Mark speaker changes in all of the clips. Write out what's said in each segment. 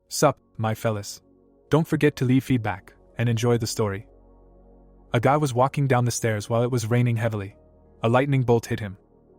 Speaker 1: Sup, my fellas. Don't forget to leave feedback, and enjoy the story. A guy was walking down the stairs while it was raining heavily. A lightning bolt hit him.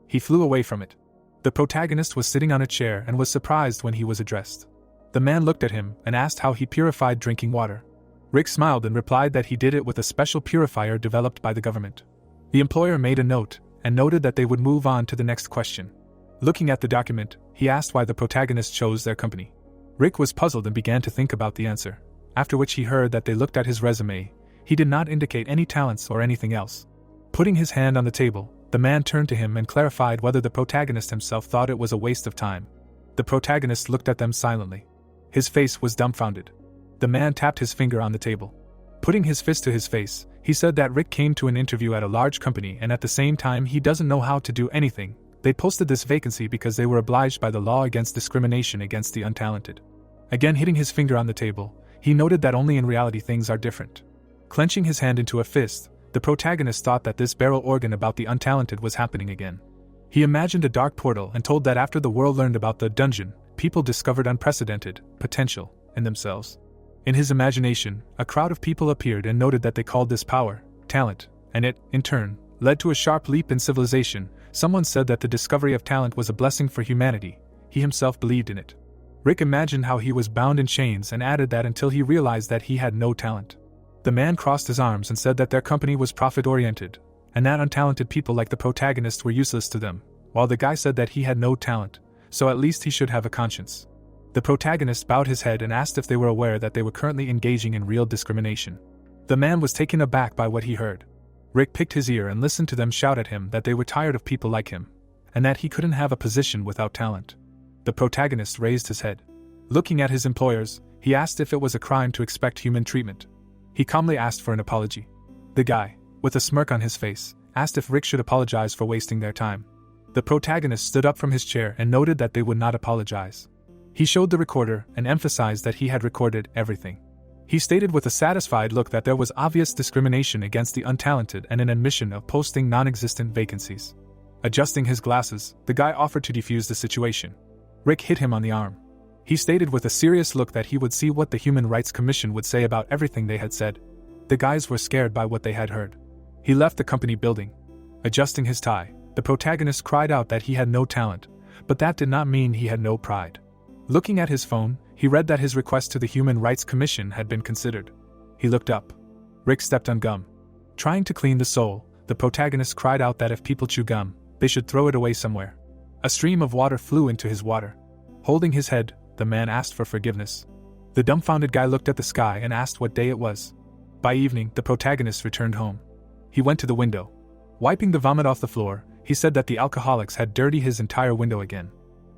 Speaker 1: He flew away from it. The protagonist was sitting on a chair and was surprised when he was addressed. The man looked at him and asked how he purified drinking water. Rick smiled and replied that he did it with a special purifier developed by the government. The employer made a note and noted that they would move on to the next question. Looking at the document, he asked why the protagonist chose their company. Rick was puzzled and began to think about the answer, after which he heard that they looked at his resume. He did not indicate any talents or anything else. Putting his hand on the table, the man turned to him and clarified whether the protagonist himself thought it was a waste of time. The protagonist looked at them silently. His face was dumbfounded. The man tapped his finger on the table. Putting his fist to his face, he said that Rick came to an interview at a large company and at the same time he doesn't know how to do anything. They posted this vacancy because they were obliged by the law against discrimination against the untalented. Again hitting his finger on the table, he noted that only in reality things are different. Clenching his hand into a fist, the protagonist thought that this barrel organ about the untalented was happening again. He imagined a dark portal and told that after the world learned about the dungeon, people discovered unprecedented potential in themselves. In his imagination, a crowd of people appeared and noted that they called this power, talent, and it, in turn, led to a sharp leap in civilization. Someone said that the discovery of talent was a blessing for humanity. He himself believed in it. Rick imagined how he was bound in chains and added that until he realized that he had no talent. The man crossed his arms and said that their company was profit-oriented, and that untalented people like the protagonist were useless to them, while the guy said that he had no talent, so at least he should have a conscience. The protagonist bowed his head and asked if they were aware that they were currently engaging in real discrimination. The man was taken aback by what he heard. Rick picked his ear and listened to them shout at him that they were tired of people like him, and that he couldn't have a position without talent. The protagonist raised his head. Looking at his employers, he asked if it was a crime to expect human treatment. He calmly asked for an apology. The guy, with a smirk on his face, asked if Rick should apologize for wasting their time. The protagonist stood up from his chair and noted that they would not apologize. He showed the recorder and emphasized that he had recorded everything. He stated with a satisfied look that there was obvious discrimination against the untalented and an admission of posting non-existent vacancies. Adjusting his glasses, the guy offered to defuse the situation. Rick hit him on the arm. He stated with a serious look that he would see what the Human Rights Commission would say about everything they had said. The guys were scared by what they had heard. He left the company building. Adjusting his tie, the protagonist cried out that he had no talent, but that did not mean he had no pride. Looking at his phone, he read that his request to the Human Rights Commission had been considered. He looked up. Rick stepped on gum. Trying to clean the sole, the protagonist cried out that if people chew gum, they should throw it away somewhere. A stream of water flew into his water. Holding his head, the man asked for forgiveness. The dumbfounded guy looked at the sky and asked what day it was. By evening, the protagonist returned home. He went to the window. Wiping the vomit off the floor, he said that the alcoholics had dirtied his entire window again.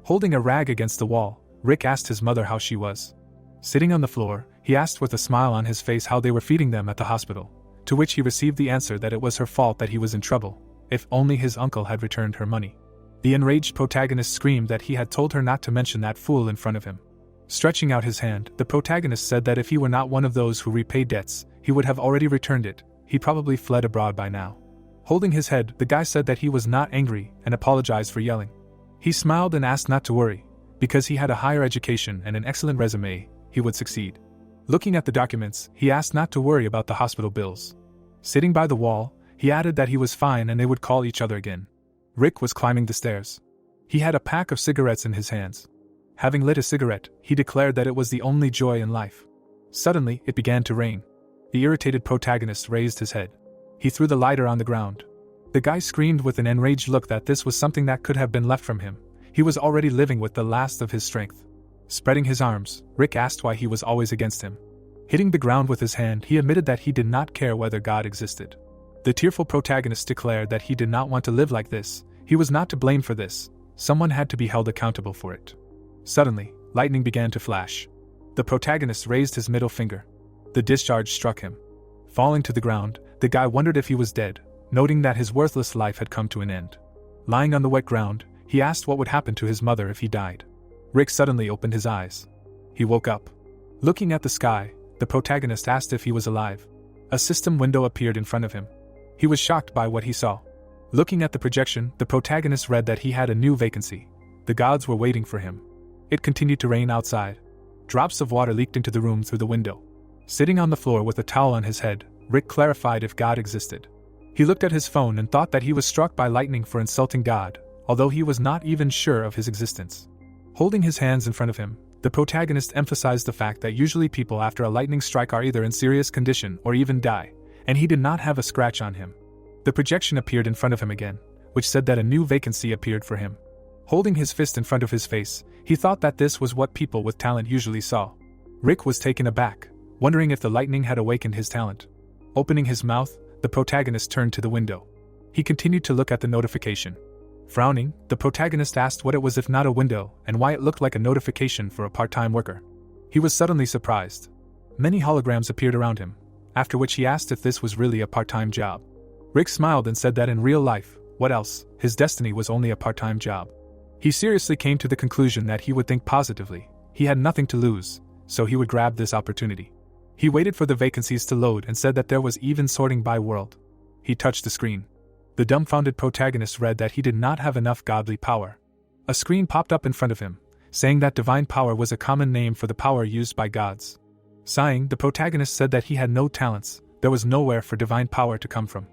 Speaker 1: Holding a rag against the wall, Rick asked his mother how she was. Sitting on the floor, he asked with a smile on his face how they were feeding them at the hospital, to which he received the answer that it was her fault that he was in trouble, if only his uncle had returned her money. The enraged protagonist screamed that he had told her not to mention that fool in front of him. Stretching out his hand, the protagonist said that if he were not one of those who repay debts, he would have already returned it. He probably fled abroad by now. Holding his head, the guy said that he was not angry and apologized for yelling. He smiled and asked not to worry. Because he had a higher education and an excellent resume, he would succeed. Looking at the documents, he asked not to worry about the hospital bills. Sitting by the wall, he added that he was fine and they would call each other again. Rick was climbing the stairs. He had a pack of cigarettes in his hands. Having lit a cigarette, he declared that it was the only joy in life. Suddenly, it began to rain. The irritated protagonist raised his head. He threw the lighter on the ground. The guy screamed with an enraged look that this was something that could have been left from him. He was already living with the last of his strength. Spreading his arms, Rick asked why he was always against him. Hitting the ground with his hand, he admitted that he did not care whether God existed. The tearful protagonist declared that he did not want to live like this. He was not to blame for this. Someone had to be held accountable for it. Suddenly, lightning began to flash. The protagonist raised his middle finger. The discharge struck him. Falling to the ground, the guy wondered if he was dead, noting that his worthless life had come to an end. Lying on the wet ground, he asked what would happen to his mother if he died. Rick suddenly opened his eyes. He woke up. Looking at the sky, the protagonist asked if he was alive. A system window appeared in front of him. He was shocked by what he saw. Looking at the projection, the protagonist read that he had a new vacancy. The gods were waiting for him. It continued to rain outside. Drops of water leaked into the room through the window. Sitting on the floor with a towel on his head, Rick clarified if God existed. He looked at his phone and thought that he was struck by lightning for insulting God, although he was not even sure of his existence. Holding his hands in front of him, the protagonist emphasized the fact that usually people after a lightning strike are either in serious condition or even die, and he did not have a scratch on him. The projection appeared in front of him again, which said that a new vacancy appeared for him. Holding his fist in front of his face, he thought that this was what people with talent usually saw. Rick was taken aback, wondering if the lightning had awakened his talent. Opening his mouth, the protagonist turned to the window. He continued to look at the notification. Frowning, the protagonist asked what it was if not a window and why it looked like a notification for a part-time worker. He was suddenly surprised. Many holograms appeared around him, after which he asked if this was really a part-time job. Rick smiled and said that in real life, what else, his destiny was only a part-time job. He seriously came to the conclusion that he would think positively. He had nothing to lose, so he would grab this opportunity. He waited for the vacancies to load and said that there was even sorting by world. He touched the screen. The dumbfounded protagonist read that he did not have enough godly power. A screen popped up in front of him, saying that divine power was a common name for the power used by gods. Sighing, the protagonist said that he had no talents, there was nowhere for divine power to come from.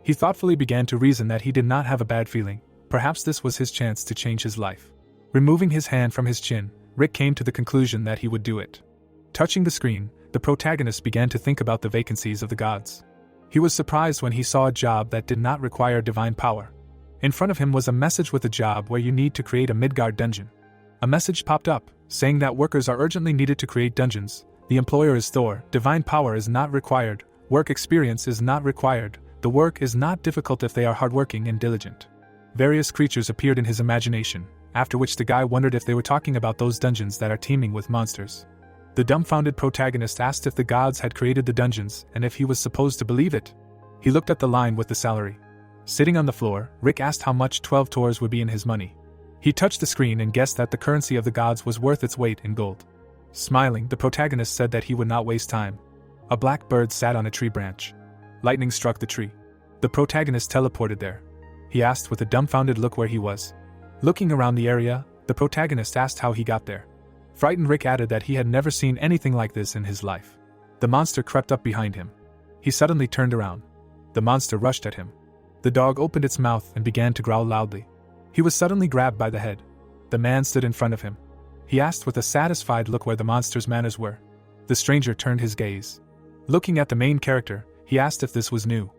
Speaker 1: He thoughtfully began to reason that he did not have a bad feeling, perhaps this was his chance to change his life. Removing his hand from his chin, Rick came to the conclusion that he would do it. Touching the screen, the protagonist began to think about the vacancies of the gods. He was surprised when he saw a job that did not require divine power. In front of him was a message with a job where you need to create a Midgard dungeon. A message popped up, saying that workers are urgently needed to create dungeons. The employer is Thor, divine power is not required, work experience is not required, the work is not difficult if they are hardworking and diligent. Various creatures appeared in his imagination, after which the guy wondered if they were talking about those dungeons that are teeming with monsters. The dumbfounded protagonist asked if the gods had created the dungeons and if he was supposed to believe it. He looked at the line with the salary. Sitting on the floor, Rick asked how much 12 tours would be in his money. He touched the screen and guessed that the currency of the gods was worth its weight in gold. Smiling, the protagonist said that he would not waste time. A black bird sat on a tree branch. Lightning struck the tree. The protagonist teleported there. He asked with a dumbfounded look where he was. Looking around the area, the protagonist asked how he got there. Frightened, Rick added that he had never seen anything like this in his life. The monster crept up behind him. He suddenly turned around. The monster rushed at him. The dog opened its mouth and began to growl loudly. He was suddenly grabbed by the head. The man stood in front of him. He asked with a satisfied look where the monster's manners were. The stranger turned his gaze. Looking at the main character, he asked if this was new.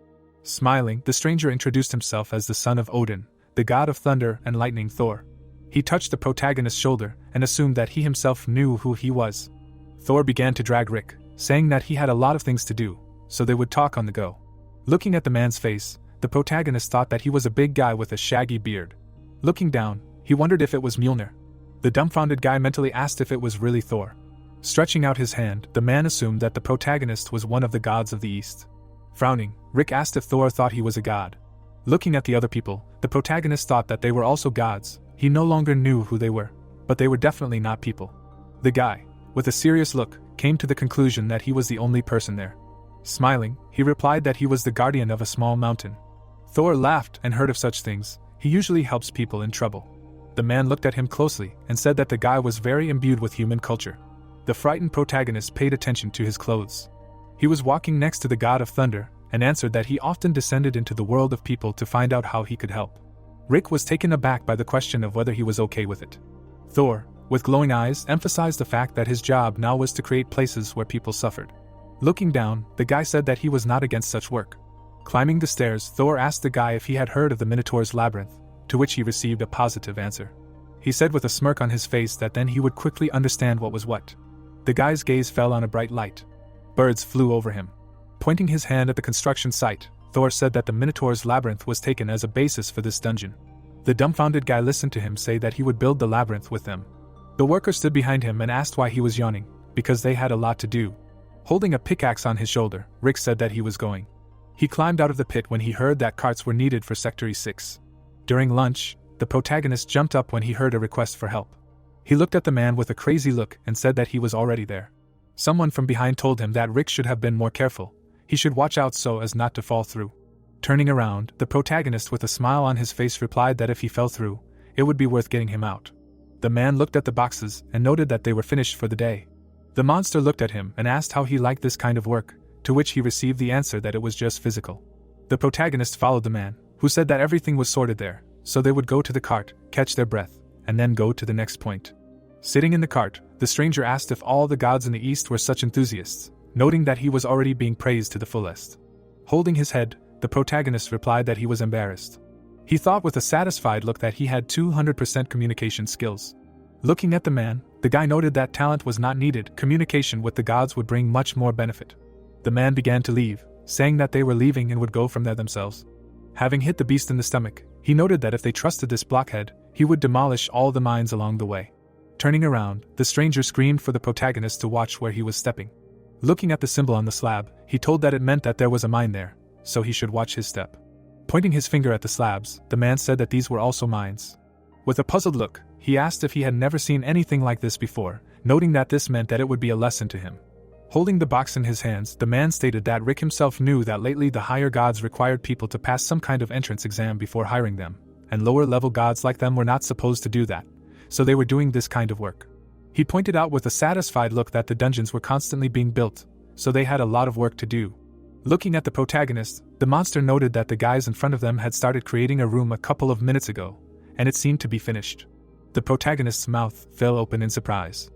Speaker 1: Smiling, the stranger introduced himself as the son of Odin, the god of thunder and lightning, Thor. He touched the protagonist's shoulder and assumed that he himself knew who he was. Thor began to drag Rick, saying that he had a lot of things to do, so they would talk on the go. Looking at the man's face, the protagonist thought that he was a big guy with a shaggy beard. Looking down, he wondered if it was Mjolnir. The dumbfounded guy mentally asked if it was really Thor. Stretching out his hand, the man assumed that the protagonist was one of the gods of the East. Frowning, Rick asked if Thor thought he was a god. Looking at the other people, the protagonist thought that they were also gods. He no longer knew who they were, but they were definitely not people. The guy, with a serious look, came to the conclusion that he was the only person there. Smiling, he replied that he was the guardian of a small mountain. Thor laughed and heard of such things. He usually helps people in trouble. The man looked at him closely and said that the guy was very imbued with human culture. The frightened protagonist paid attention to his clothes. He was walking next to the god of thunder and answered that he often descended into the world of people to find out how he could help. Rick was taken aback by the question of whether he was okay with it. Thor, with glowing eyes, emphasized the fact that his job now was to create places where people suffered. Looking down, the guy said that he was not against such work. Climbing the stairs, Thor asked the guy if he had heard of the Minotaur's labyrinth, to which he received a positive answer. He said with a smirk on his face that then he would quickly understand what was what. The guy's gaze fell on a bright light. Birds flew over him. Pointing his hand at the construction site, Thor said that the Minotaur's labyrinth was taken as a basis for this dungeon. The dumbfounded guy listened to him say that he would build the labyrinth with them. The worker stood behind him and asked why he was yawning, because they had a lot to do. Holding a pickaxe on his shoulder, Rick said that he was going. He climbed out of the pit when he heard that carts were needed for Sector E6. During lunch, the protagonist jumped up when he heard a request for help. He looked at the man with a crazy look and said that he was already there. Someone from behind told him that Rick should have been more careful. He should watch out so as not to fall through. Turning around, the protagonist with a smile on his face replied that if he fell through, it would be worth getting him out. The man looked at the boxes and noted that they were finished for the day. The monster looked at him and asked how he liked this kind of work, to which he received the answer that it was just physical. The protagonist followed the man, who said that everything was sorted there, so they would go to the cart, catch their breath, and then go to the next point. Sitting in the cart, the stranger asked if all the gods in the East were such enthusiasts, noting that he was already being praised to the fullest. Holding his head, the protagonist replied that he was embarrassed. He thought with a satisfied look that he had 200% communication skills. Looking at the man, the guy noted that talent was not needed, communication with the gods would bring much more benefit. The man began to leave, saying that they were leaving and would go from there themselves. Having hit the beast in the stomach, he noted that if they trusted this blockhead, he would demolish all the mines along the way. Turning around, the stranger screamed for the protagonist to watch where he was stepping. Looking at the symbol on the slab, he told that it meant that there was a mine there, so he should watch his step. Pointing his finger at the slabs, the man said that these were also mines. With a puzzled look, he asked if he had never seen anything like this before, noting that this meant that it would be a lesson to him. Holding the box in his hands, the man stated that Rick himself knew that lately the higher gods required people to pass some kind of entrance exam before hiring them, and lower-level gods like them were not supposed to do that, so they were doing this kind of work. He pointed out with a satisfied look that the dungeons were constantly being built, so they had a lot of work to do. Looking at the protagonist, the monster noted that the guys in front of them had started creating a room a couple of minutes ago, and it seemed to be finished. The protagonist's mouth fell open in surprise.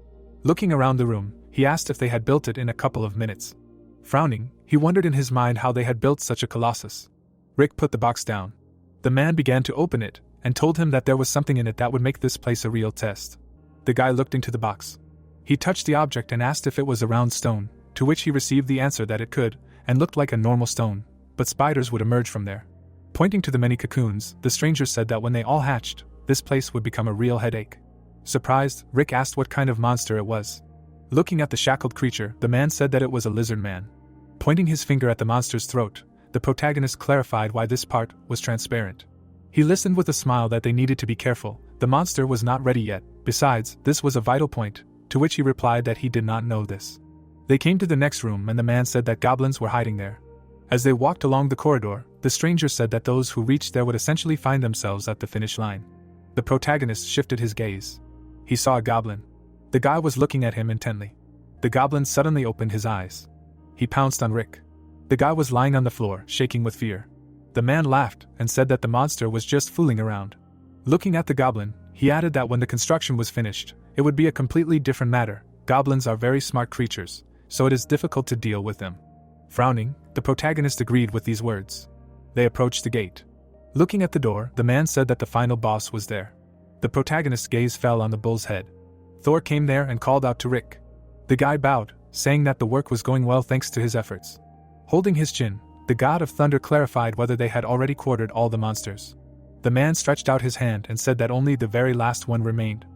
Speaker 1: Looking around the room, he asked if they had built it in a couple of minutes. Frowning, he wondered in his mind how they had built such a colossus. Rick put the box down. The man began to open it, and told him that there was something in it that would make this place a real test. The guy looked into the box. He touched the object and asked if it was a round stone, to which he received the answer that it could, and looked like a normal stone, but spiders would emerge from there. Pointing to the many cocoons, the stranger said that when they all hatched, this place would become a real headache. Surprised, Rick asked what kind of monster it was. Looking at the shackled creature, the man said that it was a lizard man. Pointing his finger at the monster's throat, the protagonist clarified why this part was transparent. He listened with a smile that they needed to be careful, the monster was not ready yet, besides, this was a vital point, to which he replied that he did not know this. They came to the next room and the man said that goblins were hiding there. As they walked along the corridor, the stranger said that those who reached there would essentially find themselves at the finish line. The protagonist shifted his gaze. He saw a goblin. The guy was looking at him intently. The goblin suddenly opened his eyes. He pounced on Rick. The guy was lying on the floor, shaking with fear. The man laughed and said that the monster was just fooling around. Looking at the goblin, he added that when the construction was finished, it would be a completely different matter. Goblins are very smart creatures, so it is difficult to deal with them. Frowning, the protagonist agreed with these words. They approached the gate. Looking at the door, the man said that the final boss was there. The protagonist's gaze fell on the bull's head. Thor came there and called out to Rick. The guy bowed, saying that the work was going well thanks to his efforts. Holding his chin, the god of thunder clarified whether they had already quartered all the monsters. The man stretched out his hand and said that only the very last one remained.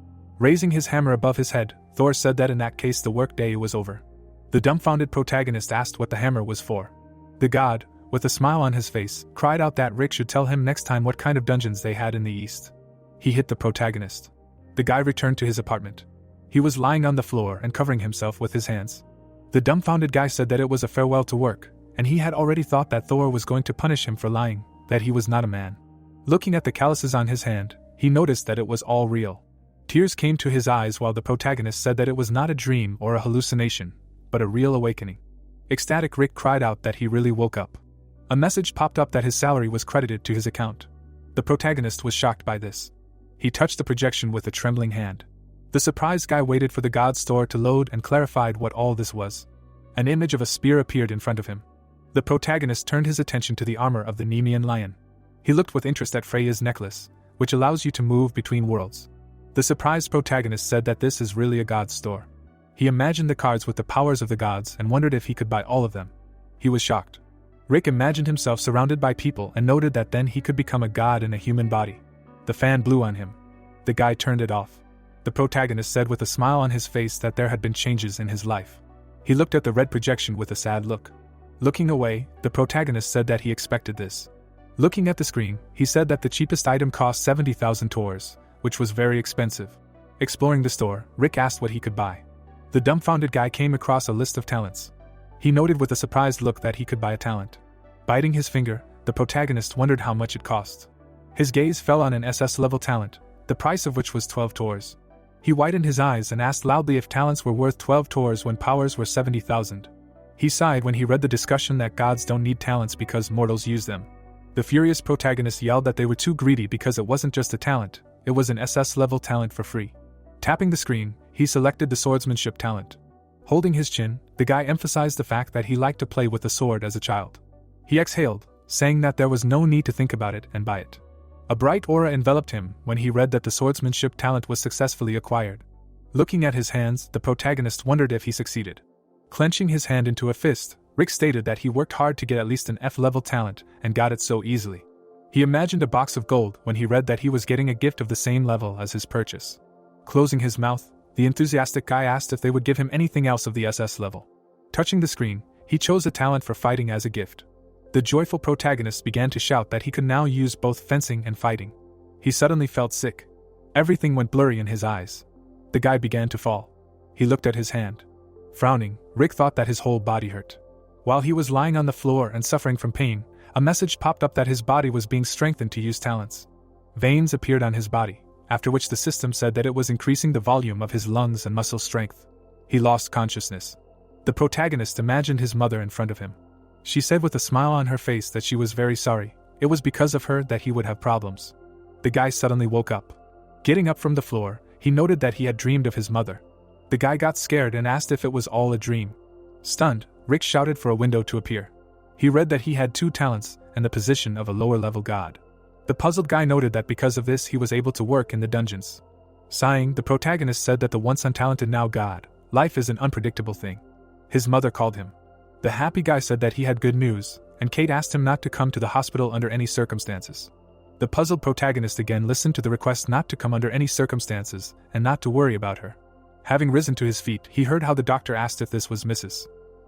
Speaker 1: Raising his hammer above his head, Thor said that in that case the workday was over. The dumbfounded protagonist asked what the hammer was for. The god, with a smile on his face, cried out that Rick should tell him next time what kind of dungeons they had in the east. He hit the protagonist. The guy returned to his apartment. He was lying on the floor and covering himself with his hands. The dumbfounded guy said that it was a farewell to work, and he had already thought that Thor was going to punish him for lying, that he was not a man. Looking at the calluses on his hand, he noticed that it was all real. Tears came to his eyes while the protagonist said that it was not a dream or a hallucination, but a real awakening. Ecstatic Rick cried out that he really woke up. A message popped up that his salary was credited to his account. The protagonist was shocked by this. He touched the projection with a trembling hand. The surprised guy waited for the god's store to load and clarified what all this was. An image of a spear appeared in front of him. The protagonist turned his attention to the armor of the Nemean lion. He looked with interest at Freya's necklace, which allows you to move between worlds. The surprised protagonist said that this is really a god's store. He imagined the cards with the powers of the gods and wondered if he could buy all of them. He was shocked. Rick imagined himself surrounded by people and noted that then he could become a god in a human body. The fan blew on him. The guy turned it off. The protagonist said with a smile on his face that there had been changes in his life. He looked at the red projection with a sad look. Looking away, the protagonist said that he expected this. Looking at the screen, he said that the cheapest item cost 70,000 tors, which was very expensive. Exploring the store, Rick asked what he could buy. The dumbfounded guy came across a list of talents. He noted with a surprised look that he could buy a talent. Biting his finger, the protagonist wondered how much it cost. His gaze fell on an SS-level talent, the price of which was 12 tors. He widened his eyes and asked loudly if talents were worth 12 tours when powers were 70,000. He sighed when he read the discussion that gods don't need talents because mortals use them. The furious protagonist yelled that they were too greedy because it wasn't just a talent, it was an SS-level talent for free. Tapping the screen, he selected the swordsmanship talent. Holding his chin, the guy emphasized the fact that he liked to play with the sword as a child. He exhaled, saying that there was no need to think about it and buy it. A bright aura enveloped him when he read that the swordsmanship talent was successfully acquired. Looking at his hands, the protagonist wondered if he succeeded. Clenching his hand into a fist, Rick stated that he worked hard to get at least an F-level talent and got it so easily. He imagined a box of gold when he read that he was getting a gift of the same level as his purchase. Closing his mouth, the enthusiastic guy asked if they would give him anything else of the SS level. Touching the screen, he chose a talent for fighting as a gift. The joyful protagonist began to shout that he could now use both fencing and fighting. He suddenly felt sick. Everything went blurry in his eyes. The guy began to fall. He looked at his hand. Frowning, Rick thought that his whole body hurt. While he was lying on the floor and suffering from pain, a message popped up that his body was being strengthened to use talents. Veins appeared on his body, after which the system said that it was increasing the volume of his lungs and muscle strength. He lost consciousness. The protagonist imagined his mother in front of him. She said with a smile on her face that she was very sorry. It was because of her that he would have problems. The guy suddenly woke up. Getting up from the floor, he noted that he had dreamed of his mother. The guy got scared and asked if it was all a dream. Stunned, Rick shouted for a window to appear. He read that he had 2 talents and the position of a lower-level god. The puzzled guy noted that because of this he was able to work in the dungeons. Sighing, the protagonist said that the once untalented now god, life is an unpredictable thing. His mother called him. The happy guy said that he had good news, and Kate asked him not to come to the hospital under any circumstances. The puzzled protagonist again listened to the request not to come under any circumstances and not to worry about her. Having risen to his feet, he heard how the doctor asked if this was Mrs.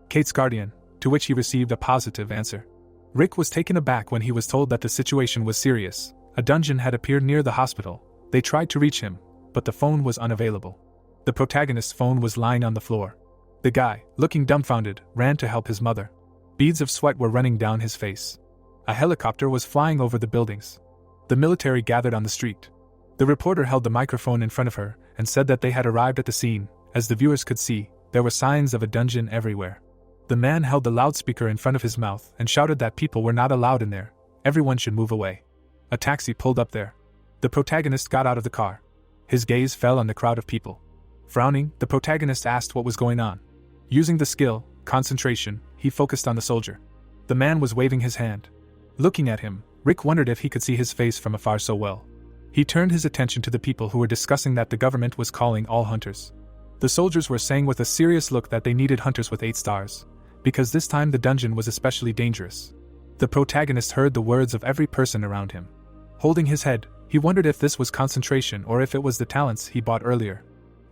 Speaker 1: Kate's guardian, to which he received a positive answer. Rick was taken aback when he was told that the situation was serious. A dungeon had appeared near the hospital. They tried to reach him, but the phone was unavailable. The protagonist's phone was lying on the floor. The guy, looking dumbfounded, ran to help his mother. Beads of sweat were running down his face. A helicopter was flying over the buildings. The military gathered on the street. The reporter held the microphone in front of her and said that they had arrived at the scene. As the viewers could see, there were signs of a dungeon everywhere. The man held the loudspeaker in front of his mouth and shouted that people were not allowed in there. Everyone should move away. A taxi pulled up there. The protagonist got out of the car. His gaze fell on the crowd of people. Frowning, the protagonist asked what was going on. Using the skill, concentration, he focused on the soldier. The man was waving his hand. Looking at him, Rick wondered if he could see his face from afar so well. He turned his attention to the people who were discussing that the government was calling all hunters. The soldiers were saying with a serious look that they needed hunters with 8 stars, because this time the dungeon was especially dangerous. The protagonist heard the words of every person around him. Holding his head, he wondered if this was concentration or if it was the talents he bought earlier.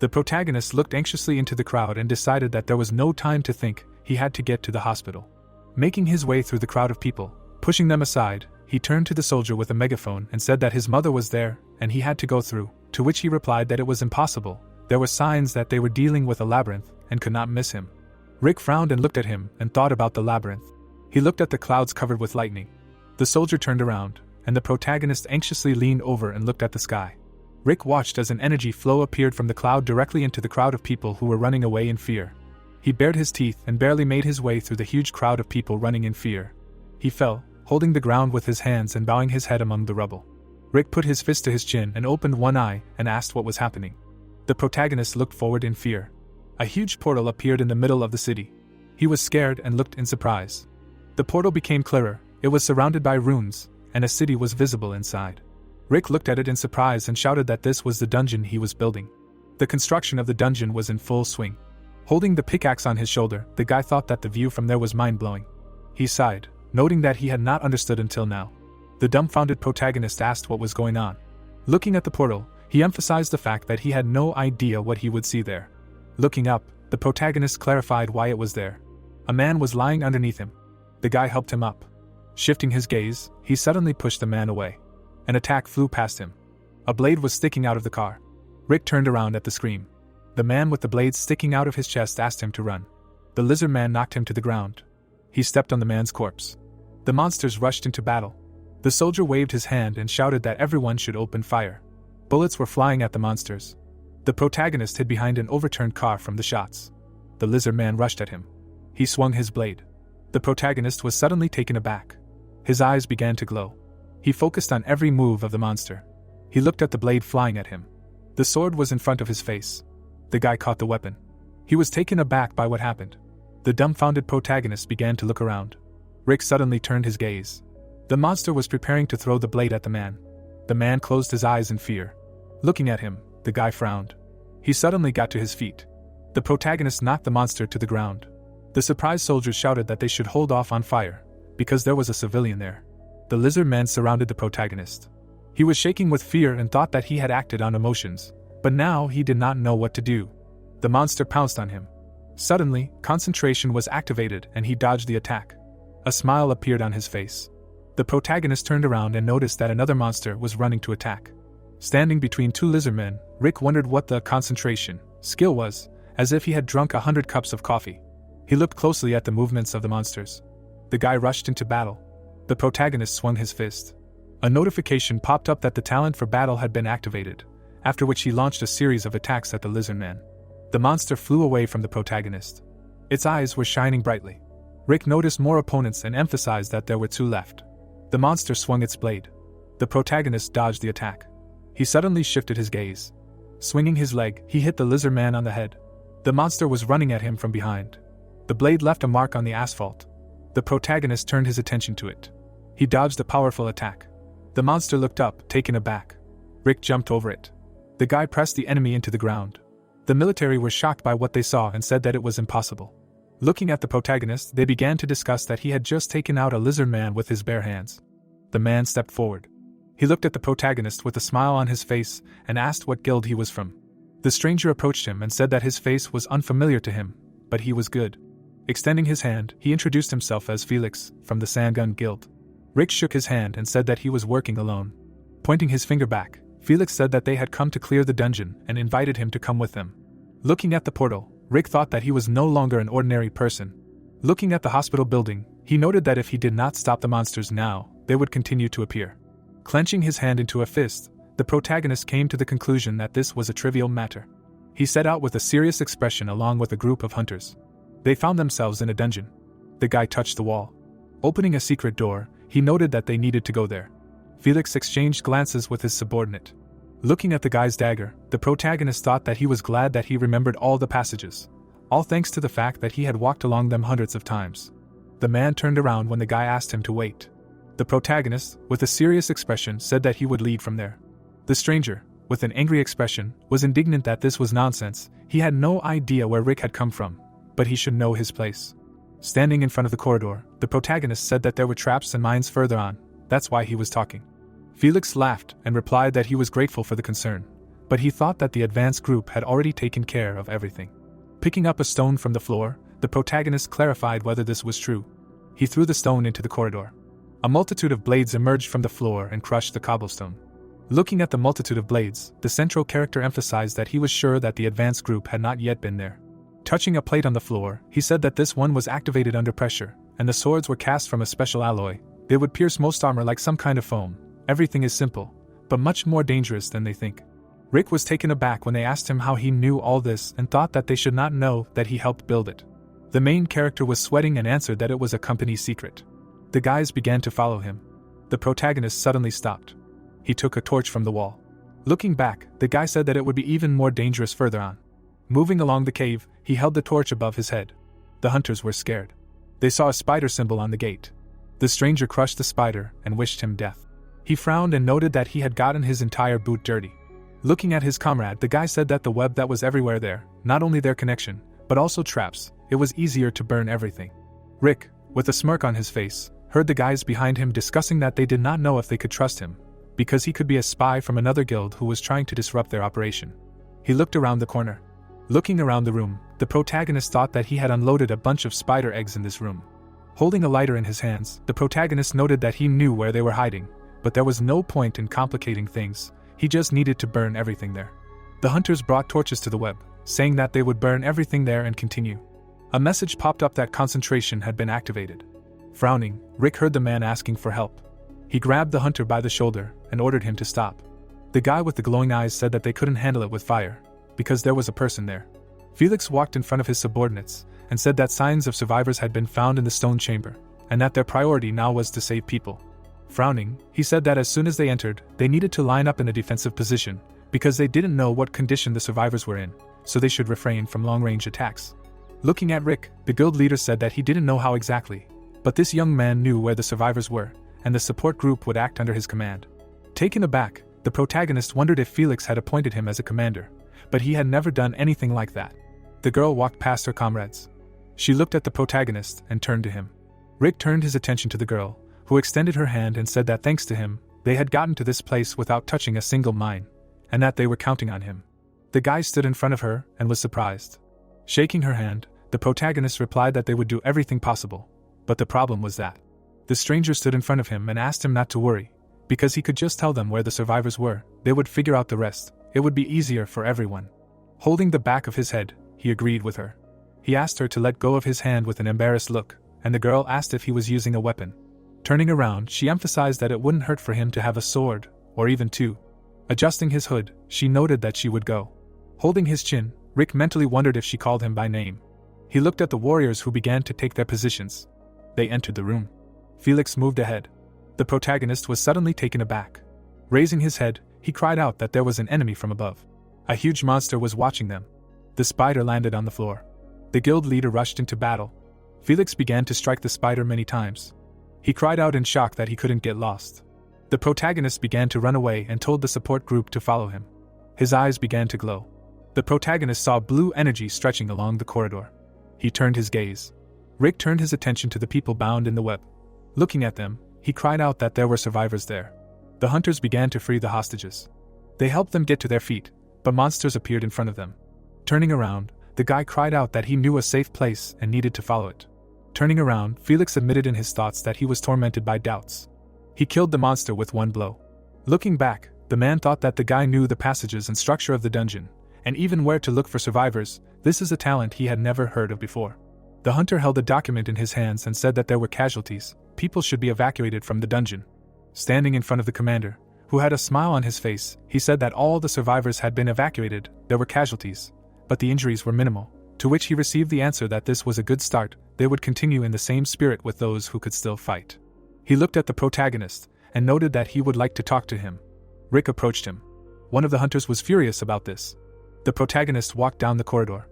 Speaker 1: The protagonist looked anxiously into the crowd and decided that there was no time to think, he had to get to the hospital. Making his way through the crowd of people, pushing them aside, he turned to the soldier with a megaphone and said that his mother was there and he had to go through, to which he replied that it was impossible. There were signs that they were dealing with a labyrinth and could not miss him. Rick frowned and looked at him and thought about the labyrinth. He looked at the clouds covered with lightning. The soldier turned around, and the protagonist anxiously leaned over and looked at the sky. Rick watched as an energy flow appeared from the cloud directly into the crowd of people who were running away in fear. He bared his teeth and barely made his way through the huge crowd of people running in fear. He fell, holding the ground with his hands and bowing his head among the rubble. Rick put his fist to his chin and opened one eye and asked what was happening. The protagonist looked forward in fear. A huge portal appeared in the middle of the city. He was scared and looked in surprise. The portal became clearer, it was surrounded by ruins, and a city was visible inside. Rick looked at it in surprise and shouted that this was the dungeon he was building. The construction of the dungeon was in full swing. Holding the pickaxe on his shoulder, the guy thought that the view from there was mind-blowing. He sighed, noting that he had not understood until now. The dumbfounded protagonist asked what was going on. Looking at the portal, he emphasized the fact that he had no idea what he would see there. Looking up, the protagonist clarified why it was there. A man was lying underneath him. The guy helped him up. Shifting his gaze, he suddenly pushed the man away. An attack flew past him. A blade was sticking out of the car. Rick turned around at the scream. The man with the blade sticking out of his chest asked him to run. The lizard man knocked him to the ground. He stepped on the man's corpse. The monsters rushed into battle. The soldier waved his hand and shouted that everyone should open fire. Bullets were flying at the monsters. The protagonist hid behind an overturned car from the shots. The lizard man rushed at him. He swung his blade. The protagonist was suddenly taken aback. His eyes began to glow. He focused on every move of the monster. He looked at the blade flying at him. The sword was in front of his face. The guy caught the weapon. He was taken aback by what happened. The dumbfounded protagonist began to look around. Rick suddenly turned his gaze. The monster was preparing to throw the blade at the man. The man closed his eyes in fear. Looking at him, the guy frowned. He suddenly got to his feet. The protagonist knocked the monster to the ground. The surprised soldiers shouted that they should hold off on fire, because there was a civilian there. The lizard man surrounded the protagonist. He was shaking with fear and thought that he had acted on emotions, but now he did not know what to do. The monster pounced on him. Suddenly, concentration was activated and he dodged the attack. A smile appeared on his face. The protagonist turned around and noticed that another monster was running to attack. Standing between two lizardmen, Rick wondered what the concentration skill was, as if he had drunk 100 cups of coffee. He looked closely at the movements of the monsters. The guy rushed into battle. The protagonist swung his fist. A notification popped up that the talent for battle had been activated, after which he launched a series of attacks at the lizard man. The monster flew away from the protagonist. Its eyes were shining brightly. Rick noticed more opponents and emphasized that there were two left. The monster swung its blade. The protagonist dodged the attack. He suddenly shifted his gaze. Swinging his leg, he hit the lizard man on the head. The monster was running at him from behind. The blade left a mark on the asphalt. The protagonist turned his attention to it. He dodged a powerful attack. The monster looked up, taken aback. Rick jumped over it. The guy pressed the enemy into the ground. The military were shocked by what they saw and said that it was impossible. Looking at the protagonist, they began to discuss that he had just taken out a lizard man with his bare hands. The man stepped forward. He looked at the protagonist with a smile on his face and asked what guild he was from. The stranger approached him and said that his face was unfamiliar to him, but he was good. Extending his hand, he introduced himself as Felix, from the Sandgun Guild. Rick shook his hand and said that he was working alone. Pointing his finger back, Felix said that they had come to clear the dungeon and invited him to come with them. Looking at the portal, Rick thought that he was no longer an ordinary person. Looking at the hospital building, he noted that if he did not stop the monsters now, they would continue to appear. Clenching his hand into a fist, the protagonist came to the conclusion that this was a trivial matter. He set out with a serious expression along with a group of hunters. They found themselves in a dungeon. The guy touched the wall. Opening a secret door, he noted that they needed to go there. Felix exchanged glances with his subordinate. Looking at the guy's dagger, the protagonist thought that he was glad that he remembered all the passages, all thanks to the fact that he had walked along them hundreds of times. The man turned around when the guy asked him to wait. The protagonist, with a serious expression, said that he would lead from there. The stranger, with an angry expression, was indignant that this was nonsense. He had no idea where Rick had come from, but he should know his place. Standing in front of the corridor, the protagonist said that there were traps and mines further on. That's why he was talking. Felix laughed and replied that he was grateful for the concern, but he thought that the advance group had already taken care of everything. Picking up a stone from the floor, the protagonist clarified whether this was true. He threw the stone into the corridor. A multitude of blades emerged from the floor and crushed the cobblestone. Looking at the multitude of blades, the central character emphasized that he was sure that the advance group had not yet been there. Touching a plate on the floor, he said that this one was activated under pressure, and the swords were cast from a special alloy. They would pierce most armor like some kind of foam. Everything is simple, but much more dangerous than they think. Rick was taken aback when they asked him how he knew all this and thought that they should not know that he helped build it. The main character was sweating and answered that it was a company secret. The guys began to follow him. The protagonist suddenly stopped. He took a torch from the wall. Looking back, the guy said that it would be even more dangerous further on. Moving along the cave, he held the torch above his head. The hunters were scared. They saw a spider symbol on the gate. The stranger crushed the spider and wished him death. He frowned and noted that he had gotten his entire boot dirty. Looking at his comrade, the guy said that the web that was everywhere there, not only their connection, but also traps, it was easier to burn everything. Rick, with a smirk on his face, heard the guys behind him discussing that they did not know if they could trust him, because he could be a spy from another guild who was trying to disrupt their operation. He looked around the corner. Looking around the room, the protagonist thought that he had unloaded a bunch of spider eggs in this room. Holding a lighter in his hands, the protagonist noted that he knew where they were hiding, but there was no point in complicating things. He just needed to burn everything there. The hunters brought torches to the web, saying that they would burn everything there and continue. A message popped up that concentration had been activated. Frowning, Rick heard the man asking for help. He grabbed the hunter by the shoulder and ordered him to stop. The guy with the glowing eyes said that they couldn't handle it with fire, because there was a person there. Felix walked in front of his subordinates and said that signs of survivors had been found in the stone chamber, and that their priority now was to save people. Frowning, he said that as soon as they entered, they needed to line up in a defensive position, because they didn't know what condition the survivors were in, so they should refrain from long-range attacks. Looking at Rick, the guild leader said that he didn't know how exactly, but this young man knew where the survivors were, and the support group would act under his command. Taken aback, the protagonist wondered if Felix had appointed him as a commander, but he had never done anything like that. The girl walked past her comrades. She looked at the protagonist and turned to him. Rick turned his attention to the girl, who extended her hand and said that thanks to him, they had gotten to this place without touching a single mine, and that they were counting on him. The guy stood in front of her and was surprised. Shaking her hand, the protagonist replied that they would do everything possible, but the problem was that the stranger stood in front of him and asked him not to worry, because he could just tell them where the survivors were, they would figure out the rest, it would be easier for everyone. Holding the back of his head, he agreed with her. He asked her to let go of his hand with an embarrassed look, and the girl asked if he was using a weapon. Turning around, she emphasized that it wouldn't hurt for him to have a sword, or even two. Adjusting his hood, she noted that she would go. Holding his chin, Rick mentally wondered if she called him by name. He looked at the warriors who began to take their positions. They entered the room. Felix moved ahead. The protagonist was suddenly taken aback. Raising his head, he cried out that there was an enemy from above. A huge monster was watching them. The spider landed on the floor. The guild leader rushed into battle. Felix began to strike the spider many times. He cried out in shock that he couldn't get lost. The protagonist began to run away and told the support group to follow him. His eyes began to glow. The protagonist saw blue energy stretching along the corridor. He turned his gaze. Rick turned his attention to the people bound in the web. Looking at them, he cried out that there were survivors there. The hunters began to free the hostages. They helped them get to their feet, but monsters appeared in front of them. Turning around, the guy cried out that he knew a safe place and needed to follow it. Turning around, Felix admitted in his thoughts that he was tormented by doubts. He killed the monster with one blow. Looking back, the man thought that the guy knew the passages and structure of the dungeon, and even where to look for survivors. This is a talent he had never heard of before. The hunter held a document in his hands and said that there were casualties. People should be evacuated from the dungeon. Standing in front of the commander, who had a smile on his face, he said that all the survivors had been evacuated. There were casualties, but the injuries were minimal, to which he received the answer that this was a good start. They would continue in the same spirit with those who could still fight. He looked at the protagonist and noted that he would like to talk to him. Rick approached him. One of the hunters was furious about this. The protagonist walked down the corridor.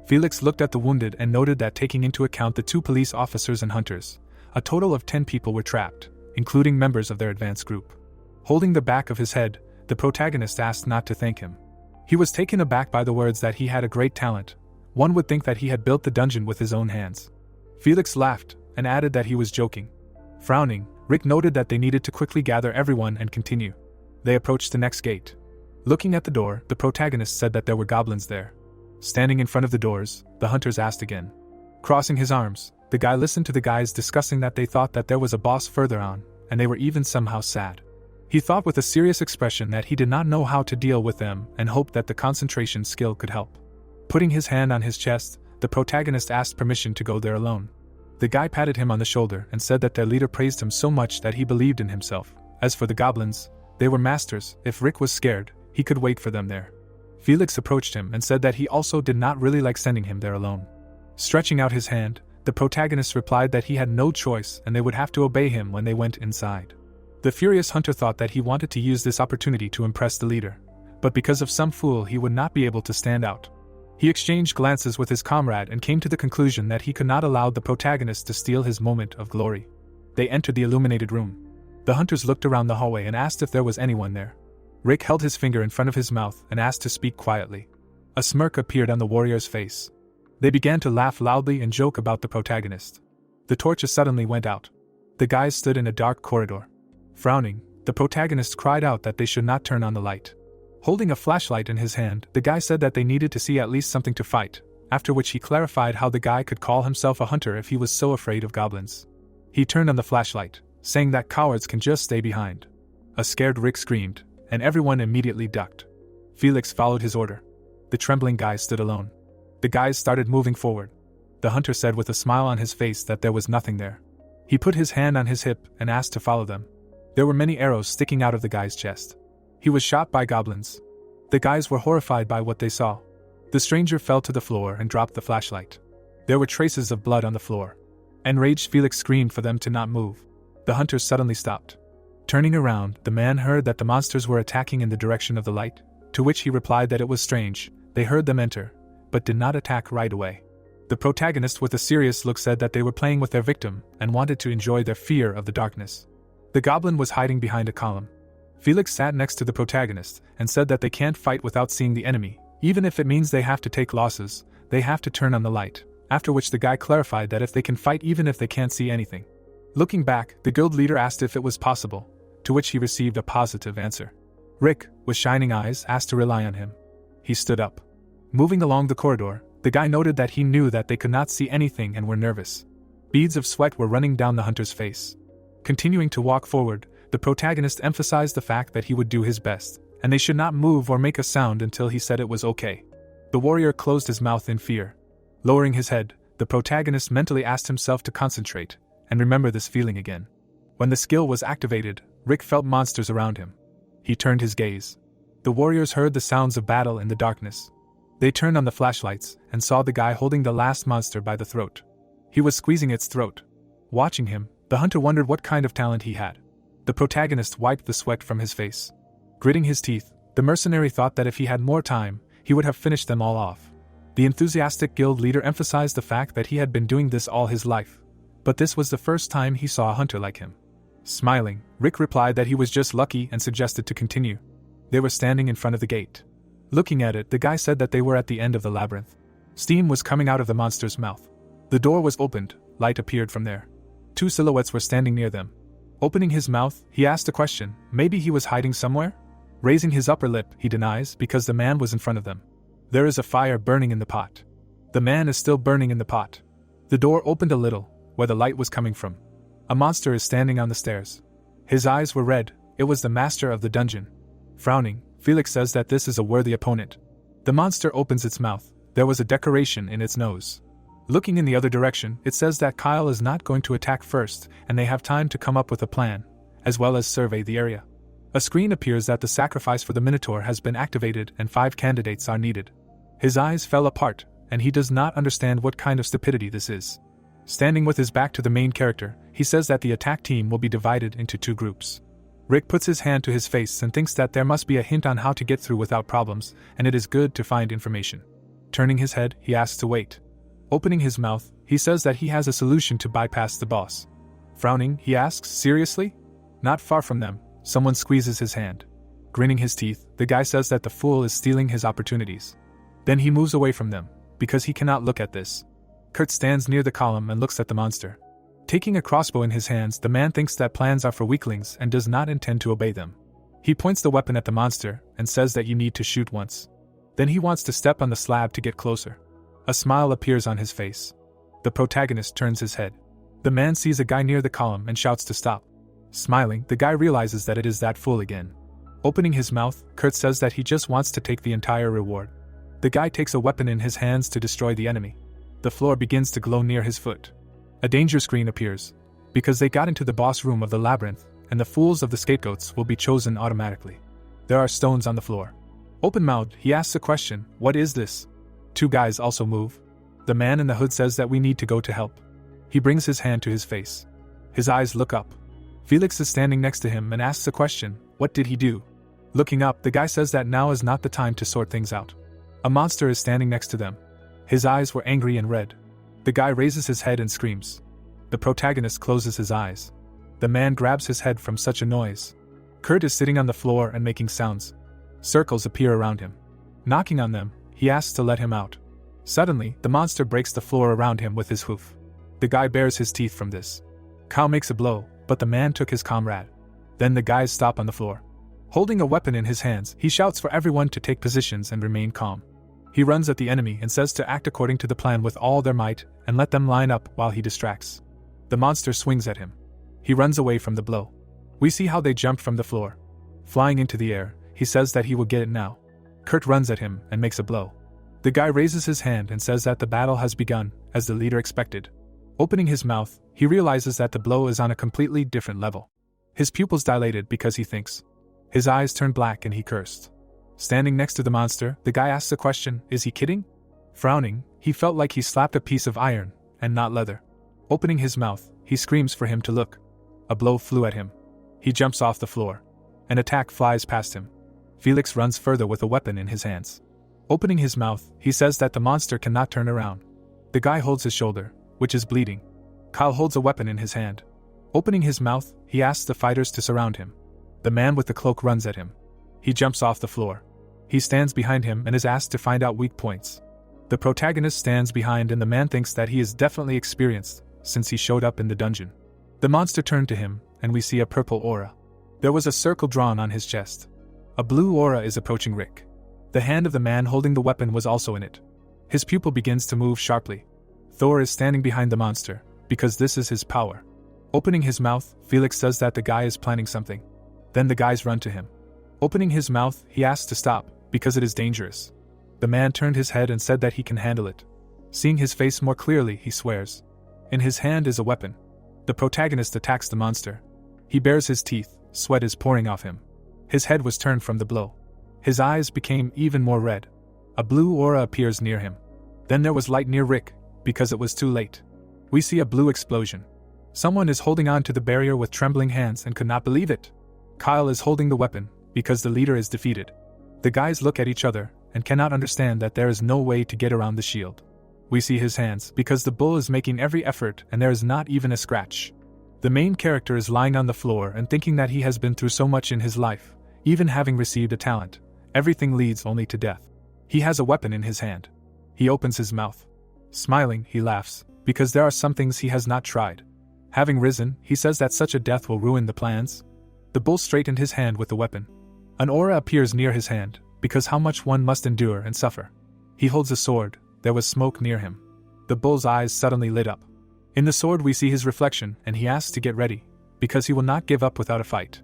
Speaker 1: Felix looked at the wounded and noted that taking into account the 2 police officers and hunters, a total of 10 people were trapped, including members of their advance group. Holding the back of his head, the protagonist asked not to thank him. He was taken aback by the words that he had a great talent. One would think that he had built the dungeon with his own hands. Felix laughed and added that he was joking. Frowning, Rick noted that they needed to quickly gather everyone and continue. They approached the next gate. Looking at the door, the protagonist said that there were goblins there. Standing in front of the doors, the hunters asked again. Crossing his arms, the guy listened to the guys discussing that they thought that there was a boss further on, and they were even somehow sad. He thought with a serious expression that he did not know how to deal with them and hoped that the concentration skill could help. Putting his hand on his chest, the protagonist asked permission to go there alone. The guy patted him on the shoulder and said that their leader praised him so much that he believed in himself. As for the goblins, they were masters. If Rick was scared, he could wait for them there. Felix approached him and said that he also did not really like sending him there alone. Stretching out his hand, the protagonist replied that he had no choice and they would have to obey him when they went inside. The furious hunter thought that he wanted to use this opportunity to impress the leader, but because of some fool he would not be able to stand out. He exchanged glances with his comrade and came to the conclusion that he could not allow the protagonist to steal his moment of glory. They entered the illuminated room. The hunters looked around the hallway and asked if there was anyone there. Rick held his finger in front of his mouth and asked to speak quietly. A smirk appeared on the warrior's face. They began to laugh loudly and joke about the protagonist. The torches suddenly went out. The guys stood in a dark corridor. Frowning, the protagonist cried out that they should not turn on the light. Holding a flashlight in his hand, the guy said that they needed to see at least something to fight, after which he clarified how the guy could call himself a hunter if he was so afraid of goblins. He turned on the flashlight, saying that cowards can just stay behind. A scared Rick screamed, and everyone immediately ducked. Felix followed his order. The trembling guy stood alone. The guys started moving forward. The hunter said with a smile on his face that there was nothing there. He put his hand on his hip and asked to follow them. There were many arrows sticking out of the guy's chest. He was shot by goblins. The guys were horrified by what they saw. The stranger fell to the floor and dropped the flashlight. There were traces of blood on the floor. Enraged, Felix screamed for them to not move. The hunters suddenly stopped. Turning around, the man heard that the monsters were attacking in the direction of the light, to which he replied that it was strange. They heard them enter, but did not attack right away. The protagonist with a serious look said that they were playing with their victim and wanted to enjoy their fear of the darkness. The goblin was hiding behind a column. Felix sat next to the protagonist and said that they can't fight without seeing the enemy, even if it means they have to take losses, they have to turn on the light, after which the guy clarified that if they can fight even if they can't see anything. Looking back, the guild leader asked if it was possible, to which he received a positive answer. Rick, with shining eyes, asked to rely on him. He stood up. Moving along the corridor, the guy noted that he knew that they could not see anything and were nervous. Beads of sweat were running down the hunter's face. Continuing to walk forward, the protagonist emphasized the fact that he would do his best, and they should not move or make a sound until he said it was okay. The warrior closed his mouth in fear. Lowering his head, the protagonist mentally asked himself to concentrate and remember this feeling again. When the skill was activated, Rick felt monsters around him. He turned his gaze. The warriors heard the sounds of battle in the darkness. They turned on the flashlights and saw the guy holding the last monster by the throat. He was squeezing its throat. Watching him, the hunter wondered what kind of talent he had. The protagonist wiped the sweat from his face. Gritting his teeth, the mercenary thought that if he had more time, he would have finished them all off. The enthusiastic guild leader emphasized the fact that he had been doing this all his life, but this was the first time he saw a hunter like him. Smiling, Rick replied that he was just lucky and suggested to continue. They were standing in front of the gate. Looking at it, the guy said that they were at the end of the labyrinth. Steam was coming out of the monster's mouth. The door was opened, light appeared from there. Two silhouettes were standing near them. Opening his mouth, he asked a question. Maybe he was hiding somewhere? Raising his upper lip, he denies, because the man was in front of them. There is a fire burning in the pot. The man is still burning in the pot. The door opened a little, where the light was coming from. A monster is standing on the stairs. His eyes were red. It was the master of the dungeon. Frowning, Felix says that this is a worthy opponent. The monster opens its mouth. There was a decoration in its nose. Looking in the other direction, it says that Kyle is not going to attack first, and they have time to come up with a plan, as well as survey the area. A screen appears that the sacrifice for the Minotaur has been activated and 5 candidates are needed. His eyes fell apart, and he does not understand what kind of stupidity this is. Standing with his back to the main character, he says that the attack team will be divided into 2 groups. Rick puts his hand to his face and thinks that there must be a hint on how to get through without problems, and it is good to find information. Turning his head, he asks to wait. Opening his mouth, he says that he has a solution to bypass the boss. Frowning, he asks, seriously? Not far from them, someone squeezes his hand. Grinning his teeth, the guy says that the fool is stealing his opportunities. Then he moves away from them, because he cannot look at this. Kurt stands near the column and looks at the monster. Taking a crossbow in his hands, the man thinks that plans are for weaklings and does not intend to obey them. He points the weapon at the monster and says that you need to shoot once. Then he wants to step on the slab to get closer. A smile appears on his face. The protagonist turns his head. The man sees a guy near the column and shouts to stop. Smiling, the guy realizes that it is that fool again. Opening his mouth, Kurt says that he just wants to take the entire reward. The guy takes a weapon in his hands to destroy the enemy. The floor begins to glow near his foot. A danger screen appears, because they got into the boss room of the labyrinth, and the fools of the scapegoats will be chosen automatically. There are stones on the floor. Open-mouthed, he asks a question, what is this? 2 guys also move. The man in the hood says that we need to go to help. He brings his hand to his face. His eyes look up. Felix is standing next to him and asks a question, what did he do? Looking up, the guy says that now is not the time to sort things out. A monster is standing next to them. His eyes were angry and red. The guy raises his head and screams. The protagonist closes his eyes. The man grabs his head from such a noise. Kurt is sitting on the floor and making sounds. Circles appear around him. Knocking on them, he asks to let him out. Suddenly, the monster breaks the floor around him with his hoof. The guy bares his teeth from this. Kyle makes a blow, but the man took his comrade. Then the guys stop on the floor. Holding a weapon in his hands, he shouts for everyone to take positions and remain calm. He runs at the enemy and says to act according to the plan with all their might and let them line up while he distracts. The monster swings at him. He runs away from the blow. We see how they jump from the floor. Flying into the air, he says that he will get it now. Kurt runs at him and makes a blow. The guy raises his hand and says that the battle has begun, as the leader expected. Opening his mouth, he realizes that the blow is on a completely different level. His pupils dilated because he thinks. His eyes turned black and he cursed. Standing next to the monster, the guy asks a question, is he kidding? Frowning, he felt like he slapped a piece of iron, and not leather. Opening his mouth, he screams for him to look. A blow flew at him. He jumps off the floor. An attack flies past him. Felix runs further with a weapon in his hands. Opening his mouth, he says that the monster cannot turn around. The guy holds his shoulder, which is bleeding. Kyle holds a weapon in his hand. Opening his mouth, he asks the fighters to surround him. The man with the cloak runs at him. He jumps off the floor. He stands behind him and is asked to find out weak points. The protagonist stands behind and the man thinks that he is definitely experienced, since he showed up in the dungeon. The monster turned to him, and we see a purple aura. There was a circle drawn on his chest. A blue aura is approaching Rick. The hand of the man holding the weapon was also in it. His pupil begins to move sharply. Thor is standing behind the monster, because this is his power. Opening his mouth, Felix says that the guy is planning something. Then the guys run to him. Opening his mouth, he asks to stop, because it is dangerous. The man turned his head and said that he can handle it. Seeing his face more clearly, he swears. In his hand is a weapon. The protagonist attacks the monster. He bares his teeth, sweat is pouring off him. His head was turned from the blow. His eyes became even more red. A blue aura appears near him. Then there was light near Rick, because it was too late. We see a blue explosion. Someone is holding on to the barrier with trembling hands and could not believe it. Kyle is holding the weapon, because the leader is defeated. The guys look at each other, and cannot understand that there is no way to get around the shield. We see his hands, because the bull is making every effort and there is not even a scratch. The main character is lying on the floor and thinking that he has been through so much in his life, even having received a talent. Everything leads only to death. He has a weapon in his hand. He opens his mouth. Smiling, he laughs, because there are some things he has not tried. Having risen, he says that such a death will ruin the plans. The bull straightened his hand with the weapon. An aura appears near his hand, because how much one must endure and suffer. He holds a sword. There was smoke near him. The bull's eyes suddenly lit up. In the sword we see his reflection, and he asks to get ready, because he will not give up without a fight.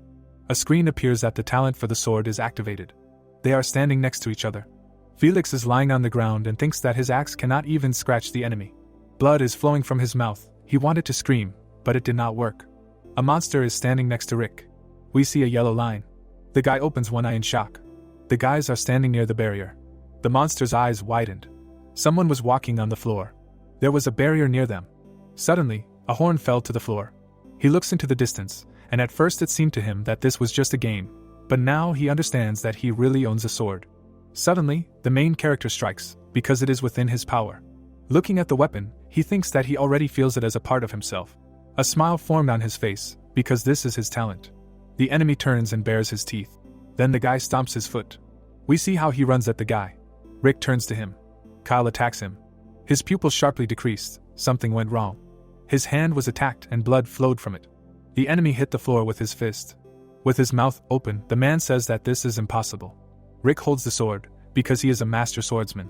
Speaker 1: A screen appears that the talent for the sword is activated. They are standing next to each other. Felix is lying on the ground and thinks that his axe cannot even scratch the enemy. Blood is flowing from his mouth. He wanted to scream, but it did not work. A monster is standing next to Rick. We see a yellow line. The guy opens one eye in shock. The guys are standing near the barrier. The monster's eyes widened. Someone was walking on the floor. There was a barrier near them. Suddenly, a horn fell to the floor. He looks into the distance, and at first it seemed to him that this was just a game, but now he understands that he really owns a sword. Suddenly, the main character strikes, because it is within his power. Looking at the weapon, he thinks that he already feels it as a part of himself. A smile formed on his face, because this is his talent. The enemy turns and bares his teeth. Then the guy stomps his foot. We see how he runs at the guy. Rick turns to him. Kyle attacks him. His pupils sharply decreased. Something went wrong. His hand was attacked and blood flowed from it. The enemy hit the floor with his fist. With his mouth open, the man says that this is impossible. Rick holds the sword, because he is a master swordsman.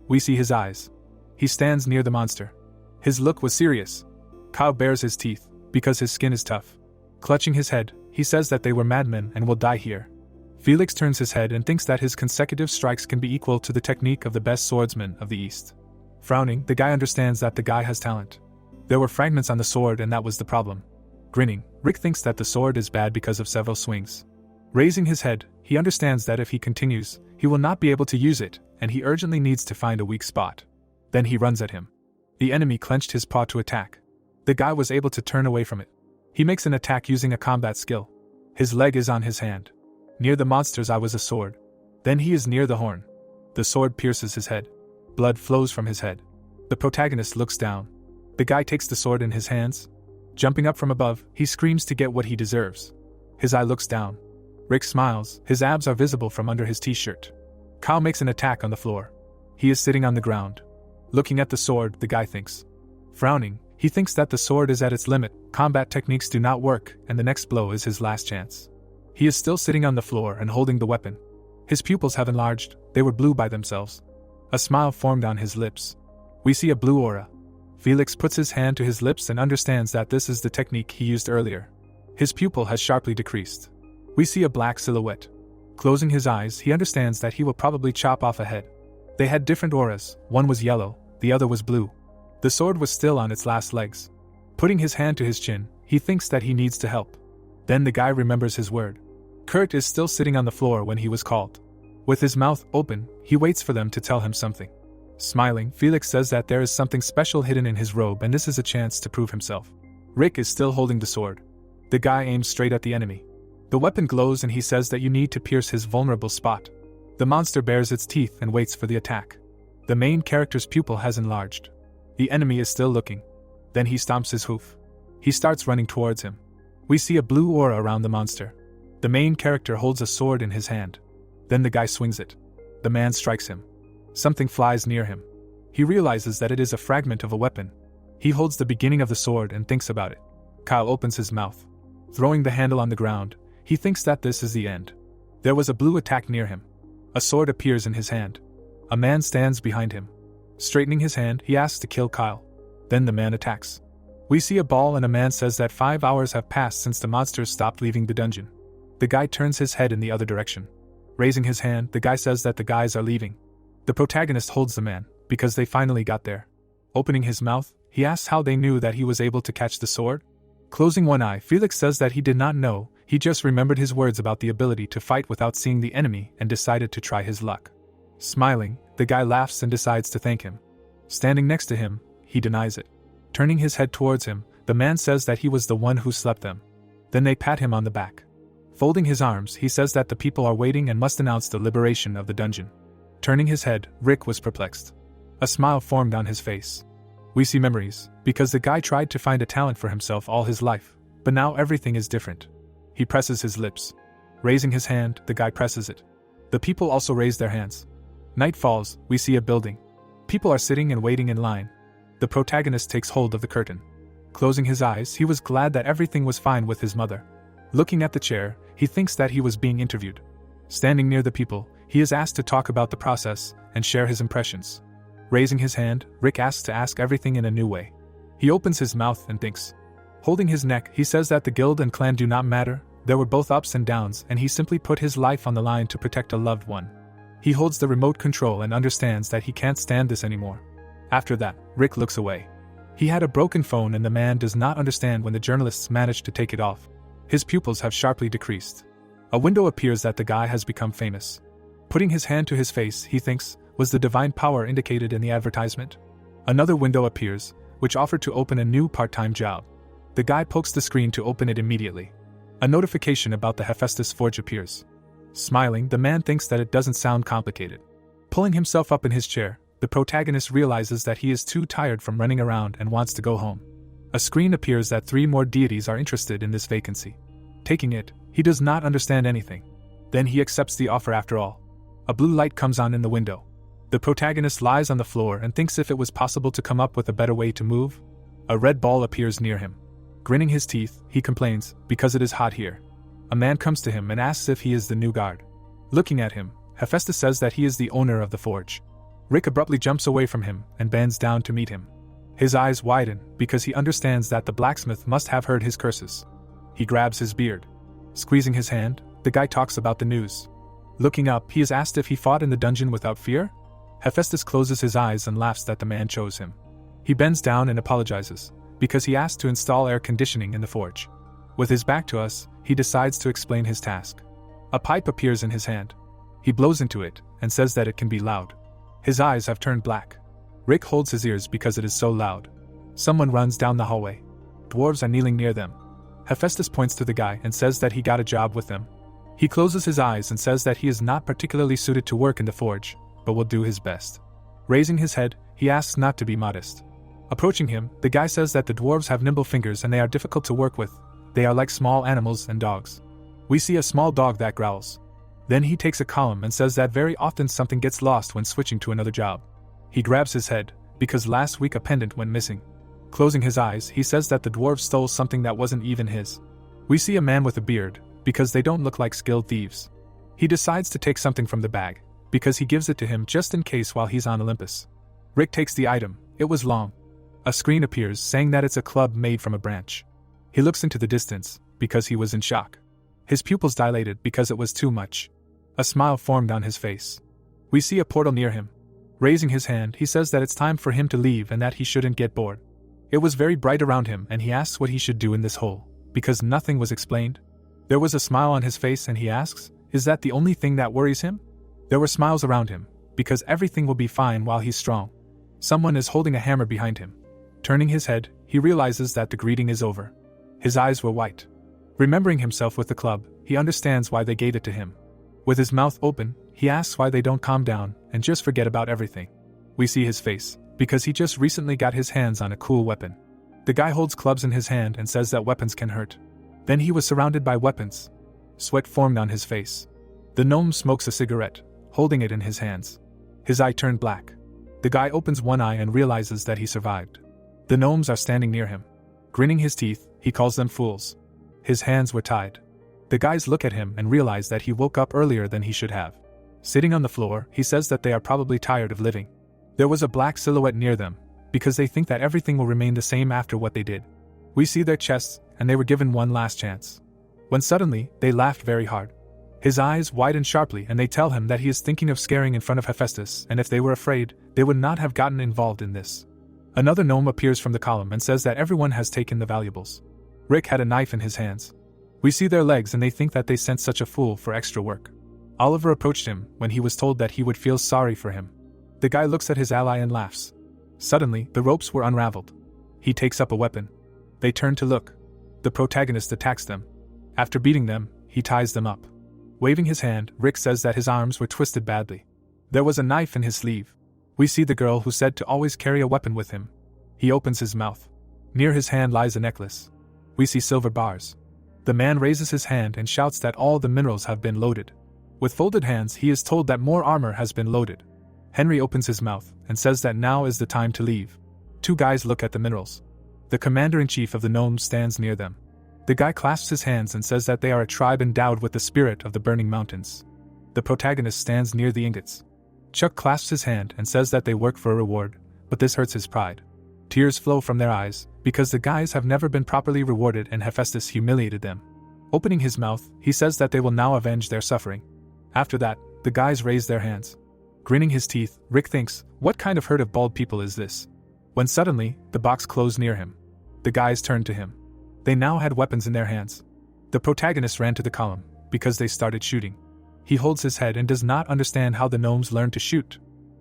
Speaker 1: We see his eyes. He stands near the monster. His look was serious. Kyle bares his teeth, because his skin is tough. Clutching his head, he says that they were madmen and will die here. Felix turns his head and thinks that his consecutive strikes can be equal to the technique of the best swordsman of the East. Frowning, the guy understands that the guy has talent. There were fragments on the sword and that was the problem. Grinning, Rick thinks that the sword is bad because of several swings. Raising his head, he understands that if he continues, he will not be able to use it, and he urgently needs to find a weak spot. Then he runs at him. The enemy clenched his paw to attack. The guy was able to turn away from it. He makes an attack using a combat skill. His leg is on his hand. Near the monster's eye was a sword. Then he is near the horn. The sword pierces his head. Blood flows from his head. The protagonist looks down. The guy takes the sword in his hands. Jumping up from above, he screams to get what he deserves. His eye looks down. Rick smiles. His abs are visible from under his t-shirt. Kyle makes an attack on the floor. He is sitting on the ground. Looking at the sword, the guy thinks. Frowning, he thinks that the sword is at its limit, combat techniques do not work, and the next blow is his last chance. He is still sitting on the floor and holding the weapon. His pupils have enlarged, they were blue by themselves. A smile formed on his lips. We see a blue aura. Felix puts his hand to his lips and understands that this is the technique he used earlier. His pupil has sharply decreased. We see a black silhouette. Closing his eyes, he understands that he will probably chop off a head. They had different auras, one was yellow, the other was blue. The sword was still on its last legs. Putting his hand to his chin, he thinks that he needs to help. Then the guy remembers his word. Kurt is still sitting on the floor when he was called. With his mouth open, he waits for them to tell him something. Smiling, Felix says that there is something special hidden in his robe and this is a chance to prove himself. Rick is still holding the sword. The guy aims straight at the enemy. The weapon glows and he says that you need to pierce his vulnerable spot. The monster bares its teeth and waits for the attack. The main character's pupil has enlarged. The enemy is still looking. Then he stomps his hoof. He starts running towards him. We see a blue aura around the monster. The main character holds a sword in his hand. Then the guy swings it. The man strikes him. Something flies near him. He realizes that it is a fragment of a weapon. He holds the beginning of the sword and thinks about it. Kyle opens his mouth. Throwing the handle on the ground, he thinks that this is the end. There was a blue attack near him. A sword appears in his hand. A man stands behind him. Straightening his hand, he asks to kill Kyle. Then the man attacks. We see a ball and a man says that 5 hours have passed since the monsters stopped leaving the dungeon. The guy turns his head in the other direction. Raising his hand, the guy says that the guys are leaving. The protagonist holds the man, because they finally got there. Opening his mouth, he asks how they knew that he was able to catch the sword. Closing one eye, Felix says that he did not know, he just remembered his words about the ability to fight without seeing the enemy and decided to try his luck. Smiling, the guy laughs and decides to thank him. Standing next to him, he denies it. Turning his head towards him, the man says that he was the one who slept them. Then they pat him on the back. Folding his arms, he says that the people are waiting and must announce the liberation of the dungeon. Turning his head, Rick was perplexed. A smile formed on his face. We see memories, because the guy tried to find a talent for himself all his life, but now everything is different. He presses his lips. Raising his hand, the guy presses it. The people also raise their hands. Night falls, we see a building. People are sitting and waiting in line. The protagonist takes hold of the curtain. Closing his eyes, he was glad that everything was fine with his mother. Looking at the chair, he thinks that he was being interviewed. Standing near the people, he is asked to talk about the process and share his impressions. Raising his hand, Rick asks to ask everything in a new way. He opens his mouth and thinks. Holding his neck, he says that the guild and clan do not matter, there were both ups and downs and he simply put his life on the line to protect a loved one. He holds the remote control and understands that he can't stand this anymore. After that, Rick looks away. He had a broken phone and the man does not understand when the journalists managed to take it off. His pupils have sharply decreased. A window appears that the guy has become famous. Putting his hand to his face, he thinks, was the divine power indicated in the advertisement? Another window appears, which offered to open a new part-time job. The guy pokes the screen to open it immediately. A notification about the Hephaestus Forge appears. Smiling, the man thinks that it doesn't sound complicated. Pulling himself up in his chair, the protagonist realizes that he is too tired from running around and wants to go home. A screen appears that 3 more deities are interested in this vacancy. Taking it, he does not understand anything. Then he accepts the offer after all. A blue light comes on in the window. The protagonist lies on the floor and thinks if it was possible to come up with a better way to move. A red ball appears near him. Grinning his teeth, he complains, because it is hot here. A man comes to him and asks if he is the new guard. Looking at him, Hephaestus says that he is the owner of the forge. Rick abruptly jumps away from him and bends down to meet him. His eyes widen, because he understands that the blacksmith must have heard his curses. He grabs his beard. Squeezing his hand, the guy talks about the news. Looking up, he is asked if he fought in the dungeon without fear? Hephaestus closes his eyes and laughs that the man chose him. He bends down and apologizes, because he asked to install air conditioning in the forge. With his back to us, he decides to explain his task. A pipe appears in his hand. He blows into it, and says that it can be loud. His eyes have turned black. Rick holds his ears because it is so loud. Someone runs down the hallway. Dwarves are kneeling near them. Hephaestus points to the guy and says that he got a job with them. He closes his eyes and says that he is not particularly suited to work in the forge, but will do his best. Raising his head, he asks not to be modest. Approaching him, the guy says that the dwarves have nimble fingers and they are difficult to work with. They are like small animals and dogs. We see a small dog that growls. Then he takes a column and says that very often something gets lost when switching to another job. He grabs his head, because last week a pendant went missing. Closing his eyes, he says that the dwarves stole something that wasn't even his. We see a man with a beard, because they don't look like skilled thieves. He decides to take something from the bag, because he gives it to him just in case while he's on Olympus. Rick takes the item. It was long. A screen appears saying that it's a club made from a branch. He looks into the distance, because he was in shock. His pupils dilated because it was too much. A smile formed on his face. We see a portal near him. Raising his hand, he says that it's time for him to leave and that he shouldn't get bored. It was very bright around him and he asks what he should do in this hole, because nothing was explained. There was a smile on his face and he asks, is that the only thing that worries him? There were smiles around him, because everything will be fine while he's strong. Someone is holding a hammer behind him. Turning his head, he realizes that the greeting is over. His eyes were white. Remembering himself with the club, he understands why they gave it to him. With his mouth open, he asks why they don't calm down and just forget about everything. We see his face, because he just recently got his hands on a cool weapon. The guy holds clubs in his hand and says that weapons can hurt. Then he was surrounded by weapons. Sweat formed on his face. The gnome smokes a cigarette, holding it in his hands. His eye turned black. The guy opens one eye and realizes that he survived. The gnomes are standing near him. Grinning his teeth, he calls them fools. His hands were tied. The guys look at him and realize that he woke up earlier than he should have. Sitting on the floor, he says that they are probably tired of living. There was a black silhouette near them, because they think that everything will remain the same after what they did. We see their chests, and they were given one last chance. When suddenly, they laughed very hard. His eyes widen sharply and they tell him that he is thinking of scaring in front of Hephaestus, and if they were afraid, they would not have gotten involved in this. Another gnome appears from the column and says that everyone has taken the valuables. Rick had a knife in his hands. We see their legs and they think that they sent such a fool for extra work. Oliver approached him when he was told that he would feel sorry for him. The guy looks at his ally and laughs. Suddenly, the ropes were unraveled. He takes up a weapon. They turn to look. The protagonist attacks them. After beating them, he ties them up. Waving his hand, Rick says that his arms were twisted badly. There was a knife in his sleeve. We see the girl who said to always carry a weapon with him. He opens his mouth. Near his hand lies a necklace. We see silver bars. The man raises his hand and shouts that all the minerals have been loaded. With folded hands, he is told that more armor has been loaded. Henry opens his mouth and says that now is the time to leave. Two guys look at the minerals. The commander-in-chief of the gnomes stands near them. The guy clasps his hands and says that they are a tribe endowed with the spirit of the burning mountains. The protagonist stands near the ingots. Chuck clasps his hand and says that they work for a reward, but this hurts his pride. Tears flow from their eyes, because the guys have never been properly rewarded and Hephaestus humiliated them. Opening his mouth, he says that they will now avenge their suffering. After that, the guys raise their hands. Grinning his teeth, Rick thinks, what kind of herd of bald people is this? When suddenly, the box closed near him. The guys turned to him. They now had weapons in their hands. The protagonist ran to the column, because they started shooting. He holds his head and does not understand how the gnomes learned to shoot.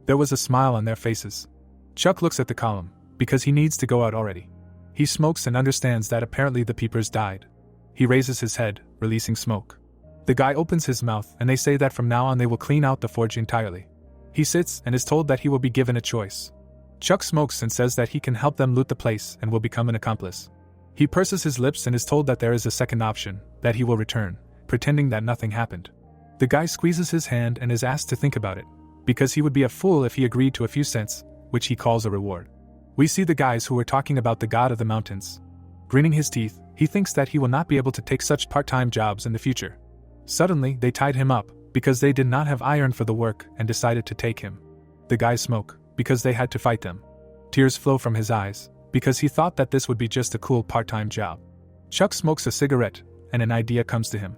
Speaker 1: There was a smile on their faces. Chuck looks at the column, because he needs to go out already. He smokes and understands that apparently the peepers died. He raises his head, releasing smoke. The guy opens his mouth and they say that from now on they will clean out the forge entirely. He sits and is told that he will be given a choice. Chuck smokes and says that he can help them loot the place and will become an accomplice. He purses his lips and is told that there is a second option, that he will return, pretending that nothing happened. The guy squeezes his hand and is asked to think about it, because he would be a fool if he agreed to a few cents, which he calls a reward. We see the guys who were talking about the god of the mountains. Grinning his teeth, he thinks that he will not be able to take such part-time jobs in the future. Suddenly, they tied him up, because they did not have iron for the work and decided to take him. The guys smoke, because they had to fight them. Tears flow from his eyes, because he thought that this would be just a cool part-time job. Chuck smokes a cigarette, and an idea comes to him.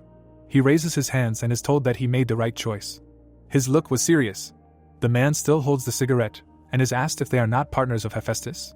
Speaker 1: He raises his hands and is told that he made the right choice. His look was serious. The man still holds the cigarette, and is asked if they are not partners of Hephaestus.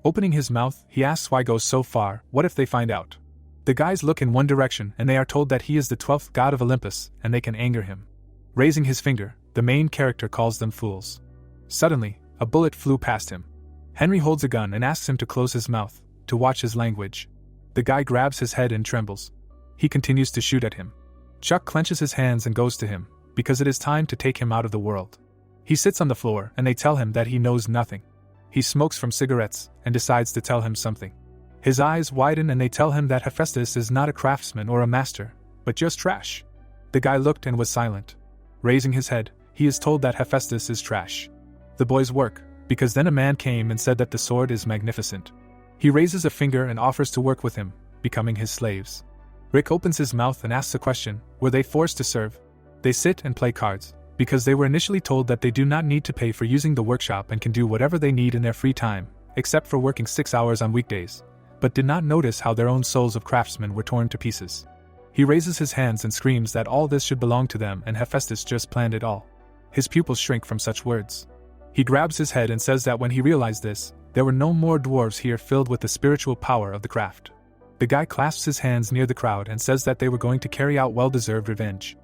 Speaker 1: Opening his mouth, he asks why go so far, what if they find out? The guys look in one direction and they are told that he is the 12th god of Olympus and they can anger him. Raising his finger, the main character calls them fools. Suddenly, a bullet flew past him. Henry holds a gun and asks him to close his mouth, to watch his language. The guy grabs his head and trembles. He continues to shoot at him. Chuck clenches his hands and goes to him, because it is time to take him out of the world. He sits on the floor and they tell him that he knows nothing. He smokes from cigarettes and decides to tell him something. His eyes widen and they tell him that Hephaestus is not a craftsman or a master, but just trash. The guy looked and was silent. Raising his head, he is told that Hephaestus is trash. The boys work, because then a man came and said that the sword is magnificent. He raises a finger and offers to work with him, becoming his slaves. Rick opens his mouth and asks a question, were they forced to serve? They sit and play cards, because they were initially told that they do not need to pay for using the workshop and can do whatever they need in their free time, except for working 6 hours on weekdays, but did not notice how their own souls of craftsmen were torn to pieces. He raises his hands and screams that all this should belong to them and Hephaestus just planned it all. His pupils shrink from such words. He grabs his head and says that when he realized this, there were no more dwarves here filled with the spiritual power of the craft. The guy clasps his hands near the crowd and says that they were going to carry out well-deserved revenge.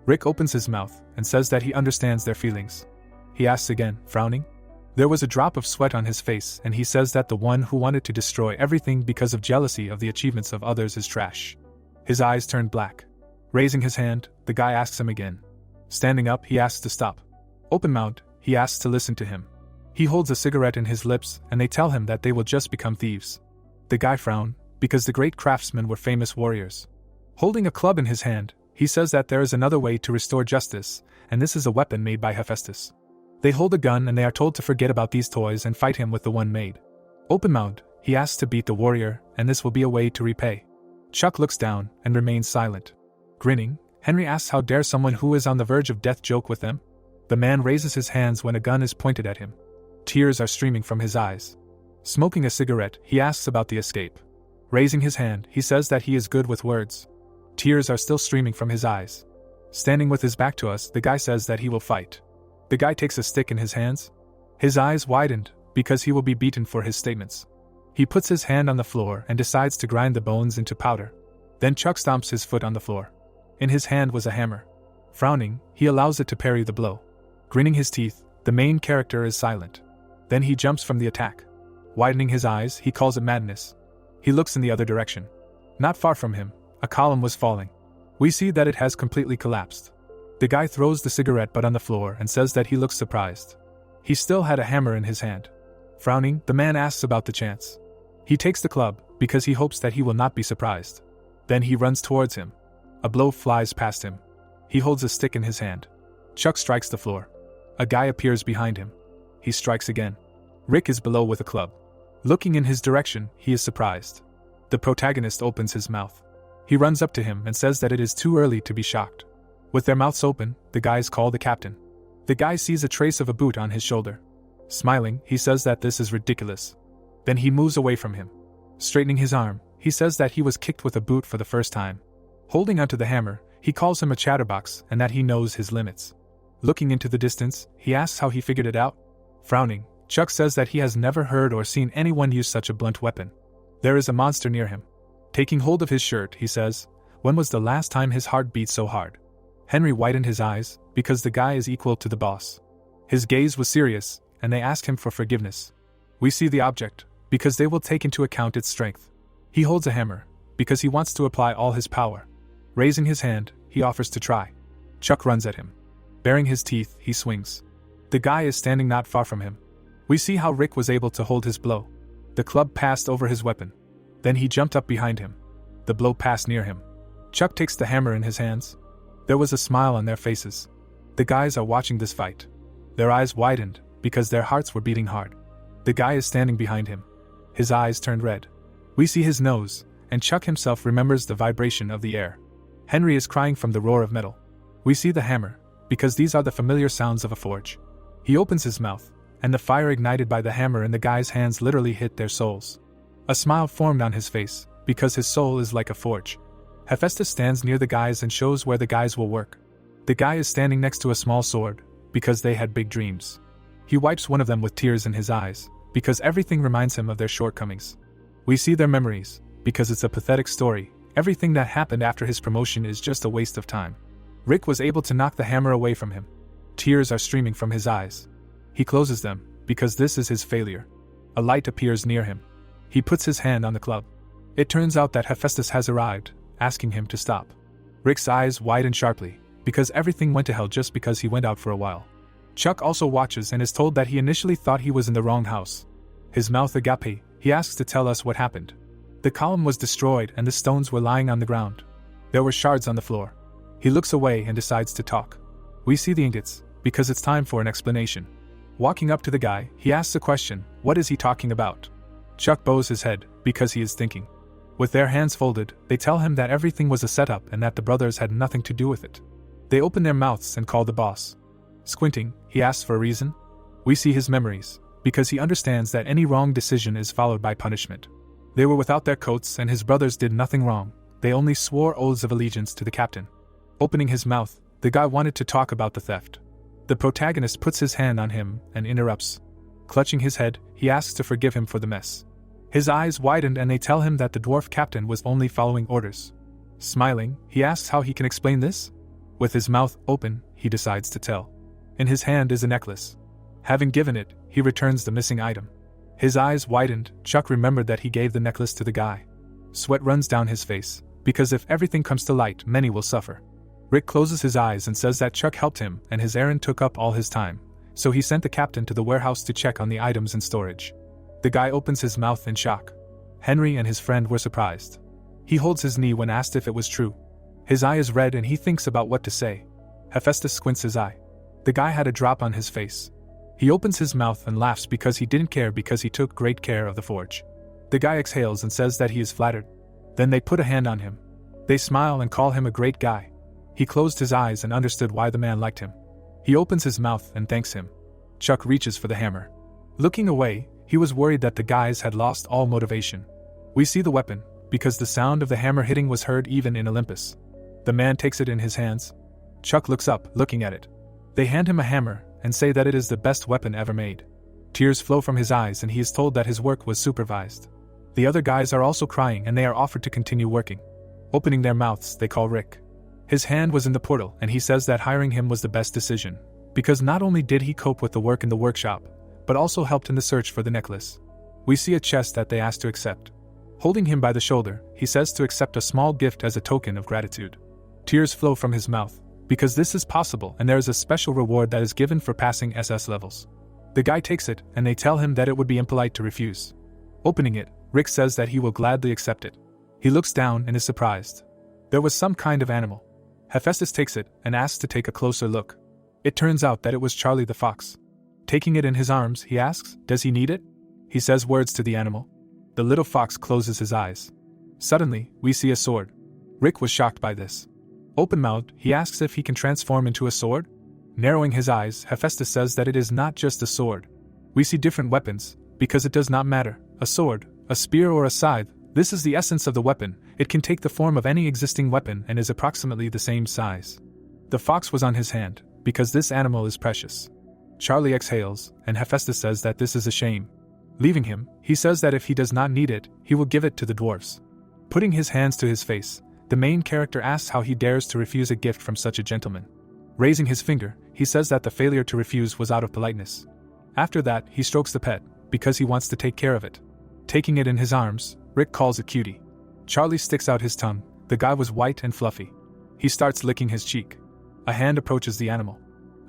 Speaker 1: Rick opens his mouth and says that he understands their feelings. He asks again, frowning. There was a drop of sweat on his face, and he says that the one who wanted to destroy everything because of jealousy of the achievements of others is trash. His eyes turn black. Raising his hand, the guy asks him again. Standing up, he asks to stop. Open-mouthed, he asks to listen to him. He holds a cigarette in his lips, and they tell him that they will just become thieves. The guy frowns, because the great craftsmen were famous warriors. Holding a club in his hand, he says that there is another way to restore justice, and this is a weapon made by Hephaestus. They hold a gun and they are told to forget about these toys and fight him with the one made. Open-mouthed, he asks to beat the warrior, and this will be a way to repay. Chuck looks down and remains silent. Grinning, Henry asks how dare someone who is on the verge of death joke with them? The man raises his hands when a gun is pointed at him. Tears are streaming from his eyes. Smoking a cigarette, he asks about the escape. Raising his hand, he says that he is good with words. Tears are still streaming from his eyes. Standing with his back to us, the guy says that he will fight. The guy takes a stick in his hands. His eyes widened, because he will be beaten for his statements. He puts his hand on the floor and decides to grind the bones into powder. Then Chuck stomps his foot on the floor. In his hand was a hammer. Frowning, he allows it to parry the blow. Grinning his teeth, the main character is silent. Then he jumps from the attack. Widening his eyes, he calls it madness. He looks in the other direction. Not far from him, a column was falling. We see that it has completely collapsed. The guy throws the cigarette butt on the floor and says that he looks surprised. He still had a hammer in his hand. Frowning, the man asks about the chance. He takes the club, because he hopes that he will not be surprised. Then he runs towards him. A blow flies past him. He holds a stick in his hand. Chuck strikes the floor. A guy appears behind him. He strikes again. Rick is below with a club. Looking in his direction, he is surprised. The protagonist opens his mouth. He runs up to him and says that it is too early to be shocked. With their mouths open, the guys call the captain. The guy sees a trace of a boot on his shoulder. Smiling, he says that this is ridiculous. Then he moves away from him. Straightening his arm, he says that he was kicked with a boot for the first time. Holding onto the hammer, he calls him a chatterbox and that he knows his limits. Looking into the distance, he asks how he figured it out. Frowning, Chuck says that he has never heard or seen anyone use such a blunt weapon. There is a monster near him. Taking hold of his shirt, he says, when was the last time his heart beat so hard? Henry widened his eyes, because the guy is equal to the boss. His gaze was serious, and they ask him for forgiveness. We see the object, because they will take into account its strength. He holds a hammer, because he wants to apply all his power. Raising his hand, he offers to try. Chuck runs at him. Baring his teeth, he swings. The guy is standing not far from him. We see how Rick was able to hold his blow. The club passed over his weapon. Then he jumped up behind him. The blow passed near him. Chuck takes the hammer in his hands. There was a smile on their faces. The guys are watching this fight. Their eyes widened, because their hearts were beating hard. The guy is standing behind him. His eyes turned red. We see his nose, and Chuck himself remembers the vibration of the air. Henry is crying from the roar of metal. We see the hammer, because these are the familiar sounds of a forge. He opens his mouth, and the fire ignited by the hammer in the guy's hands literally hit their souls. A smile formed on his face, because his soul is like a forge. Hephaestus stands near the guys and shows where the guys will work. The guy is standing next to a small sword, because they had big dreams. He wipes one of them with tears in his eyes, because everything reminds him of their shortcomings. We see their memories, because it's a pathetic story. Everything that happened after his promotion is just a waste of time. Rick was able to knock the hammer away from him. Tears are streaming from his eyes. He closes them, because this is his failure. A light appears near him. He puts his hand on the club. It turns out that Hephaestus has arrived, asking him to stop. Rick's eyes widen sharply, because everything went to hell just because he went out for a while. Chuck also watches and is told that he initially thought he was in the wrong house. His mouth agape, he asks to tell us what happened. The column was destroyed and the stones were lying on the ground. There were shards on the floor. He looks away and decides to talk. We see the ingots, because it's time for an explanation. Walking up to the guy, he asks a question, what is he talking about? Chuck bows his head, because he is thinking. With their hands folded, they tell him that everything was a setup and that the brothers had nothing to do with it. They open their mouths and call the boss. Squinting, he asks for a reason. We see his memories, because he understands that any wrong decision is followed by punishment. They were without their coats and his brothers did nothing wrong, they only swore oaths of allegiance to the captain. Opening his mouth, the guy wanted to talk about the theft. The protagonist puts his hand on him and interrupts. Clutching his head, he asks to forgive him for the mess. His eyes widened and they tell him that the dwarf captain was only following orders. Smiling, he asks how he can explain this. With his mouth open, he decides to tell. In his hand is a necklace. Having given it, he returns the missing item. His eyes widened. Chuck remembered that he gave the necklace to the guy. Sweat runs down his face, because if everything comes to light, many will suffer. Rick closes his eyes and says that Chuck helped him and his errand took up all his time, so he sent the captain to the warehouse to check on the items in storage. The guy opens his mouth in shock. Henry and his friend were surprised. He holds his knee when asked if it was true. His eye is red and he thinks about what to say. Hephaestus squints his eye. The guy had a drop on his face. He opens his mouth and laughs because he didn't care because he took great care of the forge. The guy exhales and says that he is flattered. Then they put a hand on him. They smile and call him a great guy. He closed his eyes and understood why the man liked him. He opens his mouth and thanks him. Chuck reaches for the hammer. Looking away, he was worried that the guys had lost all motivation. We see the weapon, because the sound of the hammer hitting was heard even in Olympus. The man takes it in his hands. Chuck looks up, looking at it. They hand him a hammer and say that it is the best weapon ever made. Tears flow from his eyes and he is told that his work was supervised. The other guys are also crying and they are offered to continue working. Opening their mouths, they call Rick. His hand was in the portal and he says that hiring him was the best decision, because not only did he cope with the work in the workshop, but also helped in the search for the necklace. We see a chest that they ask to accept. Holding him by the shoulder, he says to accept a small gift as a token of gratitude. Tears flow from his mouth, because this is possible and there is a special reward that is given for passing SS levels. The guy takes it and they tell him that it would be impolite to refuse. Opening it, Rick says that he will gladly accept it. He looks down and is surprised. There was some kind of animal. Hephaestus takes it and asks to take a closer look. It turns out that it was Charlie the fox. Taking it in his arms, he asks, does he need it? He says words to the animal. The little fox closes his eyes. Suddenly, we see a sword. Rick was shocked by this. Open-mouthed, he asks if he can transform into a sword. Narrowing his eyes, Hephaestus says that it is not just a sword. We see different weapons, because it does not matter, a sword, a spear or a scythe, this is the essence of the weapon, it can take the form of any existing weapon and is approximately the same size. The fox was on his hand, because this animal is precious. Charlie exhales, and Hephaestus says that this is a shame. Leaving him, he says that if he does not need it, he will give it to the dwarfs. Putting his hands to his face, the main character asks how he dares to refuse a gift from such a gentleman. Raising his finger, he says that the failure to refuse was out of politeness. After that, he strokes the pet, because he wants to take care of it. Taking it in his arms, Rick calls it cutie. Charlie sticks out his tongue. The guy was white and fluffy. He starts licking his cheek. A hand approaches the animal.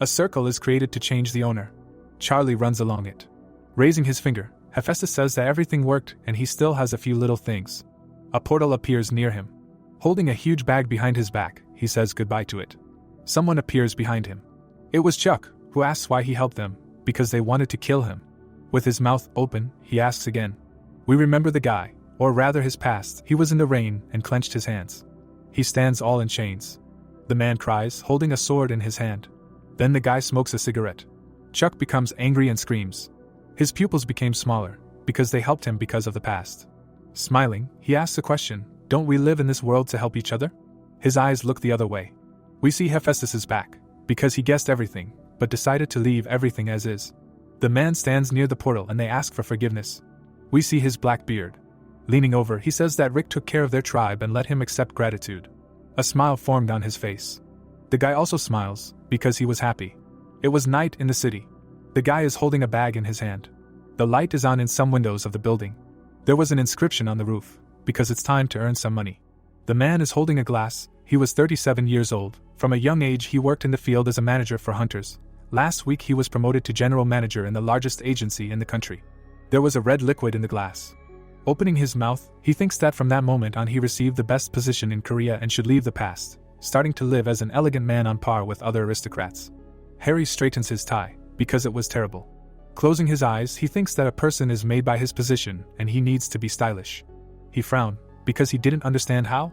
Speaker 1: A circle is created to change the owner. Charlie runs along it. Raising his finger, Hephaestus says that everything worked and he still has a few little things. A portal appears near him. Holding a huge bag behind his back, he says goodbye to it. Someone appears behind him. It was Chuck, who asks why he helped them, because they wanted to kill him. With his mouth open, he asks again. We remember the guy, or rather his past. He was in the rain and clenched his hands. He stands all in chains. The man cries, holding a sword in his hand. Then the guy smokes a cigarette. Chuck becomes angry and screams. His pupils became smaller, because they helped him because of the past. Smiling, he asks a question, don't we live in this world to help each other? His eyes look the other way. We see Hephaestus's back, because he guessed everything, but decided to leave everything as is. The man stands near the portal and they ask for forgiveness. We see his black beard. Leaning over, he says that Rick took care of their tribe and let him accept gratitude. A smile formed on his face. The guy also smiles, because he was happy. It was night in the city. The guy is holding a bag in his hand. The light is on in some windows of the building. There was an inscription on the roof, because it's time to earn some money. The man is holding a glass. He was 37 years old. From a young age he worked in the field as a manager for hunters. Last week he was promoted to general manager in the largest agency in the country. There was a red liquid in the glass. Opening his mouth, he thinks that from that moment on he received the best position in Korea and should leave the past, starting to live as an elegant man on par with other aristocrats. Harry straightens his tie, because it was terrible. Closing his eyes, he thinks that a person is made by his position and he needs to be stylish. He frowned, because he didn't understand how.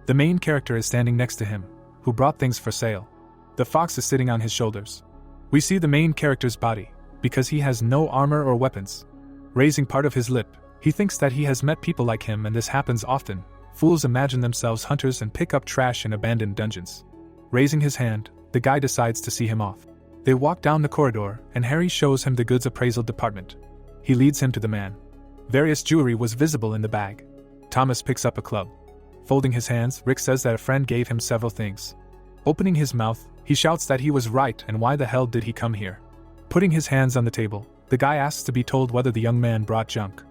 Speaker 1: The main character is standing next to him, who brought things for sale. The fox is sitting on his shoulders. We see the main character's body, because he has no armor or weapons. Raising part of his lip, he thinks that he has met people like him and this happens often. Fools imagine themselves hunters and pick up trash in abandoned dungeons. Raising his hand, the guy decides to see him off. They walk down the corridor and Harry shows him the goods appraisal department. He leads him to the man. Various jewelry was visible in the bag. Thomas picks up a club. Folding his hands, Rick says that a friend gave him several things. Opening his mouth, he shouts that he was right and why the hell did he come here. Putting his hands on the table, the guy asks to be told whether the young man brought junk.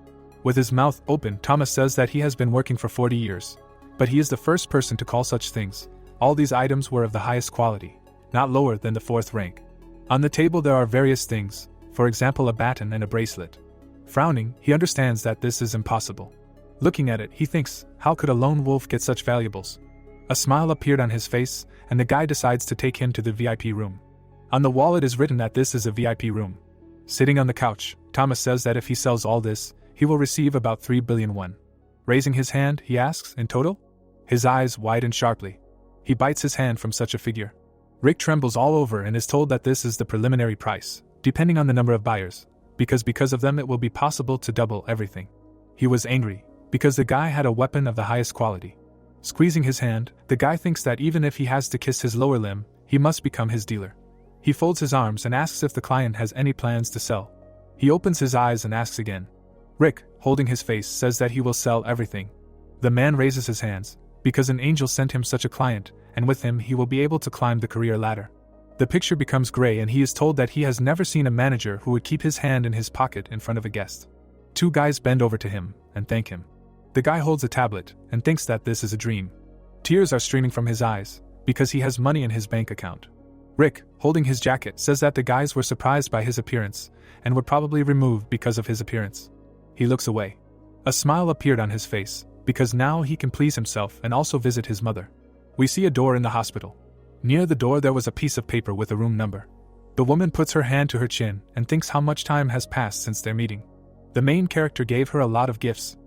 Speaker 1: With his mouth open, Thomas says that he has been working for 40 years. But he is the first person to call such things. All these items were of the highest quality, not lower than the 4th rank. On the table there are various things, for example a baton and a bracelet. Frowning, he understands that this is impossible. Looking at it, he thinks, how could a lone wolf get such valuables? A smile appeared on his face, and the guy decides to take him to the VIP room. On the wall it is written that this is a VIP room. Sitting on the couch, Thomas says that if he sells all this, he will receive about 3 billion won. Raising his hand, he asks, in total? His eyes widen sharply. He bites his hand from such a figure. Rick trembles all over and is told that this is the preliminary price, depending on the number of buyers, because of them it will be possible to double everything. He was angry, because the guy had a weapon of the highest quality. Squeezing his hand, the guy thinks that even if he has to kiss his lower limb, he must become his dealer. He folds his arms and asks if the client has any plans to sell. He opens his eyes and asks again. Rick, holding his face, says that he will sell everything. The man raises his hands, because an angel sent him such a client, and with him he will be able to climb the career ladder. The picture becomes gray and he is told that he has never seen a manager who would keep his hand in his pocket in front of a guest. 2 guys bend over to him and thank him. The guy holds a tablet and thinks that this is a dream. Tears are streaming from his eyes, because he has money in his bank account. Rick, holding his jacket, says that the guys were surprised by his appearance, and would probably remove because of his appearance. He looks away. A smile appeared on his face, because now he can please himself and also visit his mother. We see a door in the hospital. Near the door there was a piece of paper with a room number. The woman puts her hand to her chin and thinks how much time has passed since their meeting. The main character gave her a lot of gifts.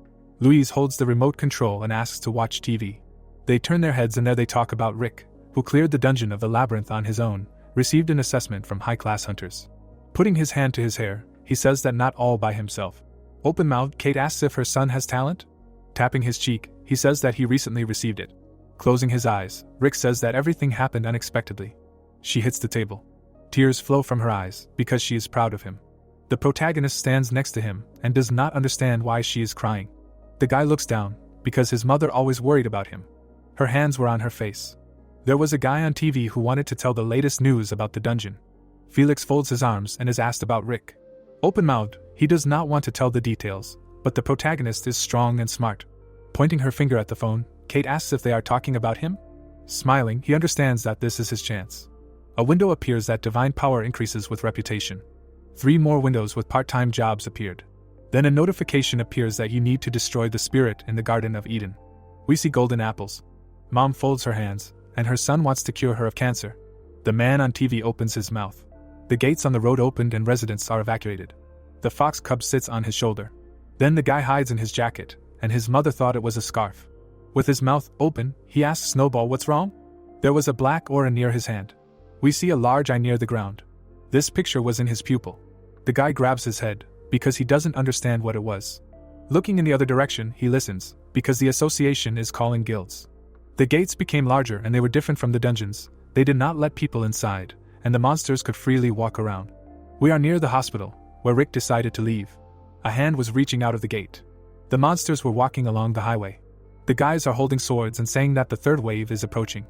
Speaker 1: Louise holds the remote control and asks to watch TV. They turn their heads and there they talk about Rick, who cleared the dungeon of the labyrinth on his own, received an assessment from high-class hunters. Putting his hand to his hair, he says that not all by himself. Open-mouthed, Kate asks if her son has talent. Tapping his cheek, he says that he recently received it. Closing his eyes, Rick says that everything happened unexpectedly. She hits the table. Tears flow from her eyes, because she is proud of him. The protagonist stands next to him, and does not understand why she is crying. The guy looks down, because his mother always worried about him. Her hands were on her face. There was a guy on TV who wanted to tell the latest news about the dungeon. Felix folds his arms and is asked about Rick. Open-mouthed, he does not want to tell the details, but the protagonist is strong and smart. Pointing her finger at the phone, Kate asks if they are talking about him. Smiling, he understands that this is his chance. A window appears that divine power increases with reputation. 3 more windows with part-time jobs appeared. Then a notification appears that you need to destroy the spirit in the Garden of Eden. We see golden apples. Mom folds her hands, and her son wants to cure her of cancer. The man on TV opens his mouth. The gates on the road opened and residents are evacuated. The fox cub sits on his shoulder. Then the guy hides in his jacket, and his mother thought it was a scarf. With his mouth open, he asks Snowball what's wrong? There was a black aura near his hand. We see a large eye near the ground. This picture was in his pupil. The guy grabs his head, because he doesn't understand what it was. Looking in the other direction, he listens, because the association is calling guilds. The gates became larger and they were different from the dungeons. They did not let people inside, and the monsters could freely walk around. We are near the hospital, where Rick decided to leave. A hand was reaching out of the gate. The monsters were walking along the highway. The guys are holding swords and saying that the 3rd wave is approaching.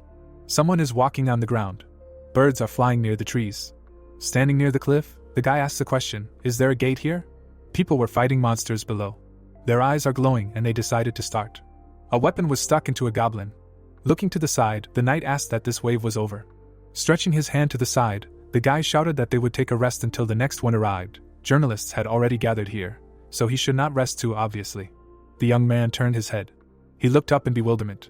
Speaker 1: Someone is walking on the ground. Birds are flying near the trees. Standing near the cliff, the guy asks the question, is there a gate here? People were fighting monsters below. Their eyes are glowing and they decided to start. A weapon was stuck into a goblin. Looking to the side, the knight asked that this wave was over. Stretching his hand to the side, the guy shouted that they would take a rest until the next one arrived. Journalists had already gathered here, so he should not rest too obviously. The young man turned his head. He looked up in bewilderment.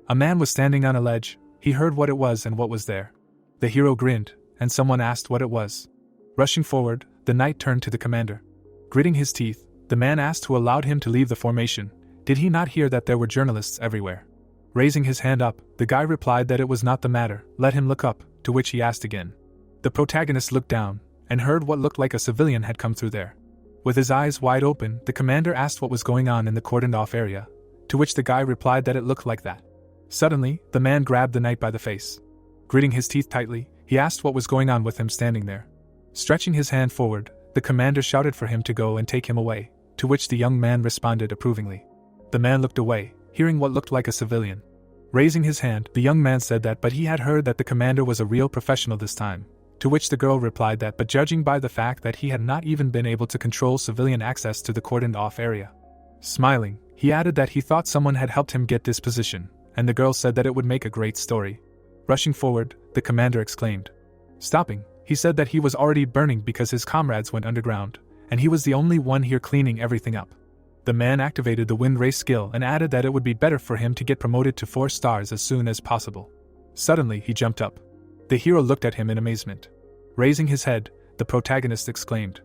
Speaker 1: A man was standing on a ledge. He heard what it was and what was there. The hero grinned, and someone asked what it was. Rushing forward, the knight turned to the commander. Gritting his teeth, the man asked who allowed him to leave the formation. Did he not hear that there were journalists everywhere? Raising his hand up, the guy replied that it was not the matter, let him look up, to which he asked again. The protagonist looked down, and heard what looked like a civilian had come through there. With his eyes wide open, the commander asked what was going on in the cordoned-off area, to which the guy replied that it looked like that. Suddenly, the man grabbed the knight by the face. Gritting his teeth tightly, he asked what was going on with him standing there. Stretching his hand forward, the commander shouted for him to go and take him away, to which the young man responded approvingly. The man looked away, hearing what looked like a civilian. Raising his hand, the young man said that but he had heard that the commander was a real professional this time, to which the girl replied that but judging by the fact that he had not even been able to control civilian access to the cordoned-off area. Smiling, he added that he thought someone had helped him get this position, and the girl said that it would make a great story. Rushing forward, the commander exclaimed. Stopping, he said that he was already burning because his comrades went underground, and he was the only one here cleaning everything up. The man activated the wind race skill and added that it would be better for him to get promoted to 4 stars as soon as possible. Suddenly, he jumped up. The hero looked at him in amazement. Raising his head, the protagonist exclaimed.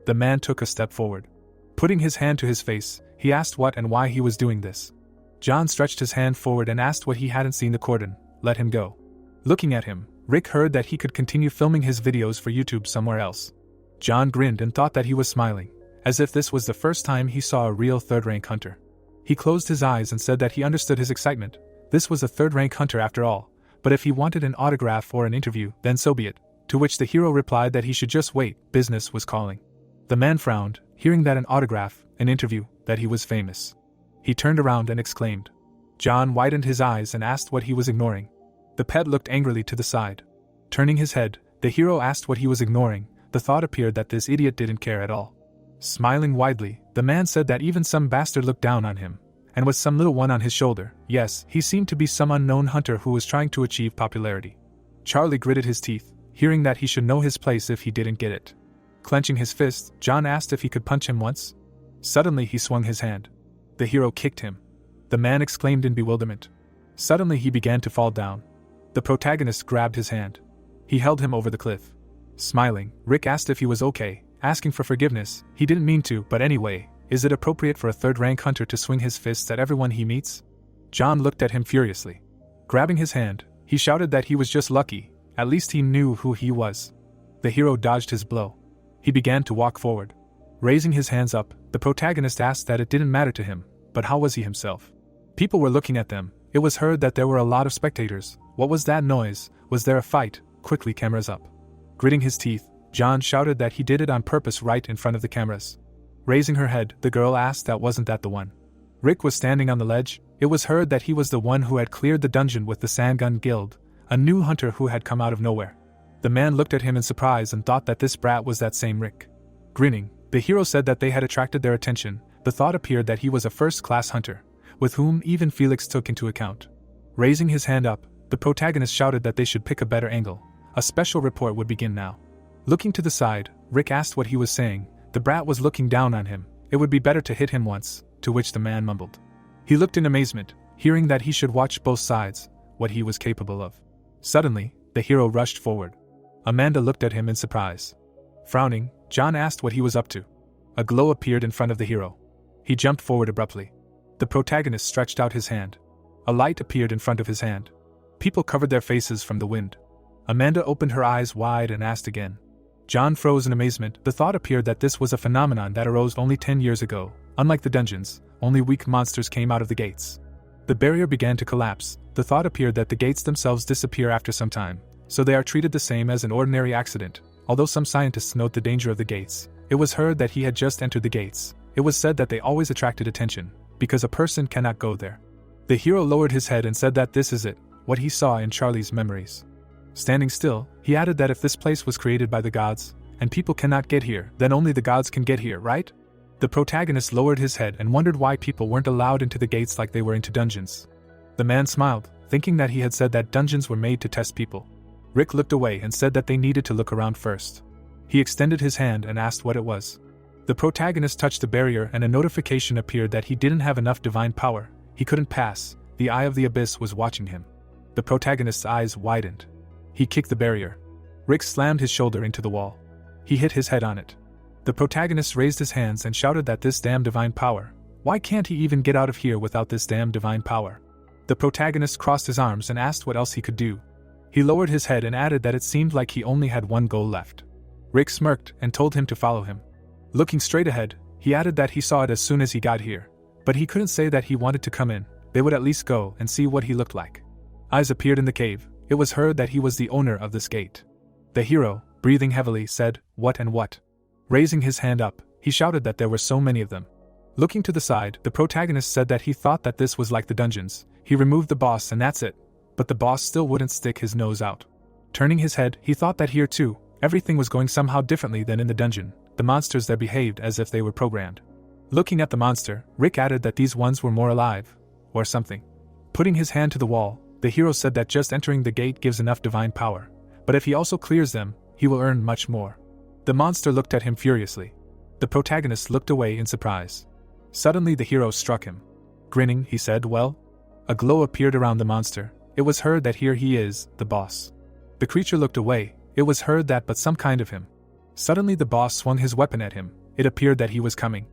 Speaker 1: The man took a step forward. Putting his hand to his face, he asked what and why he was doing this. John stretched his hand forward and asked what he hadn't seen the cordon. Let him go. Looking at him, Rick heard that he could continue filming his videos for YouTube somewhere else. John grinned and thought that he was smiling, as if this was the first time he saw a real third-rank hunter. He closed his eyes and said that he understood his excitement. This was a third-rank hunter after all, but if he wanted an autograph or an interview, then so be it, to which the hero replied that he should just wait, business was calling. The man frowned, hearing that an autograph, an interview, that he was famous. He turned around and exclaimed. John widened his eyes and asked what he was ignoring. The pet looked angrily to the side. Turning his head, the hero asked what he was ignoring. The thought appeared that this idiot didn't care at all. Smiling widely, the man said that even some bastard looked down on him, and with some little one on his shoulder. Yes, he seemed to be some unknown hunter who was trying to achieve popularity. Charlie gritted his teeth, hearing that he should know his place if he didn't get it. Clenching his fist, John asked if he could punch him once. Suddenly he swung his hand. The hero kicked him. The man exclaimed in bewilderment. Suddenly he began to fall down. The protagonist grabbed his hand. He held him over the cliff. Smiling, Rick asked if he was okay, asking for forgiveness. He didn't mean to, but anyway, is it appropriate for a third-rank hunter to swing his fists at everyone he meets? John looked at him furiously. Grabbing his hand, he shouted that he was just lucky, at least he knew who he was. The hero dodged his blow. He began to walk forward. Raising his hands up, the protagonist asked that it didn't matter to him, but how was he himself? People were looking at them. It was heard that there were a lot of spectators. What was that noise? Was there a fight? Quickly, cameras up. Gritting his teeth, John shouted that he did it on purpose right in front of the cameras. Raising her head, the girl asked that wasn't that the one. Rick was standing on the ledge. It was heard that he was the one who had cleared the dungeon with the Sandgun Guild, a new hunter who had come out of nowhere. The man looked at him in surprise and thought that this brat was that same Rick. Grinning, the hero said that they had attracted their attention. The thought appeared that he was a first-class hunter, with whom even Felix took into account. Raising his hand up, the protagonist shouted that they should pick a better angle. A special report would begin now. Looking to the side, Rick asked what he was saying. The brat was looking down on him. It would be better to hit him once, to which the man mumbled. He looked in amazement, hearing that he should watch both sides, what he was capable of. Suddenly, the hero rushed forward. Amanda looked at him in surprise. Frowning, John asked what he was up to. A glow appeared in front of the hero. He jumped forward abruptly. The protagonist stretched out his hand. A light appeared in front of his hand. People covered their faces from the wind. Amanda opened her eyes wide and asked again. John froze in amazement. The thought appeared that this was a phenomenon that arose only 10 years ago. Unlike the dungeons, only weak monsters came out of the gates. The barrier began to collapse. The thought appeared that the gates themselves disappear after some time, so they are treated the same as an ordinary accident. Although some scientists note the danger of the gates, it was heard that he had just entered the gates. It was said that they always attracted attention, because a person cannot go there. The hero lowered his head and said that this is it, what he saw in Charlie's memories. Standing still, he added that if this place was created by the gods, and people cannot get here, then only the gods can get here, right? The protagonist lowered his head and wondered why people weren't allowed into the gates like they were into dungeons. The man smiled, thinking that he had said that dungeons were made to test people. Rick looked away and said that they needed to look around first. He extended his hand and asked what it was. The protagonist touched the barrier and a notification appeared that he didn't have enough divine power. He couldn't pass. The eye of the abyss was watching him. The protagonist's eyes widened. He kicked the barrier. Rick slammed his shoulder into the wall. He hit his head on it. The protagonist raised his hands and shouted that this damn divine power. Why can't he even get out of here without this damn divine power? The protagonist crossed his arms and asked what else he could do. He lowered his head and added that it seemed like he only had one goal left. Rick smirked and told him to follow him. Looking straight ahead, he added that he saw it as soon as he got here. But he couldn't say that he wanted to come in. They would at least go and see what he looked like. Eyes appeared in the cave. It was heard that he was the owner of this gate. The hero, breathing heavily, said, "What and what?" Raising his hand up, he shouted that there were so many of them. Looking to the side, the protagonist said that he thought that this was like the dungeons. He removed the boss and that's it. But the boss still wouldn't stick his nose out. Turning his head, he thought that here too, everything was going somehow differently than in the dungeon. The monsters there behaved as if they were programmed. Looking at the monster, Rick added that these ones were more alive. Or something. Putting his hand to the wall, the hero said that just entering the gate gives enough divine power. But if he also clears them, he will earn much more. The monster looked at him furiously. The protagonist looked away in surprise. Suddenly the hero struck him. Grinning, he said, "Well?" A glow appeared around the monster. It was heard that here he is, the boss. The creature looked away. It was heard that but some kind of him. Suddenly the boss swung his weapon at him. It appeared that he was coming.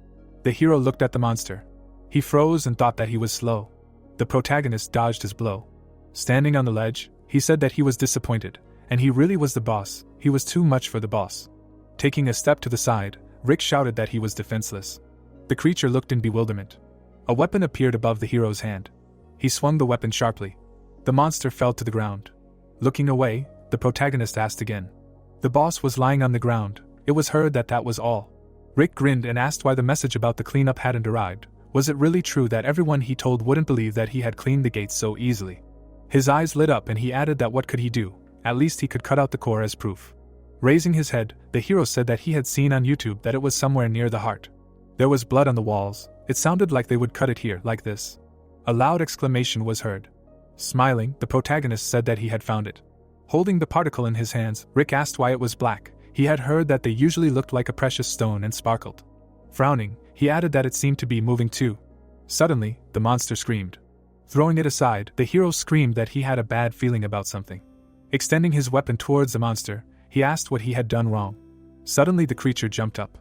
Speaker 1: The hero looked at the monster. He froze and thought that he was slow. The protagonist dodged his blow. Standing on the ledge, he said that he was disappointed, and he really was the boss. He was too much for the boss. Taking a step to the side, Rick shouted that he was defenseless. The creature looked in bewilderment. A weapon appeared above the hero's hand. He swung the weapon sharply. The monster fell to the ground. Looking away, the protagonist asked again. The boss was lying on the ground. It was heard that that was all. Rick grinned and asked why the message about the cleanup hadn't arrived. Was it really true that everyone he told wouldn't believe that he had cleaned the gates so easily? His eyes lit up and he added that what could he do? At least he could cut out the core as proof. Raising his head, the hero said that he had seen on YouTube that it was somewhere near the heart. There was blood on the walls. It sounded like they would cut it here, like this. A loud exclamation was heard. Smiling, the protagonist said that he had found it. Holding the particle in his hands, Rick asked why it was black. He had heard that they usually looked like a precious stone and sparkled. Frowning, he added that it seemed to be moving too. Suddenly, the monster screamed. Throwing it aside, the hero screamed that he had a bad feeling about something. Extending his weapon towards the monster, he asked what he had done wrong. Suddenly the creature jumped up.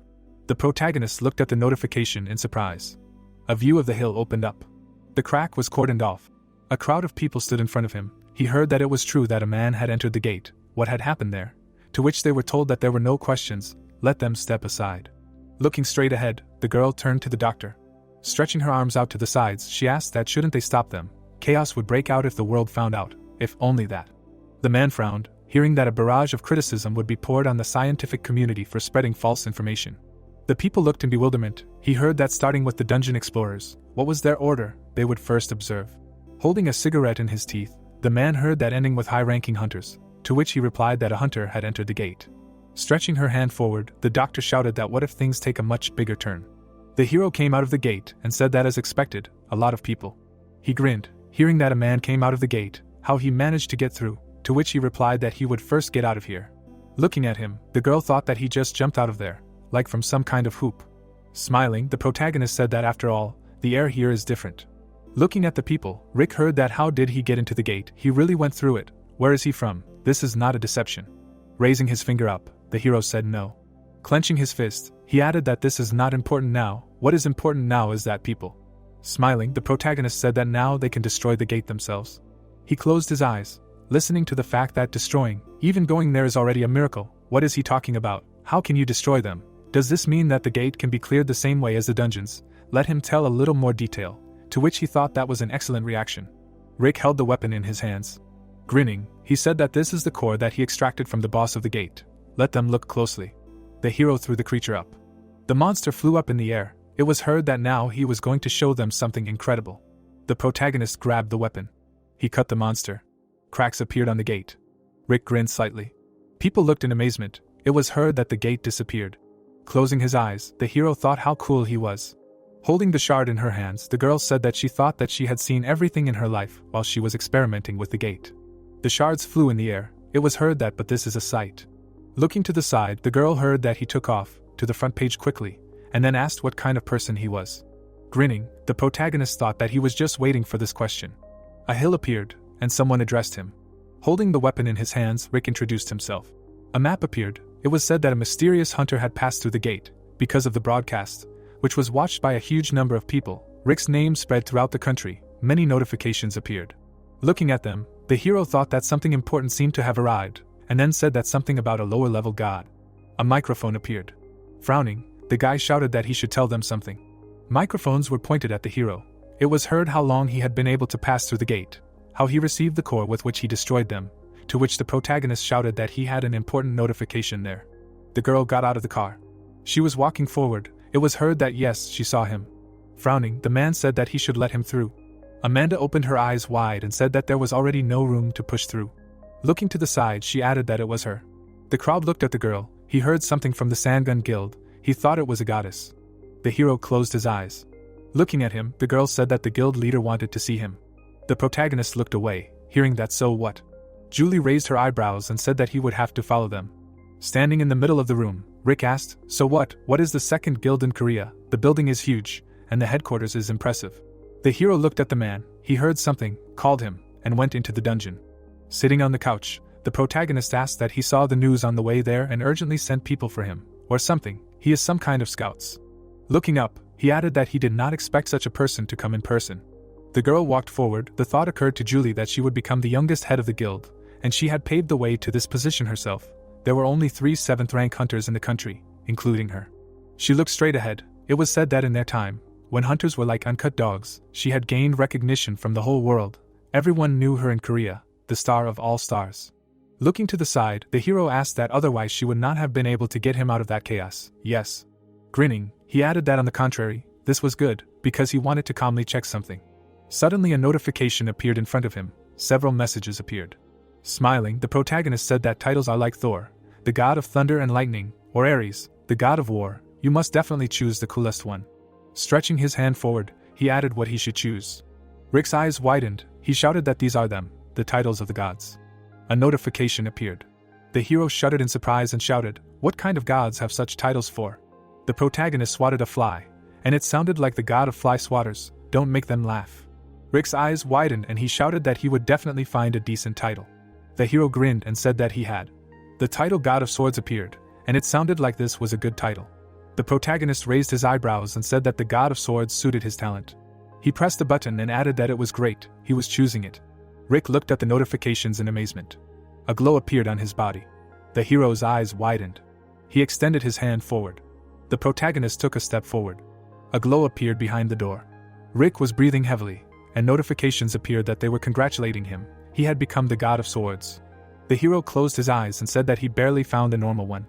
Speaker 1: The protagonist looked at the notification in surprise. A view of the hill opened up. The crack was cordoned off. A crowd of people stood in front of him. He heard that it was true that a man had entered the gate. What had happened there? To which they were told that there were no questions. Let them step aside. Looking straight ahead, the girl turned to the doctor. Stretching her arms out to the sides, she asked that shouldn't they stop them. Chaos would break out if the world found out. If only that. The man frowned, hearing that a barrage of criticism would be poured on the scientific community for spreading false information. The people looked in bewilderment. He heard that starting with the dungeon explorers, what was their order? They would first observe. Holding a cigarette in his teeth, the man heard that ending with high-ranking hunters, to which he replied that a hunter had entered the gate. Stretching her hand forward, the doctor shouted that what if things take a much bigger turn? The hero came out of the gate and said that as expected, a lot of people. He grinned, hearing that a man came out of the gate, how he managed to get through, to which he replied that he would first get out of here. Looking at him, the girl thought that he just jumped out of there, like from some kind of hoop. Smiling, the protagonist said that after all, the air here is different. Looking at the people, Rick heard that how did he get into the gate? He really went through it. Where is he from? This is not a deception. Raising his finger up, the hero said no. Clenching his fist, he added that this is not important now. What is important now is that people. Smiling, the protagonist said that now they can destroy the gate themselves. He closed his eyes, listening to the fact that destroying, even going there is already a miracle. What is he talking about? How can you destroy them? Does this mean that the gate can be cleared the same way as the dungeons? Let him tell a little more detail, to which he thought that was an excellent reaction. Rick held the weapon in his hands. Grinning, he said that this is the core that he extracted from the boss of the gate. Let them look closely. The hero threw the creature up. The monster flew up in the air. It was heard that now he was going to show them something incredible. The protagonist grabbed the weapon. He cut the monster. Cracks appeared on the gate. Rick grinned slightly. People looked in amazement. It was heard that the gate disappeared. Closing his eyes, the hero thought how cool he was. Holding the shard in her hands, the girl said that she thought that she had seen everything in her life while she was experimenting with the gate. The shards flew in the air. It was heard that but this is a sight. Looking to the side, the girl heard that he took off to the front page quickly, and then asked what kind of person he was. Grinning, the protagonist thought that he was just waiting for this question. A hill appeared, and someone addressed him. Holding the weapon in his hands, Rick introduced himself. A map appeared. It was said that a mysterious hunter had passed through the gate. Because of the broadcast, which was watched by a huge number of people, Rick's name spread throughout the country. Many notifications appeared. Looking at them, the hero thought that something important seemed to have arrived, and then said that something about a lower-level god. A microphone appeared. Frowning, the guy shouted that he should tell them something. Microphones were pointed at the hero. It was heard how long he had been able to pass through the gate, how he received the core with which he destroyed them, to which the protagonist shouted that he had an important notification there. The girl got out of the car. She was walking forward. It was heard that yes, she saw him. Frowning, the man said that he should let him through. Amanda opened her eyes wide and said that there was already no room to push through. Looking to the side, she added that it was her. The crowd looked at the girl. He heard something from the Sandgun Guild. He thought it was a goddess. The hero closed his eyes. Looking at him, the girl said that the guild leader wanted to see him. The protagonist looked away, hearing that. So what? Julie raised her eyebrows and said that he would have to follow them. Standing in the middle of the room, Rick asked, "So what? What is the second guild in Korea? The building is huge, and the headquarters is impressive." The hero looked at the man. He heard something, called him, and went into the dungeon. Sitting on the couch, the protagonist asked that he saw the news on the way there and urgently sent people for him, or something. He is some kind of scouts. Looking up, he added that he did not expect such a person to come in person. The girl walked forward. The thought occurred to Julie that she would become the youngest head of the guild, and she had paved the way to this position herself. There were only 3 7th-rank hunters in the country, including her. She looked straight ahead. It was said that in their time, when hunters were like uncut dogs, she had gained recognition from the whole world. Everyone knew her in Korea, the star of all stars. Looking to the side, the hero asked that otherwise she would not have been able to get him out of that chaos. Yes. Grinning, he added that on the contrary, this was good, because he wanted to calmly check something. Suddenly a notification appeared in front of him. Several messages appeared. Smiling, the protagonist said that titles are like Thor, the god of thunder and lightning, or Ares, the god of war. You must definitely choose the coolest one. Stretching his hand forward, he added what he should choose. Rick's eyes widened. He shouted that these are them, the titles of the gods. A notification appeared. The hero shuddered in surprise and shouted, "What kind of gods have such titles for?" The protagonist swatted a fly, and it sounded like the god of fly swatters. Don't make them laugh. Rick's eyes widened and he shouted that he would definitely find a decent title. The hero grinned and said that he had. The title God of Swords appeared, and it sounded like this was a good title. The protagonist raised his eyebrows and said that the God of Swords suited his talent. He pressed the button and added that it was great. He was choosing it. Rick looked at the notifications in amazement. A glow appeared on his body. The hero's eyes widened. He extended his hand forward. The protagonist took a step forward. A glow appeared behind the door. Rick was breathing heavily, and notifications appeared that they were congratulating him. He had become the God of Swords. The hero closed his eyes and said that he barely found a normal one.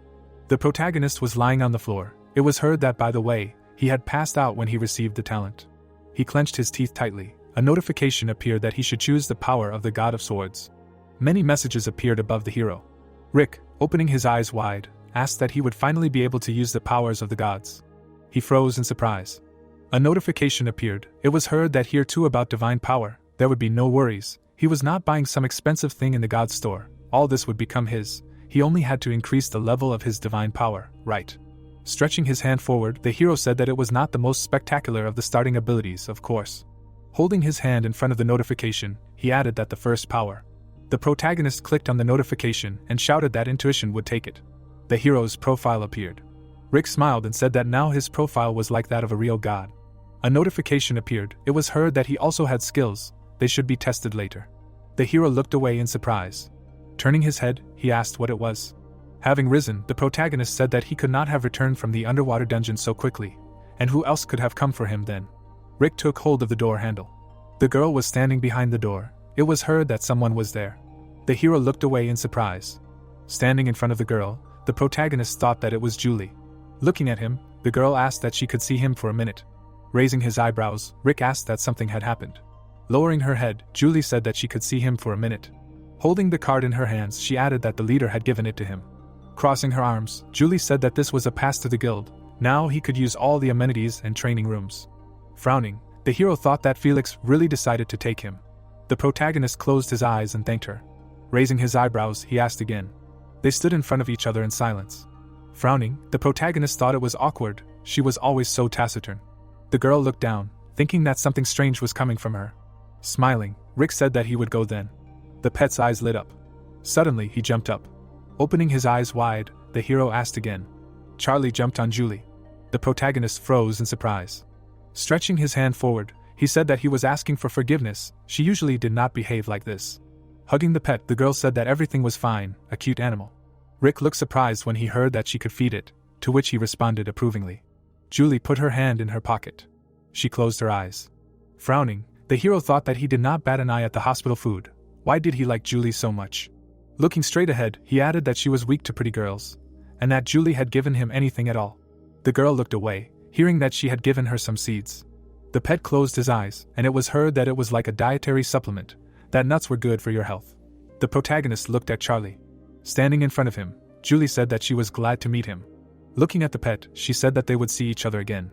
Speaker 1: The protagonist was lying on the floor. It was heard that, by the way, he had passed out when he received the talent. He clenched his teeth tightly. A notification appeared that he should choose the power of the God of Swords. Many messages appeared above the hero. Rick, opening his eyes wide, asked that he would finally be able to use the powers of the gods. He froze in surprise. A notification appeared. It was heard that here too about divine power. There would be no worries. He was not buying some expensive thing in the god's store. All this would become his. He only had to increase the level of his divine power, right? Stretching his hand forward, the hero said that it was not the most spectacular of the starting abilities, of course. Holding his hand in front of the notification, he added that the first power. The protagonist clicked on the notification and shouted that intuition would take it. The hero's profile appeared. Rick smiled and said that now his profile was like that of a real god. A notification appeared. It was heard that he also had skills. They should be tested later. The hero looked away in surprise. Turning his head, he asked what it was. Having risen, the protagonist said that he could not have returned from the underwater dungeon so quickly, and who else could have come for him then? Rick took hold of the door handle. The girl was standing behind the door. It was heard that someone was there. The hero looked away in surprise. Standing in front of the girl, the protagonist thought that it was Julie. Looking at him, the girl asked that she could see him for a minute. Raising his eyebrows, Rick asked that something had happened. Lowering her head, Julie said that she could see him for a minute. Holding the card in her hands, she added that the leader had given it to him. Crossing her arms, Julie said that this was a pass to the guild. Now he could use all the amenities and training rooms. Frowning, the hero thought that Felix really decided to take him. The protagonist closed his eyes and thanked her. Raising his eyebrows, he asked again. They stood in front of each other in silence. Frowning, the protagonist thought it was awkward. She was always so taciturn. The girl looked down, thinking that something strange was coming from her. Smiling, Rick said that he would go then. The pet's eyes lit up. Suddenly, he jumped up. Opening his eyes wide, the hero asked again. Charlie jumped on Julie. The protagonist froze in surprise. Stretching his hand forward, he said that he was asking for forgiveness. She usually did not behave like this. Hugging the pet, the girl said that everything was fine, a cute animal. Rick looked surprised when he heard that she could feed it, to which he responded approvingly. Julie put her hand in her pocket. She closed her eyes. Frowning, the hero thought that he did not bat an eye at the hospital food. Why did he like Julie so much? Looking straight ahead, he added that she was weak to pretty girls, and that Julie had given him anything at all. The girl looked away, hearing that she had given her some seeds. The pet closed his eyes, and it was heard that it was like a dietary supplement, that nuts were good for your health. The protagonist looked at Charlie. Standing in front of him, Julie said that she was glad to meet him. Looking at the pet, she said that they would see each other again.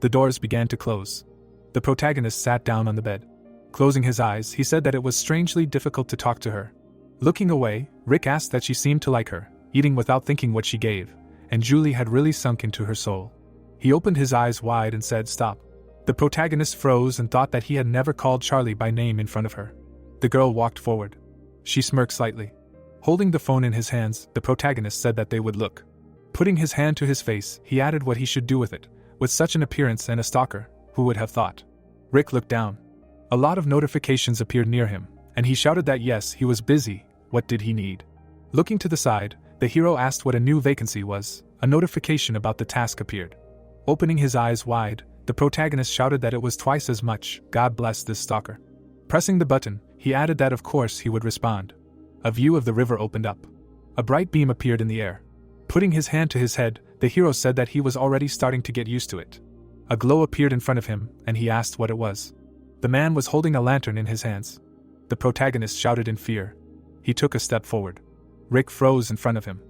Speaker 1: The doors began to close. The protagonist sat down on the bed. Closing his eyes, he said that it was strangely difficult to talk to her. Looking away, Rick asked that she seemed to like her, eating without thinking what she gave, and Julie had really sunk into her soul. He opened his eyes wide and said, "Stop." The protagonist froze and thought that he had never called Charlie by name in front of her. The girl walked forward. She smirked slightly. Holding the phone in his hands, the protagonist said that they would look. Putting his hand to his face, he added what he should do with it. With such an appearance and a stalker, who would have thought? Rick looked down. A lot of notifications appeared near him, and he shouted that yes, he was busy. What did he need? Looking to the side, the hero asked what a new vacancy was. A notification about the task appeared. Opening his eyes wide, the protagonist shouted that it was twice as much. God bless this stalker. Pressing the button, he added that of course he would respond. A view of the river opened up. A bright beam appeared in the air. Putting his hand to his head, the hero said that he was already starting to get used to it. A glow appeared in front of him, and he asked what it was. The man was holding a lantern in his hands. The protagonist shouted in fear. He took a step forward. Rick froze in front of him.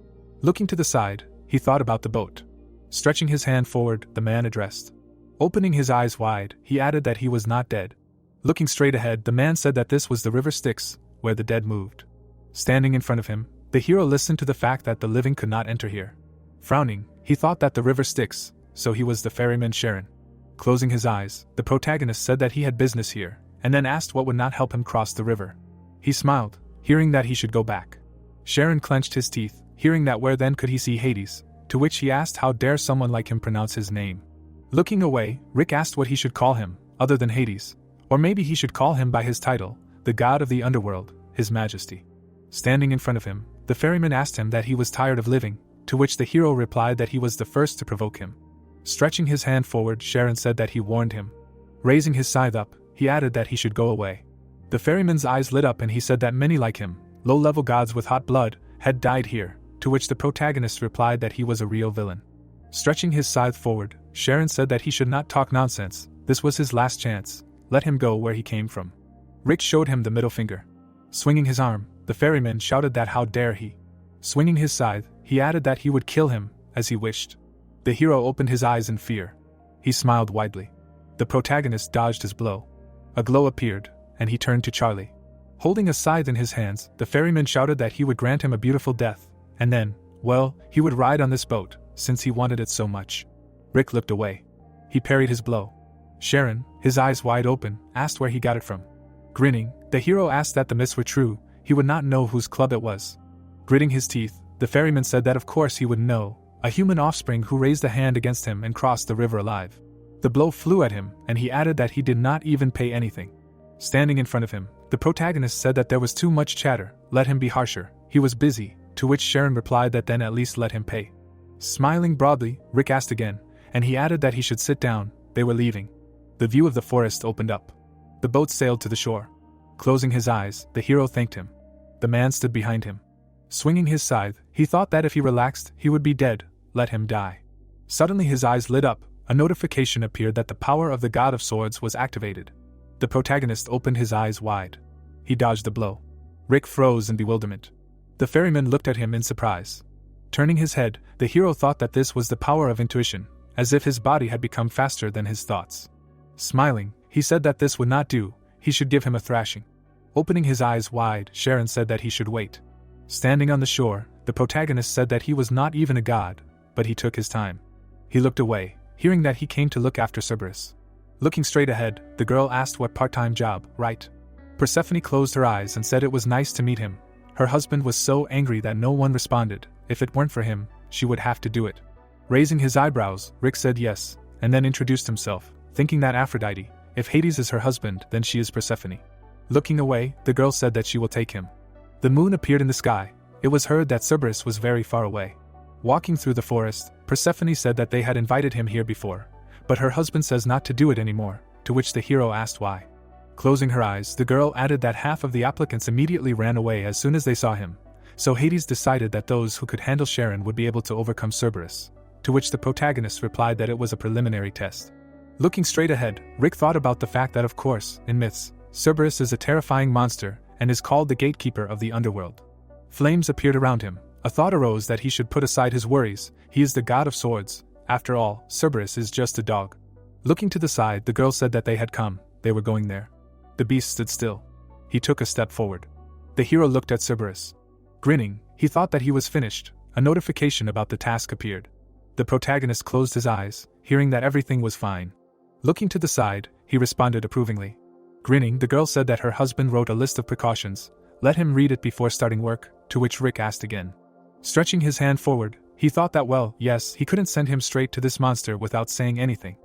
Speaker 1: Looking to the side, he thought about the boat. Stretching his hand forward, the man addressed. Opening his eyes wide, he added that he was not dead. Looking straight ahead, the man said that this was the river Styx, where the dead moved. Standing in front of him, the hero listened to the fact that the living could not enter here. Frowning, he thought that the river Styx, so he was the ferryman Sharon. Closing his eyes, the protagonist said that he had business here, and then asked what would not help him cross the river. He smiled, hearing that he should go back. Sharon clenched his teeth, hearing that where then could he see Hades, to which he asked how dare someone like him pronounce his name. Looking away, Rick asked what he should call him, other than Hades, or maybe he should call him by his title, the god of the underworld, his majesty. Standing in front of him, the ferryman asked him that he was tired of living, to which the hero replied that he was the first to provoke him. Stretching his hand forward, Sharon said that he warned him. Raising his scythe up, he added that he should go away. The ferryman's eyes lit up and he said that many like him, low-level gods with hot blood, had died here, to which the protagonist replied that he was a real villain. Stretching his scythe forward, Sharon said that he should not talk nonsense, this was his last chance, let him go where he came from. Rick showed him the middle finger. Swinging his arm, the ferryman shouted that how dare he. Swinging his scythe, he added that he would kill him, as he wished. The hero opened his eyes in fear. He smiled widely. The protagonist dodged his blow. A glow appeared, and he turned to Charlie. Holding a scythe in his hands, the ferryman shouted that he would grant him a beautiful death, and then, well, he would ride on this boat, since he wanted it so much. Rick looked away. He parried his blow. Sharon, his eyes wide open, asked where he got it from. Grinning, the hero asked that the myths were true, he would not know whose club it was. Gritting his teeth, the ferryman said that of course he would know, a human offspring who raised a hand against him and crossed the river alive. The blow flew at him, and he added that he did not even pay anything. Standing in front of him, the protagonist said that there was too much chatter, let him be harsher, he was busy, to which Sharon replied that then at least let him pay. Smiling broadly, Rick asked again, and he added that he should sit down. They were leaving. The view of the forest opened up. The boat sailed to the shore. Closing his eyes, the hero thanked him. The man stood behind him. Swinging his scythe, he thought that if he relaxed, he would be dead. Let him die. Suddenly his eyes lit up. A notification appeared that the power of the God of Swords was activated. The protagonist opened his eyes wide. He dodged the blow. Rick froze in bewilderment. The ferryman looked at him in surprise. Turning his head, the hero thought that this was the power of intuition, as if his body had become faster than his thoughts. Smiling, he said that this would not do, he should give him a thrashing. Opening his eyes wide, Sharon said that he should wait. Standing on the shore, the protagonist said that he was not even a god, but he took his time. He looked away, hearing that he came to look after Cerberus. Looking straight ahead, the girl asked what part-time job, right? Persephone closed her eyes and said it was nice to meet him. Her husband was so angry that no one responded. If it weren't for him, she would have to do it. Raising his eyebrows, Rick said yes, and then introduced himself, thinking that Aphrodite, if Hades is her husband, then she is Persephone. Looking away, the girl said that she will take him. The moon appeared in the sky. It was heard that Cerberus was very far away. Walking through the forest, Persephone said that they had invited him here before, but her husband says not to do it anymore, to which the hero asked why. Closing her eyes, the girl added that half of the applicants immediately ran away as soon as they saw him, so Hades decided that those who could handle Sharon would be able to overcome Cerberus, to which the protagonist replied that it was a preliminary test. Looking straight ahead, Rick thought about the fact that of course, in myths, Cerberus is a terrifying monster and is called the gatekeeper of the underworld. Flames appeared around him. A thought arose that he should put aside his worries. He is the god of swords. After all, Cerberus is just a dog. Looking to the side, the girl said that they had come. They were going there. The beast stood still. He took a step forward. The hero looked at Cerberus. Grinning, he thought that he was finished. A notification about the task appeared. The protagonist closed his eyes, hearing that everything was fine. Looking to the side, he responded approvingly. Grinning, the girl said that her husband wrote a list of precautions. Let him read it before starting work, to which Rick asked again. Stretching his hand forward, he thought that well, yes, he couldn't send him straight to this monster without saying anything.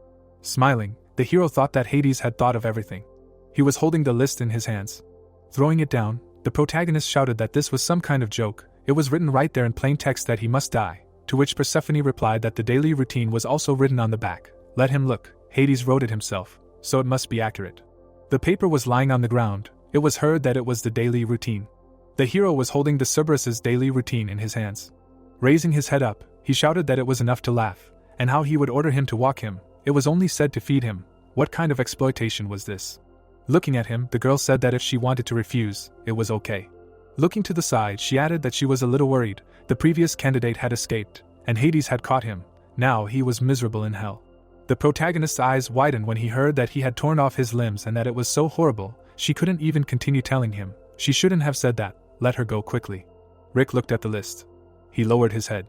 Speaker 1: Smiling, the hero thought that Hades had thought of everything. He was holding the list in his hands. Throwing it down, the protagonist shouted that this was some kind of joke. It was written right there in plain text that he must die, to which Persephone replied that the daily routine was also written on the back. Let him look, Hades wrote it himself, so it must be accurate. The paper was lying on the ground. It was heard that it was the daily routine. The hero was holding the Cerberus's daily routine in his hands. Raising his head up, he shouted that it was enough to laugh, and how he would order him to walk him. It was only said to feed him. What kind of exploitation was this? Looking at him, the girl said that if she wanted to refuse, it was okay. Looking to the side, she added that she was a little worried. The previous candidate had escaped, and Hades had caught him. Now he was miserable in hell. The protagonist's eyes widened when he heard that he had torn off his limbs and that it was so horrible, she couldn't even continue telling him. She shouldn't have said that. Let her go quickly. Rick looked at the list. He lowered his head.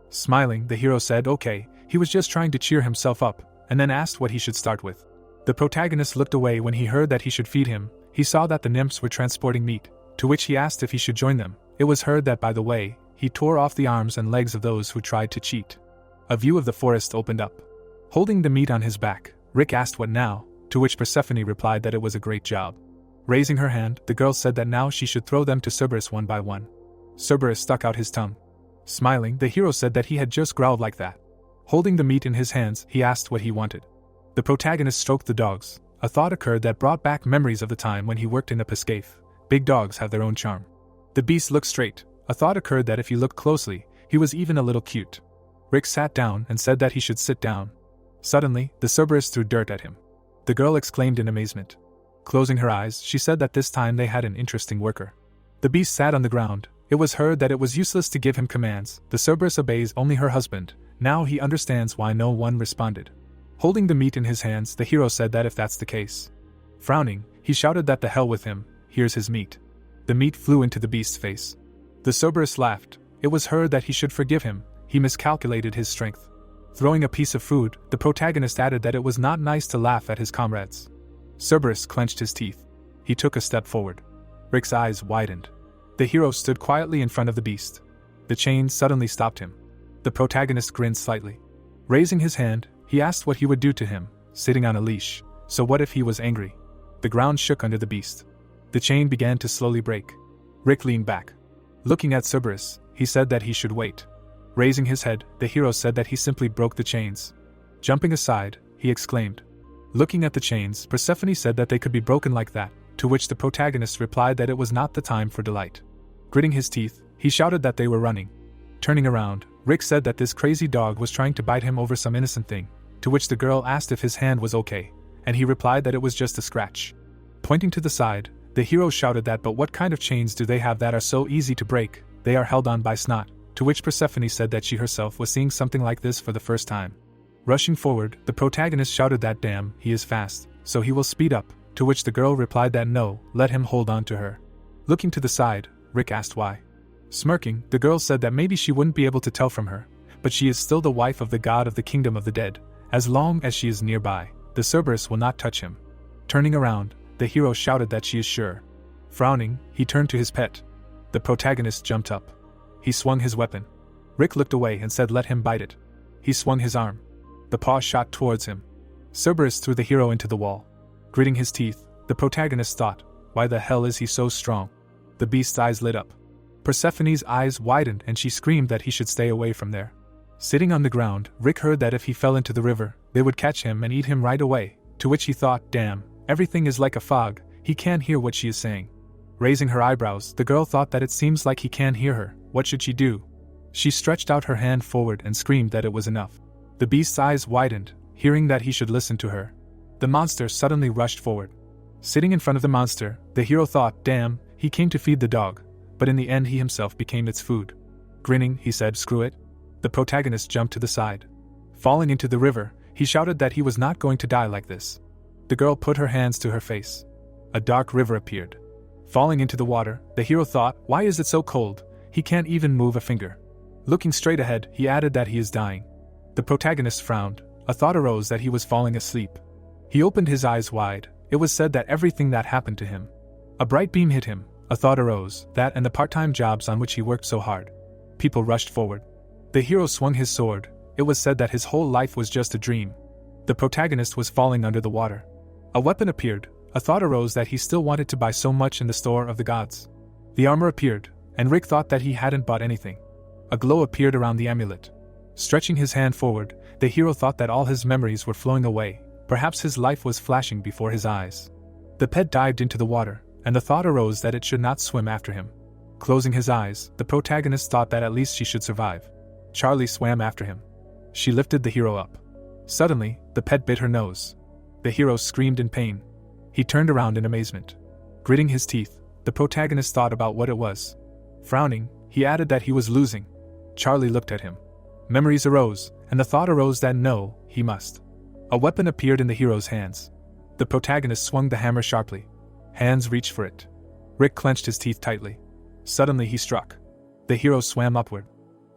Speaker 1: Smiling, the hero said okay. He was just trying to cheer himself up, and then asked what he should start with. The protagonist looked away when he heard that he should feed him. He saw that the nymphs were transporting meat, to which he asked if he should join them. It was heard that, by the way, he tore off the arms and legs of those who tried to cheat. A view of the forest opened up. Holding the meat on his back, Rick asked what now, to which Persephone replied that it was a great job. Raising her hand, the girl said that now she should throw them to Cerberus one by one. Cerberus stuck out his tongue. Smiling, the hero said that he had just growled like that. Holding the meat in his hands, he asked what he wanted. The protagonist stroked the dogs. A thought occurred that brought back memories of the time when he worked in a pescafe. Big dogs have their own charm. The beast looked straight. A thought occurred that if you looked closely, he was even a little cute. Rick sat down and said that he should sit down. Suddenly, the Cerberus threw dirt at him. The girl exclaimed in amazement. Closing her eyes, she said that this time they had an interesting worker. The beast sat on the ground. It was heard that it was useless to give him commands. The Cerberus obeys only her husband. Now he understands why no one responded. Holding the meat in his hands, the hero said that if that's the case. Frowning, he shouted that the hell with him. Here's his meat. The meat flew into the beast's face. The Cerberus laughed. It was heard that he should forgive him. He miscalculated his strength. Throwing a piece of food, the protagonist added that it was not nice to laugh at his comrades. Cerberus clenched his teeth. He took a step forward. Rick's eyes widened. The hero stood quietly in front of the beast. The chain suddenly stopped him. The protagonist grinned slightly. Raising his hand, he asked what he would do to him, sitting on a leash. So what if he was angry? The ground shook under the beast. The chain began to slowly break. Rick leaned back. Looking at Cerberus, he said that he should wait. Raising his head, the hero said that he simply broke the chains. Jumping aside, he exclaimed. Looking at the chains, Persephone said that they could be broken like that, to which the protagonist replied that it was not the time for delight. Gritting his teeth, he shouted that they were running. Turning around, Rick said that this crazy dog was trying to bite him over some innocent thing, to which the girl asked if his hand was okay, and he replied that it was just a scratch. Pointing to the side, the hero shouted that but what kind of chains do they have that are so easy to break? They are held on by snot, to which Persephone said that she herself was seeing something like this for the first time. Rushing forward, the protagonist shouted that damn, he is fast, so he will speed up, to which the girl replied that no, let him hold on to her. Looking to the side, Rick asked why. Smirking, the girl said that maybe she wouldn't be able to tell from her, but she is still the wife of the god of the kingdom of the dead. As long as she is nearby, the Cerberus will not touch him. Turning around, the hero shouted that she is sure. Frowning, he turned to his pet. The protagonist jumped up. He swung his weapon. Rick looked away and said let him bite it. He swung his arm. The paw shot towards him. Cerberus threw the hero into the wall. Gritting his teeth, the protagonist thought, why the hell is he so strong? The beast's eyes lit up. Persephone's eyes widened and she screamed that he should stay away from there. Sitting on the ground, Rick heard that if he fell into the river, they would catch him and eat him right away, to which he thought, damn, everything is like a fog, he can't hear what she is saying. Raising her eyebrows, the girl thought that it seems like he can't hear her. What should she do? She stretched out her hand forward and screamed that it was enough. The beast's eyes widened, hearing that he should listen to her. The monster suddenly rushed forward. Sitting in front of the monster, the hero thought, damn, he came to feed the dog, but in the end he himself became its food. Grinning, he said, screw it. The protagonist jumped to the side. Falling into the river, he shouted that he was not going to die like this. The girl put her hands to her face. A dark river appeared. Falling into the water, the hero thought, why is it so cold? He can't even move a finger. Looking straight ahead, he added that he is dying. The protagonist frowned. A thought arose that he was falling asleep. He opened his eyes wide. It was said that everything that happened to him. A bright beam hit him. A thought arose, that and the part-time jobs on which he worked so hard. People rushed forward. The hero swung his sword. It was said that his whole life was just a dream. The protagonist was falling under the water. A weapon appeared. A thought arose that he still wanted to buy so much in the store of the gods. The armor appeared, and Rick thought that he hadn't bought anything. A glow appeared around the amulet. Stretching his hand forward, the hero thought that all his memories were flowing away. Perhaps his life was flashing before his eyes. The pet dived into the water, and the thought arose that it should not swim after him. Closing his eyes, the protagonist thought that at least she should survive. Charlie swam after him. She lifted the hero up. Suddenly, the pet bit her nose. The hero screamed in pain. He turned around in amazement. Gritting his teeth, the protagonist thought about what it was. Frowning, he added that he was losing. Charlie looked at him. Memories arose, and the thought arose that no, he must. A weapon appeared in the hero's hands. The protagonist swung the hammer sharply. Hands reached for it. Rick clenched his teeth tightly. Suddenly he struck. The hero swam upward.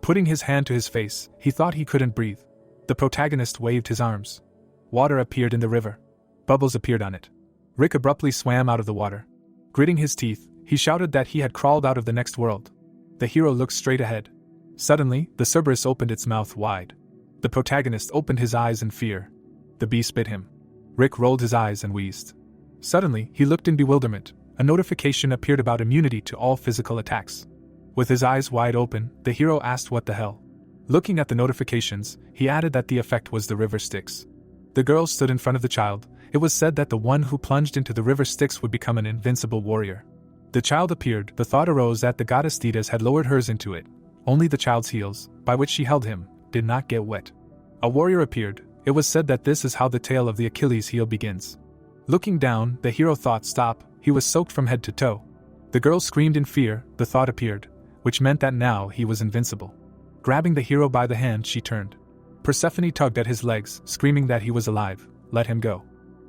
Speaker 1: Putting his hand to his face, he thought he couldn't breathe. The protagonist waved his arms. Water appeared in the river. Bubbles appeared on it. Rick abruptly swam out of the water. Gritting his teeth, he shouted that he had crawled out of the next world. The hero looked straight ahead. Suddenly, the Cerberus opened its mouth wide. The protagonist opened his eyes in fear. The beast bit him. Rick rolled his eyes and wheezed. Suddenly, he looked in bewilderment. A notification appeared about immunity to all physical attacks. With his eyes wide open, the hero asked what the hell. Looking at the notifications, he added that the effect was the river Styx. The girl stood in front of the child. It was said that the one who plunged into the river Styx would become an invincible warrior. The child appeared. The thought arose that the goddess Thetis had lowered hers into it. Only the child's heels, by which she held him, did not get wet. A warrior appeared. It was said that this is how the tale of the Achilles heel begins. Looking down, the hero thought, stop, he was soaked from head to toe. The girl screamed in fear. The thought appeared, which meant that now he was invincible. Grabbing the hero by the hand, she turned. Persephone tugged at his legs, screaming that he was alive. Let him go.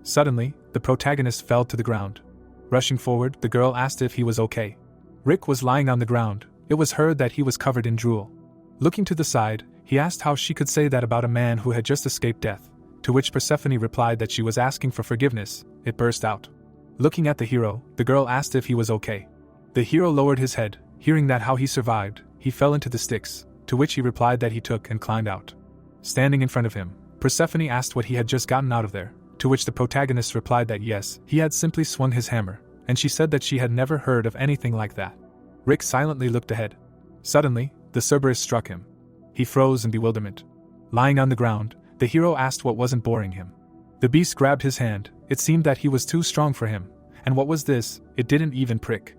Speaker 1: Suddenly, the protagonist fell to the ground. Rushing forward, the girl asked if he was okay. Rick was lying on the ground. It was heard that he was covered in drool. Looking to the side, he asked how she could say that about a man who had just escaped death, to which Persephone replied that she was asking for forgiveness. It burst out. Looking at the hero, the girl asked if he was okay. The hero lowered his head. Hearing that how he survived, he fell into the Styx, to which he replied that he took and climbed out. Standing in front of him, Persephone asked what he had just gotten out of there, to which the protagonist replied that yes, he had simply swung his hammer, and she said that she had never heard of anything like that. Rick silently looked ahead. Suddenly, the Cerberus struck him. He froze in bewilderment. Lying on the ground, the hero asked what wasn't boring him. The beast grabbed his hand. It seemed that he was too strong for him, and what was this? It didn't even prick.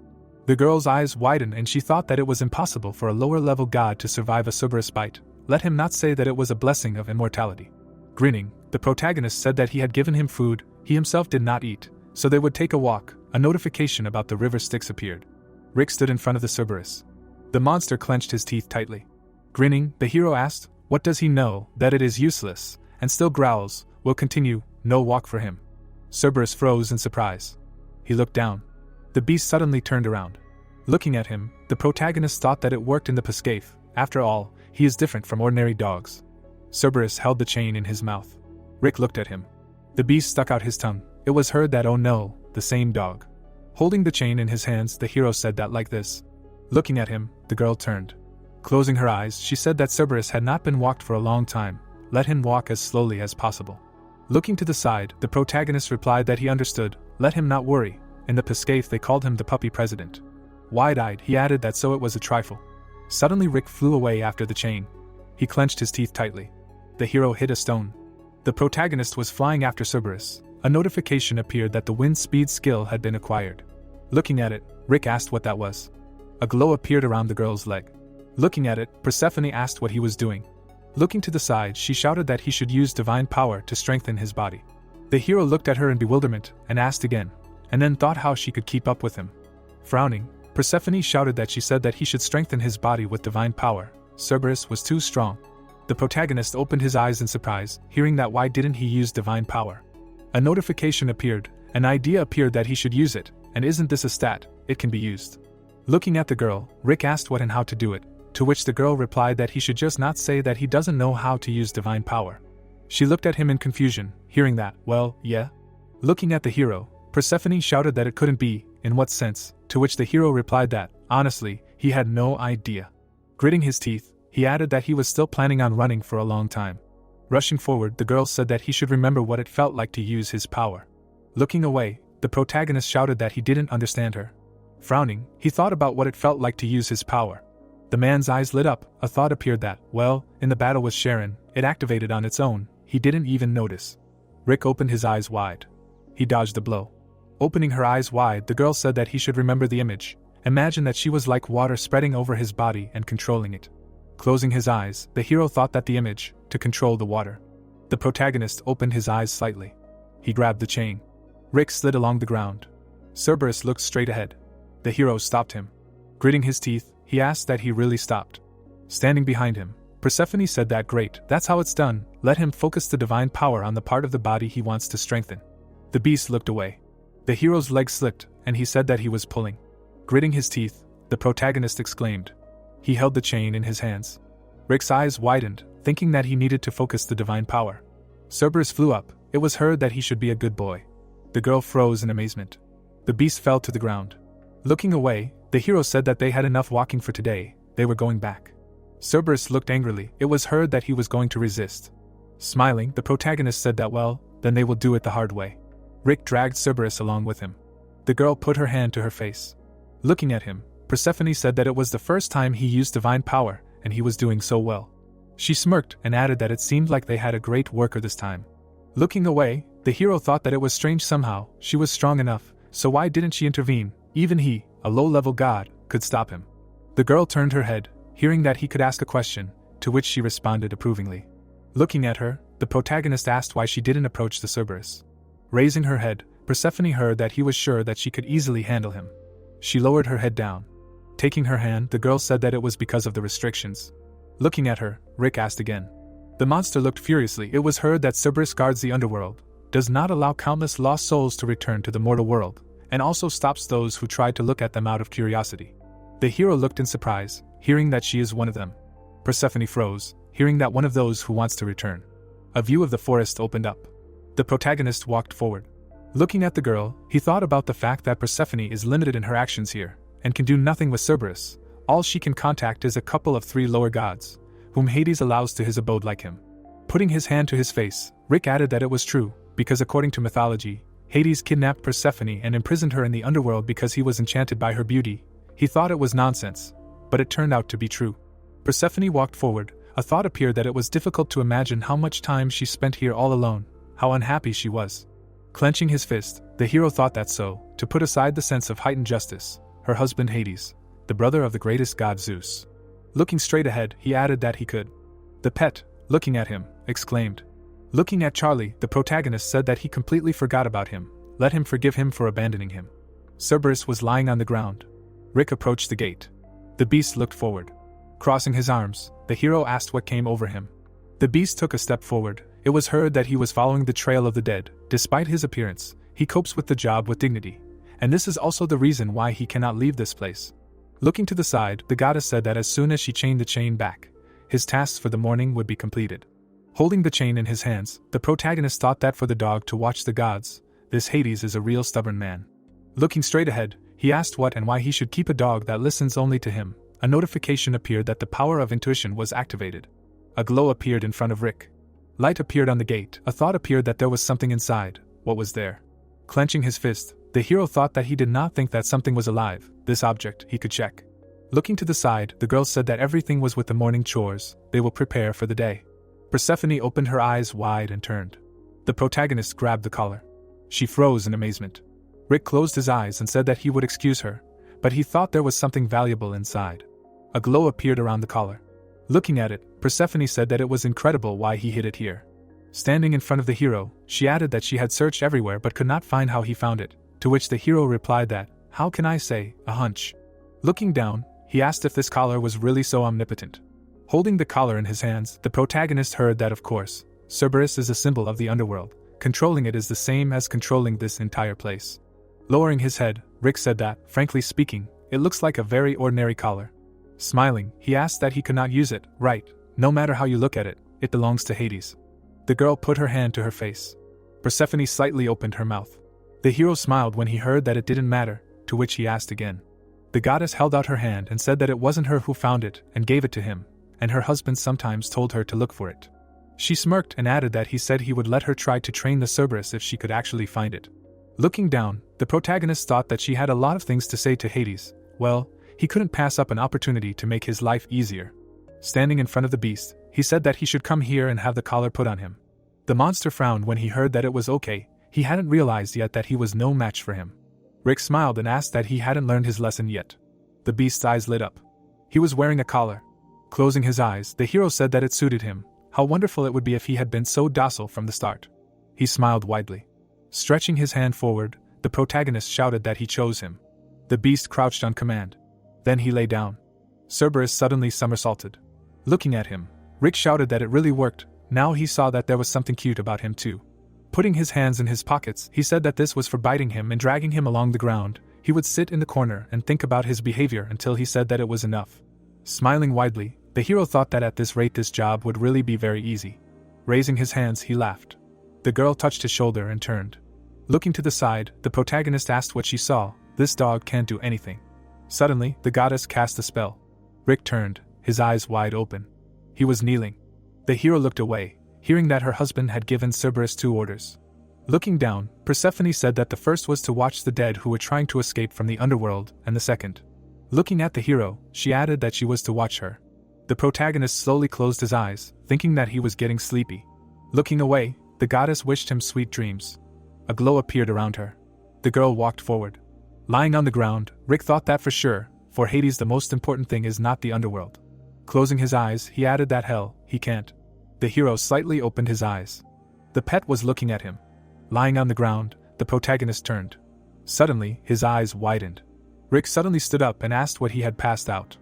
Speaker 1: The girl's eyes widened and she thought that it was impossible for a lower-level god to survive a Cerberus bite. Let him not say that it was a blessing of immortality. Grinning, the protagonist said that he had given him food. He himself did not eat, so they would take a walk. A notification about the river Styx appeared. Rick stood in front of the Cerberus. The monster clenched his teeth tightly. Grinning, the hero asked, what does he know? That it is useless, and still growls. Will continue, no walk for him. Cerberus froze in surprise. He looked down. The beast suddenly turned around. Looking at him, the protagonist thought that it worked in the Pascave. After all, he is different from ordinary dogs. Cerberus held the chain in his mouth. Rick looked at him. The beast stuck out his tongue. It was heard that oh no, the same dog. Holding the chain in his hands, the hero said that like this. Looking at him, the girl turned. Closing her eyes, she said that Cerberus had not been walked for a long time. Let him walk as slowly as possible. Looking to the side, the protagonist replied that he understood. Let him not worry. In the Pascave they called him the puppy president. Wide-eyed, he added that so it was a trifle. Suddenly Rick flew away after the chain. He clenched his teeth tightly. The hero hit a stone. The protagonist was flying after Cerberus. A notification appeared that the wind speed skill had been acquired. Looking at it, Rick asked what that was. A glow appeared around the girl's leg. Looking at it, Persephone asked what he was doing. Looking to the side, she shouted that he should use divine power to strengthen his body. The hero looked at her in bewilderment and asked again, and then thought how she could keep up with him. Frowning, Persephone shouted that she said that he should strengthen his body with divine power. Cerberus was too strong. The protagonist opened his eyes in surprise, hearing that why didn't he use divine power? A notification appeared, an idea appeared that he should use it, and isn't this a stat, it can be used. Looking at the girl, Rick asked what and how to do it, to which the girl replied that he should just not say that he doesn't know how to use divine power. She looked at him in confusion, hearing that, well, yeah. Looking at the hero, Persephone shouted that it couldn't be, in what sense, to which the hero replied that, honestly, he had no idea. Gritting his teeth, he added that he was still planning on running for a long time. Rushing forward, the girl said that he should remember what it felt like to use his power. Looking away, the protagonist shouted that he didn't understand her. Frowning, he thought about what it felt like to use his power. The man's eyes lit up, a thought appeared that, well, in the battle with Sharon, it activated on its own, he didn't even notice. Rick opened his eyes wide. He dodged the blow. Opening her eyes wide, the girl said that he should remember the image. Imagine that she was like water spreading over his body and controlling it. Closing his eyes, the hero thought that the image, to control the water. The protagonist opened his eyes slightly. He grabbed the chain. Rick slid along the ground. Cerberus looked straight ahead. The hero stopped him. Gritting his teeth, he asked that he really stopped. Standing behind him, Persephone said that great, that's how it's done, let him focus the divine power on the part of the body he wants to strengthen. The beast looked away. The hero's leg slipped, and he said that he was pulling. Gritting his teeth, the protagonist exclaimed. He held the chain in his hands. Rick's eyes widened, thinking that he needed to focus the divine power. Cerberus flew up. It was heard that he should be a good boy. The girl froze in amazement. The beast fell to the ground. Looking away, the hero said that they had enough walking for today, they were going back. Cerberus looked angrily. It was heard that he was going to resist. Smiling, the protagonist said that well, then they will do it the hard way. Rick dragged Cerberus along with him. The girl put her hand to her face. Looking at him, Persephone said that it was the first time he used divine power, and he was doing so well. She smirked and added that it seemed like they had a great worker this time. Looking away, the hero thought that it was strange somehow, she was strong enough, so why didn't she intervene? Even he, a low-level god, could stop him. The girl turned her head, hearing that he could ask a question, to which she responded approvingly. Looking at her, the protagonist asked why she didn't approach the Cerberus. Raising her head, Persephone heard that he was sure that she could easily handle him. She lowered her head down. Taking her hand, the girl said that it was because of the restrictions. Looking at her, Rick asked again. The monster looked furiously. It was heard that Cerberus guards the underworld, does not allow countless lost souls to return to the mortal world, and also stops those who try to look at them out of curiosity. The hero looked in surprise, hearing that she is one of them. Persephone froze, hearing that one of those who wants to return. A view of the forest opened up. The protagonist walked forward. Looking at the girl, he thought about the fact that Persephone is limited in her actions here, and can do nothing with Cerberus. All she can contact is a couple of 3 lower gods, whom Hades allows to his abode like him. Putting his hand to his face, Rick added that it was true, because according to mythology, Hades kidnapped Persephone and imprisoned her in the underworld because he was enchanted by her beauty. He thought it was nonsense, but it turned out to be true. Persephone walked forward. A thought appeared that it was difficult to imagine how much time she spent here all alone, how unhappy she was. Clenching his fist, the hero thought that so, to put aside the sense of heightened justice, her husband Hades, the brother of the greatest god Zeus. Looking straight ahead, he added that he could. The pet, looking at him, exclaimed. Looking at Charlie, the protagonist said that he completely forgot about him, let him forgive him for abandoning him. Cerberus was lying on the ground. Rick approached the gate. The beast looked forward. Crossing his arms, the hero asked what came over him. The beast took a step forward. It was heard that he was following the trail of the dead. Despite his appearance, he copes with the job with dignity. And this is also the reason why he cannot leave this place. Looking to the side, the goddess said that as soon as she chained the chain back, his tasks for the morning would be completed. Holding the chain in his hands, the protagonist thought that for the dog to watch the gods, this Hades is a real stubborn man. Looking straight ahead, he asked what and why he should keep a dog that listens only to him. A notification appeared that the power of intuition was activated. A glow appeared in front of Rick. Light appeared on the gate. A thought appeared that there was something inside. What was there? Clenching his fist, the hero thought that he did not think that something was alive. This object, he could check. Looking to the side, the girl said that everything was with the morning chores. They will prepare for the day. Persephone opened her eyes wide and turned. The protagonist grabbed the collar. She froze in amazement. Rick closed his eyes and said that he would excuse her, but he thought there was something valuable inside. A glow appeared around the collar. Looking at it, Persephone said that it was incredible why he hid it here. Standing in front of the hero, she added that she had searched everywhere but could not find how he found it, to which the hero replied that, "How can I say, a hunch?" Looking down, he asked if this collar was really so omnipotent. Holding the collar in his hands, the protagonist heard that of course, Cerberus is a symbol of the underworld. Controlling it is the same as controlling this entire place. Lowering his head, Rick said that, frankly speaking, it looks like a very ordinary collar. Smiling, he asked that he could not use it, right, no matter how you look at it, it belongs to Hades. The girl put her hand to her face. Persephone slightly opened her mouth. The hero smiled when he heard that it didn't matter, to which he asked again. The goddess held out her hand and said that it wasn't her who found it and gave it to him, and her husband sometimes told her to look for it. She smirked and added that he said he would let her try to train the Cerberus if she could actually find it. Looking down, the protagonist thought that she had a lot of things to say to Hades. Well, he couldn't pass up an opportunity to make his life easier. Standing in front of the beast, he said that he should come here and have the collar put on him. The monster frowned when he heard that it was okay. He hadn't realized yet that he was no match for him. Rick smiled and asked that he hadn't learned his lesson yet. The beast's eyes lit up. He was wearing a collar. Closing his eyes, the hero said that it suited him. How wonderful it would be if he had been so docile from the start. He smiled widely. Stretching his hand forward, the protagonist shouted that he chose him. The beast crouched on command. Then he lay down. Cerberus suddenly somersaulted. Looking at him, Rick shouted that it really worked. Now he saw that there was something cute about him too. Putting his hands in his pockets, he said that this was for biting him and dragging him along the ground. He would sit in the corner and think about his behavior until he said that it was enough. Smiling widely, the hero thought that at this rate this job would really be very easy. Raising his hands, he laughed. The girl touched his shoulder and turned. Looking to the side, the protagonist asked what she saw. This dog can't do anything. Suddenly, the goddess cast a spell. Rick turned, his eyes wide open. He was kneeling. The hero looked away, hearing that her husband had given Cerberus 2 orders. Looking down, Persephone said that the first was to watch the dead who were trying to escape from the underworld, and the second. Looking at the hero, she added that she was to watch her. The protagonist slowly closed his eyes, thinking that he was getting sleepy. Looking away, the goddess wished him sweet dreams. A glow appeared around her. The girl walked forward. Lying on the ground, Rick thought that for sure, for Hades the most important thing is not the underworld. Closing his eyes, he added that hell, he can't. The hero slightly opened his eyes. The pet was looking at him. Lying on the ground, the protagonist turned. Suddenly, his eyes widened. Rick suddenly stood up and asked what he had passed out.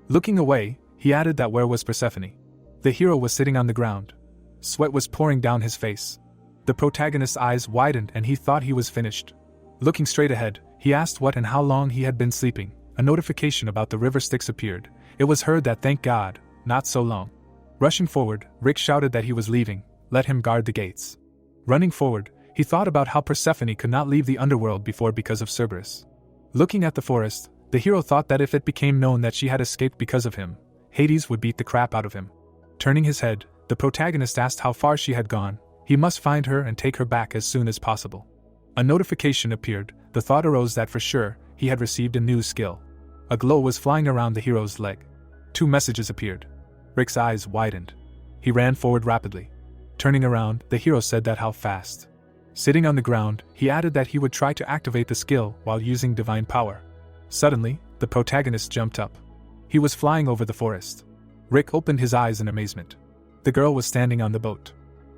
Speaker 1: Looking away, he added that where was Persephone? The hero was sitting on the ground. Sweat was pouring down his face. The protagonist's eyes widened and he thought he was finished. Looking straight ahead, he asked what and how long he had been sleeping. A notification about the river Styx appeared. It was heard that thank God, not so long. Rushing forward, Rick shouted that he was leaving. Let him guard the gates. Running forward, he thought about how Persephone could not leave the underworld before because of Cerberus. Looking at the forest, the hero thought that if it became known that she had escaped because of him, Hades would beat the crap out of him. Turning his head, the protagonist asked how far she had gone. He must find her and take her back as soon as possible. A notification appeared. The thought arose that for sure, he had received a new skill. A glow was flying around the hero's leg. 2 messages appeared. Rick's eyes widened. He ran forward rapidly. Turning around, the hero said that how fast. Sitting on the ground, he added that he would try to activate the skill while using divine power. Suddenly, the protagonist jumped up. He was flying over the forest. Rick opened his eyes in amazement. The girl was standing on the boat.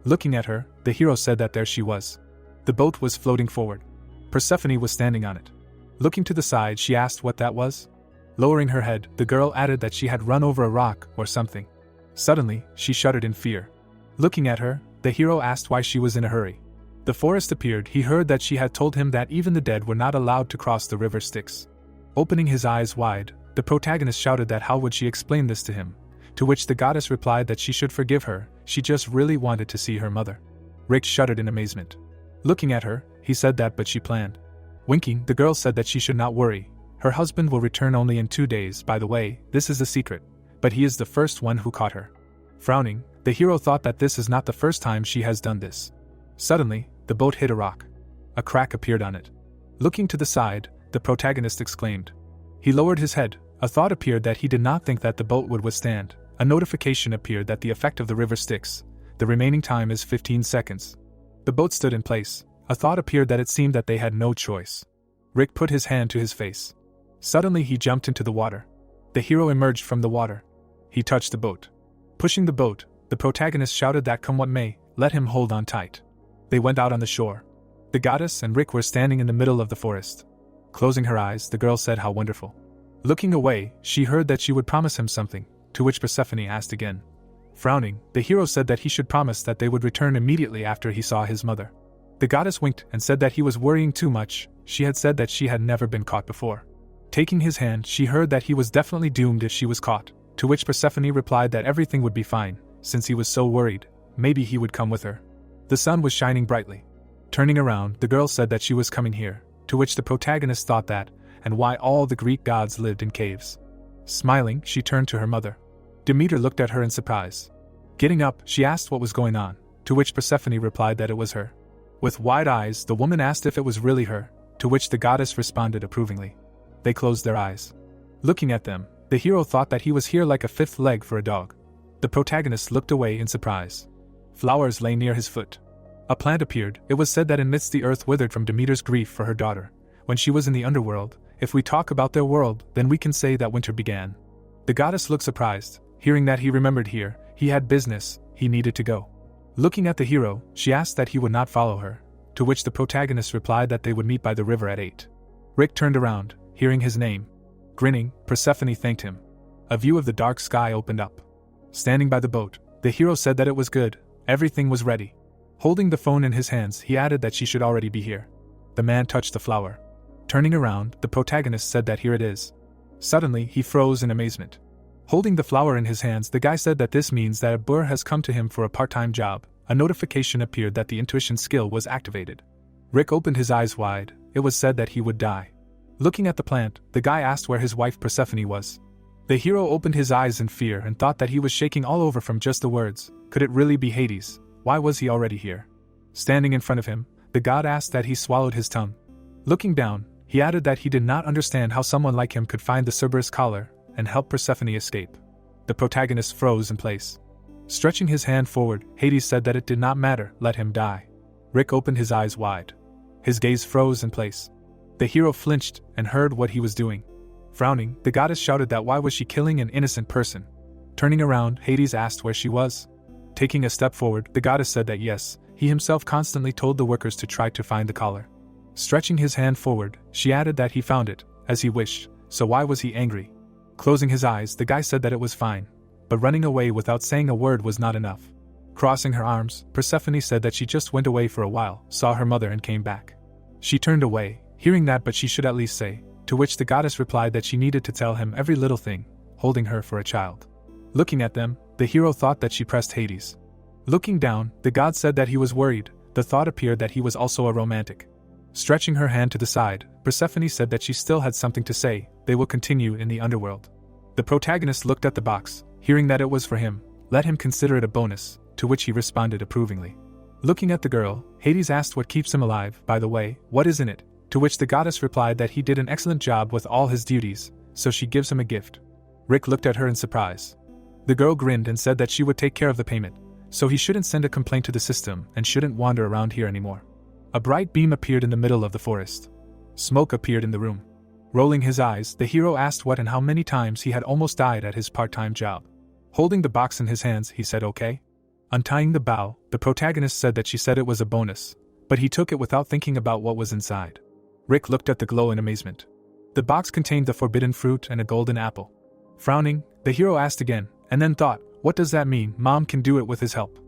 Speaker 1: Looking at her, the hero said that there she was. The boat was floating forward. Persephone was standing on it. Looking to the side, she asked what that was. Lowering her head, the girl added that she had run over a rock or something. Suddenly, she shuddered in fear. Looking at her, the hero asked why she was in a hurry. The forest appeared. He heard that she had told him that even the dead were not allowed to cross the river Styx. Opening his eyes wide, the protagonist shouted that how would she explain this to him, to which the goddess replied that she should forgive her, she just really wanted to see her mother. Rick shuddered in amazement. Looking at her, he said that but she planned. Winking, the girl said that she should not worry. Her husband will return only in 2 days. By the way, this is a secret, but he is the first one who caught her. Frowning, the hero thought that this is not the first time she has done this. Suddenly, the boat hit a rock. A crack appeared on it. Looking to the side, the protagonist exclaimed. He lowered his head. A thought appeared that he did not think that the boat would withstand. A notification appeared that the effect of the river Styx. The remaining time is 15 seconds. The boat stood in place. A thought appeared that it seemed that they had no choice. Rick put his hand to his face. Suddenly he jumped into the water. The hero emerged from the water. He touched the boat. Pushing the boat, the protagonist shouted that come what may, let him hold on tight. They went out on the shore. The goddess and Rick were standing in the middle of the forest. Closing her eyes, the girl said how wonderful. Looking away, she heard that she would promise him something, to which Persephone asked again. Frowning, the hero said that he should promise that they would return immediately after he saw his mother. The goddess winked and said that he was worrying too much. She had said that she had never been caught before. Taking his hand, she heard that he was definitely doomed if she was caught, to which Persephone replied that everything would be fine, since he was so worried, maybe he would come with her. The sun was shining brightly. Turning around, the girl said that she was coming here, to which the protagonist thought that, and why all the Greek gods lived in caves. Smiling, she turned to her mother. Demeter looked at her in surprise. Getting up, she asked what was going on, to which Persephone replied that it was her. With wide eyes, the woman asked if it was really her, to which the goddess responded approvingly. They closed their eyes. Looking at them, the hero thought that he was here like a fifth leg for a dog. The protagonist looked away in surprise. Flowers lay near his foot. A plant appeared. It was said that amidst the earth withered from Demeter's grief for her daughter. When she was in the underworld, if we talk about their world, then we can say that winter began. The goddess looked surprised. Hearing that he remembered here, he had business, he needed to go. Looking at the hero, she asked that he would not follow her, to which the protagonist replied that they would meet by the river at 8. Rick turned around, hearing his name. Grinning, Persephone thanked him. A view of the dark sky opened up. Standing by the boat, the hero said that it was good, everything was ready. Holding the phone in his hands, he added that she should already be here. The man touched the flower. Turning around, the protagonist said that here it is. Suddenly, he froze in amazement. Holding the flower in his hands, the guy said that this means that a burr has come to him for a part-time job. A notification appeared that the intuition skill was activated. Rick opened his eyes wide. It was said that he would die. Looking at the plant, the guy asked where his wife Persephone was. The hero opened his eyes in fear and thought that he was shaking all over from just the words. Could it really be Hades? Why was he already here? Standing in front of him, the god asked that he swallowed his tongue. Looking down, he added that he did not understand how someone like him could find the Cerberus collar and help Persephone escape. The protagonist froze in place. Stretching his hand forward, Hades said that it did not matter, let him die. Rick opened his eyes wide. His gaze froze in place. The hero flinched and heard what he was doing. Frowning, the goddess shouted that why was she killing an innocent person? Turning around, Hades asked where she was. Taking a step forward, the goddess said that yes, he himself constantly told the workers to try to find the collar. Stretching his hand forward, she added that he found it, as he wished, so why was he angry? Closing his eyes, the guy said that it was fine, but running away without saying a word was not enough. Crossing her arms, Persephone said that she just went away for a while, saw her mother and came back. She turned away, hearing that but she should at least say, to which the goddess replied that she needed to tell him every little thing, holding her for a child. Looking at them, the hero thought that she pressed Hades. Looking down, the god said that he was worried. The thought appeared that he was also a romantic. Stretching her hand to the side, Persephone said that she still had something to say. They will continue in the underworld. The protagonist looked at the box, hearing that it was for him. Let him consider it a bonus, to which he responded approvingly. Looking at the girl, Hades asked what keeps him alive. By the way, what is in it? To which the goddess replied that he did an excellent job with all his duties, so she gives him a gift. Rick looked at her in surprise. The girl grinned and said that she would take care of the payment, so he shouldn't send a complaint to the system and shouldn't wander around here anymore. A bright beam appeared in the middle of the forest. Smoke appeared in the room. Rolling his eyes, the hero asked what and how many times he had almost died at his part-time job. Holding the box in his hands, he said okay. Untying the bow, the protagonist said that she said it was a bonus, but he took it without thinking about what was inside. Rick looked at the glow in amazement. The box contained the forbidden fruit and a golden apple. Frowning, the hero asked again, and then thought, what does that mean? Mom can do it with his help.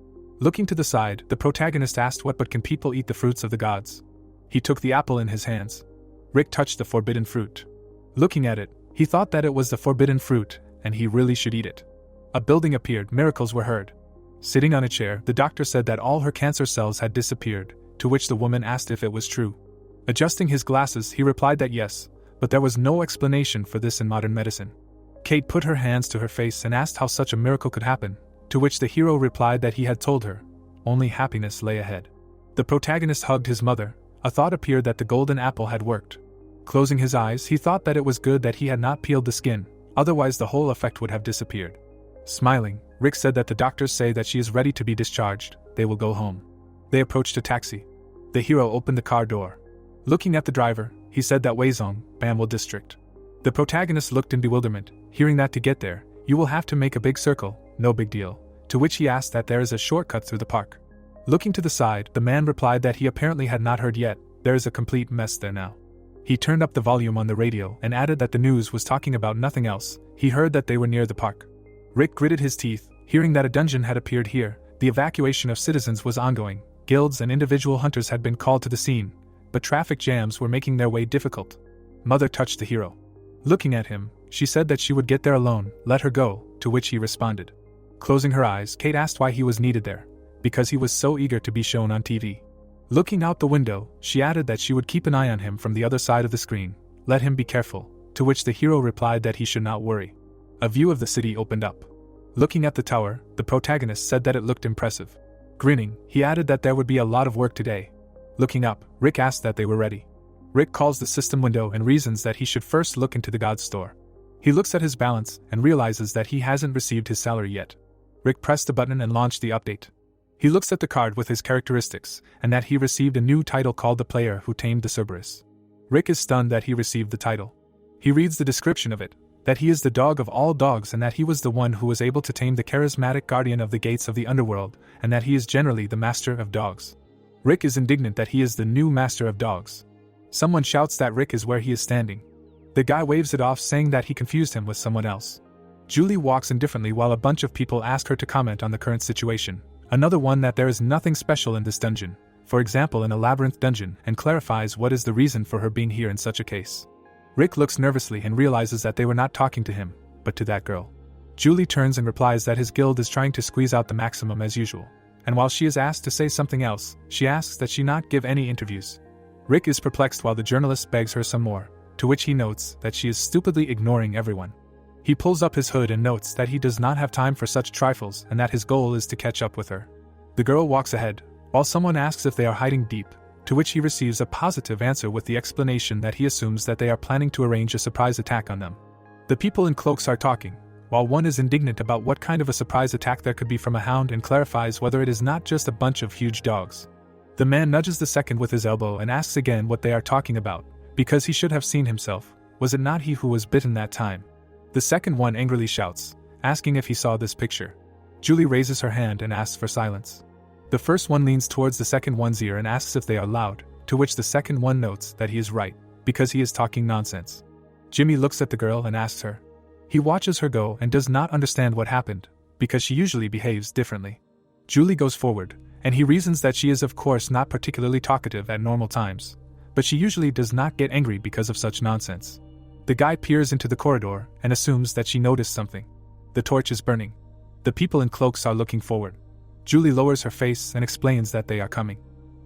Speaker 1: Looking to the side, the protagonist asked what but can people eat the fruits of the gods? He took the apple in his hands. Rick touched the forbidden fruit. Looking at it, he thought that it was the forbidden fruit, and he really should eat it. A building appeared, miracles were heard. Sitting on a chair, the doctor said that all her cancer cells had disappeared, to which the woman asked if it was true. Adjusting his glasses, he replied that yes, but there was no explanation for this in modern medicine. Kate put her hands to her face and asked how such a miracle could happen, to which the hero replied that he had told her. Only happiness lay ahead. The protagonist hugged his mother. A thought appeared that the golden apple had worked. Closing his eyes, he thought that it was good that he had not peeled the skin, otherwise the whole effect would have disappeared. Smiling, Rick said that the doctors say that she is ready to be discharged, they will go home. They approached a taxi. The hero opened the car door. Looking at the driver, he said that Weizong, Banwell district. The protagonist looked in bewilderment, hearing that to get there, you will have to make a big circle, no big deal, to which he asked that there is a shortcut through the park. Looking to the side, the man replied that he apparently had not heard yet. There is a complete mess there now. He turned up the volume on the radio and added that the news was talking about nothing else. He heard that they were near the park. Rick gritted his teeth, hearing that a dungeon had appeared here. The evacuation of citizens was ongoing. Guilds and individual hunters had been called to the scene, but traffic jams were making their way difficult. Mother touched the hero. Looking at him, she said that she would get there alone, let her go, to which he responded. Closing her eyes, Kate asked why he was needed there. Because he was so eager to be shown on TV. Looking out the window, she added that she would keep an eye on him from the other side of the screen. Let him be careful, to which the hero replied that he should not worry. A view of the city opened up. Looking at the tower, the protagonist said that it looked impressive. Grinning, he added that there would be a lot of work today. Looking up, Rick asked that they were ready. Rick calls the system window and reasons that he should first look into the God's store. He looks at his balance and realizes that he hasn't received his salary yet. Rick pressed a button and launched the update. He looks at the card with his characteristics, and that he received a new title called The Player Who Tamed the Cerberus. Rick is stunned that he received the title. He reads the description of it, that he is the dog of all dogs and that he was the one who was able to tame the charismatic guardian of the gates of the underworld, and that he is generally the master of dogs. Rick is indignant that he is the new master of dogs. Someone shouts that Rick is where he is standing. The guy waves it off, saying that he confused him with someone else. Julie walks indifferently while a bunch of people ask her to comment on the current situation. Another one that there is nothing special in this dungeon, for example in a labyrinth dungeon, and clarifies what is the reason for her being here in such a case. Rick looks nervously and realizes that they were not talking to him, but to that girl. Julie turns and replies that his guild is trying to squeeze out the maximum as usual, and while she is asked to say something else, she asks that she not give any interviews. Rick is perplexed while the journalist begs her some more, to which he notes that she is stupidly ignoring everyone. He pulls up his hood and notes that he does not have time for such trifles and that his goal is to catch up with her. The girl walks ahead, while someone asks if they are hiding deep, to which he receives a positive answer with the explanation that he assumes that they are planning to arrange a surprise attack on them. The people in cloaks are talking, while one is indignant about what kind of a surprise attack there could be from a hound and clarifies whether it is not just a bunch of huge dogs. The man nudges the second with his elbow and asks again what they are talking about, because he should have seen himself. Was it not he who was bitten that time? The second one angrily shouts, asking if he saw this picture. Julie raises her hand and asks for silence. The first one leans towards the second one's ear and asks if they are loud, to which the second one notes that he is right, because he is talking nonsense. Jimmy looks at the girl and asks her. He watches her go and does not understand what happened, because she usually behaves differently. Julie goes forward, and he reasons that she is of course not particularly talkative at normal times, but she usually does not get angry because of such nonsense. The guy peers into the corridor and assumes that she noticed something. The torch is burning. The people in cloaks are looking forward. Julie lowers her face and explains that they are coming.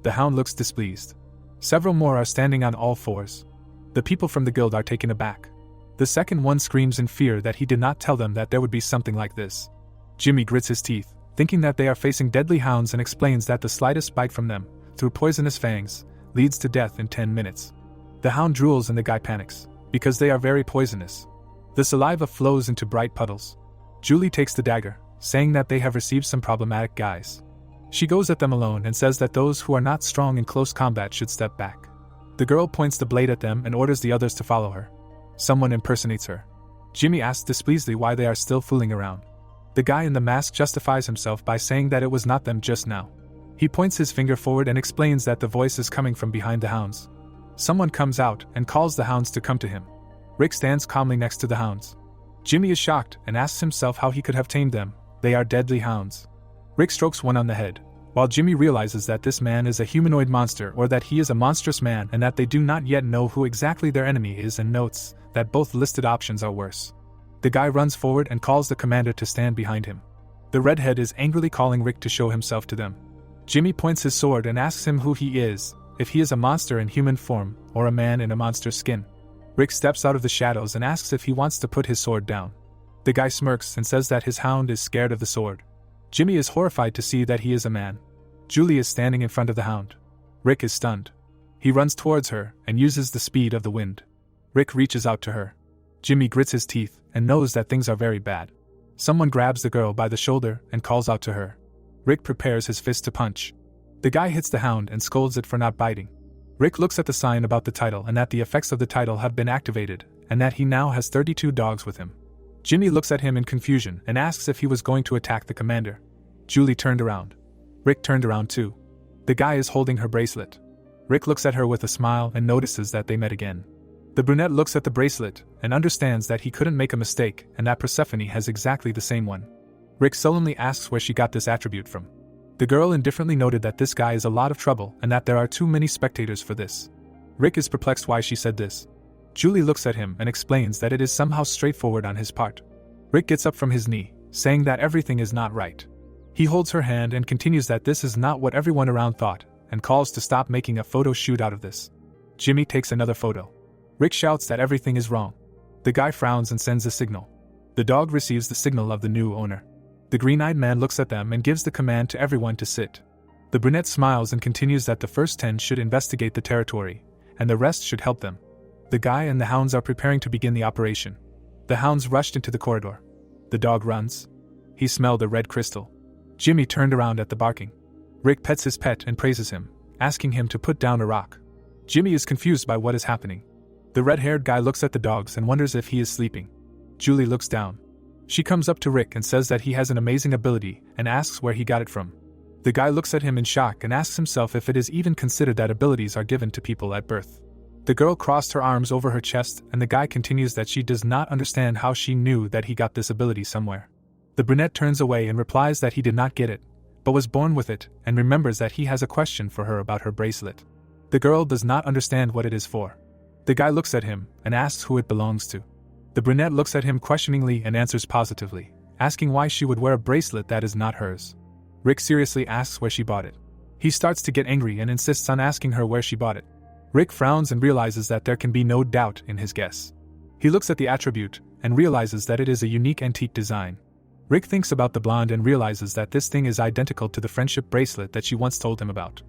Speaker 1: The hound looks displeased. Several more are standing on all fours. The people from the guild are taken aback. The second one screams in fear that he did not tell them that there would be something like this. Jimmy grits his teeth, thinking that they are facing deadly hounds, and explains that the slightest bite from them, through poisonous fangs, leads to death in 10 minutes. The hound drools and the guy panics, because they are very poisonous. The saliva flows into bright puddles. Julie takes the dagger, saying that they have received some problematic guys. She goes at them alone and says that those who are not strong in close combat should step back. The girl points the blade at them and orders the others to follow her. Someone impersonates her. Jimmy asks displeasedly why they are still fooling around. The guy in the mask justifies himself by saying that it was not them just now. He points his finger forward and explains that the voice is coming from behind the hounds. Someone comes out and calls the hounds to come to him. Rick stands calmly next to the hounds. Jimmy is shocked and asks himself how he could have tamed them. They are deadly hounds. Rick strokes one on the head, while Jimmy realizes that this man is a humanoid monster, or that he is a monstrous man, and that they do not yet know who exactly their enemy is, and notes that both listed options are worse. The guy runs forward and calls the commander to stand behind him. The redhead is angrily calling Rick to show himself to them. Jimmy points his sword and asks him who he is, if he is a monster in human form, or a man in a monster's skin. Rick steps out of the shadows and asks if he wants to put his sword down. The guy smirks and says that his hound is scared of the sword. Jimmy is horrified to see that he is a man. Julie is standing in front of the hound. Rick is stunned. He runs towards her and uses the speed of the wind. Rick reaches out to her. Jimmy grits his teeth and knows that things are very bad. Someone grabs the girl by the shoulder and calls out to her. Rick prepares his fist to punch. The guy hits the hound and scolds it for not biting. Rick looks at the sign about the title and that the effects of the title have been activated, and that he now has 32 dogs with him. Jimmy looks at him in confusion and asks if he was going to attack the commander. Julie turned around. Rick turned around too. The guy is holding her bracelet. Rick looks at her with a smile and notices that they met again. The brunette looks at the bracelet and understands that he couldn't make a mistake and that Persephone has exactly the same one. Rick sullenly asks where she got this attribute from. The girl indifferently noted that this guy is a lot of trouble and that there are too many spectators for this. Rick is perplexed why she said this. Julie looks at him and explains that it is somehow straightforward on his part. Rick gets up from his knee, saying that everything is not right. He holds her hand and continues that this is not what everyone around thought, and calls to stop making a photo shoot out of this. Jimmy takes another photo. Rick shouts that everything is wrong. The guy frowns and sends a signal. The dog receives the signal of the new owner. The green-eyed man looks at them and gives the command to everyone to sit. The brunette smiles and continues that the first 10 should investigate the territory, and the rest should help them. The guy and the hounds are preparing to begin the operation. The hounds rushed into the corridor. The dog runs. He smelled a red crystal. Jimmy turned around at the barking. Rick pets his pet and praises him, asking him to put down a rock. Jimmy is confused by what is happening. The red-haired guy looks at the dogs and wonders if he is sleeping. Julie looks down. She comes up to Rick and says that he has an amazing ability and asks where he got it from. The guy looks at him in shock and asks himself if it is even considered that abilities are given to people at birth. The girl crossed her arms over her chest and the guy continues that she does not understand how she knew that he got this ability somewhere. The brunette turns away and replies that he did not get it, but was born with it, and remembers that he has a question for her about her bracelet. The girl does not understand what it is for. The guy looks at him and asks who it belongs to. The brunette looks at him questioningly and answers positively, asking why she would wear a bracelet that is not hers. Rick seriously asks where she bought it. He starts to get angry and insists on asking her where she bought it. Rick frowns and realizes that there can be no doubt in his guess. He looks at the attribute and realizes that it is a unique antique design. Rick thinks about the blonde and realizes that this thing is identical to the friendship bracelet that she once told him about.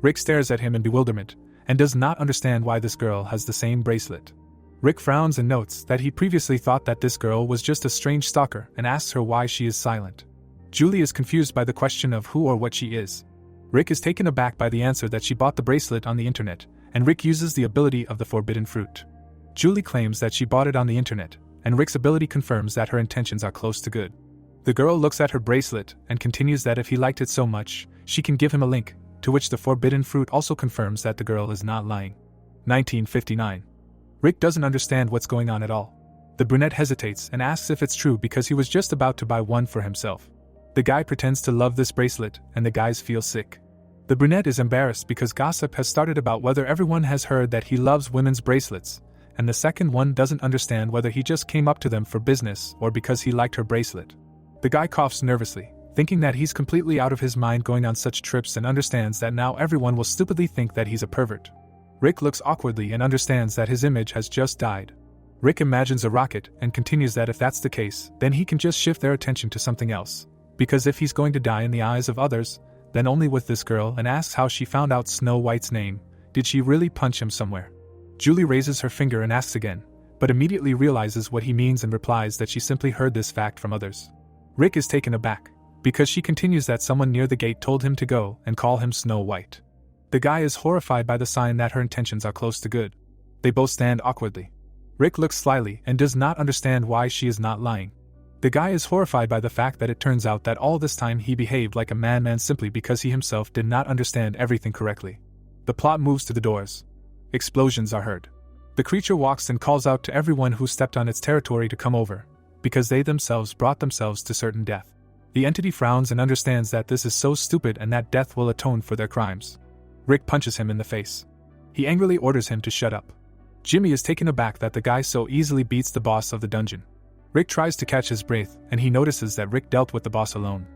Speaker 1: Rick stares at him in bewilderment and does not understand why this girl has the same bracelet. Rick frowns and notes that he previously thought that this girl was just a strange stalker and asks her why she is silent. Julie is confused by the question of who or what she is. Rick is taken aback by the answer that she bought the bracelet on the internet, and Rick uses the ability of the forbidden fruit. Julie claims that she bought it on the internet, and Rick's ability confirms that her intentions are close to good. The girl looks at her bracelet and continues that if he liked it so much, she can give him a link, to which the forbidden fruit also confirms that the girl is not lying. 1959. Rick doesn't understand what's going on at all. The brunette hesitates and asks if it's true because he was just about to buy one for himself. The guy pretends to love this bracelet and the guys feel sick. The brunette is embarrassed because gossip has started about whether everyone has heard that he loves women's bracelets, and the second one doesn't understand whether he just came up to them for business or because he liked her bracelet. The guy coughs nervously, thinking that he's completely out of his mind going on such trips and understands that now everyone will stupidly think that he's a pervert. Rick looks awkwardly and understands that his image has just died. Rick imagines a rocket and continues that if that's the case, then he can just shift their attention to something else, because if he's going to die in the eyes of others, then only with this girl, and asks how she found out Snow White's name. Did she really punch him somewhere? Julie raises her finger and asks again, but immediately realizes what he means and replies that she simply heard this fact from others. Rick is taken aback, because she continues that someone near the gate told him to go and call him Snow White. The guy is horrified by the sign that her intentions are close to good. They both stand awkwardly. Rick looks slyly and does not understand why she is not lying. The guy is horrified by the fact that it turns out that all this time he behaved like a madman simply because he himself did not understand everything correctly. The plot moves to the doors. Explosions are heard. The creature walks and calls out to everyone who stepped on its territory to come over, because they themselves brought themselves to certain death. The entity frowns and understands that this is so stupid and that death will atone for their crimes. Rick punches him in the face. He angrily orders him to shut up. Jimmy is taken aback that the guy so easily beats the boss of the dungeon. Rick tries to catch his breath and he notices that Rick dealt with the boss alone.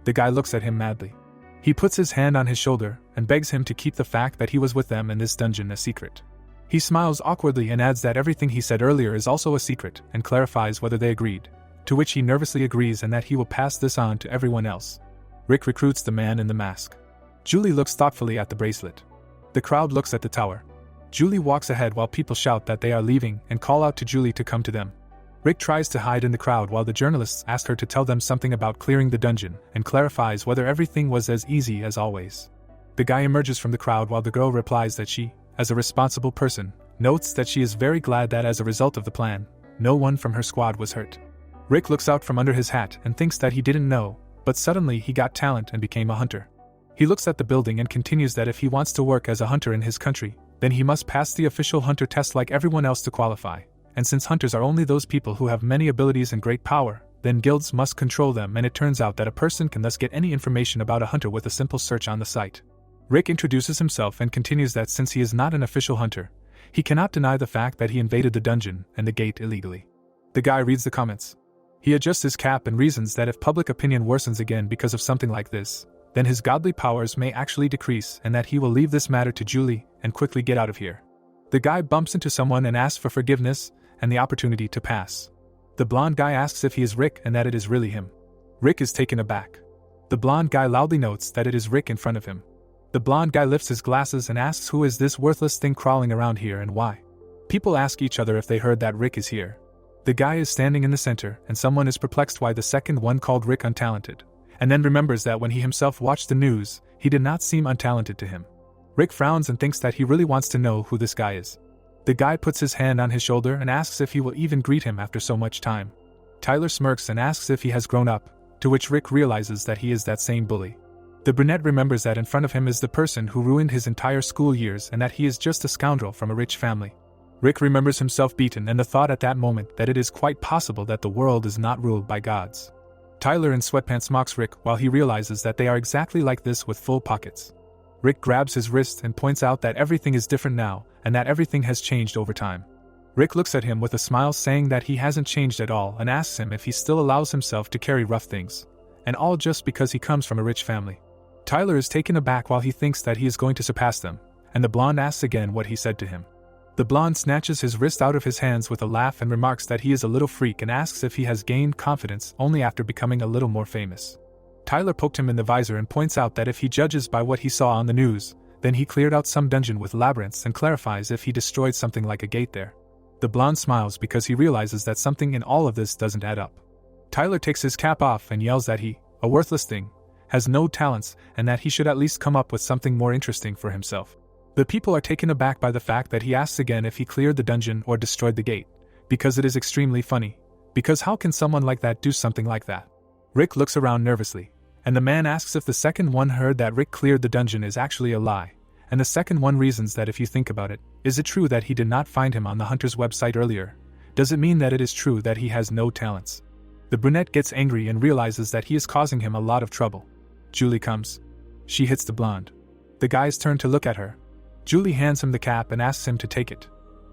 Speaker 1: The guy looks at him madly. He puts his hand on his shoulder and begs him to keep the fact that he was with them in this dungeon a secret. He smiles awkwardly and adds that everything he said earlier is also a secret and clarifies whether they agreed, to which he nervously agrees and that he will pass this on to everyone else. Rick recruits the man in the mask. Julie looks thoughtfully at the bracelet. The crowd looks at the tower. Julie walks ahead while people shout that they are leaving and call out to Julie to come to them. Rick tries to hide in the crowd while the journalists ask her to tell them something about clearing the dungeon and clarifies whether everything was as easy as always. The guy emerges from the crowd while the girl replies that she, as a responsible person, notes that she is very glad that as a result of the plan, no one from her squad was hurt. Rick looks out from under his hat and thinks that he didn't know, but suddenly he got talent and became a hunter. He looks at the building and continues that if he wants to work as a hunter in his country, then he must pass the official hunter test like everyone else to qualify, and since hunters are only those people who have many abilities and great power, then guilds must control them, and it turns out that a person can thus get any information about a hunter with a simple search on the site. Rick introduces himself and continues that since he is not an official hunter, he cannot deny the fact that he invaded the dungeon and the gate illegally. The guy reads the comments. He adjusts his cap and reasons that if public opinion worsens again because of something like this, then his godly powers may actually decrease and that he will leave this matter to Julie and quickly get out of here. The guy bumps into someone and asks for forgiveness and the opportunity to pass. The blonde guy asks if he is Rick and that it is really him. Rick is taken aback. The blonde guy loudly notes that it is Rick in front of him. The blonde guy lifts his glasses and asks who is this worthless thing crawling around here and why. People ask each other if they heard that Rick is here. The guy is standing in the center and someone is perplexed why the second one called Rick untalented, and then remembers that when he himself watched the news, he did not seem untalented to him. Rick frowns and thinks that he really wants to know who this guy is. The guy puts his hand on his shoulder and asks if he will even greet him after so much time. Tyler smirks and asks if he has grown up, to which Rick realizes that he is that same bully. The brunette remembers that in front of him is the person who ruined his entire school years and that he is just a scoundrel from a rich family. Rick remembers himself beaten and the thought at that moment that it is quite possible that the world is not ruled by gods. Tyler in sweatpants mocks Rick while he realizes that they are exactly like this with full pockets. Rick grabs his wrist and points out that everything is different now and that everything has changed over time. Rick looks at him with a smile saying that he hasn't changed at all and asks him if he still allows himself to carry rough things, and all just because he comes from a rich family. Tyler is taken aback while he thinks that he is going to surpass them, and the blonde asks again what he said to him. The blonde snatches his wrist out of his hands with a laugh and remarks that he is a little freak and asks if he has gained confidence only after becoming a little more famous. Tyler poked him in the visor and points out that if he judges by what he saw on the news, then he cleared out some dungeon with labyrinths and clarifies if he destroyed something like a gate there. The blonde smiles because he realizes that something in all of this doesn't add up. Tyler takes his cap off and yells that he, a worthless thing, has no talents and that he should at least come up with something more interesting for himself. The people are taken aback by the fact that he asks again if he cleared the dungeon or destroyed the gate, because it is extremely funny. Because how can someone like that do something like that? Rick looks around nervously, and the man asks if the second one heard that Rick cleared the dungeon is actually a lie, and the second one reasons that if you think about it, is it true that he did not find him on the hunter's website earlier? Does it mean that it is true that he has no talents? The brunette gets angry and realizes that he is causing him a lot of trouble. Julie comes. She hits the blonde. The guys turn to look at her. Julie hands him the cap and asks him to take it.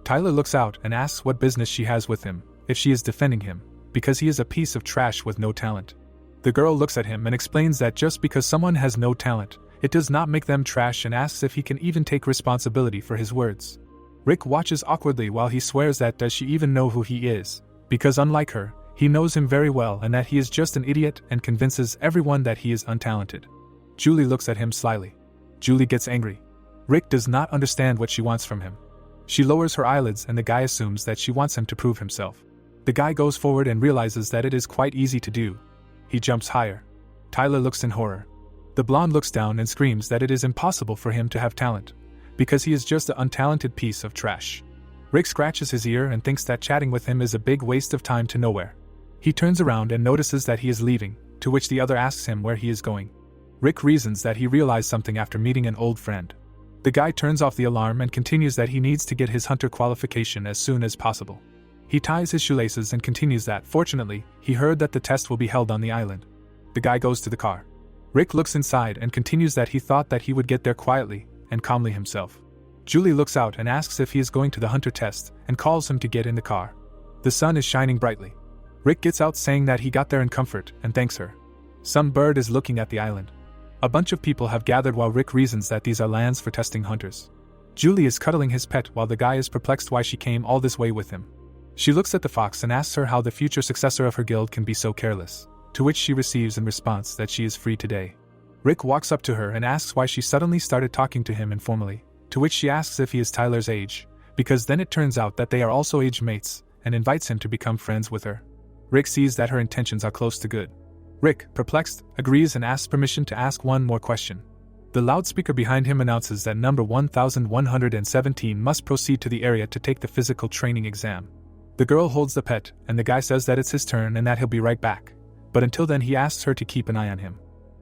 Speaker 1: Tyler looks out and asks what business she has with him, if she is defending him, because he is a piece of trash with no talent. The girl looks at him and explains that just because someone has no talent, it does not make them trash and asks if he can even take responsibility for his words. Rick watches awkwardly while he swears that does she even know who he is, because unlike her, he knows him very well and that he is just an idiot and convinces everyone that he is untalented. Julie looks at him slyly. Julie gets angry. Rick does not understand what she wants from him. She lowers her eyelids and the guy assumes that she wants him to prove himself. The guy goes forward and realizes that it is quite easy to do. He jumps higher. Tyler looks in horror. The blonde looks down and screams that it is impossible for him to have talent, because he is just an untalented piece of trash. Rick scratches his ear and thinks that chatting with him is a big waste of time to nowhere. He turns around and notices that he is leaving, to which the other asks him where he is going. Rick reasons that he realized something after meeting an old friend. The guy turns off the alarm and continues that he needs to get his hunter qualification as soon as possible. He ties his shoelaces and continues that, fortunately, he heard that the test will be held on the island. The guy goes to the car. Rick looks inside and continues that he thought that he would get there quietly and calmly himself. Julie looks out and asks if he is going to the hunter test and calls him to get in the car. The sun is shining brightly. Rick gets out saying that he got there in comfort and thanks her. Some bird is looking at the island. A bunch of people have gathered while Rick reasons that these are lands for testing hunters. Julie is cuddling his pet while the guy is perplexed why she came all this way with him. She looks at the fox and asks her how the future successor of her guild can be so careless, to which she receives in response that she is free today. Rick walks up to her and asks why she suddenly started talking to him informally, to which she asks if he is Tyler's age, because then it turns out that they are also age mates, and invites him to become friends with her. Rick sees that her intentions are close to good. Rick, perplexed, agrees and asks permission to ask one more question. The loudspeaker behind him announces that number 1117 must proceed to the area to take the physical training exam. The girl holds the pet, and the guy says that it's his turn and that he'll be right back, but until then he asks her to keep an eye on him.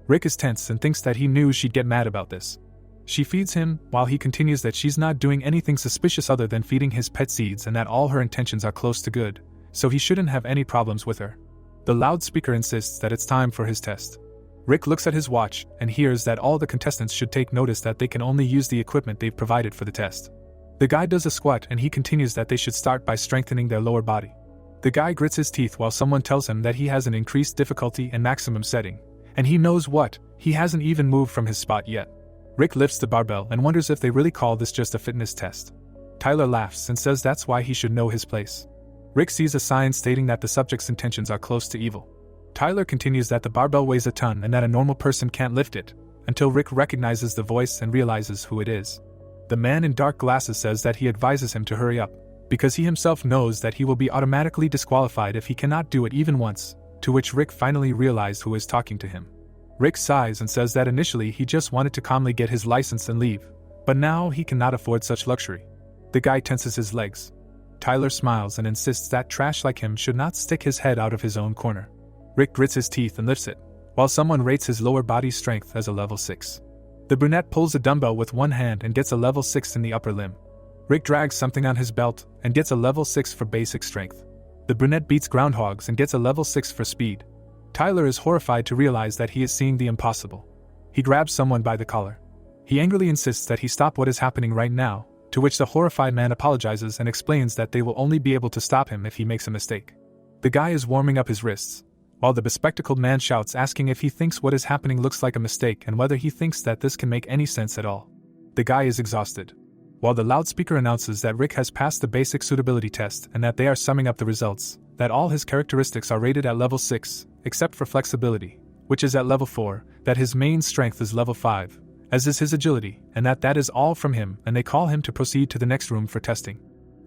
Speaker 1: Rick is tense and thinks that he knew she'd get mad about this. She feeds him, while he continues that she's not doing anything suspicious other than feeding his pet seeds and that all her intentions are close to good, so he shouldn't have any problems with her. The loudspeaker insists that it's time for his test. Rick looks at his watch and hears that all the contestants should take notice that they can only use the equipment they've provided for the test. The guy does a squat and he continues that they should start by strengthening their lower body. The guy grits his teeth while someone tells him that he has an increased difficulty and maximum setting, and he knows what, he hasn't even moved from his spot yet. Rick lifts the barbell and wonders if they really call this just a fitness test. Tyler laughs and says that's why he should know his place. Rick sees a sign stating that the subject's intentions are close to evil. Tyler continues that the barbell weighs a ton and that a normal person can't lift it, until Rick recognizes the voice and realizes who it is. The man in dark glasses says that he advises him to hurry up, because he himself knows that he will be automatically disqualified if he cannot do it even once, to which Rick finally realizes who is talking to him. Rick sighs and says that initially he just wanted to calmly get his license and leave, but now he cannot afford such luxury. The guy tenses his legs. Tyler smiles and insists that trash like him should not stick his head out of his own corner. Rick grits his teeth and lifts it, while someone rates his lower body strength as a level 6. The brunette pulls a dumbbell with one hand and gets a level 6 in the upper limb. Rick drags something on his belt and gets a level 6 for basic strength. The brunette beats groundhogs and gets a level 6 for speed. Tyler is horrified to realize that he is seeing the impossible. He grabs someone by the collar. He angrily insists that he stop what is happening right now, to which the horrified man apologizes and explains that they will only be able to stop him if he makes a mistake. The guy is warming up his wrists, while the bespectacled man shouts asking if he thinks what is happening looks like a mistake and whether he thinks that this can make any sense at all. The guy is exhausted, while the loudspeaker announces that Rick has passed the basic suitability test and that they are summing up the results, that all his characteristics are rated at level 6, except for flexibility, which is at level 4, that his main strength is level 5, as is his agility, and that is all from him, and they call him to proceed to the next room for testing.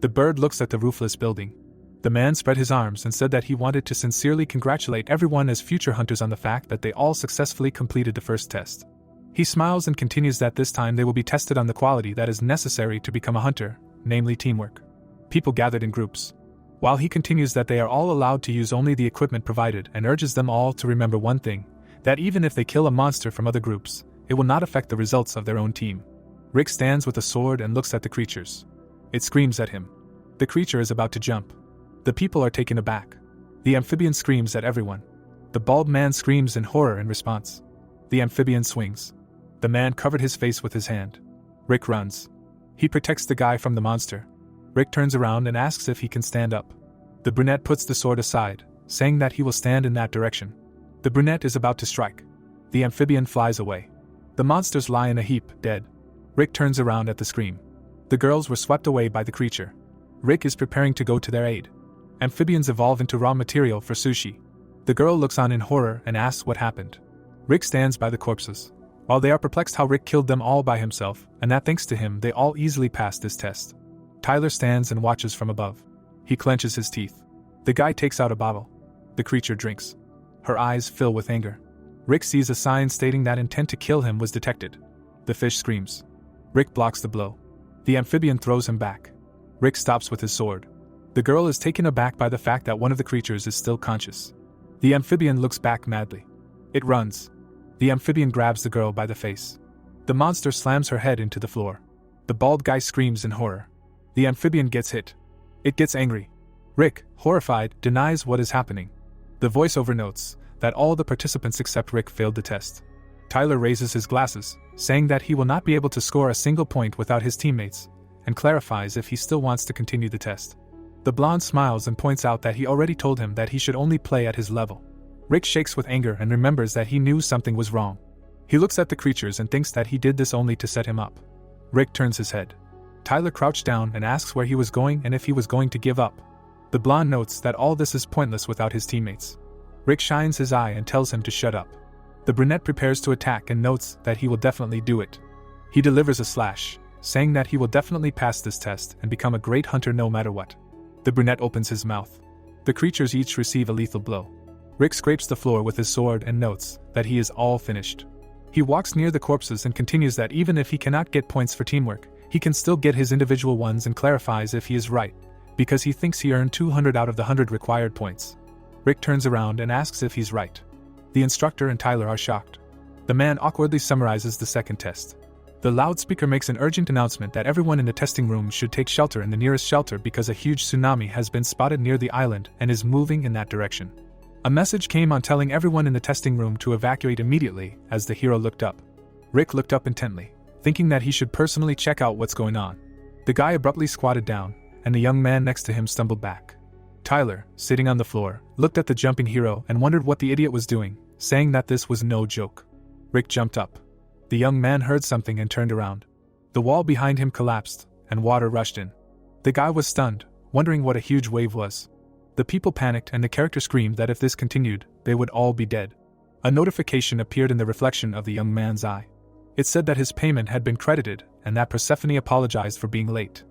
Speaker 1: The bird looks at the roofless building. The man spread his arms and said that he wanted to sincerely congratulate everyone as future hunters on the fact that they all successfully completed the first test. He smiles and continues that this time they will be tested on the quality that is necessary to become a hunter, namely teamwork. People gathered in groups. While he continues that they are all allowed to use only the equipment provided and urges them all to remember one thing, that even if they kill a monster from other groups, it will not affect the results of their own team. Rick stands with a sword and looks at the creatures. It screams at him. The creature is about to jump. The people are taken aback. The amphibian screams at everyone. The bald man screams in horror in response. The amphibian swings. The man covered his face with his hand. Rick runs. He protects the guy from the monster. Rick turns around and asks if he can stand up. The brunette puts the sword aside, saying that he will stand in that direction. The brunette is about to strike. The amphibian flies away. The monsters lie in a heap, dead. Rick turns around at the scream. The girls were swept away by the creature. Rick is preparing to go to their aid. Amphibians evolve into raw material for sushi. The girl looks on in horror and asks what happened. Rick stands by the corpses. While they are perplexed how Rick killed them all by himself, and that thanks to him they all easily passed this test. Tyler stands and watches from above. He clenches his teeth. The guy takes out a bottle. The creature drinks. Her eyes fill with anger. Rick sees a sign stating that intent to kill him was detected. The fish screams. Rick blocks the blow. The amphibian throws him back. Rick stops with his sword. The girl is taken aback by the fact that one of the creatures is still conscious. The amphibian looks back madly. It runs. The amphibian grabs the girl by the face. The monster slams her head into the floor. The bald guy screams in horror. The amphibian gets hit. It gets angry. Rick, horrified, denies what is happening. The voiceover notes that all the participants except Rick failed the test. Tyler raises his glasses, saying that he will not be able to score a single point without his teammates, and clarifies if he still wants to continue the test. The blonde smiles and points out that he already told him that he should only play at his level. Rick shakes with anger and remembers that he knew something was wrong. He looks at the creatures and thinks that he did this only to set him up. Rick turns his head. Tyler crouched down and asks where he was going and if he was going to give up. The blonde notes that all this is pointless without his teammates. Rick shines his eye and tells him to shut up. The brunette prepares to attack and notes that he will definitely do it. He delivers a slash, saying that he will definitely pass this test and become a great hunter no matter what. The brunette opens his mouth. The creatures each receive a lethal blow. Rick scrapes the floor with his sword and notes that he is all finished. He walks near the corpses and continues that even if he cannot get points for teamwork, he can still get his individual ones and clarifies if he is right, because he thinks he earned 200 out of the 100 required points. Rick turns around and asks if he's right. The instructor and Tyler are shocked. The man awkwardly summarizes the second test. The loudspeaker makes an urgent announcement that everyone in the testing room should take shelter in the nearest shelter because a huge tsunami has been spotted near the island and is moving in that direction. A message came on telling everyone in the testing room to evacuate immediately. As the hero looked up, Rick looked up intently, thinking that he should personally check out what's going on. The guy abruptly squatted down, and the young man next to him stumbled back. Tyler, sitting on the floor, looked at the jumping hero and wondered what the idiot was doing, saying that this was no joke. Rick jumped up. The young man heard something and turned around. The wall behind him collapsed, and water rushed in. The guy was stunned, wondering what a huge wave was. The people panicked and the character screamed that if this continued, they would all be dead. A notification appeared in the reflection of the young man's eye. It said that his payment had been credited and that Persephone apologized for being late.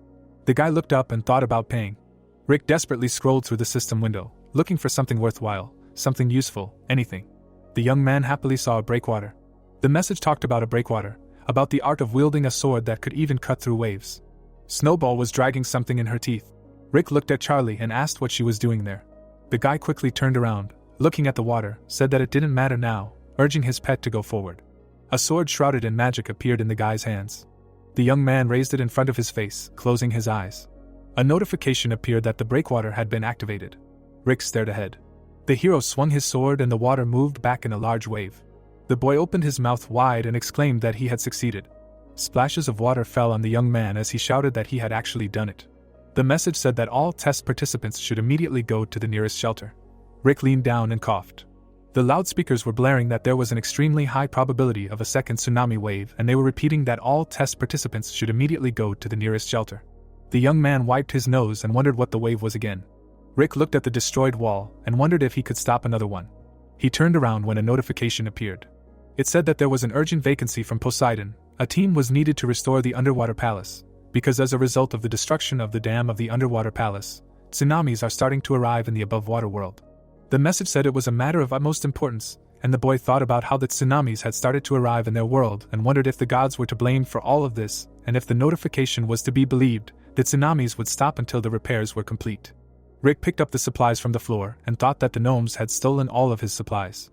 Speaker 1: The guy looked up and thought about paying. Rick desperately scrolled through the system window, looking for something worthwhile, something useful, anything. The young man happily saw a breakwater. The message talked about a breakwater, about the art of wielding a sword that could even cut through waves. Snowball was dragging something in her teeth. Rick looked at Charlie and asked what she was doing there. The guy quickly turned around, looking at the water, said that it didn't matter now, urging his pet to go forward. A sword shrouded in magic appeared in the guy's hands. The young man raised it in front of his face, closing his eyes. A notification appeared that the breakwater had been activated. Rick stared ahead. The hero swung his sword and the water moved back in a large wave. The boy opened his mouth wide and exclaimed that he had succeeded. Splashes of water fell on the young man as he shouted that he had actually done it. The message said that all test participants should immediately go to the nearest shelter. Rick leaned down and coughed. The loudspeakers were blaring that there was an extremely high probability of a second tsunami wave, and they were repeating that all test participants should immediately go to the nearest shelter. The young man wiped his nose and wondered what the wave was again. Rick looked at the destroyed wall and wondered if he could stop another one. He turned around when a notification appeared. It said that there was an urgent vacancy from Poseidon. A team was needed to restore the underwater palace, because as a result of the destruction of the dam of the underwater palace, tsunamis are starting to arrive in the above-water world. The message said it was a matter of utmost importance, and the boy thought about how the tsunamis had started to arrive in their world and wondered if the gods were to blame for all of this, and if the notification was to be believed, the tsunamis would stop until the repairs were complete. Rick picked up the supplies from the floor and thought that the gnomes had stolen all of his supplies.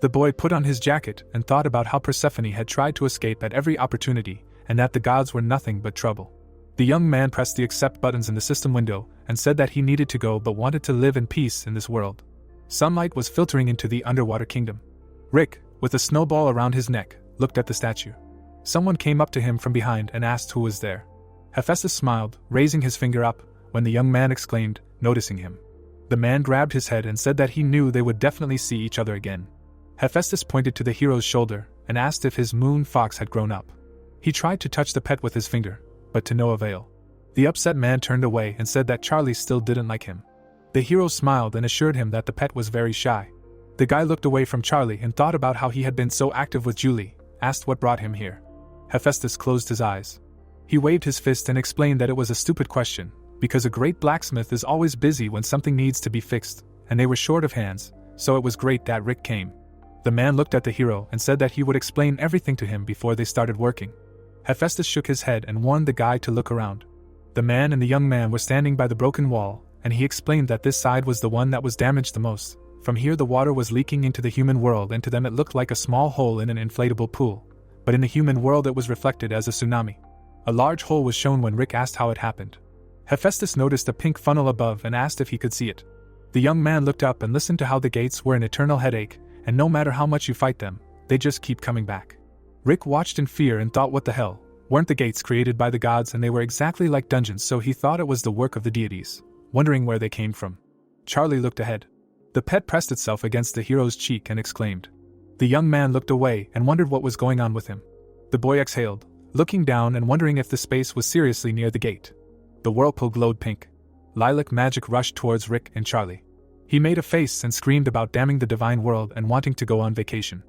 Speaker 1: The boy put on his jacket and thought about how Persephone had tried to escape at every opportunity, and that the gods were nothing but trouble. The young man pressed the accept buttons in the system window and said that he needed to go but wanted to live in peace in this world. Sunlight was filtering into the underwater kingdom. Rick, with a snowball around his neck, looked at the statue. Someone came up to him from behind and asked who was there. Hephaestus smiled, raising his finger up, when the young man exclaimed, noticing him. The man grabbed his head and said that he knew they would definitely see each other again. Hephaestus pointed to the hero's shoulder and asked if his moon fox had grown up. He tried to touch the pet with his finger, but to no avail. The upset man turned away and said that Charlie still didn't like him. The hero smiled and assured him that the pet was very shy. The guy looked away from Charlie and thought about how he had been so active with Julie, asked what brought him here. Hephaestus closed his eyes. He waved his fist and explained that it was a stupid question, because a great blacksmith is always busy when something needs to be fixed, and they were short of hands, so it was great that Rick came. The man looked at the hero and said that he would explain everything to him before they started working. Hephaestus shook his head and warned the guy to look around. The man and the young man were standing by the broken wall, and he explained that this side was the one that was damaged the most. From here the water was leaking into the human world, and to them it looked like a small hole in an inflatable pool, but in the human world it was reflected as a tsunami. A large hole was shown when Rick asked how it happened. Hephaestus noticed a pink funnel above and asked if he could see it. The young man looked up and listened to how the gates were an eternal headache, and no matter how much you fight them, they just keep coming back. Rick watched in fear and thought, what the hell, weren't the gates created by the gods, and they were exactly like dungeons, so he thought it was the work of the deities, wondering where they came from. Charlie looked ahead. The pet pressed itself against the hero's cheek and exclaimed. The young man looked away and wondered what was going on with him. The boy exhaled, looking down and wondering if the space was seriously near the gate. The whirlpool glowed pink. Lilac magic rushed towards Rick and Charlie. He made a face and screamed about damning the divine world and wanting to go on vacation.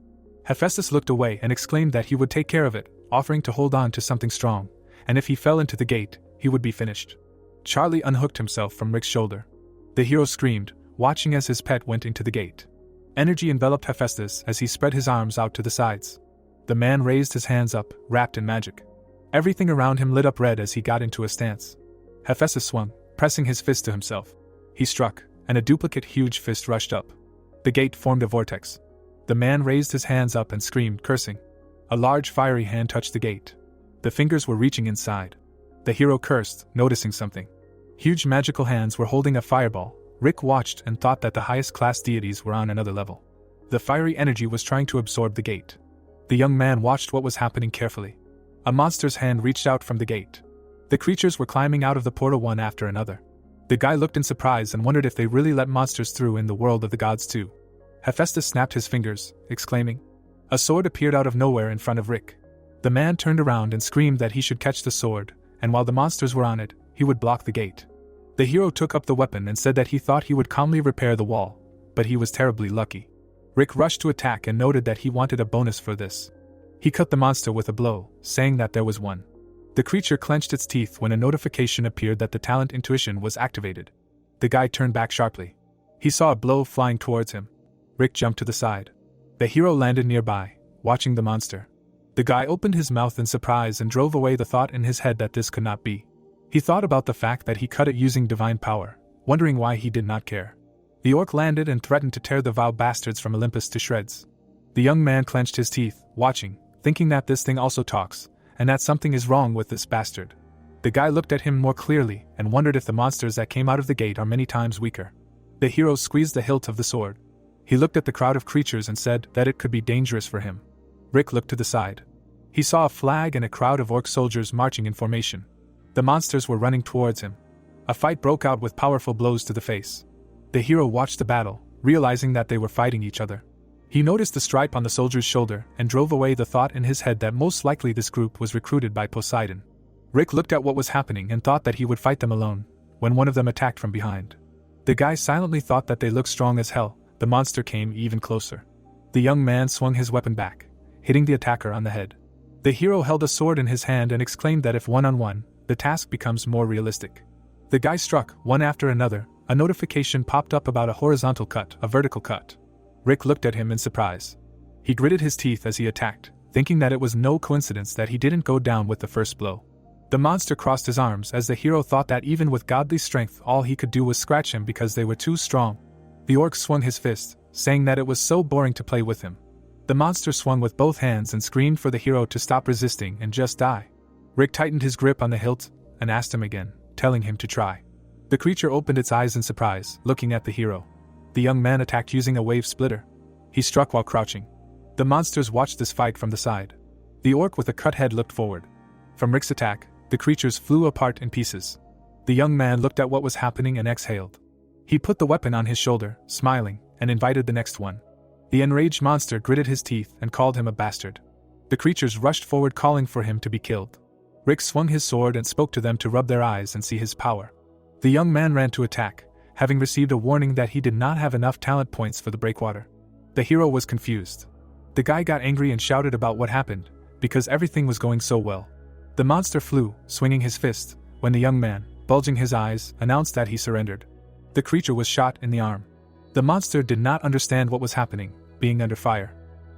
Speaker 1: Hephaestus looked away and exclaimed that he would take care of it, offering to hold on to something strong, and if he fell into the gate, he would be finished. Charlie unhooked himself from Rick's shoulder. The hero screamed, watching as his pet went into the gate. Energy enveloped Hephaestus as he spread his arms out to the sides. The man raised his hands up, wrapped in magic. Everything around him lit up red as he got into a stance. Hephaestus swung, pressing his fist to himself. He struck, and a duplicate huge fist rushed up. The gate formed a vortex. The man raised his hands up and screamed, cursing. A large fiery hand touched the gate. The fingers were reaching inside. The hero cursed, noticing something. Huge magical hands were holding a fireball. Rick watched and thought that the highest class deities were on another level. The fiery energy was trying to absorb the gate. The young man watched what was happening carefully. A monster's hand reached out from the gate. The creatures were climbing out of the portal one after another. The guy looked in surprise and wondered if they really let monsters through in the world of the gods too. Hephaestus snapped his fingers, exclaiming. A sword appeared out of nowhere in front of Rick. The man turned around and screamed that he should catch the sword, and while the monsters were on it, he would block the gate. The hero took up the weapon and said that he thought he would calmly repair the wall, but he was terribly lucky. Rick rushed to attack and noted that he wanted a bonus for this. He cut the monster with a blow, saying that there was one. The creature clenched its teeth when a notification appeared that the talent intuition was activated. The guy turned back sharply. He saw a blow flying towards him. Rick jumped to the side. The hero landed nearby, watching the monster. The guy opened his mouth in surprise and drove away the thought in his head that this could not be. He thought about the fact that he cut it using divine power, wondering why he did not care. The orc landed and threatened to tear the vile bastards from Olympus to shreds. The young man clenched his teeth, watching, thinking that this thing also talks, and that something is wrong with this bastard. The guy looked at him more clearly and wondered if the monsters that came out of the gate are many times weaker. The hero squeezed the hilt of the sword. He looked at the crowd of creatures and said that it could be dangerous for him. Rick looked to the side. He saw a flag and a crowd of orc soldiers marching in formation. The monsters were running towards him. A fight broke out with powerful blows to the face. The hero watched the battle, realizing that they were fighting each other. He noticed the stripe on the soldier's shoulder and drove away the thought in his head that most likely this group was recruited by Poseidon. Rick looked at what was happening and thought that he would fight them alone, when one of them attacked from behind. The guy silently thought that they looked strong as hell. The monster came even closer. The young man swung his weapon back, hitting the attacker on the head. The hero held a sword in his hand and exclaimed that if one-on-one, the task becomes more realistic. The guy struck, one after another. A notification popped up about a horizontal cut, a vertical cut. Rick looked at him in surprise. He gritted his teeth as he attacked, thinking that it was no coincidence that he didn't go down with the first blow. The monster crossed his arms as the hero thought that even with godly strength all he could do was scratch him because they were too strong. The orc swung his fist, saying that it was so boring to play with him. The monster swung with both hands and screamed for the hero to stop resisting and just die. Rick tightened his grip on the hilt and asked him again, telling him to try. The creature opened its eyes in surprise, looking at the hero. The young man attacked using a wave splitter. He struck while crouching. The monsters watched this fight from the side. The orc with a cut head looked forward. From Rick's attack, the creatures flew apart in pieces. The young man looked at what was happening and exhaled. He put the weapon on his shoulder, smiling, and invited the next one. The enraged monster gritted his teeth and called him a bastard. The creatures rushed forward calling for him to be killed. Rick swung his sword and spoke to them to rub their eyes and see his power. The young man ran to attack, having received a warning that he did not have enough talent points for the breakwater. The hero was confused. The guy got angry and shouted about what happened, because everything was going so well. The monster flew, swinging his fist, when the young man, bulging his eyes, announced that he surrendered. The creature was shot in the arm. The monster did not understand what was happening, being under fire.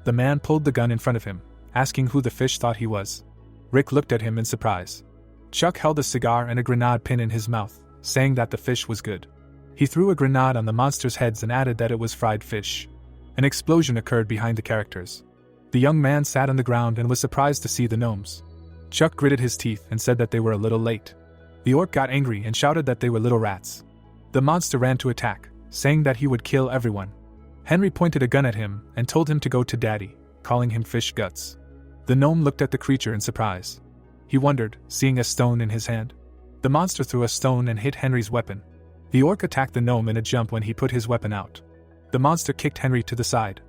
Speaker 1: The man pulled the gun in front of him, asking who the fish thought he was. Rick looked at him in surprise. Chuck held a cigar and a grenade pin in his mouth, saying that the fish was good. He threw a grenade on the monster's heads and added that it was fried fish. An explosion occurred behind the characters. The young man sat on the ground and was surprised to see the gnomes. Chuck gritted his teeth and said that they were a little late. The orc got angry and shouted that they were little rats. The monster ran to attack, saying that he would kill everyone. Henry pointed a gun at him and told him to go to Daddy, calling him fish guts. The gnome looked at the creature in surprise. He wondered, seeing a stone in his hand. The monster threw a stone and hit Henry's weapon. The orc attacked the gnome in a jump when he put his weapon out. The monster kicked Henry to the side.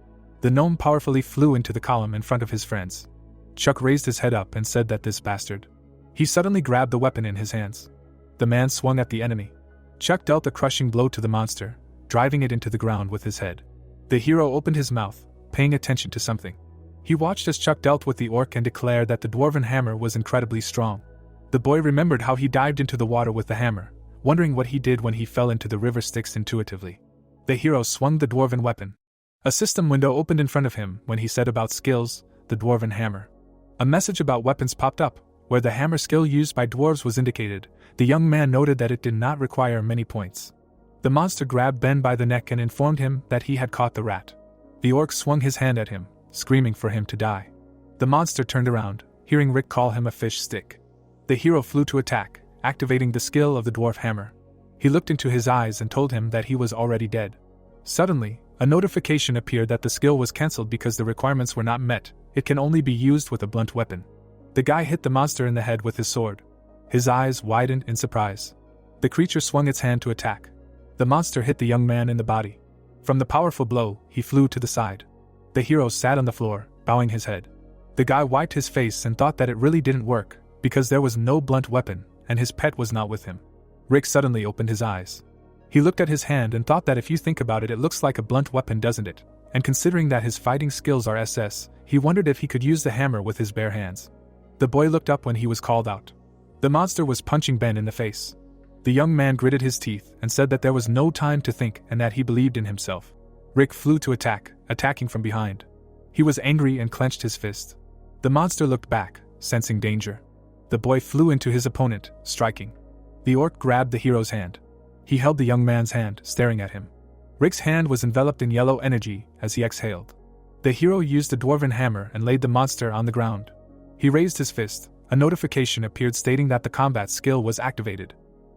Speaker 1: The gnome powerfully flew into the column in front of his friends. Chuck raised his head up and said that this bastard. He suddenly grabbed the weapon in his hands. The man swung at the enemy. Chuck dealt a crushing blow to the monster, driving it into the ground with his head. The hero opened his mouth, paying attention to something. He watched as Chuck dealt with the orc and declared that the dwarven hammer was incredibly strong. The boy remembered how he dived into the water with the hammer, wondering what he did when he fell into the river Styx intuitively. The hero swung the dwarven weapon. A system window opened in front of him when he said about skills, the dwarven hammer. A message about weapons popped up, where the hammer skill used by dwarves was indicated. The young man noted that it did not require many points. The monster grabbed Ben by the neck and informed him that he had caught the rat. The orc swung his hand at him, screaming for him to die. The monster turned around, hearing Rick call him a fish stick. The hero flew to attack, activating the skill of the dwarf hammer. He looked into his eyes and told him that he was already dead. Suddenly, a notification appeared that the skill was cancelled because the requirements were not met. It can only be used with a blunt weapon. The guy hit the monster in the head with his sword. His eyes widened in surprise. The creature swung its hand to attack. The monster hit the young man in the body. From the powerful blow, he flew to the side. The hero sat on the floor, bowing his head. The guy wiped his face and thought that it really didn't work, because there was no blunt weapon, and his pet was not with him. Rick suddenly opened his eyes. He looked at his hand and thought that if you think about it, it looks like a blunt weapon, doesn't it? And considering that his fighting skills are SS, he wondered if he could use the hammer with his bare hands. The boy looked up when he was called out. The monster was punching Ben in the face. The young man gritted his teeth and said that there was no time to think and that he believed in himself. Rick flew to attack, attacking from behind. He was angry and clenched his fist. The monster looked back, sensing danger. The boy flew into his opponent, striking. The orc grabbed the hero's hand. He held the young man's hand, staring at him. Rick's hand was enveloped in yellow energy as he exhaled. The hero used the dwarven hammer and laid the monster on the ground. He raised his fist. A notification appeared stating that the combat skill was activated.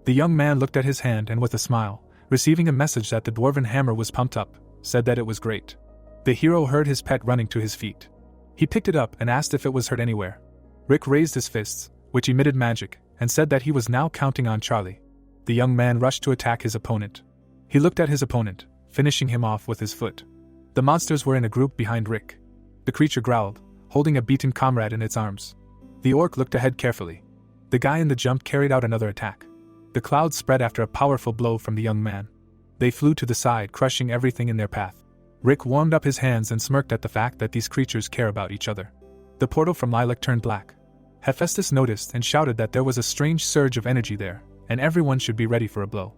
Speaker 1: The young man looked at his hand and with a smile, receiving a message that the dwarven hammer was pumped up, said that it was great. The hero heard his pet running to his feet. He picked it up and asked if it was hurt anywhere. Rick raised his fists, which emitted magic, and said that he was now counting on Charlie. The young man rushed to attack his opponent. He looked at his opponent, finishing him off with his foot. The monsters were in a group behind Rick. The creature growled, holding a beaten comrade in its arms. The orc looked ahead carefully. The guy in the jump carried out another attack. The clouds spread after a powerful blow from the young man. They flew to the side, crushing everything in their path. Rick warmed up his hands and smirked at the fact that these creatures care about each other. The portal from Lilac turned black. Hephaestus noticed and shouted that there was a strange surge of energy there, and everyone should be ready for a blow.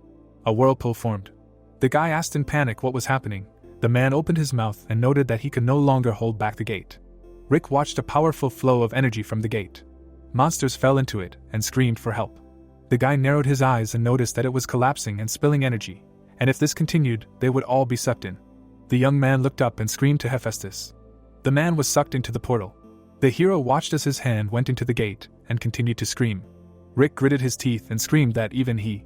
Speaker 1: A whirlpool formed. The guy asked in panic what was happening. The man opened his mouth and noted that he could no longer hold back the gate. Rick watched a powerful flow of energy from the gate. Monsters fell into it and screamed for help. The guy narrowed his eyes and noticed that it was collapsing and spilling energy, and if this continued, they would all be sucked in. The young man looked up and screamed to Hephaestus. The man was sucked into the portal. The hero watched as his hand went into the gate and continued to scream. Rick gritted his teeth and screamed that even he.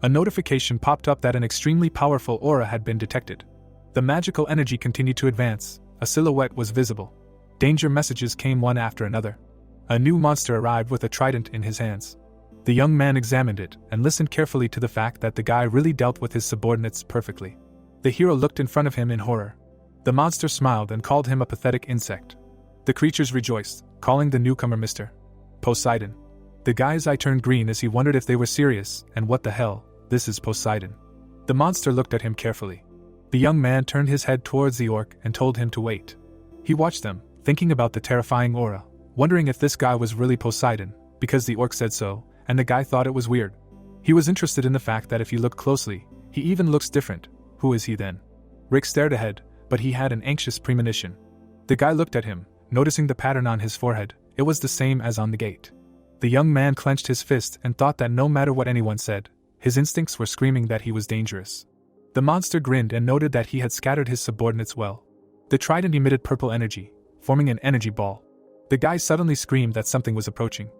Speaker 1: A notification popped up that an extremely powerful aura had been detected. The magical energy continued to advance. A silhouette was visible. Danger messages came one after another. A new monster arrived with a trident in his hands. The young man examined it and listened carefully to the fact that the guy really dealt with his subordinates perfectly. The hero looked in front of him in horror. The monster smiled and called him a pathetic insect. The creatures rejoiced, calling the newcomer Mr. Poseidon. The guy's eye turned green as he wondered if they were serious, and what the hell, this is Poseidon. The monster looked at him carefully. The young man turned his head towards the orc and told him to wait. He watched them, thinking about the terrifying aura, wondering if this guy was really Poseidon, because the orc said so, and the guy thought it was weird. He was interested in the fact that if you look closely, he even looks different. Who is he then? Rick stared ahead, but he had an anxious premonition. The guy looked at him, noticing the pattern on his forehead. It was the same as on the gate. The young man clenched his fist and thought that no matter what anyone said, his instincts were screaming that he was dangerous. The monster grinned and noted that he had scattered his subordinates well. The trident emitted purple energy, forming an energy ball. The guy suddenly screamed that something was approaching.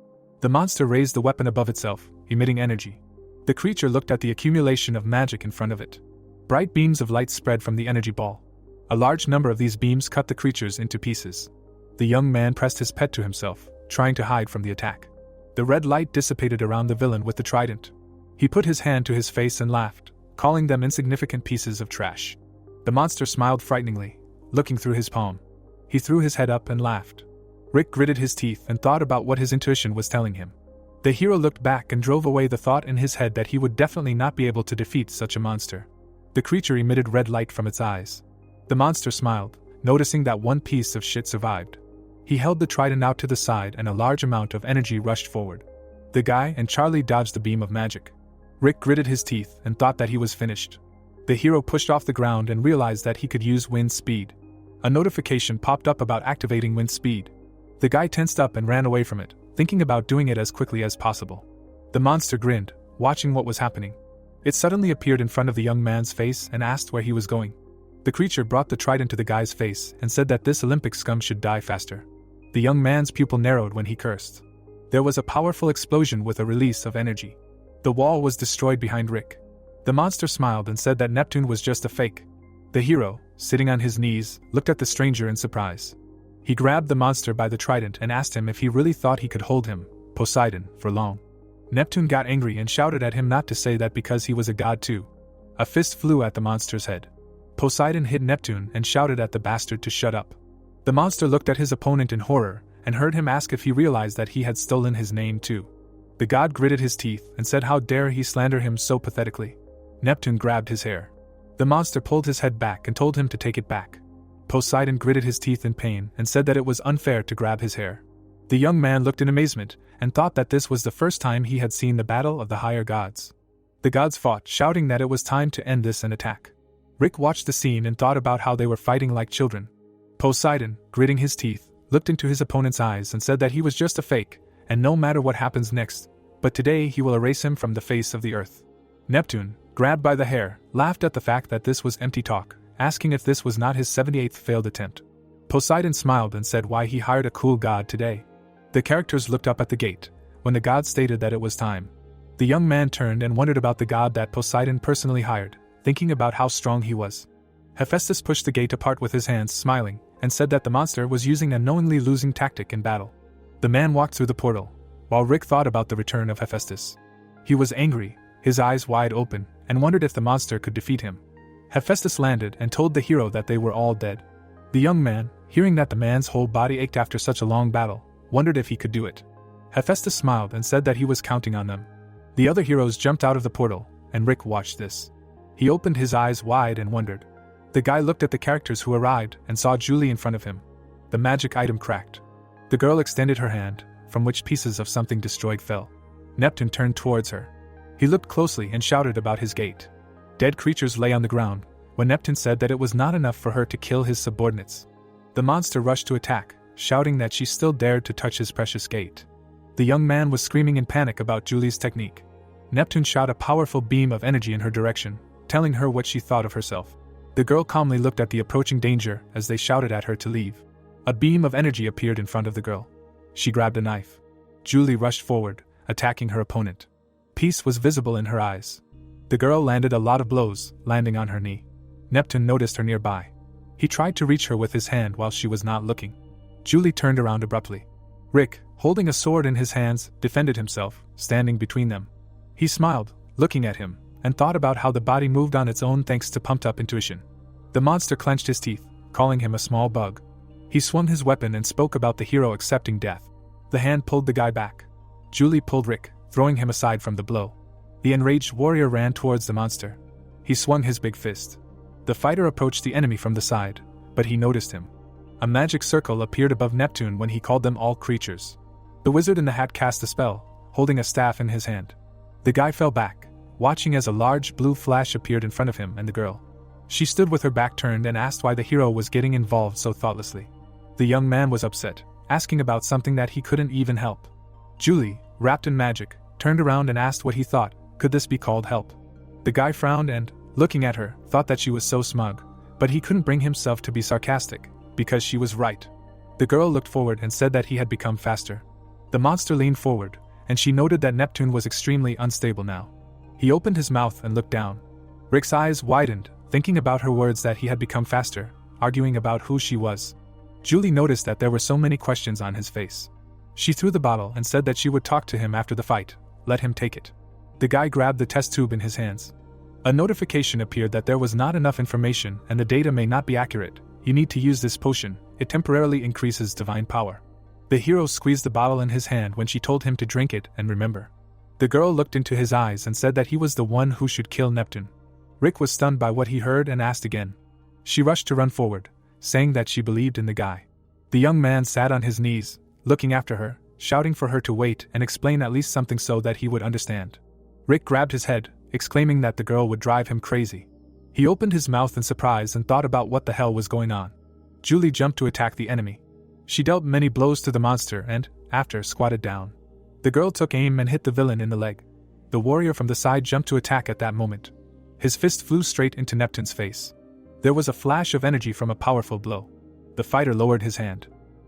Speaker 1: The monster raised the weapon above itself, emitting energy. The creature looked at the accumulation of magic in front of it. Bright beams of light spread from the energy ball. A large number of these beams cut the creatures into pieces. The young man pressed his pet to himself, trying to hide from the attack. The red light dissipated around the villain with the trident. He put his hand to his face and laughed, calling them insignificant pieces of trash. The monster smiled frighteningly, looking through his palm. He threw his head up and laughed. Rick gritted his teeth and thought about what his intuition was telling him. The hero looked back and drove away the thought in his head that he would definitely not be able to defeat such a monster. The creature emitted red light from its eyes. The monster smiled, noticing that one piece of shit survived. He held the trident out to the side and a large amount of energy rushed forward. The guy and Charlie dodged the beam of magic. Rick gritted his teeth and thought that he was finished. The hero pushed off the ground and realized that he could use wind speed. A notification popped up about activating wind speed. The guy tensed up and ran away from it, thinking about doing it as quickly as possible. The monster grinned, watching what was happening. It suddenly appeared in front of the young man's face and asked where he was going. The creature brought the trident to the guy's face and said that this Olympic scum should die faster. The young man's pupil narrowed when he cursed. There was a powerful explosion with a release of energy. The wall was destroyed behind Rick. The monster smiled and said that Neptune was just a fake. The hero, sitting on his knees, looked at the stranger in surprise. He grabbed the monster by the trident and asked him if he really thought he could hold him, Poseidon, for long. Neptune got angry and shouted at him not to say that because he was a god too. A fist flew at the monster's head. Poseidon hit Neptune and shouted at the bastard to shut up. The monster looked at his opponent in horror and heard him ask if he realized that he had stolen his name too. The god gritted his teeth and said how dare he slander him so pathetically. Neptune grabbed his hair. The monster pulled his head back and told him to take it back. Poseidon gritted his teeth in pain and said that it was unfair to grab his hair. The young man looked in amazement and thought that this was the first time he had seen the battle of the higher gods. The gods fought, shouting that it was time to end this and attack. Rick watched the scene and thought about how they were fighting like children. Poseidon, gritting his teeth, looked into his opponent's eyes and said that he was just a fake, and no matter what happens next, but today he will erase him from the face of the earth. Neptune, grabbed by the hair, laughed at the fact that this was empty talk, asking if this was not his 78th failed attempt. Poseidon smiled and said why he hired a cool god today. The characters looked up at the gate, when the god stated that it was time. The young man turned and wondered about the god that Poseidon personally hired, thinking about how strong he was. Hephaestus pushed the gate apart with his hands, smiling, and said that the monster was using a knowingly losing tactic in battle. The man walked through the portal, while Rick thought about the return of Hephaestus. He was angry, his eyes wide open, and wondered if the monster could defeat him. Hephaestus landed and told the hero that they were all dead. The young man, hearing that the man's whole body ached after such a long battle, wondered if he could do it. Hephaestus smiled and said that he was counting on them. The other heroes jumped out of the portal, and Rick watched this. He opened his eyes wide and wondered. The guy looked at the characters who arrived and saw Julie in front of him. The magic item cracked. The girl extended her hand, from which pieces of something destroyed fell. Neptune turned towards her. He looked closely and shouted about his gate. Dead creatures lay on the ground, when Neptune said that it was not enough for her to kill his subordinates. The monster rushed to attack, shouting that she still dared to touch his precious gate. The young man was screaming in panic about Julie's technique. Neptune shot a powerful beam of energy in her direction, telling her what she thought of herself. The girl calmly looked at the approaching danger as they shouted at her to leave. A beam of energy appeared in front of the girl. She grabbed a knife. Julie rushed forward, attacking her opponent. Peace was visible in her eyes. The girl landed a lot of blows, landing on her knee. Neptune noticed her nearby. He tried to reach her with his hand while she was not looking. Julie turned around abruptly. Rick, holding a sword in his hands, defended himself, standing between them. He smiled, looking at him, and thought about how the body moved on its own thanks to pumped-up intuition. The monster clenched his teeth, calling him a small bug. He swung his weapon and spoke about the hero accepting death. The hand pulled the guy back. Julie pulled Rick, throwing him aside from the blow. The enraged warrior ran towards the monster. He swung his big fist. The fighter approached the enemy from the side, but he noticed him. A magic circle appeared above Neptune when he called them all creatures. The wizard in the hat cast a spell, holding a staff in his hand. The guy fell back, watching as a large blue flash appeared in front of him and the girl. She stood with her back turned and asked why the hero was getting involved so thoughtlessly. The young man was upset, asking about something that he couldn't even help. Julie, wrapped in magic, turned around and asked what he thought, could this be called help? The guy frowned and, looking at her, thought that she was so smug, but he couldn't bring himself to be sarcastic, because she was right. The girl looked forward and said that he had become faster. The monster leaned forward, and she noted that Neptune was extremely unstable now. He opened his mouth and looked down. Rick's eyes widened, thinking about her words that he had become faster, arguing about who she was. Julie noticed that there were so many questions on his face. She threw the bottle and said that she would talk to him after the fight, let him take it. The guy grabbed the test tube in his hands. A notification appeared that there was not enough information and the data may not be accurate. You need to use this potion, it temporarily increases divine power. The hero squeezed the bottle in his hand when she told him to drink it and remember. The girl looked into his eyes and said that he was the one who should kill Neptune. Rick was stunned by what he heard and asked again. She rushed to run forward, saying that she believed in the guy. The young man sat on his knees, looking after her, shouting for her to wait and explain at least something so that he would understand. Rick grabbed his head, exclaiming that the girl would drive him crazy. He opened his mouth in surprise and thought about what the hell was going on. Julie jumped to attack the enemy. She dealt many blows to the monster and, after, squatted down. The girl took aim and hit the villain in the leg. The warrior from the side jumped to attack at that moment. His fist flew straight into Neptune's face. There was a flash of energy from a powerful blow. The fighter lowered his hand.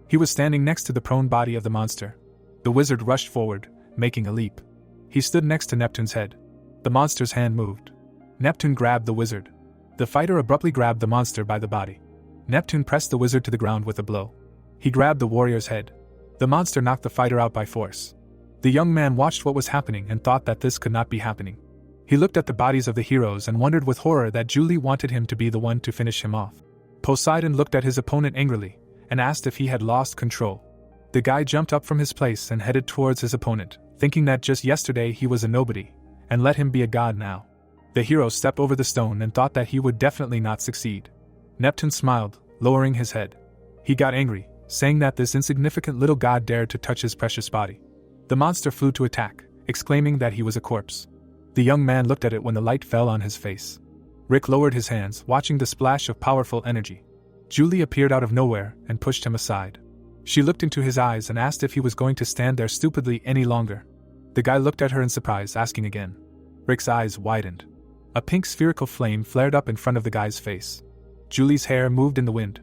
Speaker 1: He was standing next to the prone body of the monster. The wizard rushed forward, making a leap. He stood next to Neptune's head. The monster's hand moved. Neptune grabbed the wizard. The fighter abruptly grabbed the monster by the body. Neptune pressed the wizard to the ground with a blow. He grabbed the warrior's head. The monster knocked the fighter out by force. The young man watched what was happening and thought that this could not be happening. He looked at the bodies of the heroes and wondered with horror that Julie wanted him to be the one to finish him off. Poseidon looked at his opponent angrily and asked if he had lost control. The guy jumped up from his place and headed towards his opponent, thinking that just yesterday he was a nobody, and let him be a god now. The hero stepped over the stone and thought that he would definitely not succeed. Neptune smiled, lowering his head. He got angry, saying that this insignificant little god dared to touch his precious body. The monster flew to attack, exclaiming that he was a corpse. The young man looked at it when the light fell on his face. Rick lowered his hands, watching the splash of powerful energy. Julie appeared out of nowhere and pushed him aside. She looked into his eyes and asked if he was going to stand there stupidly any longer. The guy looked at her in surprise, asking again. Rick's eyes widened. A pink spherical flame flared up in front of the guy's face. Julie's hair moved in the wind.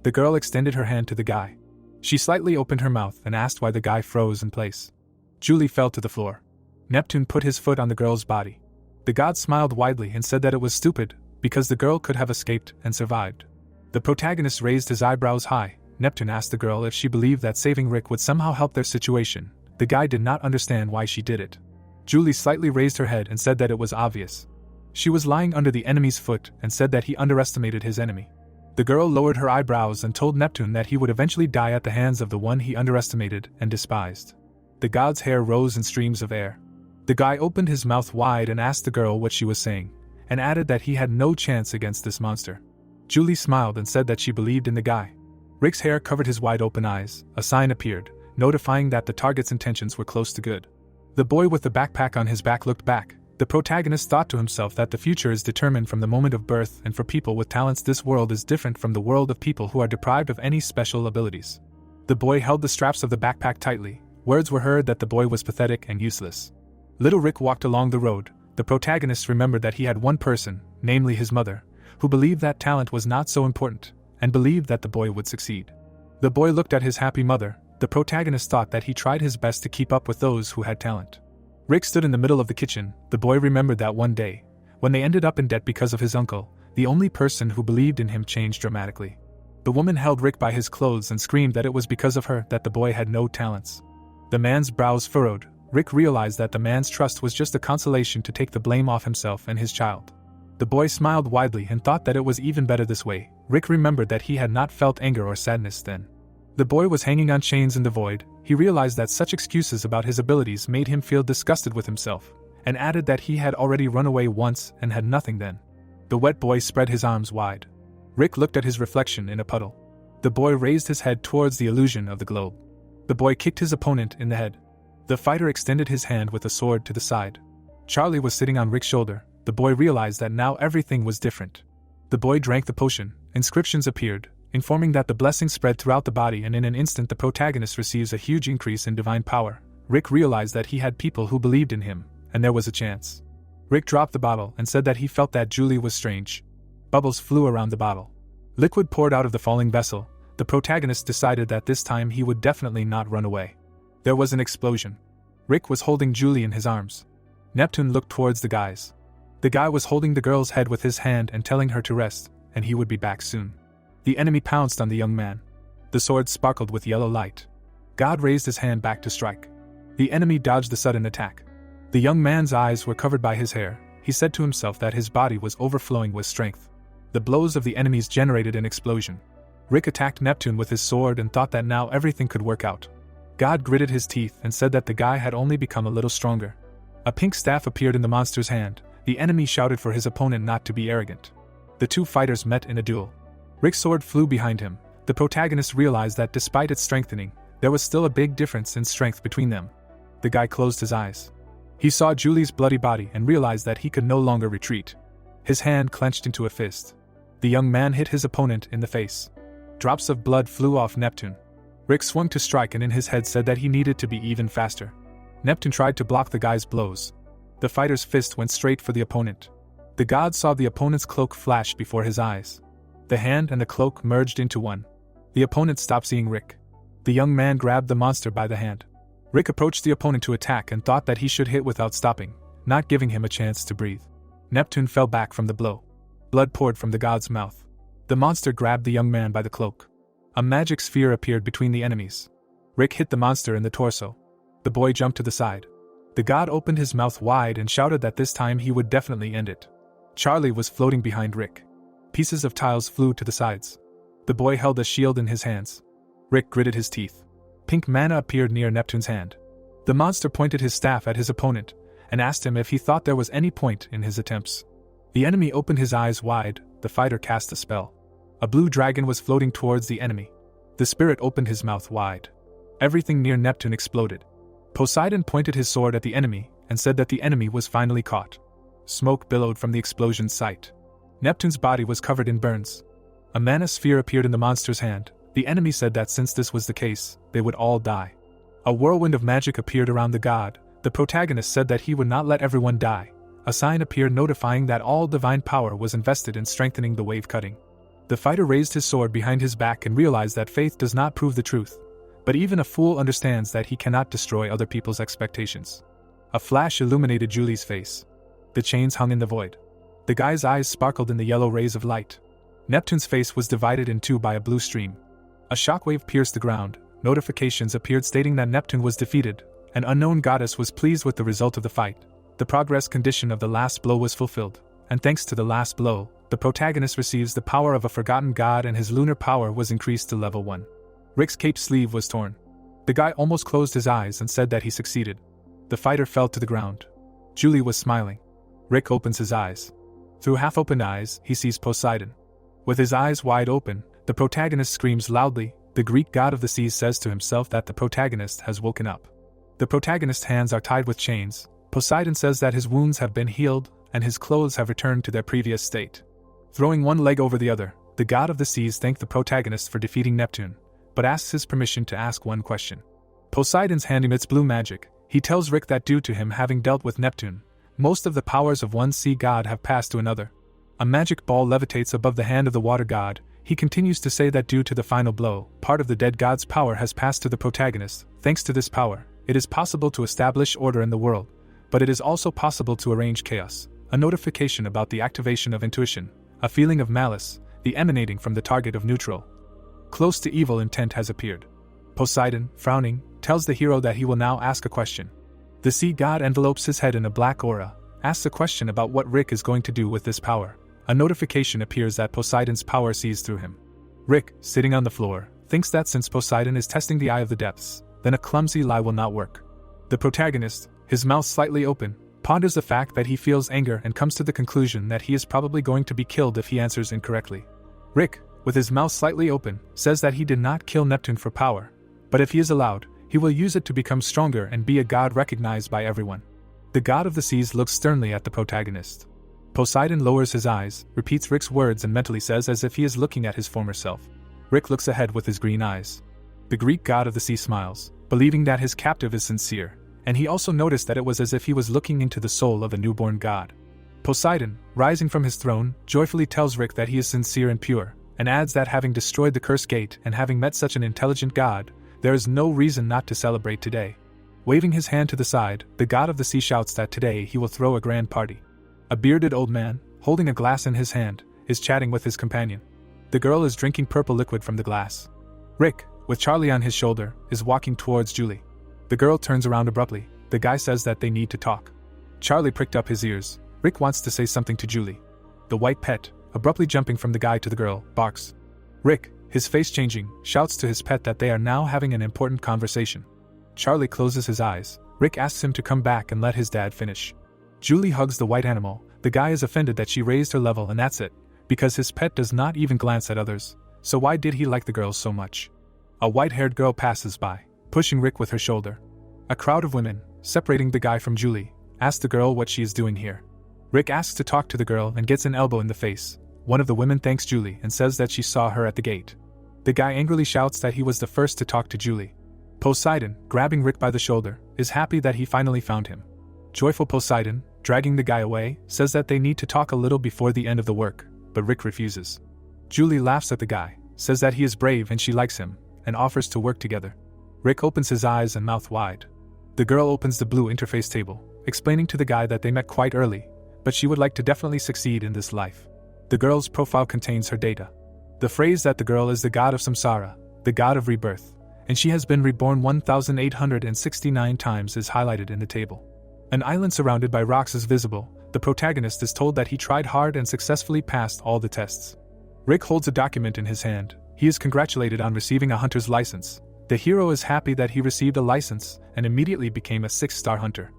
Speaker 1: The girl extended her hand to the guy. She slightly opened her mouth and asked why the guy froze in place. Julie fell to the floor. Neptune put his foot on the girl's body. The god smiled widely and said that it was stupid, because the girl could have escaped and survived. The protagonist raised his eyebrows high. Neptune asked the girl if she believed that saving Rick would somehow help their situation. The guy did not understand why she did it. Julie slightly raised her head and said that it was obvious. She was lying under the enemy's foot and said that he underestimated his enemy. The girl lowered her eyebrows and told Neptune that he would eventually die at the hands of the one he underestimated and despised. The god's hair rose in streams of air. The guy opened his mouth wide and asked the girl what she was saying, and added that he had no chance against this monster. Julie smiled and said that she believed in the guy. Rick's hair covered his wide-open eyes. A sign appeared, notifying that the target's intentions were close to good. The boy with the backpack on his back looked back. The protagonist thought to himself that the future is determined from the moment of birth, and for people with talents this world is different from the world of people who are deprived of any special abilities. The boy held the straps of the backpack tightly. Words were heard that the boy was pathetic and useless. Little Rick walked along the road. The protagonist remembered that he had one person, namely his mother, who believed that talent was not so important, and believed that the boy would succeed. The boy looked at his happy mother. The protagonist thought that he tried his best to keep up with those who had talent. Rick stood in the middle of the kitchen. The boy remembered that one day, when they ended up in debt because of his uncle, the only person who believed in him changed dramatically. The woman held Rick by his clothes and screamed that it was because of her that the boy had no talents. The man's brows furrowed. Rick realized that the man's trust was just a consolation to take the blame off himself and his child. The boy smiled widely and thought that it was even better this way. Rick remembered that he had not felt anger or sadness then. The boy was hanging on chains in the void. He realized that such excuses about his abilities made him feel disgusted with himself, and added that he had already run away once and had nothing then. The wet boy spread his arms wide. Rick looked at his reflection in a puddle. The boy raised his head towards the illusion of the globe. The boy kicked his opponent in the head. The fighter extended his hand with a sword to the side. Charlie was sitting on Rick's shoulder. The boy realized that now everything was different. The boy drank the potion. Inscriptions appeared, informing that the blessing spread throughout the body, and in an instant the protagonist receives a huge increase in divine power. Rick realized that he had people who believed in him, and there was a chance. Rick dropped the bottle and said that he felt that Julie was strange. Bubbles flew around the bottle. Liquid poured out of the falling vessel. The protagonist decided that this time he would definitely not run away. There was an explosion. Rick was holding Julie in his arms. Neptune looked towards the guys. The guy was holding the girl's head with his hand and telling her to rest, and he would be back soon. The enemy pounced on the young man. The sword sparkled with yellow light. God raised his hand back to strike. The enemy dodged the sudden attack. The young man's eyes were covered by his hair. He said to himself that his body was overflowing with strength. The blows of the enemies generated an explosion. Rick attacked Neptune with his sword and thought that now everything could work out. God gritted his teeth and said that the guy had only become a little stronger. A pink staff appeared in the monster's hand. The enemy shouted for his opponent not to be arrogant. The two fighters met in a duel. Rick's sword flew behind him. The protagonist realized that despite its strengthening, there was still a big difference in strength between them. The guy closed his eyes. He saw Julie's bloody body and realized that he could no longer retreat. His hand clenched into a fist. The young man hit his opponent in the face. Drops of blood flew off Neptune. Rick swung to strike and in his head said that he needed to be even faster. Neptune tried to block the guy's blows. The fighter's fist went straight for the opponent. The god saw the opponent's cloak flash before his eyes. The hand and the cloak merged into one. The opponent stopped seeing Rick. The young man grabbed the monster by the hand. Rick approached the opponent to attack and thought that he should hit without stopping, not giving him a chance to breathe. Neptune fell back from the blow. Blood poured from the god's mouth. The monster grabbed the young man by the cloak. A magic sphere appeared between the enemies. Rick hit the monster in the torso. The boy jumped to the side. The god opened his mouth wide and shouted that this time he would definitely end it. Charlie was floating behind Rick. Pieces of tiles flew to the sides. The boy held a shield in his hands. Rick gritted his teeth. Pink mana appeared near Neptune's hand. The monster pointed his staff at his opponent and asked him if he thought there was any point in his attempts. The enemy opened his eyes wide. The fighter cast a spell. A blue dragon was floating towards the enemy. The spirit opened his mouth wide. Everything near Neptune exploded. Poseidon pointed his sword at the enemy and said that the enemy was finally caught. Smoke billowed from the explosion's site. Neptune's body was covered in burns. A mana sphere appeared in the monster's hand. The enemy said that since this was the case, they would all die. A whirlwind of magic appeared around the god. The protagonist said that he would not let everyone die. A sign appeared notifying that all divine power was invested in strengthening the wave cutting. The fighter raised his sword behind his back and realized that faith does not prove the truth. But even a fool understands that he cannot destroy other people's expectations. A flash illuminated Julie's face. The chains hung in the void. The guy's eyes sparkled in the yellow rays of light. Neptune's face was divided in two by a blue stream. A shockwave pierced the ground. Notifications appeared stating that Neptune was defeated. An unknown goddess was pleased with the result of the fight. The progress condition of the last blow was fulfilled, and thanks to the last blow, the protagonist receives the power of a forgotten god and his lunar power was increased to level 1. Rick's cape sleeve was torn. The guy almost closed his eyes and said that he succeeded. The fighter fell to the ground. Julie was smiling. Rick opens his eyes. Through half-opened eyes, he sees Poseidon. With his eyes wide open, the protagonist screams loudly. The Greek god of the seas says to himself that the protagonist has woken up. The protagonist's hands are tied with chains. Poseidon says that his wounds have been healed, and his clothes have returned to their previous state. Throwing one leg over the other, the god of the seas thanks the protagonist for defeating Neptune, but asks his permission to ask one question. Poseidon's hand emits blue magic. He tells Rick that due to him having dealt with Neptune, most of the powers of one sea god have passed to another. A magic ball levitates above the hand of the water god. He continues to say that due to the final blow, part of the dead god's power has passed to the protagonist. Thanks to this power, it is possible to establish order in the world, but it is also possible to arrange chaos. A notification about the activation of intuition, a feeling of malice, the emanating from the target of neutral. Close to evil intent has appeared. Poseidon, frowning, tells the hero that he will now ask a question. The sea god envelopes his head in a black aura, asks a question about what Rick is going to do with this power. A notification appears that Poseidon's power sees through him. Rick, sitting on the floor, thinks that since Poseidon is testing the eye of the depths, then a clumsy lie will not work. The protagonist, his mouth slightly open, ponders the fact that he feels anger and comes to the conclusion that he is probably going to be killed if he answers incorrectly. Rick, with his mouth slightly open, says that he did not kill Neptune for power, but if he is allowed, he will use it to become stronger and be a god recognized by everyone. The god of the seas looks sternly at the protagonist. Poseidon lowers his eyes, repeats Rick's words and mentally says as if he is looking at his former self. Rick looks ahead with his green eyes. The Greek god of the sea smiles, believing that his captive is sincere, and he also noticed that it was as if he was looking into the soul of a newborn god. Poseidon, rising from his throne, joyfully tells Rick that he is sincere and pure, and adds that having destroyed the cursed gate and having met such an intelligent god, there is no reason not to celebrate today. Waving his hand to the side, the god of the sea shouts that today he will throw a grand party. A bearded old man, holding a glass in his hand, is chatting with his companion. The girl is drinking purple liquid from the glass. Rick, with Charlie on his shoulder, is walking towards Julie. The girl turns around abruptly. The guy says that they need to talk. Charlie pricked up his ears. Rick wants to say something to Julie. The white pet, abruptly jumping from the guy to the girl, barks. Rick, his face changing, shouts to his pet that they are now having an important conversation. Charlie closes his eyes. Rick asks him to come back and let his dad finish. Julie hugs the white animal. The guy is offended that she raised her level and that's it, because his pet does not even glance at others. So why did he like the girls so much? A white-haired girl passes by, pushing Rick with her shoulder. A crowd of women, separating the guy from Julie, ask the girl what she is doing here. Rick asks to talk to the girl and gets an elbow in the face. One of the women thanks Julie and says that she saw her at the gate. The guy angrily shouts that he was the first to talk to Julie. Poseidon, grabbing Rick by the shoulder, is happy that he finally found him. Joyful Poseidon, dragging the guy away, says that they need to talk a little before the end of the work, but Rick refuses. Julie laughs at the guy, says that he is brave and she likes him, and offers to work together. Rick opens his eyes and mouth wide. The girl opens the blue interface table, explaining to the guy that they met quite early, but she would like to definitely succeed in this life. The girl's profile contains her data. The phrase that the girl is the god of samsara, the god of rebirth, and she has been reborn 1,869 times is highlighted in the table. An island surrounded by rocks is visible. The protagonist is told that he tried hard and successfully passed all the tests. Rick holds a document in his hand. He is congratulated on receiving a hunter's license. The hero is happy that he received a license and immediately became a 6-star hunter.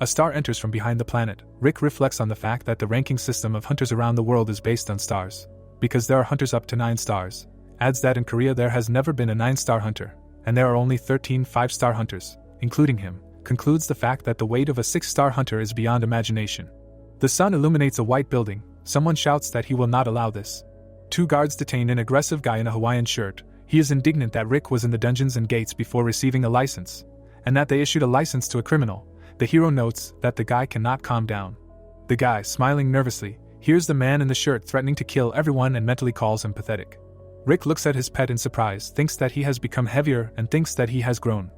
Speaker 1: A star enters from behind the planet. Rick reflects on the fact that the ranking system of hunters around the world is based on stars, because there are hunters up to 9 stars. Adds that in Korea there has never been a 9-star hunter, and there are only 13 5-star hunters, including him. Concludes the fact that the weight of a 6-star hunter is beyond imagination. The sun illuminates a white building. Someone shouts that he will not allow this. 2 guards detain an aggressive guy in a Hawaiian shirt. He is indignant that Rick was in the dungeons and gates before receiving a license, and that they issued a license to a criminal. The hero notes that the guy cannot calm down. The guy, smiling nervously, hears the man in the shirt threatening to kill everyone and mentally calls him pathetic. Rick looks at his pet in surprise, thinks that he has become heavier and thinks that he has grown.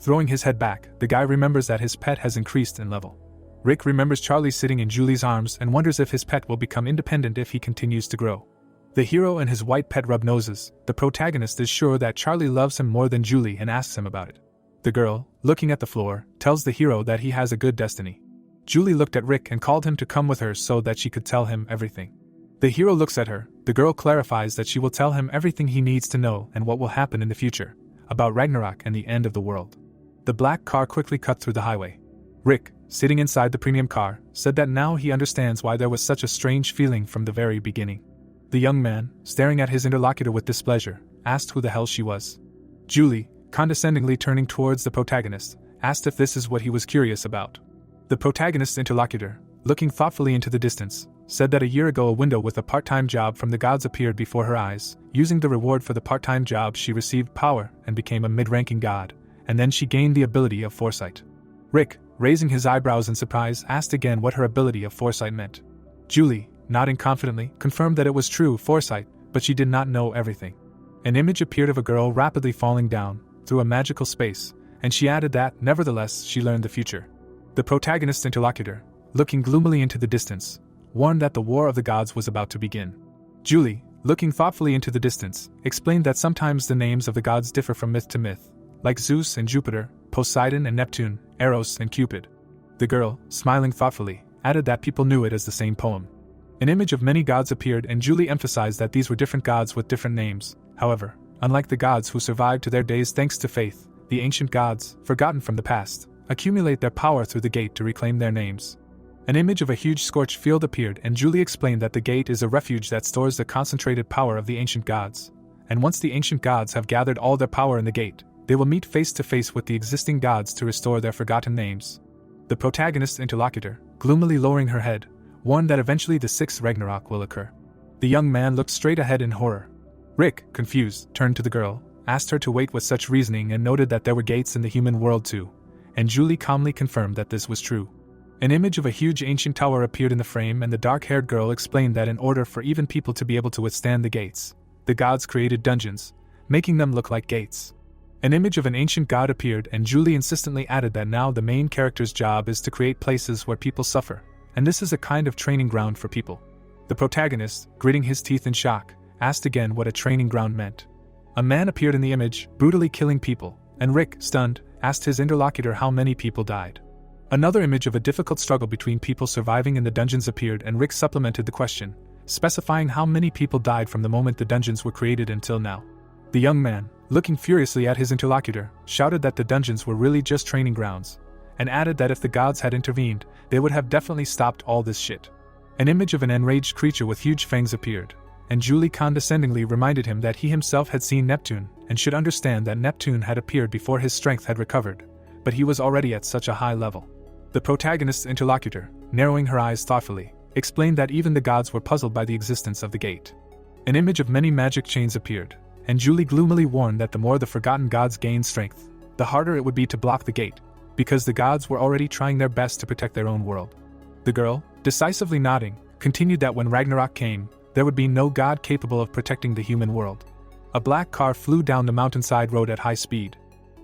Speaker 1: Throwing his head back, the guy remembers that his pet has increased in level. Rick remembers Charlie sitting in Julie's arms and wonders if his pet will become independent if he continues to grow. The hero and his white pet rub noses. The protagonist is sure that Charlie loves him more than Julie and asks him about it. The girl, looking at the floor, tells the hero that he has a good destiny. Julie looked at Rick and called him to come with her so that she could tell him everything. The hero looks at her. The girl clarifies that she will tell him everything he needs to know and what will happen in the future, about Ragnarok and the end of the world. The black car quickly cut through the highway. Rick, sitting inside the premium car, said that now he understands why there was such a strange feeling from the very beginning. The young man, staring at his interlocutor with displeasure, asked who the hell she was. Julie, condescendingly turning towards the protagonist, asked if this is what he was curious about. The protagonist's interlocutor, looking thoughtfully into the distance, said that a year ago a window with a part-time job from the gods appeared before her eyes. Using the reward for the part-time job she received power and became a mid-ranking god, and then she gained the ability of foresight. Rick, raising his eyebrows in surprise, asked again what her ability of foresight meant. Julie, nodding confidently, confirmed that it was true foresight, but she did not know everything. An image appeared of a girl rapidly falling down through a magical space, and she added that, nevertheless, she learned the future. The protagonist's interlocutor, looking gloomily into the distance, warned that the War of the Gods was about to begin. Julie, looking thoughtfully into the distance, explained that sometimes the names of the gods differ from myth to myth, like Zeus and Jupiter, Poseidon and Neptune, Eros and Cupid. The girl, smiling thoughtfully, added that people knew it as the same poem. An image of many gods appeared and Julie emphasized that these were different gods with different names. However, unlike the gods who survived to their days thanks to faith, the ancient gods, forgotten from the past, accumulate their power through the gate to reclaim their names. An image of a huge scorched field appeared and Julie explained that the gate is a refuge that stores the concentrated power of the ancient gods, and once the ancient gods have gathered all their power in the gate, they will meet face to face with the existing gods to restore their forgotten names. The protagonist's interlocutor, gloomily lowering her head, warned that eventually the 6th Ragnarok will occur. The young man looked straight ahead in horror. Rick, confused, turned to the girl, asked her to wait with such reasoning and noted that there were gates in the human world too, and Julie calmly confirmed that this was true. An image of a huge ancient tower appeared in the frame and the dark-haired girl explained that in order for even people to be able to withstand the gates, the gods created dungeons, making them look like gates. An image of an ancient god appeared and Julie insistently added that now the main character's job is to create places where people suffer, and this is a kind of training ground for people. The protagonist, gritting his teeth in shock, asked again what a training ground meant. A man appeared in the image, brutally killing people, and Rick, stunned, asked his interlocutor how many people died. Another image of a difficult struggle between people surviving in the dungeons appeared and Rick supplemented the question, specifying how many people died from the moment the dungeons were created until now. The young man, looking furiously at his interlocutor, shouted that the dungeons were really just training grounds, and added that if the gods had intervened, they would have definitely stopped all this shit. An image of an enraged creature with huge fangs appeared, and Julie condescendingly reminded him that he himself had seen Neptune and should understand that Neptune had appeared before his strength had recovered, but he was already at such a high level. The protagonist's interlocutor, narrowing her eyes thoughtfully, explained that even the gods were puzzled by the existence of the gate. An image of many magic chains appeared, and Julie gloomily warned that the more the forgotten gods gained strength, the harder it would be to block the gate, because the gods were already trying their best to protect their own world. The girl, decisively nodding, continued that when Ragnarok came, there would be no god capable of protecting the human world. A black car flew down the mountainside road at high speed.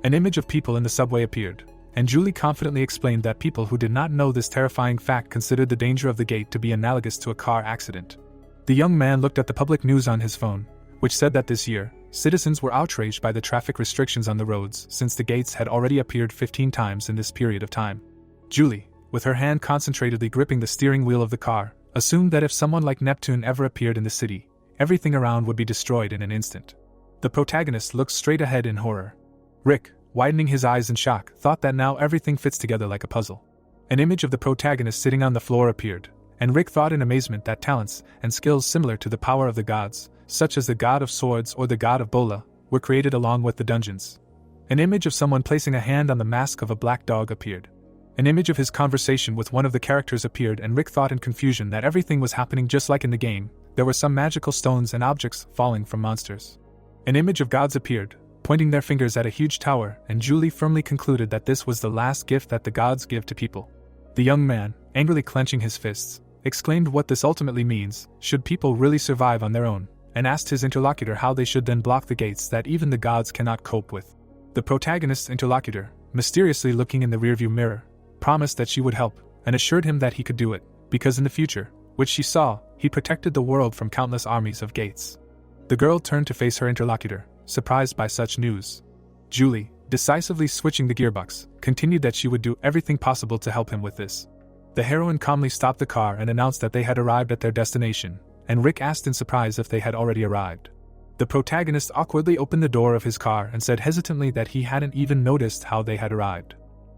Speaker 1: An image of people in the subway appeared, and Julie confidently explained that people who did not know this terrifying fact considered the danger of the gate to be analogous to a car accident. The young man looked at the public news on his phone, which said that this year, citizens were outraged by the traffic restrictions on the roads since the gates had already appeared 15 times in this period of time. Julie, with her hand concentratedly gripping the steering wheel of the car, assumed that if someone like Neptune ever appeared in the city, everything around would be destroyed in an instant. The protagonist looked straight ahead in horror. Rick, widening his eyes in shock, thought that now everything fits together like a puzzle. An image of the protagonist sitting on the floor appeared, and Rick thought in amazement that talents and skills similar to the power of the gods, such as the god of swords or the god of Bola, were created along with the dungeons. An image of someone placing a hand on the mask of a black dog appeared. An image of his conversation with one of the characters appeared, and Rick thought in confusion that everything was happening just like in the game. There were some magical stones and objects falling from monsters. An image of gods appeared, pointing their fingers at a huge tower, and Julie firmly concluded that this was the last gift that the gods give to people. The young man, angrily clenching his fists, exclaimed what this ultimately means, should people really survive on their own, and asked his interlocutor how they should then block the gates that even the gods cannot cope with. The protagonist's interlocutor, mysteriously looking in the rearview mirror, promised that she would help, and assured him that he could do it, because in the future, which she saw, he protected the world from countless armies of gates. The girl turned to face her interlocutor, surprised by such news. Julie, decisively switching the gearbox, continued that she would do everything possible to help him with this. The heroine calmly stopped the car and announced that they had arrived at their destination, and Rick asked in surprise if they had already arrived. The protagonist awkwardly opened the door of his car and said hesitantly that he hadn't even noticed how they had arrived.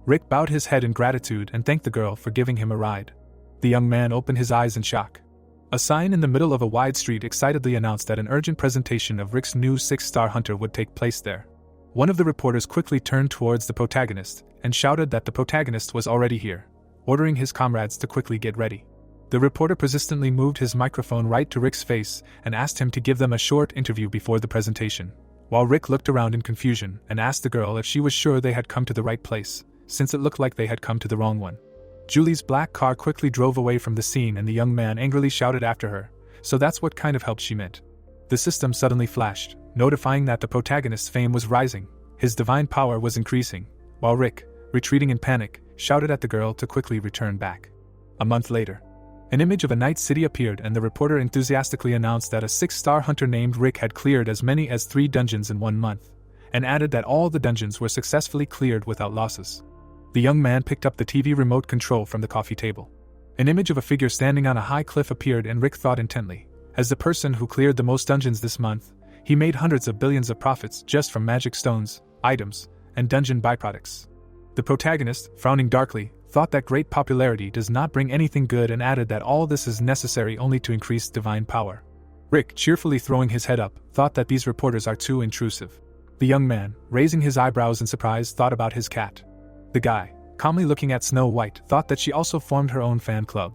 Speaker 1: Rick bowed his head in gratitude and thanked the girl for giving him a ride. The young man opened his eyes in shock. A sign in the middle of a wide street excitedly announced that an urgent presentation of Rick's new 6-star hunter would take place there. One of the reporters quickly turned towards the protagonist and shouted that the protagonist was already here, ordering his comrades to quickly get ready. The reporter persistently moved his microphone right to Rick's face and asked him to give them a short interview before the presentation, while Rick looked around in confusion and asked the girl if she was sure they had come to the right place, since it looked like they had come to the wrong one. Julie's black car quickly drove away from the scene and the young man angrily shouted after her, "So that's what kind of help she meant." The system suddenly flashed, notifying that the protagonist's fame was rising, his divine power was increasing, while Rick, retreating in panic, shouted at the girl to quickly return back. A month later, an image of a night city appeared and the reporter enthusiastically announced that a 6-star hunter named Rick had cleared as many as 3 dungeons in 1 month, and added that all the dungeons were successfully cleared without losses. The young man picked up the TV remote control from the coffee table. An image of a figure standing on a high cliff appeared and Rick thought intently. As the person who cleared the most dungeons this month, he made hundreds of billions of profits just from magic stones, items, and dungeon byproducts. The protagonist, frowning darkly, thought that great popularity does not bring anything good and added that all this is necessary only to increase divine power. Rick, cheerfully throwing his head up, thought that these reporters are too intrusive. The young man, raising his eyebrows in surprise, thought about his cat. The guy, calmly looking at Snow White, thought that she also formed her own fan club.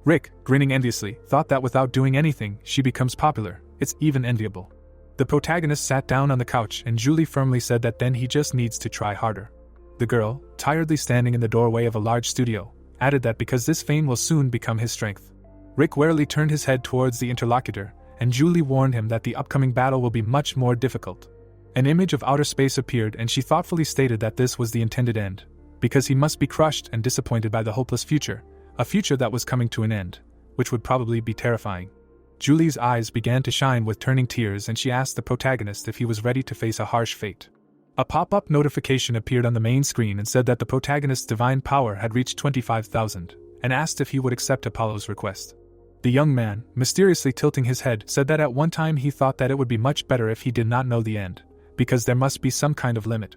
Speaker 1: Rick, grinning enviously, thought that without doing anything, she becomes popular. It's even enviable. The protagonist sat down on the couch and Julie firmly said that then he just needs to try harder. The girl, tiredly standing in the doorway of a large studio, added that because this fame will soon become his strength. Rick warily turned his head towards the interlocutor, and Julie warned him that the upcoming battle will be much more difficult. An image of outer space appeared and she thoughtfully stated that this was the intended end, because he must be crushed and disappointed by the hopeless future, a future that was coming to an end, which would probably be terrifying. Julie's eyes began to shine with turning tears and she asked the protagonist if he was ready to face a harsh fate. A pop-up notification appeared on the main screen and said that the protagonist's divine power had reached 25,000, and asked if he would accept Apollo's request. The young man, mysteriously tilting his head, said that at one time he thought that it would be much better if he did not know the end, because there must be some kind of limit.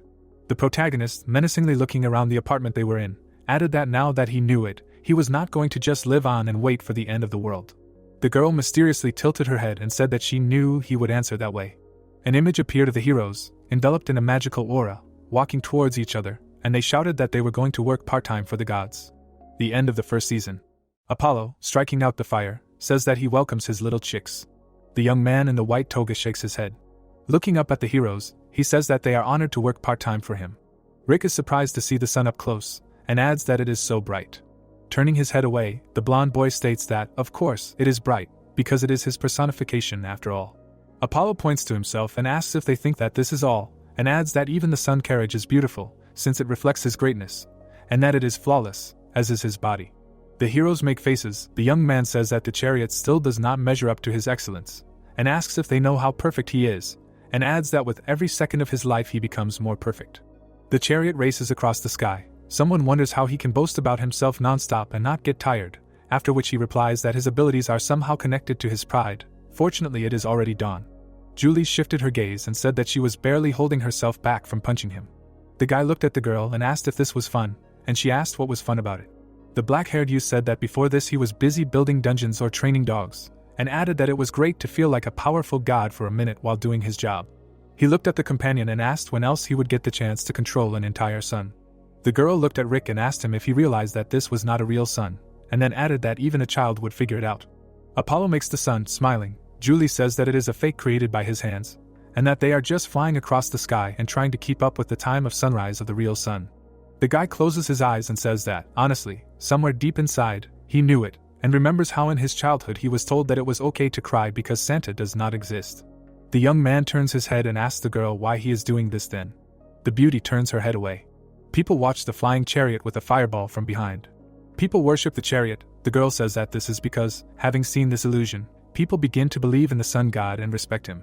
Speaker 1: The protagonist, menacingly looking around the apartment they were in, added that now that he knew it, he was not going to just live on and wait for the end of the world. The girl mysteriously tilted her head and said that she knew he would answer that way. An image appeared of the heroes, enveloped in a magical aura, walking towards each other, and they shouted that they were going to work part-time for the gods. The end of the first season. Apollo, striking out the fire, says that he welcomes his little chicks. The young man in the white toga shakes his head. Looking up at the heroes, he says that they are honored to work part-time for him. Rick is surprised to see the sun up close, and adds that it is so bright. Turning his head away, the blonde boy states that, of course, it is bright, because it is his personification after all. Apollo points to himself and asks if they think that this is all, and adds that even the sun carriage is beautiful, since it reflects his greatness, and that it is flawless, as is his body. The heroes make faces. The young man says that the chariot still does not measure up to his excellence, and asks if they know how perfect he is, and adds that with every second of his life he becomes more perfect. The chariot races across the sky. Someone wonders how he can boast about himself non-stop and not get tired, after which he replies that his abilities are somehow connected to his pride. Fortunately, it is already dawn. Julie shifted her gaze and said that she was barely holding herself back from punching him. The guy looked at the girl and asked if this was fun, and she asked what was fun about it. The black-haired youth said that before this he was busy building dungeons or training dogs, and added that it was great to feel like a powerful god for a minute while doing his job. He looked at the companion and asked when else he would get the chance to control an entire sun. The girl looked at Rick and asked him if he realized that this was not a real sun, and then added that even a child would figure it out. Apollo makes the sun, smiling. Julie says that it is a fake created by his hands, and that they are just flying across the sky and trying to keep up with the time of sunrise of the real sun. The guy closes his eyes and says that, honestly, somewhere deep inside, he knew it, and remembers how in his childhood he was told that it was okay to cry because Santa does not exist. The young man turns his head and asks the girl why he is doing this then. The beauty turns her head away. People watch the flying chariot with a fireball from behind. People worship the chariot. The girl says that this is because, having seen this illusion, people begin to believe in the sun god and respect him.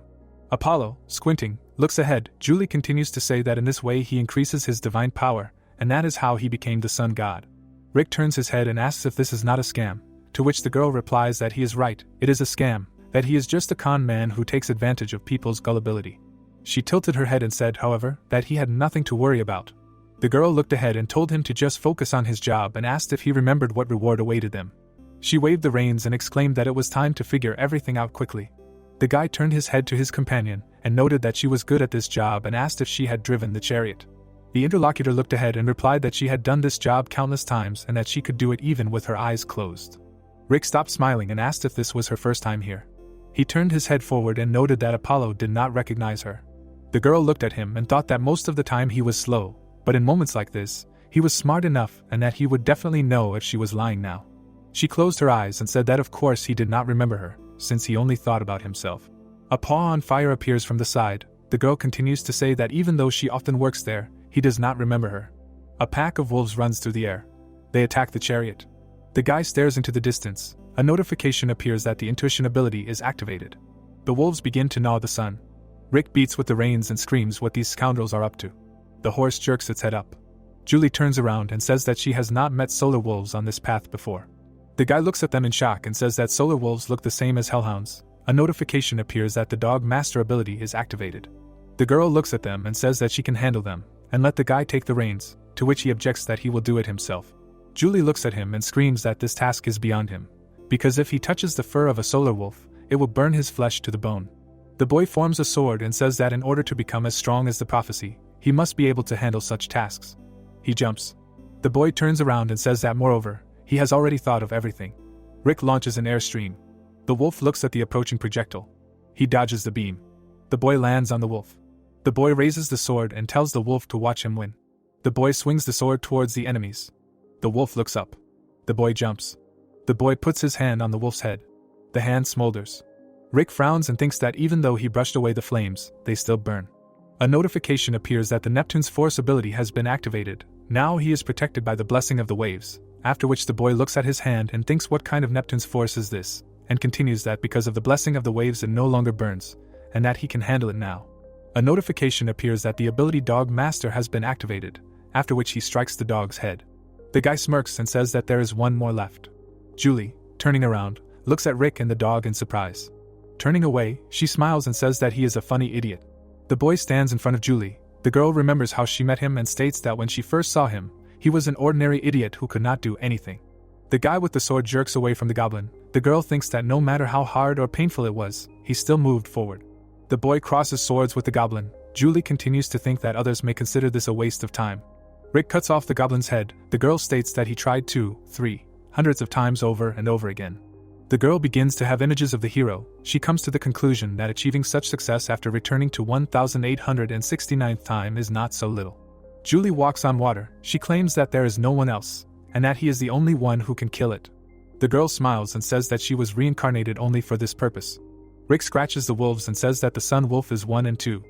Speaker 1: Apollo, squinting, looks ahead. Julie continues to say that in this way he increases his divine power, and that is how he became the sun god. Rick turns his head and asks if this is not a scam, to which the girl replies that he is right, it is a scam, that he is just a con man who takes advantage of people's gullibility. She tilted her head and said, however, that he had nothing to worry about. The girl looked ahead and told him to just focus on his job and asked if he remembered what reward awaited them. She waved the reins and exclaimed that it was time to figure everything out quickly. The guy turned his head to his companion and noted that she was good at this job and asked if she had driven the chariot. The interlocutor looked ahead and replied that she had done this job countless times and that she could do it even with her eyes closed. Rick stopped smiling and asked if this was her first time here. He turned his head forward and noted that Apollo did not recognize her. The girl looked at him and thought that most of the time he was slow, but in moments like this, he was smart enough and that he would definitely know if she was lying now. She closed her eyes and said that of course he did not remember her, since he only thought about himself. A paw on fire appears from the side. The girl continues to say that even though she often works there, he does not remember her. A pack of wolves runs through the air. They attack the chariot. The guy stares into the distance. A notification appears that the intuition ability is activated. The wolves begin to gnaw the sun. Rick beats with the reins and screams what these scoundrels are up to. The horse jerks its head up. Julie turns around and says that she has not met solar wolves on this path before. The guy looks at them in shock and says that solar wolves look the same as hellhounds. A notification appears that the dog master ability is activated. The girl looks at them and says that she can handle them, and let the guy take the reins, to which he objects that he will do it himself. Julie looks at him and screams that this task is beyond him, because if he touches the fur of a solar wolf, it will burn his flesh to the bone. The boy forms a sword and says that in order to become as strong as the prophecy, he must be able to handle such tasks. He jumps. The boy turns around and says that moreover, he has already thought of everything. Rick launches an airstream. The wolf looks at the approaching projectile. He dodges the beam. The boy lands on the wolf. The boy raises the sword and tells the wolf to watch him win. The boy swings the sword towards the enemies. The wolf looks up. The boy jumps. The boy puts his hand on the wolf's head. The hand smolders. Rick frowns and thinks that even though he brushed away the flames, they still burn. A notification appears that the Neptune's force ability has been activated. Now he is protected by the blessing of the waves, after which the boy looks at his hand and thinks what kind of Neptune's force is this, and continues that because of the blessing of the waves it no longer burns, and that he can handle it now. A notification appears that the ability Dog Master has been activated, after which he strikes the dog's head. The guy smirks and says that there is one more left. Julie, turning around, looks at Rick and the dog in surprise. Turning away, she smiles and says that he is a funny idiot. The boy stands in front of Julie. The girl remembers how she met him and states that when she first saw him, he was an ordinary idiot who could not do anything. The guy with the sword jerks away from the goblin. The girl thinks that no matter how hard or painful it was, he still moved forward. The boy crosses swords with the goblin. Julie continues to think that others may consider this a waste of time. Rick cuts off the goblin's head. The girl states that he tried 200 of times over and over again. The girl begins to have images of the hero. She comes to the conclusion that achieving such success after returning to 1869th time is not so little. Julie walks on water. She claims that there is no one else, and that he is the only one who can kill it. The girl smiles and says that she was reincarnated only for this purpose. Rick scratches the wolves and says that the sun wolf is 1 and 2.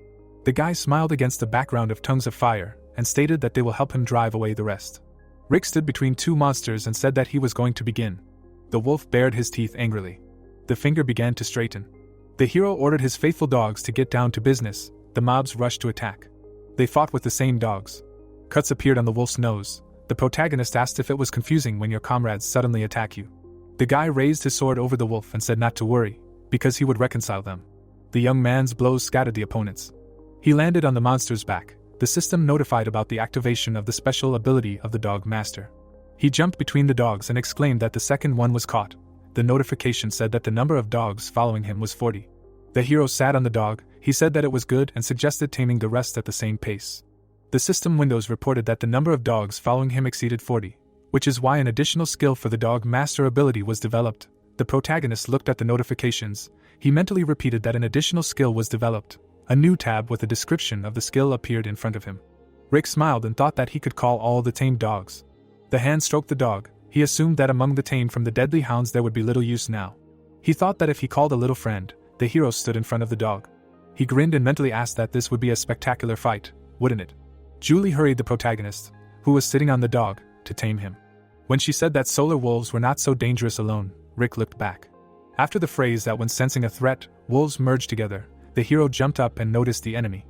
Speaker 1: The guy smiled against the background of tongues of fire and stated that they will help him drive away the rest. Rick stood between two monsters and said that he was going to begin. The wolf bared his teeth angrily. The finger began to straighten. The hero ordered his faithful dogs to get down to business. The mobs rushed to attack. They fought with the same dogs. Cuts appeared on the wolf's nose. The protagonist asked if it was confusing when your comrades suddenly attack you. The guy raised his sword over the wolf and said not to worry, because he would reconcile them. The young man's blows scattered the opponents. He landed on the monster's back. The system notified about the activation of the special ability of the dog master. He jumped between the dogs and exclaimed that the second one was caught. The notification said that the number of dogs following him was 40. The hero sat on the dog. He said that it was good and suggested taming the rest at the same pace. The system windows reported that the number of dogs following him exceeded 40, which is why an additional skill for the dog master ability was developed. The protagonist looked at the notifications. He mentally repeated that an additional skill was developed. A new tab with a description of the skill appeared in front of him. Rick smiled and thought that he could call all the tamed dogs. The hand stroked the dog. He assumed that among the tame from the deadly hounds there would be little use now. He thought that if he called a little friend, the hero stood in front of the dog. He grinned and mentally asked that this would be a spectacular fight, wouldn't it? Julie hurried the protagonist, who was sitting on the dog, to tame him. When she said that solar wolves were not so dangerous alone, Rick looked back. After the phrase that when sensing a threat, wolves merge together, the hero jumped up and noticed the enemy.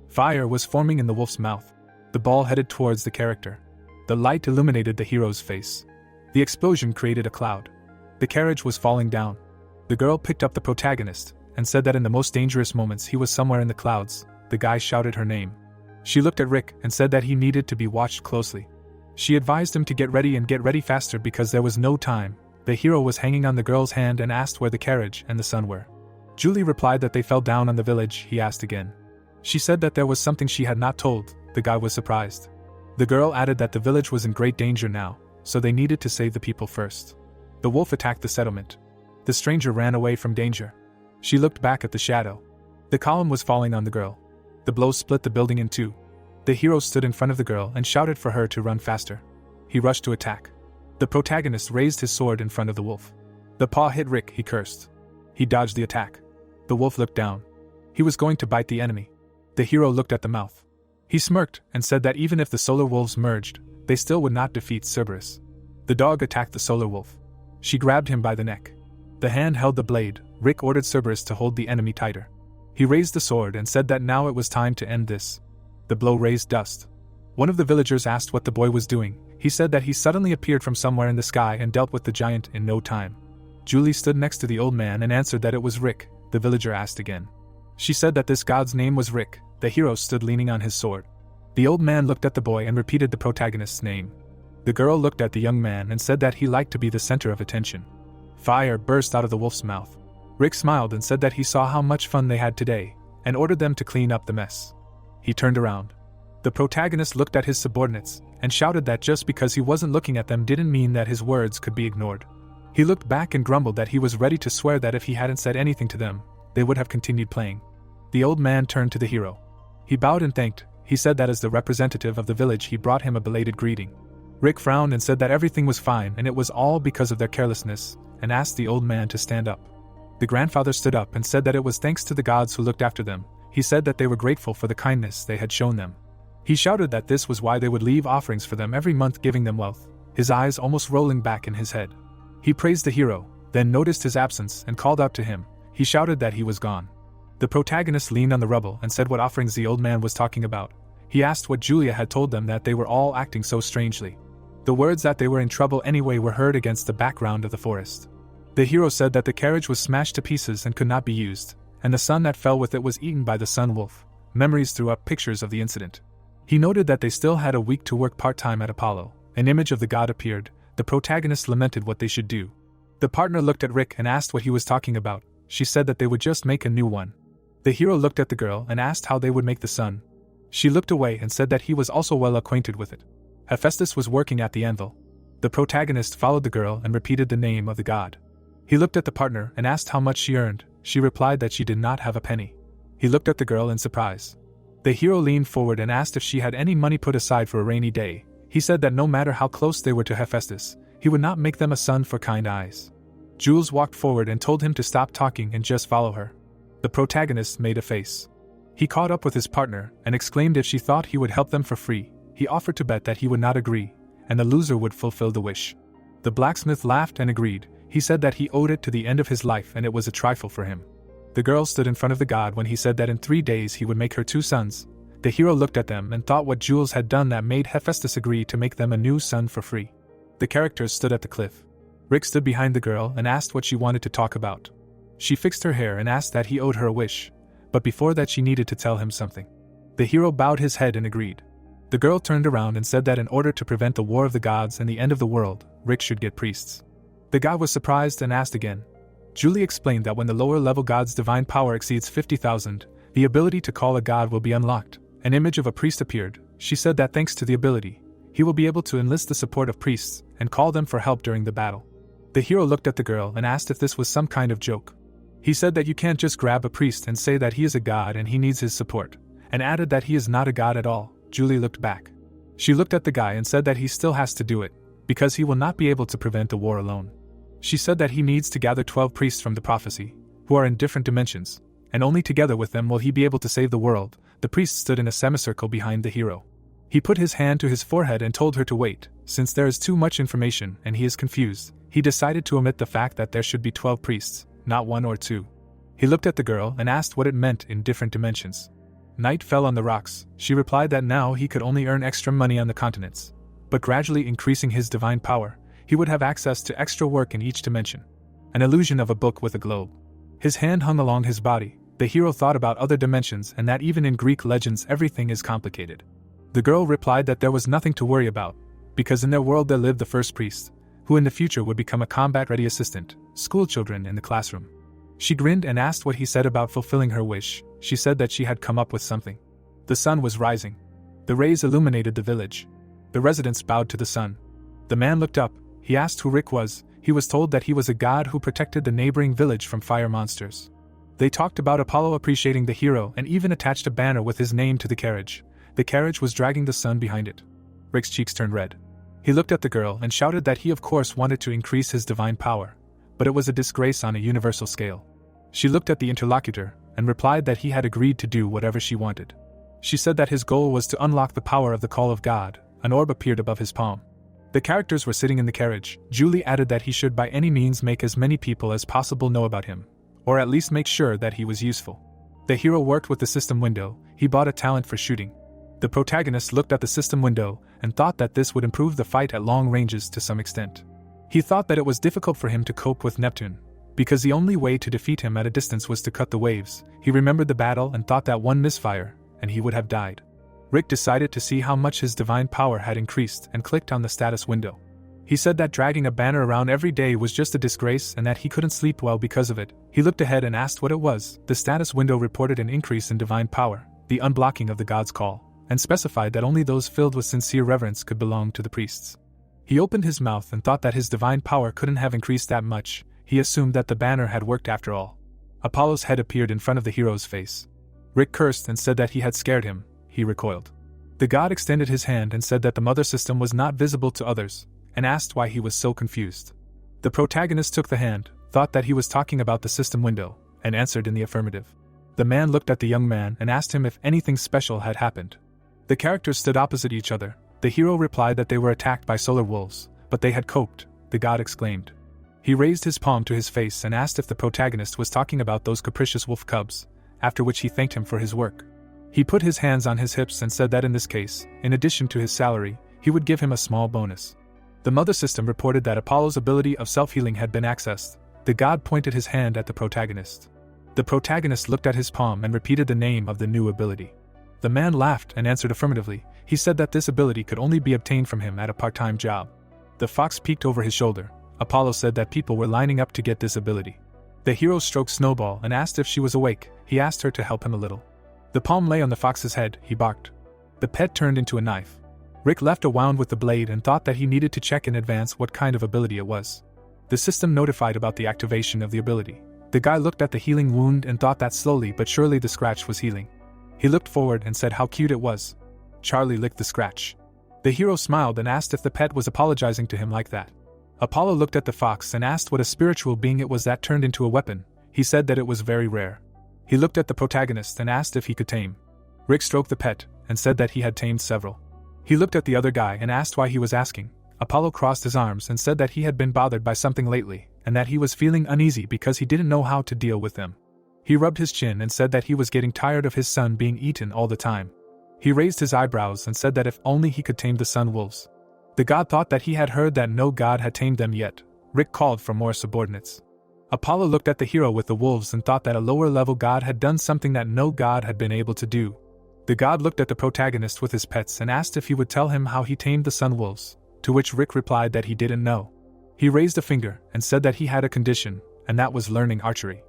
Speaker 1: Fire was forming in the wolf's mouth. The ball headed towards the character. The light illuminated the hero's face. The explosion created a cloud. The carriage was falling down. The girl picked up the protagonist and said that in the most dangerous moments he was somewhere in the clouds. The guy shouted her name. She looked at Rick and said that he needed to be watched closely. She advised him to get ready faster because there was no time. The hero was hanging on the girl's hand and asked where the carriage and the sun were. Julie replied that they fell down on the village. He asked again. She said that there was something she had not told. The guy was surprised. The girl added that the village was in great danger now, so they needed to save the people first. The wolf attacked the settlement. The stranger ran away from danger. She looked back at the shadow. The column was falling on the girl. The blow split the building in two. The hero stood in front of the girl and shouted for her to run faster. He rushed to attack. The protagonist raised his sword in front of the wolf. The paw hit Rick. He cursed. He dodged the attack. The wolf looked down. He was going to bite the enemy. The hero looked at the mouth. He smirked and said that even if the solar wolves merged, they still would not defeat Cerberus. The dog attacked the solar wolf. She grabbed him by the neck. The hand held the blade. Rick ordered Cerberus to hold the enemy tighter. He raised the sword and said that now it was time to end this. The blow raised dust. One of the villagers asked what the boy was doing. He said that he suddenly appeared from somewhere in the sky and dealt with the giant in no time. Julie stood next to the old man and answered that it was Rick. The villager asked again. She said that this god's name was Rick. The hero stood leaning on his sword. The old man looked at the boy and repeated the protagonist's name. The girl looked at the young man and said that he liked to be the center of attention. Fire burst out of the wolf's mouth. Rick smiled and said that he saw how much fun they had today, and ordered them to clean up the mess. He turned around. The protagonist looked at his subordinates, and shouted that just because he wasn't looking at them didn't mean that his words could be ignored. He looked back and grumbled that he was ready to swear that if he hadn't said anything to them, they would have continued playing. The old man turned to the hero. He bowed and thanked. He said that as the representative of the village he brought him a belated greeting. Rick frowned and said that everything was fine and it was all because of their carelessness, and asked the old man to stand up. The grandfather stood up and said that it was thanks to the gods who looked after them. He said that they were grateful for the kindness they had shown them. He shouted that this was why they would leave offerings for them every month, giving them wealth, his eyes almost rolling back in his head. He praised the hero, then noticed his absence and called out to him. He shouted that he was gone. The protagonist leaned on the rubble and said what offerings the old man was talking about. He asked what Julia had told them that they were all acting so strangely. The words that they were in trouble anyway were heard against the background of the forest. The hero said that the carriage was smashed to pieces and could not be used, and the sun that fell with it was eaten by the sun wolf. Memories threw up pictures of the incident. He noted that they still had a week to work part-time at Apollo. An image of the god appeared. The protagonist lamented what they should do. The partner looked at Rick and asked what he was talking about. She said that they would just make a new one. The hero looked at the girl and asked how they would make the sun. She looked away and said that he was also well acquainted with it. Hephaestus was working at the anvil. The protagonist followed the girl and repeated the name of the god. He looked at the partner and asked how much she earned. She replied that she did not have a penny. He looked at the girl in surprise. The hero leaned forward and asked if she had any money put aside for a rainy day. He said that no matter how close they were to Hephaestus, he would not make them a son for kind eyes. Jules walked forward and told him to stop talking and just follow her. The protagonist made a face. He caught up with his partner and exclaimed if she thought he would help them for free. He offered to bet that he would not agree, and the loser would fulfill the wish. The blacksmith laughed and agreed. He said that he owed it to the end of his life and it was a trifle for him. The girl stood in front of the god when he said that in 3 days he would make her 2 sons. The hero looked at them and thought what Jules had done that made Hephaestus agree to make them a new son for free. The characters stood at the cliff. Rick stood behind the girl and asked what she wanted to talk about. She fixed her hair and asked that he owed her a wish, but before that she needed to tell him something. The hero bowed his head and agreed. The girl turned around and said that in order to prevent the war of the gods and the end of the world, Rick should get priests. The god was surprised and asked again. Julie explained that when the lower-level god's divine power exceeds 50,000, the ability to call a god will be unlocked. An image of a priest appeared. She said that thanks to the ability, he will be able to enlist the support of priests and call them for help during the battle. The hero looked at the girl and asked if this was some kind of joke. He said that you can't just grab a priest and say that he is a god and he needs his support, and added that he is not a god at all. Julie looked back. She looked at the guy and said that he still has to do it, because he will not be able to prevent the war alone. She said that he needs to gather 12 priests from the prophecy, who are in different dimensions, and only together with them will he be able to save the world. The priest stood in a semicircle behind the hero. He put his hand to his forehead and told her to wait. Since there is too much information and he is confused, he decided to omit the fact that there should be 12 priests, not 1 or 2. He looked at the girl and asked what it meant in different dimensions. Night fell on the rocks. She replied that now he could only earn extra money on the continents, but gradually increasing his divine power, he would have access to extra work in each dimension. An illusion of a book with a globe. His hand hung along his body. The hero thought about other dimensions and that even in Greek legends everything is complicated. The girl replied that there was nothing to worry about, because in their world there lived the first priest, who in the future would become a combat-ready assistant, schoolchildren in the classroom. She grinned and asked what he said about fulfilling her wish. She said that she had come up with something. The sun was rising. The rays illuminated the village. The residents bowed to the sun. The man looked up. He asked who Rick was. He was told that he was a god who protected the neighboring village from fire monsters. They talked about Apollo appreciating the hero and even attached a banner with his name to the carriage. The carriage was dragging the sun behind it. Rick's cheeks turned red. He looked at the girl and shouted that he of course wanted to increase his divine power, but it was a disgrace on a universal scale. She looked at the interlocutor and replied that he had agreed to do whatever she wanted. She said that his goal was to unlock the power of the call of God. An orb appeared above his palm. The characters were sitting in the carriage. Julie added that he should by any means make as many people as possible know about him, or at least make sure that he was useful. The hero worked with the system window. He bought a talent for shooting. The protagonist looked at the system window and thought that this would improve the fight at long ranges to some extent. He thought that it was difficult for him to cope with Neptune, because the only way to defeat him at a distance was to cut the waves. He remembered the battle and thought that one misfire, and he would have died. Rick decided to see how much his divine power had increased and clicked on the status window. He said that dragging a banner around every day was just a disgrace and that he couldn't sleep well because of it. He looked ahead and asked what it was. The status window reported an increase in divine power, the unblocking of the god's call, and specified that only those filled with sincere reverence could belong to the priests. He opened his mouth and thought that his divine power couldn't have increased that much. He assumed that the banner had worked after all. Apollo's head appeared in front of the hero's face. Rick cursed and said that he had scared him. He recoiled. The god extended his hand and said that the mother system was not visible to others, and asked why he was so confused. The protagonist took the hand, thought that he was talking about the system window, and answered in the affirmative. The man looked at the young man and asked him if anything special had happened. The characters stood opposite each other. The hero replied that they were attacked by solar wolves, but they had coped. The god exclaimed. He raised his palm to his face and asked if the protagonist was talking about those capricious wolf cubs, after which he thanked him for his work. He put his hands on his hips and said that in this case, in addition to his salary, he would give him a small bonus. The mother system reported that Apollo's ability of self-healing had been accessed. The god pointed his hand at the protagonist. The protagonist looked at his palm and repeated the name of the new ability. The man laughed and answered affirmatively. He said that this ability could only be obtained from him at a part-time job. The fox peeked over his shoulder. Apollo said that people were lining up to get this ability. The hero stroked Snowball and asked if she was awake. He asked her to help him a little. The palm lay on the fox's head. He barked. The pet turned into a knife. Rick left a wound with the blade and thought that he needed to check in advance what kind of ability it was. The system notified about the activation of the ability. The guy looked at the healing wound and thought that slowly but surely the scratch was healing. He looked forward and said how cute it was. Charlie licked the scratch. The hero smiled and asked if the pet was apologizing to him like that. Apollo looked at the fox and asked what a spiritual being it was that turned into a weapon. He said that it was very rare. He looked at the protagonist and asked if he could tame. Rick stroked the pet and said that he had tamed several. He looked at the other guy and asked why he was asking. Apollo crossed his arms and said that he had been bothered by something lately, and that he was feeling uneasy because he didn't know how to deal with them. He rubbed his chin and said that he was getting tired of his son being eaten all the time. He raised his eyebrows and said that if only he could tame the sun wolves. The god thought that he had heard that no god had tamed them yet. Rick called for more subordinates. Apollo looked at the hero with the wolves and thought that a lower-level god had done something that no god had been able to do. The god looked at the protagonist with his pets and asked if he would tell him how he tamed the sun wolves, to which Rick replied that he didn't know. He raised a finger and said that he had a condition, and that was learning archery.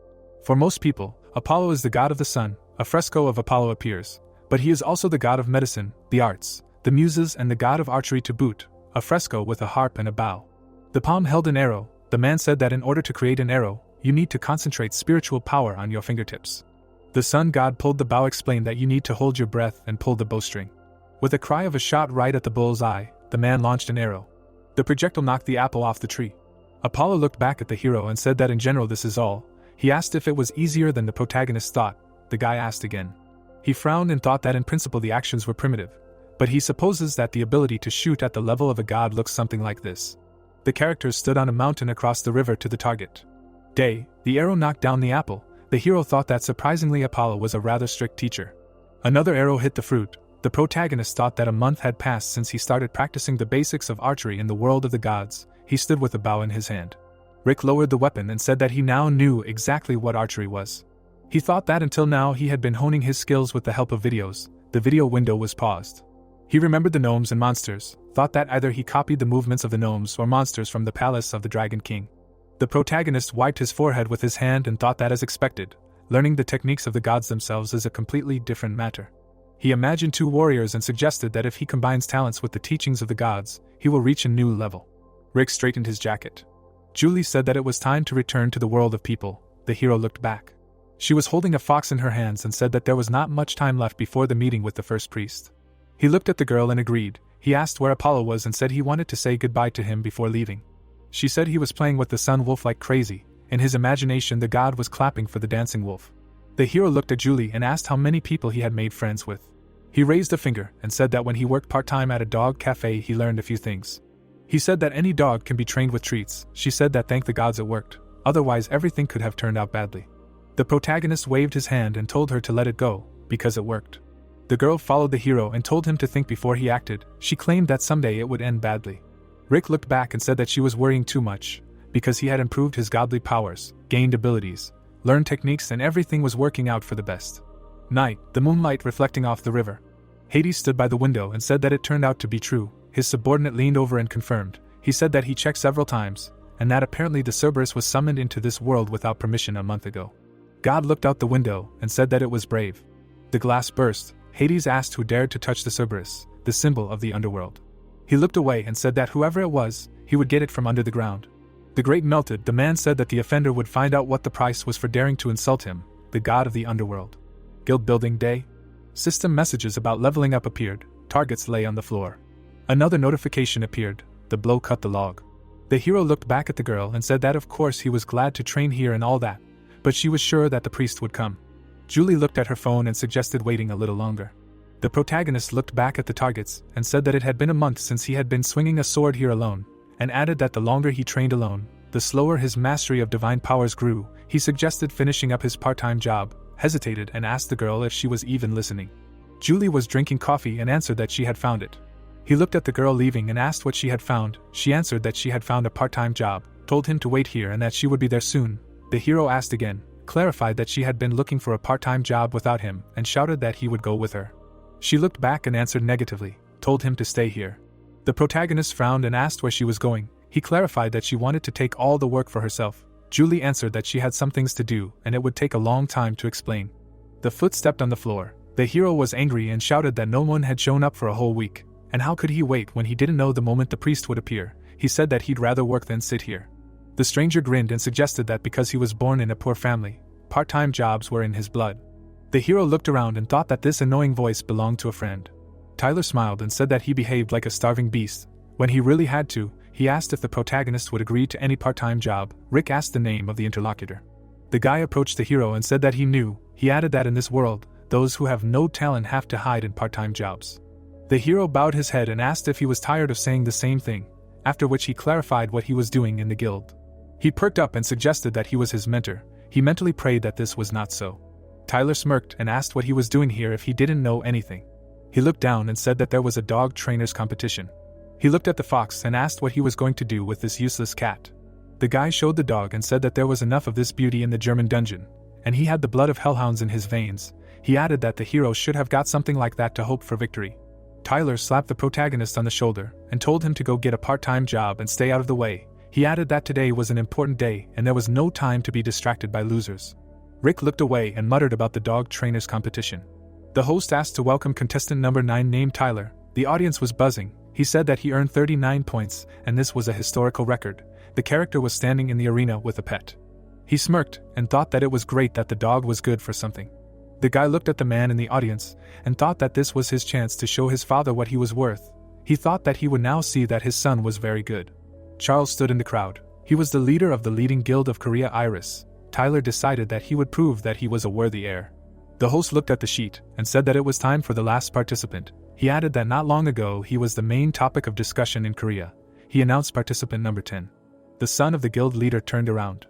Speaker 1: For most people, Apollo is the god of the sun. A fresco of Apollo appears, but he is also the god of medicine, the arts, the muses, and the god of archery to boot, a fresco with a harp and a bow. The palm held an arrow. The man said that in order to create an arrow, you need to concentrate spiritual power on your fingertips. The sun god pulled the bow, explained that you need to hold your breath and pull the bowstring. With a cry of a shot right at the bull's eye, the man launched an arrow. The projectile knocked the apple off the tree. Apollo looked back at the hero and said that in general this is all. He asked if it was easier than the protagonist thought. The guy asked again. He frowned and thought that in principle the actions were primitive, but he supposes that the ability to shoot at the level of a god looks something like this. The characters stood on a mountain across the river to the target. Day, the arrow knocked down the apple. The hero thought that surprisingly Apollo was a rather strict teacher. Another arrow hit the fruit. The protagonist thought that a month had passed since he started practicing the basics of archery in the world of the gods. He stood with a bow in his hand. Rick lowered the weapon and said that he now knew exactly what archery was. He thought that until now he had been honing his skills with the help of videos. The video window was paused. He remembered the gnomes and monsters, thought that either he copied the movements of the gnomes or monsters from the palace of the Dragon King. The protagonist wiped his forehead with his hand and thought that as expected, learning the techniques of the gods themselves is a completely different matter. He imagined two warriors and suggested that if he combines talents with the teachings of the gods, he will reach a new level. Rick straightened his jacket. Julie said that it was time to return to the world of people. The hero looked back. She was holding a fox in her hands and said that there was not much time left before the meeting with the first priest. He looked at the girl and agreed. He asked where Apollo was and said he wanted to say goodbye to him before leaving. She said he was playing with the sun wolf like crazy. In his imagination the god was clapping for the dancing wolf. The hero looked at Julie and asked how many people he had made friends with. He raised a finger and said that when he worked part-time at a dog cafe he learned a few things. He said that any dog can be trained with treats. She said that thank the gods it worked, otherwise everything could have turned out badly. The protagonist waved his hand and told her to let it go, because it worked. The girl followed the hero and told him to think before he acted. She claimed that someday it would end badly. Rick looked back and said that she was worrying too much, because he had improved his godly powers, gained abilities, learned techniques, and everything was working out for the best. Night, the moonlight reflecting off the river. Hades stood by the window and said that it turned out to be true. His subordinate leaned over and confirmed. He said that he checked several times, and that apparently the Cerberus was summoned into this world without permission a month ago. God looked out the window and said that it was brave. The glass burst. Hades asked who dared to touch the Cerberus, the symbol of the underworld. He looked away and said that whoever it was, he would get it from under the ground. The grate melted. The man said that the offender would find out what the price was for daring to insult him, the god of the underworld. Guild building day. System messages about leveling up appeared. Targets lay on the floor. Another notification appeared. The blow cut the log. The hero looked back at the girl and said that of course he was glad to train here and all that, but she was sure that the priest would come. Julie looked at her phone and suggested waiting a little longer. The protagonist looked back at the targets and said that it had been a month since he had been swinging a sword here alone, and added that the longer he trained alone, the slower his mastery of divine powers grew. He suggested finishing up his part-time job, hesitated, and asked the girl if she was even listening. Julie was drinking coffee and answered that she had found it. He looked at the girl leaving and asked what she had found. She answered that she had found a part-time job, told him to wait here and that she would be there soon. The hero asked again, clarified that she had been looking for a part-time job without him, and shouted that he would go with her. She looked back and answered negatively, told him to stay here. The protagonist frowned and asked where she was going. He clarified that she wanted to take all the work for herself. Julie answered that she had some things to do and it would take a long time to explain. The foot stepped on the floor. The hero was angry and shouted that no one had shown up for a whole week, and how could he wait when he didn't know the moment the priest would appear. He said that he'd rather work than sit here. The stranger grinned and suggested that because he was born in a poor family, part-time jobs were in his blood. The hero looked around and thought that this annoying voice belonged to a friend. Tyler smiled and said that he behaved like a starving beast. When he really had to, he he asked if the protagonist would agree to any part-time job. Rick asked the name of the interlocutor. The guy approached the hero and said that he knew. He added that in this world, those who have no talent have to hide in part-time jobs. The hero bowed his head and asked if he was tired of saying the same thing, after which he clarified what he was doing in the guild. He perked up and suggested that he was his mentor. He mentally prayed that this was not so. Tyler smirked and asked what he was doing here if he didn't know anything. He looked down and said that there was a dog trainer's competition. He looked at the fox and asked what he was going to do with this useless cat. The guy showed the dog and said that there was enough of this beauty in the German dungeon, and he had the blood of hellhounds in his veins. He added that the hero should have got something like that to hope for victory. Tyler slapped the protagonist on the shoulder and told him to go get a part-time job and stay out of the way. He added that today was an important day and there was no time to be distracted by losers. Rick looked away and muttered about the dog trainer's competition. The host asked to welcome contestant number 9 named Tyler. The audience was buzzing. He said that he earned 39 points, and this was a historical record. The character was standing in the arena with a pet. He smirked and thought that it was great that the dog was good for something. The guy looked at the man in the audience and thought that this was his chance to show his father what he was worth. He thought that he would now see that his son was very good. Charles stood in the crowd. He was the leader of the leading guild of Korea, Iris. Tyler decided that he would prove that he was a worthy heir. The host looked at the sheet and said that it was time for the last participant. He added that not long ago he was the main topic of discussion in Korea. He announced participant number 10. The son of the guild leader turned around.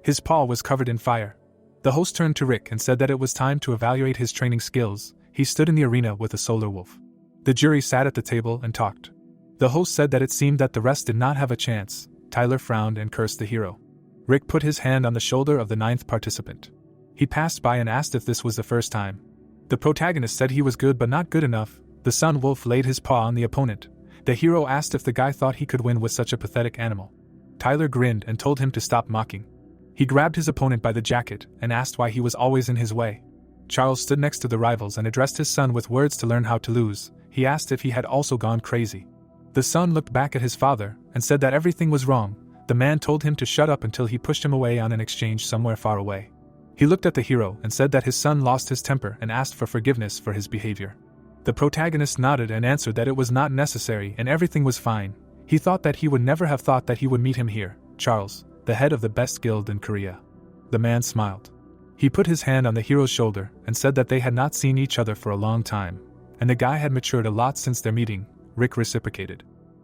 Speaker 1: His paw was covered in fire. The host turned to Rick and said that it was time to evaluate his training skills. He stood in the arena with a solar wolf. The jury sat at the table and talked. The host said that it seemed that the rest did not have a chance. Tyler frowned and cursed the hero. Rick put his hand on the shoulder of the 9th participant. He passed by and asked if this was the first time. The protagonist said he was good but not good enough. The sun wolf laid his paw on the opponent. The hero asked if the guy thought he could win with such a pathetic animal. Tyler grinned and told him to stop mocking. He grabbed his opponent by the jacket and asked why he was always in his way. Charles stood next to the rivals and addressed his son with words to learn how to lose. He asked if he had also gone crazy. The son looked back at his father and said that everything was wrong. The man told him to shut up until he pushed him away on an exchange somewhere far away. He looked at the hero and said that his son lost his temper and asked for forgiveness for his behavior. The protagonist nodded and answered that it was not necessary and everything was fine. He thought that he would never have thought that he would meet him here. Charles, the head of the best guild in Korea. The man smiled. He put his hand on the hero's shoulder and said that they had not seen each other for a long time, and the guy had matured a lot since their meeting. Rick reciprocated.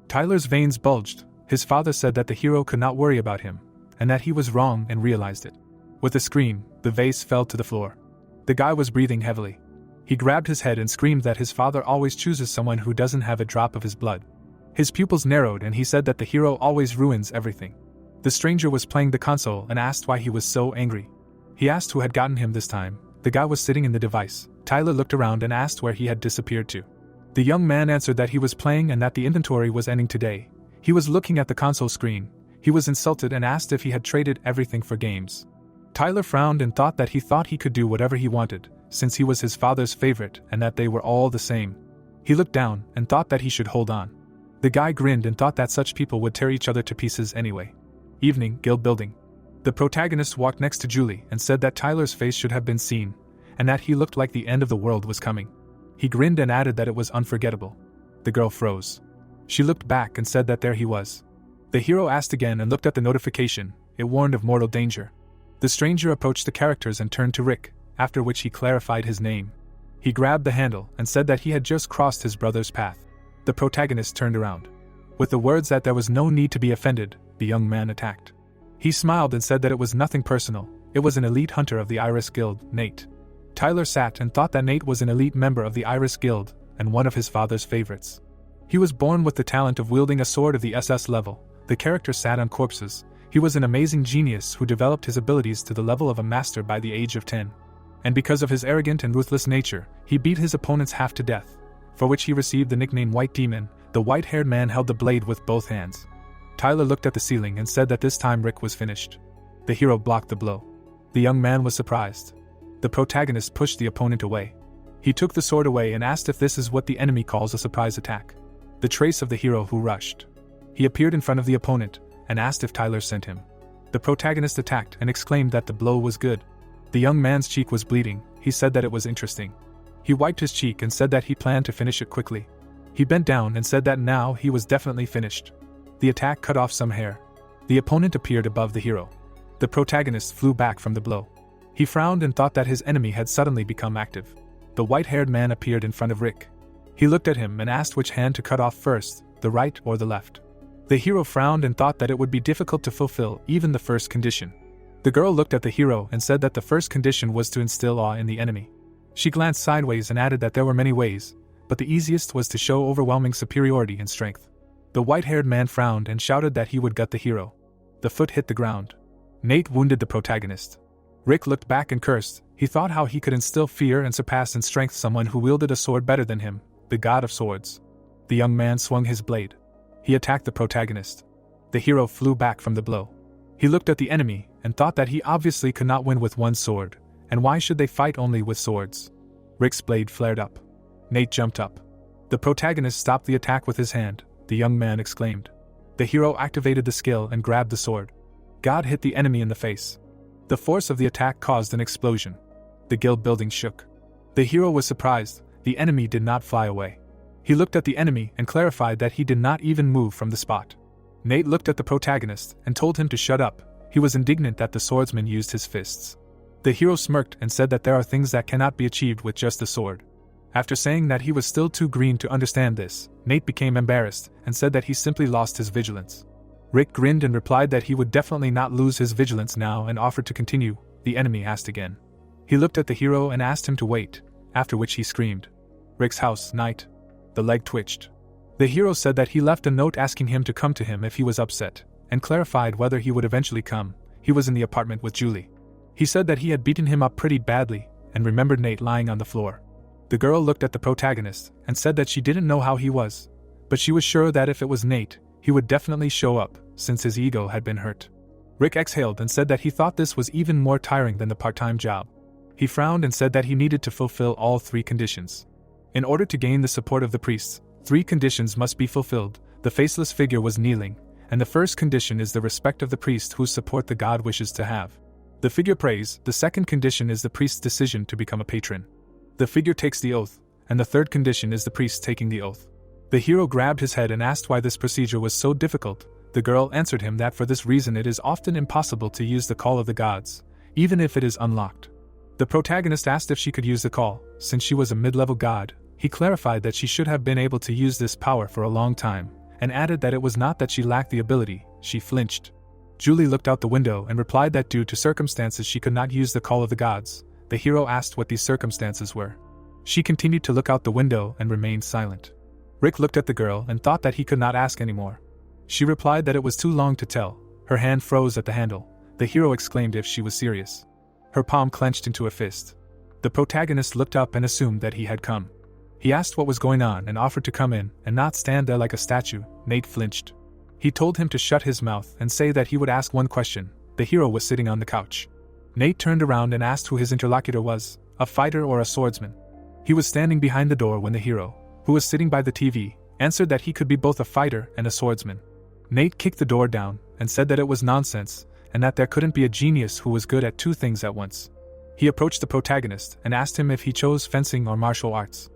Speaker 1: Tyler's veins bulged. His father said that the hero could not worry about him, and that he was wrong and realized it. With a scream, the vase fell to the floor. The guy was breathing heavily. He grabbed his head and screamed that his father always chooses someone who doesn't have a drop of his blood. His pupils narrowed and he said that the hero always ruins everything. The stranger was playing the console and asked why he was so angry. He asked who had gotten him this time. The guy was sitting in the device. Tyler looked around and asked where he had disappeared to. The young man answered that he was playing and that the inventory was ending today. He was looking at the console screen. He was insulted and asked if he had traded everything for games. Tyler frowned and thought that he could do whatever he wanted, since he was his father's favorite and that they were all the same. He looked down and thought that he should hold on. The guy grinned and thought that such people would tear each other to pieces anyway. Evening, guild building. The protagonist walked next to Julie and said that Tyler's face should have been seen, and that he looked like the end of the world was coming. He grinned and added that it was unforgettable. The girl froze. She looked back and said that there he was. The hero asked again and looked at the notification. It warned of mortal danger. The stranger approached the characters and turned to Rick, after which he clarified his name. He grabbed the handle and said that he had just crossed his brother's path. The protagonist turned around. With the words that there was no need to be offended, the young man attacked. He smiled and said that it was nothing personal. It was an elite hunter of the Iris Guild, Nate. Tyler sat and thought that Nate was an elite member of the Iris Guild and one of his father's favorites. He was born with the talent of wielding a sword of the SS level. The character sat on corpses. He was an amazing genius who developed his abilities to the level of a master by the age of 10. And because of his arrogant and ruthless nature, he beat his opponents half to death, for which he received the nickname White Demon. The white-haired man held the blade with both hands. Tyler looked at the ceiling and said that this time Rick was finished. The hero blocked the blow. The young man was surprised. The protagonist pushed the opponent away. He took the sword away and asked if this is what the enemy calls a surprise attack. The trace of the hero who rushed. He appeared in front of the opponent and asked if Tyler sent him. The protagonist attacked and exclaimed that the blow was good. The young man's cheek was bleeding. He said that it was interesting. He wiped his cheek and said that he planned to finish it quickly. He bent down and said that now he was definitely finished. The attack cut off some hair. The opponent appeared above the hero. The protagonist flew back from the blow. He frowned and thought that his enemy had suddenly become active. The white-haired man appeared in front of Rick. He looked at him and asked which hand to cut off first, the right or the left. The hero frowned and thought that it would be difficult to fulfill even the first condition. The girl looked at the hero and said that the first condition was to instill awe in the enemy. She glanced sideways and added that there were many ways, but the easiest was to show overwhelming superiority in strength. The white-haired man frowned and shouted that he would gut the hero. The foot hit the ground. Nate wounded the protagonist. Rick looked back and cursed. He thought how he could instill fear and surpass in strength someone who wielded a sword better than him, the god of swords. The young man swung his blade. He attacked the protagonist. The hero flew back from the blow. He looked at the enemy and thought that he obviously could not win with one sword, and why should they fight only with swords? Rick's blade flared up. Nate jumped up. The protagonist stopped the attack with his hand. The young man exclaimed. The hero activated the skill and grabbed the sword. God hit the enemy in the face. The force of the attack caused an explosion. The guild building shook. The hero was surprised. The enemy did not fly away. He looked at the enemy and clarified that he did not even move from the spot. Nate looked at the protagonist and told him to shut up. He was indignant that the swordsman used his fists. The hero smirked and said that there are things that cannot be achieved with just a sword. After saying that he was still too green to understand this, Nate became embarrassed and said that he simply lost his vigilance. Rick grinned and replied that he would definitely not lose his vigilance now and offered to continue. The enemy asked again. He looked at the hero and asked him to wait, after which he screamed, "Rick's house, knight." The leg twitched. The hero said that he left a note asking him to come to him if he was upset, and clarified whether he would eventually come. He was in the apartment with Julie. He said that he had beaten him up pretty badly, and remembered Nate lying on the floor. The girl looked at the protagonist and said that she didn't know how he was, but she was sure that if it was Nate, he would definitely show up, since his ego had been hurt. Rick exhaled and said that he thought this was even more tiring than the part-time job. He frowned and said that he needed to fulfill all 3 conditions. In order to gain the support of the priests, 3 conditions must be fulfilled. The faceless figure was kneeling, and the first condition is the respect of the priest whose support the god wishes to have. The figure prays. The second condition is the priest's decision to become a patron. The figure takes the oath, and the third condition is the priest taking the oath. The hero grabbed his head and asked why this procedure was so difficult. The girl answered him that for this reason it is often impossible to use the call of the gods, even if it is unlocked. The protagonist asked if she could use the call. Since she was a mid-level god, he clarified that she should have been able to use this power for a long time, and added that it was not that she lacked the ability. She flinched. Julie looked out the window and replied that due to circumstances she could not use the call of the gods. The hero asked what these circumstances were. She continued to look out the window and remained silent. Rick looked at the girl and thought that he could not ask anymore. She replied that it was too long to tell. Her hand froze at the handle. The hero exclaimed if she was serious. Her palm clenched into a fist. The protagonist looked up and assumed that he had come. He asked what was going on and offered to come in and not stand there like a statue. Nate flinched. He told him to shut his mouth and say that he would ask one question. The hero was sitting on the couch. Nate turned around and asked who his interlocutor was, a fighter or a swordsman. He was standing behind the door when the hero, who was sitting by the TV, answered that he could be both a fighter and a swordsman. Nate kicked the door down and said that it was nonsense and that there couldn't be a genius who was good at 2 things at once. He approached the protagonist and asked him if he chose fencing or martial arts.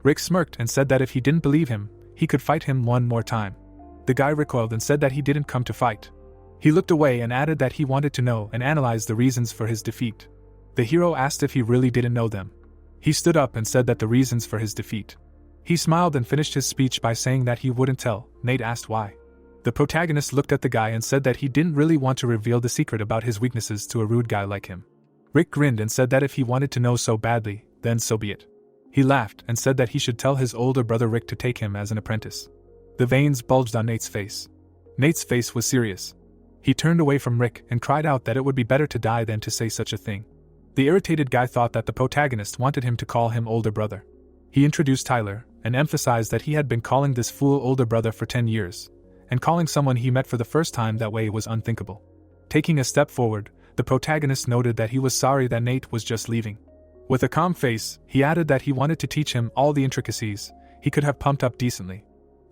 Speaker 1: Rick smirked and said that if he didn't believe him, he could fight him one more time. The guy recoiled and said that he didn't come to fight. He looked away and added that he wanted to know and analyze the reasons for his defeat. The hero asked if he really didn't know them. He stood up and said that the reasons for his defeat. He smiled and finished his speech by saying that he wouldn't tell. Nate asked why. The protagonist looked at the guy and said that he didn't really want to reveal the secret about his weaknesses to a rude guy like him. Rick grinned and said that if he wanted to know so badly, then so be it. He laughed and said that he should tell his older brother Rick to take him as an apprentice. The veins bulged on Nate's face. Nate's face was serious. He turned away from Rick and cried out that it would be better to die than to say such a thing. The irritated guy thought that the protagonist wanted him to call him older brother. He introduced Tyler and emphasized that he had been calling this fool older brother for 10 years, and calling someone he met for the first time that way was unthinkable. Taking a step forward, the protagonist noted that he was sorry that Nate was just leaving. With a calm face, he added that he wanted to teach him all the intricacies he could have pumped up decently.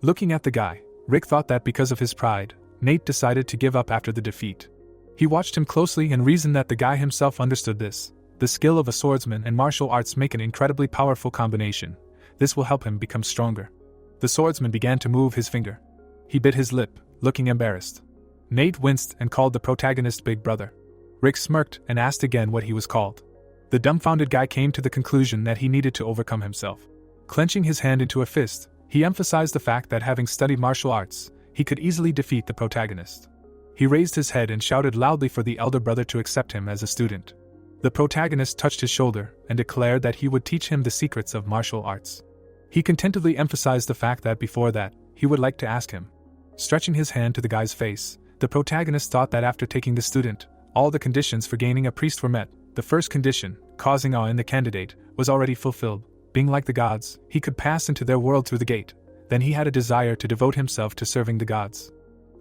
Speaker 1: Looking at the guy, Rick thought that because of his pride, Nate decided to give up after the defeat. He watched him closely and reasoned that the guy himself understood this. The skill of a swordsman and martial arts make an incredibly powerful combination. This will help him become stronger. The swordsman began to move his finger. He bit his lip, looking embarrassed. Nate winced and called the protagonist Big Brother. Rick smirked and asked again what he was called. The dumbfounded guy came to the conclusion that he needed to overcome himself. Clenching his hand into a fist, he emphasized the fact that having studied martial arts, he could easily defeat the protagonist. He raised his head and shouted loudly for the elder brother to accept him as a student. The protagonist touched his shoulder and declared that he would teach him the secrets of martial arts. He contentedly emphasized the fact that before that, he would like to ask him. Stretching his hand to the guy's face, the protagonist thought that after taking the student, all the conditions for gaining a priest were met. The first condition, causing awe in the candidate, was already fulfilled. Being like the gods, he could pass into their world through the gate. Then he had a desire to devote himself to serving the gods.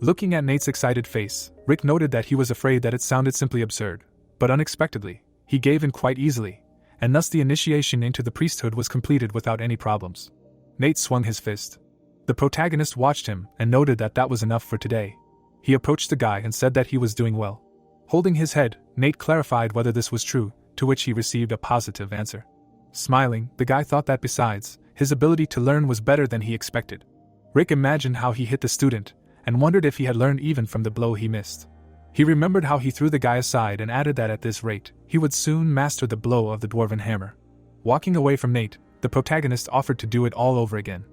Speaker 1: Looking at Nate's excited face, Rick noted that he was afraid that it sounded simply absurd. But unexpectedly, he gave in quite easily, and thus the initiation into the priesthood was completed without any problems. Nate swung his fist. The protagonist watched him and noted that that was enough for today. He approached the guy and said that he was doing well. Holding his head, Nate clarified whether this was true, to which he received a positive answer. Smiling, the guy thought that besides, his ability to learn was better than he expected. Rick imagined how he hit the student, and wondered if he had learned even from the blow he missed. He remembered how he threw the guy aside and added that at this rate, he would soon master the blow of the dwarven hammer. Walking away from Nate, the protagonist offered to do it all over again.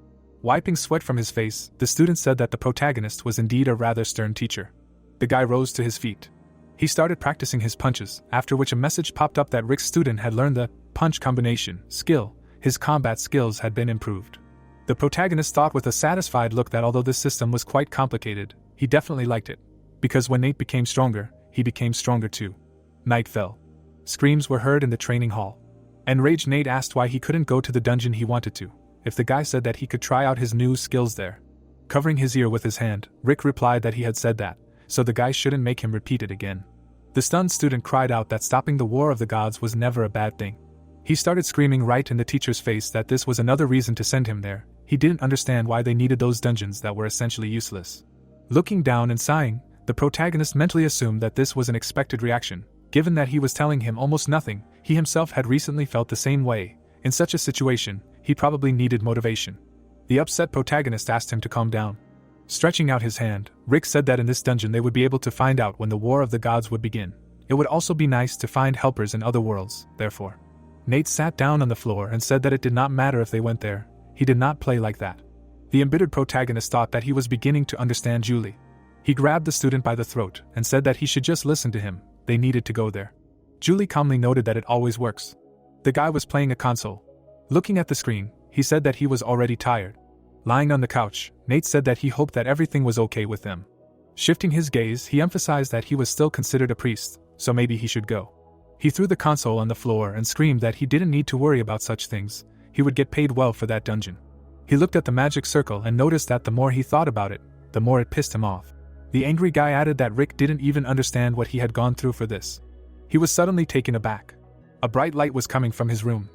Speaker 1: Wiping sweat from his face, the student said that the protagonist was indeed a rather stern teacher. The guy rose to his feet. He started practicing his punches, after which a message popped up that Rick's student had learned the punch combination skill. His combat skills had been improved. The protagonist thought with a satisfied look that although this system was quite complicated, he definitely liked it. Because when Nate became stronger, he became stronger too. Night fell. Screams were heard in the training hall. Enraged, Nate asked why he couldn't go to the dungeon he wanted to, if the guy said that he could try out his new skills there. Covering his ear with his hand, Rick replied that he had said that, so the guy shouldn't make him repeat it again. The stunned student cried out that stopping the war of the gods was never a bad thing. He started screaming right in the teacher's face that this was another reason to send him there. He didn't understand why they needed those dungeons that were essentially useless. Looking down and sighing, the protagonist mentally assumed that this was an expected reaction. Given that he was telling him almost nothing, he himself had recently felt the same way. In such a situation, he probably needed motivation. The upset protagonist asked him to calm down. Stretching out his hand, Rick said that in this dungeon they would be able to find out when the War of the Gods would begin. It would also be nice to find helpers in other worlds, therefore. Nate sat down on the floor and said that it did not matter if they went there. He did not play like that. The embittered protagonist thought that he was beginning to understand Julie. He grabbed the student by the throat and said that he should just listen to him. They needed to go there. Julie calmly noted that it always works. The guy was playing a console. Looking at the screen, he said that he was already tired. Lying on the couch, Nate said that he hoped that everything was okay with them. Shifting his gaze, he emphasized that he was still considered a priest, so maybe he should go. He threw the console on the floor and screamed that he didn't need to worry about such things. He would get paid well for that dungeon. He looked at the magic circle and noticed that the more he thought about it, the more it pissed him off. The angry guy added that Rick didn't even understand what he had gone through for this. He was suddenly taken aback. A bright light was coming from his room.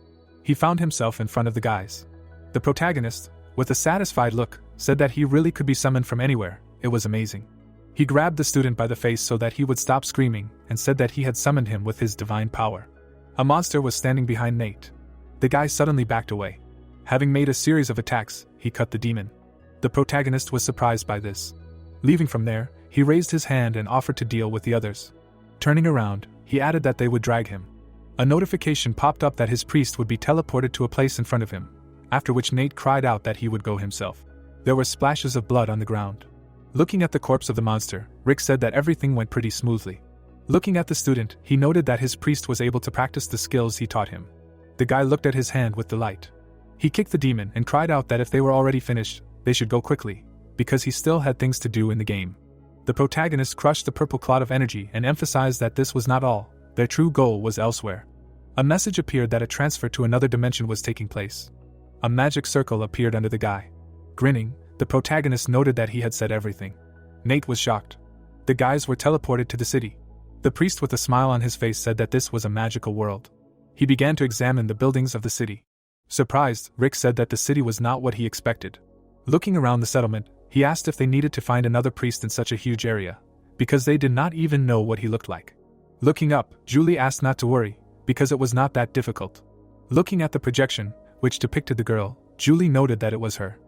Speaker 1: He found himself in front of the guys. The protagonist, with a satisfied look, said that he really could be summoned from anywhere. It was amazing. He grabbed the student by the face so that he would stop screaming and said that he had summoned him with his divine power. A monster was standing behind Nate. The guy suddenly backed away. Having made a series of attacks, he cut the demon. The protagonist was surprised by this. Leaving from there, he raised his hand and offered to deal with the others. Turning around, he added that they would drag him. A notification popped up that his priest would be teleported to a place in front of him, after which Nate cried out that he would go himself. There were splashes of blood on the ground. Looking at the corpse of the monster, Rick said that everything went pretty smoothly. Looking at the student, he noted that his priest was able to practice the skills he taught him. The guy looked at his hand with delight. He kicked the demon and cried out that if they were already finished, they should go quickly, because he still had things to do in the game. The protagonist crushed the purple clot of energy and emphasized that this was not all. Their true goal was elsewhere. A message appeared that a transfer to another dimension was taking place. A magic circle appeared under the guy. Grinning, the protagonist noted that he had said everything. Nate was shocked. The guys were teleported to the city. The priest with a smile on his face said that this was a magical world. He began to examine the buildings of the city. Surprised, Rick said that the city was not what he expected. Looking around the settlement, he asked if they needed to find another priest in such a huge area, because they did not even know what he looked like. Looking up, Julie asked not to worry, because it was not that difficult. Looking at the projection, which depicted the girl, Julie noted that it was her.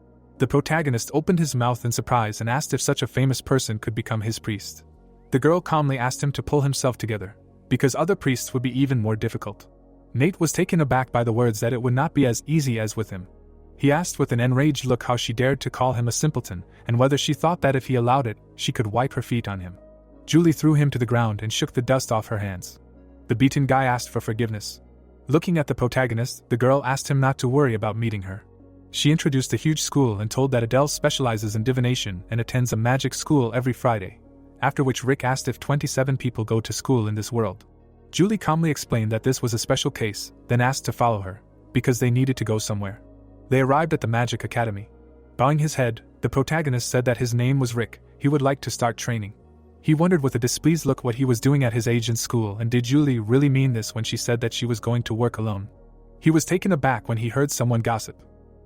Speaker 1: The protagonist opened his mouth in surprise and asked if such a famous person could become his priest. The girl calmly asked him to pull himself together, because other priests would be even more difficult. Nate was taken aback by the words that it would not be as easy as with him. He asked with an enraged look how she dared to call him a simpleton, and whether she thought that if he allowed it, she could wipe her feet on him. Julie threw him to the ground and shook the dust off her hands. The beaten guy asked for forgiveness. Looking at the protagonist, the girl asked him not to worry about meeting her. She introduced a huge school and told that Adele specializes in divination and attends a magic school every Friday, after which Rick asked if 27 people go to school in this world. Julie calmly explained that this was a special case, then asked to follow her, because they needed to go somewhere. They arrived at the Magic Academy. Bowing his head, the protagonist said that his name was Rick, he would like to start training. He wondered with a displeased look what he was doing at his age in school, and did Julie really mean this when she said that she was going to work alone? He was taken aback when he heard someone gossip.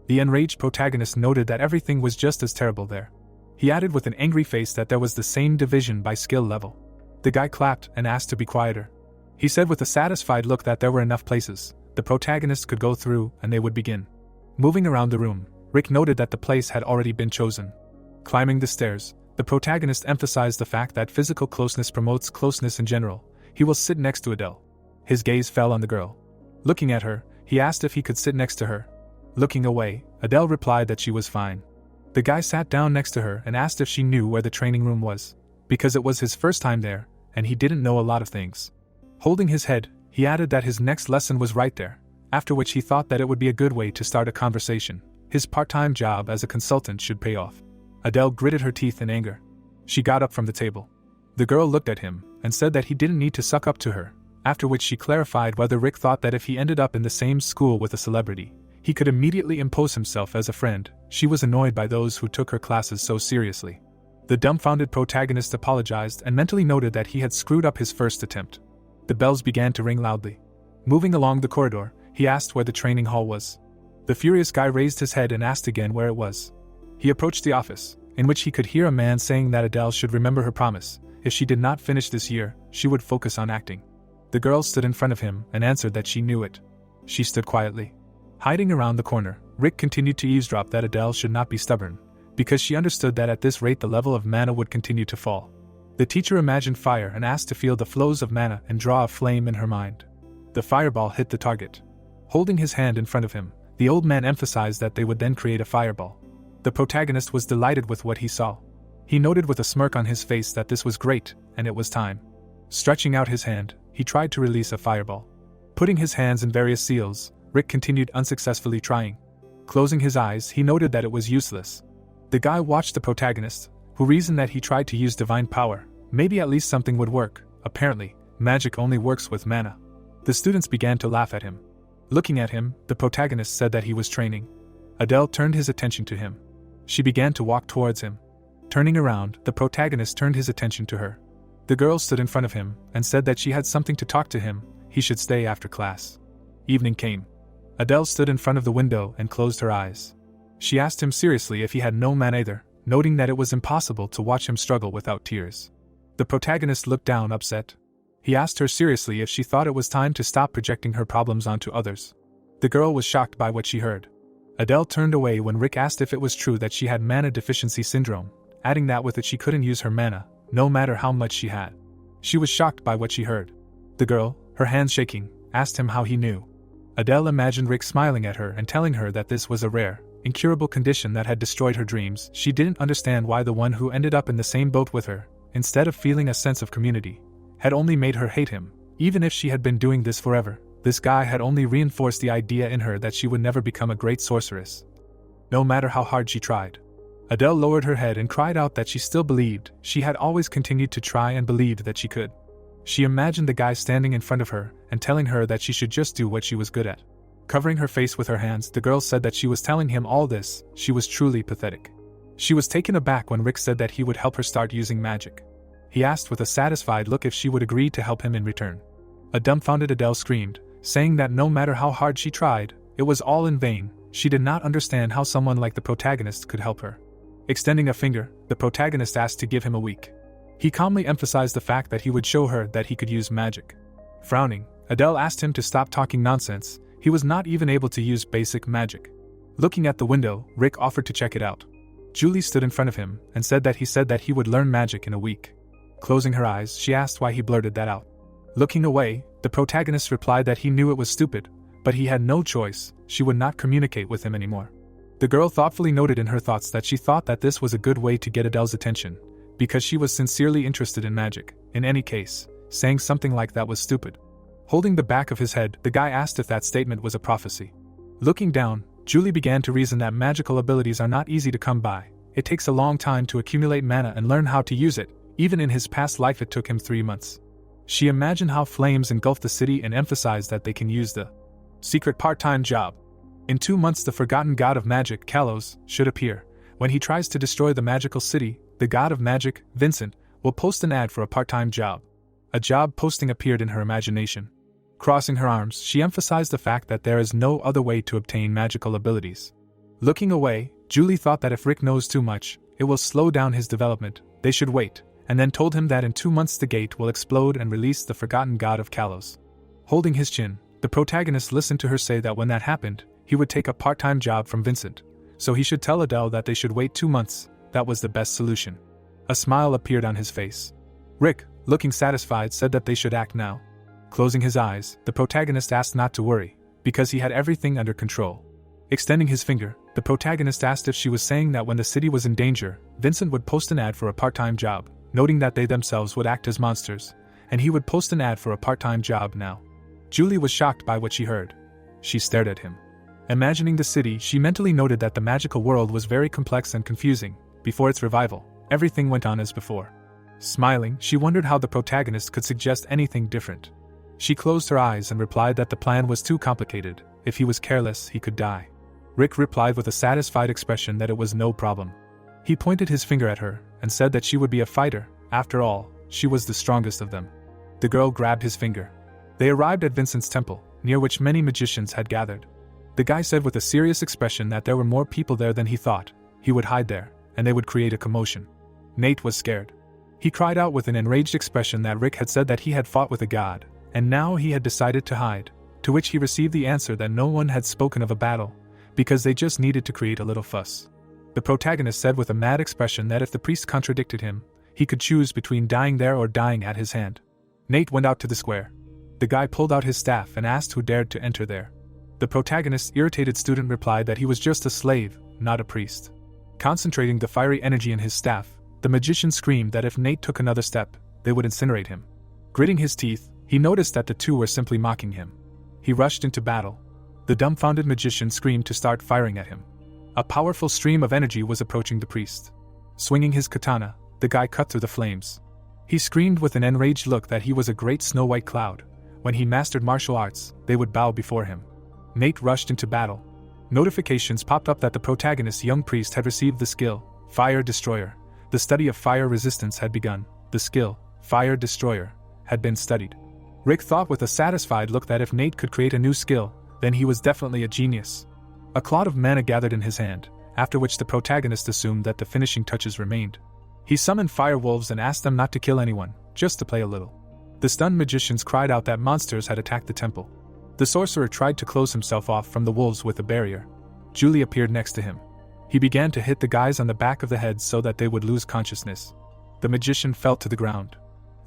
Speaker 1: The enraged protagonist noted that everything was just as terrible there. He added with an angry face that there was the same division by skill level. The guy clapped and asked to be quieter. He said with a satisfied look that there were enough places the protagonist could go through and they would begin. Moving around the room, Rick noted that the place had already been chosen. Climbing the stairs, the protagonist emphasized the fact that physical closeness promotes closeness in general. He will sit next to Adele. His gaze fell on the girl. Looking at her, he asked if he could sit next to her. Looking away, Adele replied that she was fine. The guy sat down next to her and asked if she knew where the training room was, because it was his first time there, and he didn't know a lot of things. Holding his head, he added that his next lesson was right there, after which he thought that it would be a good way to start a conversation. His part-time job as a consultant should pay off. Adele gritted her teeth in anger. She got up from the table. The girl looked at him and said that he didn't need to suck up to her, after which she clarified whether Rick thought that if he ended up in the same school with a celebrity, he could immediately impose himself as a friend. She was annoyed by those who took her classes so seriously. The dumbfounded protagonist apologized and mentally noted that he had screwed up his first attempt. The bells began to ring loudly. Moving along the corridor, he asked where the training hall was. The furious guy raised his head and asked again where it was. He approached the office, in which he could hear a man saying that Adele should remember her promise. If she did not finish this year, she would focus on acting. The girl stood in front of him and answered that she knew it. She stood quietly. Hiding around the corner, Rick continued to eavesdrop that Adele should not be stubborn, because she understood that at this rate the level of mana would continue to fall. The teacher imagined fire and asked to feel the flows of mana and draw a flame in her mind. The fireball hit the target. Holding his hand in front of him, the old man emphasized that they would then create a fireball. The protagonist was delighted with what he saw. He noted with a smirk on his face that this was great, and it was time. Stretching out his hand, he tried to release a fireball. Putting his hands in various seals, Rick continued unsuccessfully trying. Closing his eyes, he noted that it was useless. The guy watched the protagonist, who reasoned that he tried to use divine power. Maybe at least something would work. Apparently, magic only works with mana. The students began to laugh at him. Looking at him, the protagonist said that he was training. Adele turned his attention to him. She began to walk towards him. Turning around, the protagonist turned his attention to her. The girl stood in front of him and said that she had something to talk to him. He should stay after class. Evening came. Adele stood in front of the window and closed her eyes. She asked him seriously if he had no mana either, noting that it was impossible to watch him struggle without tears. The protagonist looked down upset. He asked her seriously if she thought it was time to stop projecting her problems onto others. The girl was shocked by what she heard. Adele turned away when Rick asked if it was true that she had mana deficiency syndrome, adding that with it she couldn't use her mana, no matter how much she had. She was shocked by what she heard. The girl, her hands shaking, asked him how he knew. Adele imagined Rick smiling at her and telling her that this was a rare, incurable condition that had destroyed her dreams. She didn't understand why the one who ended up in the same boat with her, instead of feeling a sense of community, had only made her hate him. Even if she had been doing this forever, this guy had only reinforced the idea in her that she would never become a great sorceress, no matter how hard she tried. Adele lowered her head and cried out that she still believed. She had always continued to try and believed that she could. She imagined the guy standing in front of her and telling her that she should just do what she was good at. Covering her face with her hands, the girl said that she was telling him all this. She was truly pathetic. She was taken aback when Rick said that he would help her start using magic. He asked with a satisfied look if she would agree to help him in return. A dumbfounded Adele screamed, saying that no matter how hard she tried, it was all in vain. She did not understand how someone like the protagonist could help her. Extending a finger, the protagonist asked to give him a week. He calmly emphasized the fact that he would show her that he could use magic. Frowning, Adele asked him to stop talking nonsense. He was not even able to use basic magic. Looking at the window, Rick offered to check it out. Julie stood in front of him and said that he would learn magic in a week. Closing her eyes, she asked why he blurted that out. Looking away, the protagonist replied that he knew it was stupid, but he had no choice. She would not communicate with him anymore. The girl thoughtfully noted in her thoughts that she thought that this was a good way to get Adele's attention, because she was sincerely interested in magic. In any case, saying something like that was stupid. Holding the back of his head, the guy asked if that statement was a prophecy. Looking down, Julie began to reason that magical abilities are not easy to come by. It takes a long time to accumulate mana and learn how to use it. Even in his past life it took him 3 months. She imagined how flames engulfed the city and emphasized that they can use the secret part-time job. In 2 months the forgotten god of magic, Kalos, should appear. When he tries to destroy the magical city, the god of magic, Vincent, will post an ad for a part-time job. A job posting appeared in her imagination. Crossing her arms, she emphasized the fact that there is no other way to obtain magical abilities. Looking away, Julie thought that if Rick knows too much, it will slow down his development. They should wait, and then told him that in 2 months the gate will explode and release the forgotten god of Kalos. Holding his chin, the protagonist listened to her say that when that happened, he would take a part-time job from Vincent, so he should tell Adele that they should wait 2 months. That was the best solution. A smile appeared on his face. Rick, looking satisfied, said that they should act now. Closing his eyes, the protagonist asked not to worry, because he had everything under control. Extending his finger, the protagonist asked if she was saying that when the city was in danger, Vincent would post an ad for a part-time job, noting that they themselves would act as monsters, and he would post an ad for a part-time job now. Julie was shocked by what she heard. She stared at him. Imagining the city, she mentally noted that the magical world was very complex and confusing. Before its revival, everything went on as before. Smiling, she wondered how the protagonist could suggest anything different. She closed her eyes and replied that the plan was too complicated. If he was careless, he could die. Rick replied with a satisfied expression that it was no problem. He pointed his finger at her and said that she would be a fighter. After all, she was the strongest of them. The girl grabbed his finger. They arrived at Vincent's temple, near which many magicians had gathered. The guy said with a serious expression that there were more people there than he thought. He would hide there, and they would create a commotion. Nate was scared. He cried out with an enraged expression that Rick had said that he had fought with a god, and now he had decided to hide, to which he received the answer that no one had spoken of a battle, because they just needed to create a little fuss. The protagonist said with a mad expression that if the priest contradicted him, he could choose between dying there or dying at his hand. Nate went out to the square. The guy pulled out his staff and asked who dared to enter there. The protagonist's irritated student replied that he was just a slave, not a priest. Concentrating the fiery energy in his staff, the magician screamed that if Nate took another step, they would incinerate him. Gritting his teeth, he noticed that the two were simply mocking him. He rushed into battle. The dumbfounded magician screamed to start firing at him. A powerful stream of energy was approaching the priest. Swinging his katana, the guy cut through the flames. He screamed with an enraged look that he was a great snow-white cloud. When he mastered martial arts, they would bow before him. Nate rushed into battle. Notifications popped up that the protagonist's young priest had received the skill, Fire Destroyer. The study of fire resistance had begun. The skill, Fire Destroyer, had been studied. Rick thought with a satisfied look that if Nate could create a new skill, then he was definitely a genius. A clot of mana gathered in his hand, after which the protagonist assumed that the finishing touches remained. He summoned fire wolves and asked them not to kill anyone, just to play a little. The stunned magicians cried out that monsters had attacked the temple. The sorcerer tried to close himself off from the wolves with a barrier. Julie appeared next to him. He began to hit the guys on the back of the head so that they would lose consciousness. The magician fell to the ground.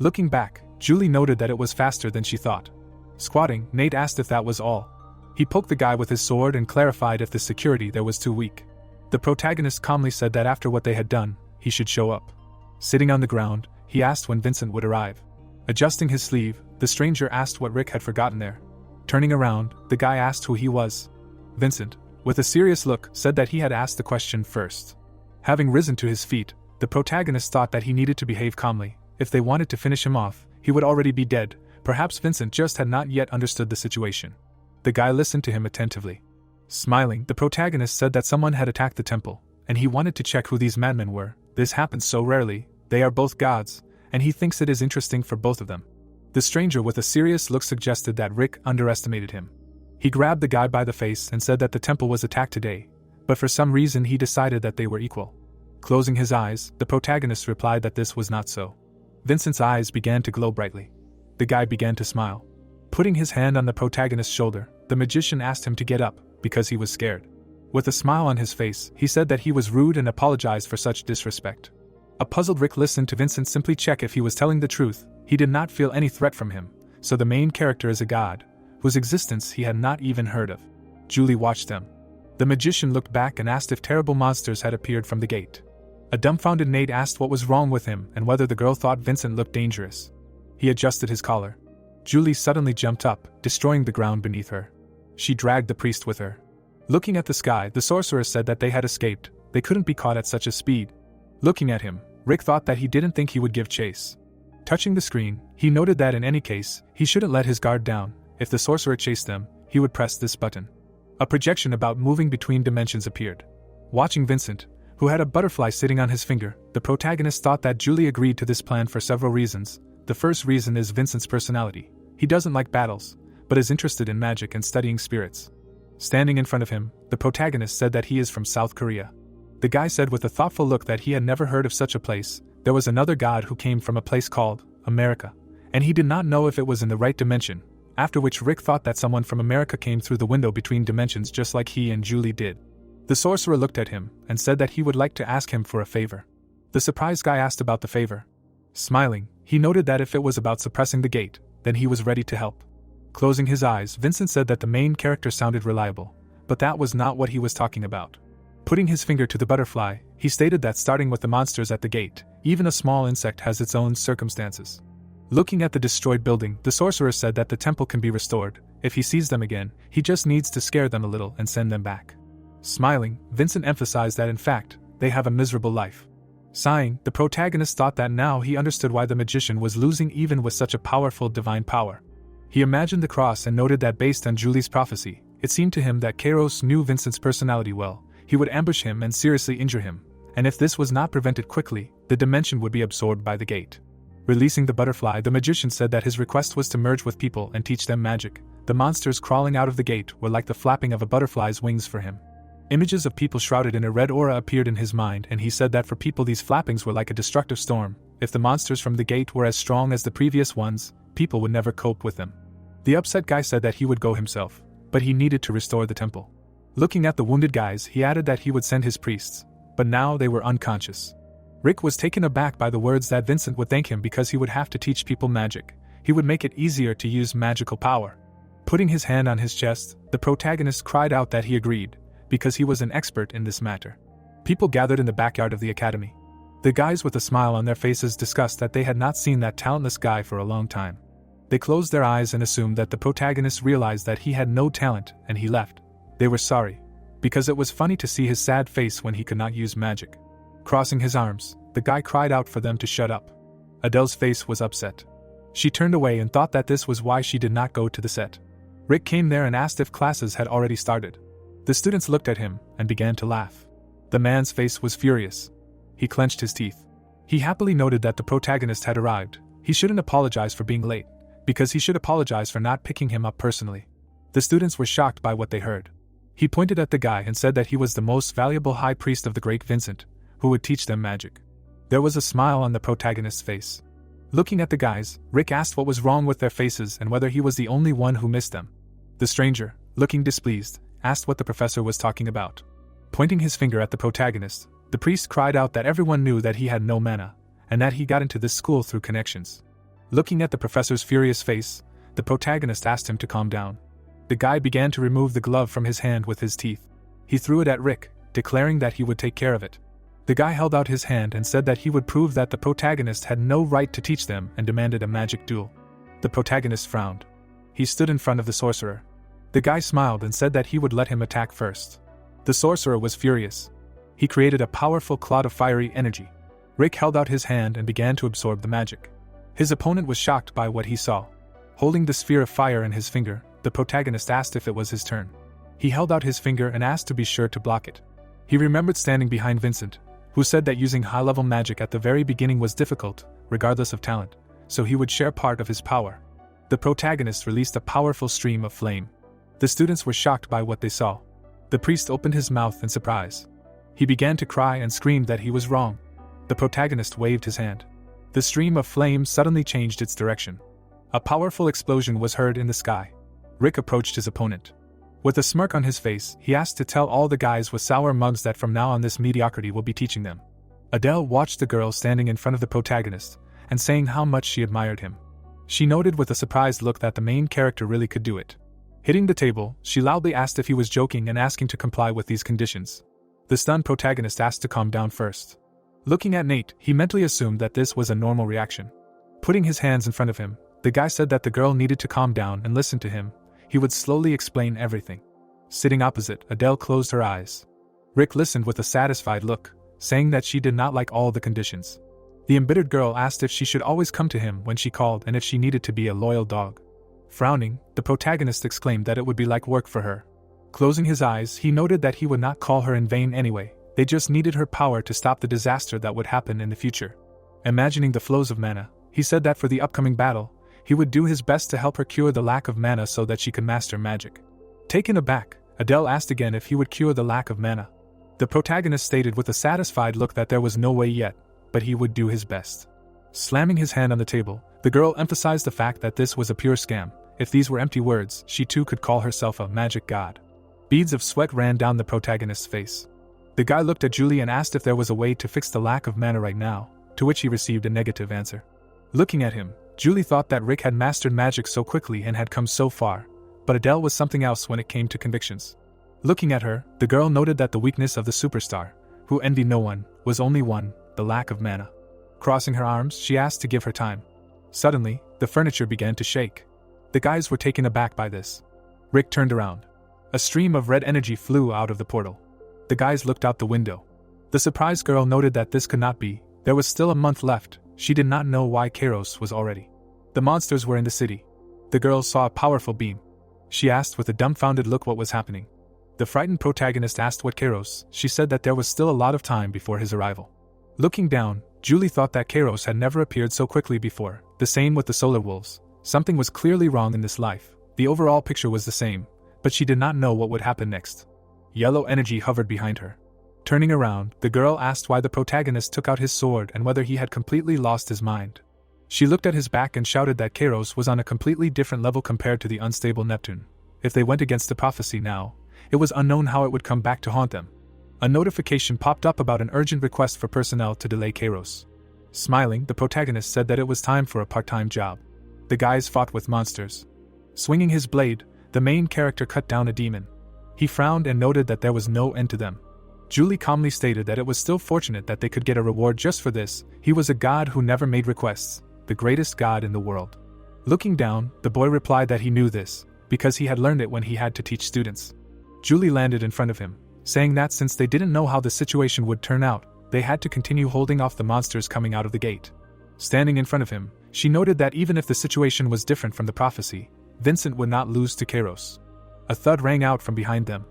Speaker 1: Looking back, Julie noted that it was faster than she thought. Squatting, Nate asked if that was all. He poked the guy with his sword and clarified if the security there was too weak. The protagonist calmly said that after what they had done, he should show up. Sitting on the ground, he asked when Vincent would arrive. Adjusting his sleeve, the stranger asked what Rick had forgotten there. Turning around, the guy asked who he was. Vincent, with a serious look, said that he had asked the question first. Having risen to his feet, the protagonist thought that he needed to behave calmly. If they wanted to finish him off, he would already be dead. Perhaps Vincent just had not yet understood the situation. The guy listened to him attentively. Smiling, the protagonist said that someone had attacked the temple, and he wanted to check who these madmen were. This happens so rarely. They are both gods, and he thinks it is interesting for both of them. The stranger with a serious look suggested that Rick underestimated him. He grabbed the guy by the face and said that the temple was attacked today, but for some reason he decided that they were equal. Closing his eyes, the protagonist replied that this was not so. Vincent's eyes began to glow brightly. The guy began to smile. Putting his hand on the protagonist's shoulder, the magician asked him to get up, because he was scared. With a smile on his face, he said that he was rude and apologized for such disrespect. A puzzled Rick listened to Vincent simply check if he was telling the truth. He did not feel any threat from him, so the main character is a god, whose existence he had not even heard of. Julie watched them. The magician looked back and asked if terrible monsters had appeared from the gate. A dumbfounded Nate asked what was wrong with him and whether the girl thought Vincent looked dangerous. He adjusted his collar. Julie suddenly jumped up, destroying the ground beneath her. She dragged the priest with her. Looking at the sky, the sorcerer said that they had escaped. They couldn't be caught at such a speed. Looking at him, Rick thought that he didn't think he would give chase. Touching the screen, he noted that in any case, he shouldn't let his guard down. If the sorcerer chased them, he would press this button. A projection about moving between dimensions appeared. Watching Vincent, who had a butterfly sitting on his finger, the protagonist thought that Julie agreed to this plan for several reasons. The first reason is Vincent's personality. He doesn't like battles, but is interested in magic and studying spirits. Standing in front of him, the protagonist said that he is from South Korea. The guy said with a thoughtful look that he had never heard of such a place. There was another god who came from a place called America, and he did not know if it was in the right dimension, after which Rick thought that someone from America came through the window between dimensions just like he and Julie did. The sorcerer looked at him and said that he would like to ask him for a favor. The surprised guy asked about the favor. Smiling, he noted that if it was about suppressing the gate, then he was ready to help. Closing his eyes, Vincent said that the main character sounded reliable, but that was not what he was talking about. Putting his finger to the butterfly, he stated that starting with the monsters at the gate, even a small insect has its own circumstances. Looking at the destroyed building, the sorcerer said that the temple can be restored. If he sees them again, he just needs to scare them a little and send them back. Smiling, Vincent emphasized that in fact, they have a miserable life. Sighing, the protagonist thought that now he understood why the magician was losing even with such a powerful divine power. He imagined the cross and noted that based on Julie's prophecy, it seemed to him that Kairos knew Vincent's personality well. He would ambush him and seriously injure him, and if this was not prevented quickly, the dimension would be absorbed by the gate. Releasing the butterfly, the magician said that his request was to merge with people and teach them magic. The monsters crawling out of the gate were like the flapping of a butterfly's wings for him. Images of people shrouded in a red aura appeared in his mind, and he said that for people these flappings were like a destructive storm. If the monsters from the gate were as strong as the previous ones, people would never cope with them. The upset guy said that he would go himself, but he needed to restore the temple. Looking at the wounded guys, he added that he would send his priests, but now they were unconscious. Rick was taken aback by the words that Vincent would thank him because he would have to teach people magic. He would make it easier to use magical power. Putting his hand on his chest, the protagonist cried out that he agreed, because he was an expert in this matter. People gathered in the backyard of the academy. The guys with a smile on their faces discussed that they had not seen that talentless guy for a long time. They closed their eyes and assumed that the protagonist realized that he had no talent and he left. They were sorry, because it was funny to see his sad face when he could not use magic. Crossing his arms, the guy cried out for them to shut up. Adele's face was upset. She turned away and thought that this was why she did not go to the set. Rick came there and asked if classes had already started. The students looked at him and began to laugh. The man's face was furious. He clenched his teeth. He happily noted that the protagonist had arrived. He shouldn't apologize for being late, because he should apologize for not picking him up personally. The students were shocked by what they heard. He pointed at the guy and said that he was the most valuable high priest of the great Vincent, who would teach them magic. There was a smile on the protagonist's face. Looking at the guys, Rick asked what was wrong with their faces and whether he was the only one who missed them. The stranger, looking displeased, asked what the professor was talking about. Pointing his finger at the protagonist, the priest cried out that everyone knew that he had no mana, and that he got into this school through connections. Looking at the professor's furious face, the protagonist asked him to calm down. The guy began to remove the glove from his hand with his teeth. He threw it at Rick, declaring that he would take care of it. The guy held out his hand and said that he would prove that the protagonist had no right to teach them and demanded a magic duel. The protagonist frowned. He stood in front of the sorcerer. The guy smiled and said that he would let him attack first. The sorcerer was furious. He created a powerful cloud of fiery energy. Rick held out his hand and began to absorb the magic. His opponent was shocked by what he saw. Holding the sphere of fire in his finger, the protagonist asked if it was his turn. He held out his finger and asked to be sure to block it. He remembered standing behind Vincent, who said that using high-level magic at the very beginning was difficult, regardless of talent, so he would share part of his power. The protagonist released a powerful stream of flame. The students were shocked by what they saw. The priest opened his mouth in surprise. He began to cry and screamed that he was wrong. The protagonist waved his hand. The stream of flame suddenly changed its direction. A powerful explosion was heard in the sky. Rick approached his opponent. With a smirk on his face, he asked to tell all the guys with sour mugs that from now on this mediocrity will be teaching them. Adele watched the girl standing in front of the protagonist, and saying how much she admired him. She noted with a surprised look that the main character really could do it. Hitting the table, she loudly asked if he was joking and asking to comply with these conditions. The stunned protagonist asked to calm down first. Looking at Nate, he mentally assumed that this was a normal reaction. Putting his hands in front of him, the guy said that the girl needed to calm down and listen to him. He would slowly explain everything. Sitting opposite, Adele closed her eyes. Rick listened with a satisfied look, saying that she did not like all the conditions. The embittered girl asked if she should always come to him when she called and if she needed to be a loyal dog. Frowning, the protagonist exclaimed that it would be like work for her. Closing his eyes, he noted that he would not call her in vain anyway. They just needed her power to stop the disaster that would happen in the future. Imagining the flows of mana, he said that for the upcoming battle, he would do his best to help her cure the lack of mana so that she could master magic. Taken aback, Adele asked again if he would cure the lack of mana. The protagonist stated with a satisfied look that there was no way yet, but he would do his best. Slamming his hand on the table, the girl emphasized the fact that this was a pure scam. If these were empty words, she too could call herself a magic god. Beads of sweat ran down the protagonist's face. The guy looked at Julie and asked if there was a way to fix the lack of mana right now, to which he received a negative answer. Looking at him, Julie thought that Rick had mastered magic so quickly and had come so far, but Adele was something else when it came to convictions. Looking at her, the girl noted that the weakness of the superstar, who envied no one, was only one, the lack of mana. Crossing her arms, she asked to give her time. Suddenly, the furniture began to shake. The guys were taken aback by this. Rick turned around. A stream of red energy flew out of the portal. The guys looked out the window. The surprised girl noted that this could not be. There was still a month left. She did not know why Kairos was already. The monsters were in the city. The girl saw a powerful beam. She asked with a dumbfounded look what was happening. The frightened protagonist asked what Kairos. She said that there was still a lot of time before his arrival. Looking down, Julie thought that Kairos had never appeared so quickly before. The same with the solar wolves. Something was clearly wrong in this life. The overall picture was the same, but she did not know what would happen next. Yellow energy hovered behind her. Turning around, the girl asked why the protagonist took out his sword and whether he had completely lost his mind. She looked at his back and shouted that Kairos was on a completely different level compared to the unstable Neptune. If they went against the prophecy now, it was unknown how it would come back to haunt them. A notification popped up about an urgent request for personnel to delay Kairos. Smiling, the protagonist said that it was time for a part-time job. The guys fought with monsters. Swinging his blade, the main character cut down a demon. He frowned and noted that there was no end to them. Julie calmly stated that it was still fortunate that they could get a reward just for this. He was a god who never made requests, the greatest god in the world. Looking down, the boy replied that he knew this, because he had learned it when he had to teach students. Julie landed in front of him, saying that since they didn't know how the situation would turn out, they had to continue holding off the monsters coming out of the gate. Standing in front of him, she noted that even if the situation was different from the prophecy, Vincent would not lose to Kairos. A thud rang out from behind them.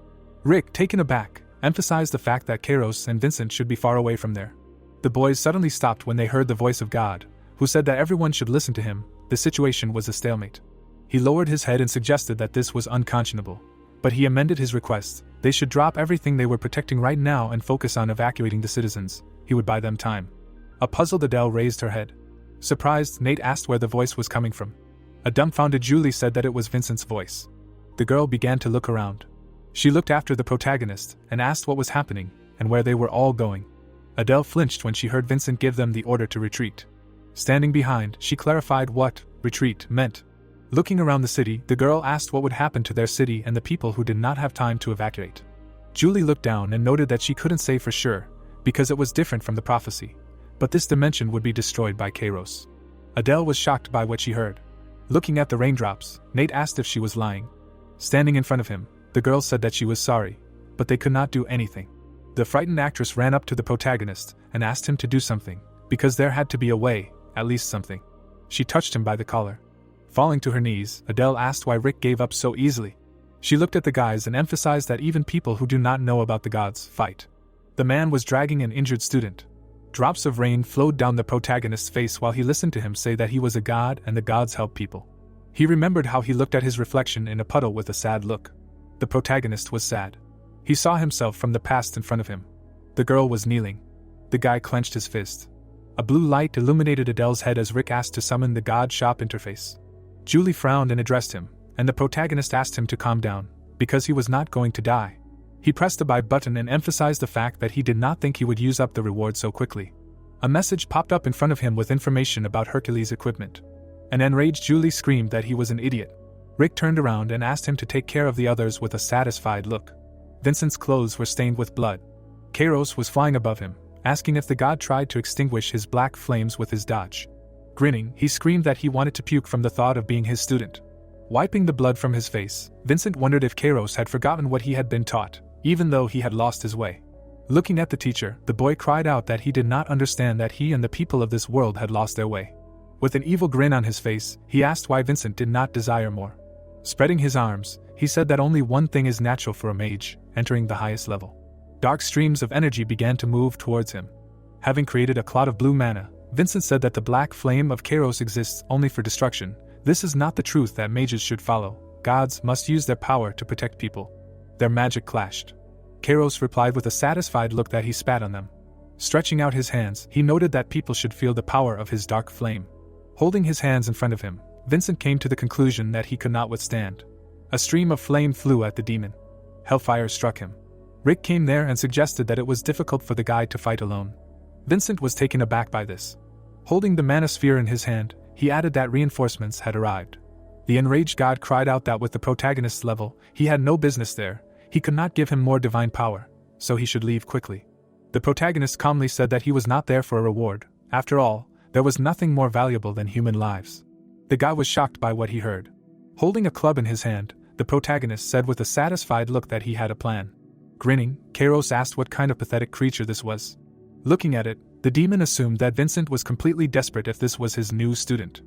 Speaker 1: Rick, taken aback, emphasized the fact that Kairos and Vincent should be far away from there. The boys suddenly stopped when they heard the voice of God, who said that everyone should listen to him. The situation was a stalemate. He lowered his head and suggested that this was unconscionable. But he amended his request. They should drop everything they were protecting right now and focus on evacuating the citizens. He would buy them time. A puzzled Adele raised her head. Surprised, Nate asked where the voice was coming from. A dumbfounded Julie said that it was Vincent's voice. The girl began to look around. She looked after the protagonist and asked what was happening and where they were all going. Adele flinched when she heard Vincent give them the order to retreat. Standing behind, she clarified what retreat meant. Looking around the city, the girl asked what would happen to their city and the people who did not have time to evacuate. Julie looked down and noted that she couldn't say for sure, because it was different from the prophecy. But this dimension would be destroyed by Kairos. Adele was shocked by what she heard. Looking at the raindrops, Nate asked if she was lying. Standing in front of him, the girl said that she was sorry, but they could not do anything. The frightened actress ran up to the protagonist and asked him to do something, because there had to be a way, at least something. She touched him by the collar. Falling to her knees, Adele asked why Rick gave up so easily. She looked at the guys and emphasized that even people who do not know about the gods fight. The man was dragging an injured student. Drops of rain flowed down the protagonist's face while he listened to him say that he was a god and the gods help people. He remembered how he looked at his reflection in a puddle with a sad look. The protagonist was sad. He saw himself from the past in front of him. The girl was kneeling. The guy clenched his fist. A blue light illuminated Adele's head as Rick asked to summon the God Shop interface. Julie frowned and addressed him, and the protagonist asked him to calm down. because he was not going to die. He pressed the buy button and emphasized the fact that he did not think he would use up the reward so quickly. A message popped up in front of him with information about Hercules' equipment. An enraged Julie screamed that he was an idiot. Rick turned around and asked him to take care of the others with a satisfied look. Vincent's clothes were stained with blood. Kairos was flying above him, asking if the god tried to extinguish his black flames with his dodge. Grinning, he screamed that he wanted to puke from the thought of being his student. Wiping the blood from his face, Vincent wondered if Kairos had forgotten what he had been taught, even though he had lost his way. Looking at the teacher, the boy cried out that he did not understand that he and the people of this world had lost their way. With an evil grin on his face, he asked why Vincent did not desire more. Spreading his arms, he said that only one thing is natural for a mage, entering the highest level. Dark streams of energy began to move towards him. Having created a cloud of blue mana, Vincent said that the black flame of Kairos exists only for destruction. This is not the truth that mages should follow. Gods must use their power to protect people. Their magic clashed. Kairos replied with a satisfied look that he spat on them. Stretching out his hands, he noted that people should feel the power of his dark flame. Holding his hands in front of him, Vincent came to the conclusion that he could not withstand. A stream of flame flew at the demon. Hellfire struck him. Rick came there and suggested that it was difficult for the guy to fight alone. Vincent was taken aback by this. Holding the mana sphere in his hand, he added that reinforcements had arrived. The enraged god cried out that with the protagonist's level, he had no business there. He could not give him more divine power, so he should leave quickly. The protagonist calmly said that he was not there for a reward. After all, there was nothing more valuable than human lives. The guy was shocked by what he heard. Holding a club in his hand, the protagonist said with a satisfied look that he had a plan. Grinning, Kairos asked what kind of pathetic creature this was. Looking at it, the demon assumed that Vincent was completely desperate if this was his new student.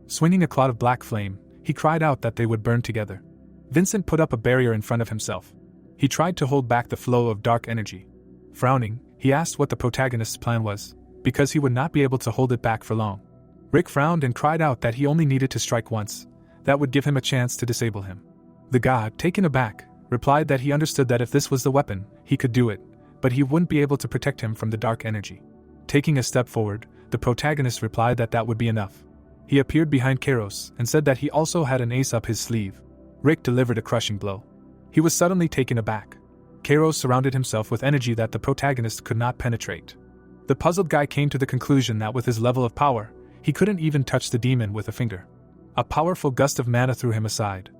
Speaker 1: Swinging a cloud of black flame, he cried out that they would burn together. Vincent put up a barrier in front of himself. He tried to hold back the flow of dark energy. Frowning, he asked what the protagonist's plan was, because he would not be able to hold it back for long. Rick frowned and cried out that he only needed to strike once. That would give him a chance to disable him. The god, taken aback, replied that he understood that if this was the weapon, he could do it, but he wouldn't be able to protect him from the dark energy. Taking a step forward, the protagonist replied that that would be enough. He appeared behind Kairos and said that he also had an ace up his sleeve. Rick delivered a crushing blow. He was suddenly taken aback. Kairos surrounded himself with energy that the protagonist could not penetrate. The puzzled guy came to the conclusion that with his level of power, he couldn't even touch the demon with a finger. A powerful gust of mana threw him aside.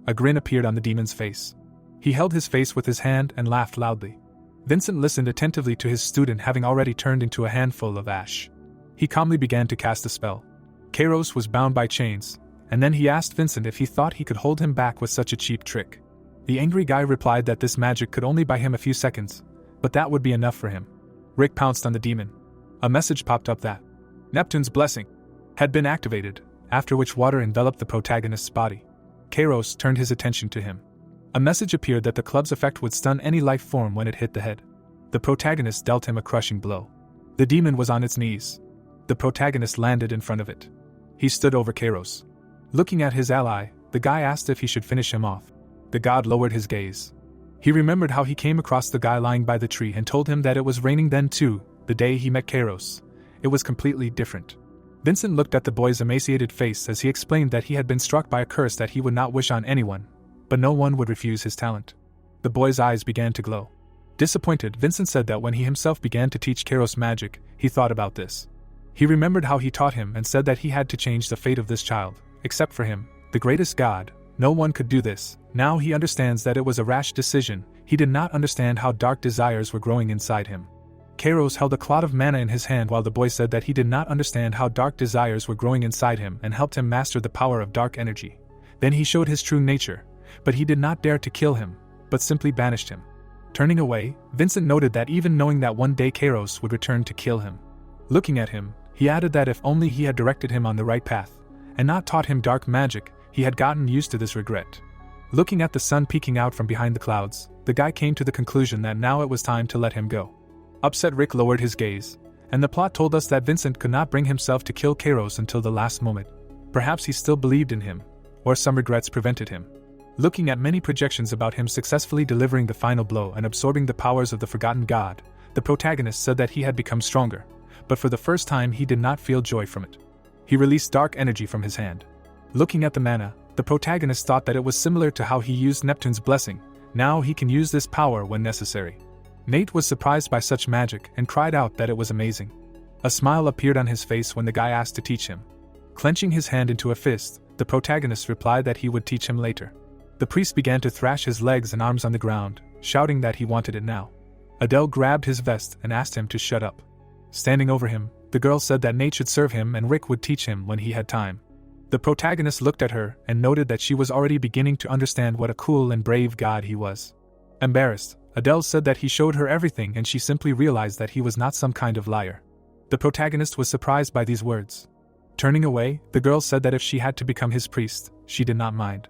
Speaker 1: A grin appeared on the demon's face. He held his face with his hand and laughed loudly. Vincent listened attentively to his student having already turned into a handful of ash. He calmly began to cast a spell. Kairos was bound by chains, and then he asked Vincent if he thought he could hold him back with such a cheap trick. The angry guy replied that this magic could only buy him a few seconds, but that would be enough for him. Rick pounced on the demon. A message popped up that Neptune's blessing had been activated, after which water enveloped the protagonist's body. Kairos turned his attention to him. A message appeared that the club's effect would stun any life form when it hit the head. The protagonist dealt him a crushing blow. The demon was on its knees. The protagonist landed in front of it. He stood over Kairos. Looking at his ally, the guy asked if he should finish him off. The god lowered his gaze. He remembered how he came across the guy lying by the tree and told him that it was raining then too, the day he met Kairos. It was completely different. Vincent looked at the boy's emaciated face as he explained that he had been struck by a curse that he would not wish on anyone, but no one would refuse his talent. The boy's eyes began to glow. Disappointed, Vincent said that when he himself began to teach Kairos magic, he thought about this. He remembered how he taught him and said that he had to change the fate of this child. Except for him, the greatest god, no one could do this. Now he understands that it was a rash decision. He did not understand how dark desires were growing inside him. Kairos held a clot of mana in his hand while the boy said that he did not understand how dark desires were growing inside him and helped him master the power of dark energy. Then he showed his true nature, but he did not dare to kill him, but simply banished him. Turning away, Vincent noted that even knowing that one day Kairos would return to kill him. Looking at him, he added that if only he had directed him on the right path, and not taught him dark magic, he had gotten used to this regret. Looking at the sun peeking out from behind the clouds, the guy came to the conclusion that now it was time to let him go. Upset, Rick lowered his gaze, and the plot told us that Vincent could not bring himself to kill Kairos until the last moment. Perhaps he still believed in him, or some regrets prevented him. Looking at many projections about him successfully delivering the final blow and absorbing the powers of the forgotten god, the protagonist said that he had become stronger, but for the first time he did not feel joy from it. He released dark energy from his hand. Looking at the mana, the protagonist thought that it was similar to how he used Neptune's blessing, Now he can use this power when necessary. Nate was surprised by such magic and cried out that it was amazing. A smile appeared on his face when the guy asked to teach him. Clenching his hand into a fist, the protagonist replied that he would teach him later. The priest began to thrash his legs and arms on the ground, shouting that he wanted it now. Adele grabbed his vest and asked him to shut up. Standing over him, the girl said that Nate should serve him and Rick would teach him when he had time. The protagonist looked at her and noted that she was already beginning to understand what a cool and brave god he was. Embarrassed, Adele said that he showed her everything and she simply realized that he was not some kind of liar. The protagonist was surprised by these words. Turning away, the girl said that if she had to become his priest, she did not mind.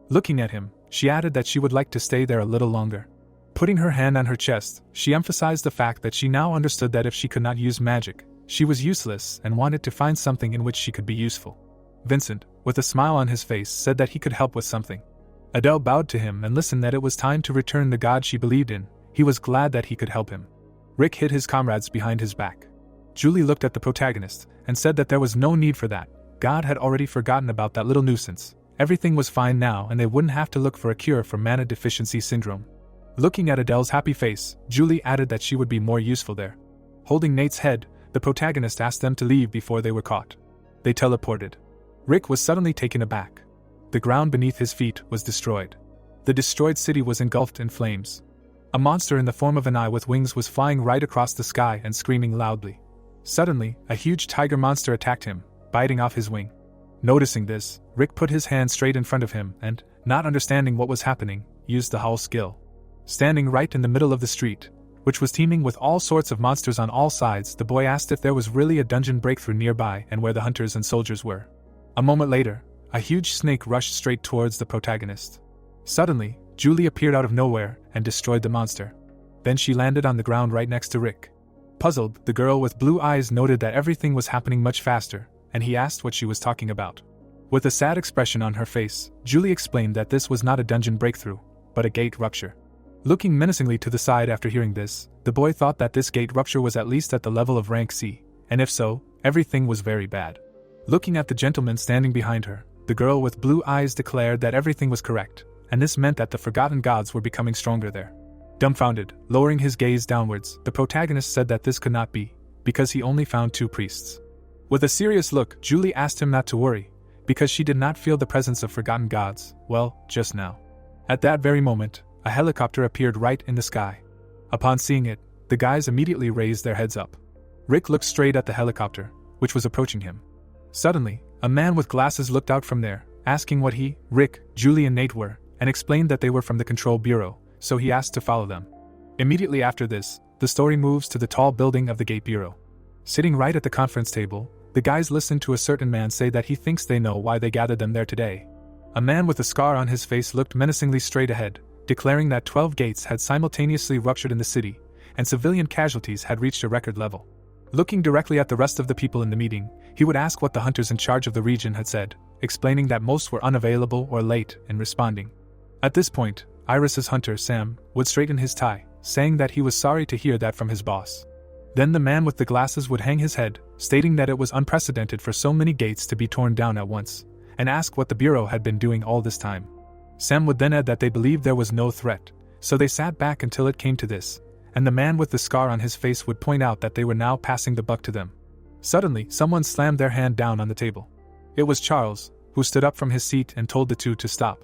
Speaker 1: Looking at him, she added that she would like to stay there a little longer. Putting her hand on her chest, she emphasized the fact that she now understood that if she could not use magic, she was useless and wanted to find something in which she could be useful. Vincent, with a smile on his face, said that he could help with something. Adele bowed to him and listened that it was time to return the god she believed in. He was glad that he could help him. Rick hid his comrades behind his back. Julie looked at the protagonist and said that there was no need for that. God had already forgotten about that little nuisance. Everything was fine now and they wouldn't have to look for a cure for mana deficiency syndrome. Looking at Adele's happy face, Julie added that she would be more useful there. Holding Nate's head, the protagonist asked them to leave before they were caught. They teleported. Rick was suddenly taken aback. The ground beneath his feet was destroyed. The destroyed city was engulfed in flames. A monster in the form of an eye with wings was flying right across the sky and screaming loudly. Suddenly, a huge tiger monster attacked him, biting off his wing. Noticing this, Rick put his hand straight in front of him and, not understanding what was happening, used the howl skill. Standing right in the middle of the street, which was teeming with all sorts of monsters on all sides, the boy asked if there was really a dungeon breakthrough nearby and where the hunters and soldiers were. A moment later, a huge snake rushed straight towards the protagonist. Suddenly, Julie appeared out of nowhere and destroyed the monster. Then she landed on the ground right next to Rick. Puzzled, the girl with blue eyes noted that everything was happening much faster, and he asked what she was talking about. With a sad expression on her face, Julie explained that this was not a dungeon breakthrough, but a gate rupture. Looking menacingly to the side after hearing this, the boy thought that this gate rupture was at least at the level of rank C, and if so, everything was very bad. Looking at the gentleman standing behind her, the girl with blue eyes declared that everything was correct, and this meant that the forgotten gods were becoming stronger there. Dumbfounded, lowering his gaze downwards, the protagonist said that this could not be, because he only found 2 priests. With a serious look, Julie asked him not to worry, because she did not feel the presence of forgotten gods, well, just now. At that very moment, a helicopter appeared right in the sky. Upon seeing it, the guys immediately raised their heads up. Rick looked straight at the helicopter, which was approaching him. Suddenly, a man with glasses looked out from there, asking what he, Rick, Julie and Nate were, and explained that they were from the Control Bureau, so he asked to follow them. Immediately after this, the story moves to the tall building of the Gate Bureau. Sitting right at the conference table, the guys listened to a certain man say that he thinks they know why they gathered them there today. A man with a scar on his face looked menacingly straight ahead, declaring that 12 gates had simultaneously ruptured in the city, and civilian casualties had reached a record level. Looking directly at the rest of the people in the meeting, he would ask what the hunters in charge of the region had said, explaining that most were unavailable or late in responding. At this point, Iris's hunter, Sam, would straighten his tie, saying that he was sorry to hear that from his boss. Then the man with the glasses would hang his head, stating that it was unprecedented for so many gates to be torn down at once, and ask what the Bureau had been doing all this time. Sam would then add that they believed there was no threat, so they sat back until it came to this, and the man with the scar on his face would point out that they were now passing the buck to them. Suddenly, someone slammed their hand down on the table. It was Charles, who stood up from his seat and told the two to stop.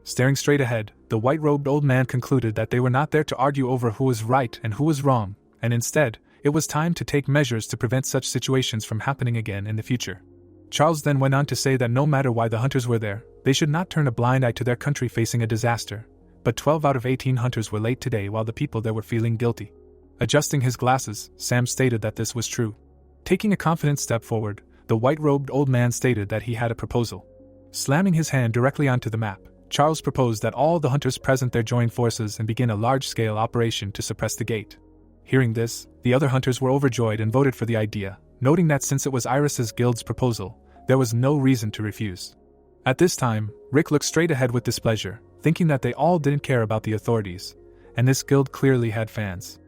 Speaker 1: Staring straight ahead, the white-robed old man concluded that they were not there to argue over who was right and who was wrong, and instead, it was time to take measures to prevent such situations from happening again in the future. Charles then went on to say that no matter why the hunters were there, they should not turn a blind eye to their country facing a disaster, but 12 out of 18 hunters were late today while the people there were feeling guilty. Adjusting his glasses, Sam stated that this was true. Taking a confident step forward, the white-robed old man stated that he had a proposal. Slamming his hand directly onto the map, Charles proposed that all the hunters present there join forces and begin a large-scale operation to suppress the gate. Hearing this, the other hunters were overjoyed and voted for the idea, noting that since it was Iris's guild's proposal, there was no reason to refuse. At this time, Rick looked straight ahead with displeasure, thinking that they all didn't care about the authorities, and this guild clearly had fans.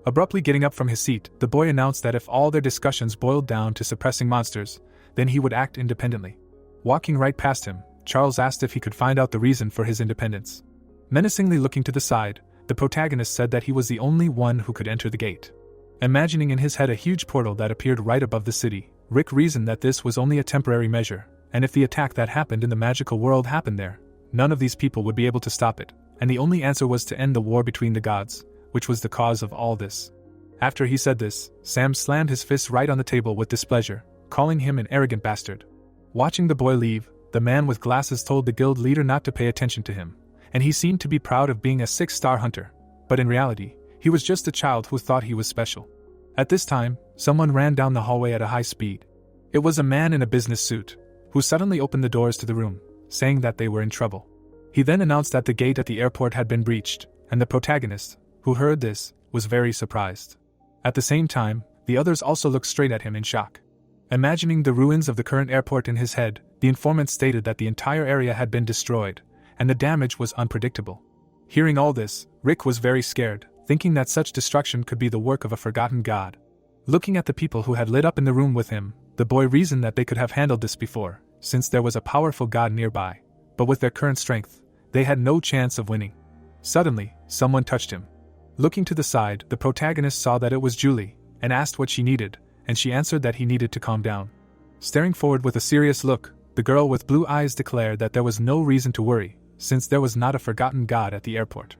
Speaker 1: Abruptly getting up from his seat, the boy announced that if all their discussions boiled down to suppressing monsters, then he would act independently. Walking right past him, Charles asked if he could find out the reason for his independence. Menacingly looking to the side, the protagonist said that he was the only one who could enter the gate. Imagining in his head a huge portal that appeared right above the city, Rick reasoned that this was only a temporary measure, and if the attack that happened in the magical world happened there, none of these people would be able to stop it, and the only answer was to end the war between the gods, which was the cause of all this. After he said this, Sam slammed his fist right on the table with displeasure, calling him an arrogant bastard. Watching the boy leave, the man with glasses told the guild leader not to pay attention to him, and he seemed to be proud of being a 6-star hunter, but in reality, he was just a child who thought he was special. At this time, someone ran down the hallway at a high speed. It was a man in a business suit, who suddenly opened the doors to the room, saying that they were in trouble. He then announced that the gate at the airport had been breached, and the protagonist, who heard this, was very surprised. At the same time, the others also looked straight at him in shock. Imagining the ruins of the current airport in his head, the informant stated that the entire area had been destroyed, and the damage was unpredictable. Hearing all this, Rick was very scared, thinking that such destruction could be the work of a forgotten god. Looking at the people who had lit up in the room with him, the boy reasoned that they could have handled this before, since there was a powerful god nearby, but with their current strength, they had no chance of winning. Suddenly, someone touched him. Looking to the side, the protagonist saw that it was Julie, and asked what she needed, and she answered that he needed to calm down. Staring forward with a serious look, the girl with blue eyes declared that there was no reason to worry, since there was not a forgotten god at the airport.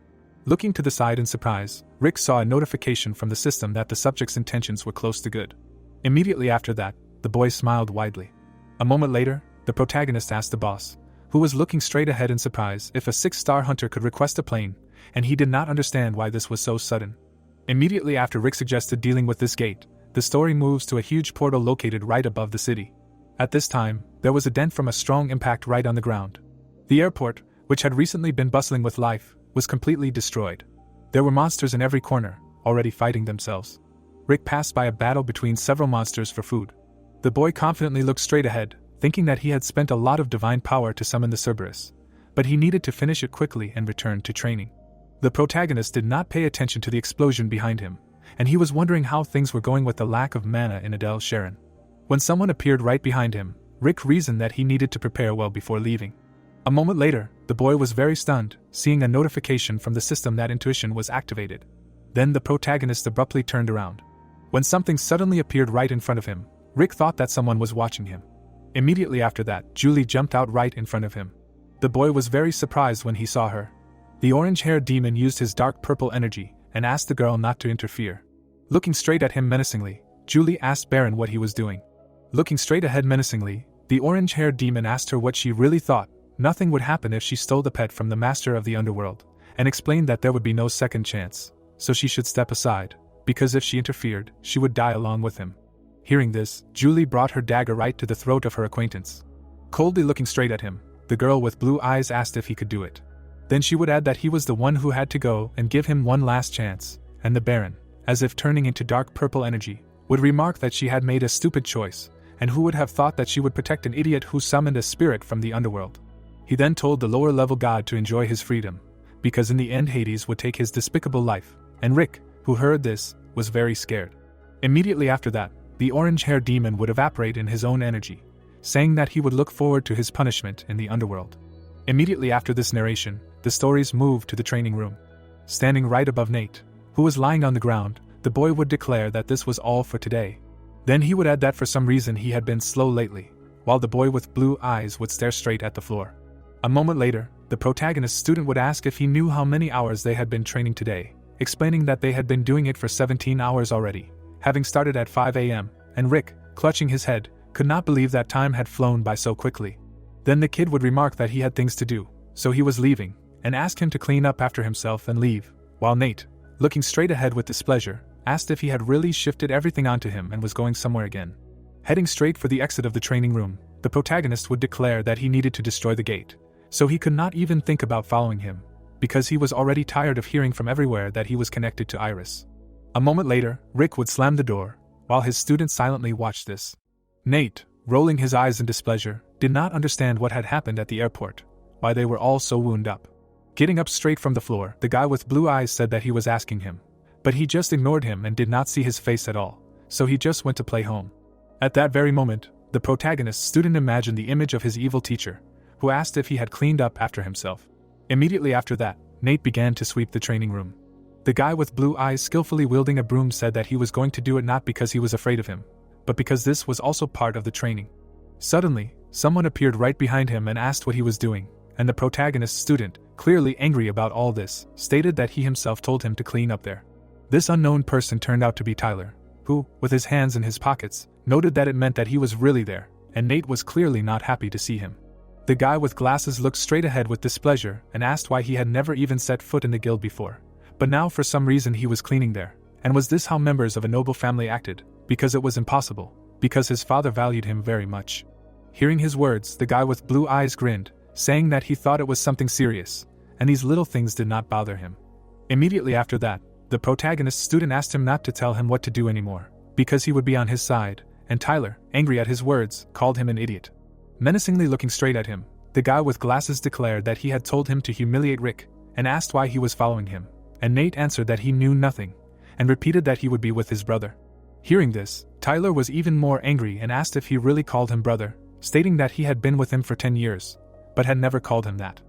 Speaker 1: Looking to the side in surprise, Rick saw a notification from the system that the subject's intentions were close to good. Immediately after that, the boy smiled widely. A moment later, the protagonist asked the boss, who was looking straight ahead in surprise, if a 6-star hunter could request a plane, and he did not understand why this was so sudden. Immediately after Rick suggested dealing with this gate, the story moves to a huge portal located right above the city. At this time, there was a dent from a strong impact right on the ground. The airport, which had recently been bustling with life, was completely destroyed. There were monsters in every corner, already fighting themselves. Rick passed by a battle between several monsters for food. The boy confidently looked straight ahead, thinking that he had spent a lot of divine power to summon the Cerberus, but he needed to finish it quickly and return to training. The protagonist did not pay attention to the explosion behind him, and he was wondering how things were going with the lack of mana in Adele Sharon. When someone appeared right behind him, Rick reasoned that he needed to prepare well before leaving. A moment later, the boy was very stunned, seeing a notification from the system that intuition was activated. Then the protagonist abruptly turned around. When something suddenly appeared right in front of him, Rick thought that someone was watching him. Immediately after that, Julie jumped out right in front of him. The boy was very surprised when he saw her. The orange-haired demon used his dark purple energy and asked the girl not to interfere. Looking straight at him menacingly, Julie asked Baron what he was doing. Looking straight ahead menacingly, the orange-haired demon asked her what she really thought. Nothing would happen if she stole the pet from the master of the underworld, and explained that there would be no second chance, so she should step aside, because if she interfered, she would die along with him. Hearing this, Julie brought her dagger right to the throat of her acquaintance. Coldly looking straight at him, the girl with blue eyes asked if he could do it. Then she would add that he was the one who had to go and give him one last chance, and the Baron, as if turning into dark purple energy, would remark that she had made a stupid choice, and who would have thought that she would protect an idiot who summoned a spirit from the underworld. He then told the lower-level god to enjoy his freedom, because in the end Hades would take his despicable life, and Rick, who heard this, was very scared. Immediately after that, the orange-haired demon would evaporate in his own energy, saying that he would look forward to his punishment in the underworld. Immediately after this narration, the stories moved to the training room. Standing right above Nate, who was lying on the ground, the boy would declare that this was all for today. Then he would add that for some reason he had been slow lately, while the boy with blue eyes would stare straight at the floor. A moment later, the protagonist student would ask if he knew how many hours they had been training today, explaining that they had been doing it for 17 hours already, having started at 5 a.m., and Rick, clutching his head, could not believe that time had flown by so quickly. Then the kid would remark that he had things to do, so he was leaving, and asked him to clean up after himself and leave, while Nate, looking straight ahead with displeasure, asked if he had really shifted everything onto him and was going somewhere again. Heading straight for the exit of the training room, the protagonist would declare that he needed to destroy the gate, so he could not even think about following him, because he was already tired of hearing from everywhere that he was connected to Iris. A moment later, Rick would slam the door, while his students silently watched this. Nate, rolling his eyes in displeasure, did not understand what had happened at the airport, why they were all so wound up. Getting up straight from the floor, the guy with blue eyes said that he was asking him, but he just ignored him and did not see his face at all, so he just went to play home. At that very moment, the protagonist student imagined the image of his evil teacher, who asked if he had cleaned up after himself. Immediately after that, Nate began to sweep the training room. The guy with blue eyes skillfully wielding a broom said that he was going to do it not because he was afraid of him, but because this was also part of the training. Suddenly, someone appeared right behind him and asked what he was doing, and the protagonist's student, clearly angry about all this, stated that he himself told him to clean up there. This unknown person turned out to be Tyler, who, with his hands in his pockets, noted that it meant that he was really there, and Nate was clearly not happy to see him. The guy with glasses looked straight ahead with displeasure and asked why he had never even set foot in the guild before. But now for some reason he was cleaning there, and was this how members of a noble family acted? Because it was impossible, because his father valued him very much. Hearing his words, the guy with blue eyes grinned, saying that he thought it was something serious, and these little things did not bother him. Immediately after that, the protagonist's student asked him not to tell him what to do anymore, because he would be on his side, and Tyler, angry at his words, called him an idiot. Menacingly looking straight at him, the guy with glasses declared that he had told him to humiliate Rick, and asked why he was following him, and Nate answered that he knew nothing, and repeated that he would be with his brother. Hearing this, Tyler was even more angry and asked if he really called him brother, stating that he had been with him for 10 years, but had never called him that.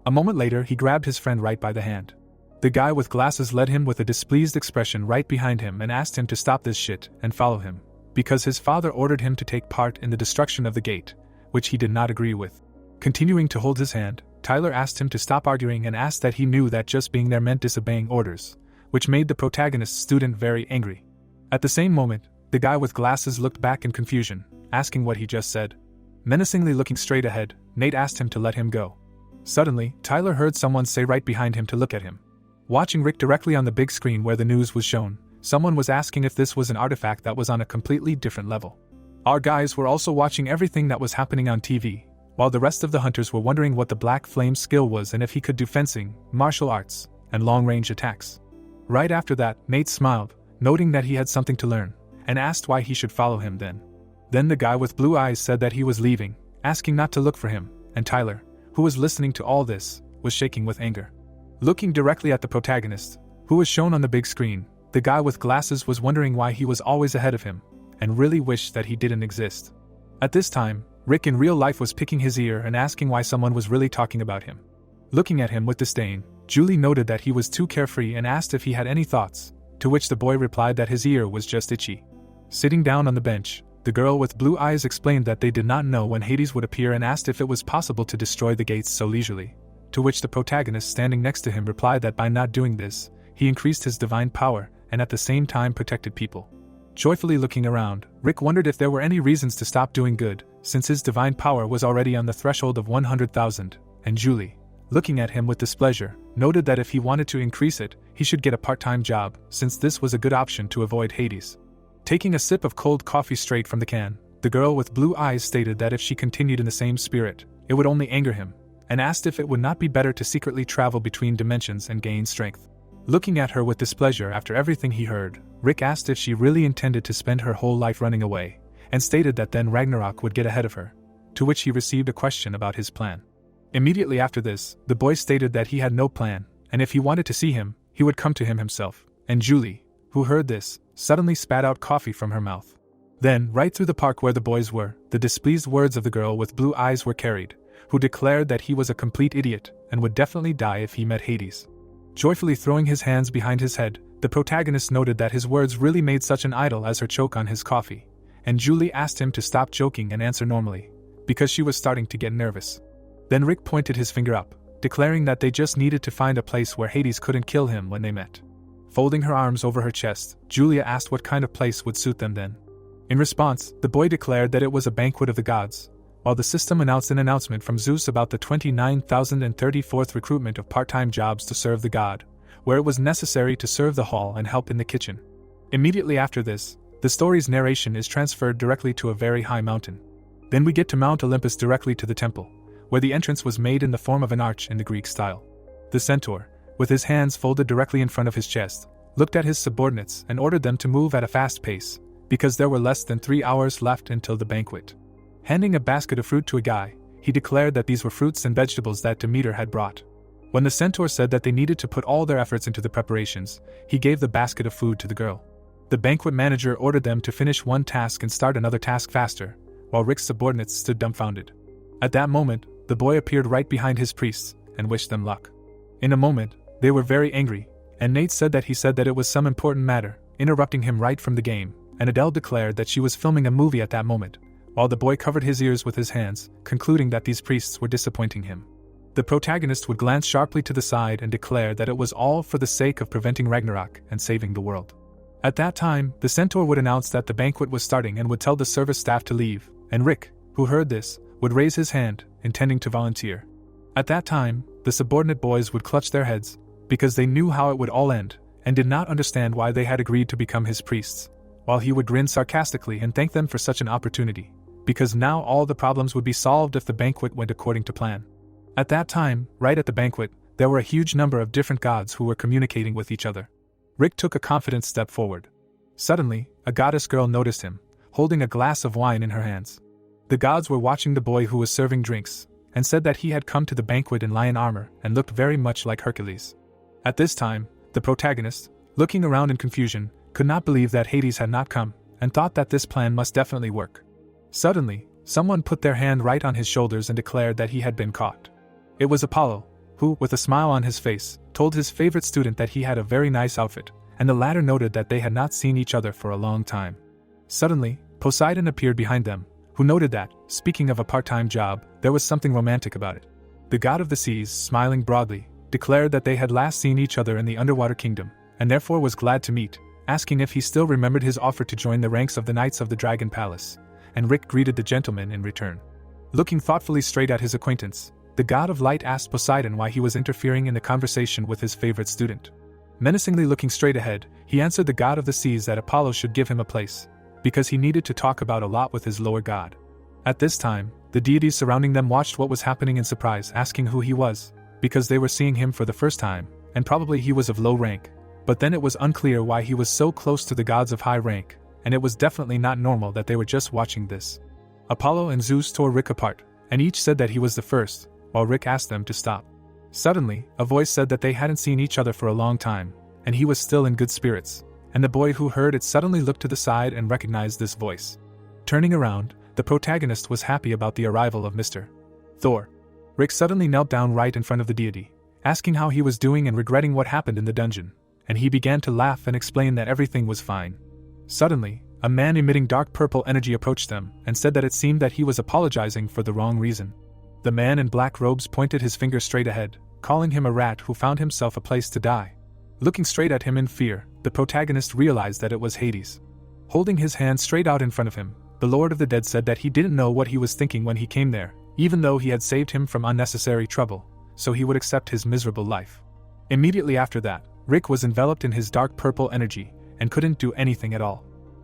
Speaker 1: A moment later he grabbed his friend right by the hand. The guy with glasses led him with a displeased expression right behind him and asked him to stop this shit and follow him, because his father ordered him to take part in the destruction of the gate, which he did not agree with. Continuing to hold his hand, Tyler asked him to stop arguing and asked that he knew that just being there meant disobeying orders, which made the protagonist's student very angry. At the same moment, the guy with glasses looked back in confusion, asking what he just said. Menacingly looking straight ahead, Nate asked him to let him go. Suddenly, Tyler heard someone say right behind him to look at him. Watching Rick directly on the big screen where the news was shown, someone was asking if this was an artifact that was on a completely different level. Our guys were also watching everything that was happening on TV, while the rest of the hunters were wondering what the Black Flame's skill was and if he could do fencing, martial arts, and long-range attacks. Right after that, Nate smiled, noting that he had something to learn, and asked why he should follow him then. Then the guy with blue eyes said that he was leaving, asking not to look for him, and Tyler, who was listening to all this, was shaking with anger. Looking directly at the protagonist, who was shown on the big screen, the guy with glasses was wondering why he was always ahead of him, and really wished that he didn't exist. At this time, Rick in real life was picking his ear and asking why someone was really talking about him. Looking at him with disdain, Julie noted that he was too carefree and asked if he had any thoughts, to which the boy replied that his ear was just itchy. Sitting down on the bench, the girl with blue eyes explained that they did not know when Hades would appear and asked if it was possible to destroy the gates so leisurely, to which the protagonist standing next to him replied that by not doing this, he increased his divine power and at the same time protected people. Joyfully looking around, Rick wondered if there were any reasons to stop doing good, since his divine power was already on the threshold of 100,000, and Julie, looking at him with displeasure, noted that if he wanted to increase it, he should get a part-time job, since this was a good option to avoid Hades. Taking a sip of cold coffee straight from the can, the girl with blue eyes stated that if she continued in the same spirit, it would only anger him, and asked if it would not be better to secretly travel between dimensions and gain strength. Looking at her with displeasure after everything he heard, Rick asked if she really intended to spend her whole life running away, and stated that then Ragnarok would get ahead of her, to which he received a question about his plan. Immediately after this, the boy stated that he had no plan, and if he wanted to see him, he would come to him himself, and Julie, who heard this, suddenly spat out coffee from her mouth. Then, right through the park where the boys were, the displeased words of the girl with blue eyes were carried, who declared that he was a complete idiot, and would definitely die if he met Hades. Joyfully throwing his hands behind his head, the protagonist noted that his words really made such an idol as her choke on his coffee, and Julie asked him to stop joking and answer normally, because she was starting to get nervous. Then Rick pointed his finger up, declaring that they just needed to find a place where Hades couldn't kill him when they met. Folding her arms over her chest, Julia asked what kind of place would suit them then. In response, the boy declared that it was a banquet of the gods, while the system announced an announcement from Zeus about the 29,034th recruitment of part-time jobs to serve the god, where it was necessary to serve the hall and help in the kitchen. Immediately after this, the story's narration is transferred directly to a very high mountain. Then we get to Mount Olympus directly to the temple, where the entrance was made in the form of an arch in the Greek style. The centaur, with his hands folded directly in front of his chest, looked at his subordinates and ordered them to move at a fast pace, because there were less than 3 hours left until the banquet. Handing a basket of fruit to a guy, he declared that these were fruits and vegetables that Demeter had brought. When the centaur said that they needed to put all their efforts into the preparations, he gave the basket of food to the girl. The banquet manager ordered them to finish one task and start another task faster, while Rick's subordinates stood dumbfounded. At that moment, the boy appeared right behind his priests and wished them luck. In a moment, They were very angry, and Nate said that it was some important matter, interrupting him right from the game, and Adele declared that she was filming a movie at that moment, while the boy covered his ears with his hands, concluding that these priests were disappointing him. The protagonist would glance sharply to the side and declare that it was all for the sake of preventing Ragnarok and saving the world. At that time, the centaur would announce that the banquet was starting and would tell the service staff to leave, and Rick, who heard this, would raise his hand, intending to volunteer. At that time, the subordinate boys would clutch their heads, because they knew how it would all end, and did not understand why they had agreed to become his priests, while he would grin sarcastically and thank them for such an opportunity, because now all the problems would be solved if the banquet went according to plan. At that time, right at the banquet, there were a huge number of different gods who were communicating with each other. Rick took a confident step forward. Suddenly, a goddess girl noticed him, holding a glass of wine in her hands. The gods were watching the boy who was serving drinks, and said that he had come to the banquet in lion armor and looked very much like Hercules. At this time, the protagonist, looking around in confusion, could not believe that Hades had not come, and thought that this plan must definitely work. Suddenly, someone put their hand right on his shoulders and declared that he had been caught. It was Apollo, who, with a smile on his face, told his favorite student that he had a very nice outfit, and the latter noted that they had not seen each other for a long time. Suddenly, Poseidon appeared behind them, who noted that, speaking of a part-time job, there was something romantic about it. The god of the seas, smiling broadly, declared that they had last seen each other in the underwater kingdom, and therefore was glad to meet, asking if he still remembered his offer to join the ranks of the Knights of the Dragon Palace, and Rick greeted the gentleman in return. Looking thoughtfully straight at his acquaintance, the god of light asked Poseidon why he was interfering in the conversation with his favorite student. Menacingly looking straight ahead, he answered the god of the seas that Apollo should give him a place, because he needed to talk about a lot with his lower god. At this time, the deities surrounding them watched what was happening in surprise, asking who he was, because they were seeing him for the first time, and probably he was of low rank. But then it was unclear why he was so close to the gods of high rank, and it was definitely not normal that they were just watching this. Apollo and Zeus tore Rick apart, and each said that he was the first, while Rick asked them to stop. Suddenly, a voice said that they hadn't seen each other for a long time, and he was still in good spirits, and the boy who heard it suddenly looked to the side and recognized this voice. Turning around, the protagonist was happy about the arrival of Mr. Thor. Rick suddenly knelt down right in front of the deity, asking how he was doing and regretting what happened in the dungeon, and he began to laugh and explain that everything was fine. Suddenly, a man emitting dark purple energy approached them and said that it seemed that he was apologizing for the wrong reason. The man in black robes pointed his finger straight ahead, calling him a rat who found himself a place to die. Looking straight at him in fear, the protagonist realized that it was Hades. Holding his hand straight out in front of him, the Lord of the Dead said that he didn't know what he was thinking when he came there, even though he had saved him from unnecessary trouble, so he would accept his miserable life. Immediately after that, Rick was enveloped in his dark purple energy, and couldn't do anything at all.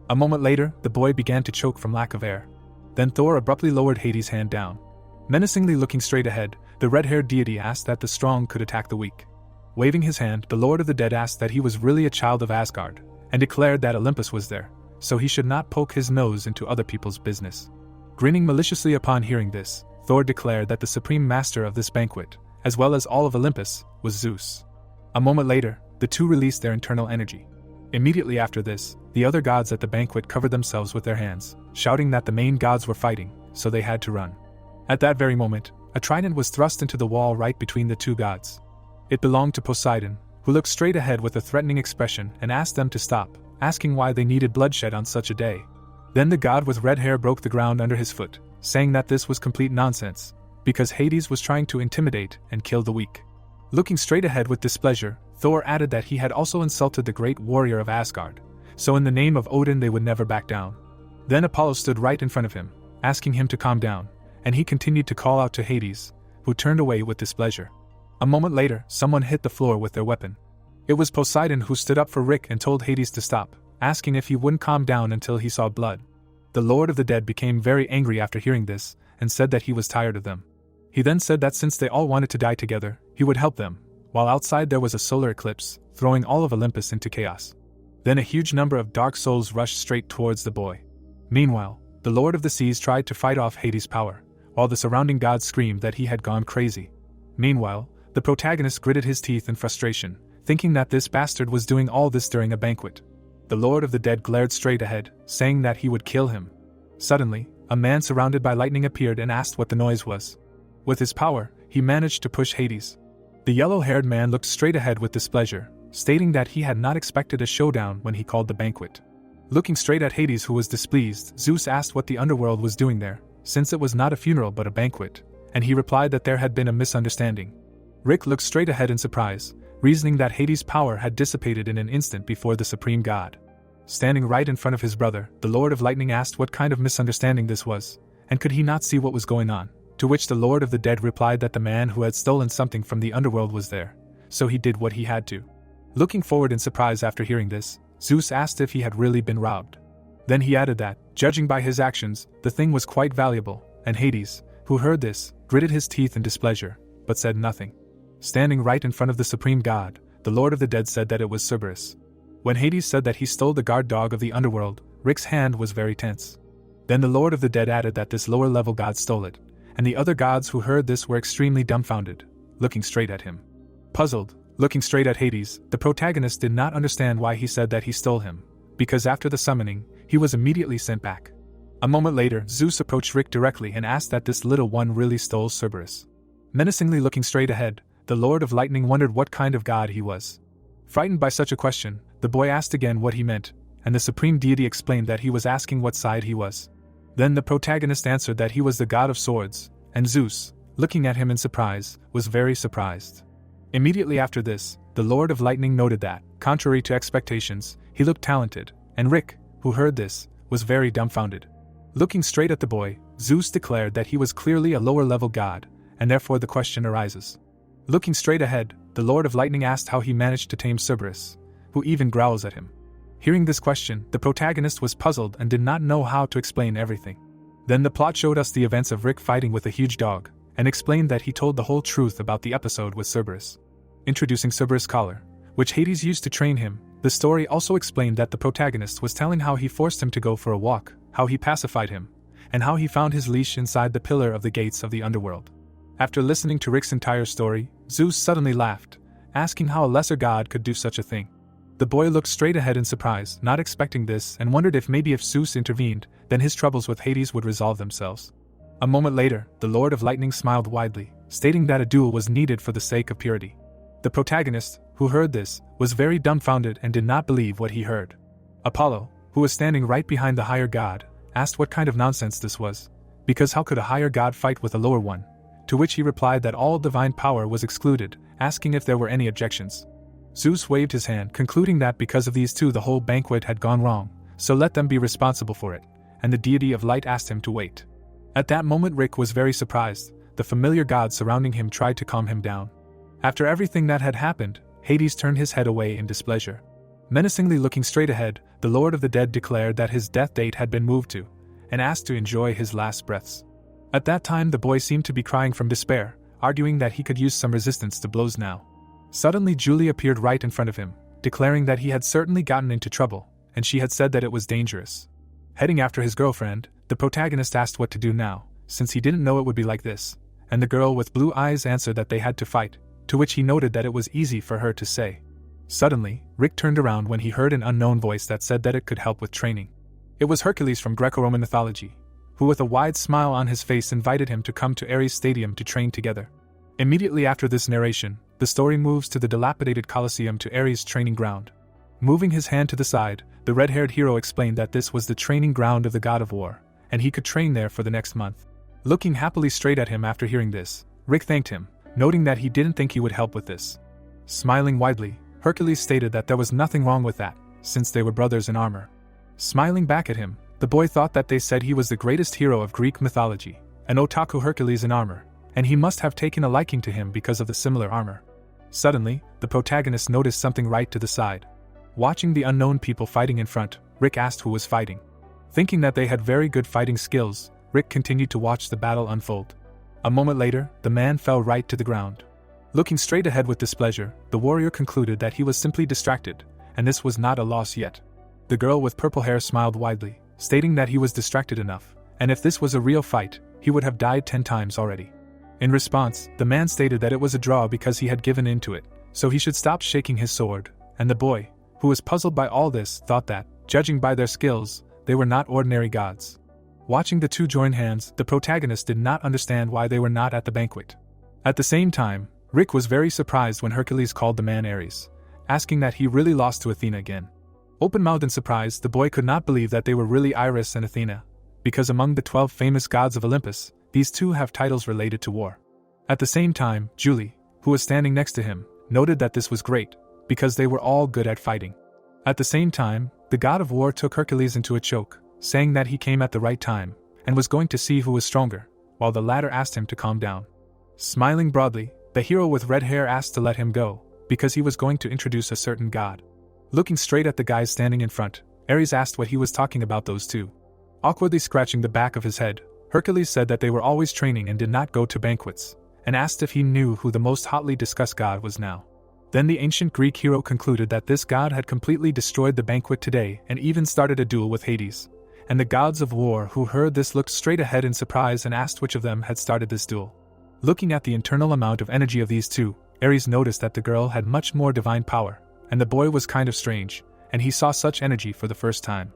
Speaker 1: A moment later, the boy began to choke from lack of air. Then Thor abruptly lowered Hades' hand down. Menacingly looking straight ahead, the red-haired deity asked that the strong could attack the weak. Waving his hand, the Lord of the Dead asked that he was really a child of Asgard, and declared that Olympus was there, so he should not poke his nose into other people's business. Grinning maliciously upon hearing this, Thor declared that the supreme master of this banquet, as well as all of Olympus, was Zeus. A moment later, the two released their internal energy. Immediately after this, the other gods at the banquet covered themselves with their hands, shouting that the main gods were fighting, so they had to run. At that very moment, a trident was thrust into the wall right between the two gods. It belonged to Poseidon, who looked straight ahead with a threatening expression and asked them to stop, asking why they needed bloodshed on such a day. Then the god with red hair broke the ground under his foot, saying that this was complete nonsense, because Hades was trying to intimidate and kill the weak. Looking straight ahead with displeasure, Thor added that he had also insulted the great warrior of Asgard, so in the name of Odin they would never back down. Then Apollo stood right in front of him, asking him to calm down, and he continued to call out to Hades, who turned away with displeasure. A moment later, someone hit the floor with their weapon. It was Poseidon who stood up for Rick and told Hades to stop, asking if he wouldn't calm down until he saw blood. The Lord of the Dead became very angry after hearing this, and said that he was tired of them. He then said that since they all wanted to die together, he would help them, while outside there was a solar eclipse, throwing all of Olympus into chaos. Then a huge number of dark souls rushed straight towards the boy. Meanwhile, the Lord of the Seas tried to fight off Hades' power, while the surrounding gods screamed that he had gone crazy. Meanwhile, the protagonist gritted his teeth in frustration, thinking that this bastard was doing all this during a banquet. The Lord of the Dead glared straight ahead, saying that he would kill him. Suddenly, a man surrounded by lightning appeared and asked what the noise was. With his power, he managed to push Hades. The yellow-haired man looked straight ahead with displeasure, stating that he had not expected a showdown when he called the banquet. Looking straight at Hades, who was displeased, Zeus asked what the underworld was doing there, since it was not a funeral but a banquet, and he replied that there had been a misunderstanding. Rick looked straight ahead in surprise, reasoning that Hades' power had dissipated in an instant before the supreme god. Standing right in front of his brother, the Lord of Lightning asked what kind of misunderstanding this was, and could he not see what was going on, to which the Lord of the Dead replied that the man who had stolen something from the underworld was there, so he did what he had to. Looking forward in surprise after hearing this, Zeus asked if he had really been robbed. Then he added that, judging by his actions, the thing was quite valuable, and Hades, who heard this, gritted his teeth in displeasure, but said nothing. Standing right in front of the supreme god, the Lord of the Dead said that it was Cerberus. When Hades said that he stole the guard dog of the underworld, Rick's hand was very tense. Then the Lord of the Dead added that this lower-level god stole it, and the other gods who heard this were extremely dumbfounded, looking straight at him. Puzzled, looking straight at Hades, the protagonist did not understand why he said that he stole him, because after the summoning, he was immediately sent back. A moment later, Zeus approached Rick directly and asked that this little one really stole Cerberus. Menacingly looking straight ahead, the Lord of Lightning wondered what kind of god he was. Frightened by such a question, the boy asked again what he meant, and the supreme deity explained that he was asking what side he was. Then the protagonist answered that he was the god of swords, and Zeus, looking at him in surprise, was very surprised. Immediately after this, the Lord of Lightning noted that, contrary to expectations, he looked talented, and Rick, who heard this, was very dumbfounded. Looking straight at the boy, Zeus declared that he was clearly a lower-level god, and therefore the question arises. Looking straight ahead, the Lord of Lightning asked how he managed to tame Cerberus, who even growls at him. Hearing this question, the protagonist was puzzled and did not know how to explain everything. Then the plot showed us the events of Rick fighting with a huge dog, and explained that he told the whole truth about the episode with Cerberus. Introducing Cerberus' collar, which Hades used to train him, the story also explained that the protagonist was telling how he forced him to go for a walk, how he pacified him, and how he found his leash inside the pillar of the gates of the underworld. After listening to Rick's entire story, Zeus suddenly laughed, asking how a lesser god could do such a thing. The boy looked straight ahead in surprise, not expecting this, and wondered if maybe if Zeus intervened, then his troubles with Hades would resolve themselves. A moment later, the Lord of Lightning smiled widely, stating that a duel was needed for the sake of purity. The protagonist, who heard this, was very dumbfounded and did not believe what he heard. Apollo, who was standing right behind the higher god, asked what kind of nonsense this was, because how could a higher god fight with a lower one? To which he replied that all divine power was excluded, asking if there were any objections. Zeus waved his hand, concluding that because of these two the whole banquet had gone wrong, so let them be responsible for it, and the deity of light asked him to wait. At that moment Rick was very surprised. The familiar gods surrounding him tried to calm him down. After everything that had happened, Hades turned his head away in displeasure. Menacingly looking straight ahead, the Lord of the Dead declared that his death date had been moved to, and asked to enjoy his last breaths. At that time the boy seemed to be crying from despair, arguing that he could use some resistance to blows now. Suddenly Julie appeared right in front of him, declaring that he had certainly gotten into trouble, and she had said that it was dangerous. Heading after his girlfriend, the protagonist asked what to do now, since he didn't know it would be like this, and the girl with blue eyes answered that they had to fight, to which he noted that it was easy for her to say. Suddenly, Rick turned around when he heard an unknown voice that said that it could help with training. It was Hercules from Greco-Roman mythology, who with a wide smile on his face invited him to come to Ares Stadium to train together. Immediately after this narration, the story moves to the dilapidated Colosseum to Ares' training ground. Moving his hand to the side, the red-haired hero explained that this was the training ground of the god of war, and he could train there for the next month. Looking happily straight at him after hearing this, Rick thanked him, noting that he didn't think he would help with this. Smiling widely, Hercules stated that there was nothing wrong with that, since they were brothers in armor. Smiling back at him, the boy thought that they said he was the greatest hero of Greek mythology, an otaku Hercules in armor, and he must have taken a liking to him because of the similar armor. Suddenly, the protagonist noticed something right to the side. Watching the unknown people fighting in front, Rick asked who was fighting. Thinking that they had very good fighting skills, Rick continued to watch the battle unfold. A moment later, the man fell right to the ground. Looking straight ahead with displeasure, the warrior concluded that he was simply distracted, and this was not a loss yet. The girl with purple hair smiled widely, stating that he was distracted enough, and if this was a real fight, he would have died 10 times already. In response, the man stated that it was a draw because he had given in to it, so he should stop shaking his sword, and the boy, who was puzzled by all this, thought that, judging by their skills, they were not ordinary gods. Watching the two join hands, the protagonist did not understand why they were not at the banquet. At the same time, Rick was very surprised when Hercules called the man Ares, asking that he really lost to Athena again. Open-mouthed in surprise, the boy could not believe that they were really Iris and Athena, because among the 12 famous gods of Olympus, these two have titles related to war. At the same time, Julie, who was standing next to him, noted that this was great, because they were all good at fighting. At the same time, the god of war took Hercules into a choke, saying that he came at the right time, and was going to see who was stronger, while the latter asked him to calm down. Smiling broadly, the hero with red hair asked to let him go, because he was going to introduce a certain god. Looking straight at the guys standing in front, Ares asked what he was talking about those two. Awkwardly scratching the back of his head, Hercules said that they were always training and did not go to banquets, and asked if he knew who the most hotly discussed god was now. Then the ancient Greek hero concluded that this god had completely destroyed the banquet today and even started a duel with Hades. And the gods of war who heard this looked straight ahead in surprise and asked which of them had started this duel. Looking at the internal amount of energy of these two, Ares noticed that the girl had much more divine power, and the boy was kind of strange, and he saw such energy for the first time.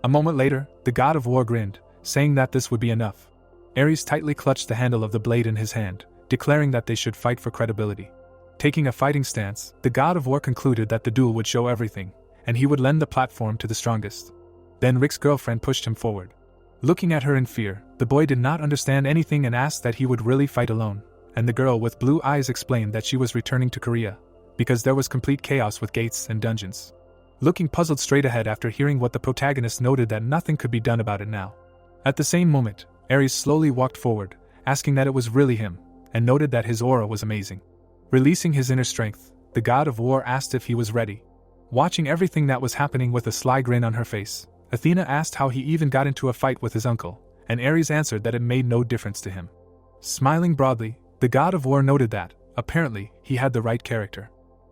Speaker 1: A moment later, the god of war grinned, saying that this would be enough. Ares tightly clutched the handle of the blade in his hand, declaring that they should fight for credibility. Taking a fighting stance, the god of war concluded that the duel would show everything, and he would lend the platform to the strongest. Then Rick's girlfriend pushed him forward. Looking at her in fear, the boy did not understand anything and asked that he would really fight alone, and the girl with blue eyes explained that she was returning to Korea, because there was complete chaos with gates and dungeons. Looking puzzled straight ahead after hearing what the protagonist noted that nothing could be done about it now. At the same moment, Ares slowly walked forward, asking that it was really him, and noted that his aura was amazing. Releasing his inner strength, the god of war asked if he was ready. Watching everything that was happening with a sly grin on her face, Athena asked how he even got into a fight with his uncle, and Ares answered that it made no difference to him. Smiling broadly, the god of war noted that, apparently, he had the right character.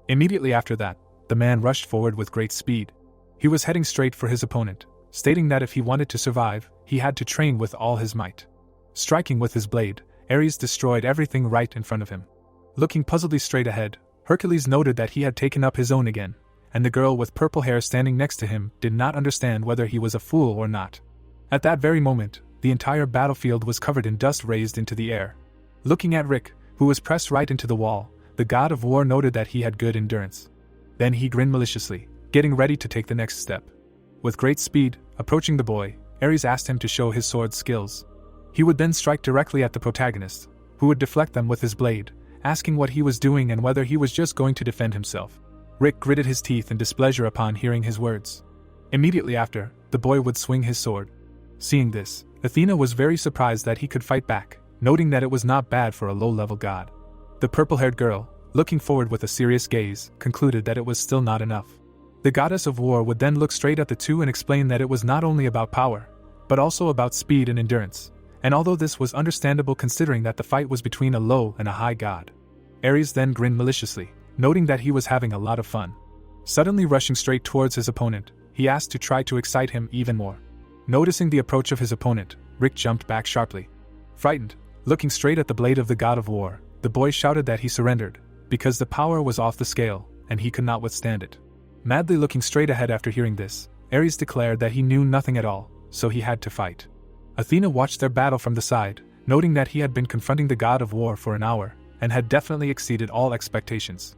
Speaker 1: Immediately after that, the man rushed forward with great speed. He was heading straight for his opponent, stating that if he wanted to survive, he had to train with all his might. Striking with his blade, Ares destroyed everything right in front of him. Looking puzzledly straight ahead, Hercules noted that he had taken up his own again, and the girl with purple hair standing next to him did not understand whether he was a fool or not. At that very moment, the entire battlefield was covered in dust raised into the air. Looking at Rick, who was pressed right into the wall, the god of war noted that he had good endurance. Then he grinned maliciously, getting ready to take the next step. With great speed, approaching the boy, Ares asked him to show his sword skills. He would then strike directly at the protagonist, who would deflect them with his blade, asking what he was doing and whether he was just going to defend himself. Rick gritted his teeth in displeasure upon hearing his words. Immediately after, the boy would swing his sword. Seeing this, Athena was very surprised that he could fight back, noting that it was not bad for a low-level god. The purple-haired girl, looking forward with a serious gaze, concluded that it was still not enough. The goddess of war would then look straight at the two and explain that it was not only about power, but also about speed and endurance, and although this was understandable considering that the fight was between a low and a high god. Ares then grinned maliciously, noting that he was having a lot of fun. Suddenly rushing straight towards his opponent, he asked to try to excite him even more. Noticing the approach of his opponent, Rick jumped back sharply. Frightened, looking straight at the blade of the god of war, the boy shouted that he surrendered, because the power was off the scale, and he could not withstand it. Madly looking straight ahead after hearing this, Ares declared that he knew nothing at all, so he had to fight. Athena watched their battle from the side, noting that he had been confronting the god of war for an hour, and had definitely exceeded all expectations.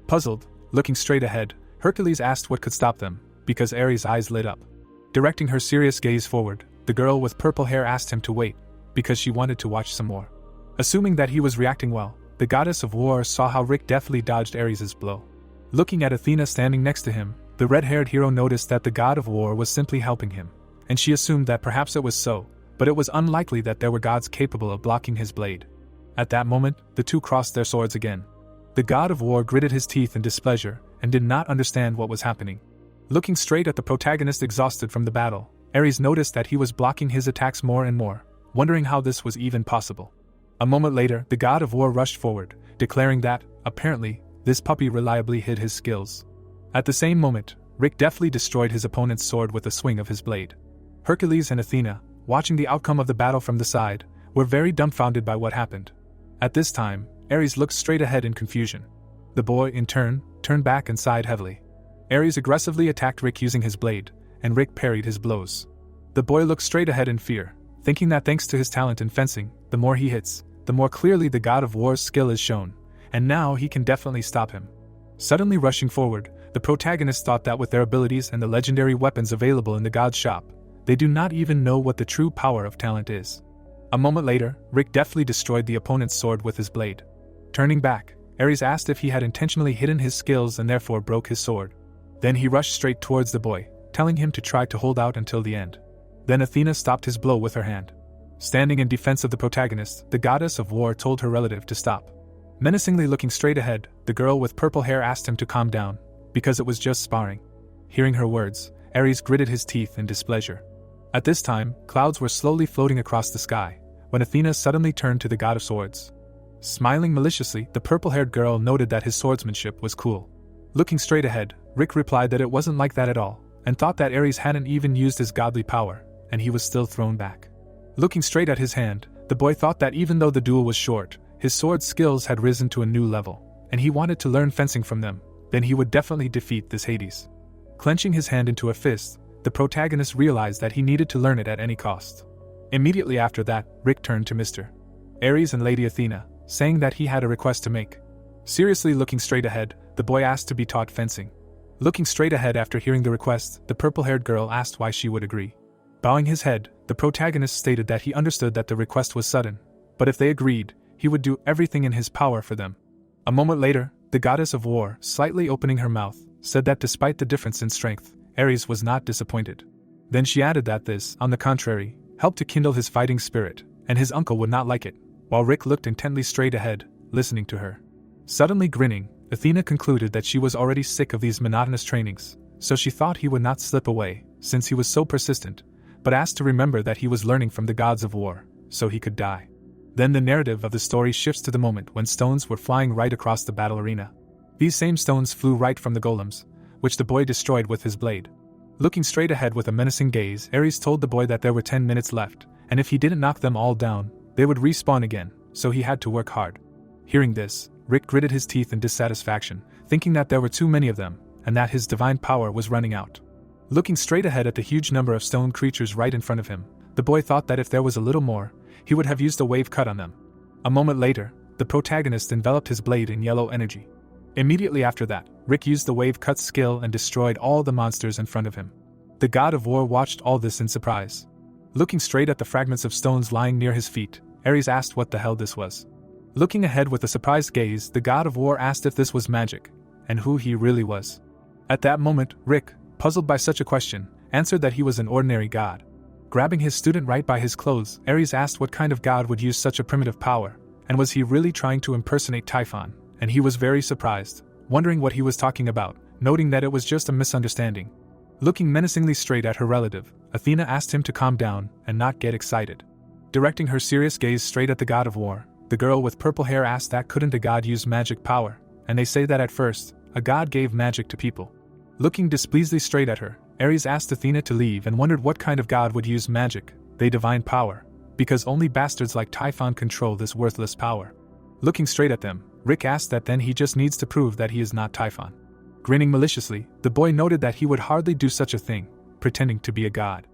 Speaker 1: Puzzled, looking straight ahead, Hercules asked what could stop them, because Ares' eyes lit up. Directing her serious gaze forward, the girl with purple hair asked him to wait, because she wanted to watch some more. Assuming that he was reacting well, the goddess of war saw how Rick deftly dodged Ares' blow. Looking at Athena standing next to him, the red-haired hero noticed that the god of war was simply helping him, and she assumed that perhaps it was so, but it was unlikely that there were gods capable of blocking his blade. At that moment, the two crossed their swords again. The god of war gritted his teeth in displeasure, and did not understand what was happening. Looking straight at the protagonist exhausted from the battle, Ares noticed that he was blocking his attacks more and more, wondering how this was even possible. A moment later, the god of war rushed forward, declaring that, apparently, this puppy reliably hid his skills. At the same moment, Rick deftly destroyed his opponent's sword with a swing of his blade. Hercules and Athena, watching the outcome of the battle from the side, were very dumbfounded by what happened. At this time, Ares looked straight ahead in confusion. The boy, in turn, turned back and sighed heavily. Ares aggressively attacked Rick using his blade, and Rick parried his blows. The boy looked straight ahead in fear, thinking that thanks to his talent in fencing, the more he hits, the more clearly the god of war's skill is shown, and now he can definitely stop him. Suddenly rushing forward, the protagonist thought that with their abilities and the legendary weapons available in the god's shop, they do not even know what the true power of talent is. A moment later, Rick deftly destroyed the opponent's sword with his blade. Turning back, Ares asked if he had intentionally hidden his skills and therefore broke his sword. Then he rushed straight towards the boy, telling him to try to hold out until the end. Then Athena stopped his blow with her hand. Standing in defense of the protagonist, the goddess of war told her relative to stop. Menacingly looking straight ahead, the girl with purple hair asked him to calm down, because it was just sparring. Hearing her words, Ares gritted his teeth in displeasure. At this time, clouds were slowly floating across the sky, when Athena suddenly turned to the god of swords. Smiling maliciously, the purple-haired girl noted that his swordsmanship was cool. Looking straight ahead, Rick replied that it wasn't like that at all, and thought that Ares hadn't even used his godly power, and he was still thrown back. Looking straight at his hand, the boy thought that even though the duel was short, his sword skills had risen to a new level, and he wanted to learn fencing from them, then he would definitely defeat this Hades. Clenching his hand into a fist, the protagonist realized that he needed to learn it at any cost. Immediately after that, Rick turned to Mr. Ares and Lady Athena, saying that he had a request to make. Seriously looking straight ahead, the boy asked to be taught fencing. Looking straight ahead after hearing the request, the purple-haired girl asked why she would agree. Bowing his head, the protagonist stated that he understood that the request was sudden, but if they agreed, he would do everything in his power for them. A moment later, the goddess of war, slightly opening her mouth, said that despite the difference in strength, Ares was not disappointed. Then she added that this, on the contrary, helped to kindle his fighting spirit, and his uncle would not like it, while Rick looked intently straight ahead, listening to her. Suddenly grinning, Athena concluded that she was already sick of these monotonous trainings, so she thought he would not slip away, since he was so persistent, but asked to remember that he was learning from the gods of war, so he could die. Then the narrative of the story shifts to the moment when stones were flying right across the battle arena. These same stones flew right from the golems, which the boy destroyed with his blade. Looking straight ahead with a menacing gaze, Ares told the boy that there were 10 minutes left, and if he didn't knock them all down, they would respawn again, so he had to work hard. Hearing this, Rick gritted his teeth in dissatisfaction, thinking that there were too many of them, and that his divine power was running out. Looking straight ahead at the huge number of stone creatures right in front of him, the boy thought that if there was a little more, he would have used a wave cut on them. A moment later, the protagonist enveloped his blade in yellow energy. Immediately after that, Rick used the wave cut skill and destroyed all the monsters in front of him. The god of war watched all this in surprise. Looking straight at the fragments of stones lying near his feet, Ares asked what the hell this was. Looking ahead with a surprised gaze, the god of war asked if this was magic, and who he really was. At that moment, Rick, puzzled by such a question, answered that he was an ordinary god. Grabbing his student right by his clothes, Ares asked what kind of god would use such a primitive power, and was he really trying to impersonate Typhon, and he was very surprised, wondering what he was talking about, noting that it was just a misunderstanding. Looking menacingly straight at her relative, Athena asked him to calm down and not get excited. Directing her serious gaze straight at the god of war, the girl with purple hair asked that couldn't a god use magic power, and they say that at first, a god gave magic to people. Looking displeasedly straight at her, Ares asked Athena to leave and wondered what kind of god would use magic, they divine power, because only bastards like Typhon control this worthless power. Looking straight at them, Rick asked that then he just needs to prove that he is not Typhon. Grinning maliciously, the boy noted that he would hardly do such a thing, pretending to be a god.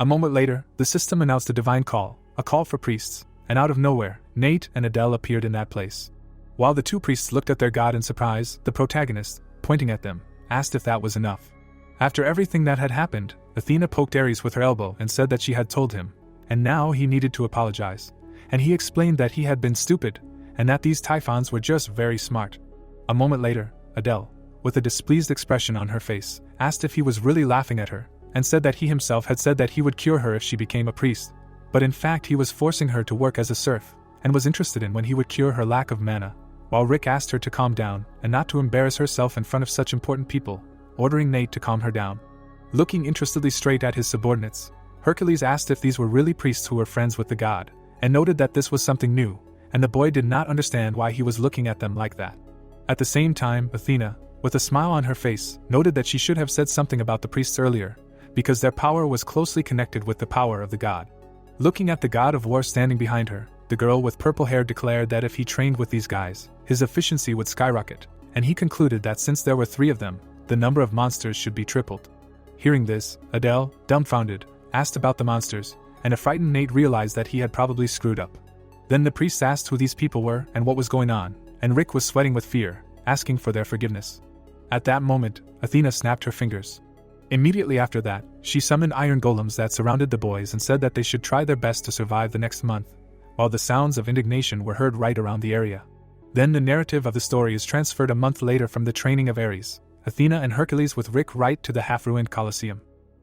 Speaker 1: A moment later, the system announced a divine call, a call for priests, and out of nowhere, Nate and Adele appeared in that place. While the two priests looked at their god in surprise, the protagonist, pointing at them, asked if that was enough. After everything that had happened, Athena poked Ares with her elbow and said that she had told him, and now he needed to apologize, and he explained that he had been stupid, and that these Typhons were just very smart. A moment later, Adele, with a displeased expression on her face, asked if he was really laughing at her, and said that he himself had said that he would cure her if she became a priest, but in fact he was forcing her to work as a serf, and was interested in when he would cure her lack of mana, while Rick asked her to calm down and not to embarrass herself in front of such important people, ordering Nate to calm her down. Looking interestedly straight at his subordinates, Hercules asked if these were really priests who were friends with the god, and noted that this was something new, and the boy did not understand why he was looking at them like that. At the same time, Athena, with a smile on her face, noted that she should have said something about the priests earlier, because their power was closely connected with the power of the god. Looking at the god of war standing behind her, the girl with purple hair declared that if he trained with these guys, his efficiency would skyrocket, and he concluded that since there were 3 of them, the number of monsters should be tripled. Hearing this, Adele, dumbfounded, asked about the monsters, and a frightened Nate realized that he had probably screwed up. Then the priests asked who these people were and what was going on, and Rick was sweating with fear, asking for their forgiveness. At that moment, Athena snapped her fingers. Immediately after that, she summoned iron golems that surrounded the boys and said that they should try their best to survive the next month, while the sounds of indignation were heard right around the area. Then the narrative of the story is transferred a month later from the training of Ares, Athena and Hercules with Rick right to the half-ruined Colosseum.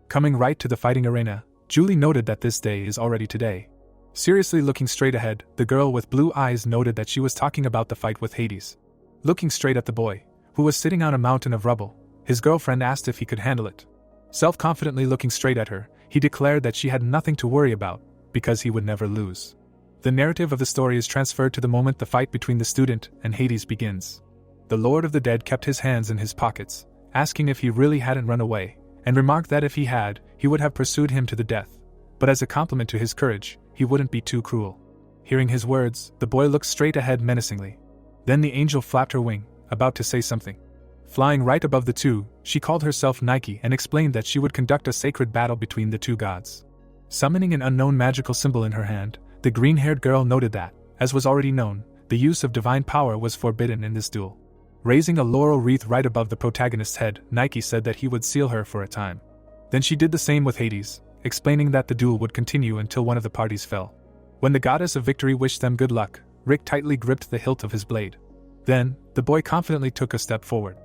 Speaker 1: Coming right to the fighting arena, Julie noted that this day is already today. Seriously looking straight ahead, the girl with blue eyes noted that she was talking about the fight with Hades. Looking straight at the boy, who was sitting on a mountain of rubble, his girlfriend asked if he could handle it. Self-confidently looking straight at her, he declared that she had nothing to worry about, because he would never lose. The narrative of the story is transferred to the moment the fight between the student and Hades begins. The Lord of the Dead kept his hands in his pockets, asking if he really hadn't run away, and remarked that if he had, he would have pursued him to the death. But as a compliment to his courage, he wouldn't be too cruel. Hearing his words, the boy looked straight ahead menacingly. Then the angel flapped her wing, about to say something. Flying right above the two, she called herself Nike and explained that she would conduct a sacred battle between the two gods. Summoning an unknown magical symbol in her hand, the green-haired girl noted that, as was already known, the use of divine power was forbidden in this duel. Raising a laurel wreath right above the protagonist's head, Nike said that he would seal her for a time. Then she did the same with Hades, explaining that the duel would continue until one of the parties fell. When the goddess of victory wished them good luck, Rick tightly gripped the hilt of his blade. Then, the boy confidently took a step forward.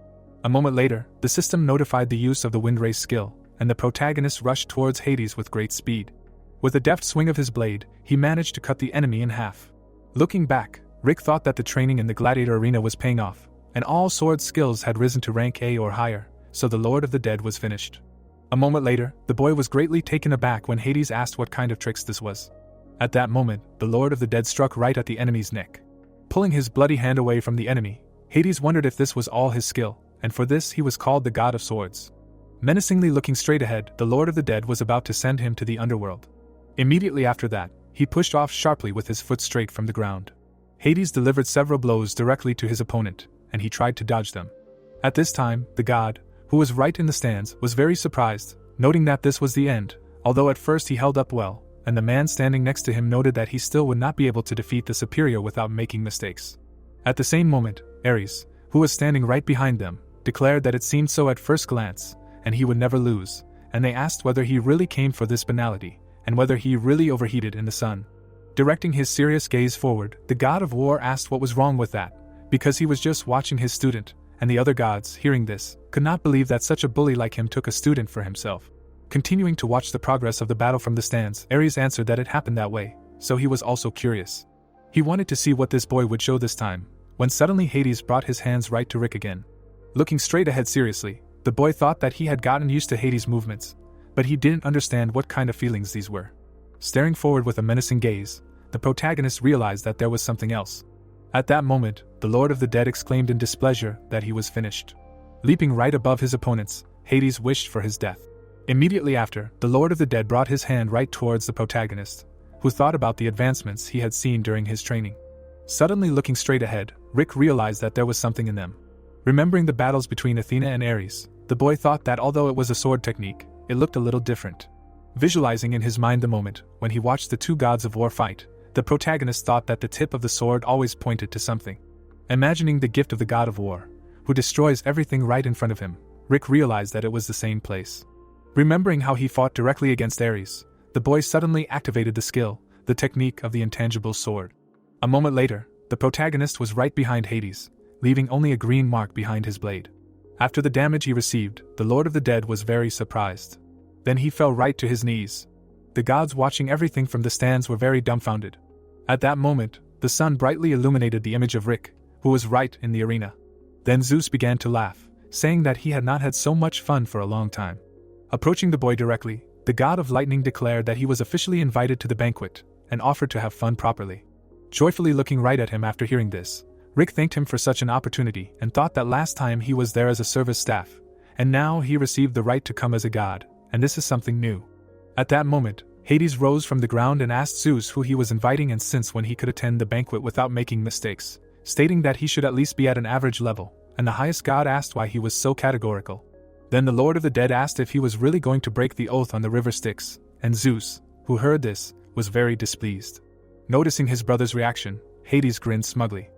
Speaker 1: A moment later, the system notified the use of the Windrace skill, and the protagonist rushed towards Hades with great speed. With a deft swing of his blade, he managed to cut the enemy in half. Looking back, Rick thought that the training in the gladiator arena was paying off, and all sword skills had risen to rank A or higher, so the Lord of the Dead was finished. A moment later, the boy was greatly taken aback when Hades asked what kind of tricks this was. At that moment, the Lord of the Dead struck right at the enemy's neck. Pulling his bloody hand away from the enemy, Hades wondered if this was all his skill, and for this he was called the God of Swords. Menacingly looking straight ahead, the Lord of the Dead was about to send him to the underworld. Immediately after that, he pushed off sharply with his foot straight from the ground. Hades delivered several blows directly to his opponent, and he tried to dodge them. At this time, the god, who was right in the stands, was very surprised, noting that this was the end, although at first he held up well, and the man standing next to him noted that he still would not be able to defeat the superior without making mistakes. At the same moment, Ares, who was standing right behind them, declared that it seemed so at first glance, and he would never lose, and they asked whether he really came for this banality, and whether he really overheated in the sun. Directing his serious gaze forward, the god of war asked what was wrong with that, because he was just watching his student, and the other gods, hearing this, could not believe that such a bully like him took a student for himself. Continuing to watch the progress of the battle from the stands, Ares answered that it happened that way, so he was also curious. He wanted to see what this boy would show this time, when suddenly Hades brought his hands right to Rick again. Looking straight ahead seriously, the boy thought that he had gotten used to Hades' movements, but he didn't understand what kind of feelings these were. Staring forward with a menacing gaze, the protagonist realized that there was something else. At that moment, the Lord of the Dead exclaimed in displeasure that he was finished. Leaping right above his opponents, Hades wished for his death. Immediately after, the Lord of the Dead brought his hand right towards the protagonist, who thought about the advancements he had seen during his training. Suddenly looking straight ahead, Rick realized that there was something in them. Remembering the battles between Athena and Ares, the boy thought that although it was a sword technique, it looked a little different. Visualizing in his mind the moment when he watched the two gods of war fight, the protagonist thought that the tip of the sword always pointed to something. Imagining the gift of the god of war, who destroys everything right in front of him, Rick realized that it was the same place. Remembering how he fought directly against Ares, the boy suddenly activated the skill, the technique of the intangible sword. A moment later, the protagonist was right behind Hades, leaving only a green mark behind his blade. After the damage he received, the Lord of the Dead was very surprised. Then he fell right to his knees. The gods watching everything from the stands were very dumbfounded. At that moment, the sun brightly illuminated the image of Rick, who was right in the arena. Then Zeus began to laugh, saying that he had not had so much fun for a long time. Approaching the boy directly, the god of lightning declared that he was officially invited to the banquet, and offered to have fun properly. Joyfully looking right at him after hearing this, Rick thanked him for such an opportunity and thought that last time he was there as a service staff, and now he received the right to come as a god, and this is something new. At that moment, Hades rose from the ground and asked Zeus who he was inviting and since when he could attend the banquet without making mistakes, stating that he should at least be at an average level, and the highest god asked why he was so categorical. Then the Lord of the Dead asked if he was really going to break the oath on the river Styx, and Zeus, who heard this, was very displeased. Noticing his brother's reaction, Hades grinned smugly.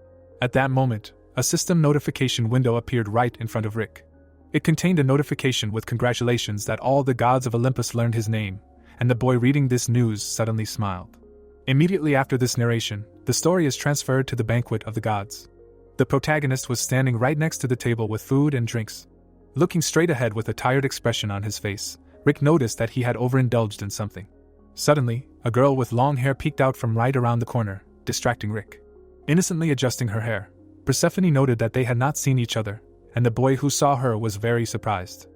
Speaker 1: At that moment, a system notification window appeared right in front of Rick. It contained a notification with congratulations that all the gods of Olympus learned his name, and the boy reading this news suddenly smiled. Immediately after this narration, the story is transferred to the banquet of the gods. The protagonist was standing right next to the table with food and drinks. Looking straight ahead with a tired expression on his face, Rick noticed that he had overindulged in something. Suddenly, a girl with long hair peeked out from right around the corner, distracting Rick. Innocently adjusting her hair, Persephone noted that they had not seen each other, and the boy who saw her was very surprised.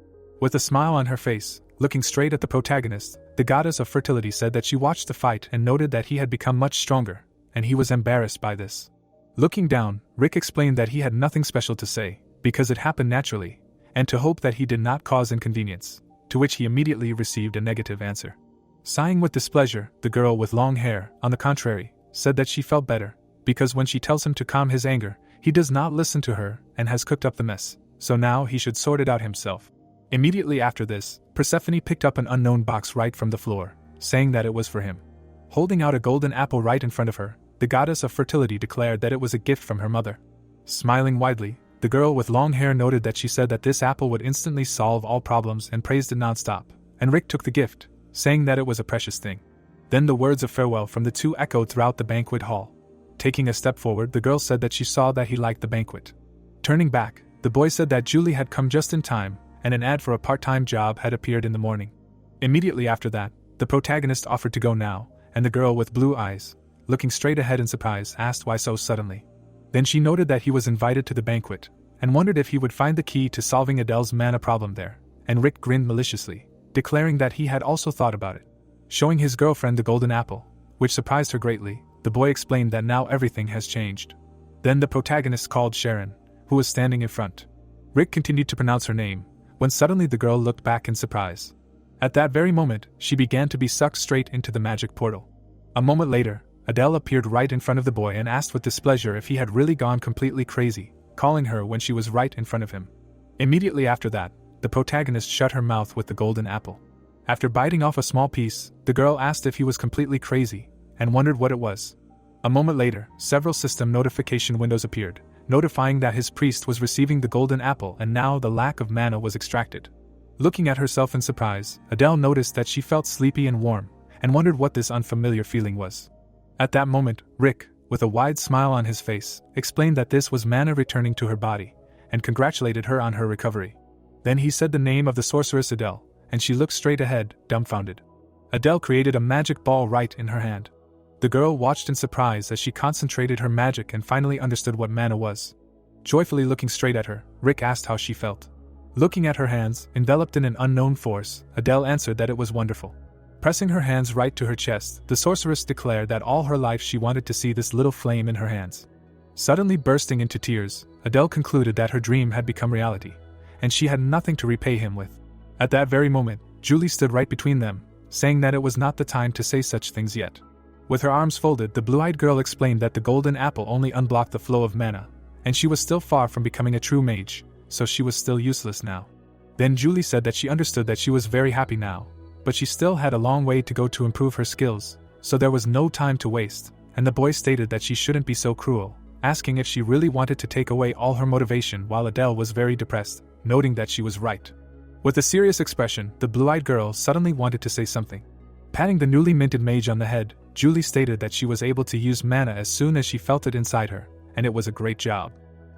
Speaker 1: With a smile on her face, looking straight at the protagonist, the goddess of fertility said that she watched the fight and noted that he had become much stronger, and he was embarrassed by this. Looking down, Rick explained that he had nothing special to say, because it happened naturally, and to hope that he did not cause inconvenience, to which he immediately received a negative answer. Sighing with displeasure, the girl with long hair, on the contrary, said that she felt better, because when she tells him to calm his anger, he does not listen to her and has cooked up the mess, so now he should sort it out himself. Immediately after this, Persephone picked up an unknown box right from the floor, saying that it was for him. Holding out a golden apple right in front of her, the goddess of fertility declared that it was a gift from her mother. Smiling widely, the girl with long hair noted that she said that this apple would instantly solve all problems and praised it nonstop, and Rick took the gift, saying that it was a precious thing. Then the words of farewell from the two echoed throughout the banquet hall. Taking a step forward, the girl said that she saw that he liked the banquet. Turning back, the boy said that Julie had come just in time, and an ad for a part-time job had appeared in the morning. Immediately after that, the protagonist offered to go now, and the girl with blue eyes, looking straight ahead in surprise, asked why so suddenly. Then she noted that he was invited to the banquet, and wondered if he would find the key to solving Adele's mana problem there, and Rick grinned maliciously, declaring that he had also thought about it. Showing his girlfriend the golden apple, which surprised her greatly, the boy explained that now everything has changed. Then the protagonist called Sharon, who was standing in front. Rick continued to pronounce her name, when suddenly the girl looked back in surprise. At that very moment, she began to be sucked straight into the magic portal. A moment later, Adele appeared right in front of the boy and asked with displeasure if he had really gone completely crazy, calling her when she was right in front of him. Immediately after that, the protagonist shut her mouth with the golden apple. After biting off a small piece, the girl asked if he was completely crazy, and wondered what it was. A moment later, several system notification windows appeared, notifying that his priest was receiving the golden apple and now the lack of mana was extracted. Looking at herself in surprise, Adele noticed that she felt sleepy and warm, and wondered what this unfamiliar feeling was. At that moment, Rick, with a wide smile on his face, explained that this was mana returning to her body, and congratulated her on her recovery. Then he said the name of the sorceress Adele, and she looked straight ahead, dumbfounded. Adele created a magic ball right in her hand. The girl watched in surprise as she concentrated her magic and finally understood what mana was. Joyfully looking straight at her, Rick asked how she felt. Looking at her hands, enveloped in an unknown force, Adele answered that it was wonderful. Pressing her hands right to her chest, the sorceress declared that all her life she wanted to see this little flame in her hands. Suddenly bursting into tears, Adele concluded that her dream had become reality, and she had nothing to repay him with. At that very moment, Julie stood right between them, saying that it was not the time to say such things yet. With her arms folded, the blue-eyed girl explained that the golden apple only unblocked the flow of mana, and she was still far from becoming a true mage, so she was still useless now. Then Julie said that she understood that she was very happy now, but she still had a long way to go to improve her skills, so there was no time to waste, and the boy stated that she shouldn't be so cruel, asking if she really wanted to take away all her motivation while Adele was very depressed, noting that she was right. With a serious expression, the blue-eyed girl suddenly wanted to say something. Patting the newly minted mage on the head, Julie stated that she was able to use mana as soon as she felt it inside her, and it was a great job.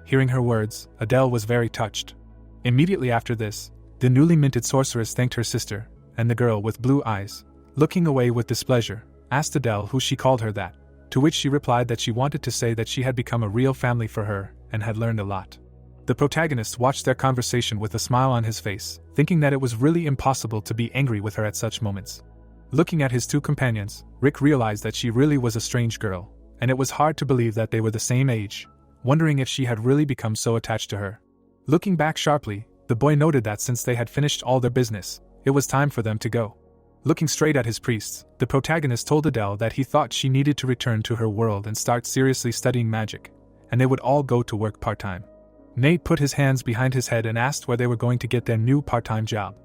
Speaker 1: Hearing her words, Adele was very touched. Immediately after this, the newly minted sorceress thanked her sister, and the girl with blue eyes, looking away with displeasure, asked Adele who she called her that, to which she replied that she wanted to say that she had become a real family for her, and had learned a lot. The protagonist watched their conversation with a smile on his face, thinking that it was really impossible to be angry with her at such moments. Looking at his two companions, Rick realized that she really was a strange girl, and it was hard to believe that they were the same age, wondering if she had really become so attached to her. Looking back sharply, the boy noted that since they had finished all their business, it was time for them to go. Looking straight at his priests, the protagonist told Adele that he thought she needed to return to her world and start seriously studying magic, and they would all go to work part-time. Nate put his hands behind his head and asked where they were going to get their new part-time job.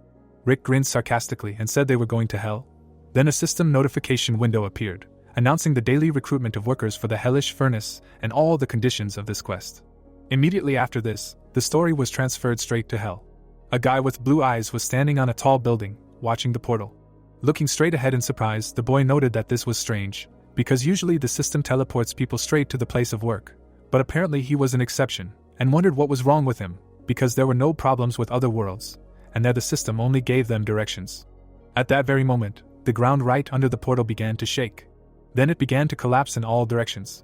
Speaker 1: Rick grinned sarcastically and said they were going to hell. Then a system notification window appeared, announcing the daily recruitment of workers for the hellish furnace and all the conditions of this quest. Immediately after this, the story was transferred straight to hell. A guy with blue eyes was standing on a tall building, watching the portal. Looking straight ahead in surprise, the boy noted that this was strange, because usually the system teleports people straight to the place of work, but apparently he was an exception, and wondered what was wrong with him, because there were no problems with other worlds, and there the system only gave them directions. At that very moment, the ground right under the portal began to shake. Then it began to collapse in all directions.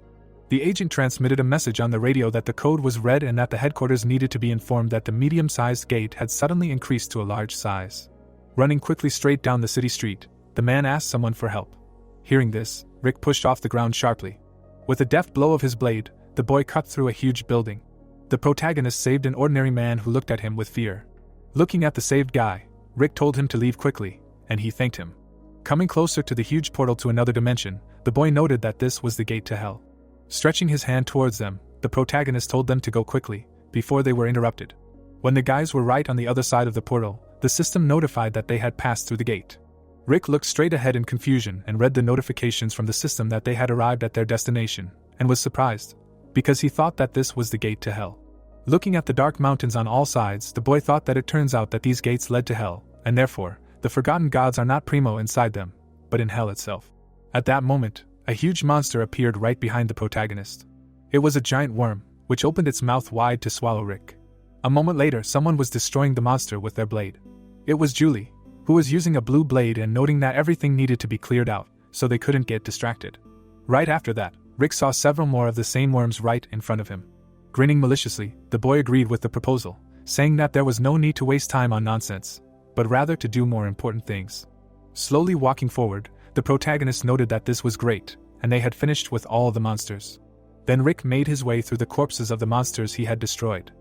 Speaker 1: The agent transmitted a message on the radio that the code was red and that the headquarters needed to be informed that the medium-sized gate had suddenly increased to a large size. Running quickly straight down the city street, the man asked someone for help. Hearing this, Rick pushed off the ground sharply. With a deft blow of his blade, the boy cut through a huge building. The protagonist saved an ordinary man who looked at him with fear. Looking at the saved guy, Rick told him to leave quickly, and he thanked him. Coming closer to the huge portal to another dimension, the boy noted that this was the gate to hell. Stretching his hand towards them, the protagonist told them to go quickly, before they were interrupted. When the guys were right on the other side of the portal, the system notified that they had passed through the gate. Rick looked straight ahead in confusion and read the notifications from the system that they had arrived at their destination, and was surprised, because he thought that this was the gate to hell. Looking at the dark mountains on all sides, the boy thought that it turns out that these gates led to hell, and therefore, the forgotten gods are not primo inside them, but in hell itself. At that moment, a huge monster appeared right behind the protagonist. It was a giant worm, which opened its mouth wide to swallow Rick. A moment later, someone was destroying the monster with their blade. It was Julie, who was using a blue blade and noting that everything needed to be cleared out, so they couldn't get distracted. Right after that, Rick saw several more of the same worms right in front of him. Grinning maliciously, the boy agreed with the proposal, saying that there was no need to waste time on nonsense, but rather to do more important things. Slowly walking forward, the protagonist noted that this was great, and they had finished with all the monsters. Then Rick made his way through the corpses of the monsters he had destroyed.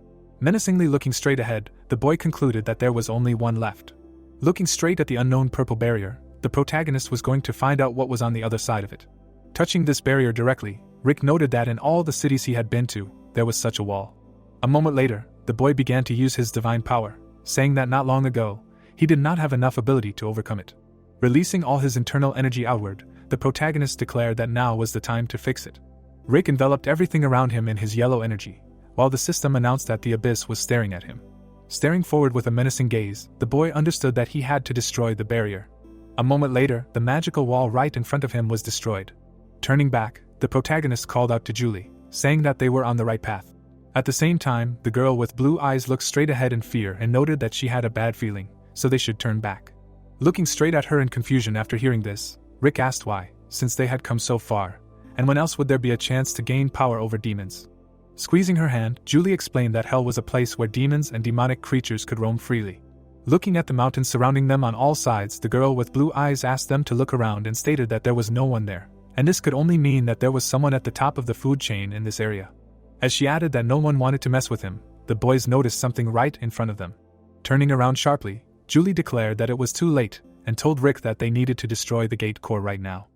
Speaker 1: Menacingly looking straight ahead, the boy concluded that there was only one left. Looking straight at the unknown purple barrier, the protagonist was going to find out what was on the other side of it. Touching this barrier directly, Rick noted that in all the cities he had been to, there was such a wall. A moment later, the boy began to use his divine power, saying that not long ago, he did not have enough ability to overcome it. Releasing all his internal energy outward, the protagonist declared that now was the time to fix it. Rick enveloped everything around him in his yellow energy, while the system announced that the abyss was staring at him. Staring forward with a menacing gaze, the boy understood that he had to destroy the barrier. A moment later, the magical wall right in front of him was destroyed. Turning back, the protagonist called out to Julie, saying that they were on the right path. At the same time, the girl with blue eyes looked straight ahead in fear and noted that she had a bad feeling, so they should turn back. Looking straight at her in confusion after hearing this, Rick asked why, since they had come so far, and when else would there be a chance to gain power over demons? Squeezing her hand, Julie explained that hell was a place where demons and demonic creatures could roam freely. Looking at the mountains surrounding them on all sides, the girl with blue eyes asked them to look around and stated that there was no one there, and this could only mean that there was someone at the top of the food chain in this area. As she added that no one wanted to mess with him, the boys noticed something right in front of them. Turning around sharply, Julie declared that it was too late, and told Rick that they needed to destroy the gate core right now.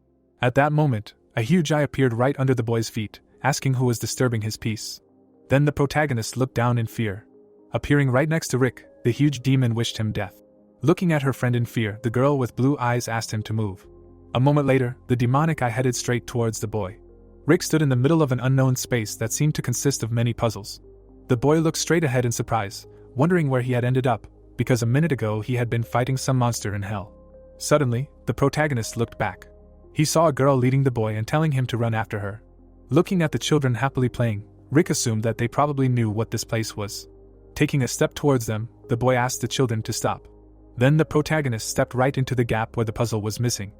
Speaker 1: At that moment, a huge eye appeared right under the boy's feet, asking who was disturbing his peace. Then the protagonist looked down in fear. Appearing right next to Rick, the huge demon wished him death. Looking at her friend in fear, the girl with blue eyes asked him to move. A moment later, the demonic eye headed straight towards the boy. Rick stood in the middle of an unknown space that seemed to consist of many puzzles. The boy looked straight ahead in surprise, wondering where he had ended up, because a minute ago he had been fighting some monster in hell. Suddenly, the protagonist looked back. He saw a girl leading the boy and telling him to run after her. Looking at the children happily playing, Rick assumed that they probably knew what this place was. Taking a step towards them, the boy asked the children to stop. Then the protagonist stepped right into the gap where the puzzle was missing.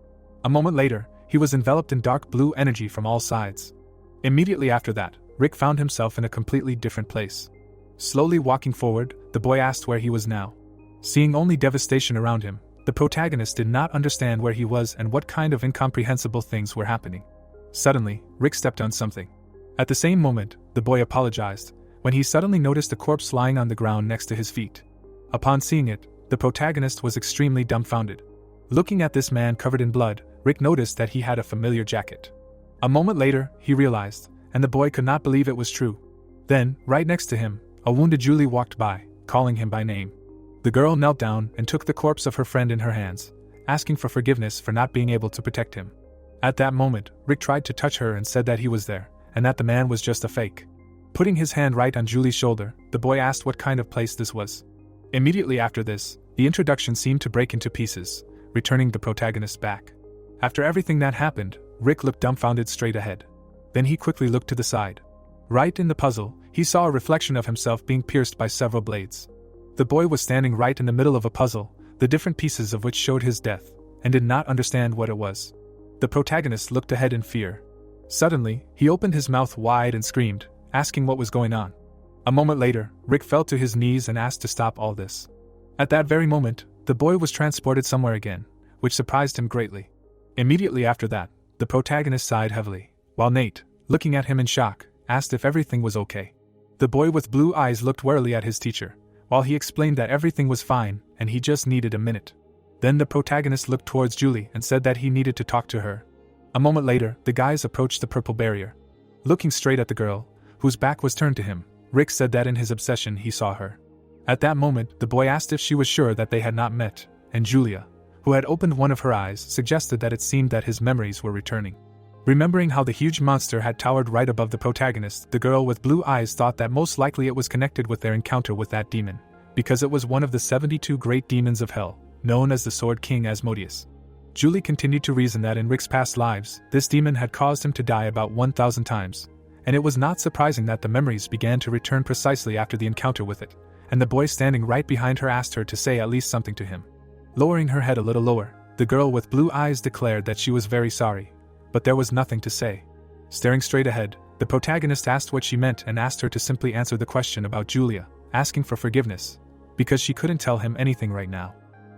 Speaker 1: A moment later, he was enveloped in dark blue energy from all sides. Immediately after that, Rick found himself in a completely different place. Slowly walking forward, the boy asked where he was now. Seeing only devastation around him, the protagonist did not understand where he was and what kind of incomprehensible things were happening. Suddenly, Rick stepped on something. At the same moment, the boy apologized, when he suddenly noticed a corpse lying on the ground next to his feet. Upon seeing it, the protagonist was extremely dumbfounded. Looking at this man covered in blood, Rick noticed that he had a familiar jacket. A moment later, he realized, and the boy could not believe it was true. Then, right next to him, a wounded Julie walked by, calling him by name. The girl knelt down and took the corpse of her friend in her hands, asking for forgiveness for not being able to protect him. At that moment, Rick tried to touch her and said that he was there, and that the man was just a fake. Putting his hand right on Julie's shoulder, the boy asked what kind of place this was. Immediately after this, the introduction seemed to break into pieces, returning the protagonist back. After everything that happened, Rick looked dumbfounded straight ahead. Then he quickly looked to the side. Right in the puzzle, he saw a reflection of himself being pierced by several blades. The boy was standing right in the middle of a puzzle, the different pieces of which showed his death, and did not understand what it was. The protagonist looked ahead in fear. Suddenly, he opened his mouth wide and screamed, asking what was going on. A moment later, Rick fell to his knees and asked to stop all this. At that very moment, the boy was transported somewhere again, which surprised him greatly. Immediately after that, the protagonist sighed heavily, while Nate, looking at him in shock, asked if everything was okay. The boy with blue eyes looked warily at his teacher, while he explained that everything was fine and he just needed a minute. Then the protagonist looked towards Julie and said that he needed to talk to her. A moment later, the guys approached the purple barrier. Looking straight at the girl, whose back was turned to him, Rick said that in his obsession he saw her. At that moment, the boy asked if she was sure that they had not met, and Julia, who had opened one of her eyes, suggested that it seemed that his memories were returning. Remembering how the huge monster had towered right above the protagonist, the girl with blue eyes thought that most likely it was connected with their encounter with that demon, because it was one of the 72 great demons of hell, known as the Sword King Asmodeus. Julie continued to reason that in Rick's past lives, this demon had caused him to die about 1,000 times, and it was not surprising that the memories began to return precisely after the encounter with it, and the boy standing right behind her asked her to say at least something to him. Lowering her head a little lower, the girl with blue eyes declared that she was very sorry, but there was nothing to say. Staring straight ahead, the protagonist asked what she meant and asked her to simply answer the question about Julia, asking for forgiveness, because she couldn't tell him anything right now.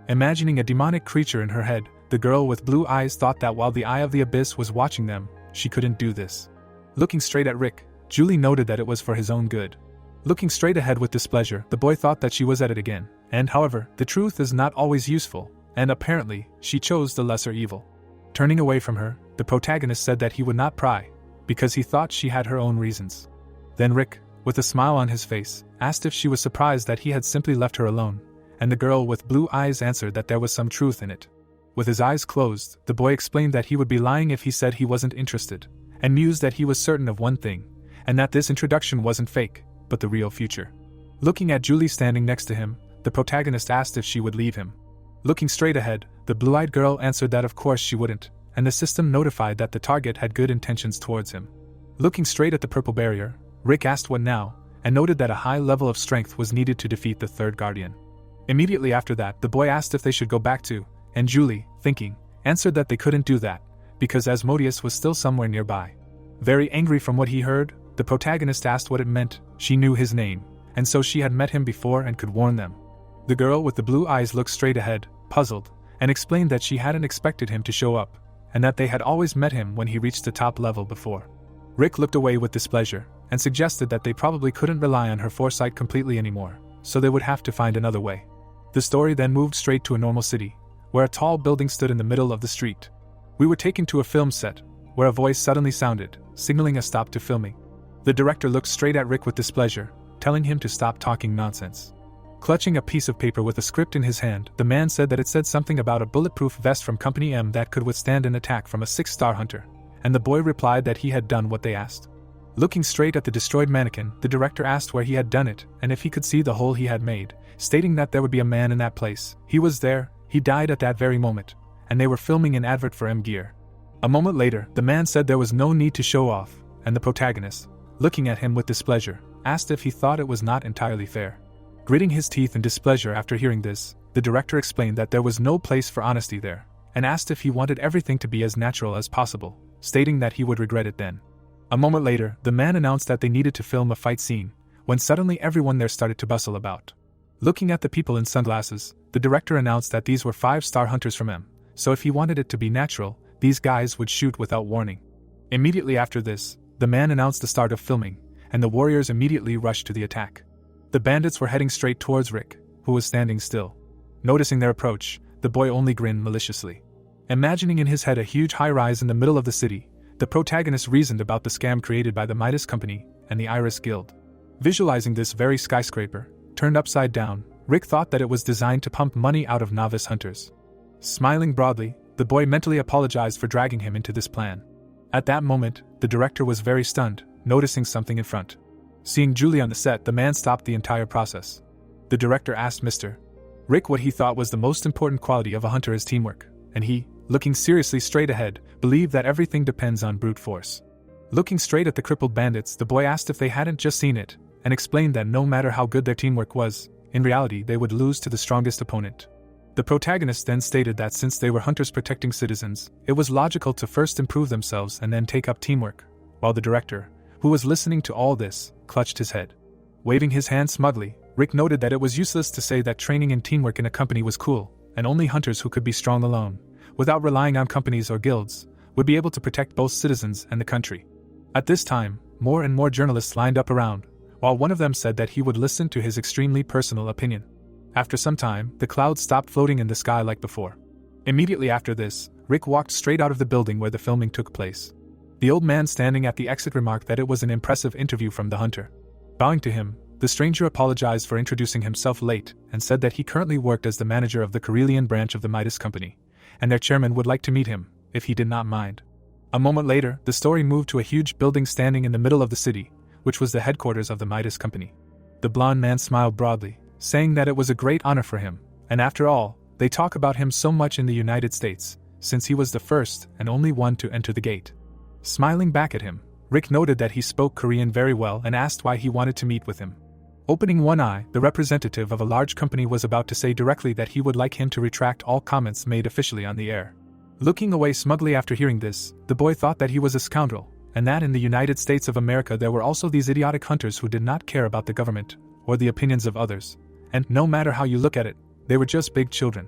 Speaker 1: Imagining a demonic creature in her head, the girl with blue eyes thought that while the Eye of the Abyss was watching them, she couldn't do this. Looking straight at Rick, Julie noted that it was for his own good. Looking straight ahead with displeasure, the boy thought that she was at it again, and however, the truth is not always useful, and apparently, she chose the lesser evil. Turning away from her, the protagonist said that he would not pry, because he thought she had her own reasons. Then Rick, with a smile on his face, asked if she was surprised that he had simply left her alone, and the girl with blue eyes answered that there was some truth in it. With his eyes closed, the boy explained that he would be lying if he said he wasn't interested, and mused that he was certain of one thing, and that this introduction wasn't fake, but the real future. Looking at Julie standing next to him, the protagonist asked if she would leave him. Looking straight ahead, the blue-eyed girl answered that of course she wouldn't, and the system notified that the target had good intentions towards him. Looking straight at the purple barrier, Rick asked what now, and noted that a high level of strength was needed to defeat the third guardian. Immediately after that, the boy asked if they should go back to, and Julie, thinking, answered that they couldn't do that, because Asmodeus was still somewhere nearby. Very angry from what he heard, the protagonist asked what it meant. She knew his name, and so she had met him before and could warn them. The girl with the blue eyes looked straight ahead, puzzled, and explained that she hadn't expected him to show up, and that they had always met him when he reached the top level before. Rick looked away with displeasure, and suggested that they probably couldn't rely on her foresight completely anymore, so they would have to find another way. The story then moved straight to a normal city, where a tall building stood in the middle of the street. We were taken to a film set, where a voice suddenly sounded, signaling a stop to filming. The director looked straight at Rick with displeasure, telling him to stop talking nonsense. Clutching a piece of paper with a script in his hand, the man said that it said something about a bulletproof vest from Company M that could withstand an attack from a 6-star hunter, and the boy replied that he had done what they asked. Looking straight at the destroyed mannequin, the director asked where he had done it and if he could see the hole he had made, stating that there would be a man in that place. He was there, he died at that very moment, and they were filming an advert for M Gear. A moment later, the man said there was no need to show off, and the protagonist, looking at him with displeasure, asked if he thought it was not entirely fair. Gritting his teeth in displeasure after hearing this, the director explained that there was no place for honesty there, and asked if he wanted everything to be as natural as possible, stating that he would regret it then. A moment later, the man announced that they needed to film a fight scene, when suddenly everyone there started to bustle about. Looking at the people in sunglasses, the director announced that these were 5-star hunters from M, so if he wanted it to be natural, these guys would shoot without warning. Immediately after this, the man announced the start of filming, and the warriors immediately rushed to the attack. The bandits were heading straight towards Rick, who was standing still. Noticing their approach, the boy only grinned maliciously. Imagining in his head a huge high-rise in the middle of the city, the protagonist reasoned about the scam created by the Midas Company and the Iris Guild. Visualizing this very skyscraper, turned upside down, Rick thought that it was designed to pump money out of novice hunters. Smiling broadly, the boy mentally apologized for dragging him into this plan. At that moment, the director was very stunned, noticing something in front. Seeing Julie on the set, the man stopped the entire process. The director asked Mr. Rick what he thought was the most important quality of a hunter is teamwork, and he, looking seriously straight ahead, believed that everything depends on brute force. Looking straight at the crippled bandits, the boy asked if they hadn't just seen it, and explained that no matter how good their teamwork was, in reality they would lose to the strongest opponent. The protagonist then stated that since they were hunters protecting citizens, it was logical to first improve themselves and then take up teamwork, while the director, who was listening to all this, clutched his head. Waving his hand smugly, Rick noted that it was useless to say that training and teamwork in a company was cool, and only hunters who could be strong alone, without relying on companies or guilds, would be able to protect both citizens and the country. At this time, more and more journalists lined up around, while one of them said that he would listen to his extremely personal opinion. After some time, the clouds stopped floating in the sky like before. Immediately after this, Rick walked straight out of the building where the filming took place. The old man standing at the exit remarked that it was an impressive interview from the hunter. Bowing to him, the stranger apologized for introducing himself late and said that he currently worked as the manager of the Karelian branch of the Midas Company, and their chairman would like to meet him, if he did not mind. A moment later, the story moved to a huge building standing in the middle of the city, which was the headquarters of the Midas Company. The blond man smiled broadly, saying that it was a great honor for him, and after all, they talk about him so much in the United States, since he was the first and only one to enter the gate. Smiling back at him, Rick noted that he spoke Korean very well and asked why he wanted to meet with him. Opening one eye, the representative of a large company was about to say directly that he would like him to retract all comments made officially on the air. Looking away smugly after hearing this, the boy thought that he was a scoundrel, and that in the United States of America there were also these idiotic hunters who did not care about the government, or the opinions of others, and no matter how you look at it, they were just big children.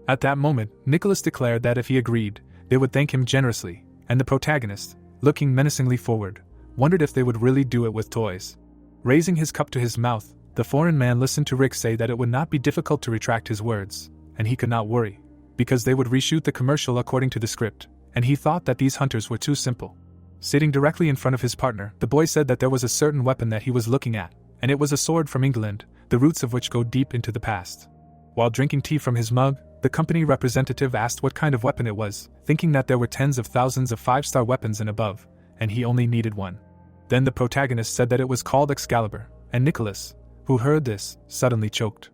Speaker 1: At that moment, Nicholas declared that if he agreed, they would thank him generously, and the protagonist, looking menacingly forward, wondered if they would really do it with toys. Raising his cup to his mouth, the foreign man listened to Rick say that it would not be difficult to retract his words, and he could not worry, because they would reshoot the commercial according to the script, and he thought that these hunters were too simple. Sitting directly in front of his partner, the boy said that there was a certain weapon that he was looking at, and it was a sword from England, the roots of which go deep into the past. While drinking tea from his mug, the company representative asked what kind of weapon it was, thinking that there were tens of thousands of 5-star weapons and above, and he only needed one. Then the protagonist said that it was called Excalibur, and Nicholas, who heard this, suddenly choked.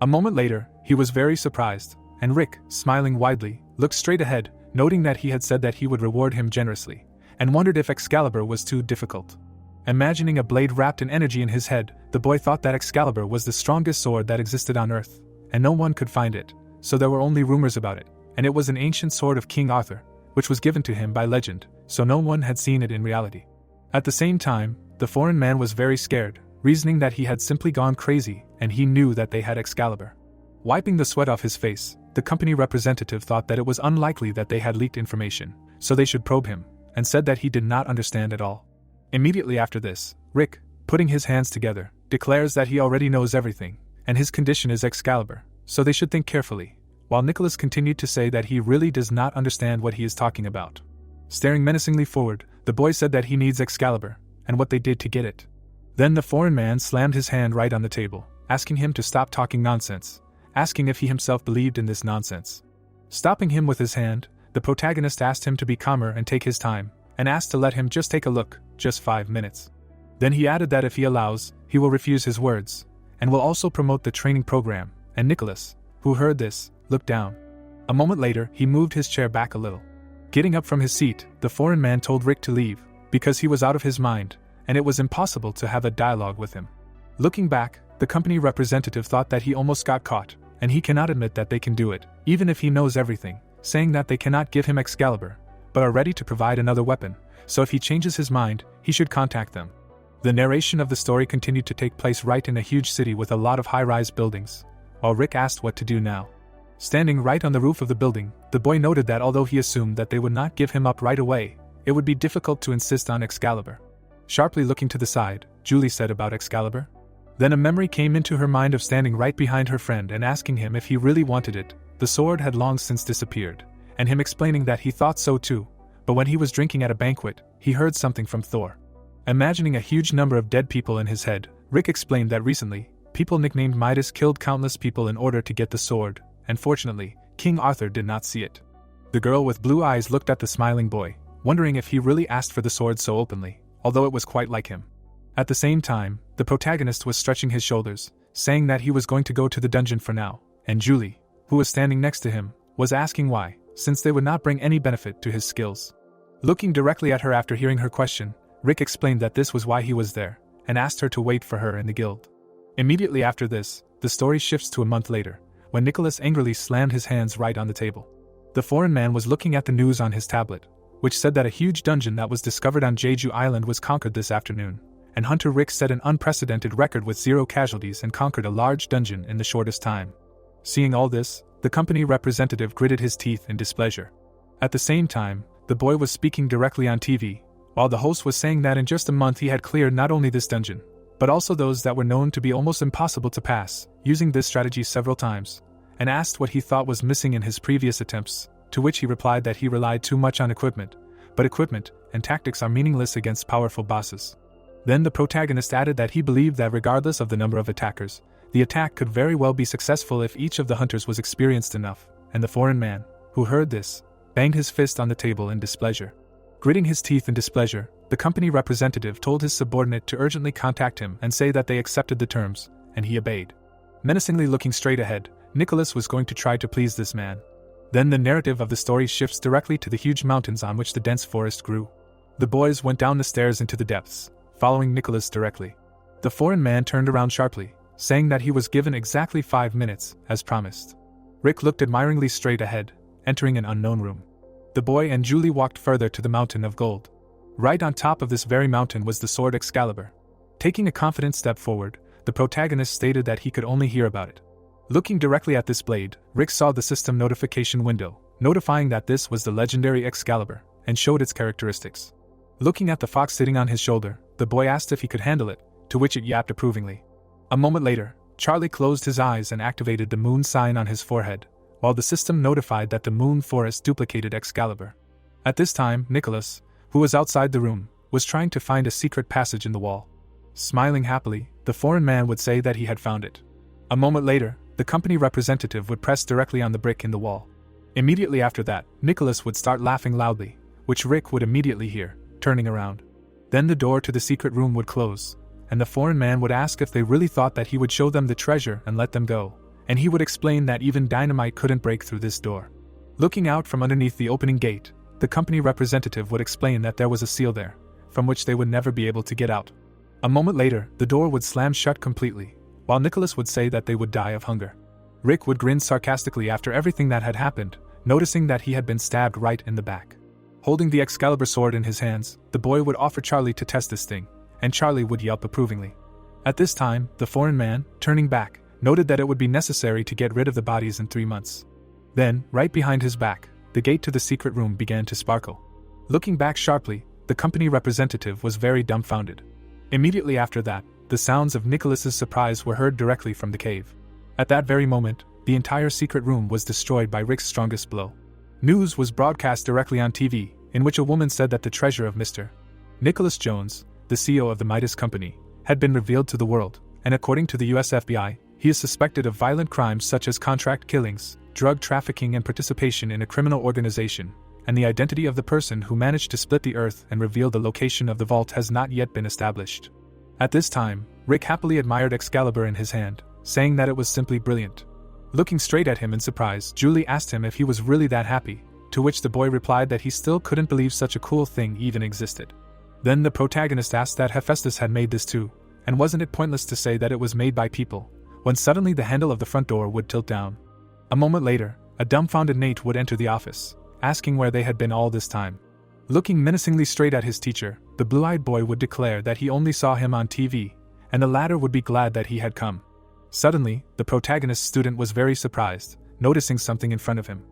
Speaker 1: A moment later, he was very surprised, and Rick, smiling widely, looked straight ahead, noting that he had said that he would reward him generously, and wondered if Excalibur was too difficult. Imagining a blade wrapped in energy in his head, the boy thought that Excalibur was the strongest sword that existed on Earth, and no one could find it, so there were only rumors about it, and it was an ancient sword of King Arthur, which was given to him by legend, so no one had seen it in reality. At the same time, the foreign man was very scared, reasoning that he had simply gone crazy, and he knew that they had Excalibur. Wiping the sweat off his face, the company representative thought that it was unlikely that they had leaked information, so they should probe him, and said that he did not understand at all. Immediately after this, Rick, putting his hands together, declares that he already knows everything, and his condition is Excalibur, so they should think carefully, while Nicholas continued to say that he really does not understand what he is talking about. Staring menacingly forward, the boy said that he needs Excalibur, and what they did to get it. Then the foreign man slammed his hand right on the table, asking him to stop talking nonsense, asking if he himself believed in this nonsense. Stopping him with his hand, the protagonist asked him to be calmer and take his time, and asked to let him just take a look, just 5 minutes. Then he added that if he allows, he will refuse his words, and will also promote the training program, and Nicholas, who heard this, looked down. A moment later, he moved his chair back a little. Getting up from his seat, the foreign man told Rick to leave, because he was out of his mind, and it was impossible to have a dialogue with him. Looking back, the company representative thought that he almost got caught, and he cannot admit that they can do it, even if he knows everything, saying that they cannot give him Excalibur, but are ready to provide another weapon, so if he changes his mind, he should contact them. The narration of the story continued to take place right in a huge city with a lot of high-rise buildings, while Rick asked what to do now. Standing right on the roof of the building, the boy noted that although he assumed that they would not give him up right away, it would be difficult to insist on Excalibur. Sharply looking to the side, Julie said about Excalibur. Then a memory came into her mind of standing right behind her friend and asking him if he really wanted it. The sword had long since disappeared, and him explaining that he thought so too, but when he was drinking at a banquet, he heard something from Thor. Imagining a huge number of dead people in his head, Rick explained that recently, people nicknamed Midas killed countless people in order to get the sword, and fortunately, King Arthur did not see it. The girl with blue eyes looked at the smiling boy, wondering if he really asked for the sword so openly, although it was quite like him. At the same time, the protagonist was stretching his shoulders, saying that he was going to go to the dungeon for now, and Julie, who was standing next to him, was asking why, since they would not bring any benefit to his skills. Looking directly at her after hearing her question, Rick explained that this was why he was there, and asked her to wait for her in the guild. Immediately after this, the story shifts to a month later, when Nicholas angrily slammed his hands right on the table. The foreign man was looking at the news on his tablet, which said that a huge dungeon that was discovered on Jeju Island was conquered this afternoon, and Hunter Rick set an unprecedented record with 0 casualties and conquered a large dungeon in the shortest time. Seeing all this, the company representative gritted his teeth in displeasure. At the same time, the boy was speaking directly on TV, while the host was saying that in just a month he had cleared not only this dungeon, but also those that were known to be almost impossible to pass, using this strategy several times, and asked what he thought was missing in his previous attempts, to which he replied that he relied too much on equipment, but equipment and tactics are meaningless against powerful bosses. Then the protagonist added that he believed that regardless of the number of attackers, the attack could very well be successful if each of the hunters was experienced enough, and the foreign man, who heard this, banged his fist on the table in displeasure. Gritting his teeth in displeasure, the company representative told his subordinate to urgently contact him and say that they accepted the terms, and he obeyed. Menacingly looking straight ahead, Nicholas was going to try to please this man. Then the narrative of the story shifts directly to the huge mountains on which the dense forest grew. The boys went down the stairs into the depths, following Nicholas directly. The foreign man turned around sharply, saying that he was given exactly 5 minutes, as promised. Rick looked admiringly straight ahead, entering an unknown room. The boy and Julie walked further to the mountain of gold. Right on top of this very mountain was the sword Excalibur. Taking a confident step forward, the protagonist stated that he could only hear about it. Looking directly at this blade, Rick saw the system notification window, notifying that this was the legendary Excalibur, and showed its characteristics. Looking at the fox sitting on his shoulder, the boy asked if he could handle it, to which it yapped approvingly. A moment later, Charlie closed his eyes and activated the moon sign on his forehead, while the system notified that the moon forest duplicated Excalibur. At this time, Nicholas, who was outside the room, was trying to find a secret passage in the wall. Smiling happily, the foreign man would say that he had found it. A moment later, the company representative would press directly on the brick in the wall. Immediately after that, Nicholas would start laughing loudly, which Rick would immediately hear, turning around. Then the door to the secret room would close, and the foreign man would ask if they really thought that he would show them the treasure and let them go, and he would explain that even dynamite couldn't break through this door. Looking out from underneath the opening gate, the company representative would explain that there was a seal there, from which they would never be able to get out. A moment later, the door would slam shut completely, while Nicholas would say that they would die of hunger. Rick would grin sarcastically after everything that had happened, noticing that he had been stabbed right in the back. Holding the Excalibur sword in his hands, the boy would offer Charlie to test this thing, and Charlie would yelp approvingly. At this time, the foreign man, turning back, noted that it would be necessary to get rid of the bodies in 3 months. Then, right behind his back, the gate to the secret room began to sparkle. Looking back sharply, the company representative was very dumbfounded. Immediately after that, the sounds of Nicholas's surprise were heard directly from the cave. At that very moment, the entire secret room was destroyed by Rick's strongest blow. News was broadcast directly on TV, in which a woman said that the treasure of Mr. Nicholas Jones, the CEO of the Midas Company, had been revealed to the world, and according to the US FBI, he is suspected of violent crimes such as contract killings, drug trafficking and participation in a criminal organization, and the identity of the person who managed to split the earth and reveal the location of the vault has not yet been established. At this time, Rick happily admired Excalibur in his hand, saying that it was simply brilliant. Looking straight at him in surprise, Julie asked him if he was really that happy, to which the boy replied that he still couldn't believe such a cool thing even existed. Then the protagonist asked that Hephaestus had made this too, and wasn't it pointless to say that it was made by people, when suddenly the handle of the front door would tilt down. A moment later, a dumbfounded Nate would enter the office, asking where they had been all this time. Looking menacingly straight at his teacher, the blue-eyed boy would declare that he only saw him on TV, and the latter would be glad that he had come. Suddenly, the protagonist's student was very surprised, noticing something in front of him.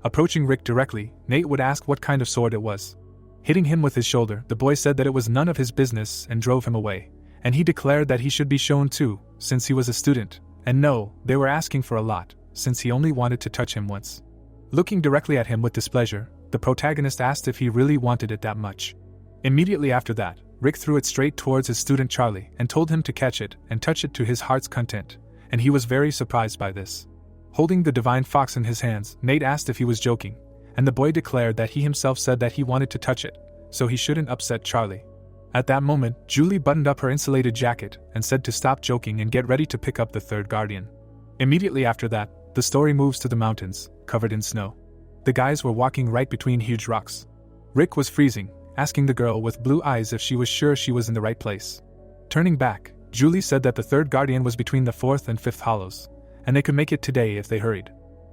Speaker 1: Approaching Rick directly, Nate would ask what kind of sword it was. Hitting him with his shoulder, the boy said that it was none of his business and drove him away, and he declared that he should be shown too, since he was a student, and no, they were asking for a lot, since he only wanted to touch him once. Looking directly at him with displeasure, the protagonist asked if he really wanted it that much. Immediately after that, Rick threw it straight towards his student Charlie and told him to catch it and touch it to his heart's content, and he was very surprised by this. Holding the divine fox in his hands, Nate asked if he was joking, and the boy declared that he himself said that he wanted to touch it, so he shouldn't upset Charlie. At that moment, Julie buttoned up her insulated jacket and said to stop joking and get ready to pick up the third guardian. Immediately after that, the story moves to the mountains, covered in snow. The guys were walking right between huge rocks. Rick was freezing, asking the girl with blue eyes if she was sure she was in the right place. Turning back, Julie said that the third guardian was between the fourth and fifth hollows, and they could make it today if they hurried.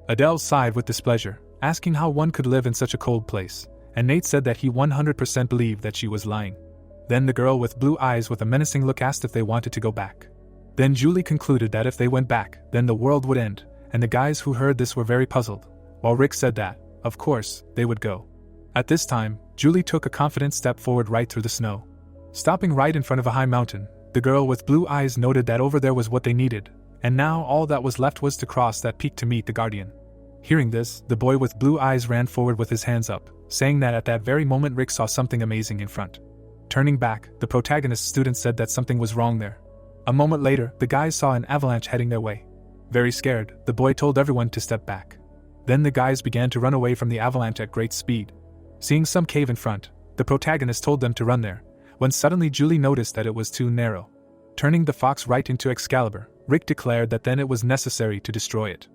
Speaker 1: Adele sighed with displeasure, asking how one could live in such a cold place, and Nate said that he 100% believed that she was lying. Then the girl with blue eyes with a menacing look asked if they wanted to go back. Then Julie concluded that if they went back, then the world would end, and the guys who heard this were very puzzled, while Rick said that, of course, they would go. At this time, Julie took a confident step forward right through the snow. Stopping right in front of a high mountain, the girl with blue eyes noted that over there was what they needed, and now all that was left was to cross that peak to meet the guardian. Hearing this, the boy with blue eyes ran forward with his hands up, saying that at that very moment Rick saw something amazing in front. Turning back, the protagonist's student said that something was wrong there. A moment later, the guys saw an avalanche heading their way. Very scared, the boy told everyone to step back. Then the guys began to run away from the avalanche at great speed. Seeing some cave in front, the protagonist told them to run there, when suddenly Julie noticed that it was too narrow. Turning the fox right into Excalibur, Rick declared that then it was necessary to destroy it.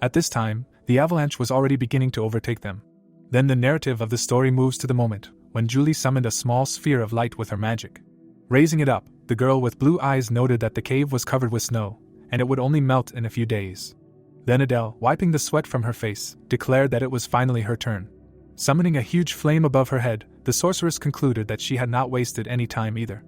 Speaker 1: At this time, the avalanche was already beginning to overtake them. Then the narrative of the story moves to the moment when Julie summoned a small sphere of light with her magic. Raising it up, the girl with blue eyes noted that the cave was covered with snow, and it would only melt in a few days. Then Adele, wiping the sweat from her face, declared that it was finally her turn. Summoning a huge flame above her head, the sorceress concluded that she had not wasted any time either.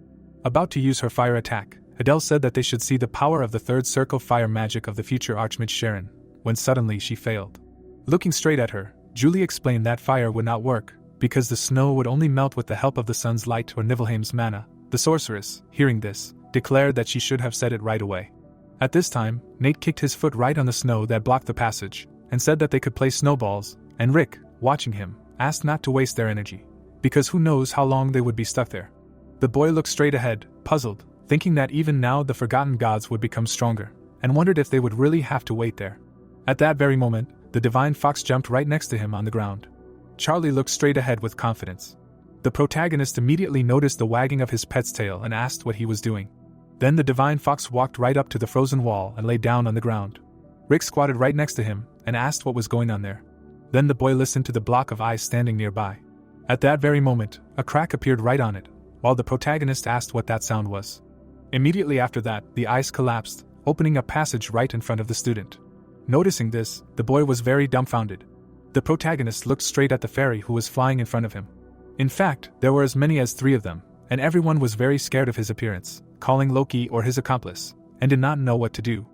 Speaker 1: About to use her fire attack, Adele said that they should see the power of the third circle fire magic of the future Archmage Sharon, when suddenly she failed. Looking straight at her, Julie explained that fire would not work, because the snow would only melt with the help of the sun's light or Niflheim's mana. The sorceress, hearing this, declared that she should have said it right away. At this time, Nate kicked his foot right on the snow that blocked the passage, and said that they could play snowballs, and Rick, watching him, asked not to waste their energy, because who knows how long they would be stuck there. The boy looked straight ahead, puzzled, thinking that even now the forgotten gods would become stronger, and wondered if they would really have to wait there. At that very moment, the divine fox jumped right next to him on the ground. Charlie looked straight ahead with confidence. The protagonist immediately noticed the wagging of his pet's tail and asked what he was doing. Then the divine fox walked right up to the frozen wall and lay down on the ground. Rick squatted right next to him and asked what was going on there. Then the boy listened to the block of ice standing nearby. At that very moment, a crack appeared right on it, while the protagonist asked what that sound was. Immediately after that, the ice collapsed, opening a passage right in front of the student. Noticing this, the boy was very dumbfounded. The protagonist looked straight at the fairy who was flying in front of him. In fact, there were as many as 3 of them, and everyone was very scared of his appearance, calling Loki or his accomplice, and did not know what to do.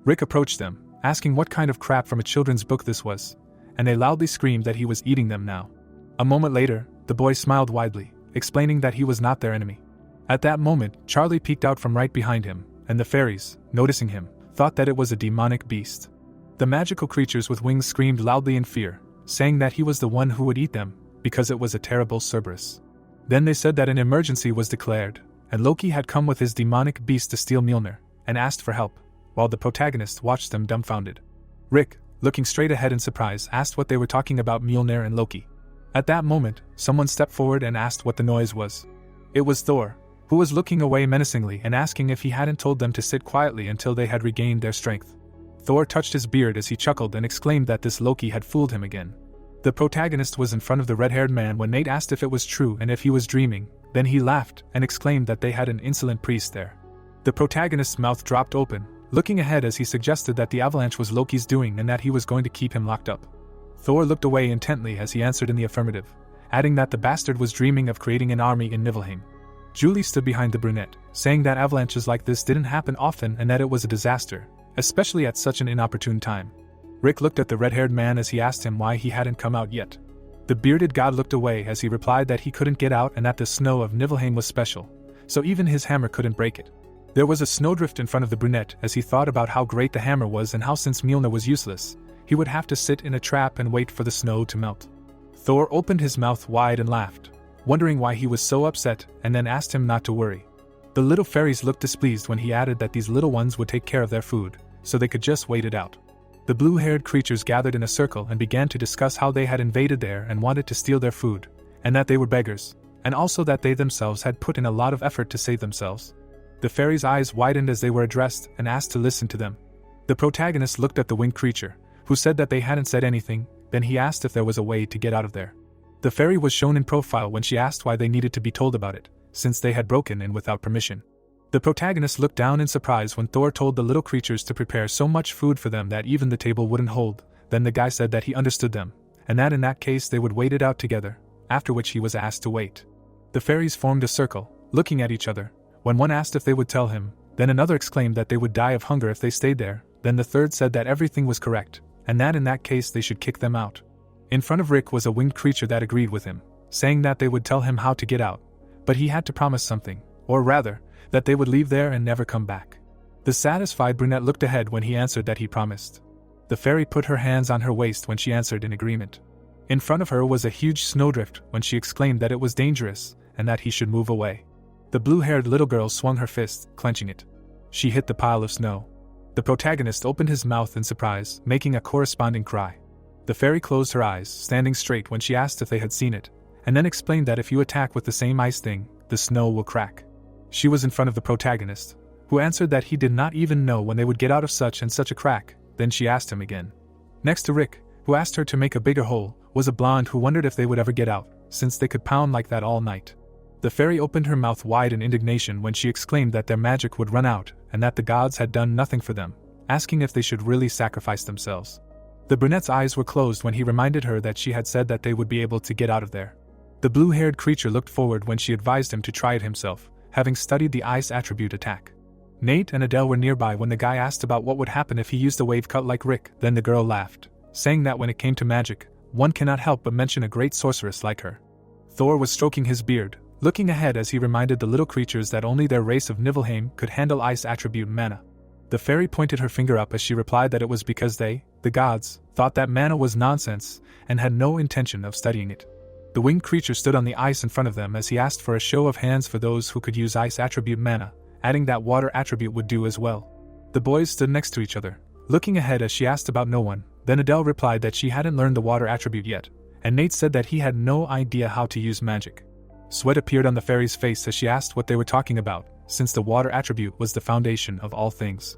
Speaker 1: Rick approached them, asking what kind of crap from a children's book this was, and they loudly screamed that he was eating them now. A moment later, the boy smiled widely, explaining that he was not their enemy. At that moment, Charlie peeked out from right behind him, and the fairies, noticing him, thought that it was a demonic beast. The magical creatures with wings screamed loudly in fear, saying that he was the one who would eat them, because it was a terrible Cerberus. Then they said that an emergency was declared, and Loki had come with his demonic beast to steal Mjolnir, and asked for help, while the protagonist watched them dumbfounded. Rick, looking straight ahead in surprise, asked what they were talking about Mjolnir and Loki. At that moment, someone stepped forward and asked what the noise was. It was Thor, who was looking away menacingly and asking if he hadn't told them to sit quietly until they had regained their strength. Thor touched his beard as he chuckled and exclaimed that this Loki had fooled him again. The protagonist was in front of the red-haired man when Nate asked if it was true and if he was dreaming. Then he laughed and exclaimed that they had an insolent priest there. The protagonist's mouth dropped open, looking ahead as he suggested that the avalanche was Loki's doing and that he was going to keep him locked up. Thor looked away intently as he answered in the affirmative, adding that the bastard was dreaming of creating an army in Niflheim. Julie stood behind the brunette, saying that avalanches like this didn't happen often and that it was a disaster, especially at such an inopportune time. Rick looked at the red-haired man as he asked him why he hadn't come out yet. The bearded god looked away as he replied that he couldn't get out and that the snow of Niflheim was special, so even his hammer couldn't break it. There was a snowdrift in front of the brunette as he thought about how great the hammer was and how since Mjolnir was useless, he would have to sit in a trap and wait for the snow to melt. Thor opened his mouth wide and laughed, wondering why he was so upset, and then asked him not to worry. The little fairies looked displeased when he added that these little ones would take care of their food, so they could just wait it out. The blue-haired creatures gathered in a circle and began to discuss how they had invaded there and wanted to steal their food, and that they were beggars, and also that they themselves had put in a lot of effort to save themselves. The fairy's eyes widened as they were addressed and asked to listen to them. The protagonist looked at the winged creature, who said that they hadn't said anything. Then he asked if there was a way to get out of there. The fairy was shown in profile when she asked why they needed to be told about it, since they had broken in without permission. The protagonist looked down in surprise when Thor told the little creatures to prepare so much food for them that even the table wouldn't hold. Then the guy said that he understood them, and that in that case they would wait it out together, after which he was asked to wait. The fairies formed a circle, looking at each other. When one asked if they would tell him, then another exclaimed that they would die of hunger if they stayed there, then the third said that everything was correct, and that in that case they should kick them out. In front of Rick was a winged creature that agreed with him, saying that they would tell him how to get out, but he had to promise something, or rather, that they would leave there and never come back. The satisfied brunette looked ahead when he answered that he promised. The fairy put her hands on her waist when she answered in agreement. In front of her was a huge snowdrift when she exclaimed that it was dangerous, and that he should move away. The blue-haired little girl swung her fist, clenching it. She hit the pile of snow. The protagonist opened his mouth in surprise, making a corresponding cry. The fairy closed her eyes, standing straight when she asked if they had seen it, and then explained that if you attack with the same ice thing, the snow will crack. She was in front of the protagonist, who answered that he did not even know when they would get out of such and such a crack. Then she asked him again. Next to Rick, who asked her to make a bigger hole, was a blonde who wondered if they would ever get out, since they could pound like that all night. The fairy opened her mouth wide in indignation when she exclaimed that their magic would run out, and that the gods had done nothing for them, asking if they should really sacrifice themselves. The brunette's eyes were closed when he reminded her that she had said that they would be able to get out of there. The blue-haired creature looked forward when she advised him to try it himself, having studied the ice attribute attack. Nate and Adele were nearby when the guy asked about what would happen if he used a wave cut like Rick. Then the girl laughed, saying that when it came to magic, one cannot help but mention a great sorceress like her. Thor was stroking his beard, looking ahead as he reminded the little creatures that only their race of Niflheim could handle ice attribute mana. The fairy pointed her finger up as she replied that it was because they, the gods, thought that mana was nonsense and had no intention of studying it. The winged creature stood on the ice in front of them as he asked for a show of hands for those who could use ice attribute mana, adding that water attribute would do as well. The boys stood next to each other, looking ahead as she asked about no one. Then Adele replied that she hadn't learned the water attribute yet, and Nate said that he had no idea how to use magic. Sweat appeared on the fairy's face as she asked what they were talking about, since the water attribute was the foundation of all things.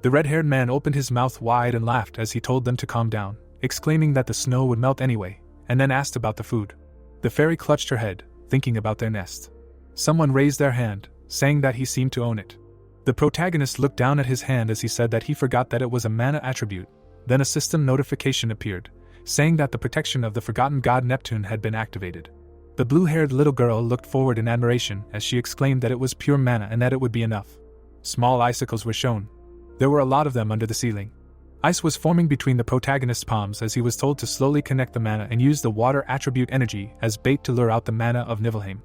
Speaker 1: The red-haired man opened his mouth wide and laughed as he told them to calm down, exclaiming that the snow would melt anyway, and then asked about the food. The fairy clutched her head, thinking about their nest. Someone raised their hand, saying that he seemed to own it. The protagonist looked down at his hand as he said that he forgot that it was a mana attribute. Then a system notification appeared, saying that the protection of the forgotten god Neptune had been activated. The blue-haired little girl looked forward in admiration as she exclaimed that it was pure mana and that it would be enough. Small icicles were shown. There were a lot of them under the ceiling. Ice was forming between the protagonist's palms as he was told to slowly connect the mana and use the water attribute energy as bait to lure out the mana of Niflheim.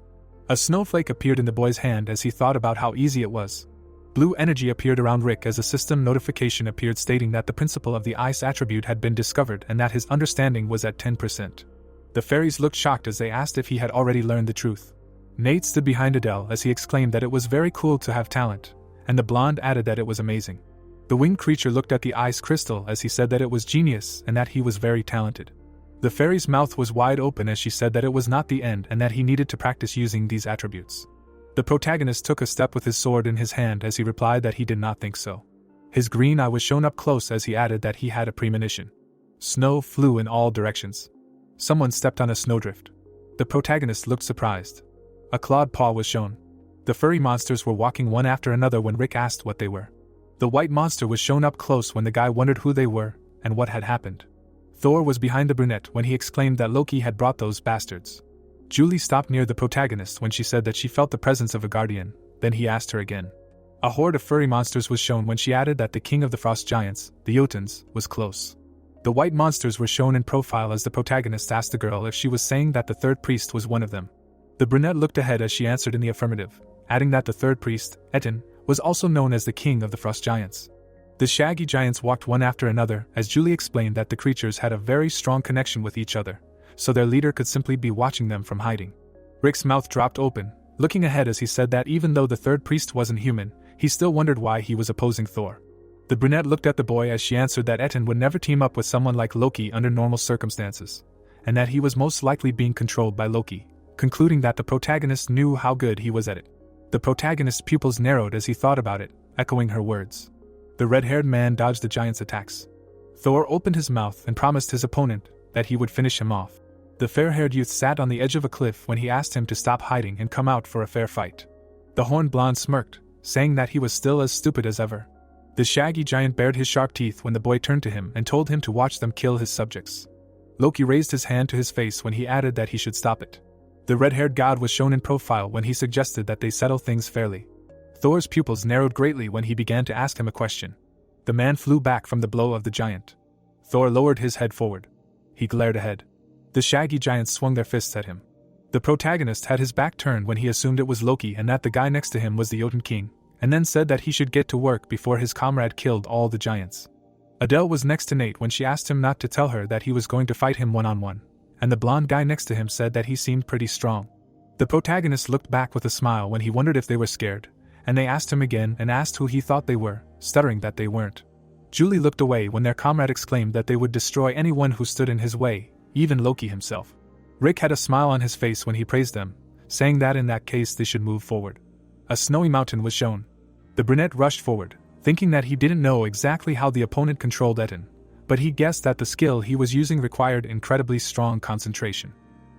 Speaker 1: A snowflake appeared in the boy's hand as he thought about how easy it was. Blue energy appeared around Rick as a system notification appeared stating that the principle of the ice attribute had been discovered and that his understanding was at 10%. The fairies looked shocked as they asked if he had already learned the truth. Nate stood behind Adele as he exclaimed that it was very cool to have talent, and the blonde added that it was amazing. The winged creature looked at the ice crystal as he said that it was genius and that he was very talented. The fairy's mouth was wide open as she said that it was not the end and that he needed to practice using these attributes. The protagonist took a step with his sword in his hand as he replied that he did not think so. His green eye was shown up close as he added that he had a premonition. Snow flew in all directions. Someone stepped on a snowdrift. The protagonist looked surprised. A clawed paw was shown. The furry monsters were walking one after another when Rick asked what they were. The white monster was shown up close when the guy wondered who they were and what had happened. Thor was behind the brunette when he exclaimed that Loki had brought those bastards. Julie stopped near the protagonist when she said that she felt the presence of a guardian. Then he asked her again. A horde of furry monsters was shown when she added that the king of the frost giants, the Jotuns, was close. The white monsters were shown in profile as the protagonist asked the girl if she was saying that the third priest was one of them. The brunette looked ahead as she answered in the affirmative, adding that the third priest, Etten, was also known as the king of the frost giants. The shaggy giants walked one after another as Julie explained that the creatures had a very strong connection with each other, so their leader could simply be watching them from hiding. Rick's mouth dropped open, looking ahead as he said that even though the third priest wasn't human, he still wondered why he was opposing Thor. The brunette looked at the boy as she answered that Etten would never team up with someone like Loki under normal circumstances, and that he was most likely being controlled by Loki, concluding that the protagonist knew how good he was at it. The protagonist's pupils narrowed as he thought about it, echoing her words. The red-haired man dodged the giant's attacks. Thor opened his mouth and promised his opponent that he would finish him off. The fair-haired youth sat on the edge of a cliff when he asked him to stop hiding and come out for a fair fight. The horned blonde smirked, saying that he was still as stupid as ever. The shaggy giant bared his sharp teeth when the boy turned to him and told him to watch them kill his subjects. Loki raised his hand to his face when he added that he should stop it. The red-haired god was shown in profile when he suggested that they settle things fairly. Thor's pupils narrowed greatly when he began to ask him a question. The man flew back from the blow of the giant. Thor lowered his head forward. He glared ahead. The shaggy giants swung their fists at him. The protagonist had his back turned when he assumed it was Loki and that the guy next to him was the Jotun king, and then said that he should get to work before his comrade killed all the giants. Adele was next to Nate when she asked him not to tell her that he was going to fight him one-on-one, and the blonde guy next to him said that he seemed pretty strong. The protagonist looked back with a smile when he wondered if they were scared, and they asked him again and asked who he thought they were, stuttering that they weren't. Julie looked away when their comrade exclaimed that they would destroy anyone who stood in his way, even Loki himself. Rick had a smile on his face when he praised them, saying that in that case they should move forward. A snowy mountain was shown. The brunette rushed forward, thinking that he didn't know exactly how the opponent controlled Etten, but he guessed that the skill he was using required incredibly strong concentration.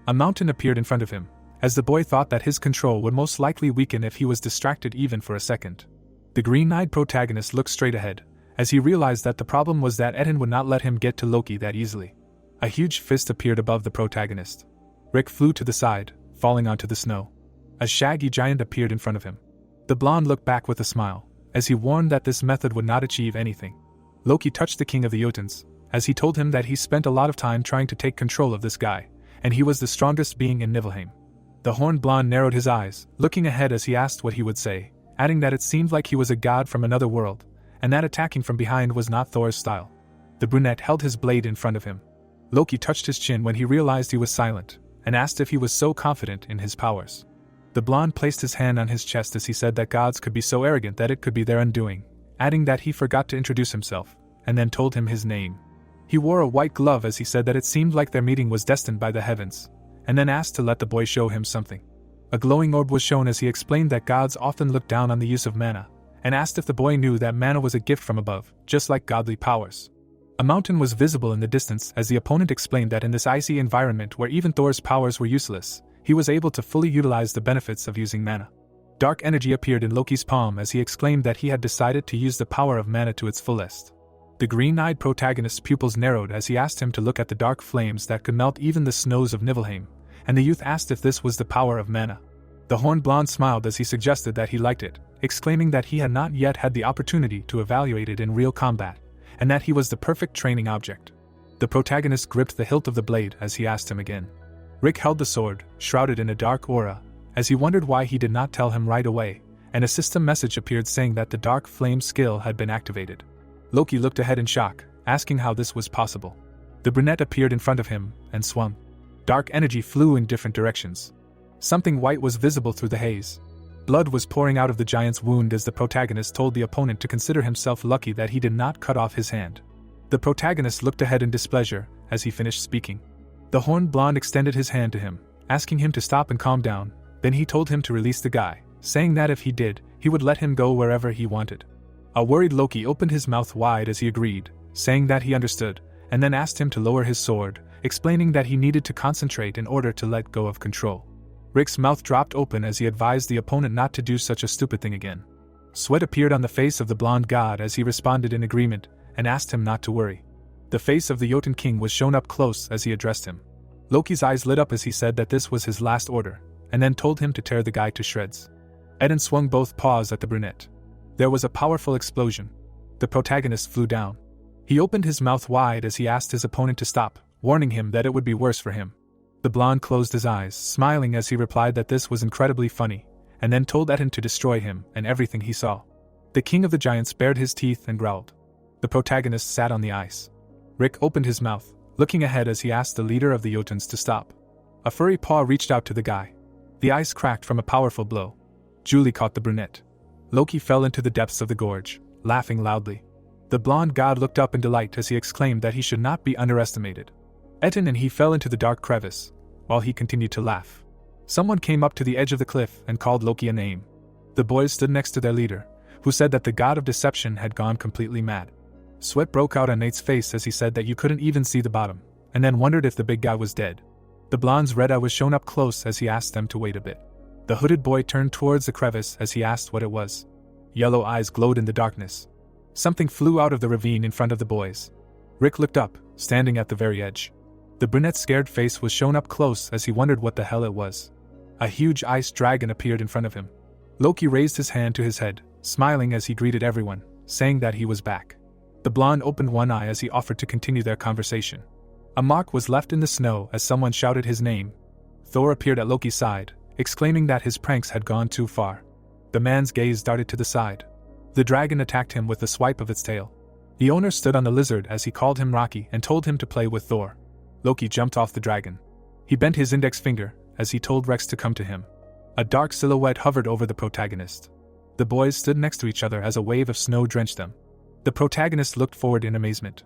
Speaker 1: A mountain appeared in front of him, as the boy thought that his control would most likely weaken if he was distracted even for a second. The green-eyed protagonist looked straight ahead, as he realized that the problem was that Etten would not let him get to Loki that easily. A huge fist appeared above the protagonist. Rick flew to the side, falling onto the snow. A shaggy giant appeared in front of him. The blonde looked back with a smile, as he warned that this method would not achieve anything. Loki touched the king of the Jotuns, as he told him that he spent a lot of time trying to take control of this guy, and he was the strongest being in Niflheim. The horned blonde narrowed his eyes, looking ahead as he asked what he would say, adding that it seemed like he was a god from another world, and that attacking from behind was not Thor's style. The brunette held his blade in front of him. Loki touched his chin when he realized he was silent, and asked if he was so confident in his powers. The blonde placed his hand on his chest as he said that gods could be so arrogant that it could be their undoing, adding that he forgot to introduce himself, and then told him his name. He wore a white glove as he said that it seemed like their meeting was destined by the heavens, and then asked to let the boy show him something. A glowing orb was shown as he explained that gods often look down on the use of mana, and asked if the boy knew that mana was a gift from above, just like godly powers. A mountain was visible in the distance as the opponent explained that in this icy environment where even Thor's powers were useless, he was able to fully utilize the benefits of using mana. Dark energy appeared in Loki's palm as he exclaimed that he had decided to use the power of mana to its fullest. The green-eyed protagonist's pupils narrowed as he asked him to look at the dark flames that could melt even the snows of Niflheim, and the youth asked if this was the power of mana. The horned blonde smiled as he suggested that he liked it, exclaiming that he had not yet had the opportunity to evaluate it in real combat, and that he was the perfect training object. The protagonist gripped the hilt of the blade as he asked him again. Rick held the sword, shrouded in a dark aura, as he wondered why he did not tell him right away, and a system message appeared saying that the dark flame skill had been activated. Loki looked ahead in shock, asking how this was possible. The brunette appeared in front of him, and swung. Dark energy flew in different directions. Something white was visible through the haze. Blood was pouring out of the giant's wound as the protagonist told the opponent to consider himself lucky that he did not cut off his hand. The protagonist looked ahead in displeasure as he finished speaking. The horned blonde extended his hand to him, asking him to stop and calm down, then he told him to release the guy, saying that if he did, he would let him go wherever he wanted. A worried Loki opened his mouth wide as he agreed, saying that he understood, and then asked him to lower his sword, explaining that he needed to concentrate in order to let go of control. Rick's mouth dropped open as he advised the opponent not to do such a stupid thing again. Sweat appeared on the face of the blonde god as he responded in agreement, and asked him not to worry. The face of the Jotun king was shown up close as he addressed him. Loki's eyes lit up as he said that this was his last order, and then told him to tear the guy to shreds. Etten swung both paws at the brunette. There was a powerful explosion. The protagonist flew down. He opened his mouth wide as he asked his opponent to stop, warning him that it would be worse for him. The blonde closed his eyes, smiling as he replied that this was incredibly funny, and then told Etten to destroy him and everything he saw. The king of the giants bared his teeth and growled. The protagonist sat on the ice. Rick opened his mouth, looking ahead as he asked the leader of the Jotuns to stop. A furry paw reached out to the guy. The ice cracked from a powerful blow. Julie caught the brunette. Loki fell into the depths of the gorge, laughing loudly. The blonde god looked up in delight as he exclaimed that he should not be underestimated. Etten and he fell into the dark crevice, while he continued to laugh. Someone came up to the edge of the cliff and called Loki a name. The boys stood next to their leader, who said that the god of deception had gone completely mad. Sweat broke out on Nate's face as he said that you couldn't even see the bottom, and then wondered if the big guy was dead. The blonde's red eye was shown up close as he asked them to wait a bit. The hooded boy turned towards the crevice as he asked what it was. Yellow eyes glowed in the darkness. Something flew out of the ravine in front of the boys. Rick looked up, standing at the very edge. The brunette's scared face was shown up close as he wondered what the hell it was. A huge ice dragon appeared in front of him. Loki raised his hand to his head, smiling as he greeted everyone, saying that he was back. The blonde opened one eye as he offered to continue their conversation. A mark was left in the snow as someone shouted his name. Thor appeared at Loki's side, exclaiming that his pranks had gone too far. The man's gaze darted to the side. The dragon attacked him with a swipe of its tail. The owner stood on the lizard as he called him Rocky and told him to play with Thor. Loki jumped off the dragon. He bent his index finger as he told Rex to come to him. A dark silhouette hovered over the protagonist. The boys stood next to each other as a wave of snow drenched them. The protagonist looked forward in amazement.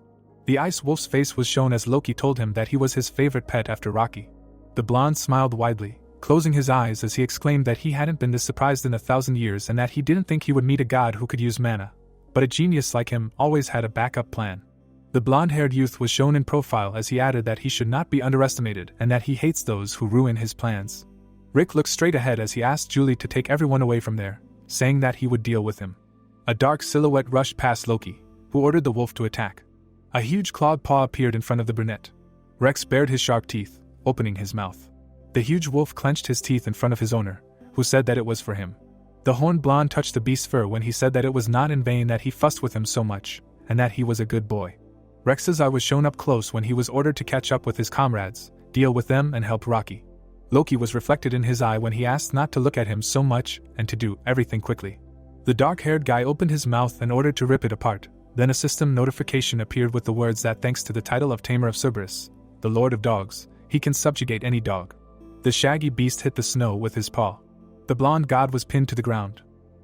Speaker 1: The ice wolf's face was shown as Loki told him that he was his favorite pet after Rocky. The blonde smiled widely, closing his eyes as he exclaimed that he hadn't been this surprised in 1,000 years and that he didn't think he would meet a god who could use mana, but a genius like him always had a backup plan. The blonde-haired youth was shown in profile as he added that he should not be underestimated and that he hates those who ruin his plans. Rick looked straight ahead as he asked Julie to take everyone away from there, saying that he would deal with him. A dark silhouette rushed past Loki, who ordered the wolf to attack. A huge clawed paw appeared in front of the brunette. Rex bared his sharp teeth, opening his mouth. The huge wolf clenched his teeth in front of his owner, who said that it was for him. The horned blonde touched the beast's fur when he said that it was not in vain that he fussed with him so much, and that he was a good boy. Rex's eye was shown up close when he was ordered to catch up with his comrades, deal with them and help Rocky. Loki was reflected in his eye when he asked not to look at him so much and to do everything quickly. The dark-haired guy opened his mouth and ordered to rip it apart. Then a system notification appeared with the words that thanks to the title of Tamer of Cerberus, the Lord of Dogs, he can subjugate any dog. The shaggy beast hit the snow with his paw. The blonde god was pinned to the ground.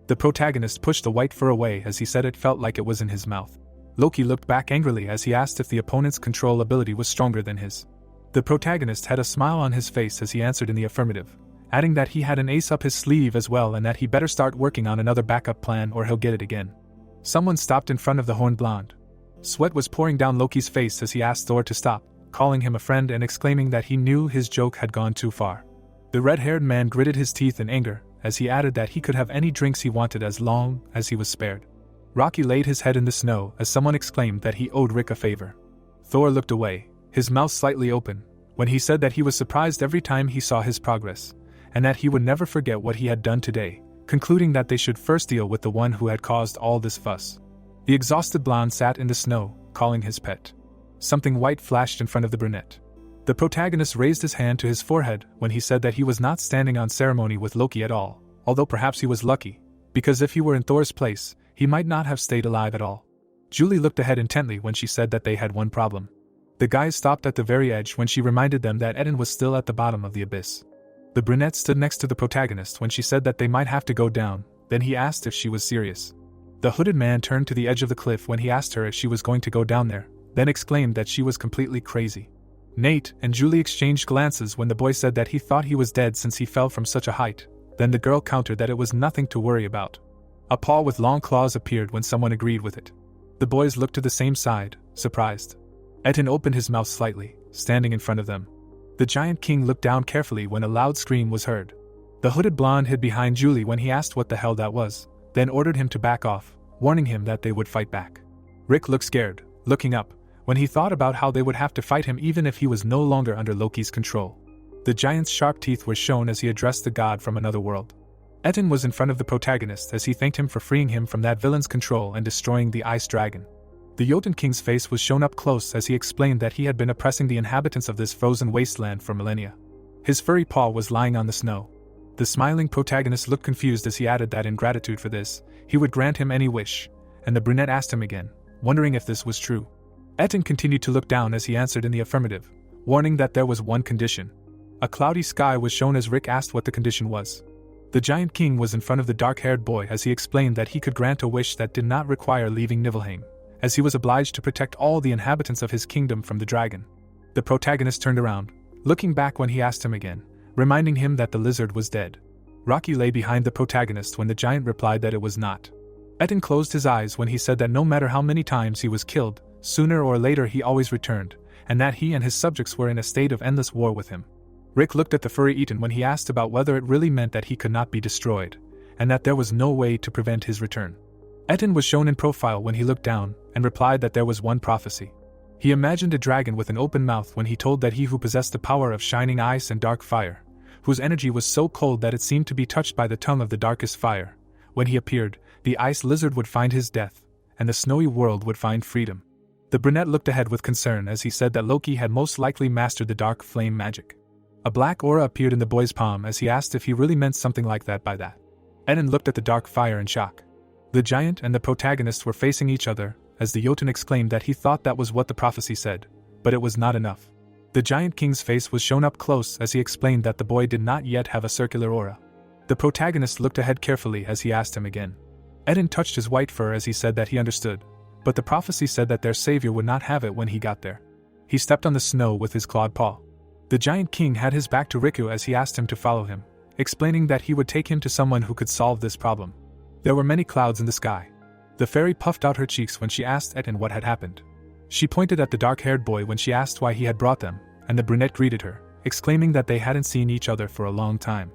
Speaker 1: The protagonist pushed the white fur away as he said it felt like it was in his mouth. Loki looked back angrily as he asked if the opponent's control ability was stronger than his. The protagonist had a smile on his face as he answered in the affirmative, adding that he had an ace up his sleeve as well and that he better start working on another backup plan or he'll get it again. Someone stopped in front of the horned blonde. Sweat was pouring down Loki's face as he asked Thor to stop, calling him a friend and exclaiming that he knew his joke had gone too far. The red-haired man gritted his teeth in anger as he added that he could have any drinks he wanted as long as he was spared. Rocky laid his head in the snow as someone exclaimed that he owed Rick a favor. Thor looked away, his mouth slightly open, when he said that he was surprised every time he saw his progress, and that he would never forget what he had done today, concluding that they should first deal with the one who had caused all this fuss. The exhausted blonde sat in the snow, calling his pet. Something white flashed in front of the brunette. The protagonist raised his hand to his forehead when he said that he was not standing on ceremony with Loki at all, although perhaps he was lucky, because if he were in Thor's place, he might not have stayed alive at all. Julie looked ahead intently when she said that they had one problem. The guys stopped at the very edge when she reminded them that Eden was still at the bottom of the abyss. The brunette stood next to the protagonist when she said that they might have to go down, then he asked if she was serious. The hooded man turned to the edge of the cliff when he asked her if she was going to go down there, then exclaimed that she was completely crazy. Nate and Julie exchanged glances when the boy said that he thought he was dead since he fell from such a height, then the girl countered that it was nothing to worry about. A paw with long claws appeared when someone agreed with it. The boys looked to the same side, surprised. Etten opened his mouth slightly, standing in front of them. The giant king looked down carefully when a loud scream was heard. The hooded blonde hid behind Julie when he asked what the hell that was, then ordered him to back off, warning him that they would fight back. Rick looked scared, looking up, when he thought about how they would have to fight him even if he was no longer under Loki's control. The giant's sharp teeth were shown as he addressed the god from another world. Etten was in front of the protagonist as he thanked him for freeing him from that villain's control and destroying the ice dragon. The Jotun king's face was shown up close as he explained that he had been oppressing the inhabitants of this frozen wasteland for millennia. His furry paw was lying on the snow. The smiling protagonist looked confused as he added that in gratitude for this, he would grant him any wish, and the brunette asked him again, wondering if this was true. Etten continued to look down as he answered in the affirmative, warning that there was one condition. A cloudy sky was shown as Rick asked what the condition was. The giant king was in front of the dark-haired boy as he explained that he could grant a wish that did not require leaving Niflheim, as he was obliged to protect all the inhabitants of his kingdom from the dragon. The protagonist turned around, looking back when he asked him again, reminding him that the lizard was dead. Rocky lay behind the protagonist when the giant replied that it was not. Etten closed his eyes when he said that no matter how many times he was killed, sooner or later he always returned, and that he and his subjects were in a state of endless war with him. Rick looked at the furry Etten when he asked about whether it really meant that he could not be destroyed, and that there was no way to prevent his return. Etten was shown in profile when he looked down, and replied that there was one prophecy. He imagined a dragon with an open mouth when he told that he who possessed the power of shining ice and dark fire, whose energy was so cold that it seemed to be touched by the tongue of the darkest fire, when he appeared, the ice lizard would find his death, and the snowy world would find freedom. The brunette looked ahead with concern as he said that Loki had most likely mastered the dark flame magic. A black aura appeared in the boy's palm as he asked if he really meant something like that by that. Etten looked at the dark fire in shock. The giant and the protagonist were facing each other, as the Jotun exclaimed that he thought that was what the prophecy said, but it was not enough. The giant king's face was shown up close as he explained that the boy did not yet have a circular aura. The protagonist looked ahead carefully as he asked him again. Etten touched his white fur as he said that he understood, but the prophecy said that their savior would not have it when he got there. He stepped on the snow with his clawed paw. The giant king had his back to Riku as he asked him to follow him, explaining that he would take him to someone who could solve this problem. There were many clouds in the sky. The fairy puffed out her cheeks when she asked Etten what had happened. She pointed at the dark-haired boy when she asked why he had brought them, and the brunette greeted her, exclaiming that they hadn't seen each other for a long time.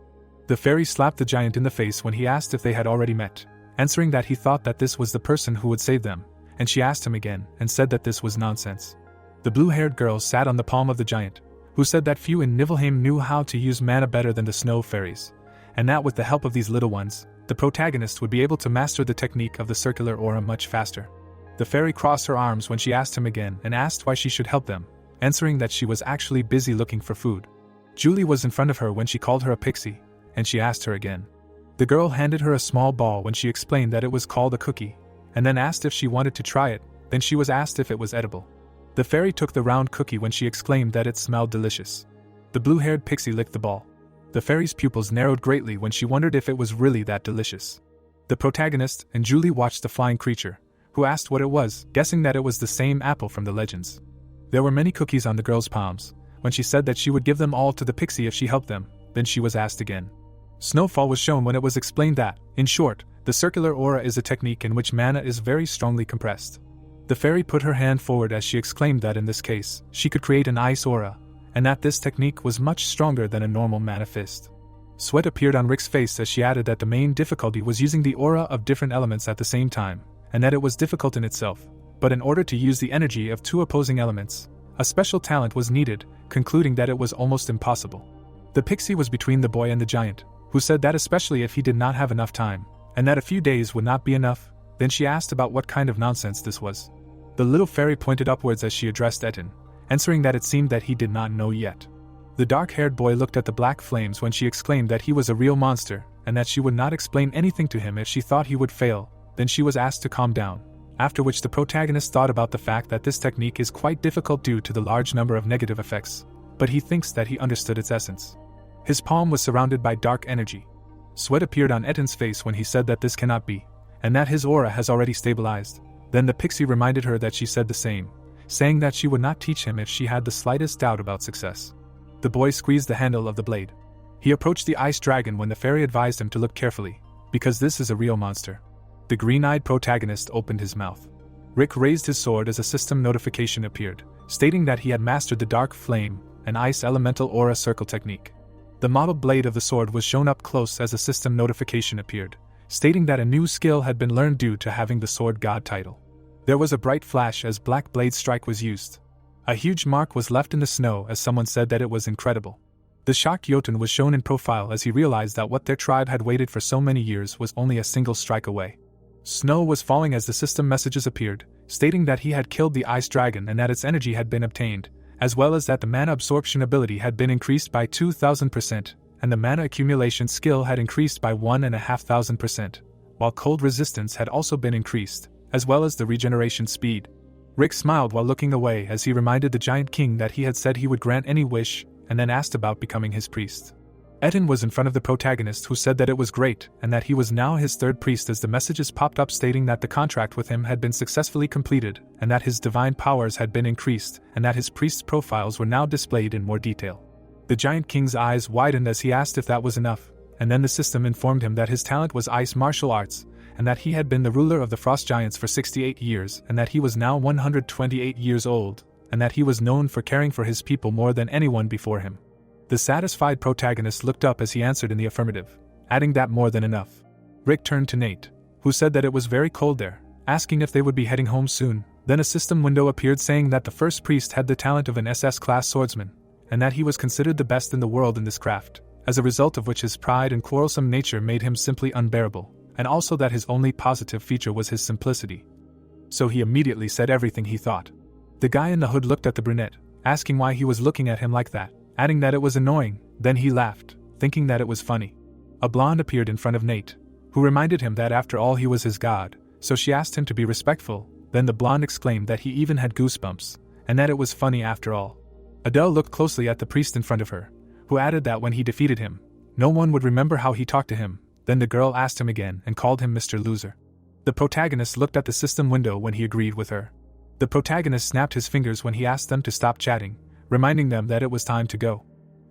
Speaker 1: The fairy slapped the giant in the face when he asked if they had already met, answering that he thought that this was the person who would save them, and she asked him again and said that this was nonsense. The blue-haired girl sat on the palm of the giant, who said that few in Niflheim knew how to use mana better than the snow fairies, and that with the help of these little ones, the protagonist would be able to master the technique of the circular aura much faster. The fairy crossed her arms when she asked him again and asked why she should help them, answering that she was actually busy looking for food. Julie was in front of her when she called her a pixie, and she asked her again. The girl handed her a small ball when she explained that it was called a cookie, and then asked if she wanted to try it, then she was asked if it was edible. The fairy took the round cookie when she exclaimed that it smelled delicious. The blue-haired pixie licked the ball. The fairy's pupils narrowed greatly when she wondered if it was really that delicious. The protagonist and Julie watched the flying creature, who asked what it was, guessing that it was the same apple from the legends. There were many cookies on the girl's palms. When she said that she would give them all to the pixie if she helped them, then she was asked again. Snowfall was shown when it was explained that, in short, the circular aura is a technique in which mana is very strongly compressed. The fairy put her hand forward as she exclaimed that in this case, she could create an ice aura, and that this technique was much stronger than a normal mana fist. Sweat appeared on Rick's face as she added that the main difficulty was using the aura of different elements at the same time, and that it was difficult in itself, but in order to use the energy of two opposing elements, a special talent was needed, concluding that it was almost impossible. The pixie was between the boy and the giant, who said that especially if he did not have enough time, and that a few days would not be enough. Then she asked about what kind of nonsense this was. The little fairy pointed upwards as she addressed Etten, answering that it seemed that he did not know yet. The dark-haired boy looked at the black flames when she exclaimed that he was a real monster, and that she would not explain anything to him if she thought he would fail. Then she was asked to calm down, after which the protagonist thought about the fact that this technique is quite difficult due to the large number of negative effects, but he thinks that he understood its essence. His palm was surrounded by dark energy. Sweat appeared on Etten's face when he said that this cannot be, and that his aura has already stabilized. Then the pixie reminded her that she said the same, saying that she would not teach him if she had the slightest doubt about success. The boy squeezed the handle of the blade. He approached the ice dragon when the fairy advised him to look carefully, because this is a real monster. The green-eyed protagonist opened his mouth. Rick raised his sword as a system notification appeared, stating that he had mastered the dark flame and ice elemental aura circle technique. The model blade of the sword was shown up close as a system notification appeared, stating that a new skill had been learned due to having the sword god title. There was a bright flash as Black Blade Strike was used. A huge mark was left in the snow as someone said that it was incredible. The shocked Jotun was shown in profile as he realized that what their tribe had waited for so many years was only a single strike away. Snow was falling as the system messages appeared, stating that he had killed the ice dragon and that its energy had been obtained, as well as that the mana absorption ability had been increased by 2,000%, and the mana accumulation skill had increased by 1,500%, while cold resistance had also been increased, as well as the regeneration speed. Rick smiled while looking away as he reminded the giant king that he had said he would grant any wish, and then asked about becoming his priest. Etten was in front of the protagonist, who said that it was great and that he was now his third priest, as the messages popped up stating that the contract with him had been successfully completed and that his divine powers had been increased and that his priest's profiles were now displayed in more detail. The Giant King's eyes widened as he asked if that was enough, and then the system informed him that his talent was ice martial arts and that he had been the ruler of the Frost Giants for 68 years and that he was now 128 years old and that he was known for caring for his people more than anyone before him. The satisfied protagonist looked up as he answered in the affirmative, adding that more than enough. Rick turned to Nate, who said that it was very cold there, asking if they would be heading home soon. Then a system window appeared saying that the first priest had the talent of an SS-class swordsman, and that he was considered the best in the world in this craft, as a result of which his pride and quarrelsome nature made him simply unbearable, and also that his only positive feature was his simplicity. So he immediately said everything he thought. The guy in the hood looked at the brunette, asking why he was looking at him like that, adding that it was annoying. Then he laughed, thinking that it was funny. A blonde appeared in front of Nate, who reminded him that after all he was his god, so she asked him to be respectful. Then the blonde exclaimed that he even had goosebumps, and that it was funny after all. Adele looked closely at the priest in front of her, who added that when he defeated him, no one would remember how he talked to him. Then the girl asked him again and called him Mr. Loser. The protagonist looked at the system window when he agreed with her. The protagonist snapped his fingers when he asked them to stop chatting, reminding them that it was time to go.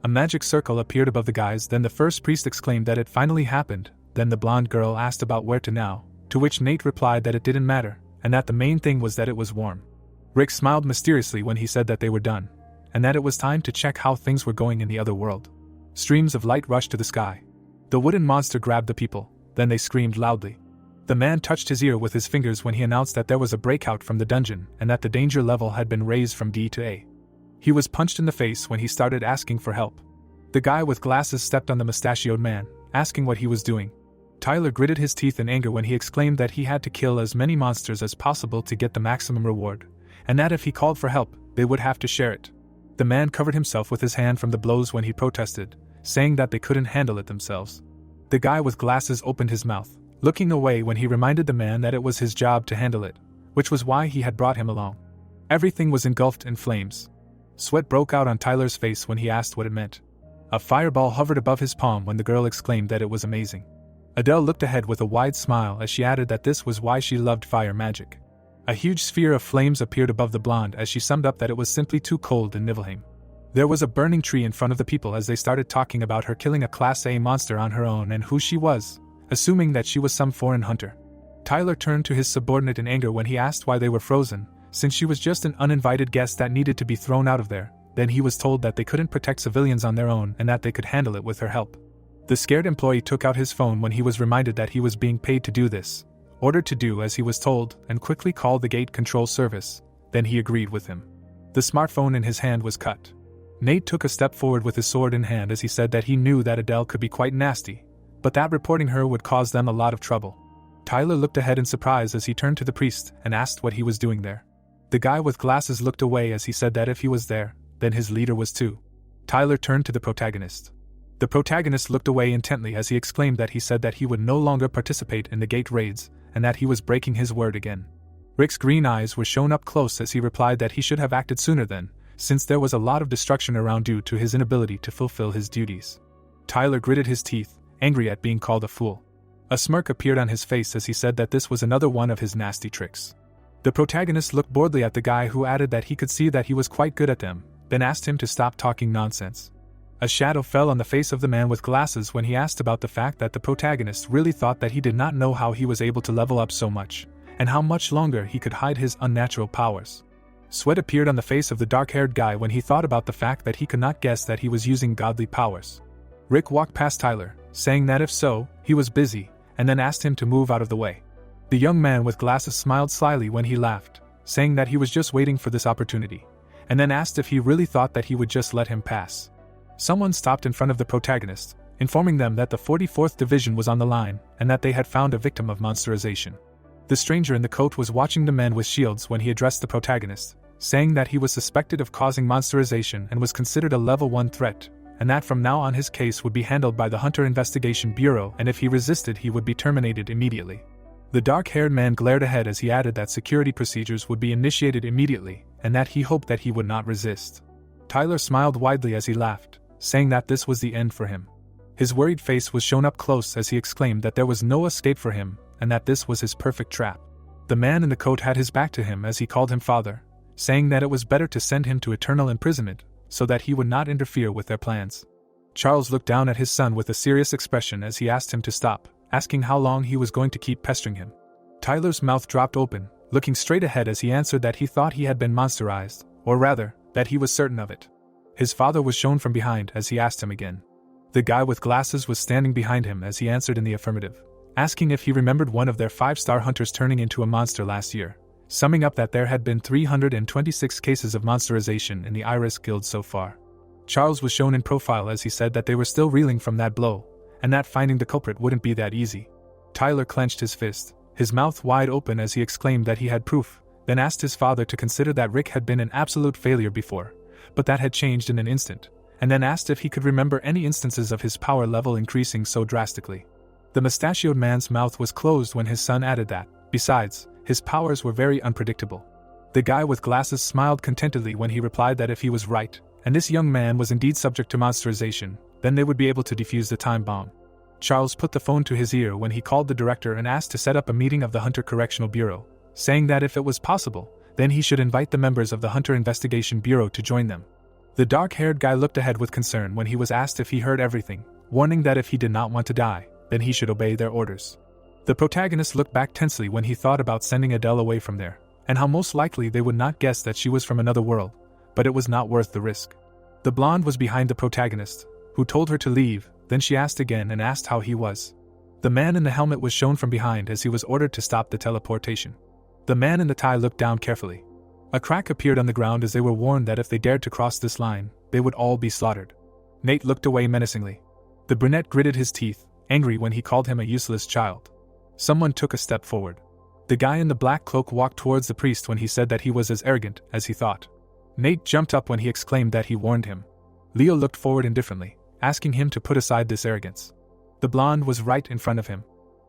Speaker 1: A magic circle appeared above the guys. Then the first priest exclaimed that it finally happened. Then the blonde girl asked about where to now, to which Nate replied that it didn't matter, and that the main thing was that it was warm. Rick smiled mysteriously when he said that they were done, and that it was time to check how things were going in the other world. Streams of light rushed to the sky. The wooden monster grabbed the people, then they screamed loudly. The man touched his ear with his fingers when he announced that there was a breakout from the dungeon and that the danger level had been raised from D to A. He was punched in the face when he started asking for help. The guy with glasses stepped on the mustachioed man, asking what he was doing. Tyler gritted his teeth in anger when he exclaimed that he had to kill as many monsters as possible to get the maximum reward, and that if he called for help, they would have to share it. The man covered himself with his hand from the blows when he protested, saying that they couldn't handle it themselves. The guy with glasses opened his mouth, looking away when he reminded the man that it was his job to handle it, which was why he had brought him along. Everything was engulfed in flames. Sweat broke out on Tyler's face when he asked what it meant. A fireball hovered above his palm when the girl exclaimed that it was amazing. Adele looked ahead with a wide smile as she added that this was why she loved fire magic. A huge sphere of flames appeared above the blonde as she summed up that it was simply too cold in Nibelheim. There was a burning tree in front of the people as they started talking about her killing a Class A monster on her own and who she was, assuming that she was some foreign hunter. Tyler turned to his subordinate in anger when he asked why they were frozen, since she was just an uninvited guest that needed to be thrown out of there. Then he was told that they couldn't protect civilians on their own and that they could handle it with her help. The scared employee took out his phone when he was reminded that he was being paid to do this, ordered to do as he was told, and quickly called the gate control service. Then he agreed with him. The smartphone in his hand was cut. Nate took a step forward with his sword in hand as he said that he knew that Adele could be quite nasty, but that reporting her would cause them a lot of trouble. Tyler looked ahead in surprise as he turned to the priest and asked what he was doing there. The guy with glasses looked away as he said that if he was there, then his leader was too. Tyler turned to the protagonist. The protagonist looked away intently as he exclaimed that he said that he would no longer participate in the gate raids and that he was breaking his word again. Rick's green eyes were shown up close as he replied that he should have acted sooner then, since there was a lot of destruction around due to his inability to fulfill his duties. Tyler gritted his teeth, angry at being called a fool. A smirk appeared on his face as he said that this was another one of his nasty tricks. The protagonist looked boredly at the guy who added that he could see that he was quite good at them, then asked him to stop talking nonsense. A shadow fell on the face of the man with glasses when he asked about the fact that the protagonist really thought that he did not know how he was able to level up so much, and how much longer he could hide his unnatural powers. Sweat appeared on the face of the dark-haired guy when he thought about the fact that he could not guess that he was using godly powers. Rick walked past Tyler, saying that if so, he was busy, and then asked him to move out of the way. The young man with glasses smiled slyly when he laughed, saying that he was just waiting for this opportunity, and then asked if he really thought that he would just let him pass. Someone stopped in front of the protagonist, informing them that the 44th Division was on the line and that they had found a victim of monsterization. The stranger in the coat was watching the men with shields when he addressed the protagonist, saying that he was suspected of causing monsterization and was considered a level 1 threat, and that from now on his case would be handled by the Hunter Investigation Bureau, and if he resisted he would be terminated immediately. The dark-haired man glared ahead as he added that security procedures would be initiated immediately, and that he hoped that he would not resist. Tyler smiled widely as he laughed, saying that this was the end for him. His worried face was shown up close as he exclaimed that there was no escape for him and that this was his perfect trap. The man in the coat had his back to him as he called him father, saying that it was better to send him to eternal imprisonment so that he would not interfere with their plans. Charles looked down at his son with a serious expression as he asked him to stop, asking how long he was going to keep pestering him. Tyler's mouth dropped open, looking straight ahead as he answered that he thought he had been monsterized, or rather, that he was certain of it. His father was shown from behind as he asked him again. The guy with glasses was standing behind him as he answered in the affirmative, asking if he remembered one of their 5-star hunters turning into a monster last year, summing up that there had been 326 cases of monsterization in the Iris Guild so far. Charles was shown in profile as he said that they were still reeling from that blow, and that finding the culprit wouldn't be that easy. Tyler clenched his fist, his mouth wide open as he exclaimed that he had proof, then asked his father to consider that Rick had been an absolute failure before, but that had changed in an instant, and then asked if he could remember any instances of his power level increasing so drastically. The mustachioed man's mouth was closed when his son added that, besides, his powers were very unpredictable. The guy with glasses smiled contentedly when he replied that if he was right, and this young man was indeed subject to monsterization, then they would be able to defuse the time bomb. Charles put the phone to his ear when he called the director and asked to set up a meeting of the Hunter Correctional Bureau, saying that if it was possible, then he should invite the members of the Hunter Investigation Bureau to join them. The dark-haired guy looked ahead with concern when he was asked if he heard everything, warning that if he did not want to die, then he should obey their orders. The protagonist looked back tensely when he thought about sending Adele away from there, and how most likely they would not guess that she was from another world, but it was not worth the risk. The blonde was behind the protagonist, who told her to leave, then she asked again and asked how he was. The man in the helmet was shown from behind as he was ordered to stop the teleportation. The man in the tie looked down carefully. A crack appeared on the ground as they were warned that if they dared to cross this line, they would all be slaughtered. Nate looked away menacingly. The brunette gritted his teeth, angry when he called him a useless child. Someone took a step forward. The guy in the black cloak walked towards the priest when he said that he was as arrogant as he thought. Nate jumped up when he exclaimed that he warned him. Leo looked forward indifferently, asking him to put aside this arrogance. The blonde was right in front of him.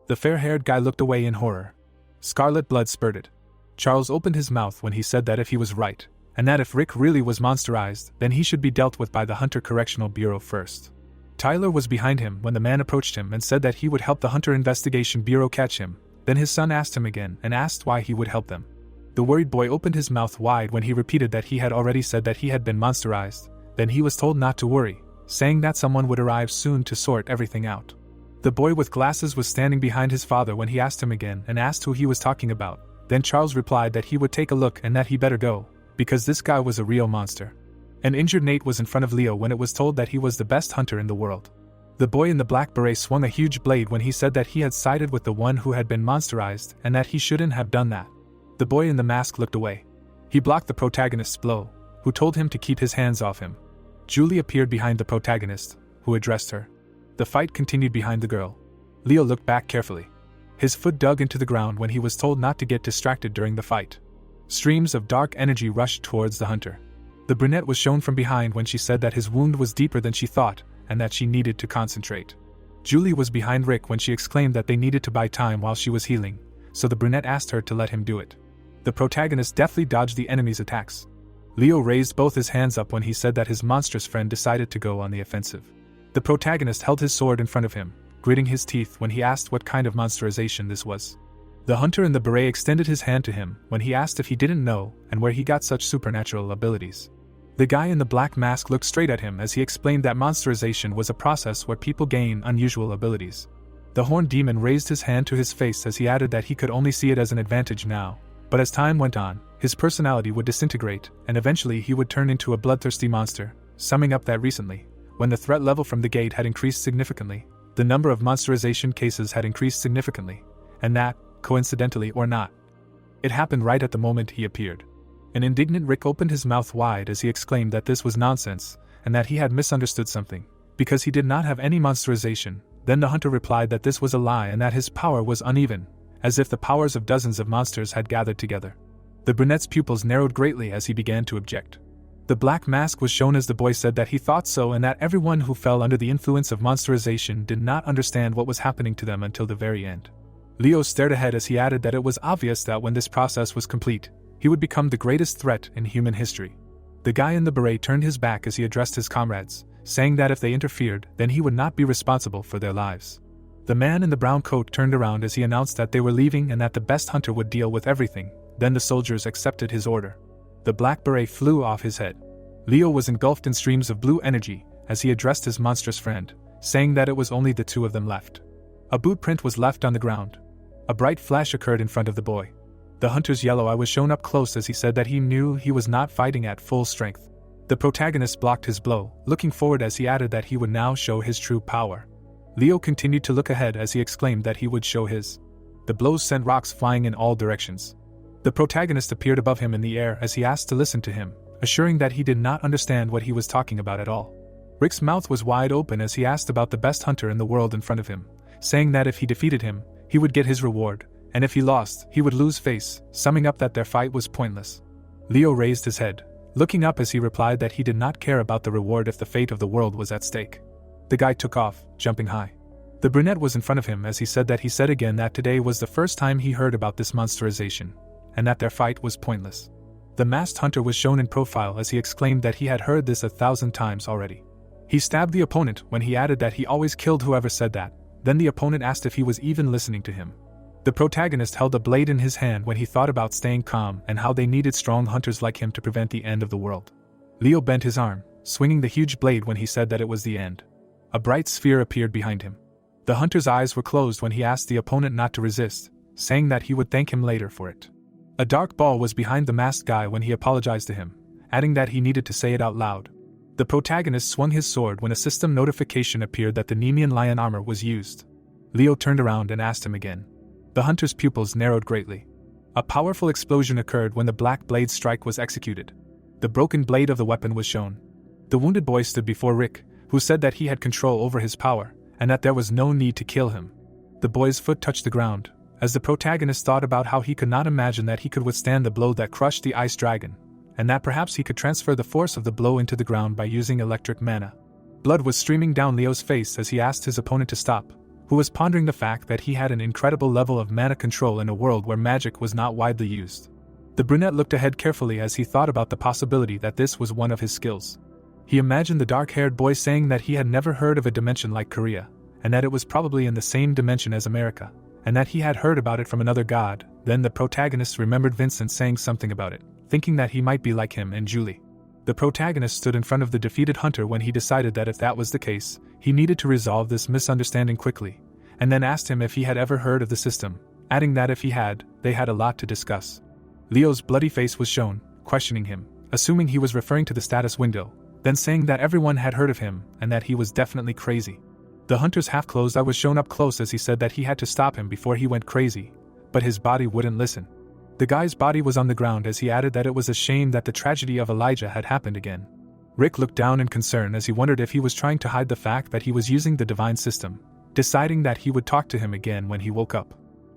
Speaker 1: The fair-haired guy looked away in horror. Scarlet blood spurted. Charles opened his mouth when he said that if he was right, and that if Rick really was monsterized, then he should be dealt with by the Hunter Correctional Bureau first. Tyler was behind him when the man approached him and said that he would help the Hunter Investigation Bureau catch him. Then his son asked him again and asked why he would help them. The worried boy opened his mouth wide when he repeated that he had already said that he had been monsterized. Then he was told not to worry, saying that someone would arrive soon to sort everything out. The boy with glasses was standing behind his father when he asked him again and asked who he was talking about. Then Charles replied that he would take a look and that he better go, because this guy was a real monster. An injured Nate was in front of Leo when it was told that he was the best hunter in the world. The boy in the black beret swung a huge blade when he said that he had sided with the one who had been monsterized and that he shouldn't have done that. The boy in the mask looked away. He blocked the protagonist's blow, who told him to keep his hands off him. Julie appeared behind the protagonist, who addressed her. The fight continued behind the girl. Leo looked back carefully. His foot dug into the ground when he was told not to get distracted during the fight. Streams of dark energy rushed towards the hunter. The brunette was shown from behind when she said that his wound was deeper than she thought, and that she needed to concentrate. Julie was behind Rick when she exclaimed that they needed to buy time while she was healing, so the brunette asked her to let him do it. The protagonist deftly dodged the enemy's attacks. Leo raised both his hands up when he said that his monstrous friend decided to go on the offensive. The protagonist held his sword in front of him, gritting his teeth when he asked what kind of monsterization this was. The hunter in the beret extended his hand to him when he asked if he didn't know and where he got such supernatural abilities. The guy in the black mask looked straight at him as he explained that monsterization was a process where people gain unusual abilities. The horned demon raised his hand to his face as he added that he could only see it as an advantage now, but as time went on, his personality would disintegrate and eventually he would turn into a bloodthirsty monster, summing up that recently, when the threat level from the gate had increased significantly, the number of monsterization cases had increased significantly, and that, coincidentally or not, it happened right at the moment he appeared. An indignant Rick opened his mouth wide as he exclaimed that this was nonsense, and that he had misunderstood something, because he did not have any monsterization. Then the hunter replied that this was a lie and that his power was uneven, as if the powers of dozens of monsters had gathered together. The brunette's pupils narrowed greatly as he began to object. The black mask was shown as the boy said that he thought so and that everyone who fell under the influence of monsterization did not understand what was happening to them until the very end. Leo stared ahead as he added that it was obvious that when this process was complete, he would become the greatest threat in human history. The guy in the beret turned his back as he addressed his comrades, saying that if they interfered, then he would not be responsible for their lives. The man in the brown coat turned around as he announced that they were leaving and that the best hunter would deal with everything. Then the soldiers accepted his order. The black beret flew off his head. Leo was engulfed in streams of blue energy as he addressed his monstrous friend, saying that it was only the two of them left. A boot print was left on the ground. A bright flash occurred in front of the boy. The hunter's yellow eye was shown up close as he said that he knew he was not fighting at full strength. The protagonist blocked his blow, looking forward as he added that he would now show his true power. Leo continued to look ahead as he exclaimed that he would show his. The blows sent rocks flying in all directions. The protagonist appeared above him in the air as he asked to listen to him, assuring that he did not understand what he was talking about at all. Rick's mouth was wide open as he asked about the best hunter in the world in front of him, saying that if he defeated him, he would get his reward, and if he lost, he would lose face, summing up that their fight was pointless. Leo raised his head, looking up as he replied that he did not care about the reward if the fate of the world was at stake. The guy took off, jumping high. The brunette was in front of him as he said again that today was the first time he heard about this monsterization, and that their fight was pointless. The masked hunter was shown in profile as he exclaimed that he had heard this 1,000 times already. He stabbed the opponent when he added that he always killed whoever said that. Then the opponent asked if he was even listening to him. The protagonist held a blade in his hand when he thought about staying calm and how they needed strong hunters like him to prevent the end of the world. Leo bent his arm, swinging the huge blade when he said that it was the end. A bright sphere appeared behind him. The hunter's eyes were closed when he asked the opponent not to resist, saying that he would thank him later for it. A dark ball was behind the masked guy when he apologized to him, adding that he needed to say it out loud. The protagonist swung his sword when a system notification appeared that the Nemean lion armor was used. Leo turned around and asked him again. The hunter's pupils narrowed greatly. A powerful explosion occurred when the black blade strike was executed. The broken blade of the weapon was shown. The wounded boy stood before Rick, who said that he had control over his power, and that there was no need to kill him. The boy's foot touched the ground, as the protagonist thought about how he could not imagine that he could withstand the blow that crushed the ice dragon, and that perhaps he could transfer the force of the blow into the ground by using electric mana. Blood was streaming down Leo's face as he asked his opponent to stop, who was pondering the fact that he had an incredible level of mana control in a world where magic was not widely used. The brunette looked ahead carefully as he thought about the possibility that this was one of his skills. He imagined the dark-haired boy saying that he had never heard of a dimension like Korea, and that it was probably in the same dimension as America, and that he had heard about it from another god. Then the protagonist remembered Vincent saying something about it, thinking that he might be like him and Julie. The protagonist stood in front of the defeated hunter when he decided that if that was the case, he needed to resolve this misunderstanding quickly, and then asked him if he had ever heard of the system, adding that if he had, they had a lot to discuss. Leo's bloody face was shown, questioning him, assuming he was referring to the status window, then saying that everyone had heard of him and that he was definitely crazy. The hunter's half-closed eye was shown up close as he said that he had to stop him before he went crazy, but his body wouldn't listen. The guy's body was on the ground as he added that it was a shame that the tragedy of Elijah had happened again. Rick looked down in concern as he wondered if he was trying to hide the fact that he was using the divine system, deciding that he would talk to him again when he woke up.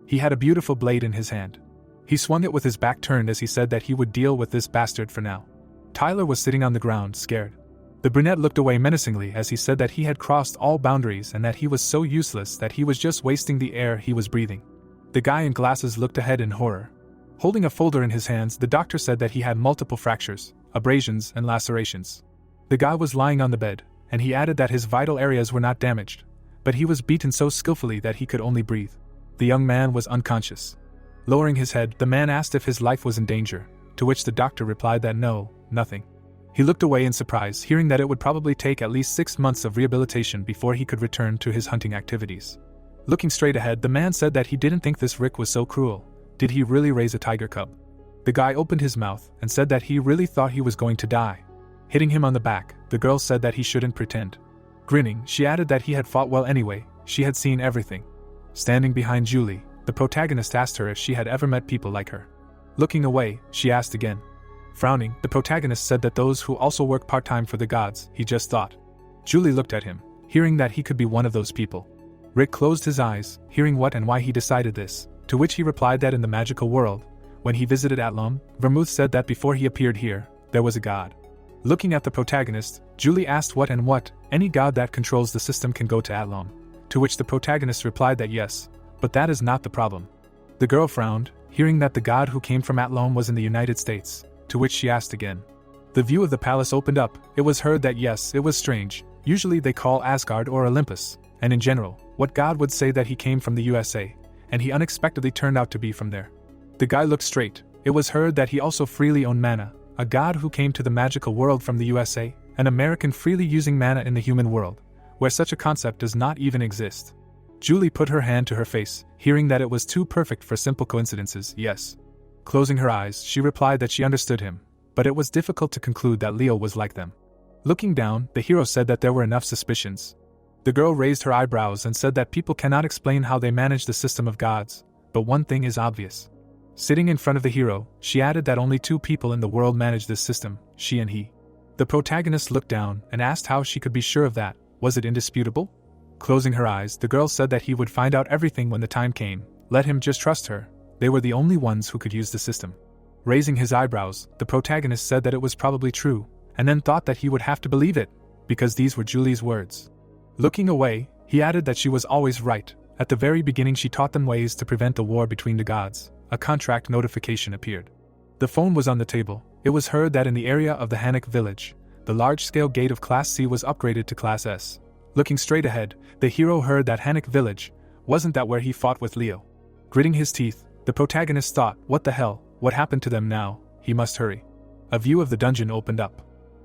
Speaker 1: He had a beautiful blade in his hand. He swung it with his back turned as he said that he would deal with this bastard for now. Tyler was sitting on the ground, scared. The brunette looked away menacingly as he said that he had crossed all boundaries and that he was so useless that he was just wasting the air he was breathing. The guy in glasses looked ahead in horror. Holding a folder in his hands, the doctor said that he had multiple fractures, abrasions, and lacerations. The guy was lying on the bed, and he added that his vital areas were not damaged, but he was beaten so skillfully that he could only breathe. The young man was unconscious. Lowering his head, the man asked if his life was in danger, to which the doctor replied that no, nothing. He looked away in surprise, hearing that it would probably take at least 6 months of rehabilitation before he could return to his hunting activities. Looking straight ahead, the man said that he didn't think this Rick was so cruel. Did he really raise a tiger cub? The guy opened his mouth and said that he really thought he was going to die. Hitting him on the back, the girl said that he shouldn't pretend. Grinning, she added that he had fought well anyway, she had seen everything. Standing behind Julie, the protagonist asked her if she had ever met people like her. Looking away, she asked again. Frowning, the protagonist said that those who also work part-time for the gods, he just thought. Julie looked at him, hearing that he could be one of those people. Rick closed his eyes, hearing what and why he decided this, to which he replied that in the magical world, when he visited Athlone, Vermouth said that before he appeared here, there was a god. Looking at the protagonist, Julie asked what any god that controls the system can go to Athlone, to which the protagonist replied that yes, but that is not the problem. The girl frowned, hearing that the god who came from Athlone was in the United States, to which she asked again. The view of the palace opened up. It was heard that yes, it was strange, Usually they call Asgard or Olympus, and in general, what god would say that he came from the USA, and he unexpectedly turned out to be from there. The guy looked straight. It was heard that he also freely owned mana, a god who came to the magical world from the USA, an American freely using mana in the human world, where such a concept does not even exist. Julie put her hand to her face, hearing that it was too perfect for simple coincidences. Yes. Closing her eyes, she replied that she understood him, but it was difficult to conclude that Leo was like them. Looking down, the hero said that there were enough suspicions. The girl raised her eyebrows and said that people cannot explain how they manage the system of gods, but one thing is obvious. Sitting in front of the hero, she added that only 2 people in the world manage this system, she and he. The protagonist looked down and asked how she could be sure of that. Was it indisputable? Closing her eyes, the girl said that he would find out everything when the time came. Let him just trust her. They were the only ones who could use the system. Raising his eyebrows, the protagonist said that it was probably true, and then thought that he would have to believe it, because these were Julie's words. Looking away, he added that she was always right. At the very beginning she taught them ways to prevent the war between the gods. A contract notification appeared. The phone was on the table. It was heard that in the area of the Hanok village, the large-scale gate of Class C was upgraded to Class S. Looking straight ahead, the hero heard that Hanok village, wasn't that where he fought with Leo? Gritting his teeth, the protagonist thought, what the hell, what happened to them now? He must hurry. A view of the dungeon opened up.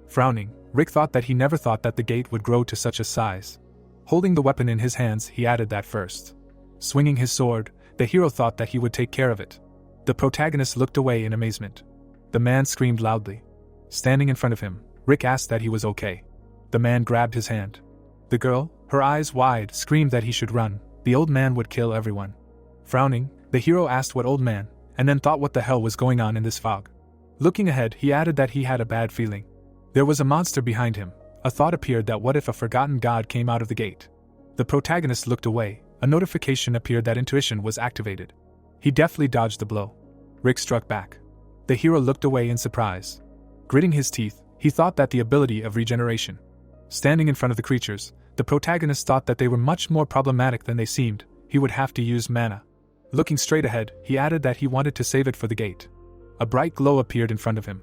Speaker 1: Frowning, Rick thought that he never thought that the gate would grow to such a size. Holding the weapon in his hands, he added that first. Swinging his sword, the hero thought that he would take care of it. The protagonist looked away in amazement. The man screamed loudly. Standing in front of him, Rick asked that he was okay. The man grabbed his hand. The girl, her eyes wide, screamed that he should run. The old man would kill everyone. Frowning, the hero asked what old man, and then thought what the hell was going on in this fog. Looking ahead, he added that he had a bad feeling. There was a monster behind him. A thought appeared that what if a forgotten god came out of the gate? The protagonist looked away. A notification appeared that intuition was activated. He deftly dodged the blow. Rick struck back. The hero looked away in surprise. Gritting his teeth, he thought that the ability of regeneration. Standing in front of the creatures, the protagonist thought that they were much more problematic than they seemed. He would have to use mana. Looking straight ahead, he added that he wanted to save it for the gate. A bright glow appeared in front of him.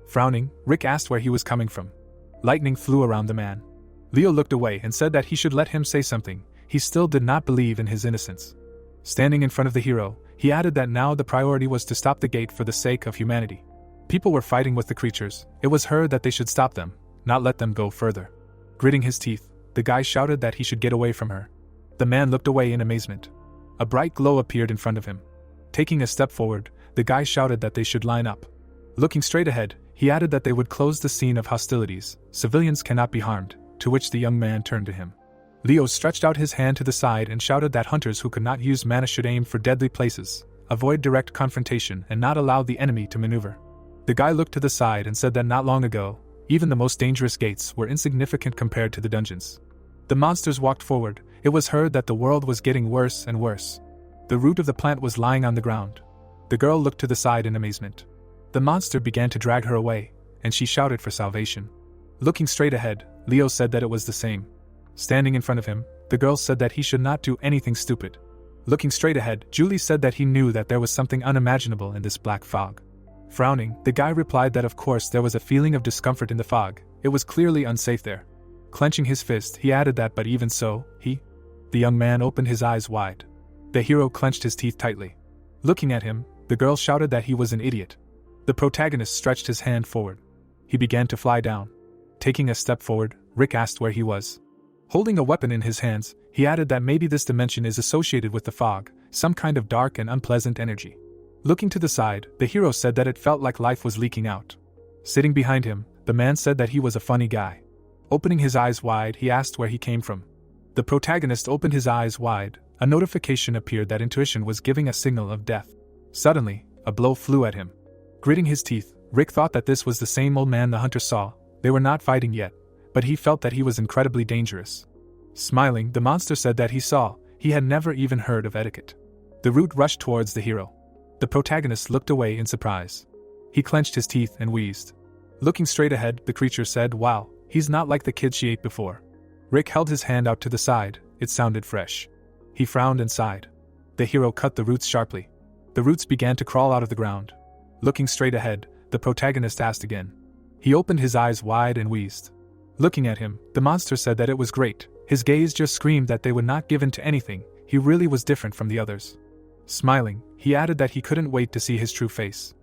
Speaker 1: Frowning, Rick asked where he was coming from. Lightning flew around the man. Leo looked away and said that he should let him say something. He still did not believe in his innocence. Standing in front of the hero, he added that now the priority was to stop the gate for the sake of humanity. People were fighting with the creatures. It was heard that they should stop them, not let them go further. Gritting his teeth, the guy shouted that he should get away from her. The man looked away in amazement. A bright glow appeared in front of him. Taking a step forward, the guy shouted that they should line up. Looking straight ahead, he added that they would close the scene of hostilities. Civilians cannot be harmed, to which the young man turned to him. Leo stretched out his hand to the side and shouted that hunters who could not use mana should aim for deadly places, avoid direct confrontation, and not allow the enemy to maneuver. The guy looked to the side and said that not long ago, even the most dangerous gates were insignificant compared to the dungeons. The monsters walked forward. It was heard that the world was getting worse and worse. The root of the plant was lying on the ground. The girl looked to the side in amazement. The monster began to drag her away, and she shouted for salvation. Looking straight ahead, Leo said that it was the same. Standing in front of him, the girl said that he should not do anything stupid. Looking straight ahead, Julie said that he knew that there was something unimaginable in this black fog. Frowning, the guy replied that of course there was a feeling of discomfort in the fog. It was clearly unsafe there. Clenching his fist, he added that but even so, The young man opened his eyes wide. The hero clenched his teeth tightly. Looking at him, the girl shouted that he was an idiot. The protagonist stretched his hand forward. He began to fly down. Taking a step forward, Rick asked where he was. Holding a weapon in his hands, he added that maybe this dimension is associated with the fog, some kind of dark and unpleasant energy. Looking to the side, the hero said that it felt like life was leaking out. Sitting behind him, the man said that he was a funny guy. Opening his eyes wide, he asked where he came from. The protagonist opened his eyes wide. A notification appeared that intuition was giving a signal of death. Suddenly, a blow flew at him. Gritting his teeth, Rick thought that this was the same old man the hunter saw. They were not fighting yet, but he felt that he was incredibly dangerous. Smiling, the monster said that he had never even heard of etiquette. The root rushed towards the hero. The protagonist looked away in surprise. He clenched his teeth and wheezed. Looking straight ahead, the creature said, "Wow, he's not like the kid she ate before." Rick held his hand out to the side. It sounded fresh. He frowned and sighed. The hero cut the roots sharply. The roots began to crawl out of the ground. Looking straight ahead, the protagonist asked again. He opened his eyes wide and wheezed. Looking at him, the monster said that it was great. His gaze just screamed that they would not give in to anything. He really was different from the others. Smiling, he added that he couldn't wait to see his true face.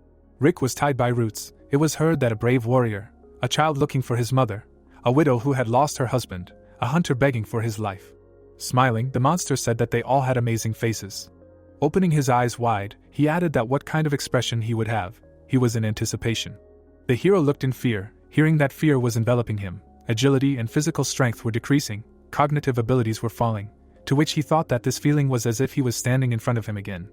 Speaker 1: Rick was tied by roots. It was heard that a brave warrior, a child looking for his mother, a widow who had lost her husband, a hunter begging for his life. Smiling, the monster said that they all had amazing faces. Opening his eyes wide, he added that what kind of expression he would have. He was in anticipation. The hero looked in fear, hearing that fear was enveloping him. Agility and physical strength were decreasing, cognitive abilities were falling, to which he thought that this feeling was as if he was standing in front of him again.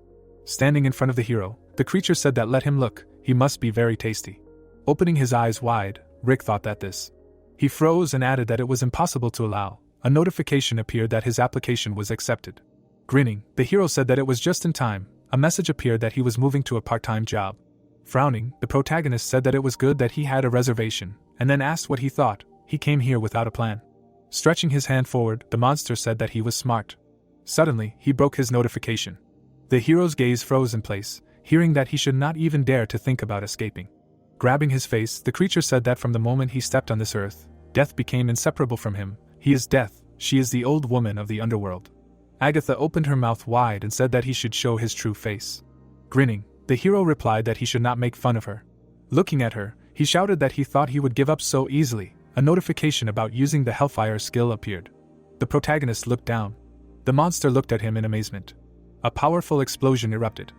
Speaker 1: Standing in front of the hero, the creature said that let him look, he must be very tasty. Opening his eyes wide, Rick thought that this. He froze and added that it was impossible to allow. A notification appeared that his application was accepted. Grinning, the hero said that it was just in time. A message appeared that he was moving to a part-time job. Frowning, the protagonist said that it was good that he had a reservation, and then asked what he thought. He came here without a plan. Stretching his hand forward, the monster said that he was smart. Suddenly, he broke his notification. The hero's gaze froze in place, hearing that he should not even dare to think about escaping. Grabbing his face, the creature said that from the moment he stepped on this earth, death became inseparable from him. He is death, she is the old woman of the underworld. Agatha opened her mouth wide and said that he should show his true face. Grinning, the hero replied that he should not make fun of her. Looking at her, he shouted that he thought he would give up so easily. A notification about using the Hellfire skill appeared. The protagonist looked down. The monster looked at him in amazement. A powerful explosion erupted.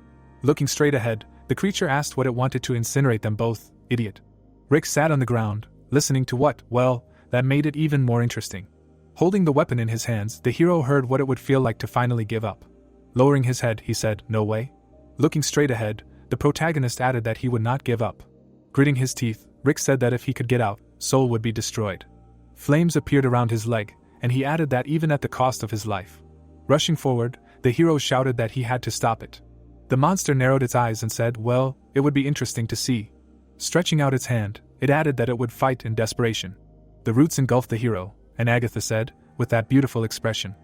Speaker 1: Looking straight ahead, the creature asked what it wanted to incinerate them both. Idiot. Rick sat on the ground, listening to what, well, that made it even more interesting. Holding the weapon in his hands, the hero heard what it would feel like to finally give up. Lowering his head, he said, "No way." Looking straight ahead, the protagonist added that he would not give up. Gritting his teeth, Rick said that if he could get out, Soul would be destroyed. Flames appeared around his leg, and he added that even at the cost of his life. Rushing forward, the hero shouted that he had to stop it. The monster narrowed its eyes and said, "Well, it would be interesting to see." Stretching out its hand, it added that it would fight in desperation. The roots engulfed the hero, and Agatha said, with that beautiful expression.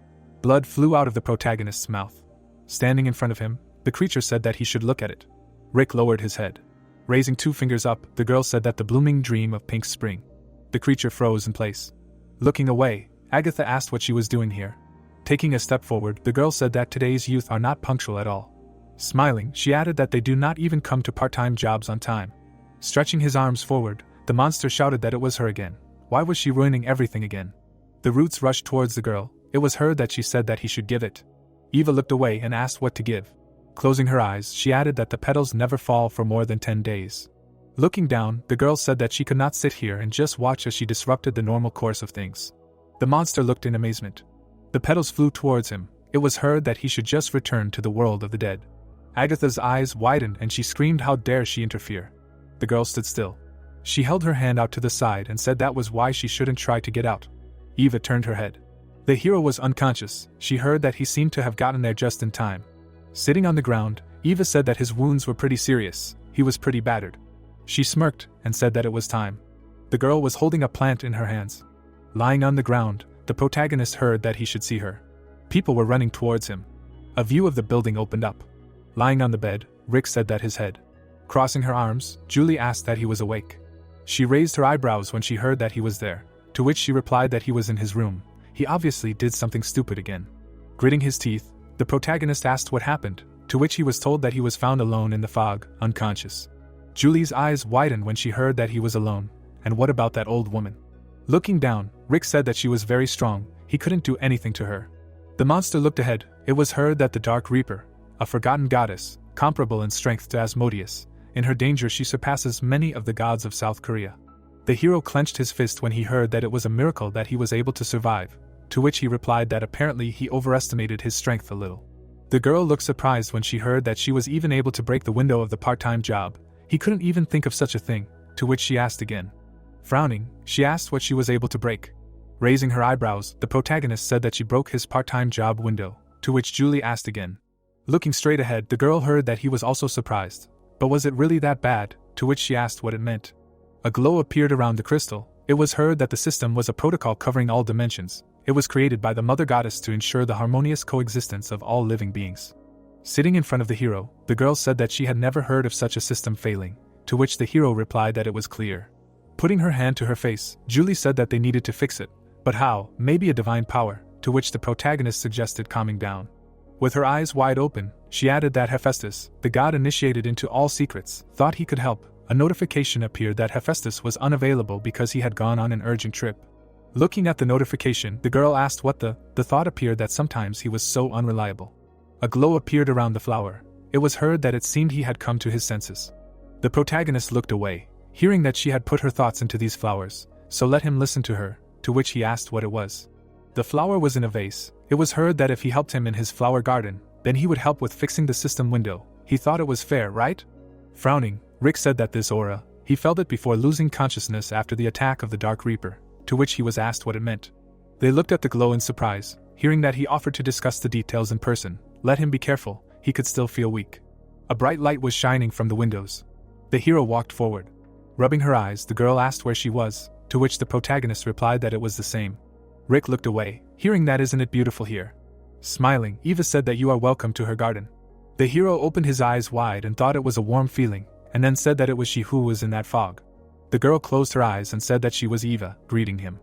Speaker 1: Blood flew out of the protagonist's mouth. Standing in front of him, the creature said that he should look at it. Rick lowered his head. Raising 2 fingers up, the girl said that the blooming dream of pink spring. The creature froze in place. Looking away, Agatha asked what she was doing here. Taking a step forward, the girl said that today's youth are not punctual at all. Smiling, she added that they do not even come to part-time jobs on time. Stretching his arms forward, the monster shouted that it was her again. Why was she ruining everything again? The roots rushed towards the girl. It was heard that she said that he should give it. Eva looked away and asked what to give. Closing her eyes, she added that the petals never fall for more than 10 days. Looking down, the girl said that she could not sit here and just watch as she disrupted the normal course of things. The monster looked in amazement. The petals flew towards him. It was heard that he should just return to the world of the dead. Agatha's eyes widened and she screamed, "How dare she interfere?" The girl stood still. She held her hand out to the side and said that was why she shouldn't try to get out. Eva turned her head. The hero was unconscious. She heard that he seemed to have gotten there just in time. Sitting on the ground, Eva said that his wounds were pretty serious. He was pretty battered. She smirked and said that it was time. The girl was holding a plant in her hands. Lying on the ground, the protagonist heard that he should see her. People were running towards him. A view of the building opened up. Lying on the bed, Rick said that his head. Crossing her arms, Julie asked that he was awake. She raised her eyebrows when she heard that he was there, to which she replied that he was in his room. He obviously did something stupid again. Gritting his teeth, the protagonist asked what happened, to which he was told that he was found alone in the fog, unconscious. Julie's eyes widened when she heard that he was alone. And what about that old woman? Looking down, Rick said that she was very strong. He couldn't do anything to her. The monster looked ahead. It was heard that the Dark Reaper, a forgotten goddess, comparable in strength to Asmodeus, in her danger she surpasses many of the gods of South Korea. The hero clenched his fist when he heard that it was a miracle that he was able to survive, to which he replied that apparently he overestimated his strength a little. The girl looked surprised when she heard that she was even able to break the window of the part-time job. He couldn't even think of such a thing, to which she asked again. Frowning, she asked what she was able to break. Raising her eyebrows, the protagonist said that she broke his part-time job window, to which Julie asked again. Looking straight ahead, the girl heard that he was also surprised. But was it really that bad? To which she asked what it meant. A glow appeared around the crystal. It was heard that the system was a protocol covering all dimensions. It was created by the Mother Goddess to ensure the harmonious coexistence of all living beings. Sitting in front of the hero, the girl said that she had never heard of such a system failing, to which the hero replied that it was clear. Putting her hand to her face, Julie said that they needed to fix it. But how? Maybe a divine power, to which the protagonist suggested calming down. With her eyes wide open, she added that Hephaestus, the god initiated into all secrets, thought he could help. A notification appeared that Hephaestus was unavailable because he had gone on an urgent trip. Looking at the notification, the girl asked what the thought appeared that sometimes he was so unreliable. A glow appeared around the flower. It was heard that it seemed he had come to his senses. The protagonist looked away, hearing that she had put her thoughts into these flowers, so let him listen to her, to which he asked what it was. The flower was in a vase. It was heard that if he helped him in his flower garden, then he would help with fixing the system window. He thought it was fair, right? Frowning, Rick said that this aura, he felt it before losing consciousness after the attack of the Dark Reaper, to which he was asked what it meant. They looked at the glow in surprise, hearing that he offered to discuss the details in person. Let him be careful, he could still feel weak. A bright light was shining from the windows. The hero walked forward. Rubbing her eyes, the girl asked where she was, to which the protagonist replied that it was the same. Rick looked away, hearing that isn't it beautiful here? Smiling, Eva said that you are welcome to her garden. The hero opened his eyes wide and thought it was a warm feeling, and then said that it was she who was in that fog. The girl closed her eyes and said that she was Eva, greeting him.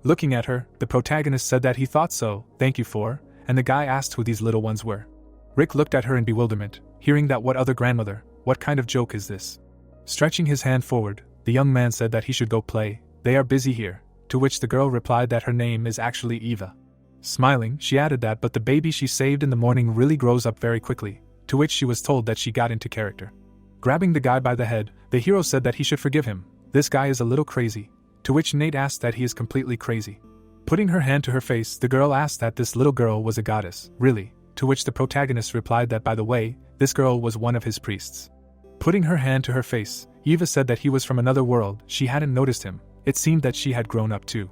Speaker 1: Looking at her, the protagonist said that he thought so, thank you for, and the guy asked who these little ones were. Rick looked at her in bewilderment, hearing that what other grandmother, what kind of joke is this? Stretching his hand forward, the young man said that he should go play, they are busy here, to which the girl replied that her name is actually Eva. Smiling, she added that but the baby she saved in the morning really grows up very quickly, to which she was told that she got into character. Grabbing the guy by the head, the hero said that he should forgive him. This guy is a little crazy, to which Nate asked that he is completely crazy. Putting her hand to her face, the girl asked that this little girl was a goddess, really, to which the protagonist replied that by the way, this girl was one of his priests. Putting her hand to her face, Eva said that he was from another world, she hadn't noticed him, it seemed that she had grown up too.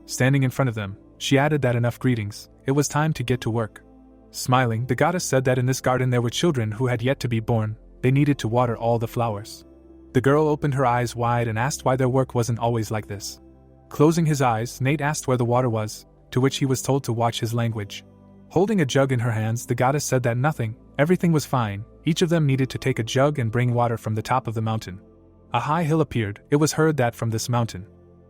Speaker 1: Standing in front of them, she added that enough greetings, it was time to get to work. Smiling, the goddess said that in this garden there were children who had yet to be born, they needed to water all the flowers. The girl opened her eyes wide and asked why their work wasn't always like this. Closing his eyes, Nate asked where the water was, to which he was told to watch his language. Holding a jug in her hands, the goddess said that nothing, everything was fine, each of them needed to take a jug and bring water from the top of the mountain. A high hill appeared, it was heard that from this mountain.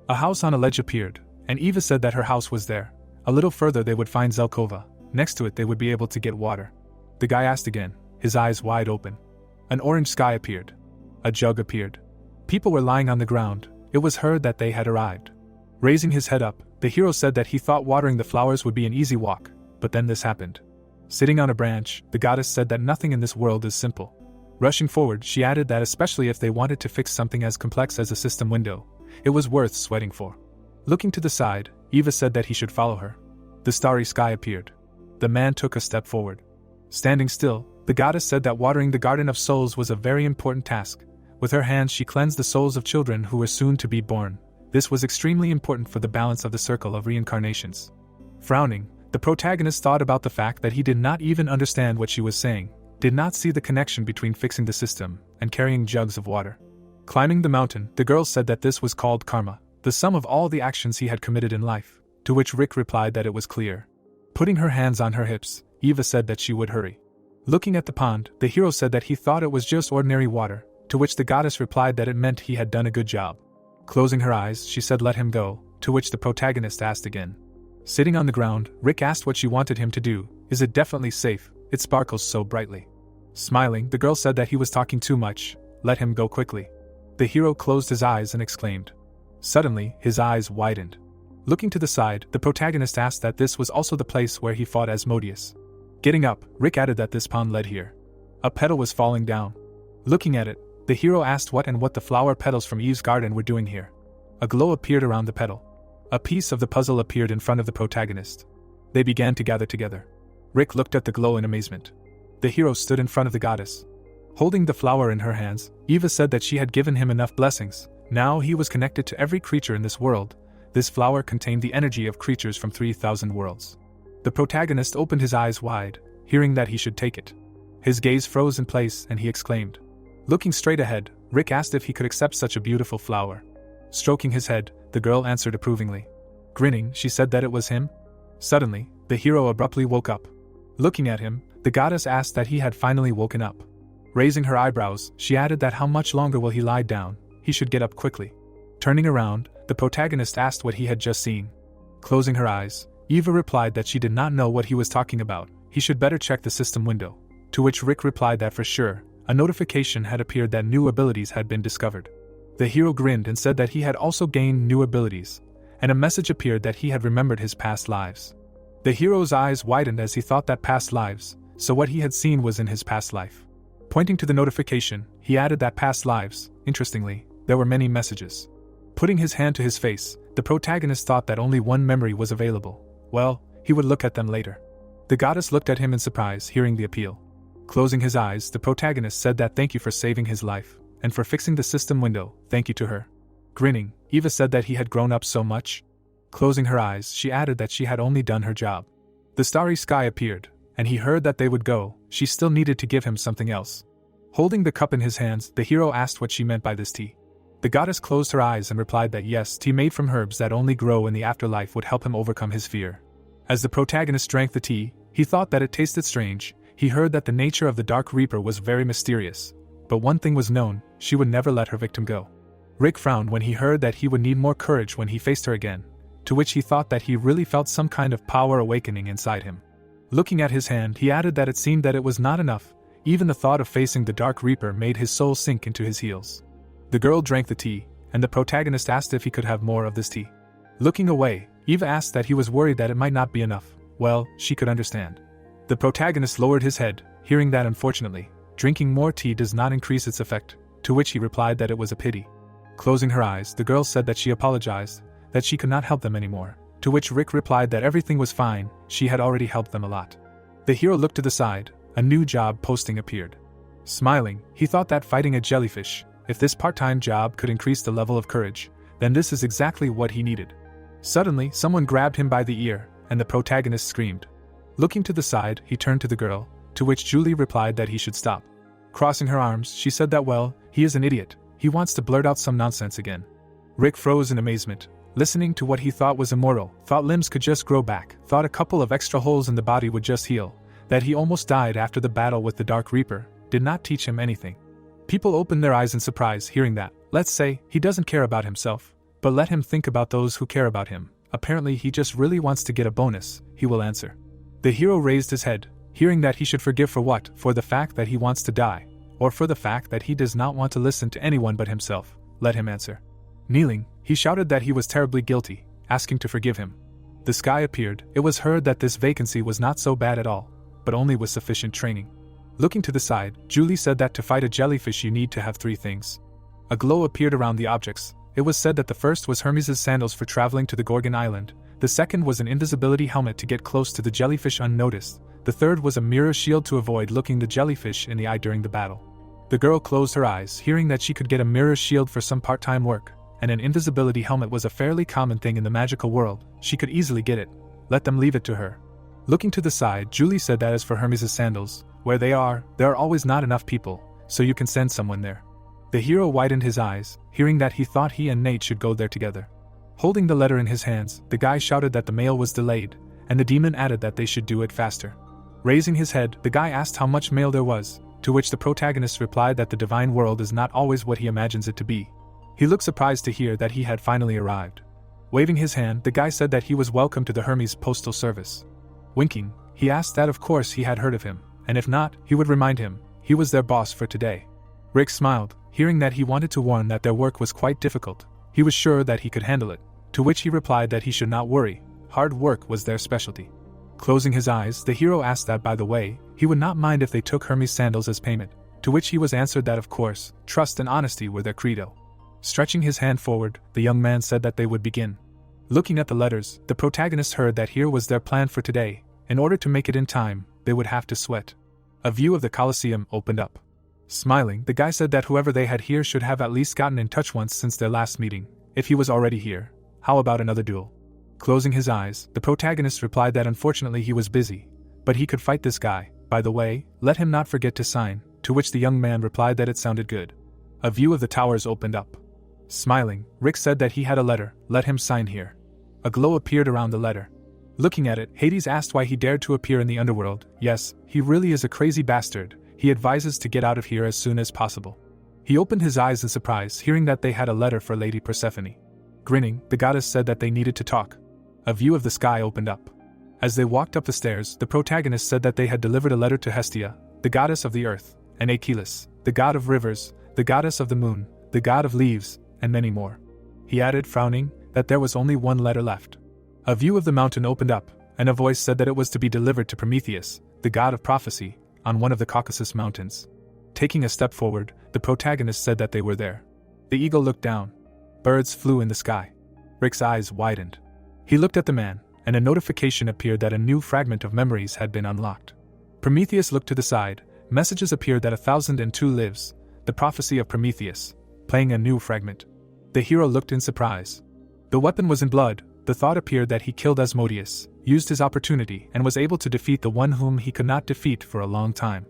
Speaker 1: A house on a ledge appeared, and Eva said that her house was there. A little further they would find Zelkova, next to it they would be able to get water. The guy asked again, his eyes wide open. An orange sky appeared. A jug appeared. People were lying on the ground, it was heard that they had arrived. Raising his head up, the hero said that he thought watering the flowers would be an easy walk, but then this happened. Sitting on a branch, the goddess said that nothing in this world is simple. Rushing forward, she added that especially if they wanted to fix something as complex as a system window, it was worth sweating for. Looking to the side, Eva said that he should follow her. The starry sky appeared. The man took a step forward. Standing still, the goddess said that watering the garden of souls was a very important task. With her hands she cleansed the souls of children who were soon to be born. This was extremely important for the balance of the circle of reincarnations. Frowning, the protagonist thought about the fact that he did not even understand what she was saying, did not see the connection between fixing the system and carrying jugs of water. Climbing the mountain, the girl said that this was called karma, the sum of all the actions he had committed in life, to which Rick replied that it was clear. Putting her hands on her hips, Eva said that she would hurry. Looking at the pond, the hero said that he thought it was just ordinary water, to which the goddess replied that it meant he had done a good job. Closing her eyes, she said let him go, to which the protagonist asked again. Sitting on the ground, Rick asked what she wanted him to do. Is it definitely safe? It sparkles so brightly. Smiling, the girl said that he was talking too much, let him go quickly. The hero closed his eyes and exclaimed. Suddenly, his eyes widened. Looking to the side, the protagonist asked that this was also the place where he fought Asmodeus. Getting up, Rick added that this pond led here. A petal was falling down. Looking at it, the hero asked what the flower petals from Eve's garden were doing here. A glow appeared around the petal. A piece of the puzzle appeared in front of the protagonist. They began to gather together. Rick looked at the glow in amazement. The hero stood in front of the goddess. Holding the flower in her hands, Eva said that she had given him enough blessings. Now he was connected to every creature in this world. This flower contained the energy of creatures from 3,000 worlds. The protagonist opened his eyes wide, hearing that he should take it. His gaze froze in place and he exclaimed. Looking straight ahead, Rick asked if he could accept such a beautiful flower. Stroking his head, the girl answered approvingly. Grinning, she said that it was him. Suddenly, the hero abruptly woke up. Looking at him, the goddess asked that he had finally woken up. Raising her eyebrows, she added that how much longer will he lie down, he should get up quickly. Turning around, the protagonist asked what he had just seen. Closing her eyes, Eva replied that she did not know what he was talking about, he should better check the system window. To which Rick replied that for sure, a notification had appeared that new abilities had been discovered. The hero grinned and said that he had also gained new abilities, and a message appeared that he had remembered his past lives. The hero's eyes widened as he thought that past lives, so what he had seen was in his past life. Pointing to the notification, he added that past lives, interestingly, there were many messages. Putting his hand to his face, the protagonist thought that only one memory was available. Well, he would look at them later. The goddess looked at him in surprise, hearing the appeal. Closing his eyes, the protagonist said that thank you for saving his life, and for fixing the system window, thank you to her. Grinning, Eva said that he had grown up so much. Closing her eyes, she added that she had only done her job. The starry sky appeared, and he heard that they would go, she still needed to give him something else. Holding the cup in his hands, the hero asked what she meant by this tea. The goddess closed her eyes and replied that yes, tea made from herbs that only grow in the afterlife would help him overcome his fear. As the protagonist drank the tea, he thought that it tasted strange. He heard that the nature of the Dark Reaper was very mysterious, but one thing was known, she would never let her victim go. Rick frowned when he heard that he would need more courage when he faced her again, to which he thought that he really felt some kind of power awakening inside him. Looking at his hand, he added that it seemed that it was not enough, even the thought of facing the Dark Reaper made his soul sink into his heels. The girl drank the tea, and the protagonist asked if he could have more of this tea. Looking away, Eva asked that he was worried that it might not be enough. Well, she could understand. The protagonist lowered his head, hearing that unfortunately, drinking more tea does not increase its effect, to which he replied that it was a pity. Closing her eyes, the girl said that she apologized, that she could not help them anymore, to which Rick replied that everything was fine, she had already helped them a lot. The hero looked to the side, a new job posting appeared. Smiling, he thought that fighting a jellyfish, if this part-time job could increase the level of courage, then this is exactly what he needed. Suddenly, someone grabbed him by the ear, and the protagonist screamed. Looking to the side, he turned to the girl, to which Julie replied that he should stop. Crossing her arms, she said that well, he is an idiot, he wants to blurt out some nonsense again. Rick froze in amazement, listening to what he thought was immoral, thought limbs could just grow back, thought a couple of extra holes in the body would just heal, that he almost died after the battle with the Dark Reaper, did not teach him anything. People opened their eyes in surprise hearing that. Let's say, he doesn't care about himself, but let him think about those who care about him. Apparently he just really wants to get a bonus, he will answer. The hero raised his head, hearing that he should forgive for what, for the fact that he wants to die, or for the fact that he does not want to listen to anyone but himself, let him answer. Kneeling, he shouted that he was terribly guilty, asking to forgive him. The sky appeared, it was heard that this vacancy was not so bad at all, but only with sufficient training. Looking to the side, Julie said that to fight a jellyfish you need to have 3 things. A glow appeared around the objects. It was said that the first was Hermes' sandals for traveling to the Gorgon Island, the second was an invisibility helmet to get close to the jellyfish unnoticed, the third was a mirror shield to avoid looking the jellyfish in the eye during the battle. The girl closed her eyes, hearing that she could get a mirror shield for some part-time work, and an invisibility helmet was a fairly common thing in the magical world, she could easily get it. Let them leave it to her. Looking to the side, Julie said that as for Hermes' sandals, where there are always not enough people, so you can send someone there. The hero widened his eyes, hearing that he thought he and Nate should go there together. Holding the letter in his hands, the guy shouted that the mail was delayed, and the demon added that they should do it faster. Raising his head, the guy asked how much mail there was, to which the protagonist replied that the divine world is not always what he imagines it to be. He looked surprised to hear that he had finally arrived. Waving his hand, the guy said that he was welcome to the Hermes Postal Service. Winking, he asked that of course he had heard of him, and if not, he would remind him, he was their boss for today. Rick smiled, hearing that he wanted to warn that their work was quite difficult. He was sure that he could handle it, to which he replied that he should not worry, hard work was their specialty. Closing his eyes, the hero asked that by the way, he would not mind if they took Hermes' sandals as payment, to which he was answered that of course, trust and honesty were their credo. Stretching his hand forward, the young man said that they would begin. Looking at the letters, the protagonist heard that here was their plan for today. In order to make it in time, they would have to sweat. A view of the Colosseum opened up. Smiling, the guy said that whoever they had here should have at least gotten in touch once since their last meeting. If he was already here, how about another duel? Closing his eyes, the protagonist replied that unfortunately he was busy, but he could fight this guy. By the way, let him not forget to sign, to which the young man replied that it sounded good. A view of the towers opened up. Smiling, Rick said that he had a letter, let him sign here. A glow appeared around the letter. Looking at it, Hades asked why he dared to appear in the underworld. Yes, he really is a crazy bastard, he advises to get out of here as soon as possible. He opened his eyes in surprise, hearing that they had a letter for Lady Persephone. Grinning, the goddess said that they needed to talk. A view of the sky opened up. As they walked up the stairs, the protagonist said that they had delivered a letter to Hestia, the goddess of the earth, and Achilles, the god of rivers, the goddess of the moon, the god of leaves, and many more. He added, frowning, that there was only one letter left. A view of the mountain opened up, and a voice said that it was to be delivered to Prometheus, the god of prophecy, on one of the Caucasus mountains. Taking a step forward, the protagonist said that they were there. The eagle looked down. Birds flew in the sky. Rick's eyes widened. He looked at the man, and a notification appeared that a new fragment of memories had been unlocked. Prometheus looked to the side. Messages appeared that 1002 lives, the prophecy of Prometheus, playing a new fragment. The hero looked in surprise. The weapon was in blood. The thought appeared that he killed Asmodeus, used his opportunity, and was able to defeat the one whom he could not defeat for a long time.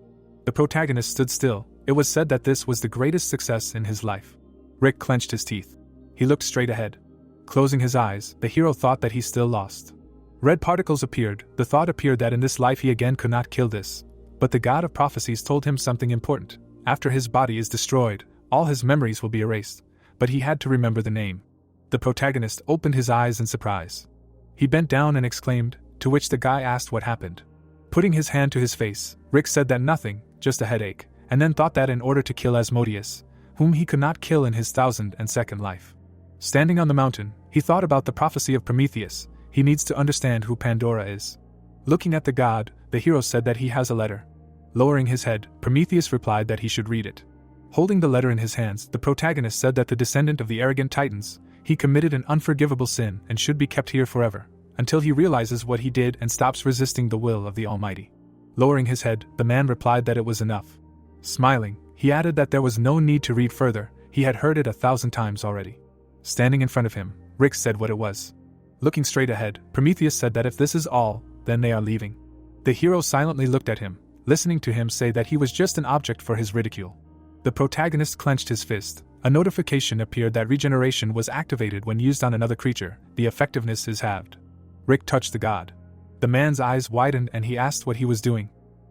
Speaker 1: The protagonist stood still. It was said that this was the greatest success in his life. Rick clenched his teeth. He looked straight ahead. Closing his eyes, the hero thought that he still lost. Red particles appeared. The thought appeared that in this life he again could not kill this. But the god of prophecies told him something important. After his body is destroyed, all his memories will be erased. But he had to remember the name. The protagonist opened his eyes in surprise. He bent down and exclaimed, to which the guy asked what happened. Putting his hand to his face, Rick said that nothing, just a headache, and then thought that in order to kill Asmodeus, whom he could not kill in his 1002nd life. Standing on the mountain, he thought about the prophecy of Prometheus. He needs to understand who Pandora is. Looking at the god, the hero said that he has a letter. Lowering his head, Prometheus replied that he should read it. Holding the letter in his hands, the protagonist said that the descendant of the arrogant Titans, he committed an unforgivable sin and should be kept here forever, until he realizes what he did and stops resisting the will of the Almighty. Lowering his head, the man replied that it was enough. Smiling, he added that there was no need to read further, he had heard it 1,000 times already. Standing in front of him, Rick said what it was. Looking straight ahead, Prometheus said that if this is all, then they are leaving. The hero silently looked at him, listening to him say that he was just an object for his ridicule. The protagonist clenched his fist. A notification appeared that regeneration was activated when used on another creature. The effectiveness is halved. Rick touched the god. The man's eyes widened and he asked what he was doing.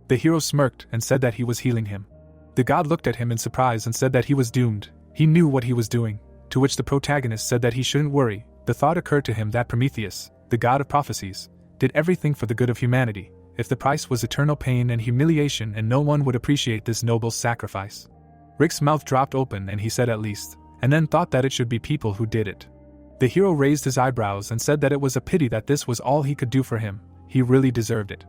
Speaker 1: The hero smirked and said that he was healing him. The god looked at him in surprise and said that he was doomed. He knew what he was doing, to which the protagonist said that he shouldn't worry. The thought occurred to him that Prometheus, the god of prophecies, did everything for the good of humanity, if the price was eternal pain and humiliation, and no one would appreciate this noble sacrifice. Rick's mouth dropped open and he said at least, and then thought that it should be people who did it. The hero raised his eyebrows and said that it was a pity that this was all he could do for him. He really deserved it.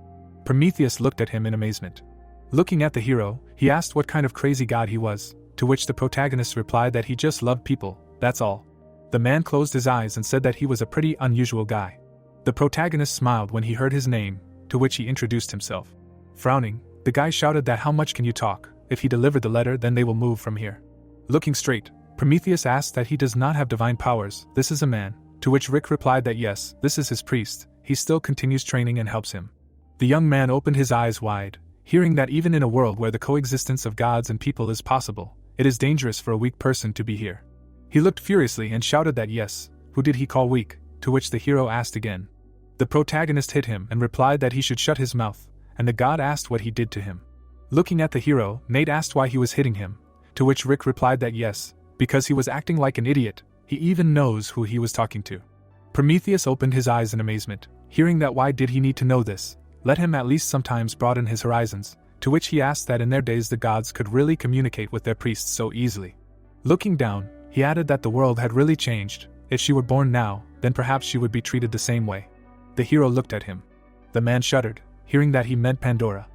Speaker 1: Prometheus looked at him in amazement. Looking at the hero, he asked what kind of crazy god he was, to which the protagonist replied that he just loved people, that's all. The man closed his eyes and said that he was a pretty unusual guy. The protagonist smiled when he heard his name, to which he introduced himself. Frowning, the guy shouted that how much can you talk? If he delivered the letter, then they will move from here. Looking straight, Prometheus asked that he does not have divine powers, this is a man, to which Rick replied that yes, this is his priest, he still continues training and helps him. The young man opened his eyes wide, hearing that even in a world where the coexistence of gods and people is possible, it is dangerous for a weak person to be here. He looked furiously and shouted that yes, who did he call weak, to which the hero asked again. The protagonist hit him and replied that he should shut his mouth, and the god asked what he did to him. Looking at the hero, Nate asked why he was hitting him, to which Rick replied that yes, because he was acting like an idiot, he even knows who he was talking to. Prometheus opened his eyes in amazement, hearing that why did he need to know this, let him at least sometimes broaden his horizons, to which he asked that in their days the gods could really communicate with their priests so easily. Looking down, he added that the world had really changed, if she were born now, then perhaps she would be treated the same way. The hero looked at him. The man shuddered, hearing that he meant Pandora.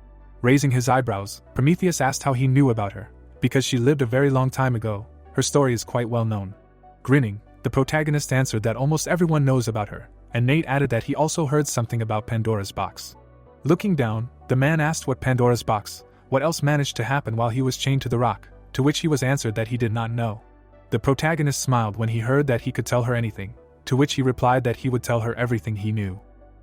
Speaker 1: Raising his eyebrows, Prometheus asked how he knew about her. Because she lived a very long time ago, her story is quite well known. Grinning, the protagonist answered that almost everyone knows about her, and Nate added that he also heard something about Pandora's box. Looking down, the man asked what Pandora's box, what else managed to happen while he was chained to the rock, to which he was answered that he did not know. The protagonist smiled when he heard that he could tell her anything, to which he replied that he would tell her everything he knew.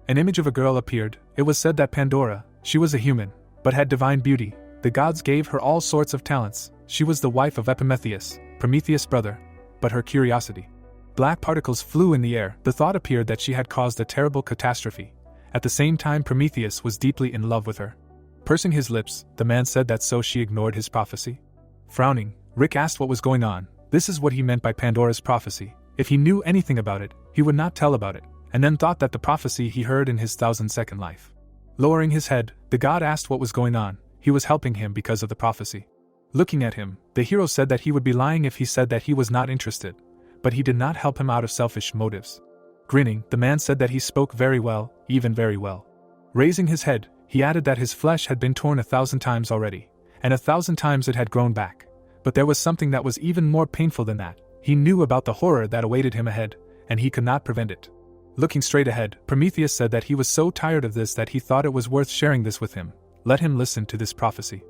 Speaker 1: An image of a girl appeared. It was said that Pandora, she was a human, but had divine beauty. The gods gave her all sorts of talents. She was the wife of Epimetheus, Prometheus' brother, but her curiosity. Black particles flew in the air. The thought appeared that she had caused a terrible catastrophe. At the same time, Prometheus was deeply in love with her. Pursing his lips, the man said that so she ignored his prophecy. Frowning, Rick asked what was going on. This is what he meant by Pandora's prophecy. If he knew anything about it, he would not tell about it, and then thought that the prophecy he heard in his 1,000-second life. Lowering his head, the god asked what was going on. He was helping him because of the prophecy. Looking at him, the hero said that he would be lying if he said that he was not interested, but he did not help him out of selfish motives. Grinning, the man said that he spoke very well, even very well. Raising his head, he added that his flesh had been torn 1,000 times already, and 1,000 times it had grown back. But there was something that was even more painful than that. He knew about the horror that awaited him ahead, and he could not prevent it. Looking straight ahead, Prometheus said that he was so tired of this that he thought it was worth sharing this with him. Let him listen to this prophecy.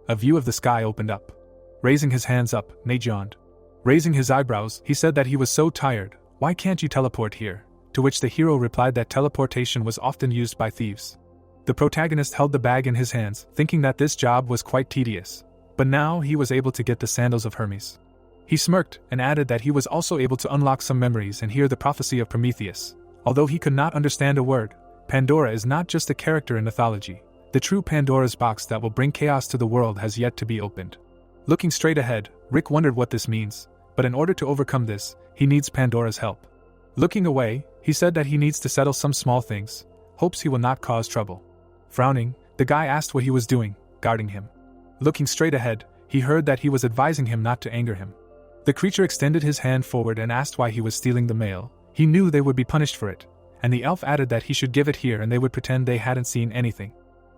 Speaker 1: A view of the sky opened up. Raising his hands up, Nate yawned. Raising his eyebrows, he said that he was so tired. Why can't you teleport here? To which the hero replied that teleportation was often used by thieves. The protagonist held the bag in his hands, thinking that this job was quite tedious. But now he was able to get the sandals of Hermes. He smirked and added that he was also able to unlock some memories and hear the prophecy of Prometheus. Although he could not understand a word, Pandora is not just a character in mythology. The true Pandora's box that will bring chaos to the world has yet to be opened. Looking straight ahead, Rick wondered what this means, but in order to overcome this, he needs Pandora's help. Looking away, he said that he needs to settle some small things, hopes he will not cause trouble. Frowning, the guy asked what he was doing, guarding him. Looking straight ahead, he heard that he was advising him not to anger him. The creature extended his hand forward and asked why he was stealing the mail. He knew they would be punished for it, and the elf added that he should give it here and they would pretend they hadn't seen anything.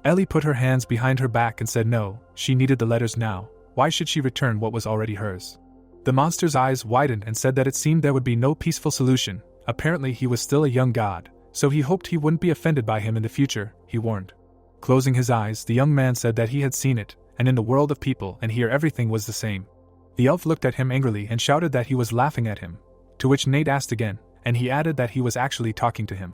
Speaker 1: Ellie put her hands behind her back and said no, she needed the letters now. Why should she return what was already hers? The monster's eyes widened and said that it seemed there would be no peaceful solution. Apparently he was still a young god, so he hoped he wouldn't be offended by him in the future, he warned. Closing his eyes, the young man said that he had seen it, and in the world of people and here everything was the same. The elf looked at him angrily and shouted that he was laughing at him, to which Nate asked again, and he added that he was actually talking to him.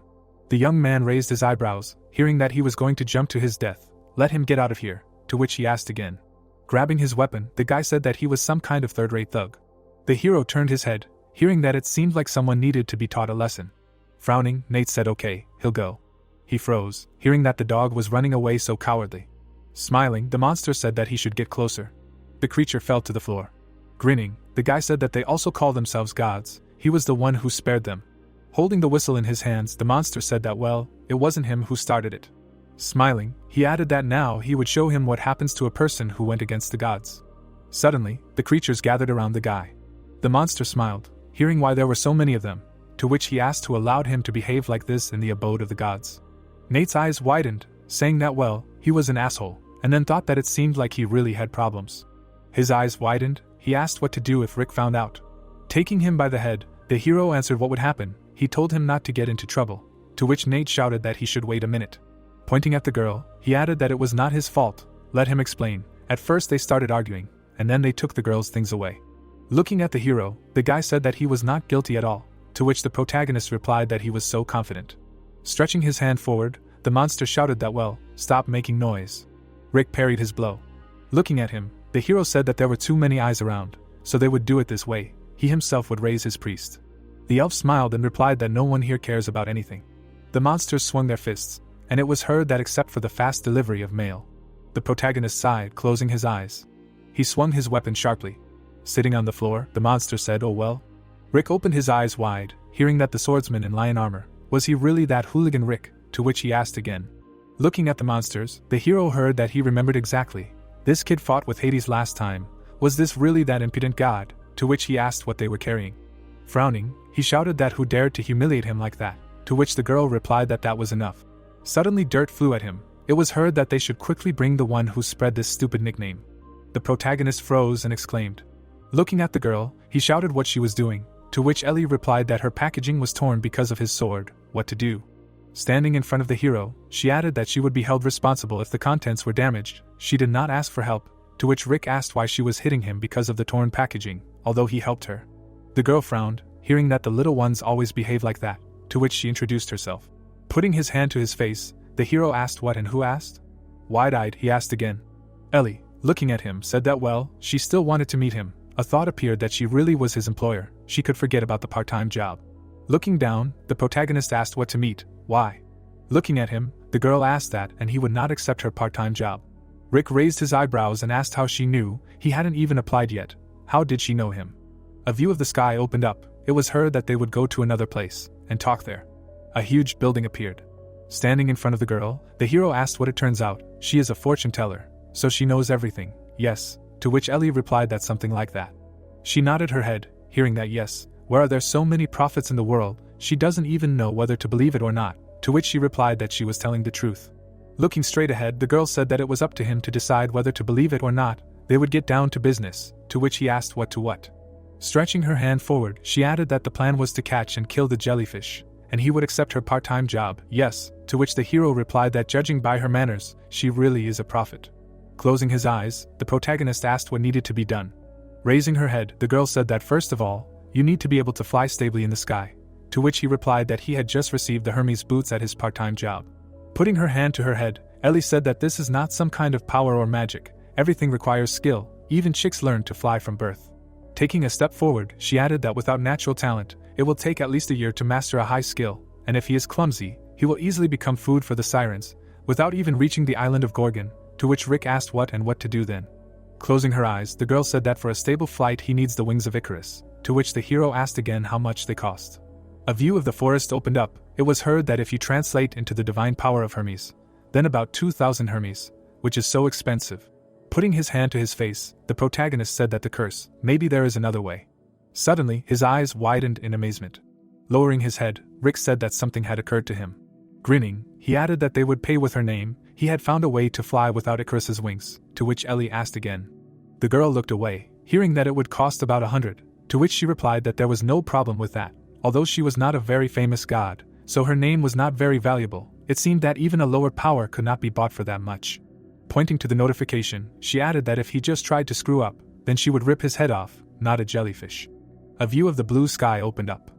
Speaker 1: The young man raised his eyebrows, hearing that he was going to jump to his death. Let him get out of here, to which he asked again. Grabbing his weapon, the guy said that he was some kind of third-rate thug. The hero turned his head, hearing that it seemed like someone needed to be taught a lesson. Frowning, Nate said okay, he'll go. He froze, hearing that the dog was running away so cowardly. Smiling, the monster said that he should get closer. The creature fell to the floor. Grinning, the guy said that they also call themselves gods. He was the one who spared them. Holding the whistle in his hands, the monster said that well, it wasn't him who started it. Smiling, he added that now he would show him what happens to a person who went against the gods. Suddenly, the creatures gathered around the guy. The monster smiled, hearing why there were so many of them, to which he asked who allowed him to behave like this in the abode of the gods. Nate's eyes widened, saying that well, he was an asshole, and then thought that it seemed like he really had problems. His eyes widened, he asked what to do if Rick found out. Taking him by the head, the hero answered what would happen. He told him not to get into trouble, to which Nate shouted that he should wait a minute. Pointing at the girl, he added that it was not his fault. Let him explain. At first they started arguing, and then they took the girl's things away. Looking at the hero, the guy said that he was not guilty at all, to which the protagonist replied that he was so confident. Stretching his hand forward, the monster shouted that well, stop making noise. Rick parried his blow. Looking at him, the hero said that there were too many eyes around, so they would do it this way. He himself would raise his priest. The elf smiled and replied that no one here cares about anything. The monsters swung their fists, and it was heard that except for the fast delivery of mail. The protagonist sighed, closing his eyes. He swung his weapon sharply. Sitting on the floor, the monster said, oh well. Rick opened his eyes wide, hearing that the swordsman in lion armor. Was he really that hooligan Rick? To which he asked again. Looking at the monsters, the hero heard that he remembered exactly. This kid fought with Hades last time. Was this really that impudent god? To which he asked what they were carrying. Frowning, he shouted that who dared to humiliate him like that, to which the girl replied that that was enough. Suddenly dirt flew at him. It was heard that they should quickly bring the one who spread this stupid nickname. The protagonist froze and exclaimed. Looking at the girl, he shouted what she was doing, to which Ellie replied that her packaging was torn because of his sword. What to do? Standing in front of the hero, she added that she would be held responsible if the contents were damaged. She did not ask for help, to which Rick asked why she was hitting him because of the torn packaging, although he helped her. The girl frowned, hearing that the little ones always behave like that, to which she introduced herself. Putting his hand to his face, the hero asked what and who asked? Wide-eyed, he asked again. Ellie, looking at him, said that well, she still wanted to meet him. A thought appeared that she really was his employer. She could forget about the part-time job. Looking down, the protagonist asked what to meet. Why? Looking at him, the girl asked that and he would not accept her part-time job. Rick raised his eyebrows and asked how she knew. He hadn't even applied yet, How did she know him? A view of the sky opened up. It was heard that they would go to another place and talk there. A huge building appeared. Standing in front of the girl, the hero asked what it turns out. She is a fortune teller, so she knows everything. Yes, to which Ellie replied that something like that. She nodded her head, hearing that yes, where are there so many prophets in the world, she doesn't even know whether to believe it or not, to which she replied that she was telling the truth. Looking straight ahead, the girl said that it was up to him to decide whether to believe it or not. They would get down to business, to which he asked what to what. Stretching her hand forward, she added that the plan was to catch and kill the jellyfish, and he would accept her part-time job. Yes, to which the hero replied that judging by her manners, she really is a prophet. Closing his eyes, the protagonist asked what needed to be done. Raising her head, the girl said that first of all, you need to be able to fly stably in the sky, to which he replied that he had just received the Hermes boots at his part-time job. Putting her hand to her head, Ellie said that this is not some kind of power or magic, everything requires skill, even chicks learn to fly from birth. Taking a step forward, she added that without natural talent, it will take at least a year to master a high skill, and if he is clumsy, he will easily become food for the sirens, without even reaching the island of Gorgon, to which Rick asked what to do then. Closing her eyes, the girl said that for a stable flight he needs the wings of Icarus, to which the hero asked again how much they cost. A view of the forest opened up. It was heard that if you translate into the divine power of Hermes, then about 2,000 Hermes, which is so expensive. Putting his hand to his face, the protagonist said that the curse, maybe there is another way. Suddenly, his eyes widened in amazement. Lowering his head, Rick said that something had occurred to him. Grinning, he added that they would pay with her name. He had found a way to fly without Icarus's wings, to which Ellie asked again. The girl looked away, hearing that it would cost about 100, to which she replied that there was no problem with that. Although she was not a very famous god, so her name was not very valuable, it seemed that even a lower power could not be bought for that much. Pointing to the notification, she added that if he just tried to screw up, then she would rip his head off, not a jellyfish. A view of the blue sky opened up.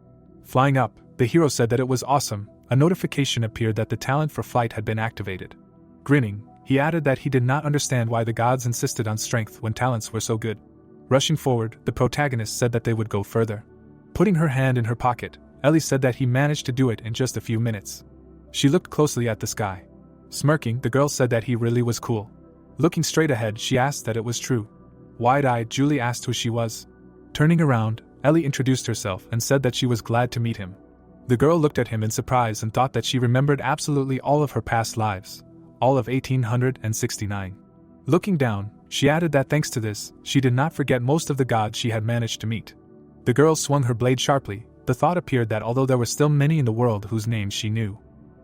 Speaker 1: Flying up, the hero said that it was awesome. A notification appeared that the talent for flight had been activated. Grinning, he added that he did not understand why the gods insisted on strength when talents were so good. Rushing forward, the protagonist said that they would go further. Putting her hand in her pocket, Ellie said that he managed to do it in just a few minutes. She looked closely at the sky. Smirking, the girl said that he really was cool. Looking straight ahead, she asked that it was true. Wide-eyed, Julie asked who she was. Turning around, Ellie introduced herself and said that she was glad to meet him. The girl looked at him in surprise and thought that she remembered absolutely all of her past lives, all of 1869. Looking down, she added that thanks to this, she did not forget most of the gods she had managed to meet. The girl swung her blade sharply. The thought appeared that although there were still many in the world whose names she knew.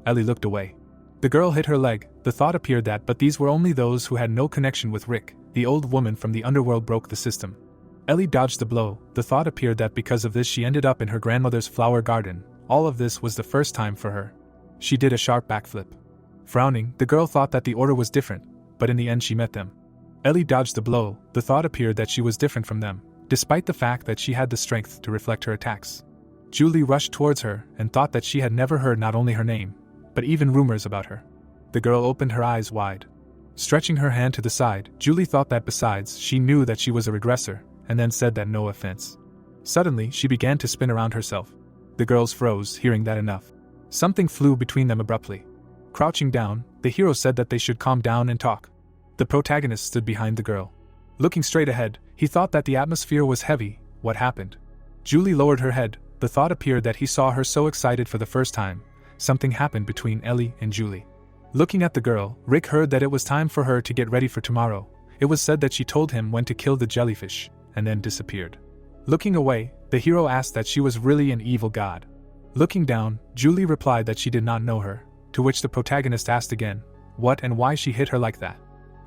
Speaker 1: Ellie looked away. The girl hit her leg. The thought appeared that but these were only those who had no connection with Rick. The old woman from the underworld broke the system. Ellie dodged the blow. The thought appeared that because of this she ended up in her grandmother's flower garden. All of this was the first time for her. She did a sharp backflip. Frowning, the girl thought that the order was different, but in the end she met them. Ellie dodged the blow. The thought appeared that she was different from them, despite the fact that she had the strength to reflect her attacks. Julie rushed towards her and thought that she had never heard not only her name, but even rumors about her. The girl opened her eyes wide. Stretching her hand to the side, Julie thought that besides, she knew that she was a regressor, and then said that no offense. Suddenly, she began to spin around herself. The girls froze, hearing that enough. Something flew between them abruptly. Crouching down, the hero said that they should calm down and talk. The protagonist stood behind the girl. Looking straight ahead, he thought that the atmosphere was heavy. What happened? Julie lowered her head. The thought appeared that he saw her so excited for the first time. Something happened between Ellie and Julie. Looking at the girl, Rick heard that it was time for her to get ready for tomorrow. It was said that she told him when to kill the jellyfish, and then disappeared. Looking away, the hero asked that she was really an evil god. Looking down, Julie replied that she did not know her, to which the protagonist asked again, what and why she hit her like that.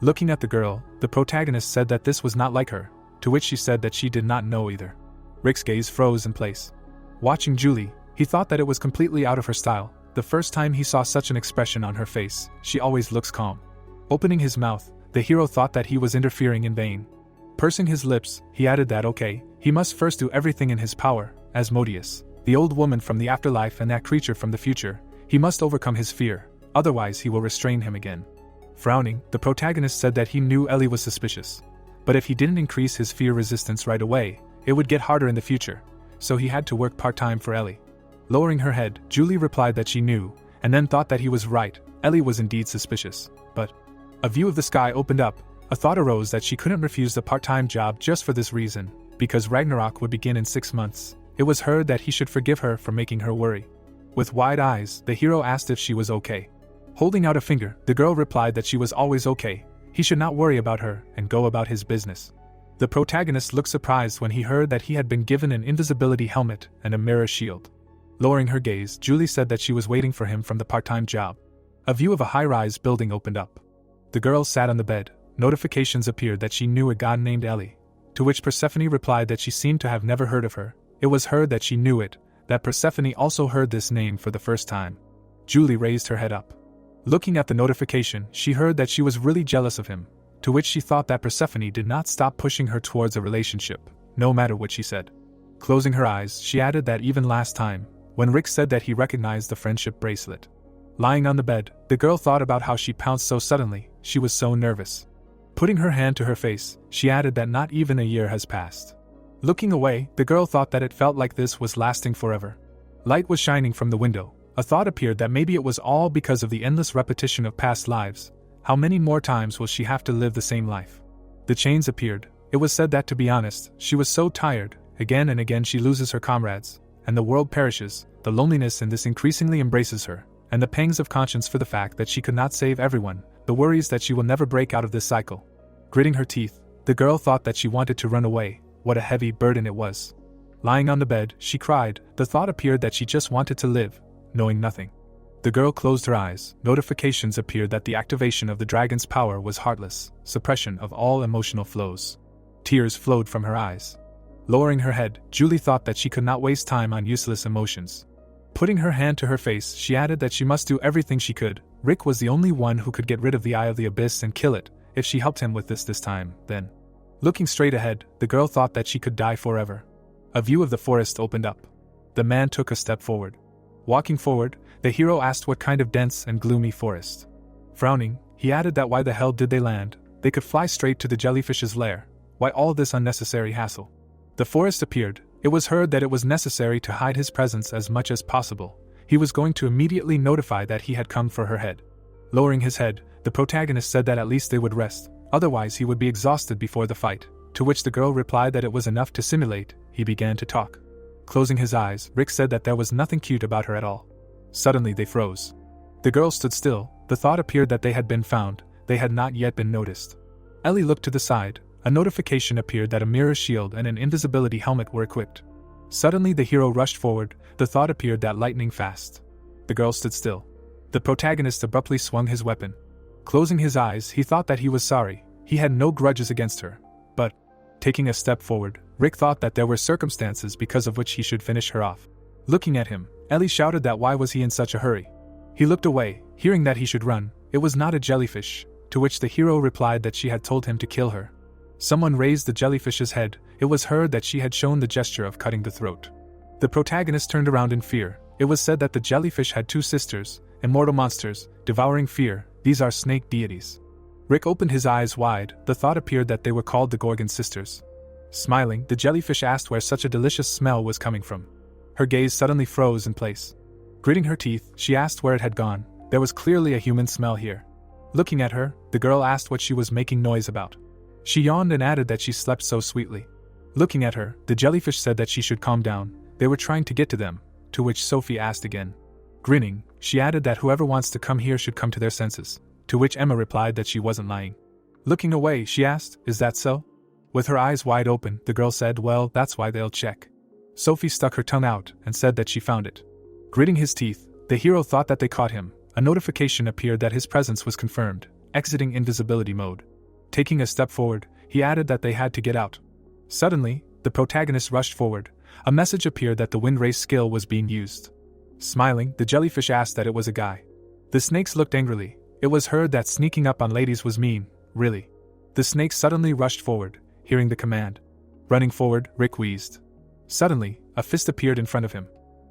Speaker 1: Looking at the girl, the protagonist said that this was not like her, to which she said that she did not know either. Rick's gaze froze in place. Watching Julie, he thought that it was completely out of her style. The first time he saw such an expression on her face, she always looks calm. Opening his mouth, the hero thought that he was interfering in vain. Pursing his lips, he added that okay, he must first do everything in his power, Asmodeus, the old woman from the afterlife and that creature from the future, he must overcome his fear, otherwise he will restrain him again. Frowning, the protagonist said that he knew Ellie was suspicious. But if he didn't increase his fear resistance right away, it would get harder in the future, so he had to work part-time for Ellie. Lowering her head, Julie replied that she knew, and then thought that he was right. Ellie was indeed suspicious, but a view of the sky opened up. A thought arose that she couldn't refuse the part-time job just for this reason. because Ragnarok would begin in 6 months, it was heard that he should forgive her for making her worry. With wide eyes, the hero asked if she was okay. Holding out a finger, the girl replied that she was always okay, he should not worry about her and go about his business. The protagonist looked surprised when he heard that he had been given an invisibility helmet and a mirror shield. Lowering her gaze, Julie said that she was waiting for him from the part-time job. A view of a high-rise building opened up. The girl sat on the bed. Notifications appeared that she knew a god named Ellie, to which Persephone replied that she seemed to have never heard of her. It was heard that she knew it, that Persephone also heard this name for the first time. Julie raised her head up. Looking at the notification, she heard that she was really jealous of him, to which she thought that Persephone did not stop pushing her towards a relationship, no matter what she said. Closing her eyes, she added that even last time, when Rick said that he recognized the friendship bracelet. Lying on the bed, the girl thought about how she pounced so suddenly, she was so nervous. Putting her hand to her face, she added that not even a year has passed. Looking away, the girl thought that it felt like this was lasting forever. Light was shining from the window. A thought appeared that maybe it was all because of the endless repetition of past lives. How many more times will she have to live the same life? The chains appeared. It was said that, to be honest, she was so tired. Again and again she loses her comrades, and the world perishes. The loneliness in this increasingly embraces her, and the pangs of conscience for the fact that she could not save everyone, the worries that she will never break out of this cycle. Gritting her teeth, the girl thought that she wanted to run away. What a heavy burden it was. Lying on the bed, she cried. The thought appeared that she just wanted to live, knowing nothing. The girl closed her eyes. Notifications appeared that the activation of the dragon's power was heartless, suppression of all emotional flows. Tears flowed from her eyes. Lowering her head, Julie thought that she could not waste time on useless emotions. Putting her hand to her face, she added that she must do everything she could. Rick was the only one who could get rid of the Eye of the Abyss and kill it. If she helped him with this time, then. Looking straight ahead, the girl thought that she could die forever. A view of the forest opened up. The man took a step forward. Walking forward, the hero asked what kind of dense and gloomy forest. Frowning, he added that why the hell did they land? They could fly straight to the jellyfish's lair. Why all this unnecessary hassle? The forest appeared. It was heard that it was necessary to hide his presence as much as possible. He was going to immediately notify that he had come for her head. Lowering his head, the protagonist said that at least they would rest, otherwise he would be exhausted before the fight, to which the girl replied that it was enough to simulate. He began to talk. Closing his eyes, Rick said that there was nothing cute about her at all. Suddenly they froze. The girl stood still. The thought appeared that they had been found. They had not yet been noticed. Ellie looked to the side. A notification appeared that a mirror shield and an invisibility helmet were equipped. Suddenly the hero rushed forward. The thought appeared that lightning fast. The girl stood still. The protagonist abruptly swung his weapon. Closing his eyes, he thought that he was sorry. He had no grudges against her. But, taking a step forward, Rick thought that there were circumstances because of which he should finish her off. Looking at him, Ellie shouted that why was he in such a hurry. He looked away, hearing that he should run. It was not a jellyfish, to which the hero replied that she had told him to kill her. Someone raised the jellyfish's head. It was heard that she had shown the gesture of cutting the throat. The protagonist turned around in fear. It was said that the jellyfish had 2 sisters, immortal monsters, devouring fear. These are snake deities. Rick opened his eyes wide. The thought appeared that they were called the Gorgon sisters. Smiling, the jellyfish asked where such a delicious smell was coming from. Her gaze suddenly froze in place. Gritting her teeth, she asked where it had gone. There was clearly a human smell here. Looking at her, the girl asked what she was making noise about. She yawned and added that she slept so sweetly. Looking at her, the jellyfish said that she should calm down. They were trying to get to them, to which Sophie asked again. Grinning, she added that whoever wants to come here should come to their senses, to which Emma replied that she wasn't lying. Looking away, she asked, "Is that so?" With her eyes wide open, the girl said, "Well, that's why they'll check." Sophie stuck her tongue out and said that she found it. Gritting his teeth, the hero thought that they caught him. A notification appeared that his presence was confirmed, exiting invisibility mode. Taking a step forward, he added that they had to get out. Suddenly, the protagonist rushed forward. A message appeared that the wind race skill was being used. Smiling, the jellyfish asked that it was a guy. The snakes looked angrily. It was heard that sneaking up on ladies was mean, really. The snake suddenly rushed forward, hearing the command. Running forward, Rick wheezed. Suddenly, a fist appeared in front of him.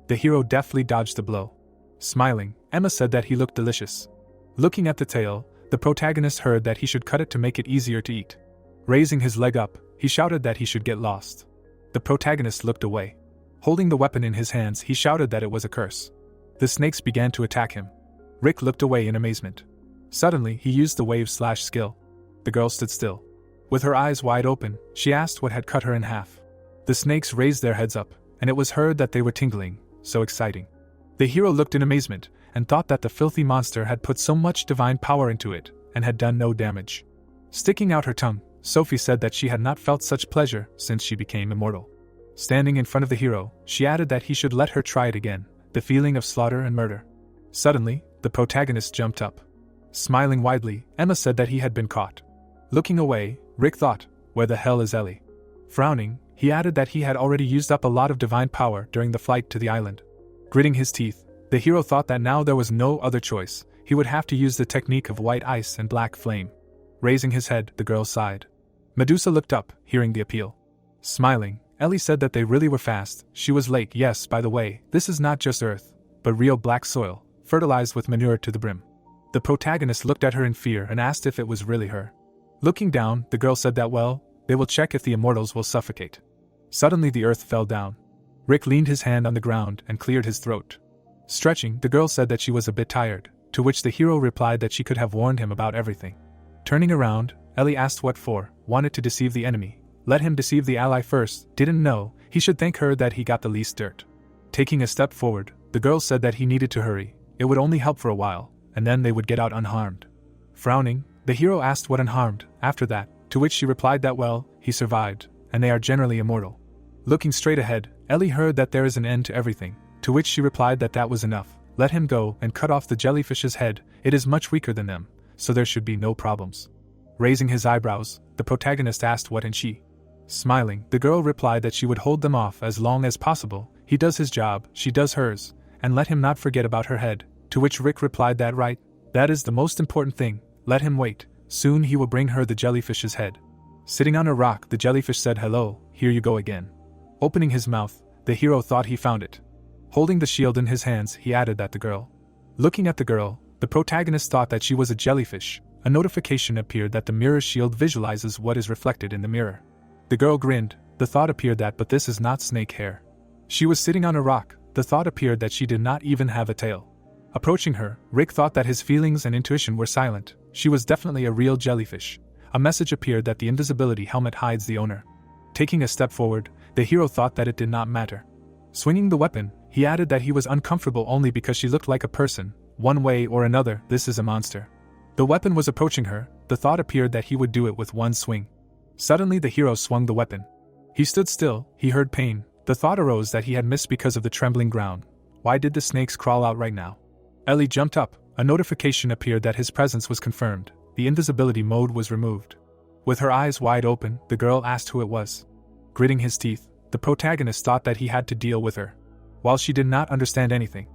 Speaker 1: The hero deftly dodged the blow. Smiling, Emma said that he looked delicious. Looking at the tail, the protagonist heard that he should cut it to make it easier to eat. Raising his leg up, he shouted that he should get lost. The protagonist looked away. Holding the weapon in his hands, he shouted that it was a curse. The snakes began to attack him. Rick looked away in amazement. Suddenly, he used the wave/skill. The girl stood still. With her eyes wide open, she asked what had cut her in half. The snakes raised their heads up, and it was heard that they were tingling, so exciting. The hero looked in amazement, and thought that the filthy monster had put so much divine power into it, and had done no damage. Sticking out her tongue, Sophie said that she had not felt such pleasure since she became immortal. Standing in front of the hero, she added that he should let her try it again, the feeling of slaughter and murder. Suddenly, the protagonist jumped up. Smiling widely, Emma said that he had been caught. Looking away, Rick thought, "Where the hell is Ellie?" Frowning, he added that he had already used up a lot of divine power during the flight to the island. Gritting his teeth, the hero thought that now there was no other choice, he would have to use the technique of white ice and black flame. Raising his head, the girl sighed. Medusa looked up, hearing the appeal. Smiling, Ellie said that they really were fast. She was late. Yes, by the way, this is not just earth, but real black soil, fertilized with manure to the brim. The protagonist looked at her in fear and asked if it was really her. Looking down, the girl said that they will check if the immortals will suffocate. Suddenly the earth fell down. Rick leaned his hand on the ground and cleared his throat. Stretching, the girl said that she was a bit tired, to which the hero replied that she could have warned him about everything. Turning around, Ellie asked what for, wanted to deceive the enemy. Let him deceive the ally first, didn't know, he should thank her that he got the least dirt. Taking a step forward, the girl said that he needed to hurry, it would only help for a while, and then they would get out unharmed. Frowning, the hero asked what unharmed, after that, to which she replied that he survived, and they are generally immortal. Looking straight ahead, Ellie heard that there is an end to everything, to which she replied that that was enough, let him go and cut off the jellyfish's head, it is much weaker than them, so there should be no problems. Raising his eyebrows, the protagonist asked what and she. Smiling, the girl replied that she would hold them off as long as possible, he does his job, she does hers, and let him not forget about her head, to which Rick replied that right, that is the most important thing, let him wait, soon he will bring her the jellyfish's head. Sitting on a rock, the jellyfish said hello, here you go again. Opening his mouth, the hero thought he found it. Holding the shield in his hands, he added that the girl. Looking at the girl, the protagonist thought that she was a jellyfish. A notification appeared that the mirror's shield visualizes what is reflected in the mirror. The girl grinned, the thought appeared that but this is not snake hair. She was sitting on a rock, the thought appeared that she did not even have a tail. Approaching her, Rick thought that his feelings and intuition were silent, she was definitely a real jellyfish. A message appeared that the invisibility helmet hides the owner. Taking a step forward, the hero thought that it did not matter. Swinging the weapon, he added that he was uncomfortable only because she looked like a person, one way or another, this is a monster. The weapon was approaching her, the thought appeared that he would do it with one swing. Suddenly the hero swung the weapon. He stood still, he heard pain, the thought arose that he had missed because of the trembling ground. Why did the snakes crawl out right now? Ellie jumped up, a notification appeared that his presence was confirmed, the invisibility mode was removed. With her eyes wide open, the girl asked who it was. Gritting his teeth, the protagonist thought that he had to deal with her. While she did not understand anything.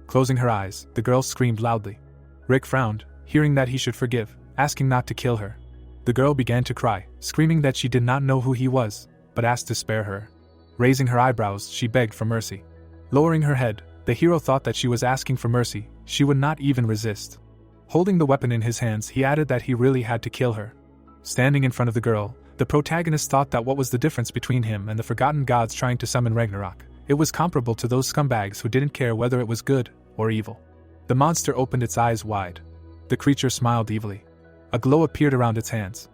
Speaker 1: Closing her eyes, the girl screamed loudly. Rick frowned, hearing that he should forgive, asking not to kill her. The girl began to cry, screaming that she did not know who he was, but asked to spare her. Raising her eyebrows, she begged for mercy. Lowering her head, the hero thought that she was asking for mercy, she would not even resist. Holding the weapon in his hands, he added that he really had to kill her. Standing in front of the girl, the protagonist thought that what was the difference between him and the forgotten gods trying to summon Ragnarok? It was comparable to those scumbags who didn't care whether it was good or evil. The monster opened its eyes wide. The creature smiled evilly. A glow appeared around its hands.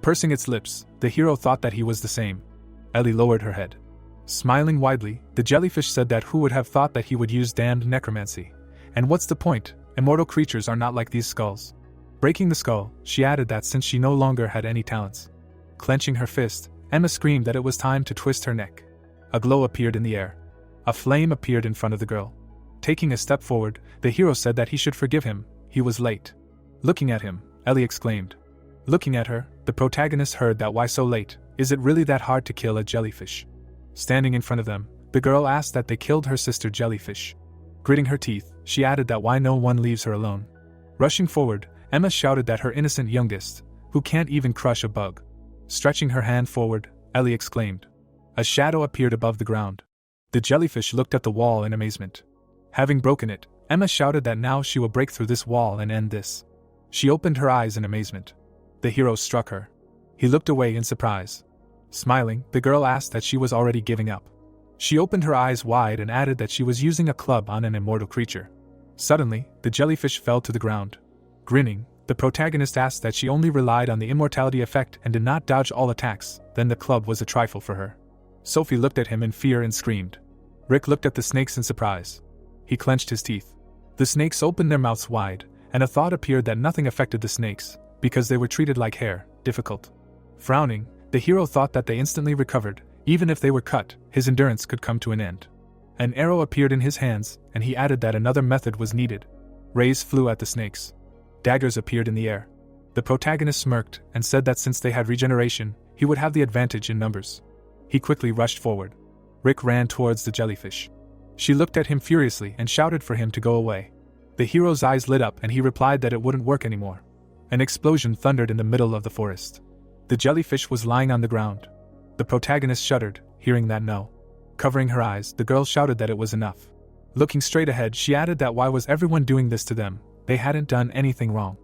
Speaker 1: Pursing its lips, the hero thought that he was the same. Ellie lowered her head. Smiling widely, the jellyfish said that who would have thought that he would use damned necromancy? And what's the point? Immortal creatures are not like these skulls. Breaking the skull, she added that since she no longer had any talents. Clenching her fist, Emma screamed that it was time to twist her neck. A glow appeared in the air. A flame appeared in front of the girl. Taking a step forward, the hero said that he should forgive him, he was late. Looking at him, Ellie exclaimed. Looking at her, the protagonist heard that why so late, is it really that hard to kill a jellyfish? Standing in front of them, the girl asked that they killed her sister jellyfish. Gritting her teeth, she added that why no one leaves her alone. Rushing forward, Emma shouted that her innocent youngest, who can't even crush a bug. Stretching her hand forward, Ellie exclaimed. A shadow appeared above the ground. The jellyfish looked at the wall in amazement. Having broken it, Emma shouted that now she will break through this wall and end this. She opened her eyes in amazement. The hero struck her. He looked away in surprise. Smiling, the girl asked that she was already giving up. She opened her eyes wide and added that she was using a club on an immortal creature. Suddenly, the jellyfish fell to the ground. Grinning, the protagonist asked that she only relied on the immortality effect and did not dodge all attacks, then the club was a trifle for her. Sophie looked at him in fear and screamed. Rick looked at the snakes in surprise. He clenched his teeth. The snakes opened their mouths wide, and a thought appeared that nothing affected the snakes, because they were treated like hair, difficult. Frowning, the hero thought that they instantly recovered. Even if they were cut, his endurance could come to an end. An arrow appeared in his hands, and he added that another method was needed. Rays flew at the snakes. Daggers appeared in the air. The protagonist smirked and said that since they had regeneration, he would have the advantage in numbers. He quickly rushed forward. Rick ran towards the jellyfish. She looked at him furiously and shouted for him to go away. The hero's eyes lit up and he replied that it wouldn't work anymore. An explosion thundered in the middle of the forest. The jellyfish was lying on the ground. The protagonist shuddered, hearing that no. Covering her eyes, the girl shouted that it was enough. Looking straight ahead, she added that why was everyone doing this to them? They hadn't done anything wrong.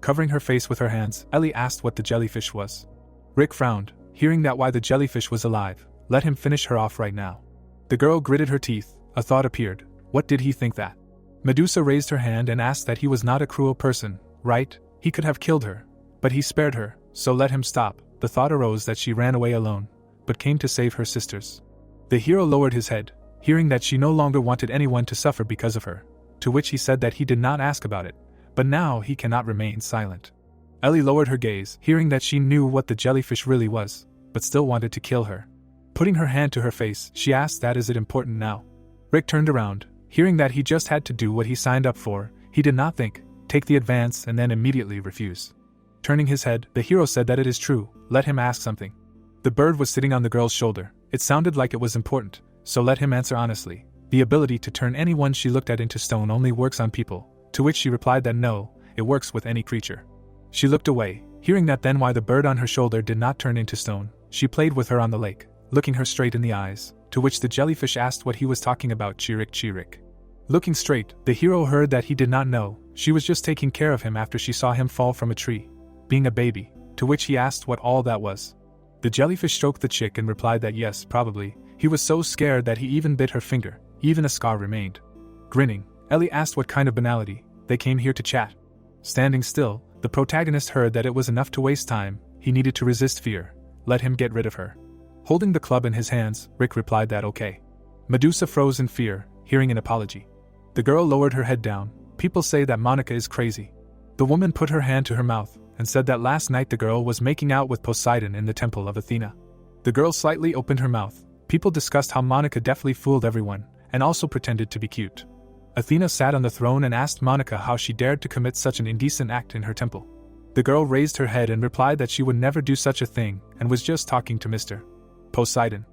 Speaker 1: Covering her face with her hands, Ellie asked what the jellyfish was. Rick frowned, hearing that why the jellyfish was alive. Let him finish her off right now. The girl gritted her teeth. A thought appeared. What did he think that? Medusa raised her hand and asked that he was not a cruel person, right? He could have killed her. But he spared her, so let him stop. The thought arose that she ran away alone, but came to save her sisters. The hero lowered his head, hearing that she no longer wanted anyone to suffer because of her, to which he said that he did not ask about it, but now he cannot remain silent. Ellie lowered her gaze, hearing that she knew what the jellyfish really was, but still wanted to kill her. Putting her hand to her face, she asked that is it important now? Rick turned around, hearing that he just had to do what he signed up for. He did not think, take the advance and then immediately refuse. Turning his head, the hero said that it is true, let him ask something. The bird was sitting on the girl's shoulder. It sounded like it was important, so let him answer honestly. The ability to turn anyone she looked at into stone only works on people, to which she replied that no, it works with any creature. She looked away, hearing that then why the bird on her shoulder did not turn into stone. She played with her on the lake, looking her straight in the eyes, to which the jellyfish asked what he was talking about. Chirik. Looking straight, the hero heard that he did not know. She was just taking care of him after she saw him fall from a tree, being a baby, to which he asked what all that was. The jellyfish stroked the chick and replied that yes, probably. He was so scared that he even bit her finger. Even a scar remained. Grinning, Ellie asked what kind of banality. They came here to chat. Standing still, the protagonist heard that it was enough to waste time. He needed to resist fear. Let him get rid of her. Holding the club in his hands, Rick replied that okay. Medusa froze in fear, hearing an apology. The girl lowered her head down. People say that Monica is crazy. The woman put her hand to her mouth and said that last night the girl was making out with Poseidon in the temple of Athena. The girl slightly opened her mouth. People discussed how Monica definitely fooled everyone, and also pretended to be cute. Athena sat on the throne and asked Monica how she dared to commit such an indecent act in her temple. The girl raised her head and replied that she would never do such a thing, and was just talking to Mr. Poseidon.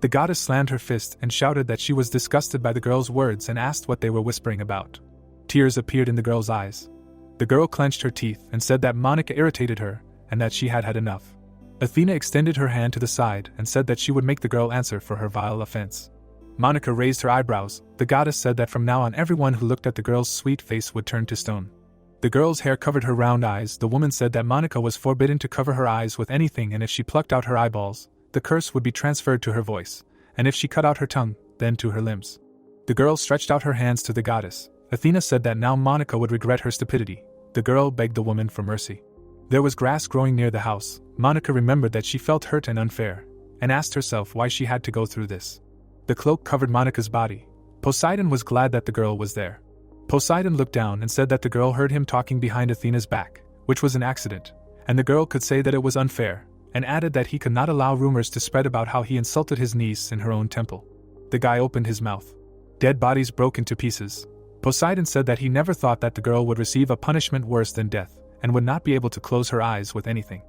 Speaker 1: The goddess slammed her fist and shouted that she was disgusted by the girl's words and asked what they were whispering about. Tears appeared in the girl's eyes. The girl clenched her teeth and said that Monica irritated her, and that she had had enough. Athena extended her hand to the side and said that she would make the girl answer for her vile offense. Monica raised her eyebrows. The goddess said that from now on everyone who looked at the girl's sweet face would turn to stone. The girl's hair covered her round eyes. The woman said that Monica was forbidden to cover her eyes with anything, and if she plucked out her eyeballs, the curse would be transferred to her voice, and if she cut out her tongue, then to her limbs. The girl stretched out her hands to the goddess. Athena said that now Monica would regret her stupidity. The girl begged the woman for mercy. There was grass growing near the house. Monica remembered that she felt hurt and unfair, and asked herself why she had to go through this. The cloak covered Monica's body. Poseidon was glad that the girl was there. Poseidon looked down and said that the girl heard him talking behind Athena's back, which was an accident, and the girl could say that it was unfair, and added that he could not allow rumors to spread about how he insulted his niece in her own temple. The guy opened his mouth. Dead bodies broke into pieces. Poseidon said that he never thought that the girl would receive a punishment worse than death, and would not be able to close her eyes with anything.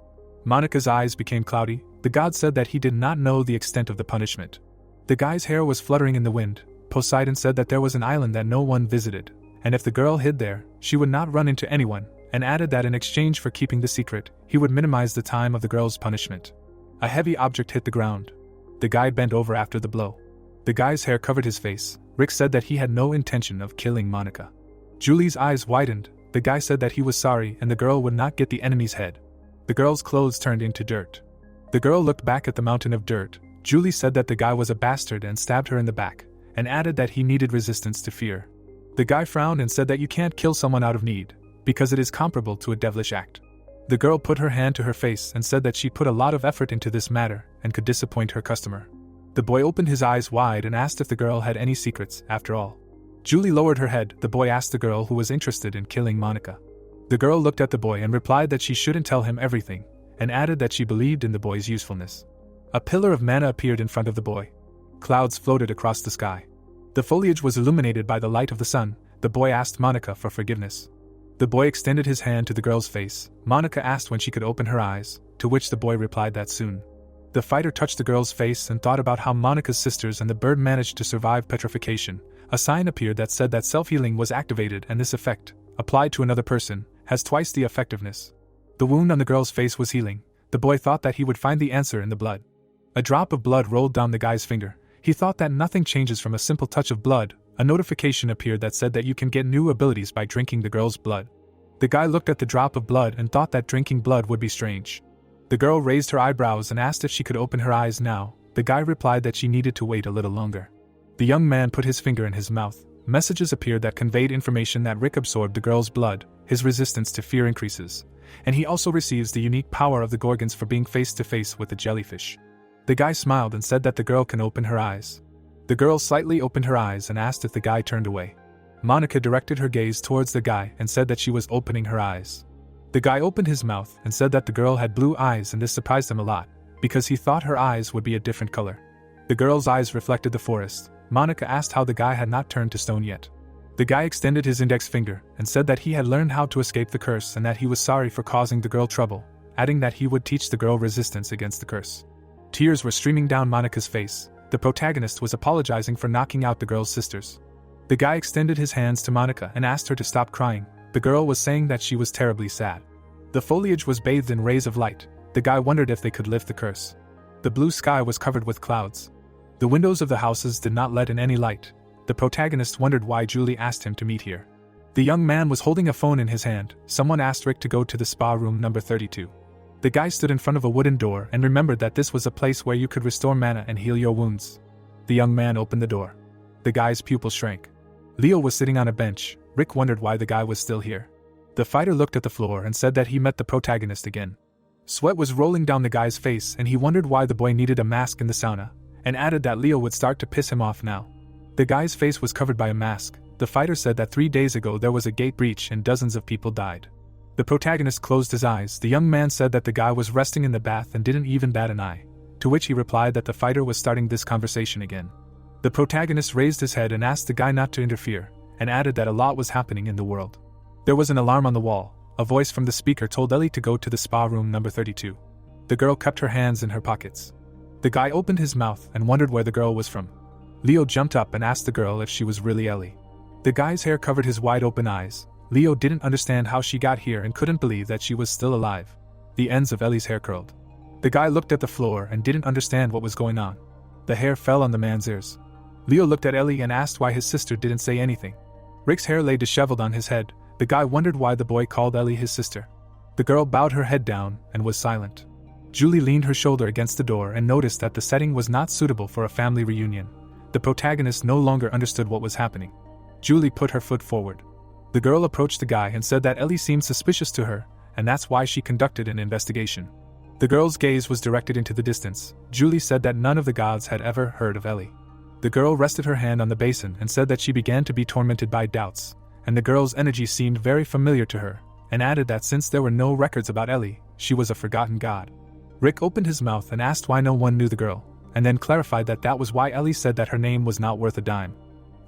Speaker 1: Monica's eyes became cloudy. The god said that he did not know the extent of the punishment. The guy's hair was fluttering in the wind. Poseidon said that there was an island that no one visited, and if the girl hid there, she would not run into anyone, and added that in exchange for keeping the secret, he would minimize the time of the girl's punishment. A heavy object hit the ground. The guy bent over after the blow. The guy's hair covered his face. Rick said that he had no intention of killing Monica. Julie's eyes widened. The guy said that he was sorry and the girl would not get the enemy's head. The girl's clothes turned into dirt. The girl looked back at the mountain of dirt. Julie said that the guy was a bastard and stabbed her in the back, and added that he needed resistance to fear. The guy frowned and said that you can't kill someone out of need, because it is comparable to a devilish act. The girl put her hand to her face and said that she put a lot of effort into this matter and could disappoint her customer. The boy opened his eyes wide and asked if the girl had any secrets, after all. Julie lowered her head. The boy asked the girl who was interested in killing Monica. The girl looked at the boy and replied that she shouldn't tell him everything, and added that she believed in the boy's usefulness. A pillar of mana appeared in front of the boy. Clouds floated across the sky. The foliage was illuminated by the light of the sun. The boy asked Monica for forgiveness. The boy extended his hand to the girl's face. Monica asked when she could open her eyes, to which the boy replied that soon. The fighter touched the girl's face and thought about how Monica's sisters and the bird managed to survive petrification. A sign appeared that said that self-healing was activated, and this effect, applied to another person, has twice the effectiveness. The wound on the girl's face was healing. The boy thought that he would find the answer in the blood. A drop of blood rolled down the guy's finger. He thought that nothing changes from a simple touch of blood. A notification appeared that said that you can get new abilities by drinking the girl's blood. The guy looked at the drop of blood and thought that drinking blood would be strange. The girl raised her eyebrows and asked if she could open her eyes now. The guy replied that she needed to wait a little longer. The young man put his finger in his mouth. Messages appeared that conveyed information that Rick absorbed the girl's blood, his resistance to fear increases, and he also receives the unique power of the Gorgons for being face to face with the jellyfish. The guy smiled and said that the girl can open her eyes. The girl slightly opened her eyes and asked if the guy turned away. Monica directed her gaze towards the guy and said that she was opening her eyes. The guy opened his mouth and said that the girl had blue eyes, and this surprised him a lot, because he thought her eyes would be a different color. The girl's eyes reflected the forest. Monica asked how the guy had not turned to stone yet. The guy extended his index finger and said that he had learned how to escape the curse and that he was sorry for causing the girl trouble, adding that he would teach the girl resistance against the curse. Tears were streaming down Monica's face. The protagonist was apologizing for knocking out the girl's sisters. The guy extended his hands to Monica and asked her to stop crying. The girl was saying that she was terribly sad. The foliage was bathed in rays of light. The guy wondered if they could lift the curse. The blue sky was covered with clouds. The windows of the houses did not let in any light. The protagonist wondered why Julie asked him to meet here. The young man was holding a phone in his hand. Someone asked Rick to go to the spa room number 32. The guy stood in front of a wooden door and remembered that this was a place where you could restore mana and heal your wounds. The young man opened the door. The guy's pupil shrank. Leo was sitting on a bench. Rick wondered why the guy was still here. The fighter looked at the floor and said that he met the protagonist again. Sweat was rolling down the guy's face and he wondered why the boy needed a mask in the sauna, and added that Leo would start to piss him off now. The guy's face was covered by a mask. The fighter said that 3 days ago there was a gate breach and dozens of people died. The protagonist closed his eyes. The young man said that the guy was resting in the bath and didn't even bat an eye, to which he replied that the fighter was starting this conversation again. The protagonist raised his head and asked the guy not to interfere, and added that a lot was happening in the world. There was an alarm on the wall. A voice from the speaker told Ellie to go to the spa room number 32. The girl kept her hands in her pockets. The guy opened his mouth and wondered where the girl was from. Leo jumped up and asked the girl if she was really Ellie. The guy's hair covered his wide open eyes. Leo didn't understand how she got here and couldn't believe that she was still alive. The ends of Ellie's hair curled. The guy looked at the floor and didn't understand what was going on. The hair fell on the man's ears. Leo looked at Ellie and asked why his sister didn't say anything. Rick's hair lay disheveled on his head. The guy wondered why the boy called Ellie his sister. The girl bowed her head down and was silent. Julie leaned her shoulder against the door and noticed that the setting was not suitable for a family reunion. The protagonist no longer understood what was happening. Julie put her foot forward. The girl approached the guy and said that Ellie seemed suspicious to her, and that's why she conducted an investigation. The girl's gaze was directed into the distance. Julie said that none of the gods had ever heard of Ellie. The girl rested her hand on the basin and said that she began to be tormented by doubts, and the girl's energy seemed very familiar to her, and added that since there were no records about Ellie, she was a forgotten god. Rick opened his mouth and asked why no one knew the girl, and then clarified that that was why Ellie said that her name was not worth a dime.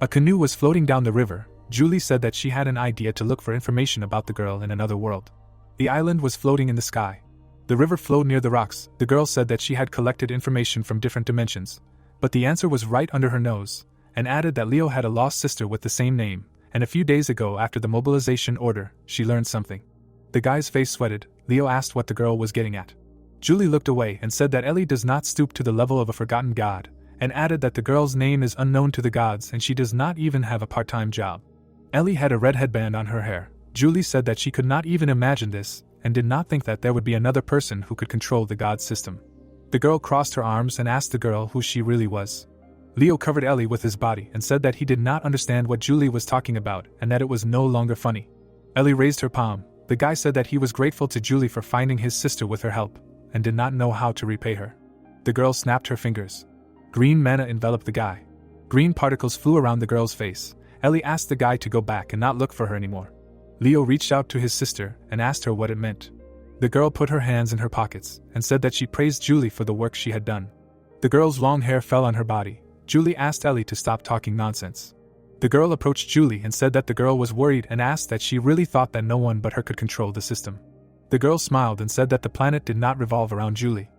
Speaker 1: A canoe was floating down the river. Julie said that she had an idea to look for information about the girl in another world. The island was floating in the sky. The river flowed near the rocks. The girl said that she had collected information from different dimensions, but the answer was right under her nose, and added that Leo had a lost sister with the same name, and a few days ago after the mobilization order, she learned something. The guy's face sweated. Leo asked what the girl was getting at. Julie looked away and said that Ellie does not stoop to the level of a forgotten god, and added that the girl's name is unknown to the gods and she does not even have a part-time job. Ellie had a red headband on her hair. Julie said that she could not even imagine this, and did not think that there would be another person who could control the god system. The girl crossed her arms and asked the girl who she really was. Leo covered Ellie with his body and said that he did not understand what Julie was talking about and that it was no longer funny. Ellie raised her palm. The guy said that he was grateful to Julie for finding his sister with her help, and did not know how to repay her. The girl snapped her fingers. Green mana enveloped the guy. Green particles flew around the girl's face. Ellie asked the guy to go back and not look for her anymore. Leo reached out to his sister and asked her what it meant. The girl put her hands in her pockets and said that she praised Julie for the work she had done. The girl's long hair fell on her body. Julie asked Ellie to stop talking nonsense. The girl approached Julie and said that the girl was worried and asked that she really thought that no one but her could control the system. The girl smiled and said that the planet did not revolve around Julie.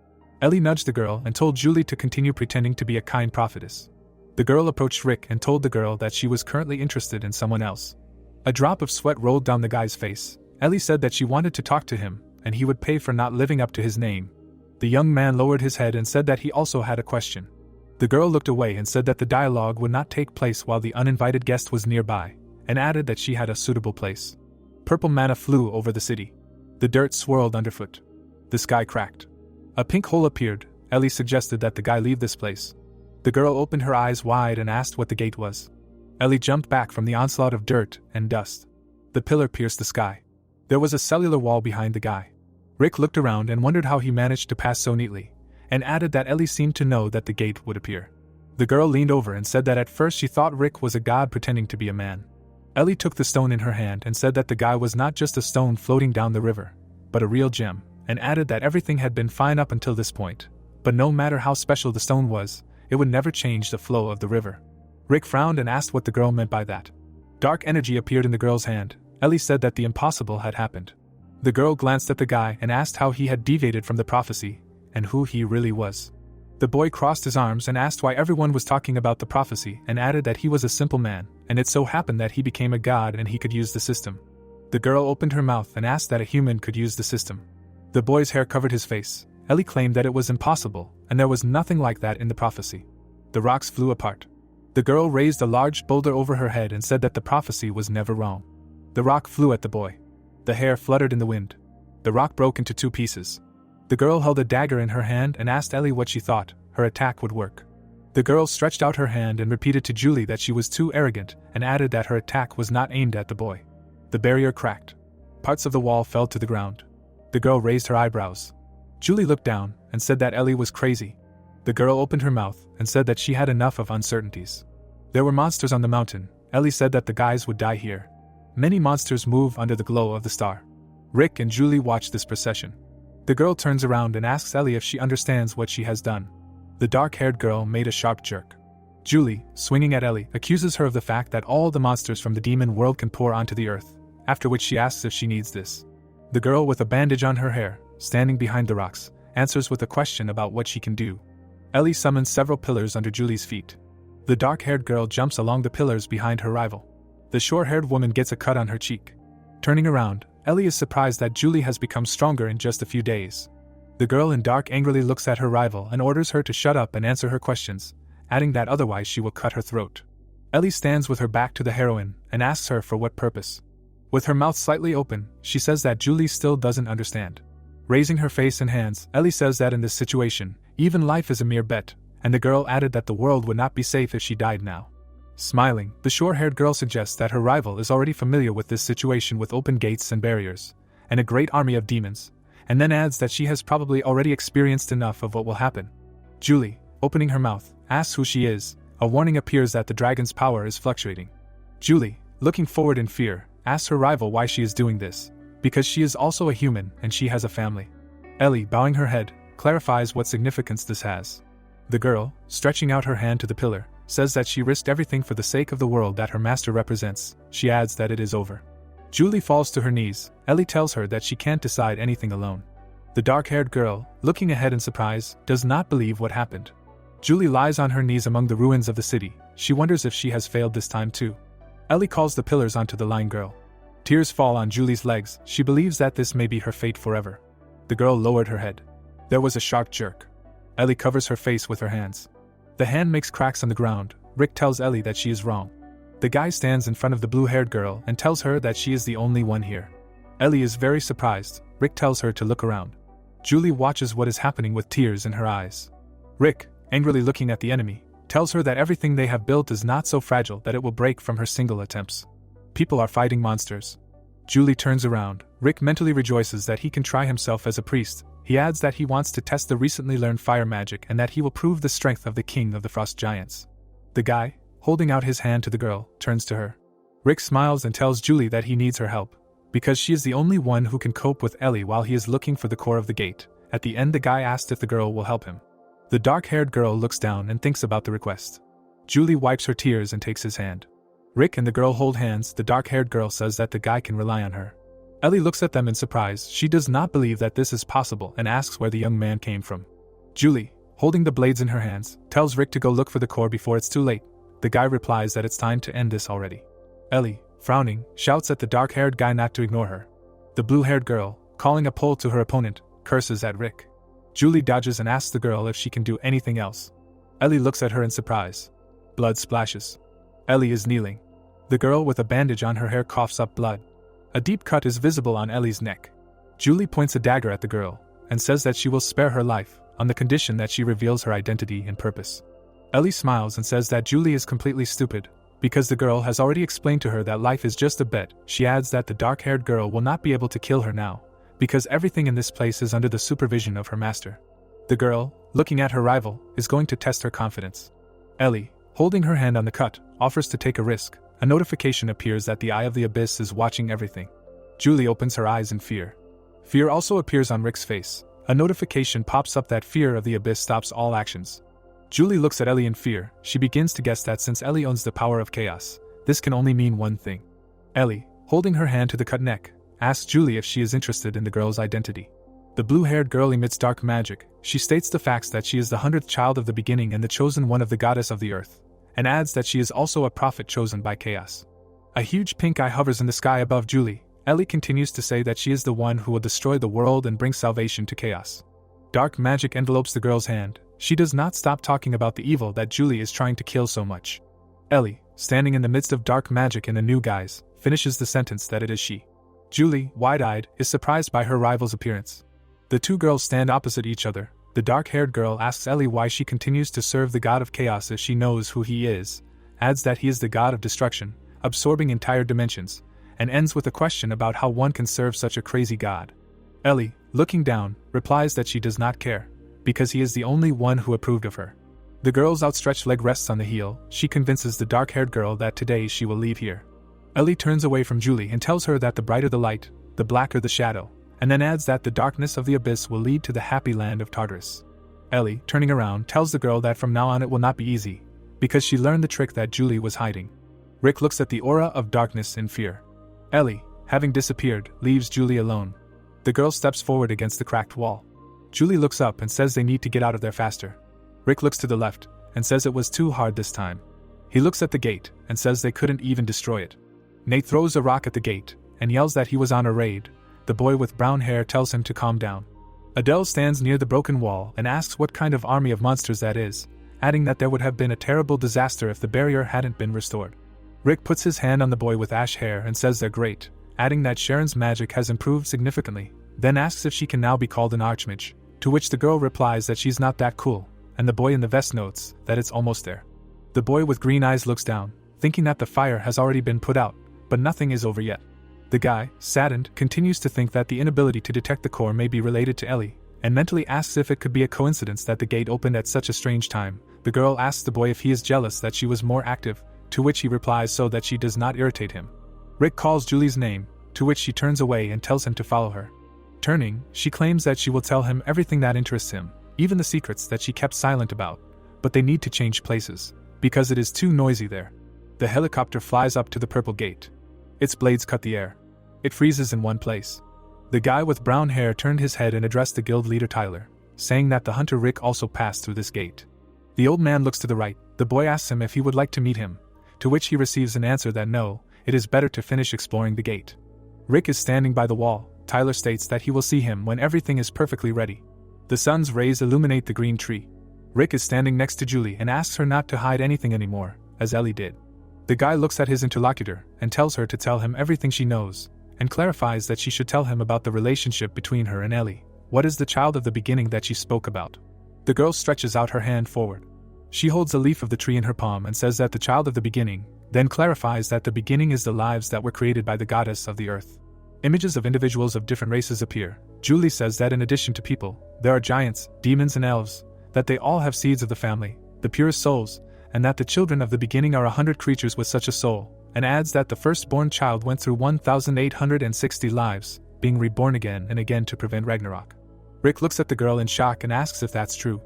Speaker 1: Ellie nudged the girl and told Julie to continue pretending to be a kind prophetess. The girl approached Rick and told the girl that she was currently interested in someone else. A drop of sweat rolled down the guy's face. Ellie said that she wanted to talk to him, and he would pay for not living up to his name. The young man lowered his head and said that he also had a question. The girl looked away and said that the dialogue would not take place while the uninvited guest was nearby, and added that she had a suitable place. Purple mana flew over the city. The dirt swirled underfoot. The sky cracked. A pink hole appeared. Ellie suggested that the guy leave this place. The girl opened her eyes wide and asked what the gate was. Ellie jumped back from the onslaught of dirt and dust. The pillar pierced the sky. There was a cellular wall behind the guy. Rick looked around and wondered how he managed to pass so neatly, and added that Ellie seemed to know that the gate would appear. The girl leaned over and said that at first she thought Rick was a god pretending to be a man. Ellie took the stone in her hand and said that the guy was not just a stone floating down the river, but a real gem, and added that everything had been fine up until this point, but no matter how special the stone was, it would never change the flow of the river. Rick frowned and asked what the girl meant by that. Dark energy appeared in the girl's hand. Ellie said that the impossible had happened. The girl glanced at the guy and asked how he had deviated from the prophecy, and who he really was. The boy crossed his arms and asked why everyone was talking about the prophecy and added that he was a simple man, and it so happened that he became a god and he could use the system. The girl opened her mouth and asked that a human could use the system. The boy's hair covered his face. Ellie claimed that it was impossible, and there was nothing like that in the prophecy. The rocks flew apart. The girl raised a large boulder over her head and said that the prophecy was never wrong. The rock flew at the boy. The hair fluttered in the wind. The rock broke into 2 pieces. The girl held a dagger in her hand and asked Ellie what she thought her attack would work. The girl stretched out her hand and repeated to Julie that she was too arrogant and added that her attack was not aimed at the boy. The barrier cracked. Parts of the wall fell to the ground. The girl raised her eyebrows. Julie looked down and said that Ellie was crazy. The girl opened her mouth and said that she had enough of uncertainties. There were monsters on the mountain. Ellie said that the guys would die here. Many monsters move under the glow of the star. Rick and Julie watch this procession. The girl turns around and asks Ellie if she understands what she has done. The dark-haired girl made a sharp jerk. Julie, swinging at Ellie, accuses her of the fact that all the monsters from the demon world can pour onto the earth, after which she asks if she needs this. The girl with a bandage on her hair, standing behind the rocks, answers with a question about what she can do. Ellie summons several pillars under Julie's feet. The dark-haired girl jumps along the pillars behind her rival. The short-haired woman gets a cut on her cheek. Turning around, Ellie is surprised that Julie has become stronger in just a few days. The girl in dark angrily looks at her rival and orders her to shut up and answer her questions, adding that otherwise she will cut her throat. Ellie stands with her back to the heroine and asks her for what purpose. With her mouth slightly open, she says that Julie still doesn't understand. Raising her face and hands, Ellie says that in this situation, even life is a mere bet, and the girl added that the world would not be safe if she died now. Smiling, the short-haired girl suggests that her rival is already familiar with this situation with open gates and barriers, and a great army of demons, and then adds that she has probably already experienced enough of what will happen. Julie, opening her mouth, asks who she is. A warning appears that the dragon's power is fluctuating. Julie, looking forward in fear, asks her rival why she is doing this, because she is also a human and she has a family. Ellie, bowing her head, clarifies what significance this has. The girl, stretching out her hand to the pillar, says that she risked everything for the sake of the world that her master represents. She adds that it is over. Julie falls to her knees. Ellie tells her that she can't decide anything alone. The dark-haired girl, looking ahead in surprise, does not believe what happened. Julie lies on her knees among the ruins of the city. She wonders if she has failed this time too. Ellie calls the pillars onto the lying girl. Tears fall on Julie's legs. She believes that this may be her fate forever. The girl lowered her head. There was a sharp jerk. Ellie covers her face with her hands. The hand makes cracks on the ground. Rick tells Ellie that she is wrong. The guy stands in front of the blue-haired girl and tells her that she is the only one here. Ellie is very surprised. Rick tells her to look around. Julie watches what is happening with tears in her eyes. Rick, angrily looking at the enemy, tells her that everything they have built is not so fragile that it will break from her single attempts. People are fighting monsters. Julie turns around. Rick mentally rejoices that he can try himself as a priest. He adds that he wants to test the recently learned fire magic and that he will prove the strength of the king of the frost giants. The guy, holding out his hand to the girl, turns to her. Rick smiles and tells Julie that he needs her help, because she is the only one who can cope with Ellie while he is looking for the core of the gate. At the end, the guy asks if the girl will help him. The dark-haired girl looks down and thinks about the request. Julie wipes her tears and takes his hand. Rick and the girl hold hands. The dark-haired girl says that the guy can rely on her. Ellie looks at them in surprise. She does not believe that this is possible and asks where the young man came from. Julie, holding the blades in her hands, tells Rick to go look for the core before it's too late. The guy replies that it's time to end this already. Ellie, frowning, shouts at the dark-haired guy not to ignore her. The blue-haired girl, calling a pull to her opponent, curses at Rick. Julie dodges and asks the girl if she can do anything else. Ellie looks at her in surprise. Blood splashes. Ellie is kneeling. The girl with a bandage on her hair coughs up blood. A deep cut is visible on Ellie's neck. Julie points a dagger at the girl and says that she will spare her life on the condition that she reveals her identity and purpose. Ellie smiles and says that Julie is completely stupid because the girl has already explained to her that life is just a bet. She adds that the dark-haired girl will not be able to kill her now because everything in this place is under the supervision of her master. The girl, looking at her rival, is going to test her confidence. Ellie, holding her hand on the cut, offers to take a risk. A notification appears that the Eye of the Abyss is watching everything. Julie opens her eyes in fear. Fear also appears on Rick's face. A notification pops up that fear of the Abyss stops all actions. Julie looks at Ellie in fear. She begins to guess that since Ellie owns the power of chaos, this can only mean one thing. Ellie, holding her hand to the cut neck, asks Julie if she is interested in the girl's identity. The blue-haired girl emits dark magic. She states the facts that she is the 100th child of the beginning and the chosen one of the goddess of the earth, and adds that she is also a prophet chosen by chaos. A huge pink eye hovers in the sky above Julie. Ellie continues to say that she is the one who will destroy the world and bring salvation to chaos. Dark magic envelopes the girl's hand. She does not stop talking about the evil that Julie is trying to kill so much. Ellie, standing in the midst of dark magic in a new guise, finishes the sentence that it is she. Julie, wide-eyed, is surprised by her rival's appearance. The two girls stand opposite each other. The dark-haired girl asks Ellie why she continues to serve the god of chaos if she knows who he is, adds that he is the god of destruction, absorbing entire dimensions, and ends with a question about how one can serve such a crazy god. Ellie, looking down, replies that she does not care, because he is the only one who approved of her. The girl's outstretched leg rests on the heel. She convinces the dark-haired girl that today she will leave here. Ellie turns away from Julie and tells her that the brighter the light, the blacker the shadow, and then adds that the darkness of the abyss will lead to the happy land of Tartarus. Ellie, turning around, tells the girl that from now on it will not be easy, because she learned the trick that Julie was hiding. Rick looks at the aura of darkness in fear. Ellie, having disappeared, leaves Julie alone. The girl steps forward against the cracked wall. Julie looks up and says they need to get out of there faster. Rick looks to the left and says it was too hard this time. He looks at the gate and says they couldn't even destroy it. Nate throws a rock at the gate and yells that he was on a raid. The boy with brown hair tells him to calm down. Adele stands near the broken wall and asks what kind of army of monsters that is, adding that there would have been a terrible disaster if the barrier hadn't been restored. Rick puts his hand on the boy with ash hair and says they're great, adding that Sharon's magic has improved significantly, then asks if she can now be called an archmage, to which the girl replies that she's not that cool, and the boy in the vest notes that it's almost there. The boy with green eyes looks down, thinking that the fire has already been put out, but nothing is over yet. The guy, saddened, continues to think that the inability to detect the core may be related to Ellie, and mentally asks if it could be a coincidence that the gate opened at such a strange time. The girl asks the boy if he is jealous that she was more active, to which he replies so that she does not irritate him. Rick calls Julie's name, to which she turns away and tells him to follow her. Turning, she claims that she will tell him everything that interests him, even the secrets that she kept silent about, but they need to change places, because it is too noisy there. The helicopter flies up to the purple gate. Its blades cut the air. It freezes in one place. The guy with brown hair turned his head and addressed the guild leader Tyler, saying that the hunter Rick also passed through this gate. The old man looks to the right. The boy asks him if he would like to meet him, to which he receives an answer that no, it is better to finish exploring the gate. Rick is standing by the wall. Tyler states that he will see him when everything is perfectly ready. The sun's rays illuminate the green tree. Rick is standing next to Julie and asks her not to hide anything anymore, as Ellie did. The guy looks at his interlocutor and tells her to tell him everything she knows, and clarifies that she should tell him about the relationship between her and Ellie. What is the child of the beginning that she spoke about? The girl stretches out her hand forward. She holds a leaf of the tree in her palm and says that the child of the beginning, then clarifies that the beginning is the lives that were created by the goddess of the earth. Images of individuals of different races appear. Julie says that in addition to people, there are giants, demons and elves, that they all have seeds of the family, the purest souls, and that the children of the beginning are 100 creatures with such a soul, and adds that the firstborn child went through 1,860 lives, being reborn again and again to prevent Ragnarok. Rick looks at the girl in shock and asks if that's true.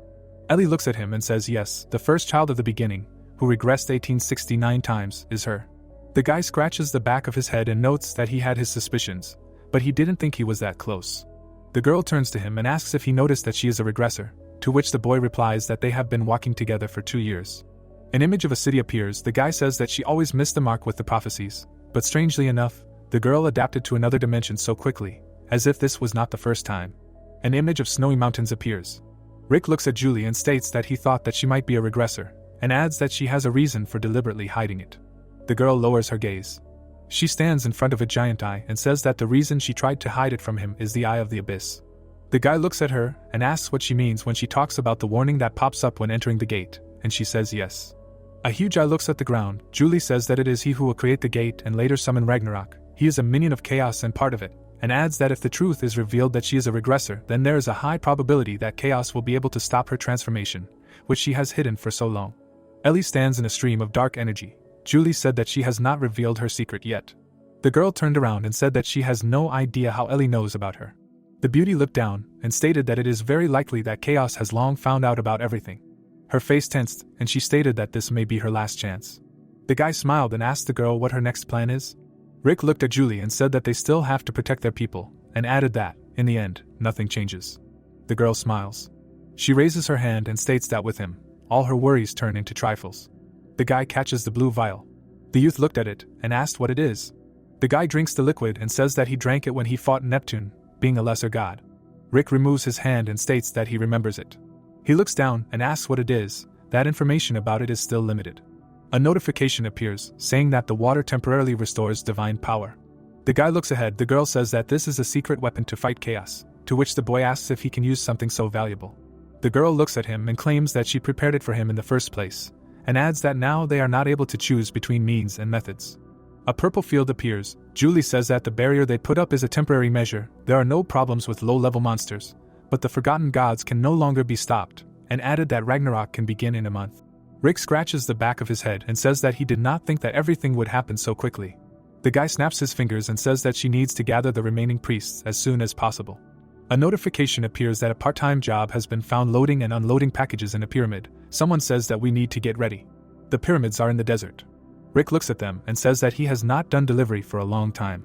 Speaker 1: Ellie looks at him and says yes, the first child of the beginning, who regressed 1869 times, is her. The guy scratches the back of his head and notes that he had his suspicions, but he didn't think he was that close. The girl turns to him and asks if he noticed that she is a regressor, to which the boy replies that they have been walking together for 2 years. An image of a city appears. The guy says that she always missed the mark with the prophecies, but strangely enough, the girl adapted to another dimension so quickly, as if this was not the first time. An image of snowy mountains appears. Rick looks at Julie and states that he thought that she might be a regressor, and adds that she has a reason for deliberately hiding it. The girl lowers her gaze. She stands in front of a giant eye and says that the reason she tried to hide it from him is the eye of the abyss. The guy looks at her and asks what she means when she talks about the warning that pops up when entering the gate, and she says yes. A huge eye looks at the ground. Julie says that it is he who will create the gate and later summon Ragnarok. He is a minion of chaos and part of it, and adds that if the truth is revealed that she is a regressor, then there is a high probability that chaos will be able to stop her transformation, which she has hidden for so long. Ellie stands in a stream of dark energy. Julie said that she has not revealed her secret yet. The girl turned around and said that she has no idea how Ellie knows about her. The beauty looked down and stated that it is very likely that Chaos has long found out about everything. Her face tensed, and she stated that this may be her last chance. The guy smiled and asked the girl what her next plan is. Rick looked at Julie and said that they still have to protect their people, and added that, in the end, nothing changes. The girl smiles. She raises her hand and states that with him, all her worries turn into trifles. The guy catches the blue vial. The youth looked at it and asked what it is. The guy drinks the liquid and says that he drank it when he fought Neptune, being a lesser god. Rick removes his hand and states that he remembers it. He looks down and asks what it is. That information about it is still limited. A notification appears, saying that the water temporarily restores divine power. The guy looks ahead. The girl says that this is a secret weapon to fight chaos, to which the boy asks if he can use something so valuable. The girl looks at him and claims that she prepared it for him in the first place, and adds that now they are not able to choose between means and methods. A purple field appears. Julie says that the barrier they put up is a temporary measure. There are no problems with low-level monsters, but the forgotten gods can no longer be stopped, and added that Ragnarok can begin in a month. Rick scratches the back of his head and says that he did not think that everything would happen so quickly. The guy snaps his fingers and says that she needs to gather the remaining priests as soon as possible. A notification appears that a part-time job has been found loading and unloading packages in a pyramid. Someone says that we need to get ready. The pyramids are in the desert. Rick looks at them and says that he has not done delivery for a long time.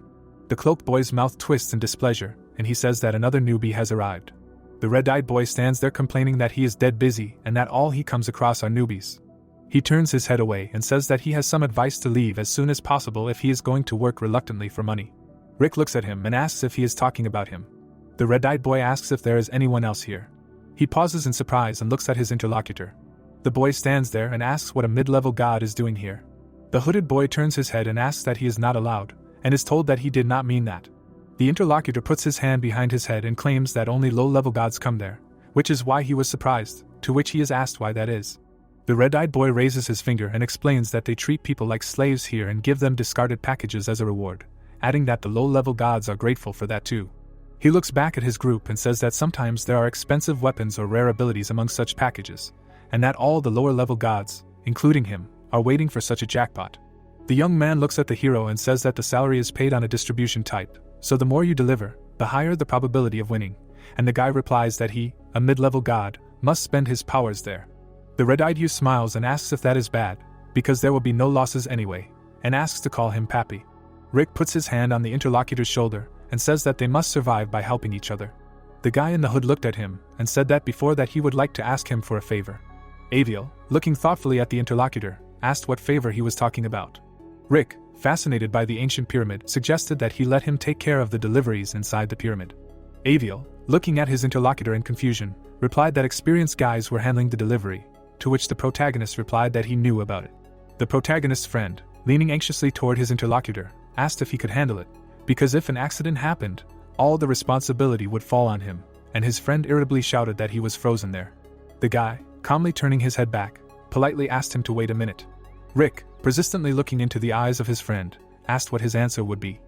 Speaker 1: The cloaked boy's mouth twists in displeasure, and he says that another newbie has arrived. The red-eyed boy stands there complaining that he is dead busy and that all he comes across are newbies. He turns his head away and says that he has some advice to leave as soon as possible if he is going to work reluctantly for money. Rick looks at him and asks if he is talking about him. The red-eyed boy asks if there is anyone else here. He pauses in surprise and looks at his interlocutor. The boy stands there and asks what a mid-level god is doing here. The hooded boy turns his head and asks that he is not allowed, and is told that he did not mean that. The interlocutor puts his hand behind his head and claims that only low-level gods come there, which is why he was surprised, to which he is asked why that is. The red-eyed boy raises his finger and explains that they treat people like slaves here and give them discarded packages as a reward, adding that the low-level gods are grateful for that too. He looks back at his group and says that sometimes there are expensive weapons or rare abilities among such packages, and that all the lower-level gods, including him, are waiting for such a jackpot. The young man looks at the hero and says that the salary is paid on a distribution type, so the more you deliver, the higher the probability of winning, and the guy replies that he, a mid-level god, must spend his powers there. The red-eyed youth smiles and asks if that is bad, because there will be no losses anyway, and asks to call him Pappy. Rick puts his hand on the interlocutor's shoulder and says that they must survive by helping each other. The guy in the hood looked at him and said that before that he would like to ask him for a favor. Aviel, looking thoughtfully at the interlocutor, asked what favor he was talking about. Rick, fascinated by the ancient pyramid, suggested that he let him take care of the deliveries inside the pyramid. Aviel, looking at his interlocutor in confusion, replied that experienced guys were handling the delivery, to which the protagonist replied that he knew about it. The protagonist's friend, leaning anxiously toward his interlocutor, asked if he could handle it, because if an accident happened, all the responsibility would fall on him, and his friend irritably shouted that he was frozen there. The guy, calmly turning his head back, politely asked him to wait a minute. Rick, persistently looking into the eyes of his friend, asked what his answer would be.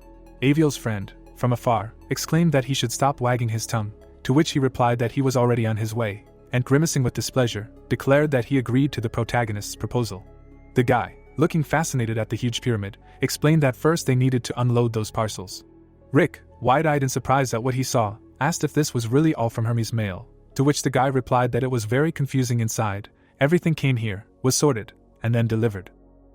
Speaker 1: Aviel's friend, from afar, exclaimed that he should stop wagging his tongue, to which he replied that he was already on his way, and grimacing with displeasure, declared that he agreed to the protagonist's proposal. The guy, looking fascinated at the huge pyramid, explained that first they needed to unload those parcels. Rick, wide-eyed and surprised at what he saw, asked if this was really all from Hermes' mail, to which the guy replied that it was very confusing inside. Everything came here, was sorted, and then delivered.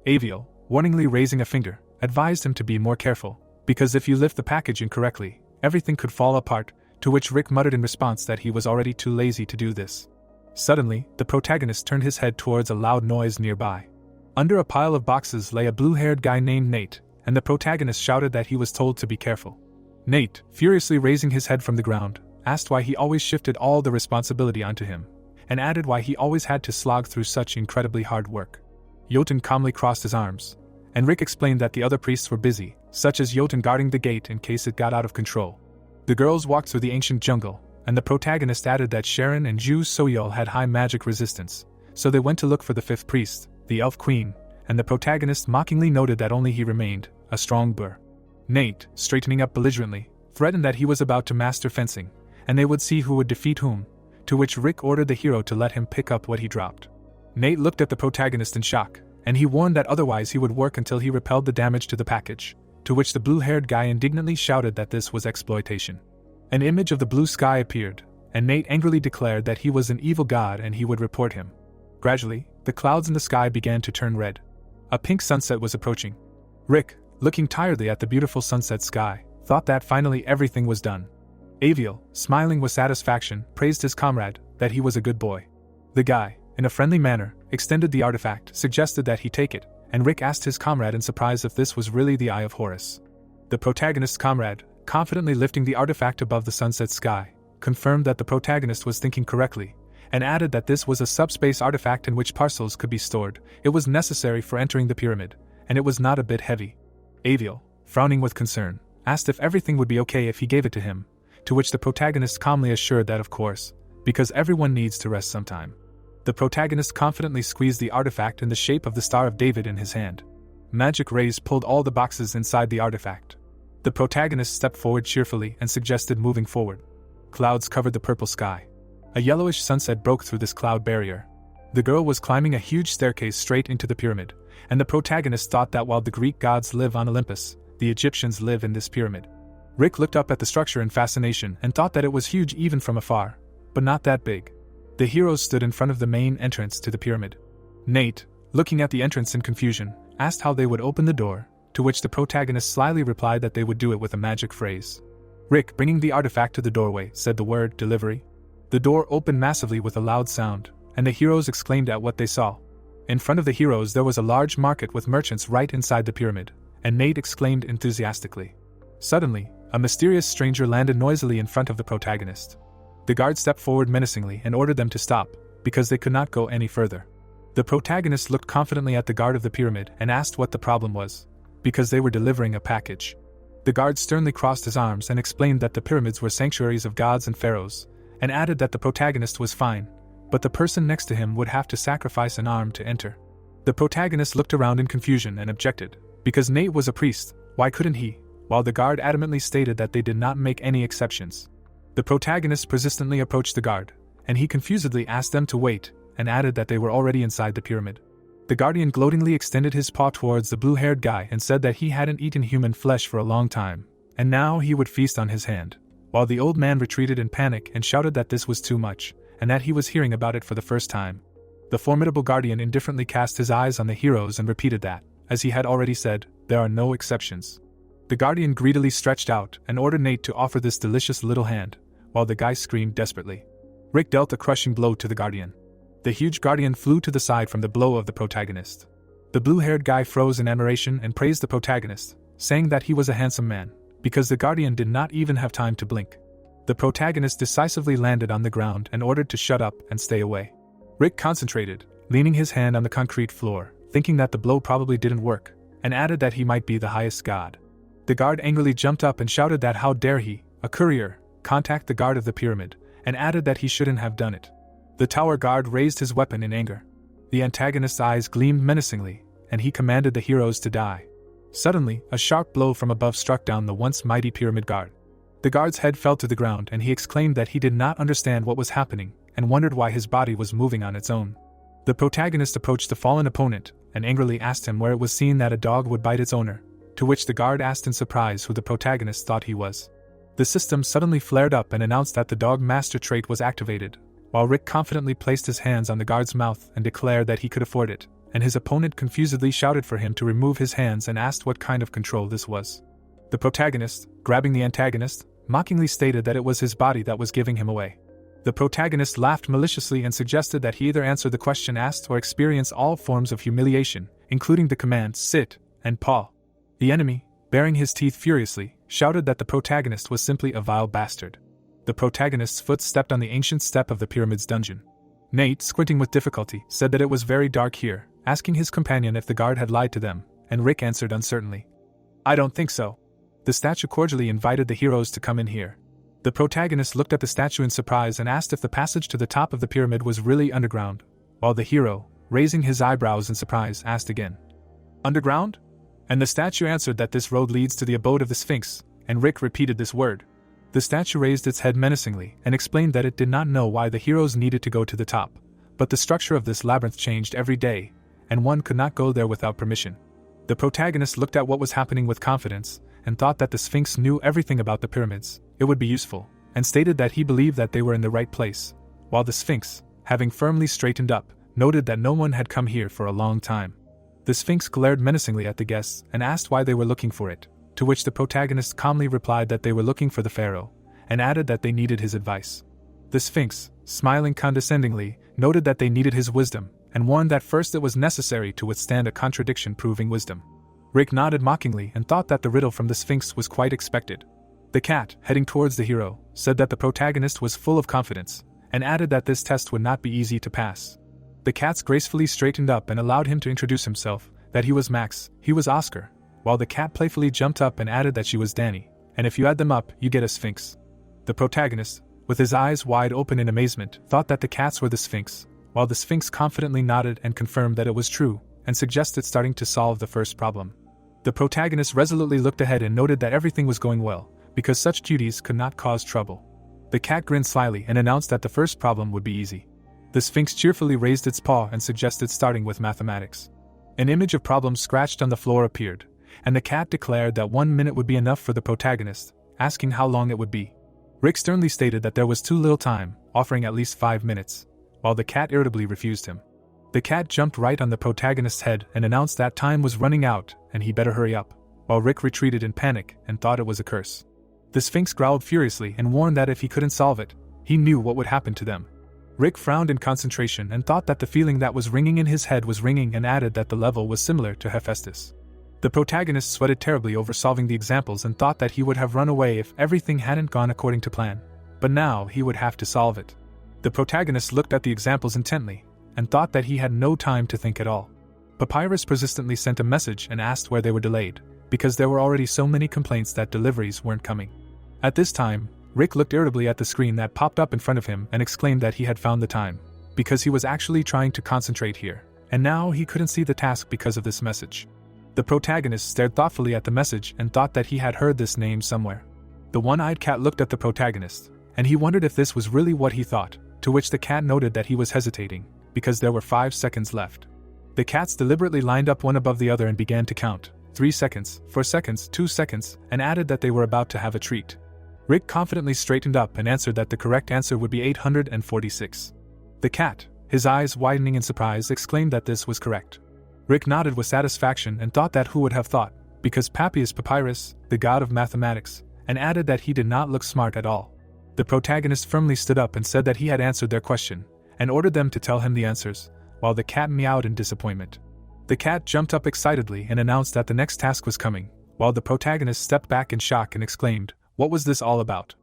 Speaker 1: Aviel, warningly raising a finger, advised him to be more careful, because if you lift the package incorrectly, everything could fall apart, to which Rick muttered in response that he was already too lazy to do this. Suddenly, the protagonist turned his head towards a loud noise nearby. Under a pile of boxes lay a blue-haired guy named Nate, and the protagonist shouted that he was told to be careful. Nate, furiously raising his head from the ground, asked why he always shifted all the responsibility onto him, and added why he always had to slog through such incredibly hard work. Jotun calmly crossed his arms, and Rick explained that the other priests were busy, such as Jotun guarding the gate in case it got out of control. The girls walked through the ancient jungle, and the protagonist added that Sharon and Ju Soyeol had high magic resistance, so they went to look for the fifth priest, the elf queen, and the protagonist mockingly noted that only he remained, a strong burr. Nate, straightening up belligerently, threatened that he was about to master fencing, and they would see who would defeat whom, to which Rick ordered the hero to let him pick up what he dropped. Nate looked at the protagonist in shock, and he warned that otherwise he would work until he repelled the damage to the package, to which the blue-haired guy indignantly shouted that this was exploitation. An image of the blue sky appeared, and Nate angrily declared that he was an evil god and he would report him. Gradually, the clouds in the sky began to turn red. A pink sunset was approaching. Rick, looking tiredly at the beautiful sunset sky, thought that finally everything was done. Aviel, smiling with satisfaction, praised his comrade, that he was a good boy. The guy, in a friendly manner, extended the artifact, suggested that he take it, and Rick asked his comrade in surprise if this was really the Eye of Horus. The protagonist's comrade, confidently lifting the artifact above the sunset sky, confirmed that the protagonist was thinking correctly, and added that this was a subspace artifact in which parcels could be stored. It was necessary for entering the pyramid, and it was not a bit heavy. Aviel, frowning with concern, asked if everything would be okay if he gave it to him, to which the protagonist calmly assured that of course, because everyone needs to rest sometime. The protagonist confidently squeezed the artifact in the shape of the Star of David in his hand. Magic rays pulled all the boxes inside the artifact. The protagonist stepped forward cheerfully and suggested moving forward. Clouds covered the purple sky. A yellowish sunset broke through this cloud barrier. The girl was climbing a huge staircase straight into the pyramid, and the protagonist thought that while the Greek gods live on Olympus, the Egyptians live in this pyramid. Rick looked up at the structure in fascination and thought that it was huge even from afar, but not that big. The heroes stood in front of the main entrance to the pyramid. Nate, looking at the entrance in confusion, asked how they would open the door, to which the protagonist slyly replied that they would do it with a magic phrase. Rick, bringing the artifact to the doorway, said the word delivery. The door opened massively with a loud sound, and the heroes exclaimed at what they saw. In front of the heroes there was a large market with merchants right inside the pyramid, and Nate exclaimed enthusiastically. Suddenly, a mysterious stranger landed noisily in front of the protagonist. The guard stepped forward menacingly and ordered them to stop, because they could not go any further. The protagonist looked confidently at the guard of the pyramid and asked what the problem was, because they were delivering a package. The guard sternly crossed his arms and explained that the pyramids were sanctuaries of gods and pharaohs, and added that the protagonist was fine, but the person next to him would have to sacrifice an arm to enter. The protagonist looked around in confusion and objected, because Nate was a priest, why couldn't he, while the guard adamantly stated that they did not make any exceptions. The protagonist persistently approached the guard, and he confusedly asked them to wait, and added that they were already inside the pyramid. The guardian gloatingly extended his paw towards the blue-haired guy and said that he hadn't eaten human flesh for a long time, and now he would feast on his hand, while the old man retreated in panic and shouted that this was too much, and that he was hearing about it for the first time. The formidable guardian indifferently cast his eyes on the heroes and repeated that, as he had already said, there are no exceptions. The guardian greedily stretched out and ordered Nate to offer this delicious little hand, while the guy screamed desperately. Rick dealt a crushing blow to the guardian. The huge guardian flew to the side from the blow of the protagonist. The blue-haired guy froze in admiration and praised the protagonist, saying that he was a handsome man, because the guardian did not even have time to blink. The protagonist decisively landed on the ground and ordered to shut up and stay away. Rick concentrated, leaning his hand on the concrete floor, thinking that the blow probably didn't work, and added that he might be the highest god. The guard angrily jumped up and shouted that how dare he, a courier, contact the guard of the pyramid, and added that he shouldn't have done it. The tower guard raised his weapon in anger. The antagonist's eyes gleamed menacingly, and he commanded the heroes to die. Suddenly, a sharp blow from above struck down the once mighty pyramid guard. The guard's head fell to the ground and he exclaimed that he did not understand what was happening and wondered why his body was moving on its own. The protagonist approached the fallen opponent and angrily asked him where it was seen that a dog would bite its owner, to which the guard asked in surprise who the protagonist thought he was. The system suddenly flared up and announced that the dog master trait was activated, while Rick confidently placed his hands on the guard's mouth and declared that he could afford it, and his opponent confusedly shouted for him to remove his hands and asked what kind of control this was. The protagonist, grabbing the antagonist, mockingly stated that it was his body that was giving him away. The protagonist laughed maliciously and suggested that he either answer the question asked or experience all forms of humiliation, including the commands sit and paw. The enemy, baring his teeth furiously, shouted that the protagonist was simply a vile bastard. The protagonist's foot stepped on the ancient step of the pyramid's dungeon. Nate, squinting with difficulty, said that it was very dark here, asking his companion if the guard had lied to them, and Rick answered uncertainly, "I don't think so." The statue cordially invited the heroes to come in here. The protagonist looked at the statue in surprise and asked if the passage to the top of the pyramid was really underground, while the hero, raising his eyebrows in surprise, asked again, "Underground?" And the statue answered that this road leads to the abode of the Sphinx, and Rick repeated this word. The statue raised its head menacingly and explained that it did not know why the heroes needed to go to the top, but the structure of this labyrinth changed every day, and one could not go there without permission. The protagonist looked at what was happening with confidence, and thought that the Sphinx knew everything about the pyramids, it would be useful, and stated that he believed that they were in the right place, while the Sphinx, having firmly straightened up, noted that no one had come here for a long time. The Sphinx glared menacingly at the guests and asked why they were looking for it, to which the protagonist calmly replied that they were looking for the pharaoh, and added that they needed his advice. The Sphinx, smiling condescendingly, noted that they needed his wisdom, and warned that first it was necessary to withstand a contradiction proving wisdom. Rick nodded mockingly and thought that the riddle from the Sphinx was quite expected. The cat, heading towards the hero, said that the protagonist was full of confidence, and added that this test would not be easy to pass. The cat gracefully straightened up and allowed him to introduce himself, that he was Max, he was Oscar, while the cat playfully jumped up and added that she was Danny, and if you add them up, you get a Sphinx. The protagonist, with his eyes wide open in amazement, thought that the cats were the Sphinx, while the Sphinx confidently nodded and confirmed that it was true, and suggested starting to solve the first problem. The protagonist resolutely looked ahead and noted that everything was going well, because such duties could not cause trouble. The cat grinned slyly and announced that the first problem would be easy. The Sphinx cheerfully raised its paw and suggested starting with mathematics. An image of problems scratched on the floor appeared, and the cat declared that 1 minute would be enough for the protagonist, asking how long it would be. Rick sternly stated that there was too little time, offering at least 5 minutes, while the cat irritably refused him. The cat jumped right on the protagonist's head and announced that time was running out and he better hurry up, while Rick retreated in panic and thought it was a curse. The Sphinx growled furiously and warned that if he couldn't solve it, he knew what would happen to them. Rick frowned in concentration and thought that the feeling that was ringing in his head was ringing and added that the level was similar to Hephaestus. The protagonist sweated terribly over solving the examples and thought that he would have run away if everything hadn't gone according to plan, but now he would have to solve it. The protagonist looked at the examples intently, and thought that he had no time to think at all. Papyrus persistently sent a message and asked where they were delayed, because there were already so many complaints that deliveries weren't coming. At this time, Rick looked irritably at the screen that popped up in front of him and exclaimed that he had found the time, because he was actually trying to concentrate here, and now he couldn't see the task because of this message. The protagonist stared thoughtfully at the message and thought that he had heard this name somewhere. The one-eyed cat looked at the protagonist, and he wondered if this was really what he thought, to which the cat noted that he was hesitating, because there were 5 seconds left. The cats deliberately lined up one above the other and began to count, 3 seconds, 4 seconds, 2 seconds, and added that they were about to have a treat. Rick confidently straightened up and answered that the correct answer would be 846. The cat, his eyes widening in surprise, exclaimed that this was correct. Rick nodded with satisfaction and thought that who would have thought, because Pappy is Papyrus, the god of mathematics, and added that he did not look smart at all. The protagonist firmly stood up and said that he had answered their question, and ordered them to tell him the answers, while the cat meowed in disappointment. The cat jumped up excitedly and announced that the next task was coming, while the protagonist stepped back in shock and exclaimed, "What was this all about?"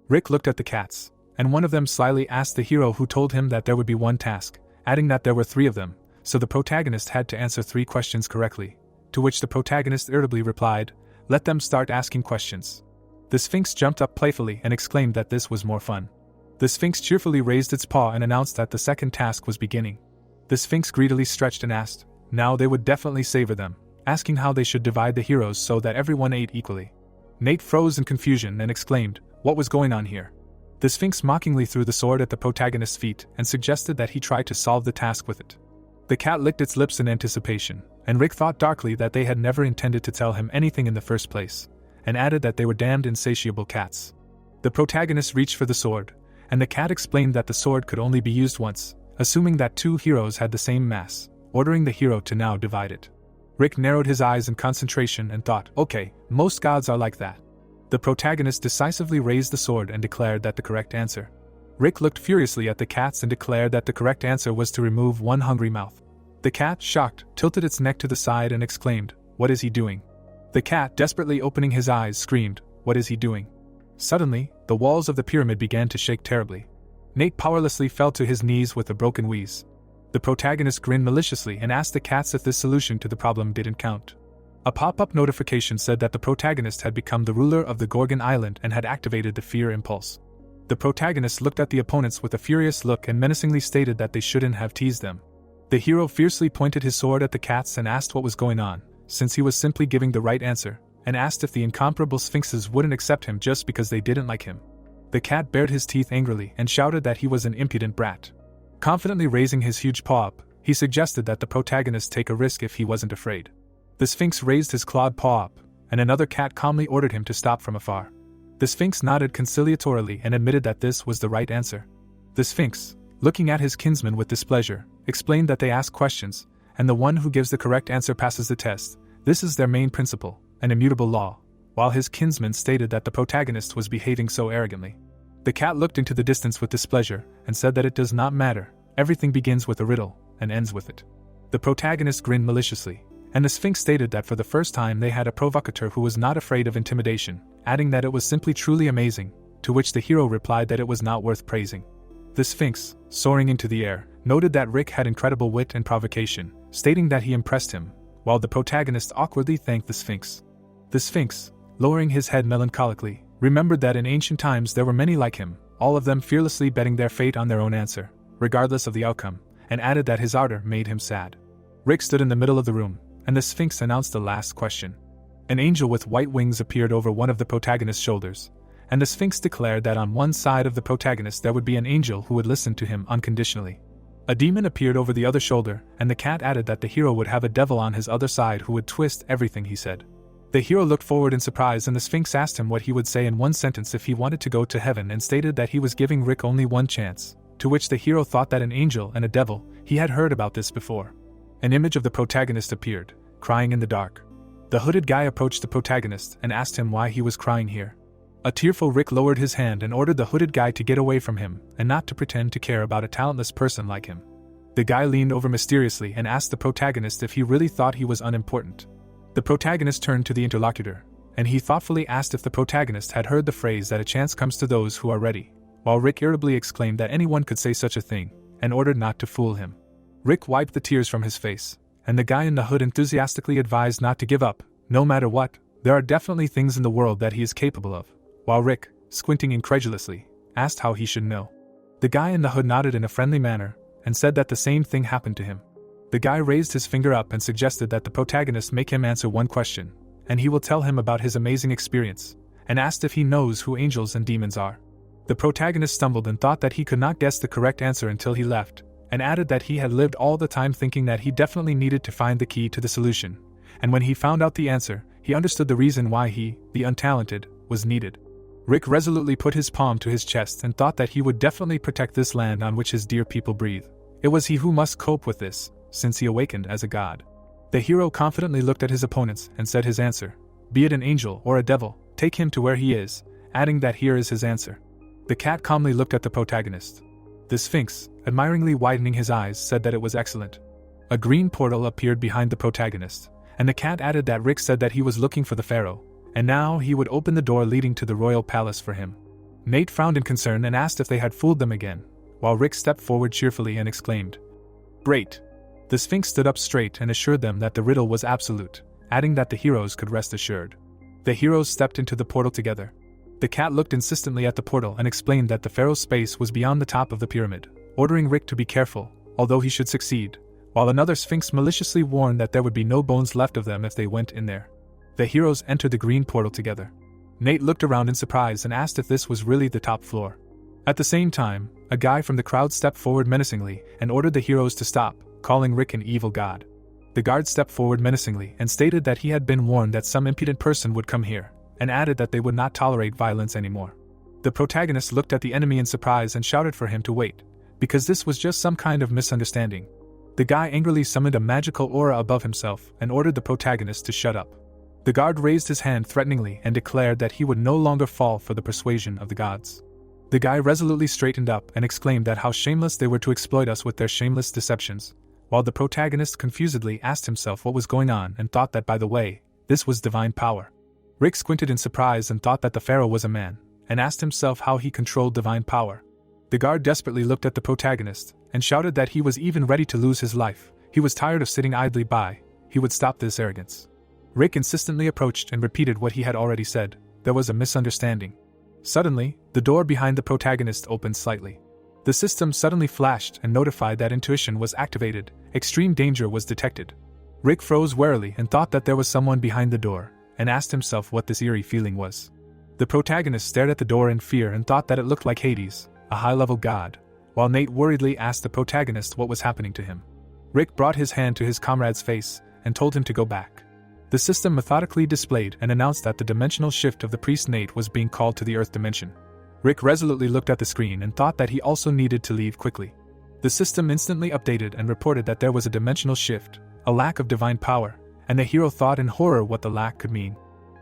Speaker 1: Rick looked at the cats, and one of them slyly asked the hero, who told him that there would be one task, adding that there were 3 of them, so the protagonist had to answer 3 questions correctly, to which the protagonist irritably replied, "Let them start asking questions." The Sphinx jumped up playfully and exclaimed that this was more fun. The Sphinx cheerfully raised its paw and announced that the second task was beginning. The Sphinx greedily stretched and asked, now they would definitely savor them, asking how they should divide the heroes so that everyone ate equally. Nate froze in confusion and exclaimed, "What was going on here?" The Sphinx mockingly threw the sword at the protagonist's feet and suggested that he try to solve the task with it. The cat licked its lips in anticipation, and Rick thought darkly that they had never intended to tell him anything in the first place, and added that they were damned insatiable cats. The protagonist reached for the sword, and the cat explained that the sword could only be used once, assuming that two heroes had the same mass, ordering the hero to now divide it. Rick narrowed his eyes in concentration and thought, okay, most gods are like that. The protagonist decisively raised the sword and declared that the correct answer. Rick looked furiously at the cats and declared that the correct answer was to remove one hungry mouth. The cat, shocked, tilted its neck to the side and exclaimed, "What is he doing?" The cat, desperately opening his eyes, screamed, "What is he doing?" Suddenly, the walls of the pyramid began to shake terribly. Nate powerlessly fell to his knees with a broken wheeze. The protagonist grinned maliciously and asked the cats if this solution to the problem didn't count. A pop-up notification said that the protagonist had become the ruler of the Gorgon Island and had activated the fear impulse. The protagonist looked at the opponents with a furious look and menacingly stated that they shouldn't have teased them. The hero fiercely pointed his sword at the cats and asked what was going on, since he was simply giving the right answer, and asked if the incomparable sphinxes wouldn't accept him just because they didn't like him. The cat bared his teeth angrily and shouted that he was an impudent brat. Confidently raising his huge paw up, he suggested that the protagonist take a risk if he wasn't afraid. The Sphinx raised his clawed paw up, and another cat calmly ordered him to stop from afar. The Sphinx nodded conciliatorily and admitted that this was the right answer. The Sphinx, looking at his kinsman with displeasure, explained that they ask questions, and the one who gives the correct answer passes the test. This is their main principle, an immutable law, while his kinsman stated that the protagonist was behaving so arrogantly. The cat looked into the distance with displeasure and said that it does not matter, everything begins with a riddle and ends with it. The protagonist grinned maliciously, and the Sphinx stated that for the first time they had a provocateur who was not afraid of intimidation, adding that it was simply truly amazing, to which the hero replied that it was not worth praising. The Sphinx, soaring into the air, noted that Rick had incredible wit and provocation, stating that he impressed him, while the protagonist awkwardly thanked the Sphinx. The Sphinx, lowering his head melancholically, remembered that in ancient times there were many like him, all of them fearlessly betting their fate on their own answer, regardless of the outcome, and added that his ardor made him sad. Rick stood in the middle of the room, and the Sphinx announced the last question. An angel with white wings appeared over one of the protagonist's shoulders, and the Sphinx declared that on one side of the protagonist there would be an angel who would listen to him unconditionally. A demon appeared over the other shoulder, and the cat added that the hero would have a devil on his other side who would twist everything he said. The hero looked forward in surprise, and the Sphinx asked him what he would say in one sentence if he wanted to go to heaven, and stated that he was giving Rick only one chance, to which the hero thought that an angel and a devil, he had heard about this before. An image of the protagonist appeared, crying in the dark. The hooded guy approached the protagonist and asked him why he was crying here. A tearful Rick lowered his hand and ordered the hooded guy to get away from him and not to pretend to care about a talentless person like him. The guy leaned over mysteriously and asked the protagonist if he really thought he was unimportant. The protagonist turned to the interlocutor, and he thoughtfully asked if the protagonist had heard the phrase that a chance comes to those who are ready, while Rick irritably exclaimed that anyone could say such a thing, and ordered not to fool him. Rick wiped the tears from his face, and the guy in the hood enthusiastically advised not to give up, no matter what. There are definitely things in the world that he is capable of, while Rick, squinting incredulously, asked how he should know. The guy in the hood nodded in a friendly manner, and said that the same thing happened to him. The guy raised his finger up and suggested that the protagonist make him answer one question, and he will tell him about his amazing experience, and asked if he knows who angels and demons are. The protagonist stumbled and thought that he could not guess the correct answer until he left, and added that he had lived all the time thinking that he definitely needed to find the key to the solution, and when he found out the answer, he understood the reason why he, the untalented, was needed. Rick resolutely put his palm to his chest and thought that he would definitely protect this land on which his dear people breathe. It was he who must cope with this, since he awakened as a god. The hero confidently looked at his opponents and said his answer, be it an angel or a devil, take him to where he is, adding that here is his answer. The cat calmly looked at the protagonist. The Sphinx, admiringly widening his eyes, said that it was excellent. A green portal appeared behind the protagonist, and the cat added that Rick said that he was looking for the pharaoh, and now he would open the door leading to the royal palace for him. Nate frowned in concern and asked if they had fooled them again, while Rick stepped forward cheerfully and exclaimed, "Great!" The Sphinx stood up straight and assured them that the riddle was absolute, adding that the heroes could rest assured. The heroes stepped into the portal together. The cat looked insistently at the portal and explained that the pharaoh's space was beyond the top of the pyramid, ordering Rick to be careful, although he should succeed, while another Sphinx maliciously warned that there would be no bones left of them if they went in there. The heroes entered the green portal together. Nate looked around in surprise and asked if this was really the top floor. At the same time, a guy from the crowd stepped forward menacingly and ordered the heroes to stop, calling Rick an evil god. The guard stepped forward menacingly and stated that he had been warned that some impudent person would come here, and added that they would not tolerate violence anymore. The protagonist looked at the enemy in surprise and shouted for him to wait, because this was just some kind of misunderstanding. The guy angrily summoned a magical aura above himself and ordered the protagonist to shut up. The guard raised his hand threateningly and declared that he would no longer fall for the persuasion of the gods. The guy resolutely straightened up and exclaimed that how shameless they were to exploit us with their shameless deceptions, while the protagonist confusedly asked himself what was going on and thought that, by the way, this was divine power. Rick squinted in surprise and thought that the pharaoh was a man, and asked himself how he controlled divine power. The guard desperately looked at the protagonist and shouted that he was even ready to lose his life. He was tired of sitting idly by. He would stop this arrogance. Rick insistently approached and repeated what he had already said. There was a misunderstanding. Suddenly, the door behind the protagonist opened slightly. The system suddenly flashed and notified that intuition was activated. Extreme danger was detected. Rick froze warily and thought that there was someone behind the door, and asked himself what this eerie feeling was. The protagonist stared at the door in fear and thought that it looked like Hades, a high-level god, while Nate worriedly asked the protagonist what was happening to him. Rick brought his hand to his comrade's face and told him to go back. The system methodically displayed and announced that the dimensional shift of the priest Nate was being called to the Earth dimension. Rick resolutely looked at the screen and thought that he also needed to leave quickly. The system instantly updated and reported that there was a dimensional shift, a lack of divine power, and the hero thought in horror what the lack could mean.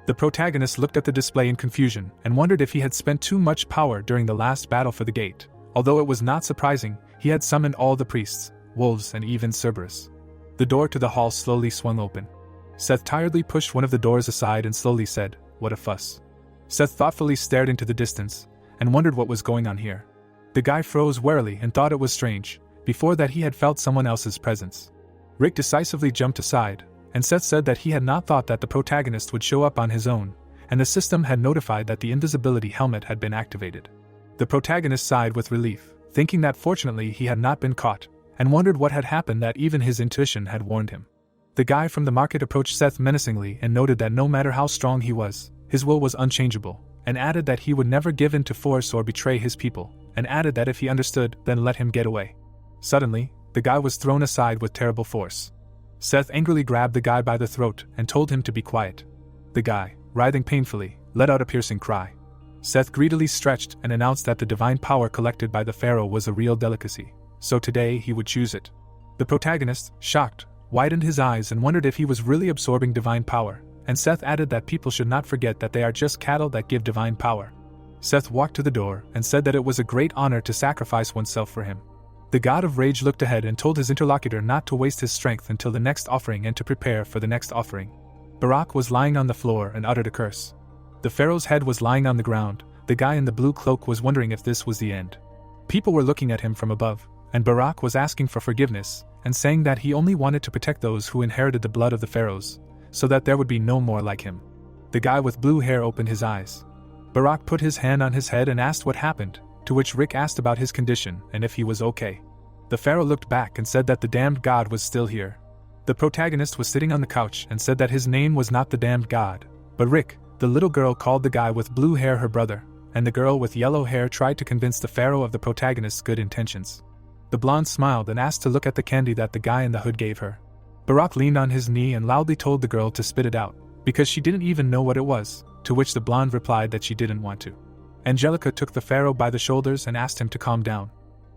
Speaker 1: The protagonist looked at the display in confusion and wondered if he had spent too much power during the last battle for the gate. Although it was not surprising, he had summoned all the priests, wolves, and even Cerberus. The door to the hall slowly swung open. Seth tiredly pushed one of the doors aside and slowly said, "What a fuss." Seth thoughtfully stared into the distance and wondered what was going on here. The guy froze warily and thought it was strange. Before that he had felt someone else's presence. Rick decisively jumped aside, and Seth said that he had not thought that the protagonist would show up on his own, and the system had notified that the invisibility helmet had been activated. The protagonist sighed with relief, thinking that fortunately he had not been caught, and wondered what had happened that even his intuition had warned him. The guy from the market approached Seth menacingly and noted that no matter how strong he was, his will was unchangeable, and added that he would never give in to force or betray his people, and added that if he understood, then let him get away. Suddenly, the guy was thrown aside with terrible force. Seth angrily grabbed the guy by the throat and told him to be quiet. The guy, writhing painfully, let out a piercing cry. Seth greedily stretched and announced that the divine power collected by the pharaoh was a real delicacy, so today he would choose it. The protagonist, shocked, widened his eyes and wondered if he was really absorbing divine power, and Seth added that people should not forget that they are just cattle that give divine power. Seth walked to the door and said that it was a great honor to sacrifice oneself for him. The god of rage looked ahead and told his interlocutor not to waste his strength until the next offering and to prepare for the next offering. Barak was lying on the floor and uttered a curse. The pharaoh's head was lying on the ground. The guy in the blue cloak was wondering if this was the end. People were looking at him from above, and Barak was asking for forgiveness and saying that he only wanted to protect those who inherited the blood of the pharaohs, so that there would be no more like him. The guy with blue hair opened his eyes. Barak put his hand on his head and asked what happened, to which Rick asked about his condition and if he was okay. The pharaoh looked back and said that the damned god was still here. The protagonist was sitting on the couch and said that his name was not the damned god, but Rick. The little girl called the guy with blue hair her brother, and the girl with yellow hair tried to convince the pharaoh of the protagonist's good intentions. The blonde smiled and asked to look at the candy that the guy in the hood gave her. Barak leaned on his knee and loudly told the girl to spit it out, because she didn't even know what it was, to which the blonde replied that she didn't want to. Angelica took the pharaoh by the shoulders and asked him to calm down.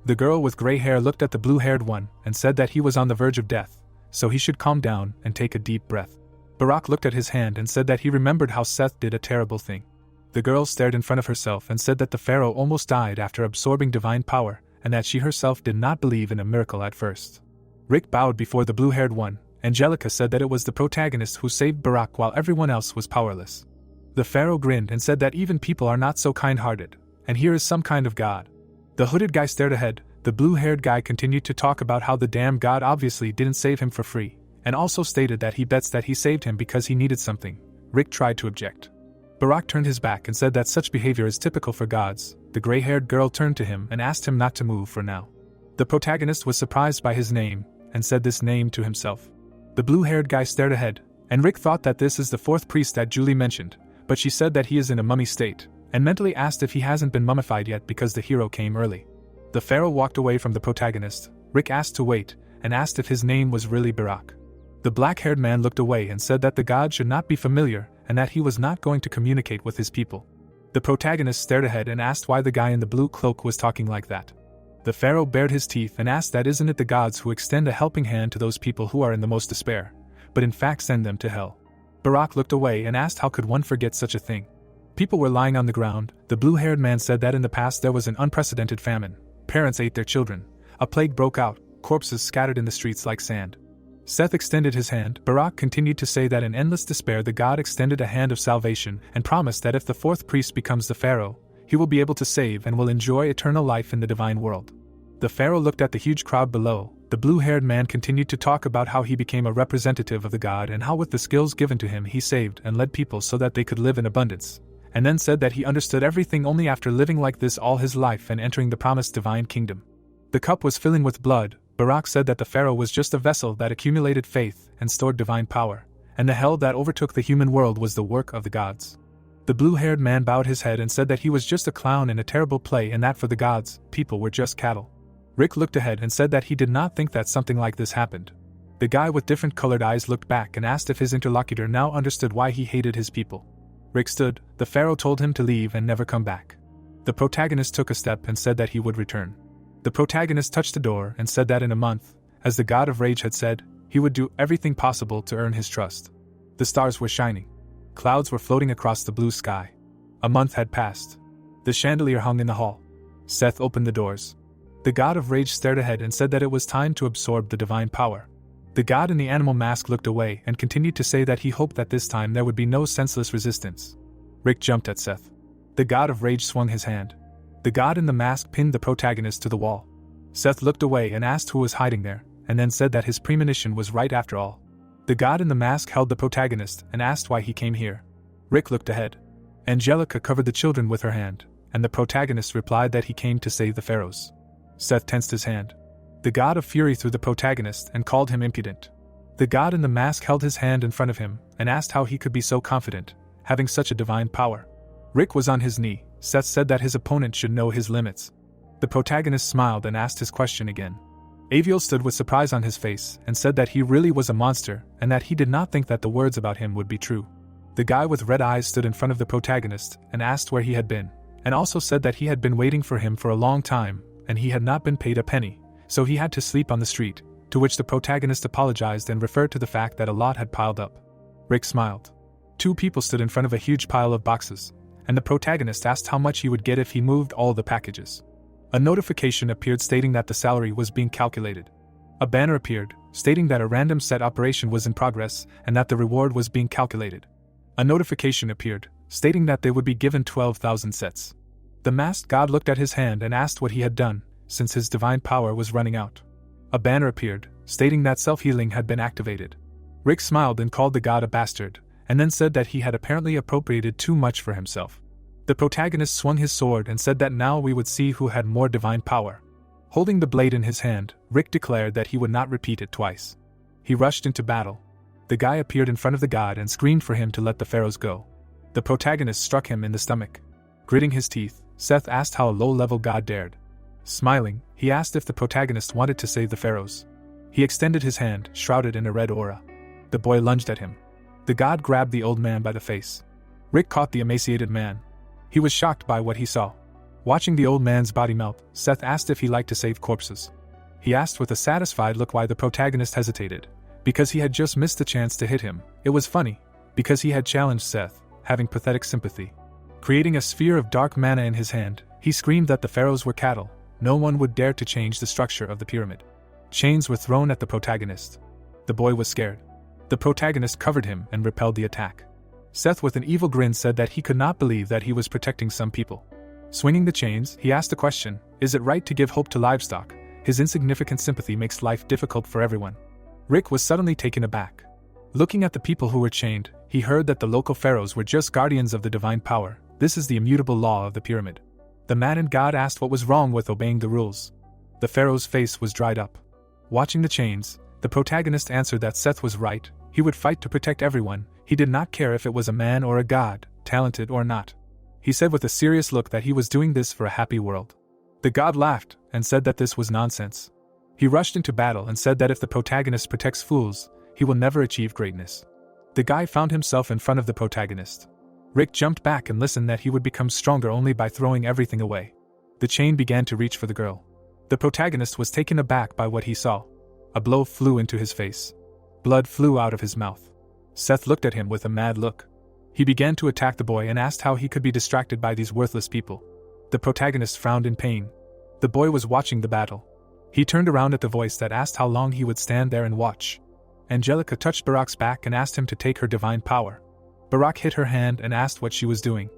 Speaker 1: The girl with gray hair looked at the blue-haired one and said that he was on the verge of death, so he should calm down and take a deep breath. Barak looked at his hand and said that he remembered how Seth did a terrible thing. The girl stared in front of herself and said that the pharaoh almost died after absorbing divine power, and that she herself did not believe in a miracle at first. Rick bowed before the blue-haired one. Angelica said that it was the protagonist who saved Barak while everyone else was powerless. The pharaoh grinned and said that even people are not so kind-hearted, and here is some kind of god. The hooded guy stared ahead. The blue-haired guy continued to talk about how the damn god obviously didn't save him for free, and also stated that he bets that he saved him because he needed something. Rick tried to object. Barak turned his back and said that such behavior is typical for gods. The gray-haired girl turned to him and asked him not to move for now. The protagonist was surprised by his name, and said this name to himself. The blue-haired guy stared ahead, and Rick thought that this is the fourth priest that Julie mentioned, but she said that he is in a mummy state, and mentally asked if he hasn't been mummified yet because the hero came early. The pharaoh walked away from the protagonist. Rick asked to wait, and asked if his name was really Barak. The black-haired man looked away and said that the god should not be familiar, and that he was not going to communicate with his people. The protagonist stared ahead and asked why the guy in the blue cloak was talking like that. The pharaoh bared his teeth and asked that isn't it the gods who extend a helping hand to those people who are in the most despair, but in fact send them to hell. Barak looked away and asked how could one forget such a thing. People were lying on the ground. The blue-haired man said that in the past there was an unprecedented famine. Parents ate their children. A plague broke out, corpses scattered in the streets like sand. Seth extended his hand. Barak continued to say that in endless despair the god extended a hand of salvation and promised that if the fourth priest becomes the pharaoh, he will be able to save and will enjoy eternal life in the divine world. The pharaoh looked at the huge crowd below. The blue-haired man continued to talk about how he became a representative of the god and how with the skills given to him he saved and led people so that they could live in abundance, and then said that he understood everything only after living like this all his life and entering the promised divine kingdom. The cup was filling with blood. Barak said that the pharaoh was just a vessel that accumulated faith and stored divine power, and the hell that overtook the human world was the work of the gods. The blue-haired man bowed his head and said that he was just a clown in a terrible play and that for the gods, people were just cattle. Rick looked ahead and said that he did not think that something like this happened. The guy with different colored eyes looked back and asked if his interlocutor now understood why he hated his people. Rick stood. The pharaoh told him to leave and never come back. The protagonist took a step and said that he would return. The protagonist touched the door and said that in a month, as the god of rage had said, he would do everything possible to earn his trust. The stars were shining. Clouds were floating across the blue sky. A month had passed. The chandelier hung in the hall. Seth opened the doors. The god of rage stared ahead and said that it was time to absorb the divine power. The god in the animal mask looked away and continued to say that he hoped that this time there would be no senseless resistance. Rick jumped at Seth. The god of rage swung his hand. The god in the mask pinned the protagonist to the wall. Seth looked away and asked who was hiding there, and then said that his premonition was right after all. The god in the mask held the protagonist and asked why he came here. Rick looked ahead. Angelica covered the children with her hand, and the protagonist replied that he came to save the pharaohs. Seth tensed his hand. The god of fury threw the protagonist and called him impudent. The god in the mask held his hand in front of him and asked how he could be so confident, having such a divine power. Rick was on his knee. Seth said that his opponent should know his limits. The protagonist smiled and asked his question again. Aviel stood with surprise on his face and said that he really was a monster and that he did not think that the words about him would be true. The guy with red eyes stood in front of the protagonist and asked where he had been, and also said that he had been waiting for him for a long time and he had not been paid a penny, so he had to sleep on the street, to which the protagonist apologized and referred to the fact that a lot had piled up. Rick smiled. Two people stood in front of a huge pile of boxes, and the protagonist asked how much he would get if he moved all the packages. A notification appeared stating that the salary was being calculated. A banner appeared, stating that a random set operation was in progress and that the reward was being calculated. A notification appeared, stating that they would be given 12,000 sets. The masked god looked at his hand and asked what he had done, since his divine power was running out. A banner appeared, stating that self-healing had been activated. Rick smiled and called the god a bastard, and then said that he had apparently appropriated too much for himself. The protagonist swung his sword and said that now we would see who had more divine power. Holding the blade in his hand, Rick declared that he would not repeat it twice. He rushed into battle. The guy appeared in front of the god and screamed for him to let the pharaohs go. The protagonist struck him in the stomach. Gritting his teeth, Seth asked how a low-level god dared. Smiling, he asked if the protagonist wanted to save the pharaohs. He extended his hand, shrouded in a red aura. The boy lunged at him. The god grabbed the old man by the face. Rick caught the emaciated man. He was shocked by what he saw. Watching the old man's body melt, Seth asked if he liked to save corpses. He asked with a satisfied look why the protagonist hesitated. Because he had just missed the chance to hit him. It was funny, because he had challenged Seth, having pathetic sympathy. Creating a sphere of dark mana in his hand, he screamed that the pharaohs were cattle. No one would dare to change the structure of the pyramid. Chains were thrown at the protagonist. The boy was scared. The protagonist covered him and repelled the attack. Seth with an evil grin said that he could not believe that he was protecting some people. Swinging the chains, he asked the question, is it right to give hope to livestock? His insignificant sympathy makes life difficult for everyone. Rick was suddenly taken aback. Looking at the people who were chained, he heard that the local pharaohs were just guardians of the divine power. This is the immutable law of the pyramid. The man and god asked what was wrong with obeying the rules. The pharaoh's face was dried up. Watching the chains, The protagonist answered that Seth was right. He would fight to protect everyone. He did not care if it was a man or a god, talented or not. He said with a serious look that he was doing this for a happy world. The god laughed and said that this was nonsense. He rushed into battle and said that if the protagonist protects fools, he will never achieve greatness. The guy found himself in front of the protagonist. Rick jumped back and listened that he would become stronger only by throwing everything away. The chain began to reach for the girl. The protagonist was taken aback by what he saw. A blow flew into his face. Blood flew out of his mouth. Seth looked at him with a mad look. He began to attack the boy and asked how he could be distracted by these worthless people. The protagonist frowned in pain. The boy was watching the battle. He turned around at the voice that asked how long he would stand there and watch. Angelica touched Barak's back and asked him to take her divine power. Barak hit her hand and asked what she was doing.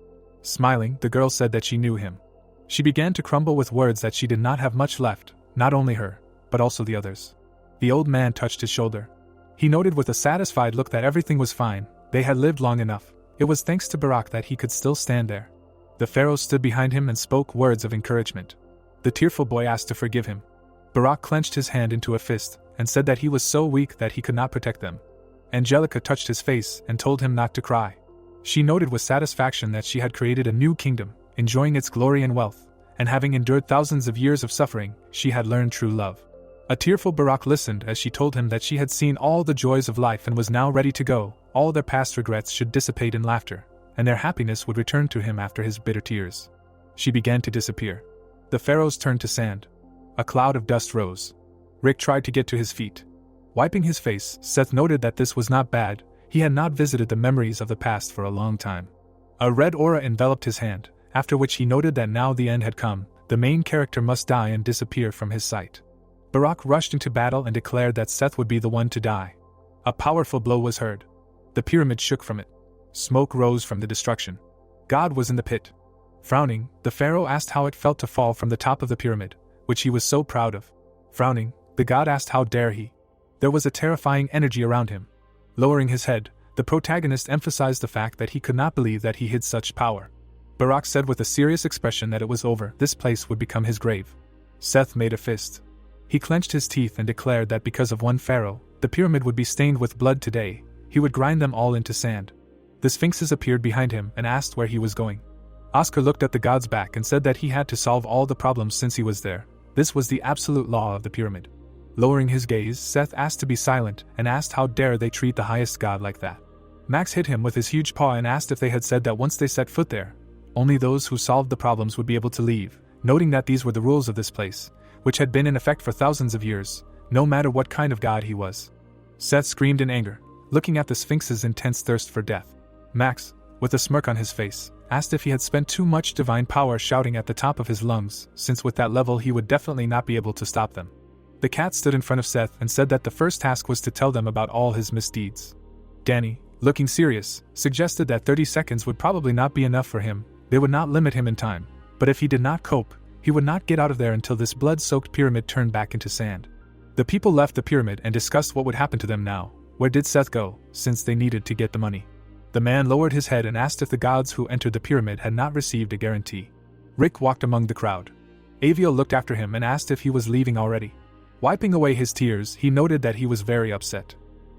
Speaker 1: Smiling, the girl said that she knew him. She began to crumble with words that she did not have much left, not only her, but also the others. The old man touched his shoulder. He noted with a satisfied look that everything was fine. They had lived long enough. It was thanks to Barak that he could still stand there. The pharaoh stood behind him and spoke words of encouragement. The tearful boy asked to forgive him. Barak clenched his hand into a fist and said that he was so weak that he could not protect them. Angelica touched his face and told him not to cry. She noted with satisfaction that she had created a new kingdom, enjoying its glory and wealth, and having endured thousands of years of suffering, she had learned true love. A tearful Barak listened as she told him that she had seen all the joys of life and was now ready to go. All their past regrets should dissipate in laughter, and their happiness would return to him after his bitter tears. She began to disappear. The pharaohs turned to sand. A cloud of dust rose. Rick tried to get to his feet. Wiping his face, Seth noted that this was not bad. He had not visited the memories of the past for a long time. A red aura enveloped his hand, after which he noted that now the end had come. The main character must die and disappear from his sight. Barak rushed into battle and declared that Seth would be the one to die. A powerful blow was heard. The pyramid shook from it. Smoke rose from the destruction. God was in the pit. Frowning, the pharaoh asked how it felt to fall from the top of the pyramid, which he was so proud of. Frowning, the god asked how dare he. There was a terrifying energy around him. Lowering his head, the protagonist emphasized the fact that he could not believe that he hid such power. Barak said with a serious expression that it was over. This place would become his grave. Seth made a fist. He clenched his teeth and declared that because of one pharaoh, the pyramid would be stained with blood today. He would grind them all into sand. The sphinxes appeared behind him and asked where he was going. Oscar looked at the god's back and said that he had to solve all the problems since he was there. This was the absolute law of the pyramid. Lowering his gaze, Seth asked to be silent and asked how dare they treat the highest god like that. Max hit him with his huge paw and asked if they had said that once they set foot there, only those who solved the problems would be able to leave, noting that these were the rules of this place, which had been in effect for thousands of years, no matter what kind of god he was. Seth screamed in anger, looking at the Sphinx's intense thirst for death. Max, with a smirk on his face, asked if he had spent too much divine power shouting at the top of his lungs, since with that level he would definitely not be able to stop them. The cat stood in front of Seth and said that the first task was to tell them about all his misdeeds. Danny, looking serious, suggested that 30 seconds would probably not be enough for him. They would not limit him in time, but if he did not cope, he would not get out of there until this blood-soaked pyramid turned back into sand. The people left the pyramid and discussed what would happen to them now. Where did Seth go, since they needed to get the money? The man lowered his head and asked if the gods who entered the pyramid had not received a guarantee. Rick walked among the crowd. Aviel looked after him and asked if he was leaving already. Wiping away his tears, he noted that he was very upset.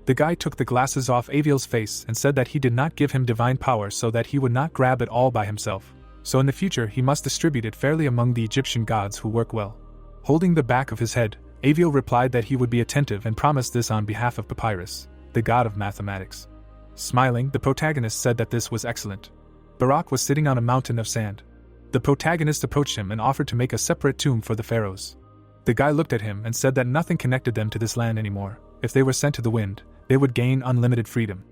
Speaker 1: The guy took the glasses off Aviel's face and said that he did not give him divine power so that he would not grab it all by himself. So in the future he must distribute it fairly among the Egyptian gods who work well. Holding the back of his head, Aviel replied that he would be attentive and promised this on behalf of Papyrus, the god of mathematics. Smiling, the protagonist said that this was excellent. Barak was sitting on a mountain of sand. The protagonist approached him and offered to make a separate tomb for the pharaohs. The guy looked at him and said that nothing connected them to this land anymore. If they were sent to the wind, they would gain unlimited freedom.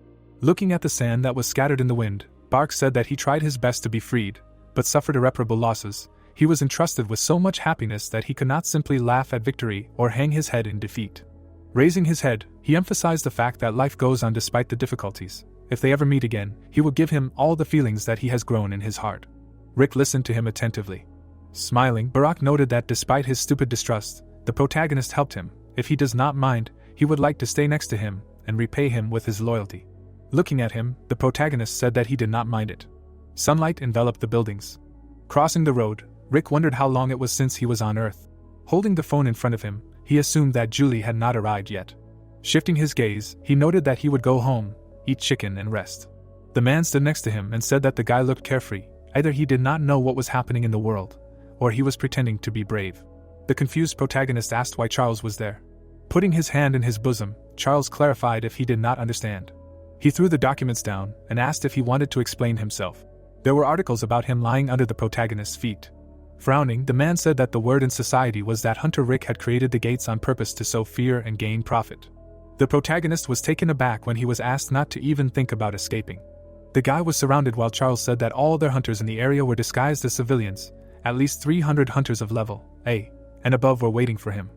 Speaker 1: Looking at the sand that was scattered in the wind, Barak said that he tried his best to be freed, but suffered irreparable losses. He was entrusted with so much happiness that he could not simply laugh at victory or hang his head in defeat. Raising his head, he emphasized the fact that life goes on despite the difficulties. If they ever meet again, he will give him all the feelings that he has grown in his heart. Rick listened to him attentively. Smiling, Barak noted that despite his stupid distrust, the protagonist helped him. If he does not mind, he would like to stay next to him and repay him with his loyalty. Looking at him, the protagonist said that he did not mind it. Sunlight enveloped the buildings. Crossing the road, Rick wondered how long it was since he was on Earth. Holding the phone in front of him, he assumed that Julie had not arrived yet. Shifting his gaze, he noted that he would go home, eat chicken and rest. The man stood next to him and said that the guy looked carefree. Either he did not know what was happening in the world, or he was pretending to be brave. The confused protagonist asked why Charles was there. Putting his hand in his bosom, Charles clarified if he did not understand. He threw the documents down and asked if he wanted to explain himself. There were articles about him lying under the protagonist's feet. Frowning, the man said that the word in society was that Hunter Rick had created the gates on purpose to sow fear and gain profit. The protagonist was taken aback when he was asked not to even think about escaping. The guy was surrounded while Charles said that all their hunters in the area were disguised as civilians. At least 300 hunters of level A and above were waiting for him.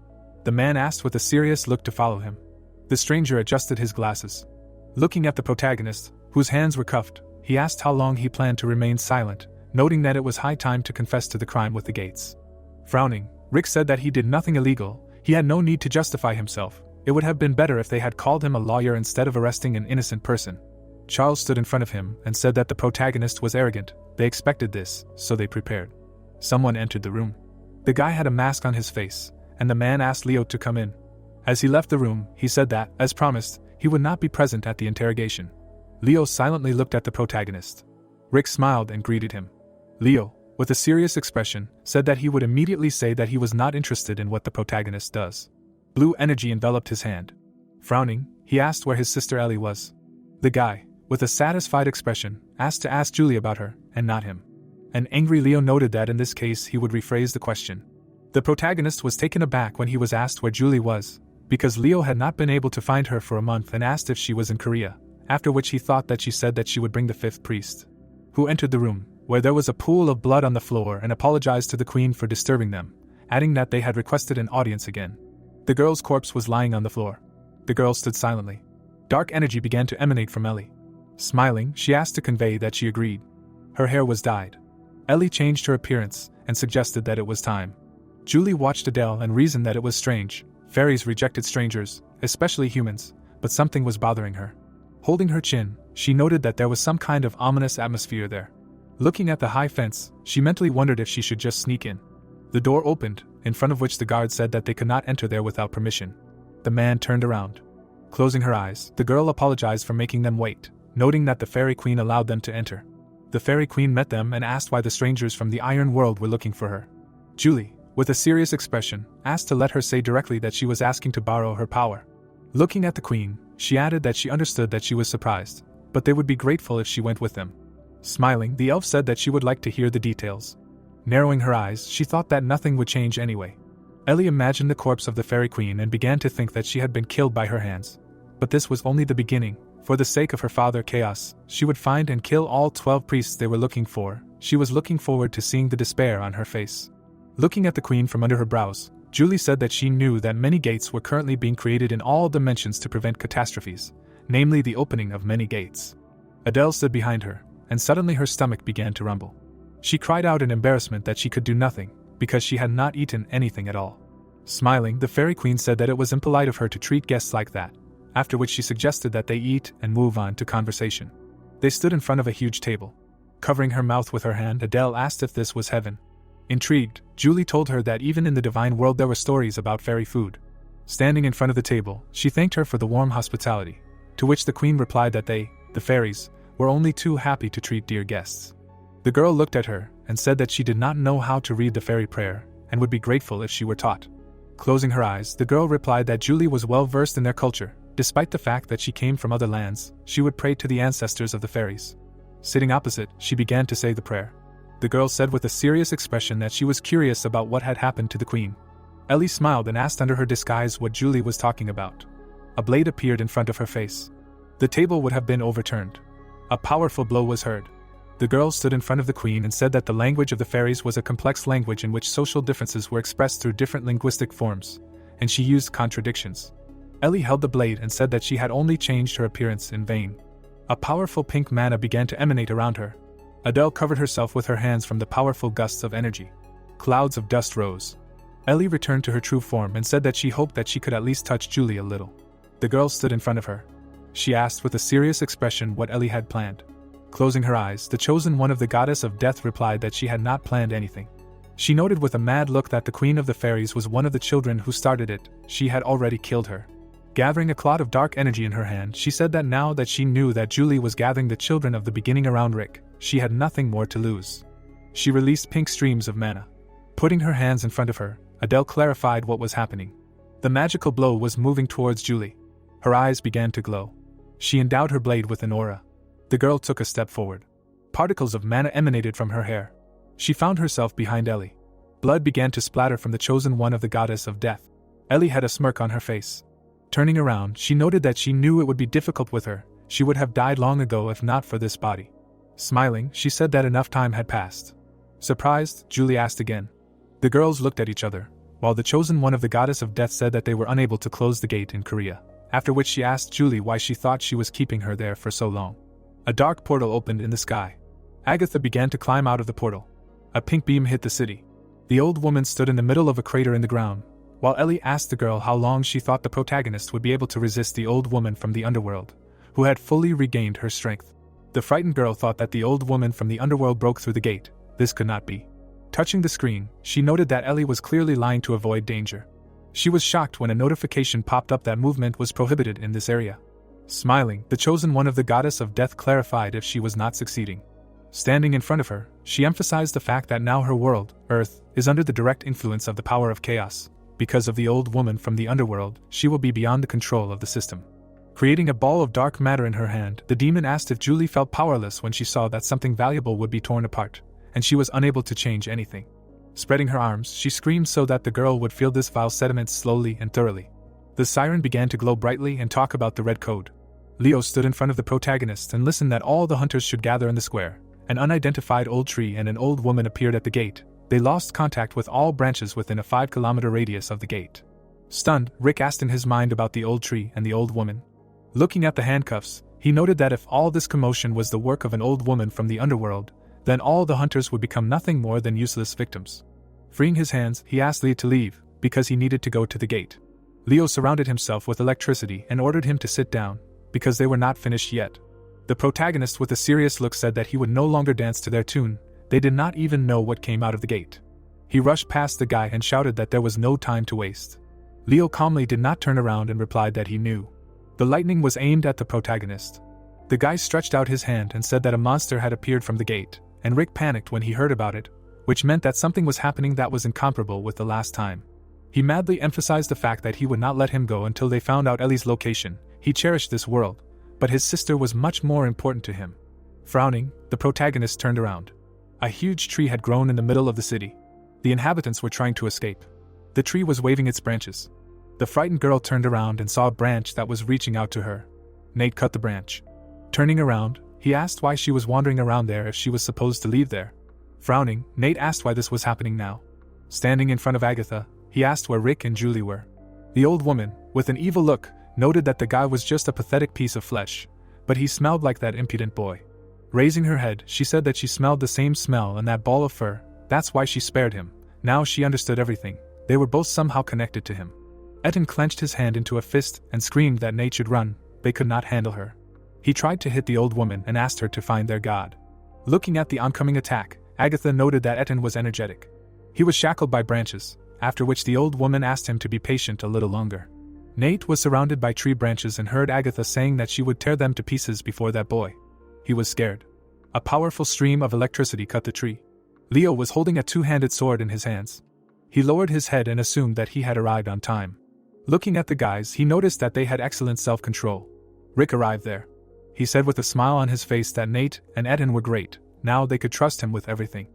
Speaker 1: The man asked with a serious look to follow him. The stranger adjusted his glasses. Looking at the protagonist, whose hands were cuffed, he asked how long he planned to remain silent, noting that it was high time to confess to the crime with the gates. Frowning, Rick said that he did nothing illegal. He had no need to justify himself. It would have been better if they had called him a lawyer instead of arresting an innocent person. Charles stood in front of him and said that the protagonist was arrogant. They expected this, so they prepared. Someone entered the room. The guy had a mask on his face, and the man asked Leo to come in. As he left the room, he said that, as promised, he would not be present at the interrogation. Leo silently looked at the protagonist. Rick smiled and greeted him. Leo, with a serious expression, said that he would immediately say that he was not interested in what the protagonist does. Blue energy enveloped his hand. Frowning, he asked where his sister Ellie was. The guy, with a satisfied expression, asked to ask Julie about her, and not him. An angry Leo noted that in this case he would rephrase the question. The protagonist was taken aback when he was asked where Julie was, because Leo had not been able to find her for a month and asked if she was in Korea, after which he thought that she said that she would bring the fifth priest, who entered the room, where there was a pool of blood on the floor, and apologized to the queen for disturbing them, adding that they had requested an audience again. The girl's corpse was lying on the floor. The girl stood silently. Dark energy began to emanate from Ellie. Smiling, she asked to convey that she agreed. Her hair was dyed. Ellie changed her appearance and suggested that it was time. Julie watched Adele and reasoned that it was strange. Fairies rejected strangers, especially humans, but something was bothering her. Holding her chin, she noted that there was some kind of ominous atmosphere there. Looking at the high fence, she mentally wondered if she should just sneak in. The door opened, in front of which the guard said that they could not enter there without permission. The man turned around. Closing her eyes, the girl apologized for making them wait, noting that the fairy queen allowed them to enter. The fairy queen met them and asked why the strangers from the Iron World were looking for her. Julie, with a serious expression, asked to let her say directly that she was asking to borrow her power. Looking at the queen, she added that she understood that she was surprised, but they would be grateful if she went with them. Smiling, the elf said that she would like to hear the details. Narrowing her eyes, she thought that nothing would change anyway. Ellie imagined the corpse of the fairy queen and began to think that she had been killed by her hands. But this was only the beginning. For the sake of her father Chaos, she would find and kill all 12 priests they were looking for. She was looking forward to seeing the despair on her face. Looking at the queen from under her brows, Julie said that she knew that many gates were currently being created in all dimensions to prevent catastrophes, namely the opening of many gates. Adele stood behind her, and suddenly her stomach began to rumble. She cried out in embarrassment that she could do nothing, because she had not eaten anything at all. Smiling, the fairy queen said that it was impolite of her to treat guests like that, after which she suggested that they eat and move on to conversation. They stood in front of a huge table. Covering her mouth with her hand, Adele asked if this was heaven. Intrigued, Julie told her that even in the divine world there were stories about fairy food. Standing in front of the table, she thanked her for the warm hospitality, to which the queen replied that they, the fairies, were only too happy to treat dear guests. The girl looked at her and said that she did not know how to read the fairy prayer and would be grateful if she were taught. Closing her eyes, the girl replied that Julie was well versed in their culture. Despite the fact that she came from other lands, she would pray to the ancestors of the fairies. Sitting opposite, she began to say the prayer. The girl said with a serious expression that she was curious about what had happened to the queen. Ellie smiled and asked under her disguise what Julie was talking about. A blade appeared in front of her face. The table would have been overturned. A powerful blow was heard. The girl stood in front of the queen and said that the language of the fairies was a complex language in which social differences were expressed through different linguistic forms, and she used contradictions. Ellie held the blade and said that she had only changed her appearance in vain. A powerful pink mana began to emanate around her. Adele covered herself with her hands from the powerful gusts of energy. Clouds of dust rose. Ellie returned to her true form and said that she hoped that she could at least touch Julie a little. The girl stood in front of her. She asked with a serious expression what Ellie had planned. Closing her eyes, the chosen one of the goddess of death replied that she had not planned anything. She noted with a mad look that the queen of the fairies was one of the children who started it. She had already killed her. Gathering a clot of dark energy in her hand, she said that now that she knew that Julie was gathering the children of the beginning around Rick, she had nothing more to lose. She released pink streams of mana. Putting her hands in front of her, Adele clarified what was happening. The magical blow was moving towards Julie. Her eyes began to glow. She endowed her blade with an aura. The girl took a step forward. Particles of mana emanated from her hair. She found herself behind Ellie. Blood began to splatter from the chosen one of the goddess of death. Ellie had a smirk on her face. Turning around, she noted that she knew it would be difficult with her. She would have died long ago if not for this body. Smiling, she said that enough time had passed. Surprised, Julie asked again. The girls looked at each other, while the chosen one of the goddess of death said that they were unable to close the gate in Korea, after which she asked Julie why she thought she was keeping her there for so long. A dark portal opened in the sky. Agatha began to climb out of the portal. A pink beam hit the city. The old woman stood in the middle of a crater in the ground, while Ellie asked the girl how long she thought the protagonist would be able to resist the old woman from the underworld, who had fully regained her strength. The frightened girl thought that the old woman from the underworld broke through the gate. This could not be. Touching the screen, she noted that Ellie was clearly lying to avoid danger. She was shocked when a notification popped up that movement was prohibited in this area. Smiling, the chosen one of the goddess of death clarified if she was not succeeding. Standing in front of her, she emphasized the fact that now her world, Earth, is under the direct influence of the power of chaos. Because of the old woman from the underworld, she will be beyond the control of the system. Creating a ball of dark matter in her hand, the demon asked if Julie felt powerless when she saw that something valuable would be torn apart, and she was unable to change anything. Spreading her arms, she screamed so that the girl would feel this vile sediment slowly and thoroughly. The siren began to glow brightly and talk about the red code. Leo stood in front of the protagonist and listened that all the hunters should gather in the square. An unidentified old tree and an old woman appeared at the gate. They lost contact with all branches within a 5-kilometer radius of the gate. Stunned, Rick asked in his mind about the old tree and the old woman. Looking at the handcuffs, he noted that if all this commotion was the work of an old woman from the underworld, then all the hunters would become nothing more than useless victims. Freeing his hands, he asked Leo to leave, because he needed to go to the gate. Leo surrounded himself with electricity and ordered him to sit down, because they were not finished yet. The protagonist with a serious look said that he would no longer dance to their tune. They did not even know what came out of the gate. He rushed past the guy and shouted that there was no time to waste. Leo calmly did not turn around and replied that he knew. The lightning was aimed at the protagonist. The guy stretched out his hand and said that a monster had appeared from the gate, and Rick panicked when he heard about it, which meant that something was happening that was incomparable with the last time. He madly emphasized the fact that he would not let him go until they found out Ellie's location. He cherished this world, but his sister was much more important to him. Frowning, the protagonist turned around. A huge tree had grown in the middle of the city. The inhabitants were trying to escape. The tree was waving its branches. The frightened girl turned around and saw a branch that was reaching out to her. Nate cut the branch. Turning around, he asked why she was wandering around there if she was supposed to leave there. Frowning, Nate asked why this was happening now. Standing in front of Agatha, he asked where Rick and Julie were. The old woman, with an evil look, noted that the guy was just a pathetic piece of flesh, but he smelled like that impudent boy. Raising her head, she said that she smelled the same smell and that ball of fur. That's why she spared him. Now she understood everything. They were both somehow connected to him. Etten clenched his hand into a fist and screamed that Nate should run. They could not handle her. He tried to hit the old woman and asked her to find their god. Looking at the oncoming attack, Agatha noted that Etten was energetic. He was shackled by branches, after which the old woman asked him to be patient a little longer. Nate was surrounded by tree branches and heard Agatha saying that she would tear them to pieces before that boy. He was scared. A powerful stream of electricity cut the tree. Leo was holding a two-handed sword in his hands. He lowered his head and assumed that he had arrived on time. Looking at the guys, he noticed that they had excellent self-control. Rick arrived there. He said with a smile on his face that Nate and Etten were great. Now they could trust him with everything.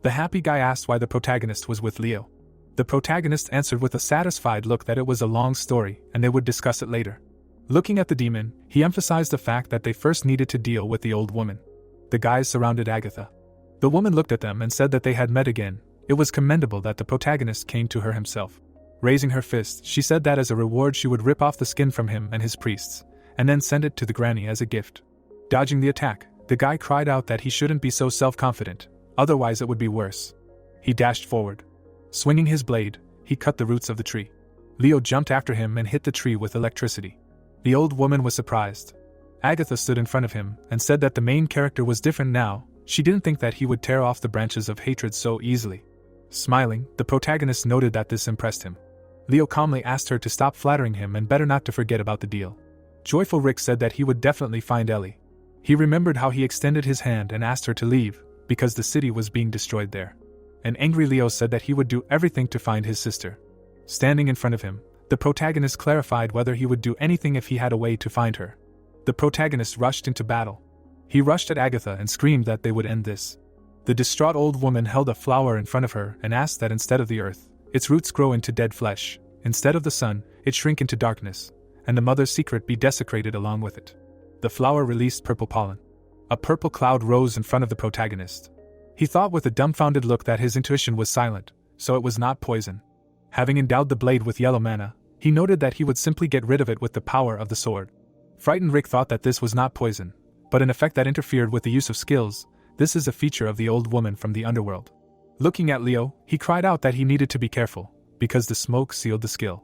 Speaker 1: The happy guy asked why the protagonist was with Leo. The protagonist answered with a satisfied look that it was a long story and they would discuss it later. Looking at the demon, he emphasized the fact that they first needed to deal with the old woman. The guys surrounded Agatha. The woman looked at them and said that they had met again. It was commendable that the protagonist came to her himself. Raising her fist, she said that as a reward she would rip off the skin from him and his priests, and then send it to the granny as a gift. Dodging the attack, the guy cried out that he shouldn't be so self-confident, otherwise it would be worse. He dashed forward. Swinging his blade, he cut the roots of the tree. Leo jumped after him and hit the tree with electricity. The old woman was surprised. Agatha stood in front of him and said that the main character was different now. She didn't think that he would tear off the branches of hatred so easily. Smiling, the protagonist noted that this impressed him. Leo calmly asked her to stop flattering him and better not to forget about the deal. Joyful Rick said that he would definitely find Ellie. He remembered how he extended his hand and asked her to leave, because the city was being destroyed there. An angry Leo said that he would do everything to find his sister. Standing in front of him, the protagonist clarified whether he would do anything if he had a way to find her. The protagonist rushed into battle. He rushed at Agatha and screamed that they would end this. The distraught old woman held a flower in front of her and asked that instead of the earth, its roots grow into dead flesh, instead of the sun, it shrink into darkness, and the mother's secret be desecrated along with it. The flower released purple pollen. A purple cloud rose in front of the protagonist. He thought with a dumbfounded look that his intuition was silent, so it was not poison. Having endowed the blade with yellow mana, he noted that he would simply get rid of it with the power of the sword. Frightened Rick thought that this was not poison, but an effect that interfered with the use of skills. This is a feature of the old woman from the underworld. Looking at Leo, he cried out that he needed to be careful, because the smoke sealed the skill.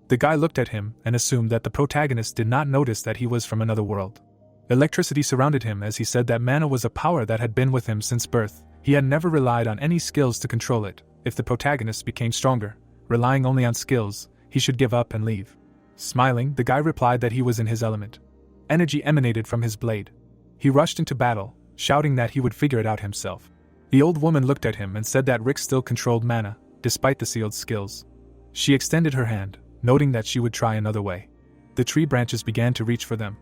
Speaker 1: The guy looked at him and assumed that the protagonist did not notice that he was from another world. Electricity surrounded him as he said that mana was a power that had been with him since birth. He had never relied on any skills to control it. If the protagonist became stronger, relying only on skills, he should give up and leave. Smiling, the guy replied that he was in his element. Energy emanated from his blade. He rushed into battle, shouting that he would figure it out himself. The old woman looked at him and said that Rick still controlled mana, despite the sealed skills. She extended her hand, noting that she would try another way. The tree branches began to reach for them.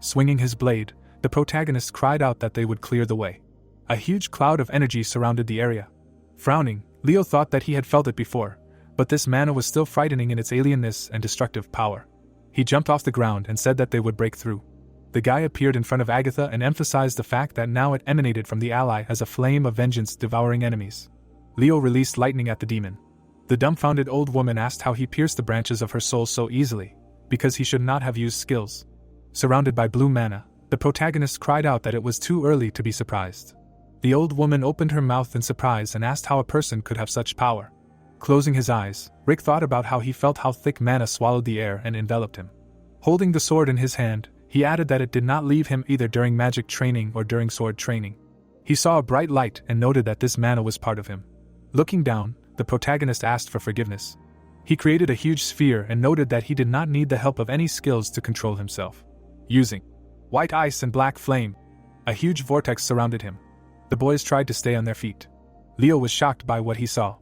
Speaker 1: Swinging his blade, the protagonist cried out that they would clear the way. A huge cloud of energy surrounded the area. Frowning, Leo thought that he had felt it before, but this mana was still frightening in its alienness and destructive power. He jumped off the ground and said that they would break through. The guy appeared in front of Agatha and emphasized the fact that now it emanated from the ally as a flame of vengeance devouring enemies. Leo released lightning at the demon. The dumbfounded old woman asked how he pierced the branches of her soul so easily, because he should not have used skills. Surrounded by blue mana, the protagonist cried out that it was too early to be surprised. The old woman opened her mouth in surprise and asked how a person could have such power. Closing his eyes, Rick thought about how he felt how thick mana swallowed the air and enveloped him. Holding the sword in his hand, he added that it did not leave him either during magic training or during sword training. He saw a bright light and noted that this mana was part of him. Looking down, the protagonist asked for forgiveness. He created a huge sphere and noted that he did not need the help of any skills to control himself. Using white ice and black flame, a huge vortex surrounded him. The boys tried to stay on their feet. Leo was shocked by what he saw.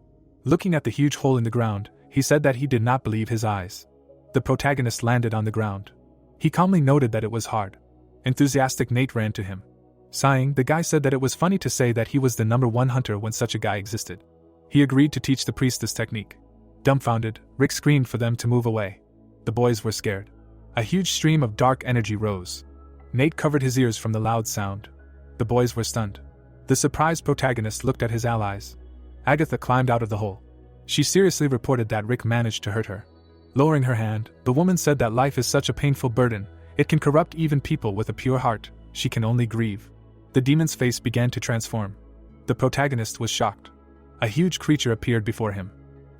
Speaker 1: Looking at the huge hole in the ground, he said that he did not believe his eyes. The protagonist landed on the ground. He calmly noted that it was hard. Enthusiastic Nate ran to him. Sighing, the guy said that it was funny to say that he was the #1 hunter when such a guy existed. He agreed to teach the priest this technique. Dumbfounded, Rick screamed for them to move away. The boys were scared. A huge stream of dark energy rose. Nate covered his ears from the loud sound. The boys were stunned. The surprised protagonist looked at his allies. Agatha climbed out of the hole. She seriously reported that Rick managed to hurt her. Lowering her hand, the woman said that life is such a painful burden, it can corrupt even people with a pure heart, she can only grieve. The demon's face began to transform. The protagonist was shocked. A huge creature appeared before him.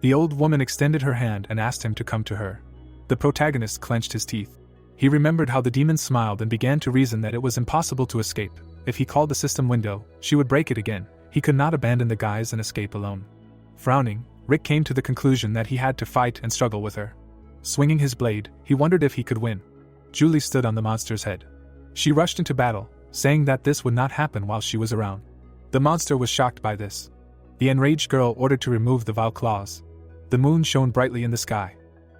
Speaker 1: The old woman extended her hand and asked him to come to her. The protagonist clenched his teeth. He remembered how the demon smiled and began to reason that it was impossible to escape. If he called the system window, she would break it again. He could not abandon the guys and escape alone. Frowning, Rick came to the conclusion that he had to fight and struggle with her. Swinging his blade, he wondered if he could win. Julie stood on the monster's head. She rushed into battle, saying that this would not happen while she was around. The monster was shocked by this. The enraged girl ordered to remove the vile claws. The moon shone brightly in the sky.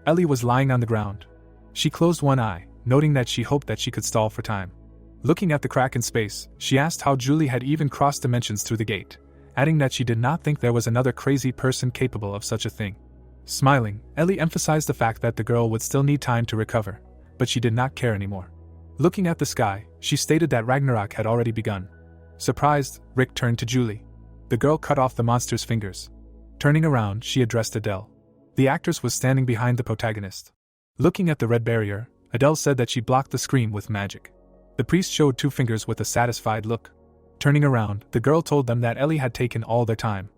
Speaker 1: Ellie was lying on the ground. She closed one eye, noting that she hoped that she could stall for time. Looking at the crack in space, she asked how Julie had even crossed dimensions through the gate, adding that she did not think there was another crazy person capable of such a thing. Smiling, Ellie emphasized the fact that the girl would still need time to recover, but she did not care anymore. Looking at the sky, she stated that Ragnarok had already begun. Surprised, Rick turned to Julie. The girl cut off the monster's fingers. Turning around, she addressed Adele. The actress was standing behind the protagonist. Looking at the red barrier, Adele said that she blocked the scream with magic. The priest showed 2 fingers with a satisfied look. Turning around, the girl told them that Ellie had taken all their time.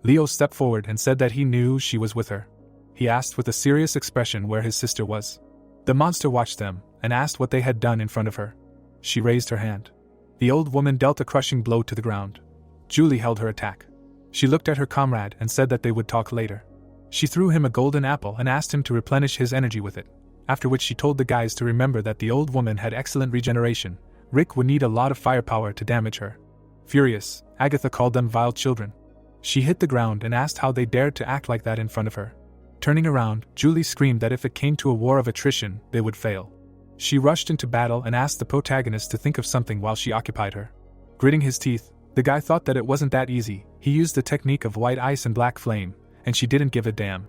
Speaker 1: Leo stepped forward and said that he knew she was with her. He asked with a serious expression where his sister was. The monster watched them and asked what they had done in front of her. She raised her hand. The old woman dealt a crushing blow to the ground. Julie held her attack. She looked at her comrade and said that they would talk later. She threw him a golden apple and asked him to replenish his energy with it, after which she told the guys to remember that the old woman had excellent regeneration. Rick would need a lot of firepower to damage her. Furious, Agatha called them vile children. She hit the ground and asked how they dared to act like that in front of her. Turning around, Julie screamed that if it came to a war of attrition, they would fail. She rushed into battle and asked the protagonist to think of something while she occupied her. Gritting his teeth, the guy thought that it wasn't that easy. He used the technique of white ice and black flame, and she didn't give a damn.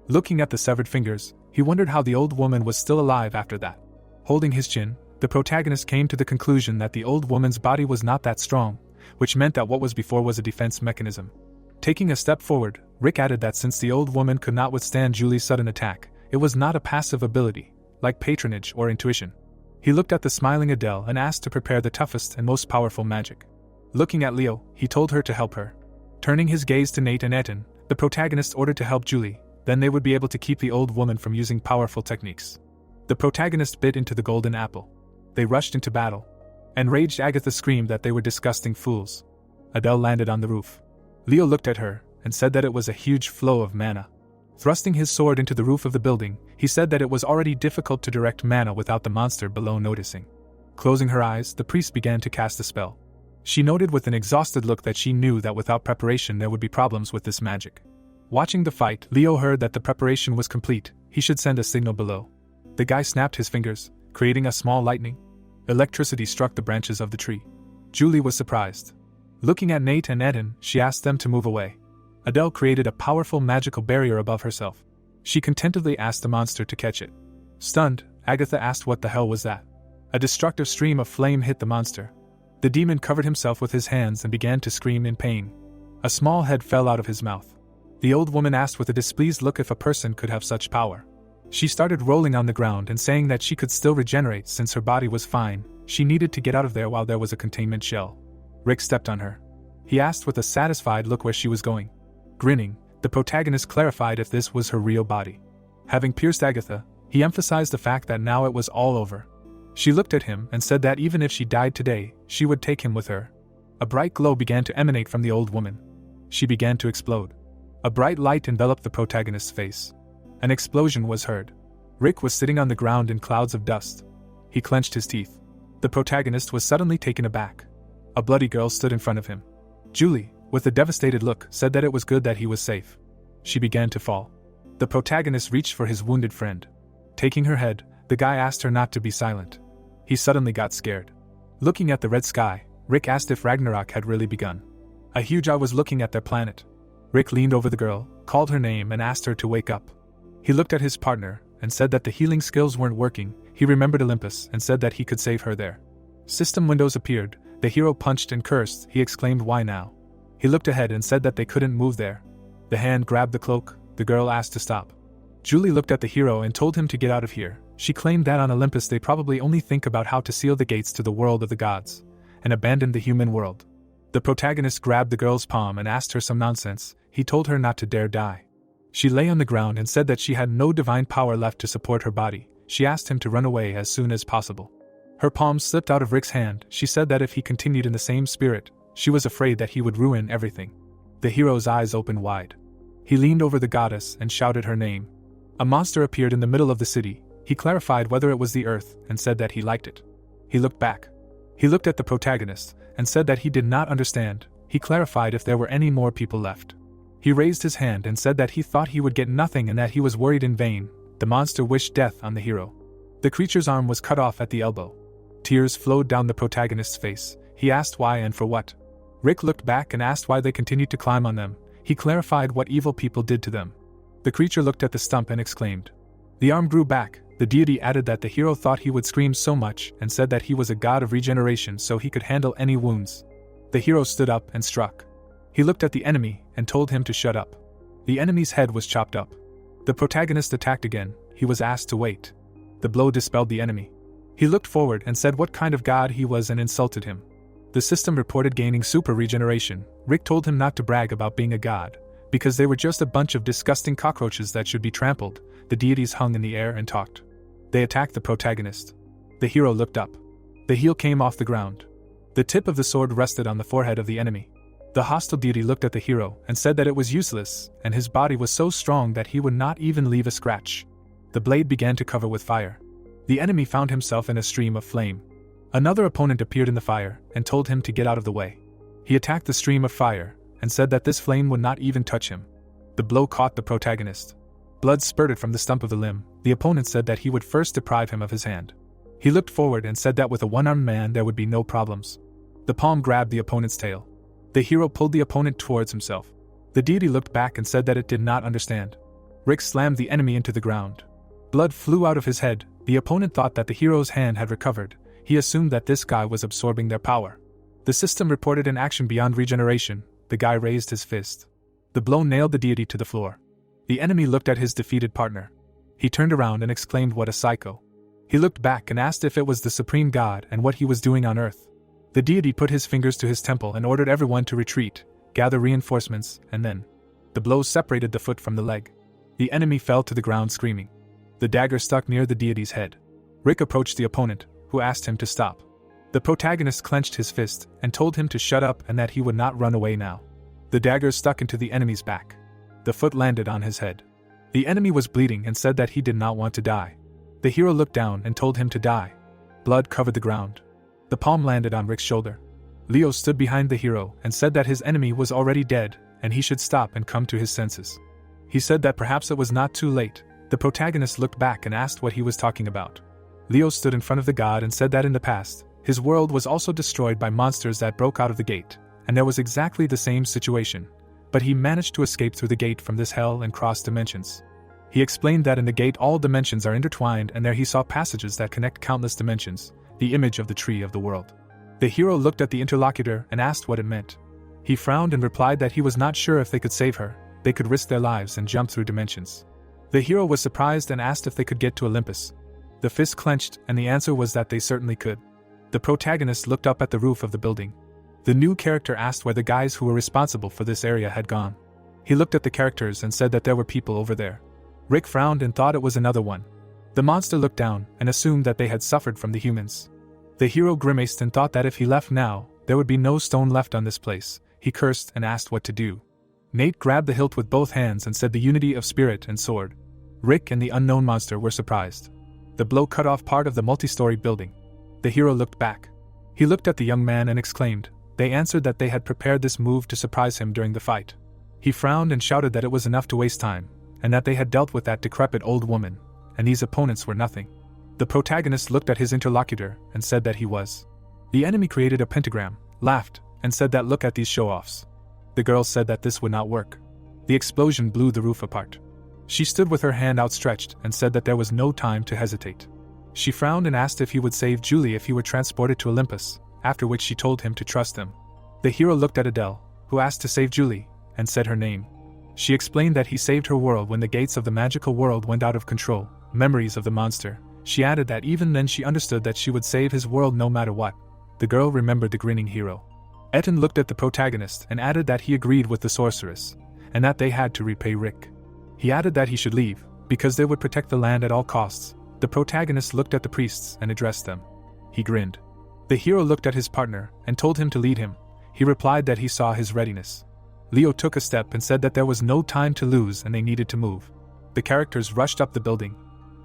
Speaker 1: Looking at the severed fingers, he wondered how the old woman was still alive after that. Holding his chin, the protagonist came to the conclusion that the old woman's body was not that strong, which meant that what was before was a defense mechanism. Taking a step forward, Rick added that since the old woman could not withstand Julie's sudden attack, it was not a passive ability, like patronage or intuition. He looked at the smiling Adele and asked to prepare the toughest and most powerful magic. Looking at Leo, he told her to help her. Turning his gaze to Nate and Etten, the protagonist ordered to help Julie, then they would be able to keep the old woman from using powerful techniques. The protagonist bit into the golden apple. They rushed into battle. Enraged Agatha screamed that they were disgusting fools. Adele landed on the roof. Leo looked at her and said that it was a huge flow of mana. Thrusting his sword into the roof of the building, he said that it was already difficult to direct mana without the monster below noticing. Closing her eyes, the priest began to cast a spell. She noted with an exhausted look that she knew that without preparation there would be problems with this magic. Watching the fight, Leo heard that the preparation was complete. He should send a signal below. The guy snapped his fingers, creating a small lightning. Electricity struck the branches of the tree. Julie was surprised. Looking at Nate and Etten, she asked them to move away. Adele created a powerful magical barrier above herself. She contentedly asked the monster to catch it. Stunned, Agatha asked what the hell was that. A destructive stream of flame hit the monster. The demon covered himself with his hands and began to scream in pain. A small head fell out of his mouth. The old woman asked with a displeased look if a person could have such power. She started rolling on the ground and saying that she could still regenerate since her body was fine. She needed to get out of there while there was a containment shell. Rick stepped on her. He asked with a satisfied look where she was going. Grinning, the protagonist clarified if this was her real body. Having pierced Agatha, he emphasized the fact that now it was all over. She looked at him and said that even if she died today, she would take him with her. A bright glow began to emanate from the old woman. She began to explode. A bright light enveloped the protagonist's face. An explosion was heard. Rick was sitting on the ground in clouds of dust. He clenched his teeth. The protagonist was suddenly taken aback. A bloody girl stood in front of him. Julie, with a devastated look, said that it was good that he was safe. She began to fall. The protagonist reached for his wounded friend. Taking her head, the guy asked her not to be silent. He suddenly got scared. Looking at the red sky, Rick asked if Ragnarok had really begun. A huge eye was looking at their planet. Rick leaned over the girl, called her name and asked her to wake up. He looked at his partner and said that the healing skills weren't working. He remembered Olympus and said that he could save her there. System windows appeared. The hero punched and cursed. He exclaimed, "Why now?" He looked ahead and said that they couldn't move there. The hand grabbed the cloak. The girl asked to stop. Julie looked at the hero and told him to get out of here. She claimed that on Olympus they probably only think about how to seal the gates to the world of the gods, and abandon the human world. The protagonist grabbed the girl's palm and asked her some nonsense. He told her not to dare die. She lay on the ground and said that she had no divine power left to support her body. She asked him to run away as soon as possible. Her palm slipped out of Rick's hand. She said that if he continued in the same spirit, she was afraid that he would ruin everything. The hero's eyes opened wide. He leaned over the goddess and shouted her name. A monster appeared in the middle of the city. He clarified whether it was the earth and said that he liked it. He looked back. He looked at the protagonist and said that he did not understand. He clarified if there were any more people left. He raised his hand and said that he thought he would get nothing and that he was worried in vain. The monster wished death on the hero. The creature's arm was cut off at the elbow. Tears flowed down the protagonist's face. He asked why and for what. Rick looked back and asked why they continued to climb on them. He clarified what evil people did to them. The creature looked at the stump and exclaimed. The arm grew back. The deity added that the hero thought he would scream so much and said that he was a god of regeneration so he could handle any wounds. The hero stood up and struck. He looked at the enemy and told him to shut up. The enemy's head was chopped up. The protagonist attacked again. He was asked to wait. The blow dispelled the enemy. He looked forward and said what kind of god he was and insulted him. The system reported gaining super regeneration. Rick told him not to brag about being a god, because they were just a bunch of disgusting cockroaches that should be trampled. The deities hung in the air and talked. They attacked the protagonist. The hero looked up. The heel came off the ground. The tip of the sword rested on the forehead of the enemy. The hostile deity looked at the hero and said that it was useless, and his body was so strong that he would not even leave a scratch. The blade began to cover with fire. The enemy found himself in a stream of flame. Another opponent appeared in the fire and told him to get out of the way. He attacked the stream of fire and said that this flame would not even touch him. The blow caught the protagonist. Blood spurted from the stump of the limb. The opponent said that he would first deprive him of his hand. He looked forward and said that with a one-armed man there would be no problems. The palm grabbed the opponent's tail. The hero pulled the opponent towards himself. The deity looked back and said that it did not understand. Rick slammed the enemy into the ground. Blood flew out of his head. The opponent thought that the hero's hand had recovered. He assumed that this guy was absorbing their power. The system reported an action beyond regeneration. The guy raised his fist. The blow nailed the deity to the floor. The enemy looked at his defeated partner. He turned around and exclaimed, "What a psycho." He looked back and asked if it was the supreme god and what he was doing on earth. The deity put his fingers to his temple and ordered everyone to retreat, gather reinforcements, and then the blow separated the foot from the leg. The enemy fell to the ground screaming. The dagger stuck near the deity's head. Rick approached the opponent, who asked him to stop. The protagonist clenched his fist and told him to shut up and that he would not run away now. The dagger stuck into the enemy's back. The foot landed on his head. The enemy was bleeding and said that he did not want to die. The hero looked down and told him to die. Blood covered the ground. The palm landed on Rick's shoulder. Leo stood behind the hero and said that his enemy was already dead and he should stop and come to his senses. He said that perhaps it was not too late. The protagonist looked back and asked what he was talking about. Leo stood in front of the god and said that in the past, his world was also destroyed by monsters that broke out of the gate, and there was exactly the same situation, but he managed to escape through the gate from this hell and cross dimensions. He explained that in the gate all dimensions are intertwined and there he saw passages that connect countless dimensions, the image of the tree of the world. The hero looked at the interlocutor and asked what it meant. He frowned and replied that he was not sure if they could save her, they could risk their lives and jump through dimensions. The hero was surprised and asked if they could get to Olympus. The fist clenched and the answer was that they certainly could. The protagonist looked up at the roof of the building. The new character asked where the guys who were responsible for this area had gone. He looked at the characters and said that there were people over there. Rick frowned and thought it was another one. The monster looked down and assumed that they had suffered from the humans. The hero grimaced and thought that if he left now, there would be no stone left on this place. He cursed and asked what to do. Nate grabbed the hilt with both hands and said the unity of spirit and sword. Rick and the unknown monster were surprised. The blow cut off part of the multi-story building. The hero looked back. He looked at the young man and exclaimed. They answered that they had prepared this move to surprise him during the fight. He frowned and shouted that it was enough to waste time, and that they had dealt with that decrepit old woman, and these opponents were nothing. The protagonist looked at his interlocutor and said that he was. The enemy created a pentagram, laughed, and said that look at these show-offs. The girl said that this would not work. The explosion blew the roof apart. She stood with her hand outstretched and said that there was no time to hesitate. She frowned and asked if he would save Julie if he were transported to Olympus, after which she told him to trust him. The hero looked at Adele, who asked to save Julie, and said her name. She explained that he saved her world when the gates of the magical world went out of control, memories of the monster. She added that even then she understood that she would save his world no matter what. The girl remembered the grinning hero. Etten looked at the protagonist and added that he agreed with the sorceress, and that they had to repay Rick. He added that he should leave, because they would protect the land at all costs. The protagonist looked at the priests and addressed them. He grinned. The hero looked at his partner and told him to lead him. He replied that he saw his readiness. Leo took a step and said that there was no time to lose and they needed to move. The characters rushed up the building.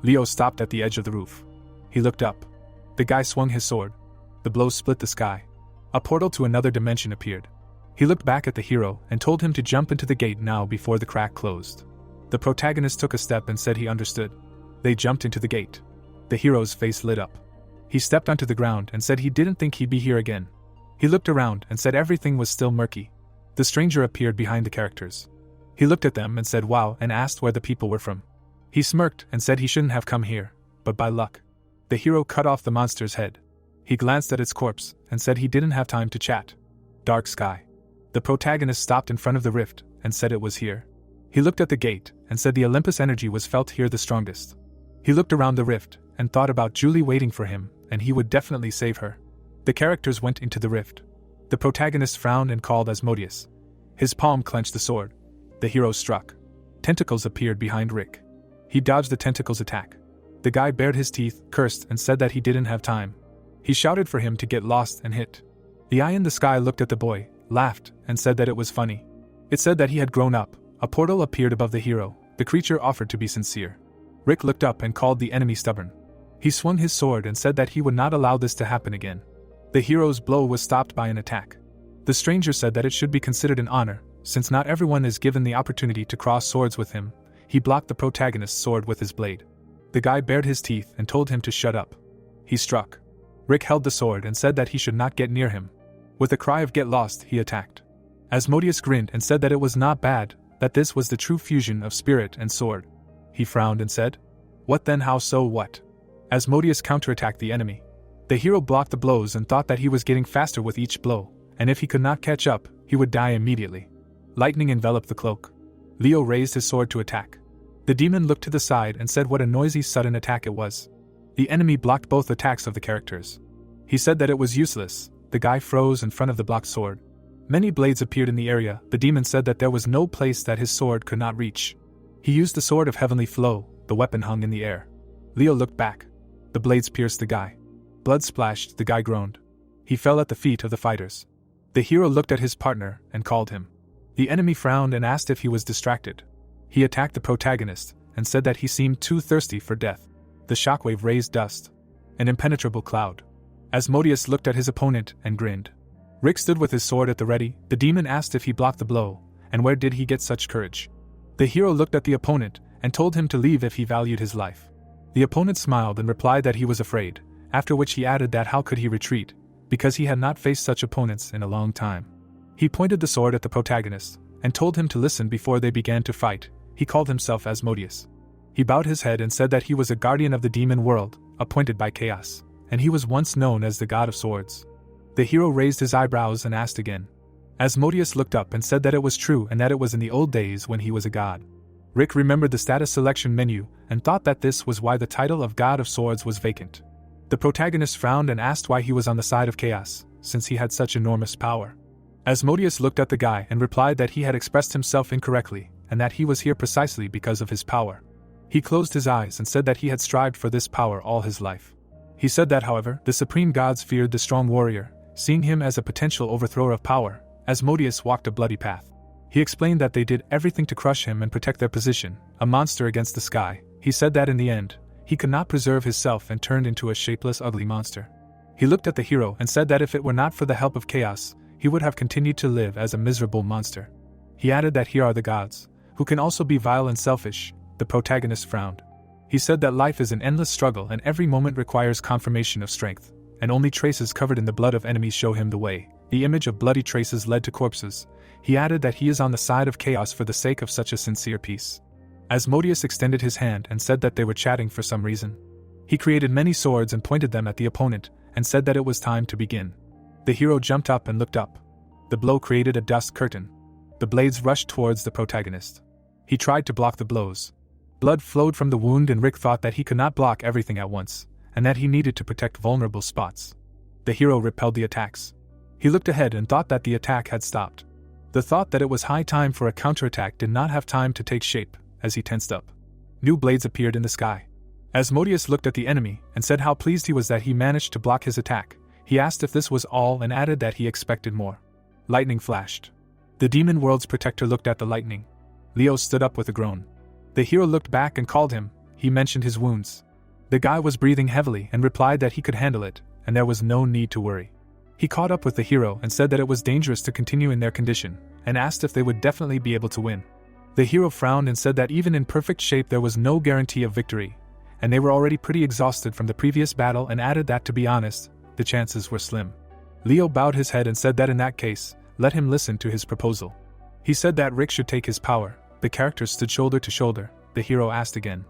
Speaker 1: Leo stopped at the edge of the roof. He looked up. The guy swung his sword. The blow split the sky. A portal to another dimension appeared. He looked back at the hero and told him to jump into the gate now before the crack closed. The protagonist took a step and said he understood. They jumped into the gate. The hero's face lit up. He stepped onto the ground and said he didn't think he'd be here again. He looked around and said everything was still murky. The stranger appeared behind the characters. He looked at them and said wow and asked where the people were from. He smirked and said he shouldn't have come here, but by luck. The hero cut off the monster's head. He glanced at its corpse and said he didn't have time to chat. Dark sky. The protagonist stopped in front of the rift and said it was here. He looked at the gate and said the Olympus energy was felt here the strongest. He looked around the rift and thought about Julie waiting for him, and he would definitely save her. The characters went into the rift. The protagonist frowned and called Asmodeus. His palm clenched the sword. The hero struck. Tentacles appeared behind Rick. He dodged the tentacles' attack. The guy bared his teeth, cursed, and said that he didn't have time. He shouted for him to get lost and hit. The eye in the sky looked at the boy, laughed, and said that it was funny. It said that he had grown up. A portal appeared above the hero. The creature offered to be sincere. Rick looked up and called the enemy stubborn. He swung his sword and said that he would not allow this to happen again. The hero's blow was stopped by an attack. The stranger said that it should be considered an honor, since not everyone is given the opportunity to cross swords with him. He blocked the protagonist's sword with his blade. The guy bared his teeth and told him to shut up. He struck. Rick held the sword and said that he should not get near him. With a cry of "Get lost," he attacked. Asmodeus grinned and said that it was not bad, that this was the true fusion of spirit and sword. He frowned and said, "What then? How so? What?" Asmodeus counterattacked the enemy. The hero blocked the blows and thought that he was getting faster with each blow, and if he could not catch up, he would die immediately. Lightning enveloped the cloak. Leo raised his sword to attack. The demon looked to the side and said what a noisy sudden attack it was. The enemy blocked both attacks of the characters. He said that it was useless. The guy froze in front of the blocked sword. Many blades appeared in the area. The demon said that there was no place that his sword could not reach. He used the sword of heavenly flow. The weapon hung in the air. Leo looked back. The blades pierced the guy. Blood splashed. The guy groaned. He fell at the feet of the fighters. The hero looked at his partner and called him. The enemy frowned and asked if he was distracted. He attacked the protagonist and said that he seemed too thirsty for death. The shockwave raised dust. An impenetrable cloud. Asmodeus looked at his opponent and grinned. Rick stood with his sword at the ready. The demon asked if he blocked the blow, and where did he get such courage? The hero looked at the opponent and told him to leave if he valued his life. The opponent smiled and replied that he was afraid, after which he added that how could he retreat, because he had not faced such opponents in a long time. He pointed the sword at the protagonist and told him to listen before they began to fight. He called himself Asmodeus. He bowed his head and said that he was a guardian of the demon world, appointed by Chaos, and he was once known as the God of Swords. The hero raised his eyebrows and asked again. Asmodeus looked up and said that it was true and that it was in the old days when he was a god. Rick remembered the status selection menu and thought that this was why the title of God of Swords was vacant. The protagonist frowned and asked why he was on the side of Chaos, since he had such enormous power. Asmodeus looked at the guy and replied that he had expressed himself incorrectly, and that he was here precisely because of his power. He closed his eyes and said that he had strived for this power all his life. He said that, however, the supreme gods feared the strong warrior, seeing him as a potential overthrower of power. Asmodeus walked a bloody path. He explained that they did everything to crush him and protect their position, a monster against the sky. He said that in the end, he could not preserve himself and turned into a shapeless, ugly monster. He looked at the hero and said that if it were not for the help of Chaos, he would have continued to live as a miserable monster. He added that here are the gods, who can also be vile and selfish. The protagonist frowned. He said that life is an endless struggle and every moment requires confirmation of strength, and only traces covered in the blood of enemies show him the way. The image of bloody traces led to corpses. He added that he is on the side of Chaos for the sake of such a sincere peace. Asmodeus extended his hand and said that they were chatting for some reason. He created many swords and pointed them at the opponent, and said that it was time to begin. The hero jumped up and looked up. The blow created a dust curtain. The blades rushed towards the protagonist. He tried to block the blows. Blood flowed from the wound and Rick thought that he could not block everything at once, and that he needed to protect vulnerable spots. The hero repelled the attacks. He looked ahead and thought that the attack had stopped. The thought that it was high time for a counterattack did not have time to take shape, as he tensed up. New blades appeared in the sky. Asmodeus looked at the enemy and said how pleased he was that he managed to block his attack. He asked if this was all and added that he expected more. Lightning flashed. The demon world's protector looked at the lightning. Leo stood up with a groan. The hero looked back and called him. He mentioned his wounds. The guy was breathing heavily and replied that he could handle it, and there was no need to worry. He caught up with the hero and said that it was dangerous to continue in their condition, and asked if they would definitely be able to win. The hero frowned and said that even in perfect shape there was no guarantee of victory, and they were already pretty exhausted from the previous battle, and added that to be honest, the chances were slim. Leo bowed his head and said that in that case, let him listen to his proposal. He said that Rick should take his power. The characters stood shoulder to shoulder. The hero asked again.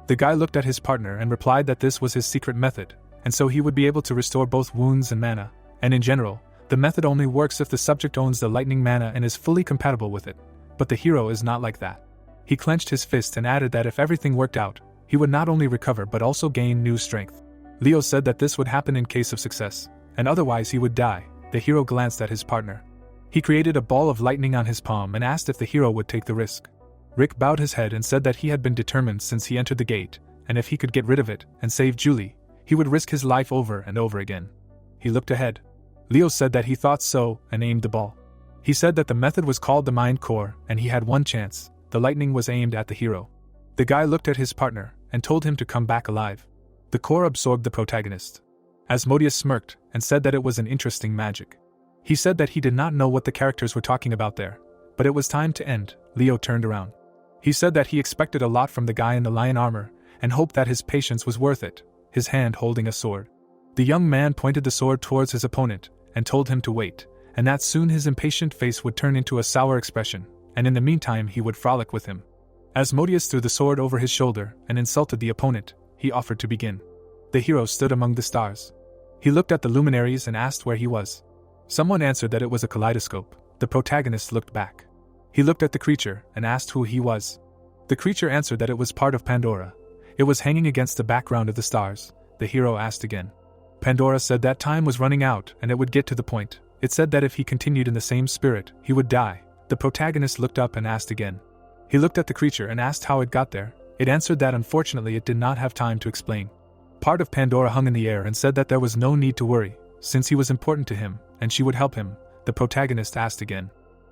Speaker 1: The guy looked at his partner and replied that this was his secret method, and so he would be able to restore both wounds and mana, and in general, the method only works if the subject owns the lightning mana and is fully compatible with it, but the hero is not like that. He clenched his fist and added that if everything worked out, he would not only recover but also gain new strength. Leo said that this would happen in case of success, and otherwise he would die. The hero glanced at his partner. He created a ball of lightning on his palm and asked if the hero would take the risk. Rick bowed his head and said that he had been determined since he entered the gate, and if he could get rid of it and save Julie, he would risk his life over and over again. He looked ahead. Leo said that he thought so and aimed the ball. He said that the method was called the Mind Core, and he had one chance. The lightning was aimed at the hero. The guy looked at his partner and told him to come back alive. The core absorbed the protagonist. Asmodeus smirked and said that it was an interesting magic. He said that he did not know what the characters were talking about there, but it was time to end. Leo turned around. He said that he expected a lot from the guy in the lion armor and hoped that his patience was worth it, his hand holding a sword. The young man pointed the sword towards his opponent and told him to wait, and that soon his impatient face would turn into a sour expression, and in the meantime he would frolic with him. Asmodeus threw the sword over his shoulder and insulted the opponent. He offered to begin. The hero stood among the stars. He looked at the luminaries and asked where he was. Someone answered that it was a kaleidoscope. The protagonist looked back. He looked at the creature and asked who he was. The creature answered that it was part of Pandora. It was hanging against the background of the stars. The hero asked again. Pandora said that time was running out and it would get to the point. It said that if he continued in the same spirit, he would die. The protagonist looked up and asked again. He looked at the creature and asked how it got there. It answered that unfortunately it did not have time to explain. Part of Pandora hung in the air and said that there was no need to worry, since he was important to him, and she would help him. The protagonist asked again.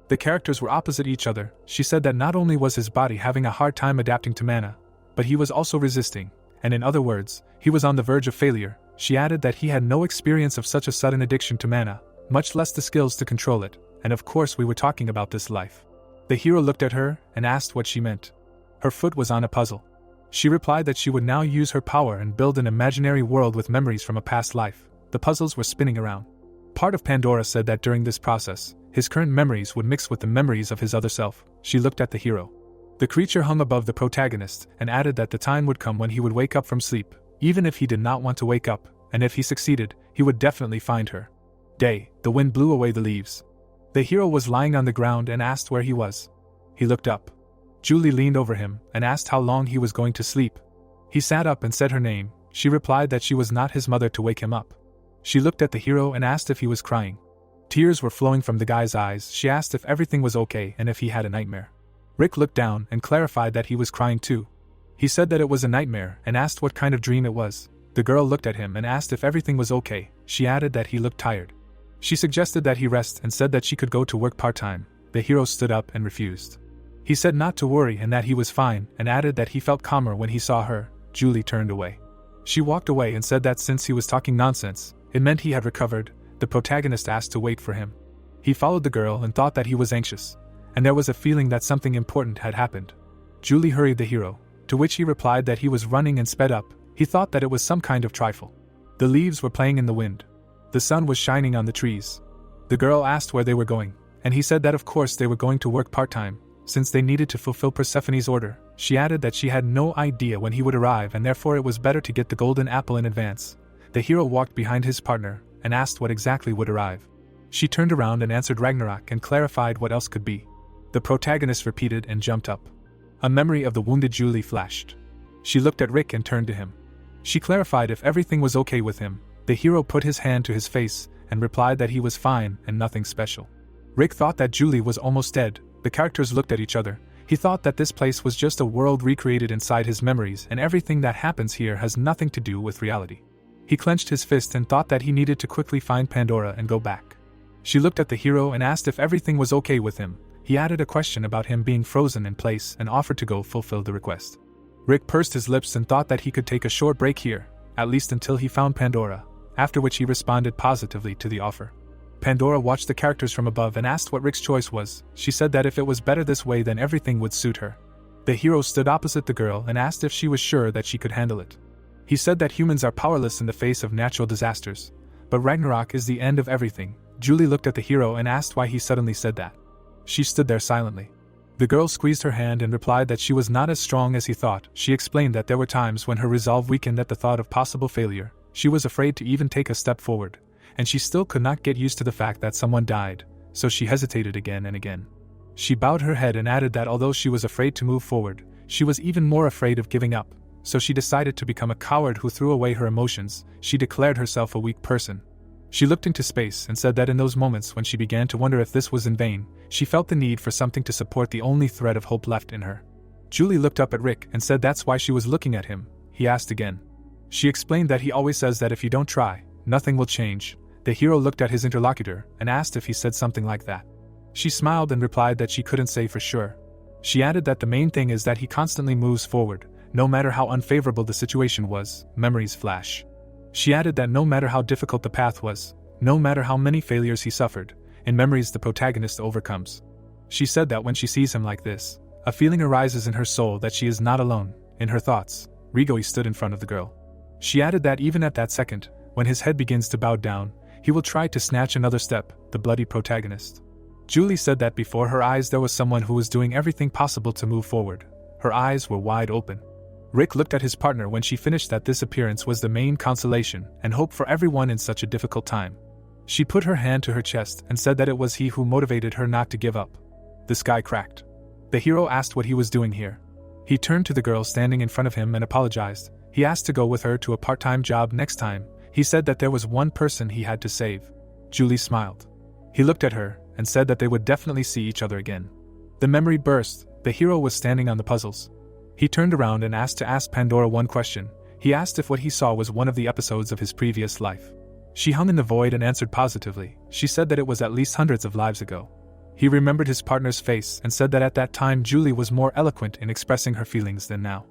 Speaker 1: The characters were opposite each other. She said that not only was his body having a hard time adapting to mana, but he was also resisting, and in other words, he was on the verge of failure. She added that he had no experience of such a sudden addiction to mana, much less the skills to control it, and of course we were talking about this life. The hero looked at her and asked what she meant. Her foot was on a puzzle. She replied that she would now use her power and build an imaginary world with memories from a past life. The puzzles were spinning around. Part of Pandora said that during this process, his current memories would mix with the memories of his other self. She looked at the hero. The creature hung above the protagonist and added that the time would come when he would wake up from sleep, even if he did not want to wake up, and if he succeeded, he would definitely find her. Day, the wind blew away the leaves. The hero was lying on the ground and asked where he was. He looked up. Julie leaned over him and asked how long he was going to sleep. He sat up and said her name. She replied that she was not his mother to wake him up. She looked at the hero and asked if he was crying. Tears were flowing from the guy's eyes. She asked if everything was okay and if he had a nightmare. Rick looked down and clarified that he was crying too. He said that it was a nightmare and asked what kind of dream it was. The girl looked at him and asked if everything was okay. She added that he looked tired. She suggested that he rest and said that she could go to work part-time. The hero stood up and refused. He said not to worry and that he was fine, and added that he felt calmer when he saw her. Julie turned away. She walked away and said that since he was talking nonsense, it meant he had recovered. The protagonist asked to wait for him. He followed the girl and thought that he was anxious, and there was a feeling that something important had happened. Julie hurried the hero, to which he replied that he was running and sped up. He thought that it was some kind of trifle. The leaves were playing in the wind. The sun was shining on the trees. The girl asked where they were going, and he said that of course they were going to work part-time, since they needed to fulfill Persephone's order. She added that she had no idea when he would arrive and therefore it was better to get the golden apple in advance. The hero walked behind his partner and asked what exactly would arrive. She turned around and answered Ragnarok and clarified what else could be. The protagonist repeated and jumped up. A memory of the wounded Julie flashed. She looked at Rick and turned to him. She clarified if everything was okay with him. The hero put his hand to his face and replied that he was fine and nothing special. Rick thought that Julie was almost dead. The characters looked at each other. He thought that this place was just a world recreated inside his memories and everything that happens here has nothing to do with reality. He clenched his fist and thought that he needed to quickly find Pandora and go back. She looked at the hero and asked if everything was okay with him. He added a question about him being frozen in place and offered to go fulfill the request. Rick pursed his lips and thought that he could take a short break here, at least until he found Pandora, after which he responded positively to the offer. Pandora watched the characters from above and asked what Rick's choice was. She said that if it was better this way then everything would suit her. The hero stood opposite the girl and asked if she was sure that she could handle it. He said that humans are powerless in the face of natural disasters, but Ragnarok is the end of everything. Julie looked at the hero and asked why he suddenly said that. She stood there silently. The girl squeezed her hand and replied that she was not as strong as he thought. She explained that there were times when her resolve weakened at the thought of possible failure. She was afraid to even take a step forward, and she still could not get used to the fact that someone died, so she hesitated again and again. She bowed her head and added that although she was afraid to move forward, she was even more afraid of giving up, so she decided to become a coward who threw away her emotions. She declared herself a weak person. She looked into space and said that in those moments when she began to wonder if this was in vain, she felt the need for something to support the only thread of hope left in her. Julie looked up at Rick and said that's why she was looking at him. He asked again. She explained that he always says that if you don't try, nothing will change. The hero looked at his interlocutor and asked if he said something like that. She smiled and replied that she couldn't say for sure. She added that the main thing is that he constantly moves forward, no matter how unfavorable the situation was. Memories flash. She added that no matter how difficult the path was, no matter how many failures he suffered, in memories the protagonist overcomes. She said that when she sees him like this, a feeling arises in her soul that she is not alone. In her thoughts, Rigoi stood in front of the girl. She added that even at that second, when his head begins to bow down, he will try to snatch another step, the bloody protagonist. Julie said that before her eyes there was someone who was doing everything possible to move forward. Her eyes were wide open. Rick looked at his partner when she finished that this appearance was the main consolation and hope for everyone in such a difficult time. She put her hand to her chest and said that it was he who motivated her not to give up. The sky cracked. The hero asked what he was doing here. He turned to the girl standing in front of him and apologized. He asked to go with her to a part-time job next time. He said that there was one person he had to save. Julie smiled. He looked at her and said that they would definitely see each other again. The memory burst. The hero was standing on the puzzles. He turned around and asked to ask Pandora one question. He asked if what he saw was one of the episodes of his previous life. She hung in the void and answered positively. She said that it was at least hundreds of lives ago. He remembered his partner's face and said that at that time Julie was more eloquent in expressing her feelings than now.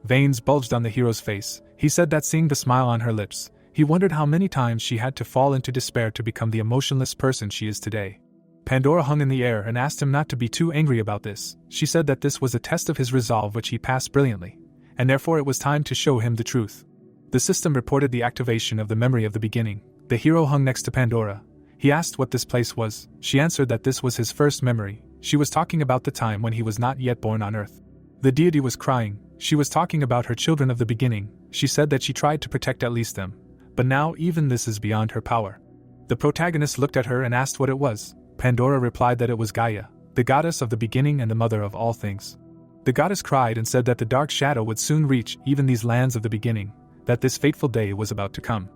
Speaker 1: Veins bulged on the hero's face. He said that seeing the smile on her lips, he wondered how many times she had to fall into despair to become the emotionless person she is today. Pandora hung in the air and asked him not to be too angry about this. She said that this was a test of his resolve which he passed brilliantly, and therefore it was time to show him the truth. The system reported the activation of the memory of the beginning. The hero hung next to Pandora. He asked what this place was. She answered that this was his first memory. She was talking about the time when he was not yet born on Earth. The deity was crying. She was talking about her children of the beginning. She said that she tried to protect at least them. But now even this is beyond her power. The protagonist looked at her and asked what it was. Pandora replied that it was Gaia, the goddess of the beginning and the mother of all things. The goddess cried and said that the dark shadow would soon reach even these lands of the beginning, that this fateful day was about to come.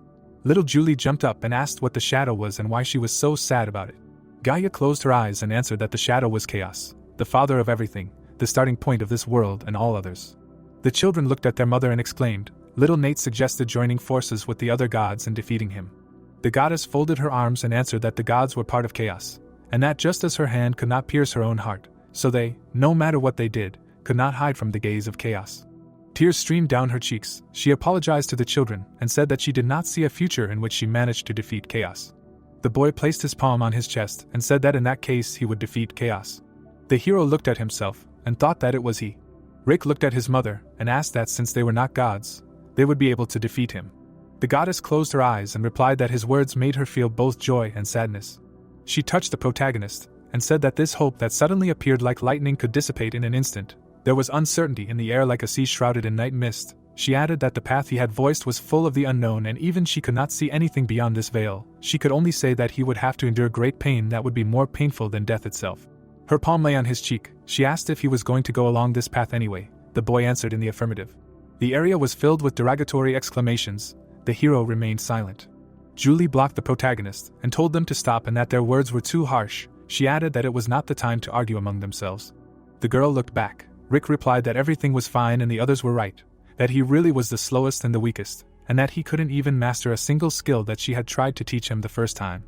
Speaker 1: Little Julie jumped up and asked what the shadow was and why she was so sad about it. Gaia closed her eyes and answered that the shadow was chaos, the father of everything, the starting point of this world and all others. The children looked at their mother and exclaimed. Little Nate suggested joining forces with the other gods and defeating him. The goddess folded her arms and answered that the gods were part of chaos, and that just as her hand could not pierce her own heart, so they, no matter what they did, could not hide from the gaze of chaos. Tears streamed down her cheeks. She apologized to the children and said that she did not see a future in which she managed to defeat chaos. The boy placed his palm on his chest and said that in that case he would defeat chaos. The hero looked at himself and thought that it was he. Rick looked at his mother and asked that since they were not gods, they would be able to defeat him. The goddess closed her eyes and replied that his words made her feel both joy and sadness. She touched the protagonist and said that this hope that suddenly appeared like lightning could dissipate in an instant. There was uncertainty in the air like a sea shrouded in night mist. She added that the path he had voiced was full of the unknown and even she could not see anything beyond this veil. She could only say that he would have to endure great pain that would be more painful than death itself. Her palm lay on his cheek. She asked if he was going to go along this path anyway. The boy answered in the affirmative. The area was filled with derogatory exclamations. The hero remained silent. Julie blocked the protagonist and told them to stop and that their words were too harsh. She added that it was not the time to argue among themselves. The girl looked back. Rick replied that everything was fine and the others were right, that he really was the slowest and the weakest, and that he couldn't even master a single skill that she had tried to teach him the first time.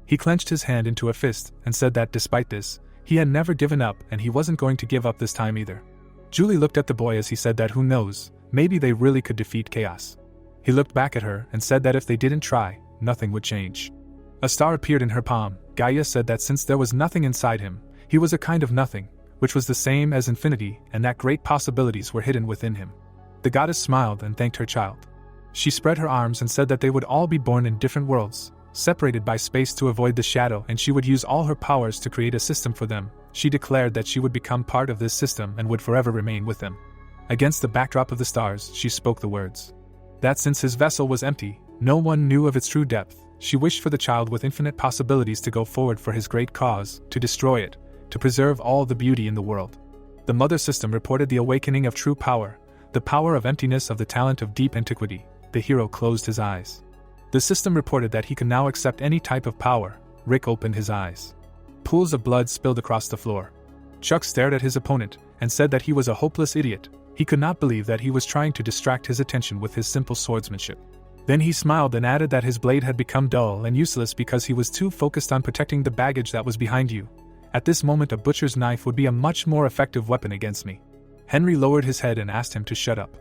Speaker 1: He clenched his hand into a fist and said that despite this, he had never given up and he wasn't going to give up this time either. Julie looked at the boy as he said that who knows, maybe they really could defeat chaos. He looked back at her and said that if they didn't try, nothing would change. A star appeared in her palm. Gaia said that since there was nothing inside him, he was a kind of nothing, which was the same as infinity, and that great possibilities were hidden within him. The goddess smiled and thanked her child. She spread her arms and said that they would all be born in different worlds, separated by space to avoid the shadow, and she would use all her powers to create a system for them. She declared that she would become part of this system and would forever remain with them. Against the backdrop of the stars, she spoke the words. That since his vessel was empty, no one knew of its true depth. She wished for the child with infinite possibilities to go forward for his great cause, to destroy it, to preserve all the beauty in the world. The mother system reported the awakening of true power, the power of emptiness of the talent of deep antiquity. The hero closed his eyes. The system reported that he could now accept any type of power. Rick opened his eyes. Pools of blood spilled across the floor. Chuck stared at his opponent and said that he was a hopeless idiot. He could not believe that he was trying to distract his attention with his simple swordsmanship. Then he smiled and added that his blade had become dull and useless because he was too focused on protecting the baggage that was behind you. At this moment, a butcher's knife would be a much more effective weapon against me. Henry lowered his head and asked him to shut up.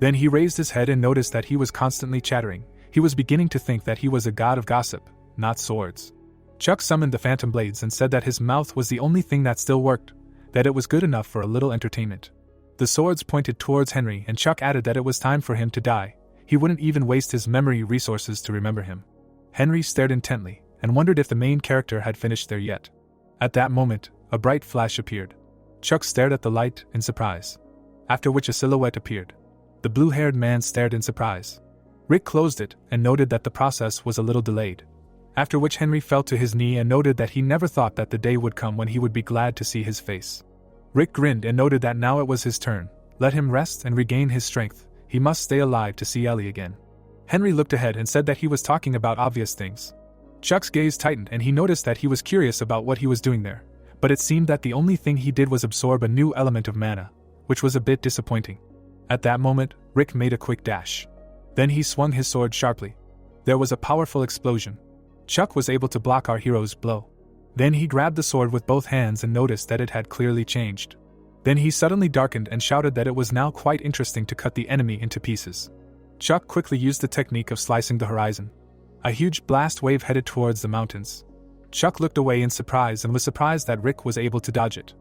Speaker 1: Then he raised his head and noticed that he was constantly chattering. He was beginning to think that he was a god of gossip, not swords. Chuck summoned the phantom blades and said that his mouth was the only thing that still worked, that it was good enough for a little entertainment. The swords pointed towards Henry, and Chuck added that it was time for him to die. He wouldn't even waste his memory resources to remember him. Henry stared intently, and wondered if the main character had finished there yet. At that moment, a bright flash appeared. Chuck stared at the light in surprise. After which a silhouette appeared. The blue-haired man stared in surprise. Rick closed it, and noted that the process was a little delayed. After which Henry fell to his knee and noted that he never thought that the day would come when he would be glad to see his face. Rick grinned and noted that now it was his turn. Let him rest and regain his strength. He must stay alive to see Ellie again. Henry looked ahead and said that he was talking about obvious things. Chuck's gaze tightened and he noticed that he was curious about what he was doing there, but it seemed that the only thing he did was absorb a new element of mana, which was a bit disappointing. At that moment, Rick made a quick dash. Then he swung his sword sharply. There was a powerful explosion. Chuck was able to block our hero's blow. Then he grabbed the sword with both hands and noticed that it had clearly changed. Then he suddenly darkened and shouted that it was now quite interesting to cut the enemy into pieces. Chuck quickly used the technique of slicing the horizon. A huge blast wave headed towards the mountains. Chuck looked away in surprise and was surprised that Rick was able to dodge it.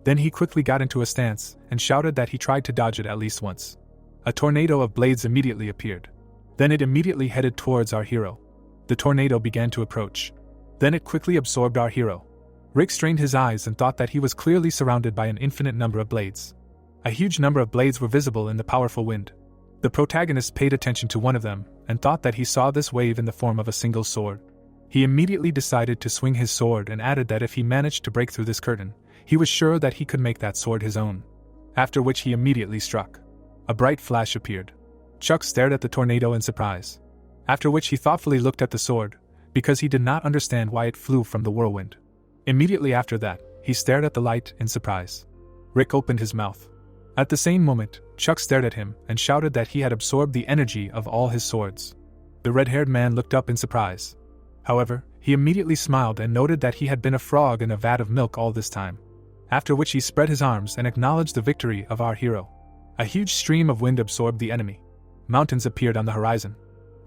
Speaker 1: Then he quickly got into a stance and shouted that he tried to dodge it at least once. A tornado of blades immediately appeared. Then it immediately headed towards our hero. The tornado began to approach. Then it quickly absorbed our hero. Rick strained his eyes and thought that he was clearly surrounded by an infinite number of blades. A huge number of blades were visible in the powerful wind. The protagonist paid attention to one of them and thought that he saw this wave in the form of a single sword. He immediately decided to swing his sword and added that if he managed to break through this curtain, he was sure that he could make that sword his own. After which he immediately struck. A bright flash appeared. Chuck stared at the tornado in surprise. After which he thoughtfully looked at the sword, because he did not understand why it flew from the whirlwind. Immediately after that, he stared at the light in surprise. Rick opened his mouth. At the same moment, Chuck stared at him and shouted that he had absorbed the energy of all his swords. The red-haired man looked up in surprise. However, he immediately smiled and noted that he had been a frog in a vat of milk all this time. After which he spread his arms and acknowledged the victory of our hero. A huge stream of wind absorbed the enemy. Mountains appeared on the horizon.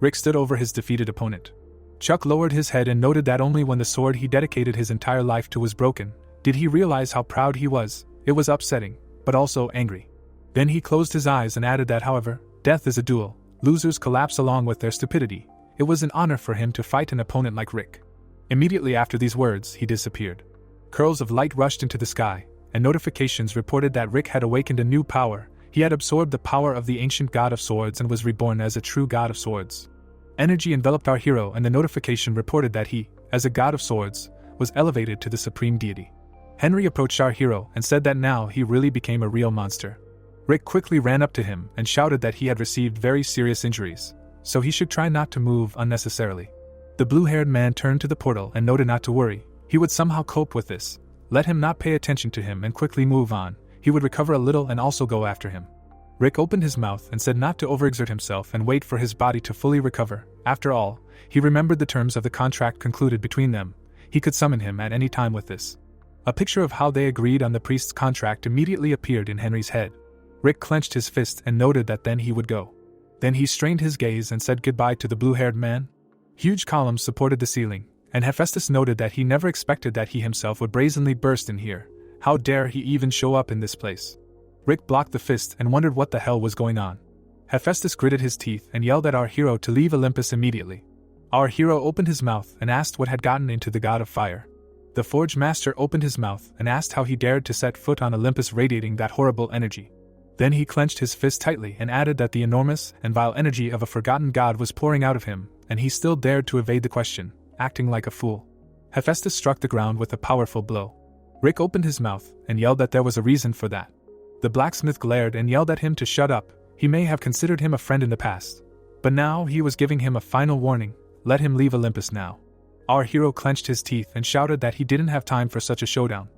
Speaker 1: Rick stood over his defeated opponent. Chuck lowered his head and noted that only when the sword he dedicated his entire life to was broken, did he realize how proud he was. It was upsetting, but also angry. Then he closed his eyes and added that however, death is a duel, losers collapse along with their stupidity. It was an honor for him to fight an opponent like Rick. Immediately after these words, he disappeared. Curls of light rushed into the sky, and notifications reported that Rick had awakened a new power. He had absorbed the power of the ancient god of swords and was reborn as a true god of swords. Energy enveloped our hero and the notification reported that he, as a god of swords, was elevated to the supreme deity. Henry approached our hero and said that now he really became a real monster. Rick quickly ran up to him and shouted that he had received very serious injuries, so he should try not to move unnecessarily. The blue-haired man turned to the portal and noted not to worry, he would somehow cope with this. Let him not pay attention to him and quickly move on, he would recover a little and also go after him. Rick opened his mouth and said not to overexert himself and wait for his body to fully recover. After all, he remembered the terms of the contract concluded between them. He could summon him at any time with this. A picture of how they agreed on the priest's contract immediately appeared in Henry's head. Rick clenched his fist and noted that then he would go. Then he strained his gaze and said goodbye to the blue-haired man. Huge columns supported the ceiling, and Hephaestus noted that he never expected that he himself would brazenly burst in here. How dare he even show up in this place? Rick blocked the fist and wondered what the hell was going on. Hephaestus gritted his teeth and yelled at our hero to leave Olympus immediately. Our hero opened his mouth and asked what had gotten into the god of fire. The forge master opened his mouth and asked how he dared to set foot on Olympus radiating that horrible energy. Then he clenched his fist tightly and added that the enormous and vile energy of a forgotten god was pouring out of him, and he still dared to evade the question, acting like a fool. Hephaestus struck the ground with a powerful blow. Rick opened his mouth and yelled that there was a reason for that. The blacksmith glared and yelled at him to shut up. He may have considered him a friend in the past, but now he was giving him a final warning. Let him leave Olympus now. Our hero clenched his teeth and shouted that he didn't have time for such a showdown.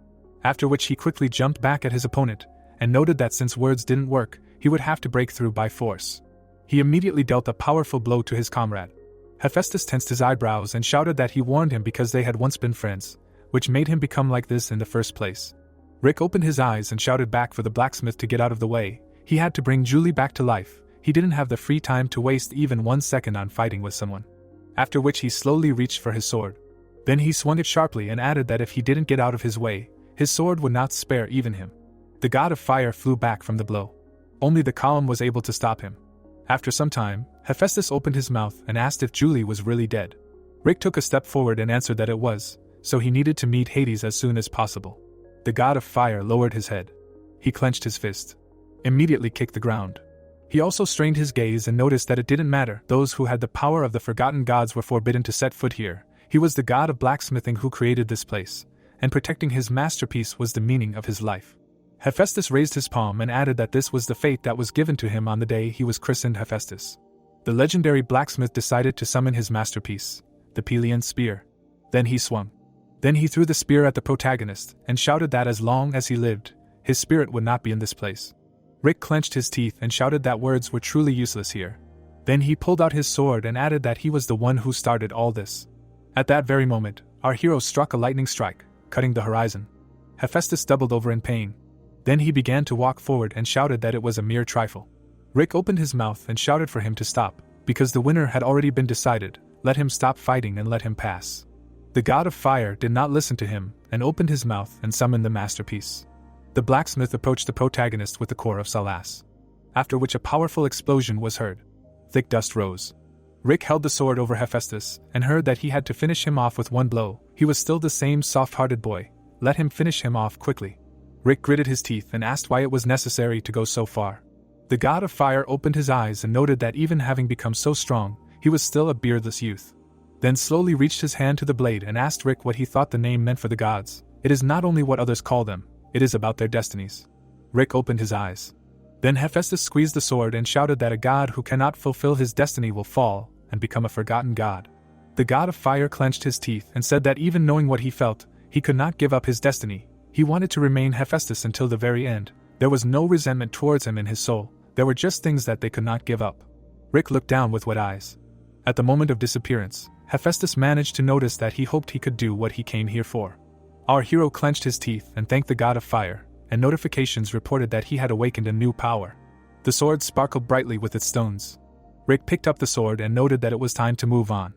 Speaker 1: After which he quickly jumped back at his opponent, and noted that since words didn't work, he would have to break through by force. He immediately dealt a powerful blow to his comrade. Hephaestus tensed his eyebrows and shouted that he warned him because they had once been friends, which made him become like this in the first place. Rick opened his eyes and shouted back for the blacksmith to get out of the way. He had to bring Julie back to life. He didn't have the free time to waste even 1 second on fighting with someone. After which he slowly reached for his sword. Then he swung it sharply and added that if he didn't get out of his way, his sword would not spare even him. The god of fire flew back from the blow. Only the column was able to stop him. After some time, Hephaestus opened his mouth and asked if Julie was really dead. Rick took a step forward and answered that it was, so he needed to meet Hades as soon as possible. The god of fire lowered his head. He clenched his fist. Immediately kicked the ground. He also strained his gaze and noticed that it didn't matter. Those who had the power of the forgotten gods were forbidden to set foot here. He was the god of blacksmithing who created this place, and protecting his masterpiece was the meaning of his life. Hephaestus raised his palm and added that this was the fate that was given to him on the day he was christened Hephaestus. The legendary blacksmith decided to summon his masterpiece, the Pelian spear. Then he swung. Then he threw the spear at the protagonist and shouted that as long as he lived, his spirit would not be in this place. Rick clenched his teeth and shouted that words were truly useless here. Then he pulled out his sword and added that he was the one who started all this. At that very moment, our hero struck a lightning strike, cutting the horizon. Hephaestus doubled over in pain. Then he began to walk forward and shouted that it was a mere trifle. Rick opened his mouth and shouted for him to stop, because the winner had already been decided. Let him stop fighting and let him pass. The god of fire did not listen to him and opened his mouth and summoned the masterpiece. The blacksmith approached the protagonist with the core of Salas, after which a powerful explosion was heard. Thick dust rose. Rick held the sword over Hephaestus and heard that he had to finish him off with one blow. He was still the same soft-hearted boy. Let him finish him off quickly. Rick gritted his teeth and asked why it was necessary to go so far. The god of fire opened his eyes and noted that even having become so strong, he was still a beardless youth. Then slowly reached his hand to the blade and asked Rick what he thought the name meant for the gods. It is not only what others call them, it is about their destinies. Rick opened his eyes. Then Hephaestus squeezed the sword and shouted that a god who cannot fulfill his destiny will fall and become a forgotten god. The god of fire clenched his teeth and said that even knowing what he felt, he could not give up his destiny. He wanted to remain Hephaestus until the very end. There was no resentment towards him in his soul. There were just things that they could not give up. Rick looked down with wet eyes. At the moment of disappearance, Hephaestus managed to notice that he hoped he could do what he came here for. Our hero clenched his teeth and thanked the god of fire, and notifications reported that he had awakened a new power. The sword sparkled brightly with its stones. Rick picked up the sword and noted that it was time to move on.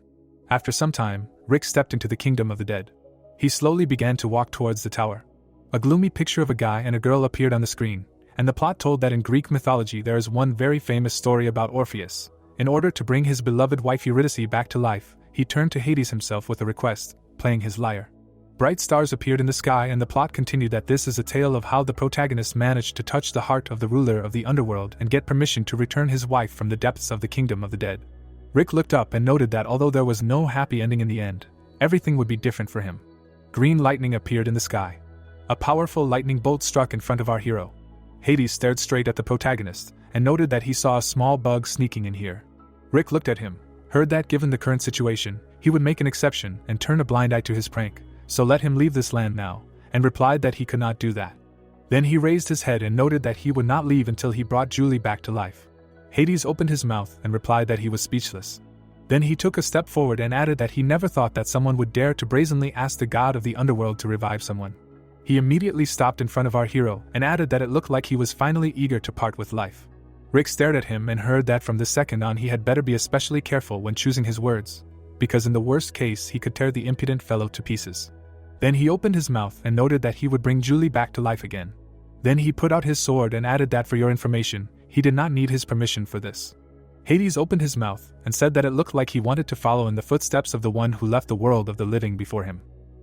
Speaker 1: After some time, Rick stepped into the kingdom of the dead. He slowly began to walk towards the tower. A gloomy picture of a guy and a girl appeared on the screen, and the plot told that in Greek mythology there is one very famous story about Orpheus. In order to bring his beloved wife Eurydice back to life, he turned to Hades himself with a request, playing his lyre. Bright stars appeared in the sky, and the plot continued that this is a tale of how the protagonist managed to touch the heart of the ruler of the underworld and get permission to return his wife from the depths of the kingdom of the dead. Rick looked up and noted that although there was no happy ending in the end, everything would be different for him. Green lightning appeared in the sky. A powerful lightning bolt struck in front of our hero. Hades stared straight at the protagonist and noted that he saw a small bug sneaking in here. Rick looked at him, heard that given the current situation, he would make an exception and turn a blind eye to his prank, so let him leave this land now, and replied that he could not do that. Then he raised his head and noted that he would not leave until he brought Julie back to life. Hades opened his mouth and replied that he was speechless. Then he took a step forward and added that he never thought that someone would dare to brazenly ask the god of the underworld to revive someone. He immediately stopped in front of our hero and added that it looked like he was finally eager to part with life. Rick stared at him and heard that from this second on he had better be especially careful when choosing his words, because in the worst case he could tear the impudent fellow to pieces. Then he opened his mouth and noted that he would bring Julie back to life again. Then he put out his sword and added that for your information, he did not need his permission for this. Hades opened his mouth and said that it looked like he wanted to follow in the footsteps of the one who left the world of the living before him.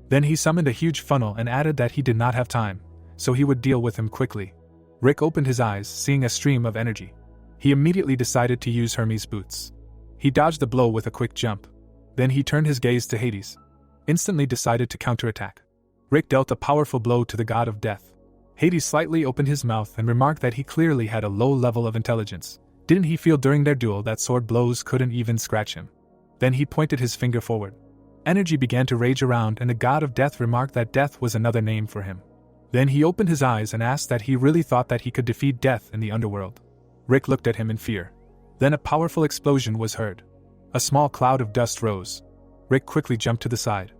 Speaker 1: Then he summoned a huge funnel and added that he did not have time, so he would deal with him quickly. Rick opened his eyes, seeing a stream of energy. He immediately decided to use Hermes' boots. He dodged the blow with a quick jump. Then he turned his gaze to Hades. Instantly decided to counterattack. Rick dealt a powerful blow to the god of death. Hades slightly opened his mouth and remarked that he clearly had a low level of intelligence. Didn't he feel during their duel that sword blows couldn't even scratch him? Then he pointed his finger forward. Energy began to rage around, and the god of death remarked that death was another name for him. Then he opened his eyes and asked that he really thought that he could defeat death in the underworld. Rick looked at him in fear. Then a powerful explosion was heard. A small cloud of dust rose. Rick quickly jumped to the side.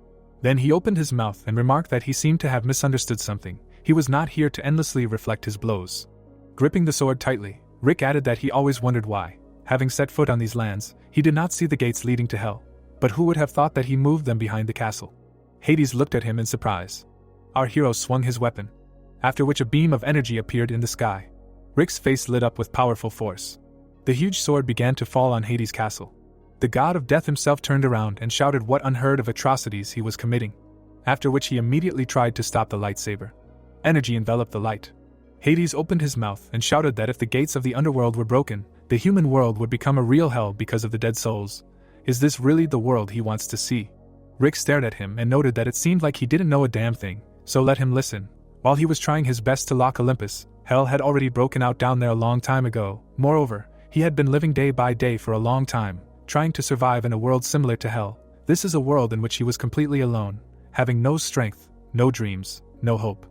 Speaker 1: Then he opened his mouth and remarked that he seemed to have misunderstood something. He was not here to endlessly reflect his blows. Gripping the sword tightly, Rick added that he always wondered why, having set foot on these lands, he did not see the gates leading to hell. But who would have thought that he moved them behind the castle? Hades looked at him in surprise. Our hero swung his weapon, after which a beam of energy appeared in the sky. Rick's face lit up with powerful force. The huge sword began to fall on Hades' castle. The god of death himself turned around and shouted what unheard of atrocities he was committing, after which he immediately tried to stop the lightsaber. Energy enveloped the light. Hades opened his mouth and shouted that if the gates of the underworld were broken, the human world would become a real hell because of the dead souls. Is this really the world he wants to see? Rick stared at him and noted that it seemed like he didn't know a damn thing, so let him listen. While he was trying his best to lock Olympus, hell had already broken out down there a long time ago. Moreover, he had been living day by day for a long time, trying to survive in a world similar to hell. This is a world in which he was completely alone, having no strength, no dreams, no hope.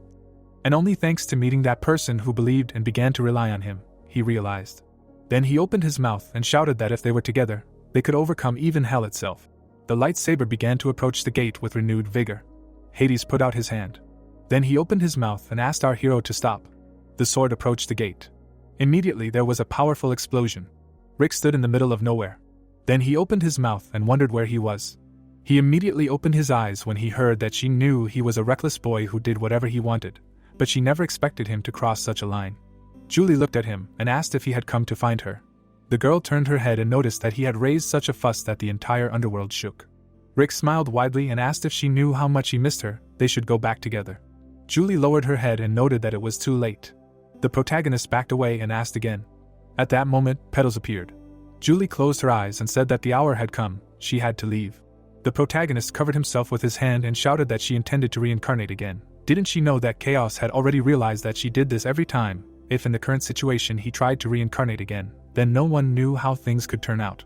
Speaker 1: And only thanks to meeting that person who believed and began to rely on him, he realized. Then he opened his mouth and shouted that if they were together, they could overcome even hell itself. The lightsaber began to approach the gate with renewed vigor. Hades put out his hand. Then he opened his mouth and asked our hero to stop. The sword approached the gate. Immediately there was a powerful explosion. Rick stood in the middle of nowhere. Then he opened his mouth and wondered where he was. He immediately opened his eyes when he heard that she knew he was a reckless boy who did whatever he wanted, but she never expected him to cross such a line. Julie looked at him and asked if he had come to find her. The girl turned her head and noticed that he had raised such a fuss that the entire underworld shook. Rick smiled widely and asked if she knew how much he missed her. They should go back together. Julie lowered her head and noted that it was too late. The protagonist backed away and asked again. At that moment, petals appeared. Julie closed her eyes and said that the hour had come, she had to leave. The protagonist covered himself with his hand and shouted that she intended to reincarnate again. Didn't she know that Chaos had already realized that she did this every time? If in the current situation he tried to reincarnate again, then no one knew how things could turn out.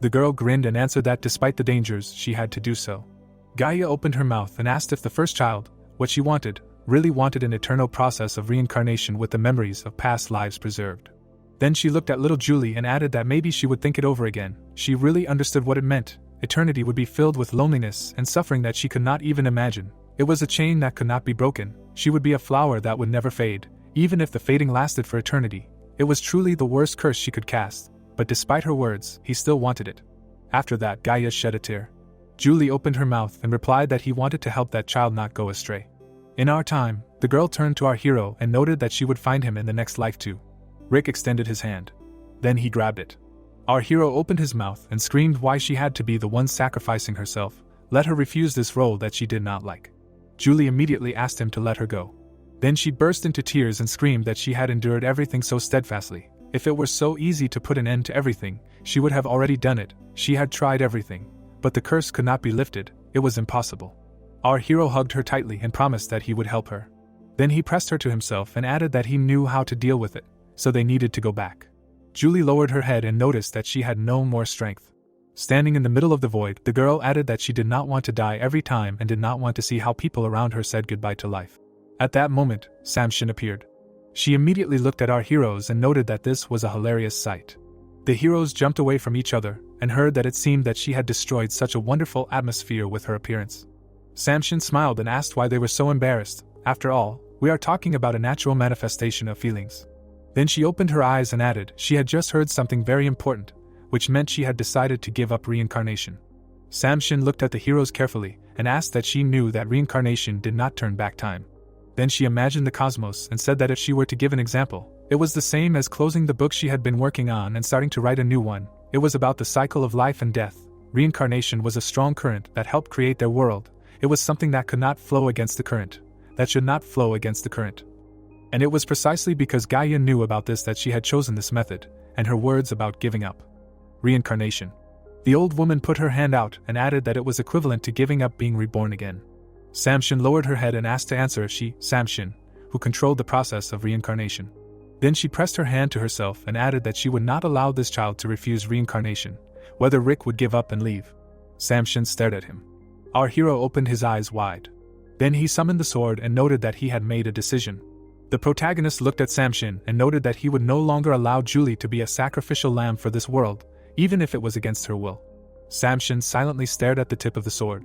Speaker 1: The girl grinned and answered that despite the dangers, she had to do so. Gaia opened her mouth and asked if the first child, what she wanted, really wanted an eternal process of reincarnation with the memories of past lives preserved. Then she looked at little Julie and added that maybe she would think it over again. She really understood what it meant. Eternity would be filled with loneliness and suffering that she could not even imagine. It was a chain that could not be broken. She would be a flower that would never fade, even if the fading lasted for eternity. It was truly the worst curse she could cast, but despite her words, he still wanted it. After that, Gaia shed a tear. Julie opened her mouth and replied that he wanted to help that child not go astray. In our time, the girl turned to our hero and noted that she would find him in the next life too. Rick extended his hand. Then he grabbed it. Our hero opened his mouth and screamed why she had to be the one sacrificing herself. Let her refuse this role that she did not like. Julie immediately asked him to let her go. Then she burst into tears and screamed that she had endured everything so steadfastly. If it were so easy to put an end to everything, she would have already done it. She had tried everything, but the curse could not be lifted. It was impossible. Our hero hugged her tightly and promised that he would help her. Then he pressed her to himself and added that he knew how to deal with it, so they needed to go back. Julie lowered her head and noticed that she had no more strength. Standing in the middle of the void, the girl added that she did not want to die every time and did not want to see how people around her said goodbye to life. At that moment, Samshin appeared. She immediately looked at our heroes and noted that this was a hilarious sight. The heroes jumped away from each other and heard that it seemed that she had destroyed such a wonderful atmosphere with her appearance. Samshin smiled and asked why they were so embarrassed. After all, we are talking about a natural manifestation of feelings. Then she opened her eyes and added she had just heard something very important, which meant she had decided to give up reincarnation. Samshin looked at the heroes carefully and asked that she knew that reincarnation did not turn back time. Then she imagined the cosmos and said that if she were to give an example, it was the same as closing the book she had been working on and starting to write a new one. It was about the cycle of life and death. Reincarnation was a strong current that helped create their world. It was something that could not flow against the current, that should not flow against the current. And it was precisely because Gaia knew about this that she had chosen this method, and her words about giving up reincarnation. The old woman put her hand out and added that it was equivalent to giving up being reborn again. Samshin lowered her head and asked to answer if she, Samshin, who controlled the process of reincarnation. Then she pressed her hand to herself and added that she would not allow this child to refuse reincarnation, whether Rick would give up and leave. Samshin stared at him. Our hero opened his eyes wide. Then he summoned the sword and noted that he had made a decision. The protagonist looked at Samshin and noted that he would no longer allow Julie to be a sacrificial lamb for this world, even if it was against her will. Samshin silently stared at the tip of the sword.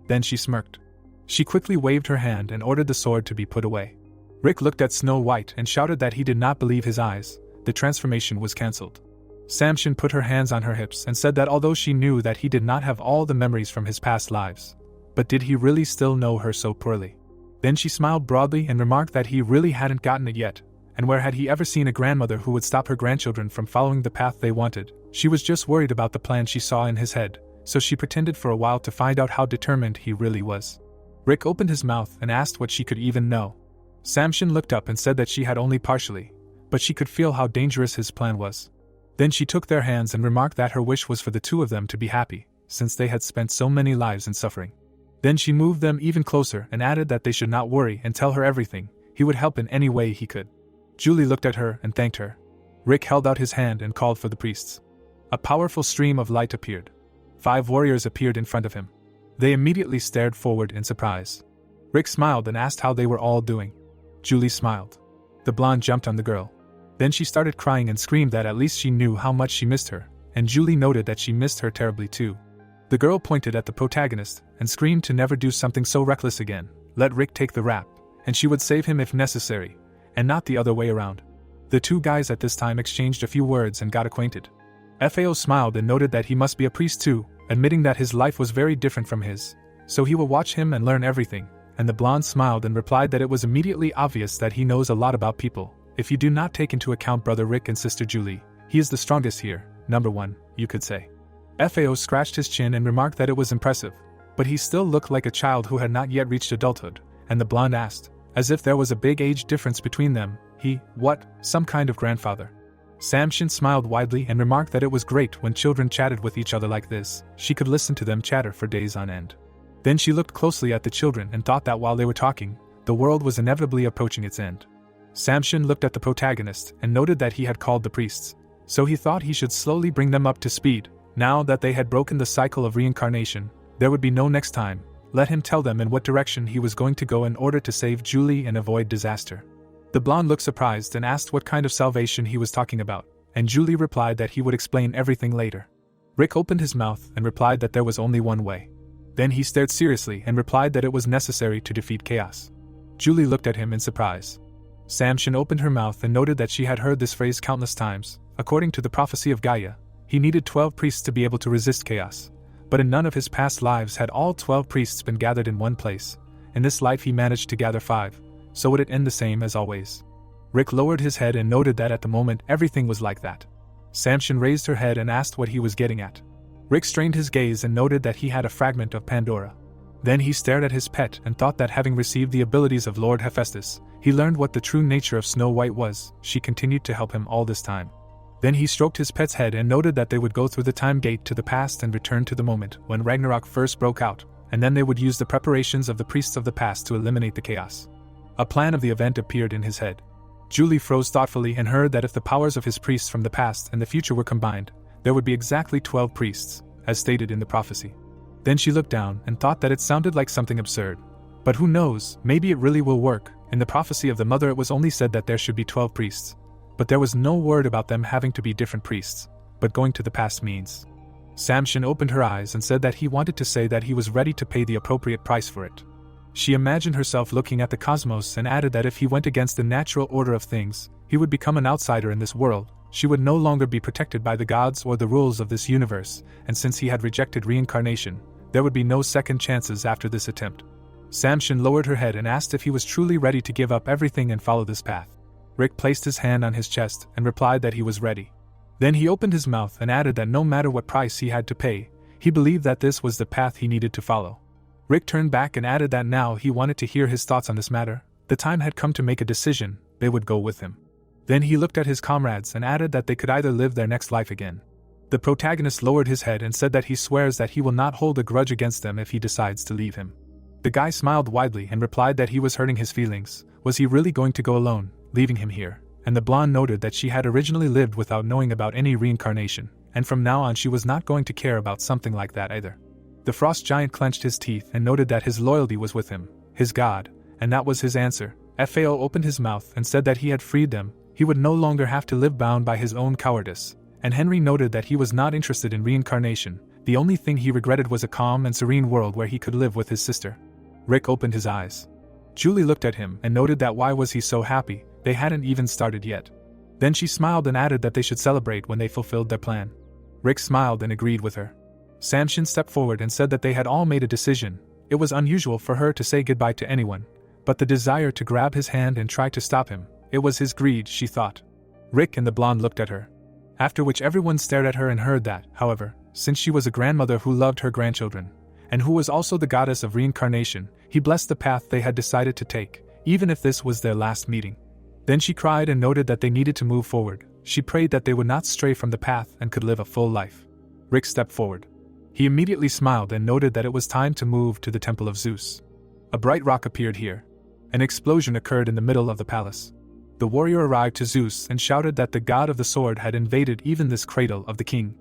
Speaker 1: Then she smirked. She quickly waved her hand and ordered the sword to be put away. Rick looked at Snow White and shouted that he did not believe his eyes. The transformation was cancelled. Samshin put her hands on her hips and said that although she knew that he did not have all the memories from his past lives, but did he really still know her so poorly? Then she smiled broadly and remarked that he really hadn't gotten it yet, and where had he ever seen a grandmother who would stop her grandchildren from following the path they wanted? She was just worried about the plan she saw in his head, so she pretended for a while to find out how determined he really was. Rick opened his mouth and asked what she could even know. Samshin looked up and said that she had only partially, but she could feel how dangerous his plan was. Then she took their hands and remarked that her wish was for the two of them to be happy, since they had spent so many lives in suffering. Then she moved them even closer and added that they should not worry and tell her everything. He would help in any way he could. Julie looked at her and thanked her. Rick held out his hand and called for the priests. A powerful stream of light appeared. 5 warriors appeared in front of him. They immediately stared forward in surprise. Rick smiled and asked how they were all doing. Julie smiled. The blonde jumped on the girl. Then she started crying and screamed that at least she knew how much she missed her, and Julie noted that she missed her terribly too. The girl pointed at the protagonist and screamed to never do something so reckless again. Let Rick take the rap, and she would save him if necessary, and not the other way around. The two guys at this time exchanged a few words and got acquainted. FAO smiled and noted that he must be a priest too, admitting that his life was very different from his, so he will watch him and learn everything, and the blonde smiled and replied that it was immediately obvious that he knows a lot about people. If you do not take into account Brother Rick and Sister Julie, he is the strongest here, number 1, you could say. FAO scratched his chin and remarked that it was impressive, but he still looked like a child who had not yet reached adulthood, and the blonde asked, as if there was a big age difference between them, what, some kind of grandfather? Samshin smiled widely and remarked that it was great when children chatted with each other like this. She could listen to them chatter for days on end. Then she looked closely at the children and thought that while they were talking, the world was inevitably approaching its end. Samshin looked at the protagonist and noted that he had called the priests, so he thought he should slowly bring them up to speed. Now that they had broken the cycle of reincarnation, there would be no next time. Let him tell them in what direction he was going to go in order to save Julie and avoid disaster. The blonde looked surprised and asked what kind of salvation he was talking about, and Julie replied that he would explain everything later. Rick opened his mouth and replied that there was only one way. Then he stared seriously and replied that it was necessary to defeat chaos. Julie looked at him in surprise. Samshin opened her mouth and noted that she had heard this phrase countless times. According to the prophecy of Gaia, he needed 12 priests to be able to resist chaos. But in none of his past lives had all 12 priests been gathered in one place. In this life he managed to gather 5. So would it end the same as always? Rick lowered his head and noted that at the moment everything was like that. Samshin raised her head and asked what he was getting at. Rick strained his gaze and noted that he had a fragment of Pandora. Then he stared at his pet and thought that having received the abilities of Lord Hephaestus, he learned what the true nature of Snow White was. She continued to help him all this time. Then he stroked his pet's head and noted that they would go through the time gate to the past and return to the moment when Ragnarok first broke out, and then they would use the preparations of the priests of the past to eliminate the chaos. A plan of the event appeared in his head. Julie froze thoughtfully and heard that if the powers of his priests from the past and the future were combined, there would be exactly 12 priests, as stated in the prophecy. Then she looked down and thought that it sounded like something absurd. But who knows, maybe it really will work. In the prophecy of the mother it was only said that there should be 12 priests. But there was no word about them having to be different priests. But going to the past means. Samshin opened her eyes and said that he wanted to say that he was ready to pay the appropriate price for it. She imagined herself looking at the cosmos and added that if he went against the natural order of things, he would become an outsider in this world. She would no longer be protected by the gods or the rules of this universe, and since he had rejected reincarnation, there would be no second chances after this attempt. Samshin lowered her head and asked if he was truly ready to give up everything and follow this path. Rick placed his hand on his chest and replied that he was ready. Then he opened his mouth and added that no matter what price he had to pay, he believed that this was the path he needed to follow. Rick turned back and added that now he wanted to hear his thoughts on this matter. The time had come to make a decision. They would go with him. Then he looked at his comrades and added that they could either live their next life again. The protagonist lowered his head and said that he swears that he will not hold a grudge against them if he decides to leave him. The guy smiled widely and replied that he was hurting his feelings. Was he really going to go alone, leaving him here? And the blonde noted that she had originally lived without knowing about any reincarnation, and from now on she was not going to care about something like that either. The frost giant clenched his teeth and noted that his loyalty was with him, his god, and that was his answer. FAO opened his mouth and said that he had freed them. He would no longer have to live bound by his own cowardice. And Henry noted that he was not interested in reincarnation. The only thing he regretted was a calm and serene world where he could live with his sister. Rick opened his eyes. Julie looked at him and noted that why was he so happy, they hadn't even started yet. Then she smiled and added that they should celebrate when they fulfilled their plan. Rick smiled and agreed with her. Samshin stepped forward and said that they had all made a decision. It was unusual for her to say goodbye to anyone, but the desire to grab his hand and try to stop him, it was his greed, she thought. Rick and the blonde looked at her. After which everyone stared at her and heard that, however, since she was a grandmother who loved her grandchildren, and who was also the goddess of reincarnation, he blessed the path they had decided to take, even if this was their last meeting. Then she cried and noted that they needed to move forward. She prayed that they would not stray from the path and could live a full life. Rick stepped forward. He immediately smiled and noted that it was time to move to the Temple of Zeus. A bright rock appeared here. An explosion occurred in the middle of the palace. The warrior arrived to Zeus and shouted that the god of the sword had invaded even this cradle of the king.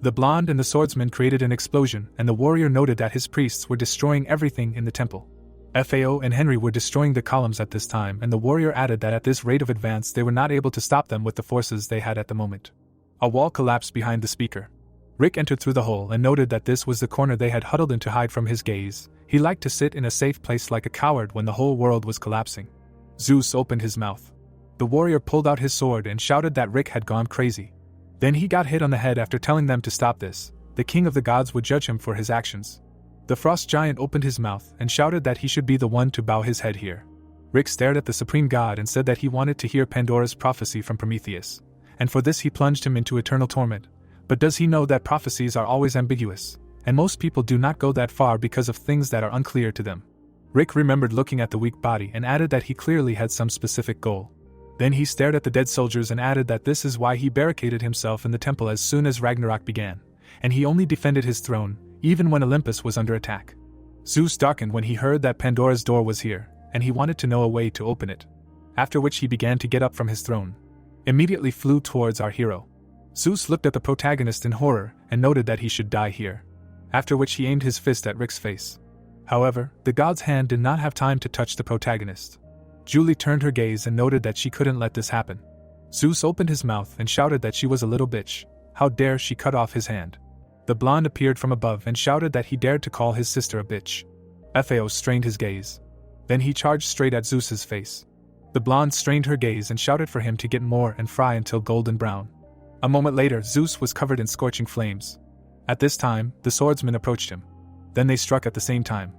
Speaker 1: The blonde and the swordsman created an explosion, and the warrior noted that his priests were destroying everything in the temple. Fao and Henry were destroying the columns at this time, and the warrior added that at this rate of advance they were not able to stop them with the forces they had at the moment. A wall collapsed behind the speaker. Rick entered through the hole and noted that this was the corner they had huddled in to hide from his gaze. He liked to sit in a safe place like a coward when the whole world was collapsing. Zeus opened his mouth. The warrior pulled out his sword and shouted that Rick had gone crazy. Then he got hit on the head after telling them to stop this. The king of the gods would judge him for his actions. The frost giant opened his mouth and shouted that he should be the one to bow his head here. Rick stared at the supreme god and said that he wanted to hear Pandora's prophecy from Prometheus, and for this he plunged him into eternal torment. But does he know that prophecies are always ambiguous, and most people do not go that far because of things that are unclear to them? Rick remembered looking at the weak body and added that he clearly had some specific goal. Then he stared at the dead soldiers and added that this is why he barricaded himself in the temple as soon as Ragnarok began, and he only defended his throne, even when Olympus was under attack. Zeus darkened when he heard that Pandora's door was here, and he wanted to know a way to open it. After which he began to get up from his throne. Immediately flew towards our hero. Zeus looked at the protagonist in horror and noted that he should die here. After which he aimed his fist at Rick's face. However, the god's hand did not have time to touch the protagonist. Julie turned her gaze and noted that she couldn't let this happen. Zeus opened his mouth and shouted that she was a little bitch. How dare she cut off his hand? The blonde appeared from above and shouted that he dared to call his sister a bitch. Fao strained his gaze. Then he charged straight at Zeus's face. The blonde strained her gaze and shouted for him to get more and fry until golden brown. A moment later, Zeus was covered in scorching flames. At this time, the swordsman approached him. Then they struck at the same time.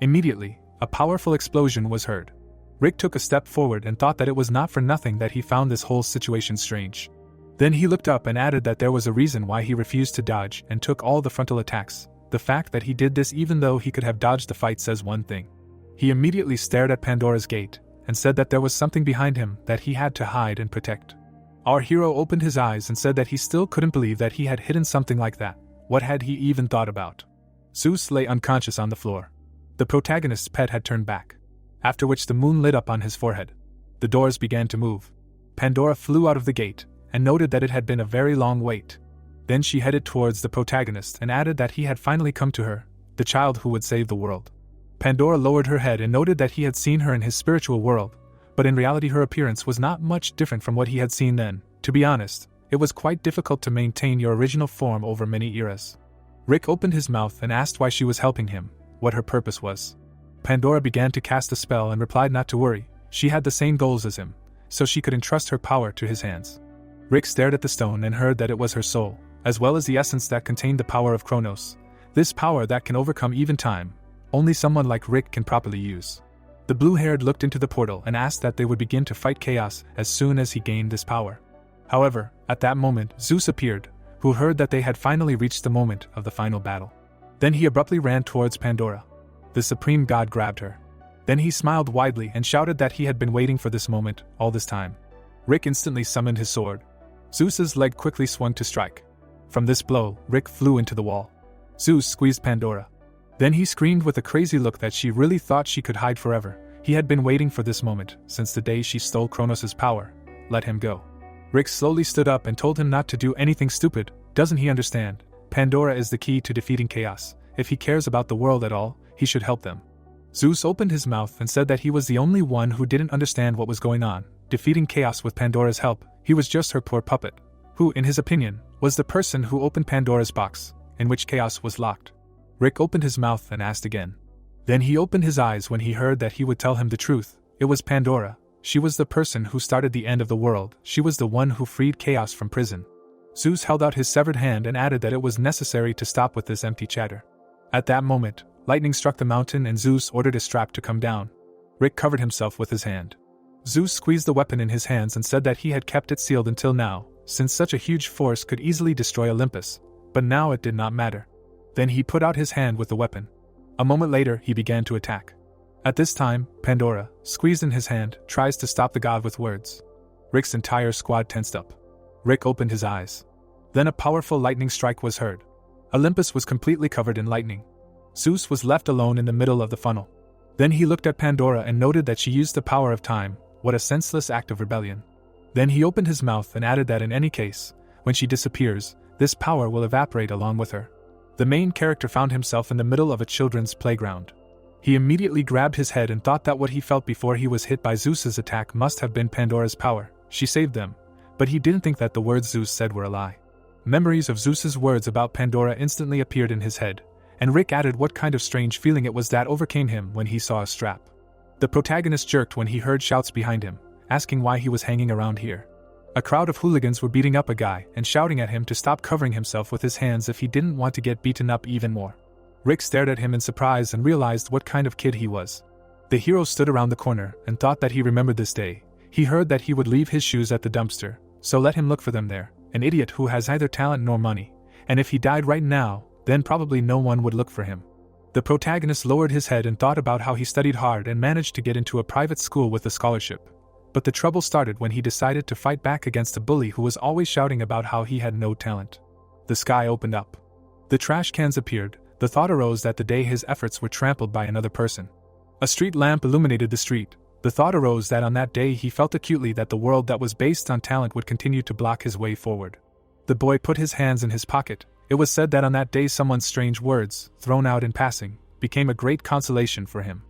Speaker 1: Immediately, a powerful explosion was heard. Rick took a step forward and thought that it was not for nothing that he found this whole situation strange. Then he looked up and added that there was a reason why he refused to dodge and took all the frontal attacks. The fact that he did this even though he could have dodged the fight says one thing. He immediately stared at Pandora's gate and said that there was something behind him that he had to hide and protect. Our hero opened his eyes and said that he still couldn't believe that he had hidden something like that. What had he even thought about? Zeus lay unconscious on the floor. The protagonist's pet had turned back. After which the moon lit up on his forehead. The doors began to move. Pandora flew out of the gate and noted that it had been a very long wait. Then she headed towards the protagonist and added that he had finally come to her, the child who would save the world. Pandora lowered her head and noted that he had seen her in his spiritual world, but in reality her appearance was not much different from what he had seen then. To be honest, it was quite difficult to maintain your original form over many eras. Rick opened his mouth and asked why she was helping him, what her purpose was. Pandora began to cast a spell and replied not to worry, she had the same goals as him, so she could entrust her power to his hands. Rick stared at the stone and heard that it was her soul, as well as the essence that contained the power of Kronos. This power that can overcome even time, only someone like Rick can properly use. The blue-haired looked into the portal and asked that they would begin to fight chaos as soon as he gained this power. However, at that moment, Zeus appeared, who heard that they had finally reached the moment of the final battle. Then he abruptly ran towards Pandora. The supreme god grabbed her. Then he smiled widely and shouted that he had been waiting for this moment all this time. Rick instantly summoned his sword. Zeus's leg quickly swung to strike. From this blow, Rick flew into the wall. Zeus squeezed Pandora. Then he screamed with a crazy look that she really thought she could hide forever. He had been waiting for this moment since the day she stole Kronos' power. Let him go. Rick slowly stood up and told him not to do anything stupid. Doesn't he understand? Pandora is the key to defeating chaos. If he cares about the world at all, he should help them. Zeus opened his mouth and said that he was the only one who didn't understand what was going on. Defeating chaos with Pandora's help, he was just her poor puppet, who, in his opinion, was the person who opened Pandora's box, in which chaos was locked. Rick opened his mouth and asked again. Then he opened his eyes when he heard that he would tell him the truth. It was Pandora. She was the person who started the end of the world. She was the one who freed Chaos from prison. Zeus held out his severed hand and added that it was necessary to stop with this empty chatter. At that moment, lightning struck the mountain and Zeus ordered a strap to come down. Rick covered himself with his hand. Zeus squeezed the weapon in his hands and said that he had kept it sealed until now, since such a huge force could easily destroy Olympus, but now it did not matter. Then he put out his hand with the weapon. A moment later, he began to attack. At this time, Pandora, squeezed in his hand, tries to stop the god with words. Rick's entire squad tensed up. Rick opened his eyes. Then a powerful lightning strike was heard. Olympus was completely covered in lightning. Zeus was left alone in the middle of the funnel. Then he looked at Pandora and noted that she used the power of time. What a senseless act of rebellion. Then he opened his mouth and added that in any case, when she disappears, this power will evaporate along with her. The main character found himself in the middle of a children's playground. He immediately grabbed his head and thought that what he felt before he was hit by Zeus's attack must have been Pandora's power. She saved them. But he didn't think that the words Zeus said were a lie. Memories of Zeus's words about Pandora instantly appeared in his head, and Rick added what kind of strange feeling it was that overcame him when he saw a strap. The protagonist jerked when he heard shouts behind him, asking why he was hanging around here. A crowd of hooligans were beating up a guy and shouting at him to stop covering himself with his hands if he didn't want to get beaten up even more. Rick stared at him in surprise and realized what kind of kid he was. The hero stood around the corner and thought that he remembered this day. He heard that he would leave his shoes at the dumpster, so let him look for them there, an idiot who has neither talent nor money, and if he died right now, then probably no one would look for him. The protagonist lowered his head and thought about how he studied hard and managed to get into a private school with a scholarship. But the trouble started when he decided to fight back against a bully who was always shouting about how he had no talent. The sky opened up. The trash cans appeared. The thought arose that the day his efforts were trampled by another person. A street lamp illuminated the street. The thought arose that on that day he felt acutely that the world that was based on talent would continue to block his way forward. The boy put his hands in his pocket. It was said that on that day someone's strange words, thrown out in passing, became a great consolation for him.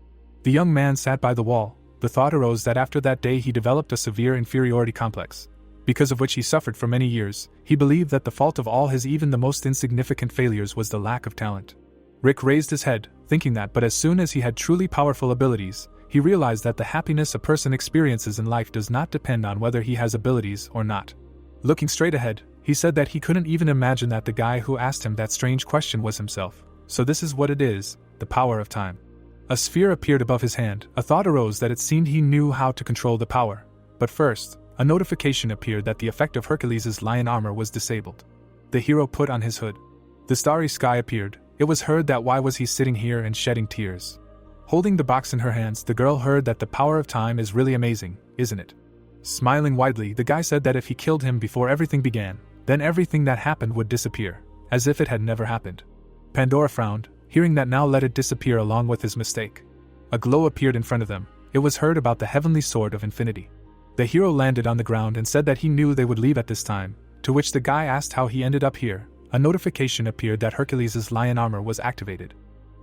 Speaker 1: The young man sat by the wall. The thought arose that after that day he developed a severe inferiority complex, because of which he suffered for many years. He believed that the fault of all his even the most insignificant failures was the lack of talent. Rick raised his head, thinking that, but as soon as he had truly powerful abilities, he realized that the happiness a person experiences in life does not depend on whether he has abilities or not. Looking straight ahead, he said that he couldn't even imagine that the guy who asked him that strange question was himself. So this is what it is, the power of time. A sphere appeared above his hand. A thought arose that it seemed he knew how to control the power. But first, a notification appeared that the effect of Hercules' lion armor was disabled. The hero put on his hood. The starry sky appeared. It was heard that why was he sitting here and shedding tears. Holding the box in her hands, the girl heard that the power of time is really amazing, isn't it? Smiling widely, the guy said that if he killed him before everything began, then everything that happened would disappear, as if it had never happened. Pandora frowned, hearing that now let it disappear along with his mistake. A glow appeared in front of them. It was heard about the heavenly sword of infinity. The hero landed on the ground and said that he knew they would leave at this time, to which the guy asked how he ended up here. A notification appeared that Hercules' lion armor was activated.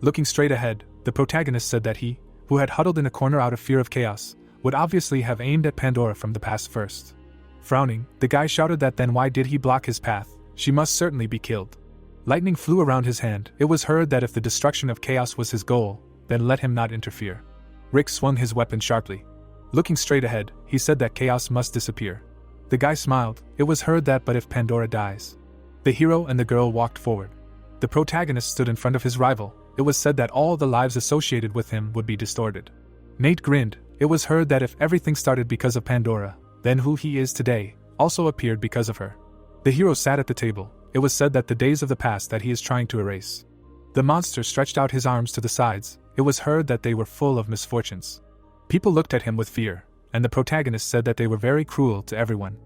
Speaker 1: Looking straight ahead, the protagonist said that he, who had huddled in a corner out of fear of chaos, would obviously have aimed at Pandora from the past first. Frowning, the guy shouted that then why did he block his path? She must certainly be killed. Lightning flew around his hand. It was heard that if the destruction of chaos was his goal, then let him not interfere. Rick swung his weapon sharply. Looking straight ahead, he said that chaos must disappear. The guy smiled. It was heard that but if Pandora dies. The hero and the girl walked forward. The protagonist stood in front of his rival. It was said that all the lives associated with him would be distorted. Nate grinned. It was heard that if everything started because of Pandora, then who he is today also appeared because of her. The hero sat at the table. It was said that the days of the past that he is trying to erase. The monster stretched out his arms to the sides. It was heard that they were full of misfortunes. People looked at him with fear, and the protagonist said that they were very cruel to everyone.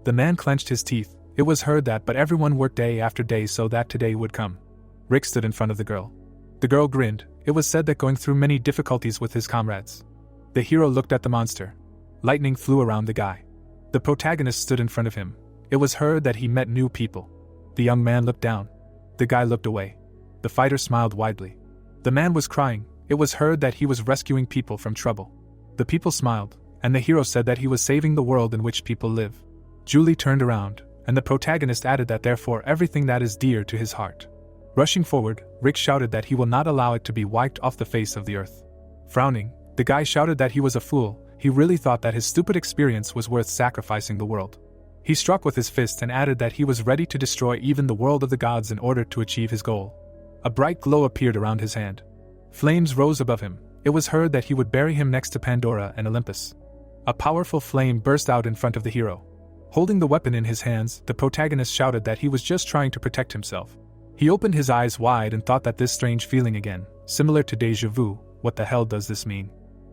Speaker 1: The man clenched his teeth. It was heard that but everyone worked day after day so that today would come. Rick stood in front of the girl. The girl grinned. It was said that going through many difficulties with his comrades. The hero looked at the monster. Lightning flew around the guy. The protagonist stood in front of him. It was heard that he met new people. The young man looked down. The guy looked away. The fighter smiled widely. The man was crying. It was heard that he was rescuing people from trouble. The people smiled, and the hero said that he was saving the world in which people live. Julie turned around, and the protagonist added that therefore everything that is dear to his heart. Rushing forward, Rick shouted that he will not allow it to be wiped off the face of the earth. Frowning, the guy shouted that he was a fool. He really thought that his stupid experience was worth sacrificing the world. He struck with his fist and added that he was ready to destroy even the world of the gods in order to achieve his goal. A bright glow appeared around his hand. Flames rose above him. It was heard that he would bury him next to Pandora and Olympus. A powerful flame burst out in front of the hero. Holding the weapon in his hands, the protagonist shouted that he was just trying to protect himself. He opened his eyes wide and thought that this strange feeling again, similar to déjà vu. What the hell does this mean?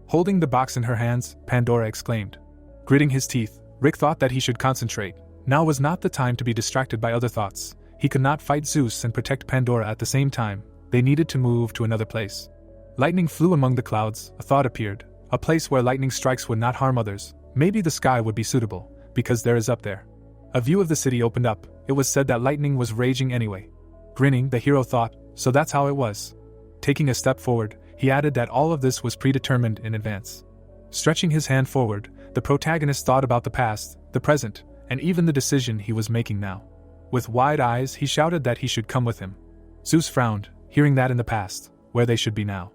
Speaker 1: Holding the box in her hands, Pandora exclaimed. Gritting his teeth, Rick thought that he should concentrate. Now was not the time to be distracted by other thoughts. He could not fight Zeus and protect Pandora at the same time. They needed to move to another place. Lightning flew among the clouds. A thought appeared. A place where lightning strikes would not harm others. Maybe the sky would be suitable, because there is up there. A view of the city opened up. It was said that lightning was raging anyway. Grinning, the hero thought, so that's how it was. Taking a step forward, he added that all of this was predetermined in advance. Stretching his hand forward, the protagonist thought about the past, the present, and even the decision he was making now. With wide eyes, he shouted that he should come with him. Zeus frowned, hearing that in the past, where they should be now.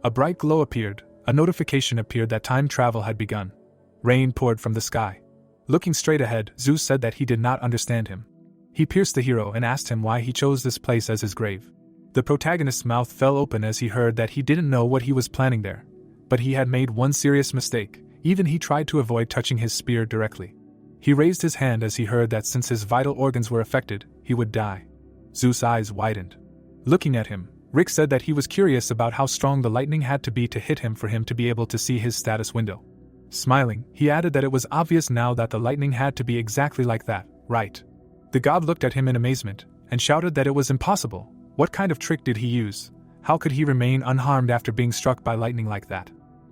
Speaker 1: A bright glow appeared. A notification appeared that time travel had begun. Rain poured from the sky. Looking straight ahead, Zeus said that he did not understand him. He pierced the hero and asked him why he chose this place as his grave. The protagonist's mouth fell open as he heard that he didn't know what he was planning there. But he had made one serious mistake. Even he tried to avoid touching his spear directly. He raised his hand as he heard that since his vital organs were affected, he would die. Zeus' eyes widened. Looking at him, Rick said that he was curious about how strong the lightning had to be to hit him for him to be able to see his status window. Smiling, he added that it was obvious now that the lightning had to be exactly like that, right? The god looked at him in amazement, and shouted that it was impossible. What kind of trick did he use? How could he remain unharmed after being struck by lightning like that?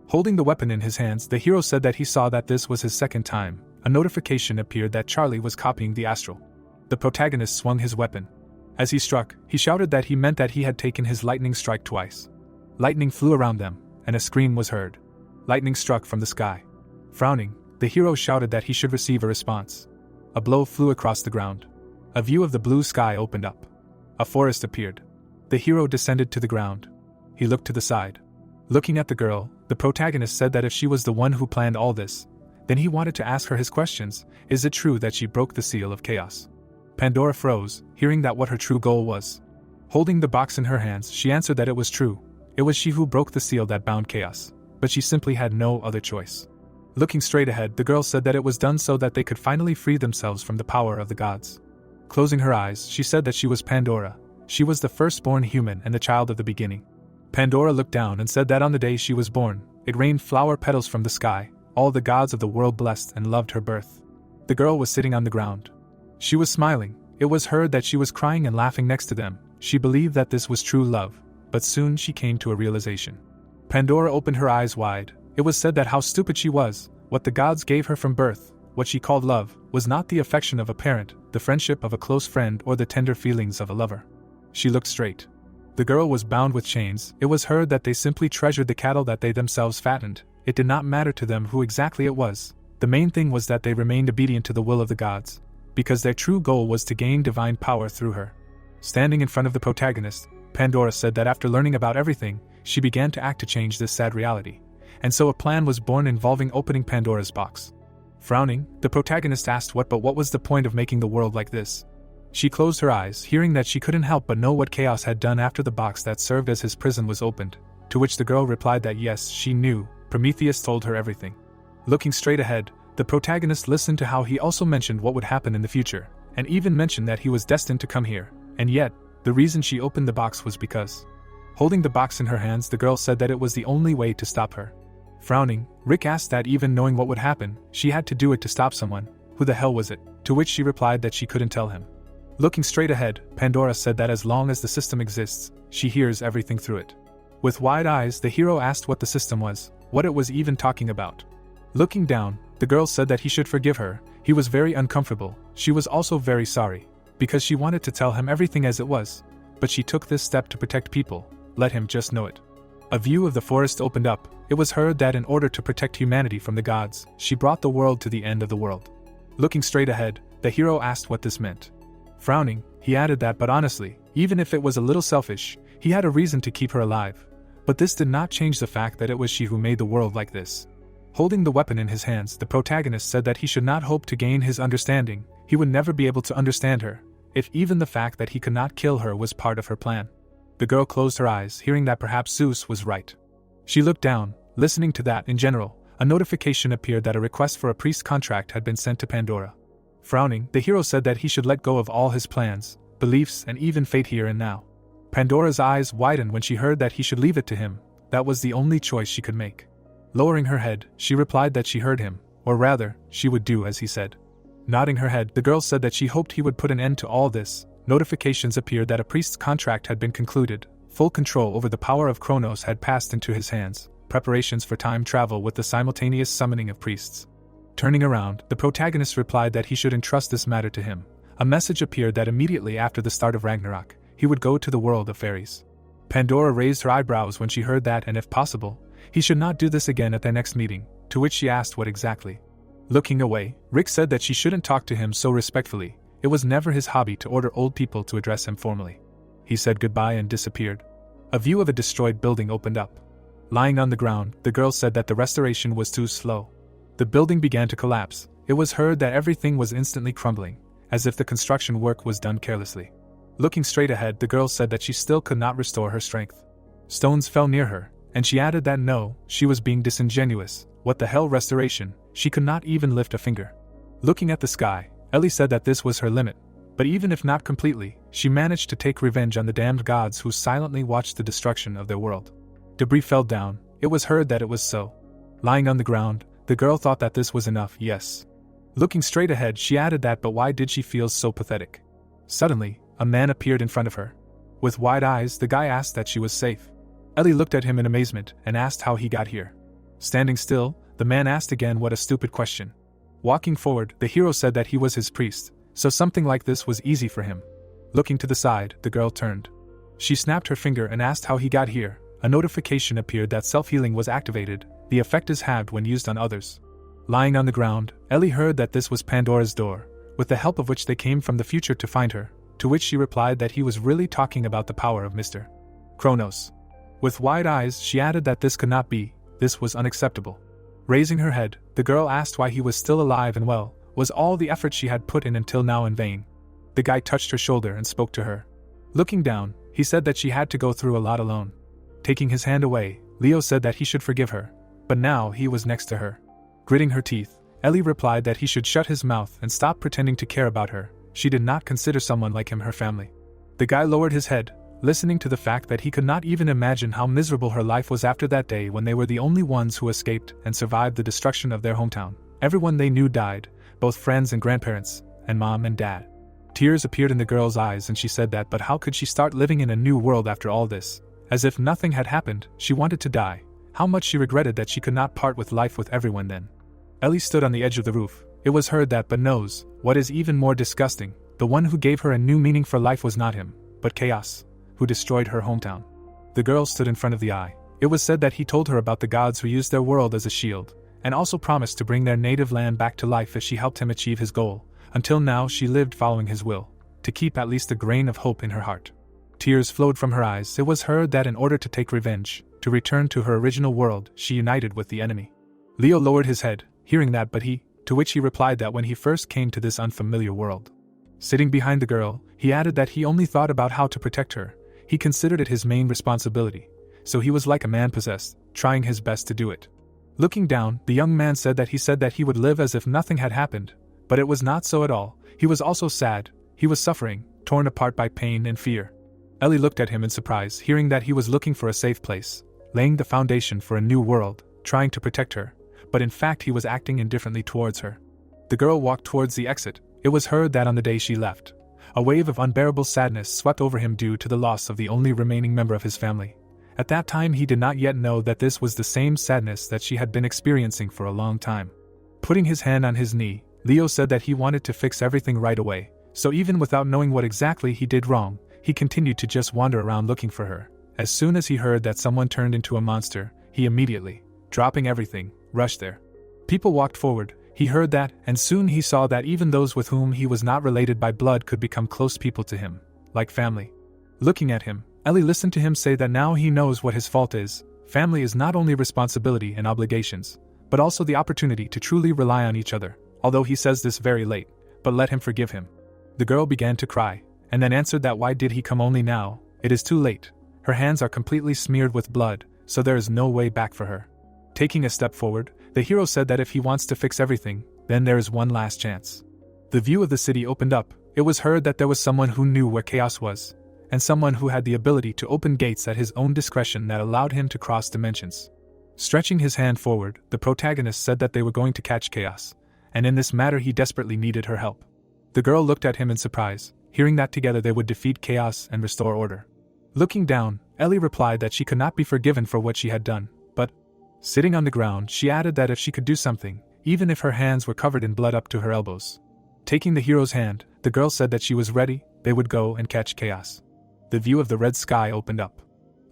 Speaker 1: Holding the weapon in his hands, the hero said that he saw that this was his second time. A notification appeared that Charlie was copying the astral. The protagonist swung his weapon. As he struck, he shouted that he meant that he had taken his lightning strike twice. Lightning flew around them, and a scream was heard. Lightning struck from the sky. Frowning, the hero shouted that he should receive a response. A blow flew across the ground. A view of the blue sky opened up. A forest appeared. The hero descended to the ground. He looked to the side. Looking at the girl, the protagonist said that if she was the one who planned all this, then he wanted to ask her his questions. Is it true that she broke the seal of chaos? Pandora froze, hearing that what her true goal was. Holding the box in her hands, she answered that it was true. It was she who broke the seal that bound chaos, but she simply had no other choice. Looking straight ahead, the girl said that it was done so that they could finally free themselves from the power of the gods. Closing her eyes, she said that she was Pandora. She was the firstborn human and the child of the beginning. Pandora looked down and said that on the day she was born, it rained flower petals from the sky. All the gods of the world blessed and loved her birth. The girl was sitting on the ground. She was smiling. It was heard that she was crying and laughing next to them. She believed that this was true love, but soon she came to a realization. Pandora opened her eyes wide. It was said that how stupid she was. What the gods gave her from birth, what she called love, was not the affection of a parent, the friendship of a close friend, or the tender feelings of a lover. She looked straight. The girl was bound with chains. It was heard that they simply treasured the cattle that they themselves fattened. It did not matter to them who exactly it was. The main thing was that they remained obedient to the will of the gods, because their true goal was to gain divine power through her. Standing in front of the protagonist, Pandora said that after learning about everything, she began to act to change this sad reality. And so a plan was born involving opening Pandora's box. Frowning, the protagonist asked what was the point of making the world like this? She closed her eyes, hearing that she couldn't help but know what chaos had done after the box that served as his prison was opened, to which the girl replied that yes, she knew. Prometheus told her everything. Looking straight ahead, the protagonist listened to how he also mentioned what would happen in the future, and even mentioned that he was destined to come here, and yet, the reason she opened the box was because. Holding the box in her hands, the girl said that it was the only way to stop her. Frowning, Rick asked that even knowing what would happen, she had to do it to stop someone. Who the hell was it? To which she replied that she couldn't tell him. Looking straight ahead, Pandora said that as long as the system exists, she hears everything through it. With wide eyes, the hero asked what the system was, what it was even talking about. Looking down, the girl said that he should forgive her. He was very uncomfortable. She was also very sorry, because she wanted to tell him everything as it was, but she took this step to protect people. Let him just know it. A view of the forest opened up. It was heard that in order to protect humanity from the gods, she brought the world to the end of the world. Looking straight ahead, the hero asked what this meant. Frowning, He added that, but honestly, even if it was a little selfish, he had a reason to keep her alive. But this did not change the fact that it was she who made the world like this. Holding the weapon in his hands, the protagonist said that he should not hope to gain his understanding. He would never be able to understand her, if even the fact that he could not kill her was part of her plan. The girl closed her eyes, hearing that perhaps Zeus was right. She looked down, listening to that. In general, a notification appeared that a request for a priest contract had been sent to Pandora. Frowning, the hero said that he should let go of all his plans, beliefs, and even fate here and now. Pandora's eyes widened when she heard that he should leave it to him. That was the only choice she could make. Lowering her head, she replied that she heard him, or rather, she would do as he said. Nodding her head, the girl said that she hoped he would put an end to all this. Notifications appeared that a priest's contract had been concluded. Full control over the power of Kronos had passed into his hands. Preparations for time travel with the simultaneous summoning of priests. Turning around, the protagonist replied that he should entrust this matter to him. A message appeared that immediately after the start of Ragnarok, he would go to the world of fairies. Pandora raised her eyebrows when she heard that, and if possible, he should not do this again at their next meeting, to which she asked what exactly. Looking away, Rick said that she shouldn't talk to him so respectfully. It was never his hobby to order old people to address him formally. He said goodbye and disappeared. A view of a destroyed building opened up. Lying on the ground, the girl said that the restoration was too slow. The building began to collapse. It was heard that everything was instantly crumbling, as if the construction work was done carelessly. Looking straight ahead, the girl said that she still could not restore her strength. Stones fell near her, and she added that no, she was being disingenuous. What the hell restoration? She could not even lift a finger. Looking at the sky, Ellie said that this was her limit. But even if not completely, she managed to take revenge on the damned gods who silently watched the destruction of their world. Debris fell down. It was heard that it was so. Lying on the ground, the girl thought that this was enough, yes. Looking straight ahead, she added that, but why did she feel so pathetic? Suddenly, a man appeared in front of her. With wide eyes, the guy asked that she was safe. Ellie looked at him in amazement and asked how he got here. Standing still, the man asked again, what a stupid question. Walking forward, the hero said that he was his priest, so something like this was easy for him. Looking to the side, the girl turned. She snapped her finger and asked how he got here. A notification appeared that self-healing was activated. The effect is halved when used on others. Lying on the ground, Ellie heard that this was Pandora's door, with the help of which they came from the future to find her, to which she replied that he was really talking about the power of Mr. Kronos. With wide eyes, she added that this could not be. This was unacceptable. Raising her head, the girl asked why he was still alive and well. Was all the effort she had put in until now in vain? The guy touched her shoulder and spoke to her. Looking down, he said that she had to go through a lot alone. Taking his hand away, Leo said that he should forgive her. But now he was next to her. Gritting her teeth, Ellie replied that he should shut his mouth and stop pretending to care about her. She did not consider someone like him her family. The guy lowered his head, listening to the fact that he could not even imagine how miserable her life was after that day when they were the only ones who escaped and survived the destruction of their hometown. Everyone they knew died, both friends and grandparents, and mom and dad. Tears appeared in the girl's eyes and she said that, but how could she start living in a new world after all this? As if nothing had happened, she wanted to die. How much she regretted that she could not part with life with everyone then. Ellie stood on the edge of the roof. It was heard that, but knows, what is even more disgusting, the one who gave her a new meaning for life was not him, but Chaos, who destroyed her hometown. The girl stood in front of the eye. It was said that he told her about the gods who used their world as a shield, and also promised to bring their native land back to life if she helped him achieve his goal. Until now she lived following his will, to keep at least a grain of hope in her heart. Tears flowed from her eyes. It was heard that in order to take revenge, to return to her original world, she united with the enemy. Leo lowered his head, hearing that, but to which he replied that when he first came to this unfamiliar world. Sitting behind the girl, he added that he only thought about how to protect her. He considered it his main responsibility, so he was like a man possessed, trying his best to do it. Looking down, the young man said that he would live as if nothing had happened, but it was not so at all. He was also sad. He was suffering, torn apart by pain and fear. Ellie looked at him in surprise, hearing that he was looking for a safe place, laying the foundation for a new world, trying to protect her, but in fact he was acting indifferently towards her. The girl walked towards the exit. It was heard that on the day she left, a wave of unbearable sadness swept over him due to the loss of the only remaining member of his family. At that time he did not yet know that this was the same sadness that she had been experiencing for a long time. Putting his hand on his knee, Leo said that he wanted to fix everything right away, so even without knowing what exactly he did wrong, he continued to just wander around looking for her. As soon as he heard that someone turned into a monster, he immediately, dropping everything, rushed there. People walked forward, He heard that, and soon he saw that even those with whom he was not related by blood could become close people to him, like family. Looking at him, Ellie listened to him say that now he knows what his fault is. Family is not only responsibility and obligations, but also the opportunity to truly rely on each other, although he says this very late, but let him forgive him. The girl began to cry, and then answered that why did he come only now? It is too late. Her hands are completely smeared with blood, so there is no way back for her. Taking a step forward, the hero said that if he wants to fix everything, then there is one last chance. The view of the city opened up. It was heard that there was someone who knew where chaos was, and someone who had the ability to open gates at his own discretion that allowed him to cross dimensions. Stretching his hand forward, the protagonist said that they were going to catch chaos, and in this matter he desperately needed her help. The girl looked at him in surprise, hearing that together they would defeat chaos and restore order. Looking down, Ellie replied that she could not be forgiven for what she had done, but, sitting on the ground, she added that if she could do something, even if her hands were covered in blood up to her elbows. Taking the hero's hand, the girl said that she was ready, they would go and catch chaos. The view of the red sky opened up.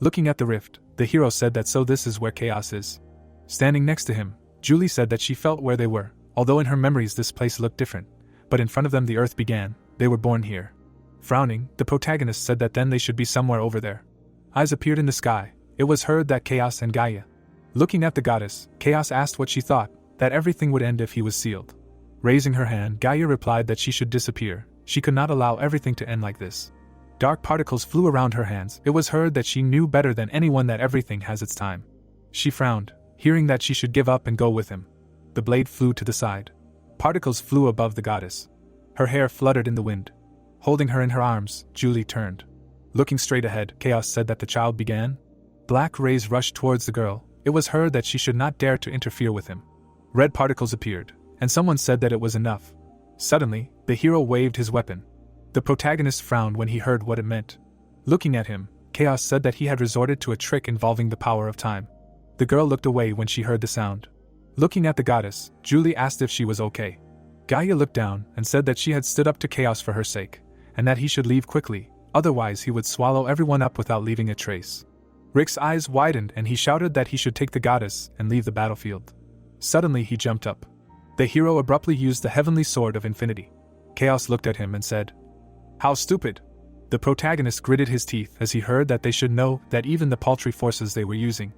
Speaker 1: Looking at the rift, the hero said that so this is where chaos is. Standing next to him, Julie said that she felt where they were, although in her memories this place looked different, but in front of them the earth began, they were born here. Frowning, the protagonist said that then they should be somewhere over there. Eyes appeared in the sky. It was heard that Chaos and Gaia. Looking at the goddess, Chaos asked what she thought, that everything would end if he was sealed. Raising her hand, Gaia replied that she should disappear. She could not allow everything to end like this. Dark particles flew around her hands. It was heard that she knew better than anyone that everything has its time. She frowned, hearing that she should give up and go with him. The blade flew to the side. Particles flew above the goddess. Her hair fluttered in the wind. Holding her in her arms, Julie turned. Looking straight ahead, Chaos said that the child began. Black rays rushed towards the girl. It was heard that she should not dare to interfere with him. Red particles appeared, and someone said that it was enough. Suddenly, the hero waved his weapon. The protagonist frowned when he heard what it meant. Looking at him, Chaos said that he had resorted to a trick involving the power of time. The girl looked away when she heard the sound. Looking at the goddess, Julie asked if she was okay. Gaia looked down and said that she had stood up to Chaos for her sake, and that he should leave quickly, otherwise he would swallow everyone up without leaving a trace. Rick's eyes widened and he shouted that he should take the goddess and leave the battlefield. Suddenly he jumped up. The hero abruptly used the heavenly sword of infinity. Chaos looked at him and said, "How stupid!" The protagonist gritted his teeth as he heard that they should know that even the paltry forces they were using.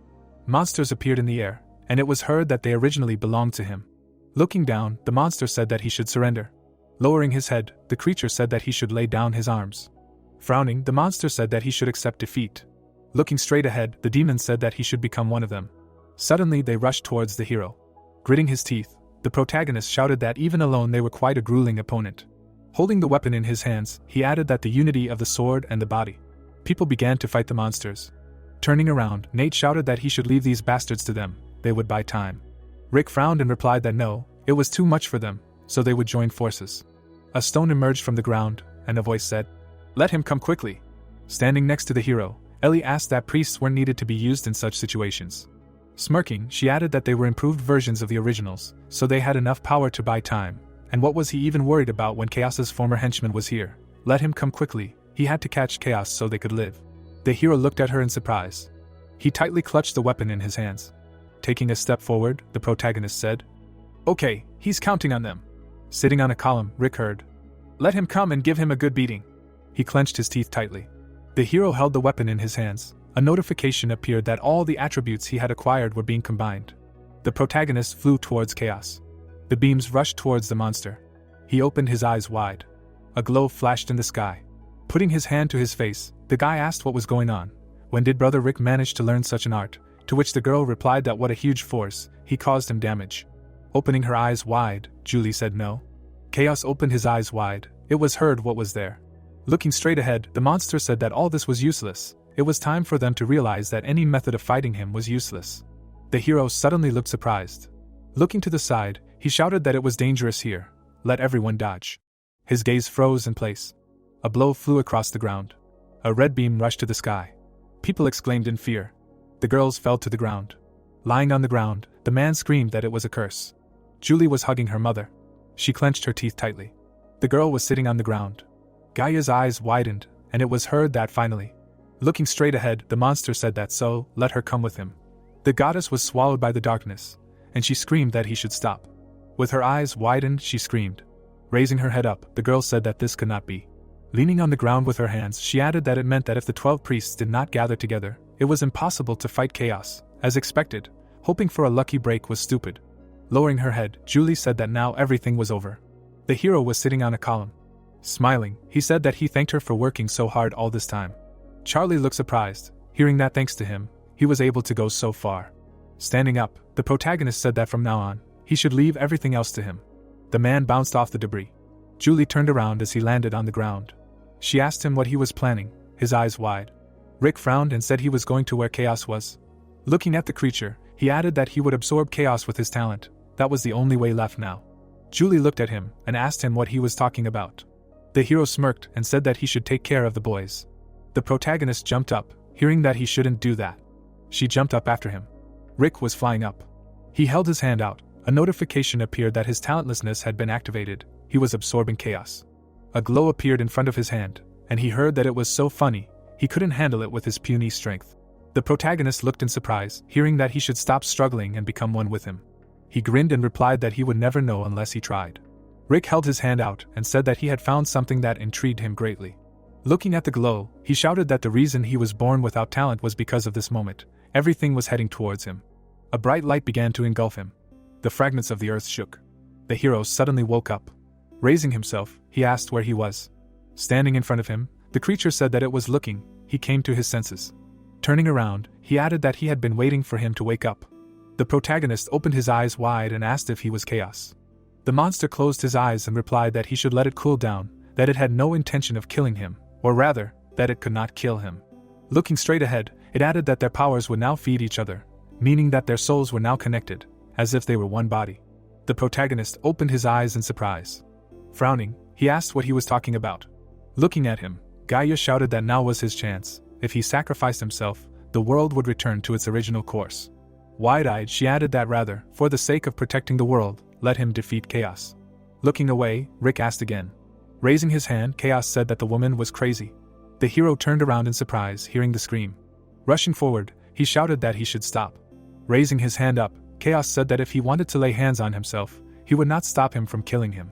Speaker 1: Monsters appeared in the air, and it was heard that they originally belonged to him. Looking down, the monster said that he should surrender. Lowering his head, the creature said that he should lay down his arms. Frowning, the monster said that he should accept defeat. Looking straight ahead, the demon said that he should become one of them. Suddenly they rushed towards the hero. Gritting his teeth, the protagonist shouted that even alone they were quite a grueling opponent. Holding the weapon in his hands, he added that the unity of the sword and the body. People began to fight the monsters. Turning around, Nate shouted that he should leave these bastards to them, they would buy time. Rick frowned and replied that no, it was too much for them, so they would join forces. A stone emerged from the ground, and a voice said, "Let him come quickly." Standing next to the hero, Ellie asked that priests were needed to be used in such situations. Smirking, she added that they were improved versions of the originals, so they had enough power to buy time. And what was he even worried about when Chaos's former henchman was here? Let him come quickly, he had to catch Chaos so they could live. The hero looked at her in surprise. He tightly clutched the weapon in his hands. Taking a step forward, the protagonist said, "Okay, he's counting on them." Sitting on a column, Rick heard, "Let him come and give him a good beating." He clenched his teeth tightly. The hero held the weapon in his hands. A notification appeared that all the attributes he had acquired were being combined. The protagonist flew towards Chaos. The beams rushed towards the monster. He opened his eyes wide. A glow flashed in the sky. Putting his hand to his face, the guy asked what was going on. When did Brother Rick manage to learn such an art? To which the girl replied that what a huge force, he caused him damage. Opening her eyes wide, Julie said no. Chaos opened his eyes wide. It was heard what was there. Looking straight ahead, the monster said that all this was useless. It was time for them to realize that any method of fighting him was useless. The hero suddenly looked surprised. Looking to the side, he shouted that it was dangerous here. Let everyone dodge. His gaze froze in place. A blow flew across the ground. A red beam rushed to the sky. People exclaimed in fear. The girls fell to the ground. Lying on the ground, the man screamed that it was a curse. Julie was hugging her mother. She clenched her teeth tightly. The girl was sitting on the ground. Gaia's eyes widened, and it was heard that finally. Looking straight ahead, the monster said that so, let her come with him. The goddess was swallowed by the darkness, and she screamed that he should stop. With her eyes widened, she screamed. Raising her head up, the girl said that this could not be. Leaning on the ground with her hands, she added that it meant that if the 12 priests did not gather together, it was impossible to fight chaos. As expected, hoping for a lucky break was stupid. Lowering her head, Julie said that now everything was over. The hero was sitting on a column. Smiling, he said that he thanked her for working so hard all this time. Charlie looked surprised, hearing that thanks to him, he was able to go so far. Standing up, the protagonist said that from now on, he should leave everything else to him. The man bounced off the debris. Julie turned around as he landed on the ground. She asked him what he was planning, his eyes wide. Rick frowned and said he was going to where chaos was. Looking at the creature, he added that he would absorb chaos with his talent. That was the only way left now. Julie looked at him and asked him what he was talking about. The hero smirked and said that he should take care of the boys. The protagonist jumped up, hearing that he shouldn't do that. She jumped up after him. Rick was flying up. He held his hand out. A notification appeared that his talentlessness had been activated. He was absorbing chaos. A glow appeared in front of his hand, and he heard that it was so funny, he couldn't handle it with his puny strength. The protagonist looked in surprise, hearing that he should stop struggling and become one with him. He grinned and replied that he would never know unless he tried. Rick held his hand out and said that he had found something that intrigued him greatly. Looking at the glow, he shouted that the reason he was born without talent was because of this moment. Everything was heading towards him. A bright light began to engulf him. The fragments of the earth shook. The hero suddenly woke up. Raising himself, he asked where he was. Standing in front of him, the creature said that it was looking. He came to his senses. Turning around, he added that he had been waiting for him to wake up. The protagonist opened his eyes wide and asked if he was chaos. The monster closed his eyes and replied that he should let it cool down, that it had no intention of killing him, or rather, that it could not kill him. Looking straight ahead, it added that their powers would now feed each other, meaning that their souls were now connected, as if they were one body. The protagonist opened his eyes in surprise. Frowning, he asked what he was talking about. Looking at him, Gaia shouted that now was his chance. If he sacrificed himself, the world would return to its original course. Wide-eyed, she added that rather, for the sake of protecting the world, let him defeat chaos. Looking away, Rick asked again. Raising his hand, Chaos said that the woman was crazy. The hero turned around in surprise, hearing the scream. Rushing forward, he shouted that he should stop. Raising his hand up, Chaos said that if he wanted to lay hands on himself, he would not stop him from killing him.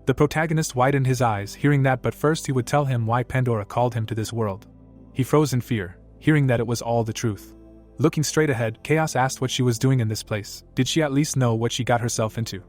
Speaker 1: The protagonist widened his eyes, hearing that, but first he would tell him why Pandora called him to this world. He froze in fear, hearing that it was all the truth. Looking straight ahead, Chaos asked what she was doing in this place. Did she at least know what she got herself into?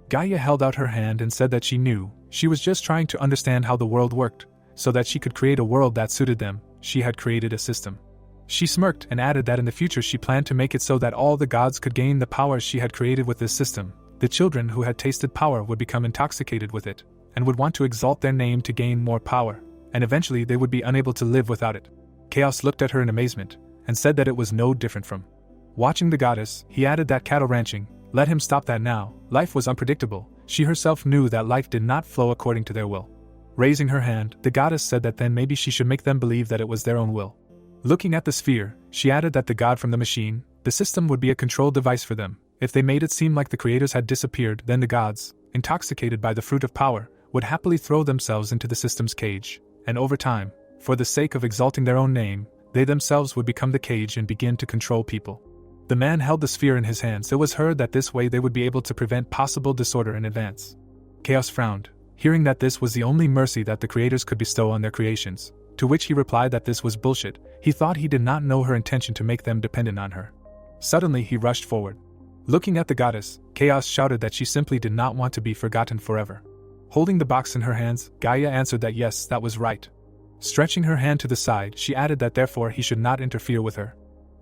Speaker 1: Gaia held out her hand and said that she knew. She was just trying to understand how the world worked, so that she could create a world that suited them. She had created a system. She smirked and added that in the future she planned to make it so that all the gods could gain the powers she had created with this system. The children who had tasted power would become intoxicated with it, and would want to exalt their name to gain more power, and eventually they would be unable to live without it. Chaos looked at her in amazement, and said that it was no different from watching the goddess. He added that cattle ranching, let him stop that now. Life was unpredictable. She herself knew that life did not flow according to their will. Raising her hand, the goddess said that then maybe she should make them believe that it was their own will. Looking at the sphere, she added that the god from the machine, the system, would be a control device for them. If they made it seem like the creators had disappeared, then the gods, intoxicated by the fruit of power, would happily throw themselves into the system's cage, and over time, for the sake of exalting their own name, they themselves would become the cage and begin to control people. The man held the sphere in his hands. It was heard that this way they would be able to prevent possible disorder in advance. Chaos frowned, hearing that this was the only mercy that the creators could bestow on their creations, to which he replied that this was bullshit. He thought he did not know her intention to make them dependent on her. Suddenly he rushed forward. Looking at the goddess, Chaos shouted that she simply did not want to be forgotten forever. Holding the box in her hands, Gaia answered that yes, that was right. Stretching her hand to the side, she added that therefore he should not interfere with her.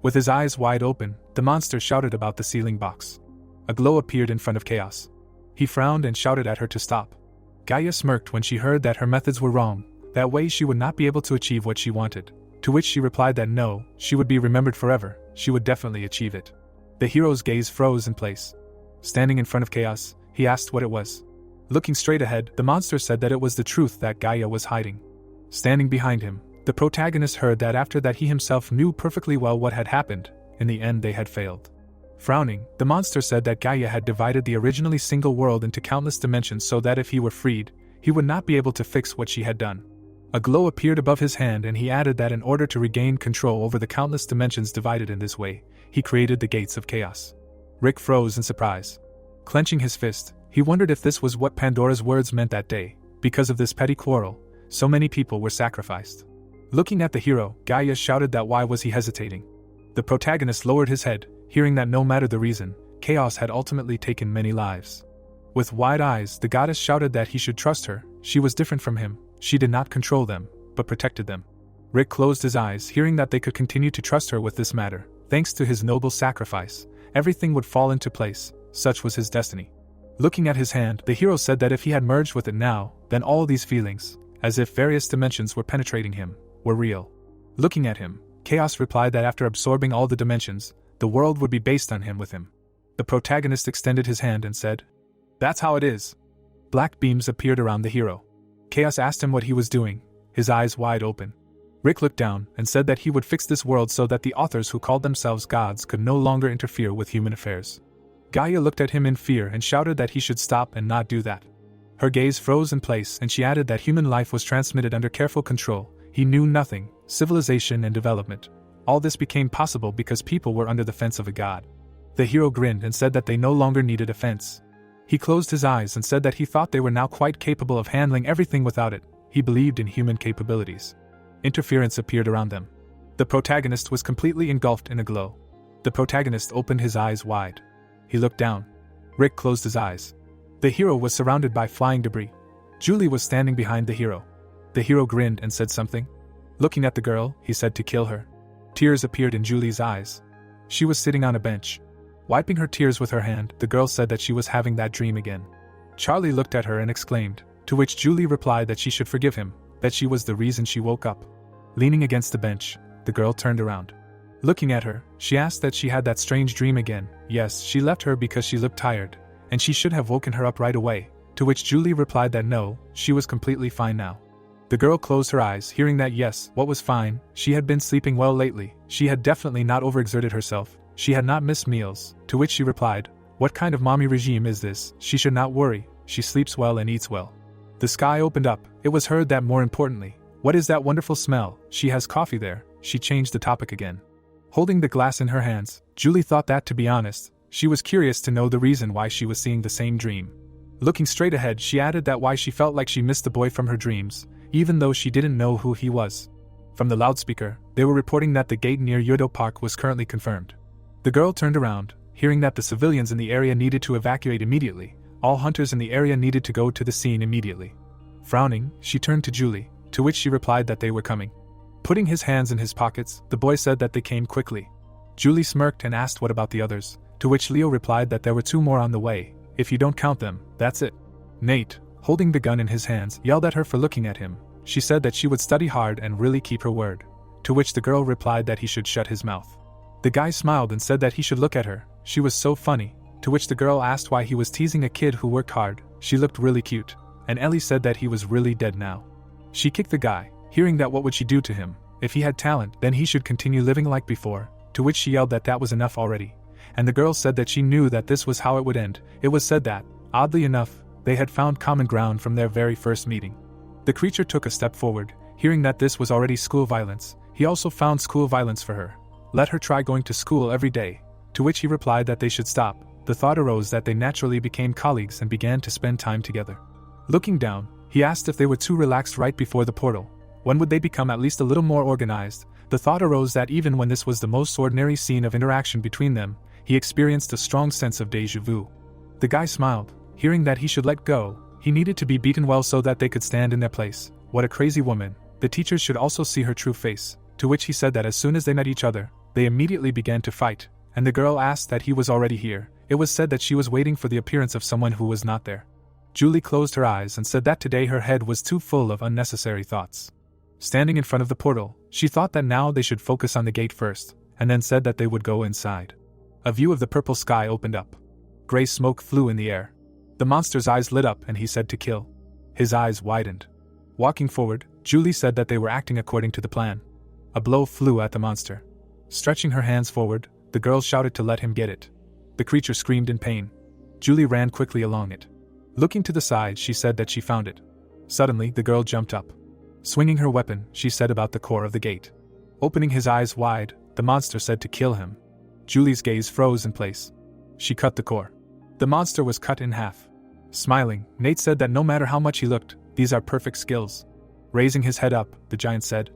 Speaker 1: With his eyes wide open, the monster shouted about the sealing box. A glow appeared in front of Chaos. He frowned and shouted at her to stop. Gaia smirked when she heard that her methods were wrong, that way she would not be able to achieve what she wanted, to which she replied that no, she would be remembered forever, she would definitely achieve it. The hero's gaze froze in place. Standing in front of Chaos, he asked what it was. Looking straight ahead, the monster said that it was the truth that Gaia was hiding. Standing behind him, the protagonist heard that after that he himself knew perfectly well what had happened. In the end they had failed. Frowning, the monster said that Gaia had divided the originally single world into countless dimensions so that if he were freed, he would not be able to fix what she had done. A glow appeared above his hand and he added that in order to regain control over the countless dimensions divided in this way, he created the gates of chaos. Rick froze in surprise. Clenching his fist, He wondered if this was what Pandora's words meant that day. Because of this petty quarrel, so many people were sacrificed. Looking at the hero, Gaia shouted that why was he hesitating? The protagonist lowered his head, hearing that no matter the reason, chaos had ultimately taken many lives. With wide eyes, the goddess shouted that he should trust her. She was different from him. She did not control them, but protected them. Rick closed his eyes, hearing that they could continue to trust her with this matter. Thanks to his noble sacrifice, everything would fall into place. Such was his destiny. Looking at his hand, the hero said that if he had merged with it now, then all these feelings, as if various dimensions were penetrating him, were real. Looking at him, Chaos replied that after absorbing all the dimensions, the world would be based on him with him. The protagonist extended his hand and said, "That's how it is." Black beams appeared around the hero. Chaos asked him what he was doing, his eyes wide open. Rick looked down and said that he would fix this world so that the authors who called themselves gods could no longer interfere with human affairs. Gaia looked at him in fear and shouted that he should stop and not do that. Her gaze froze in place and she added that human life was transmitted under careful control. He knew nothing, civilization and development. All this became possible because people were under the fence of a god. The hero grinned and said that they no longer needed a fence. He closed his eyes and said that he thought they were now quite capable of handling everything without it. He believed in human capabilities. Interference appeared around them. The protagonist was completely engulfed in a glow. The protagonist opened his eyes wide. He looked down. Rick closed his eyes. The hero was surrounded by flying debris. Julie was standing behind the hero. The hero grinned and said something. Looking at the girl, he said to kill her. Tears appeared in Julie's eyes. She was sitting on a bench. Wiping her tears with her hand, the girl said that she was having that dream again. Charlie looked at her and exclaimed, to which Julie replied that she should forgive him, that she was the reason she woke up. Leaning against the bench, the girl turned around. Looking at her, she asked that she had that strange dream again. Yes, she left her because she looked tired, and she should have woken her up right away, to which Julie replied that no, she was completely fine now. The girl closed her eyes, hearing that yes, what was fine, she had been sleeping well lately, she had definitely not overexerted herself, she had not missed meals, to which she replied, what kind of mommy regime is this? She should not worry, she sleeps well and eats well. The sky opened up, it was heard that more importantly, what is that wonderful smell? She has coffee there. She changed the topic again. Holding the glass in her hands, Julie thought that, to be honest, she was curious to know the reason why she was seeing the same dream. Looking straight ahead, she added that why she felt like she missed the boy from her dreams, even though she didn't know who he was. From the loudspeaker, they were reporting that the gate near Yodo Park was currently confirmed. The girl turned around, hearing that the civilians in the area needed to evacuate immediately. All hunters in the area needed to go to the scene immediately. Frowning, she turned to Julie, to which she replied that they were coming. Putting his hands in his pockets, the boy said that they came quickly. Julie smirked and asked what about the others, to which Leo replied that there were 2 more on the way. If you don't count them, that's it. Nate, holding the gun in his hands, yelled at her for looking at him. She said that she would study hard and really keep her word, to which the girl replied that he should shut his mouth. The guy smiled and said that he should look at her. She was so funny, to which the girl asked why he was teasing a kid who worked hard. She looked really cute, and Ellie said that he was really dead now. She kicked the guy, hearing that what would she do to him? If he had talent, then he should continue living like before, to which she yelled that that was enough already. And the girl said that she knew that this was how it would end. It was said that, oddly enough, they had found common ground from their very first meeting. The creature took a step forward, hearing that this was already school violence. He also found school violence for her. Let her try going to school every day, to which he replied that they should stop. The thought arose that they naturally became colleagues and began to spend time together. Looking down, he asked if they were too relaxed right before the portal. When would they become at least a little more organized? The thought arose that even when this was the most ordinary scene of interaction between them, he experienced a strong sense of déjà vu. The guy smiled, hearing that he should let go. He needed to be beaten well so that they could stand in their place. What a crazy woman. The teachers should also see her true face, to which he said that as soon as they met each other, they immediately began to fight, and the girl asked that he was already here. It was said that she was waiting for the appearance of someone who was not there. Julie closed her eyes and said that today her head was too full of unnecessary thoughts. Standing in front of the portal, she thought that now they should focus on the gate first, and then said that they would go inside. A view of the purple sky opened up. Gray smoke flew in the air. The monster's eyes lit up and he said to kill. His eyes widened. Walking forward, Julie said that they were acting according to the plan. A blow flew at the monster. Stretching her hands forward, the girl shouted to let him get it. The creature screamed in pain. Julie ran quickly along it. Looking to the side, she said that she found it. Suddenly, the girl jumped up. Swinging her weapon, she said about the core of the gate. Opening his eyes wide, the monster said to kill him. Julie's gaze froze in place. She cut the core. The monster was cut in half. Smiling, Nate said that no matter how much he looked, these are perfect skills. Raising his head up, the giant said,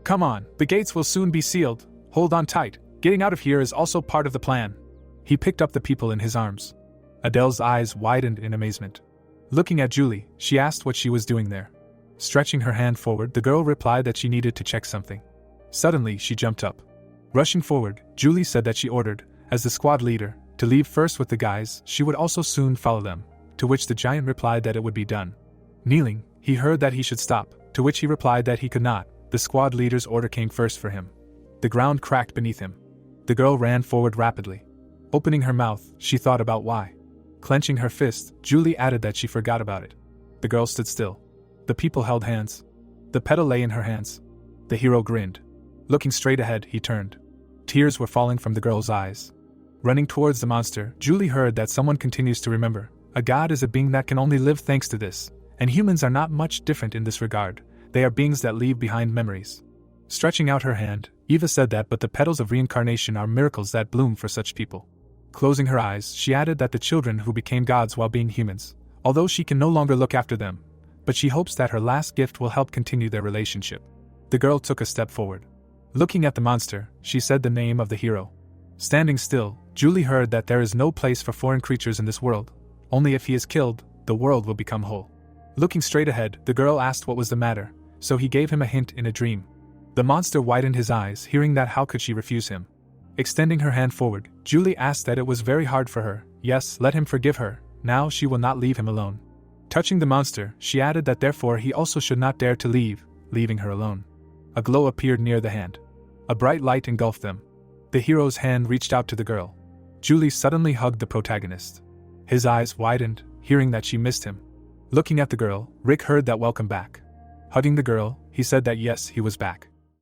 Speaker 1: "Come on, the gates will soon be sealed. Hold on tight. Getting out of here is also part of the plan." He picked up the people in his arms. Adele's eyes widened in amazement. Looking at Julie, she asked what she was doing there. Stretching her hand forward, the girl replied that she needed to check something. Suddenly, she jumped up. Rushing forward, Julie said that she ordered, as the squad leader, to leave first with the guys. She would also soon follow them, to which the giant replied that it would be done. Kneeling, he heard that he should stop, to which he replied that he could not. The squad leader's order came first for him. The ground cracked beneath him. The girl ran forward rapidly. Opening her mouth, she thought about why. Clenching her fist, Julie added that she forgot about it. The girl stood still. The people held hands. The petal lay in her hands. The hero grinned. Looking straight ahead, he turned. Tears were falling from the girl's eyes. Running towards the monster, Julie heard that someone continues to remember. A god is a being that can only live thanks to this, and humans are not much different in this regard. They are beings that leave behind memories. Stretching out her hand, Eva said that but the petals of reincarnation are miracles that bloom for such people. Closing her eyes, she added that the children who became gods while being humans, although she can no longer look after them, but she hopes that her last gift will help continue their relationship. The girl took a step forward. Looking at the monster, she said the name of the hero. Standing still, Julie heard that there is no place for foreign creatures in this world. Only if he is killed, the world will become whole. Looking straight ahead, the girl asked what was the matter, so he gave him a hint in a dream. The monster widened his eyes, hearing that how could she refuse him. Extending her hand forward, Julie asked that it was very hard for her. Yes, let him forgive her, now she will not leave him alone. Touching the monster, she added that therefore he also should not dare to leave, leaving her alone. A glow appeared near the hand. A bright light engulfed them. The hero's hand reached out to the girl. Julie suddenly hugged the protagonist. His eyes widened, hearing that she missed him. Looking at the girl, Rick heard that welcome back. Hugging the girl, he said that yes, he was back.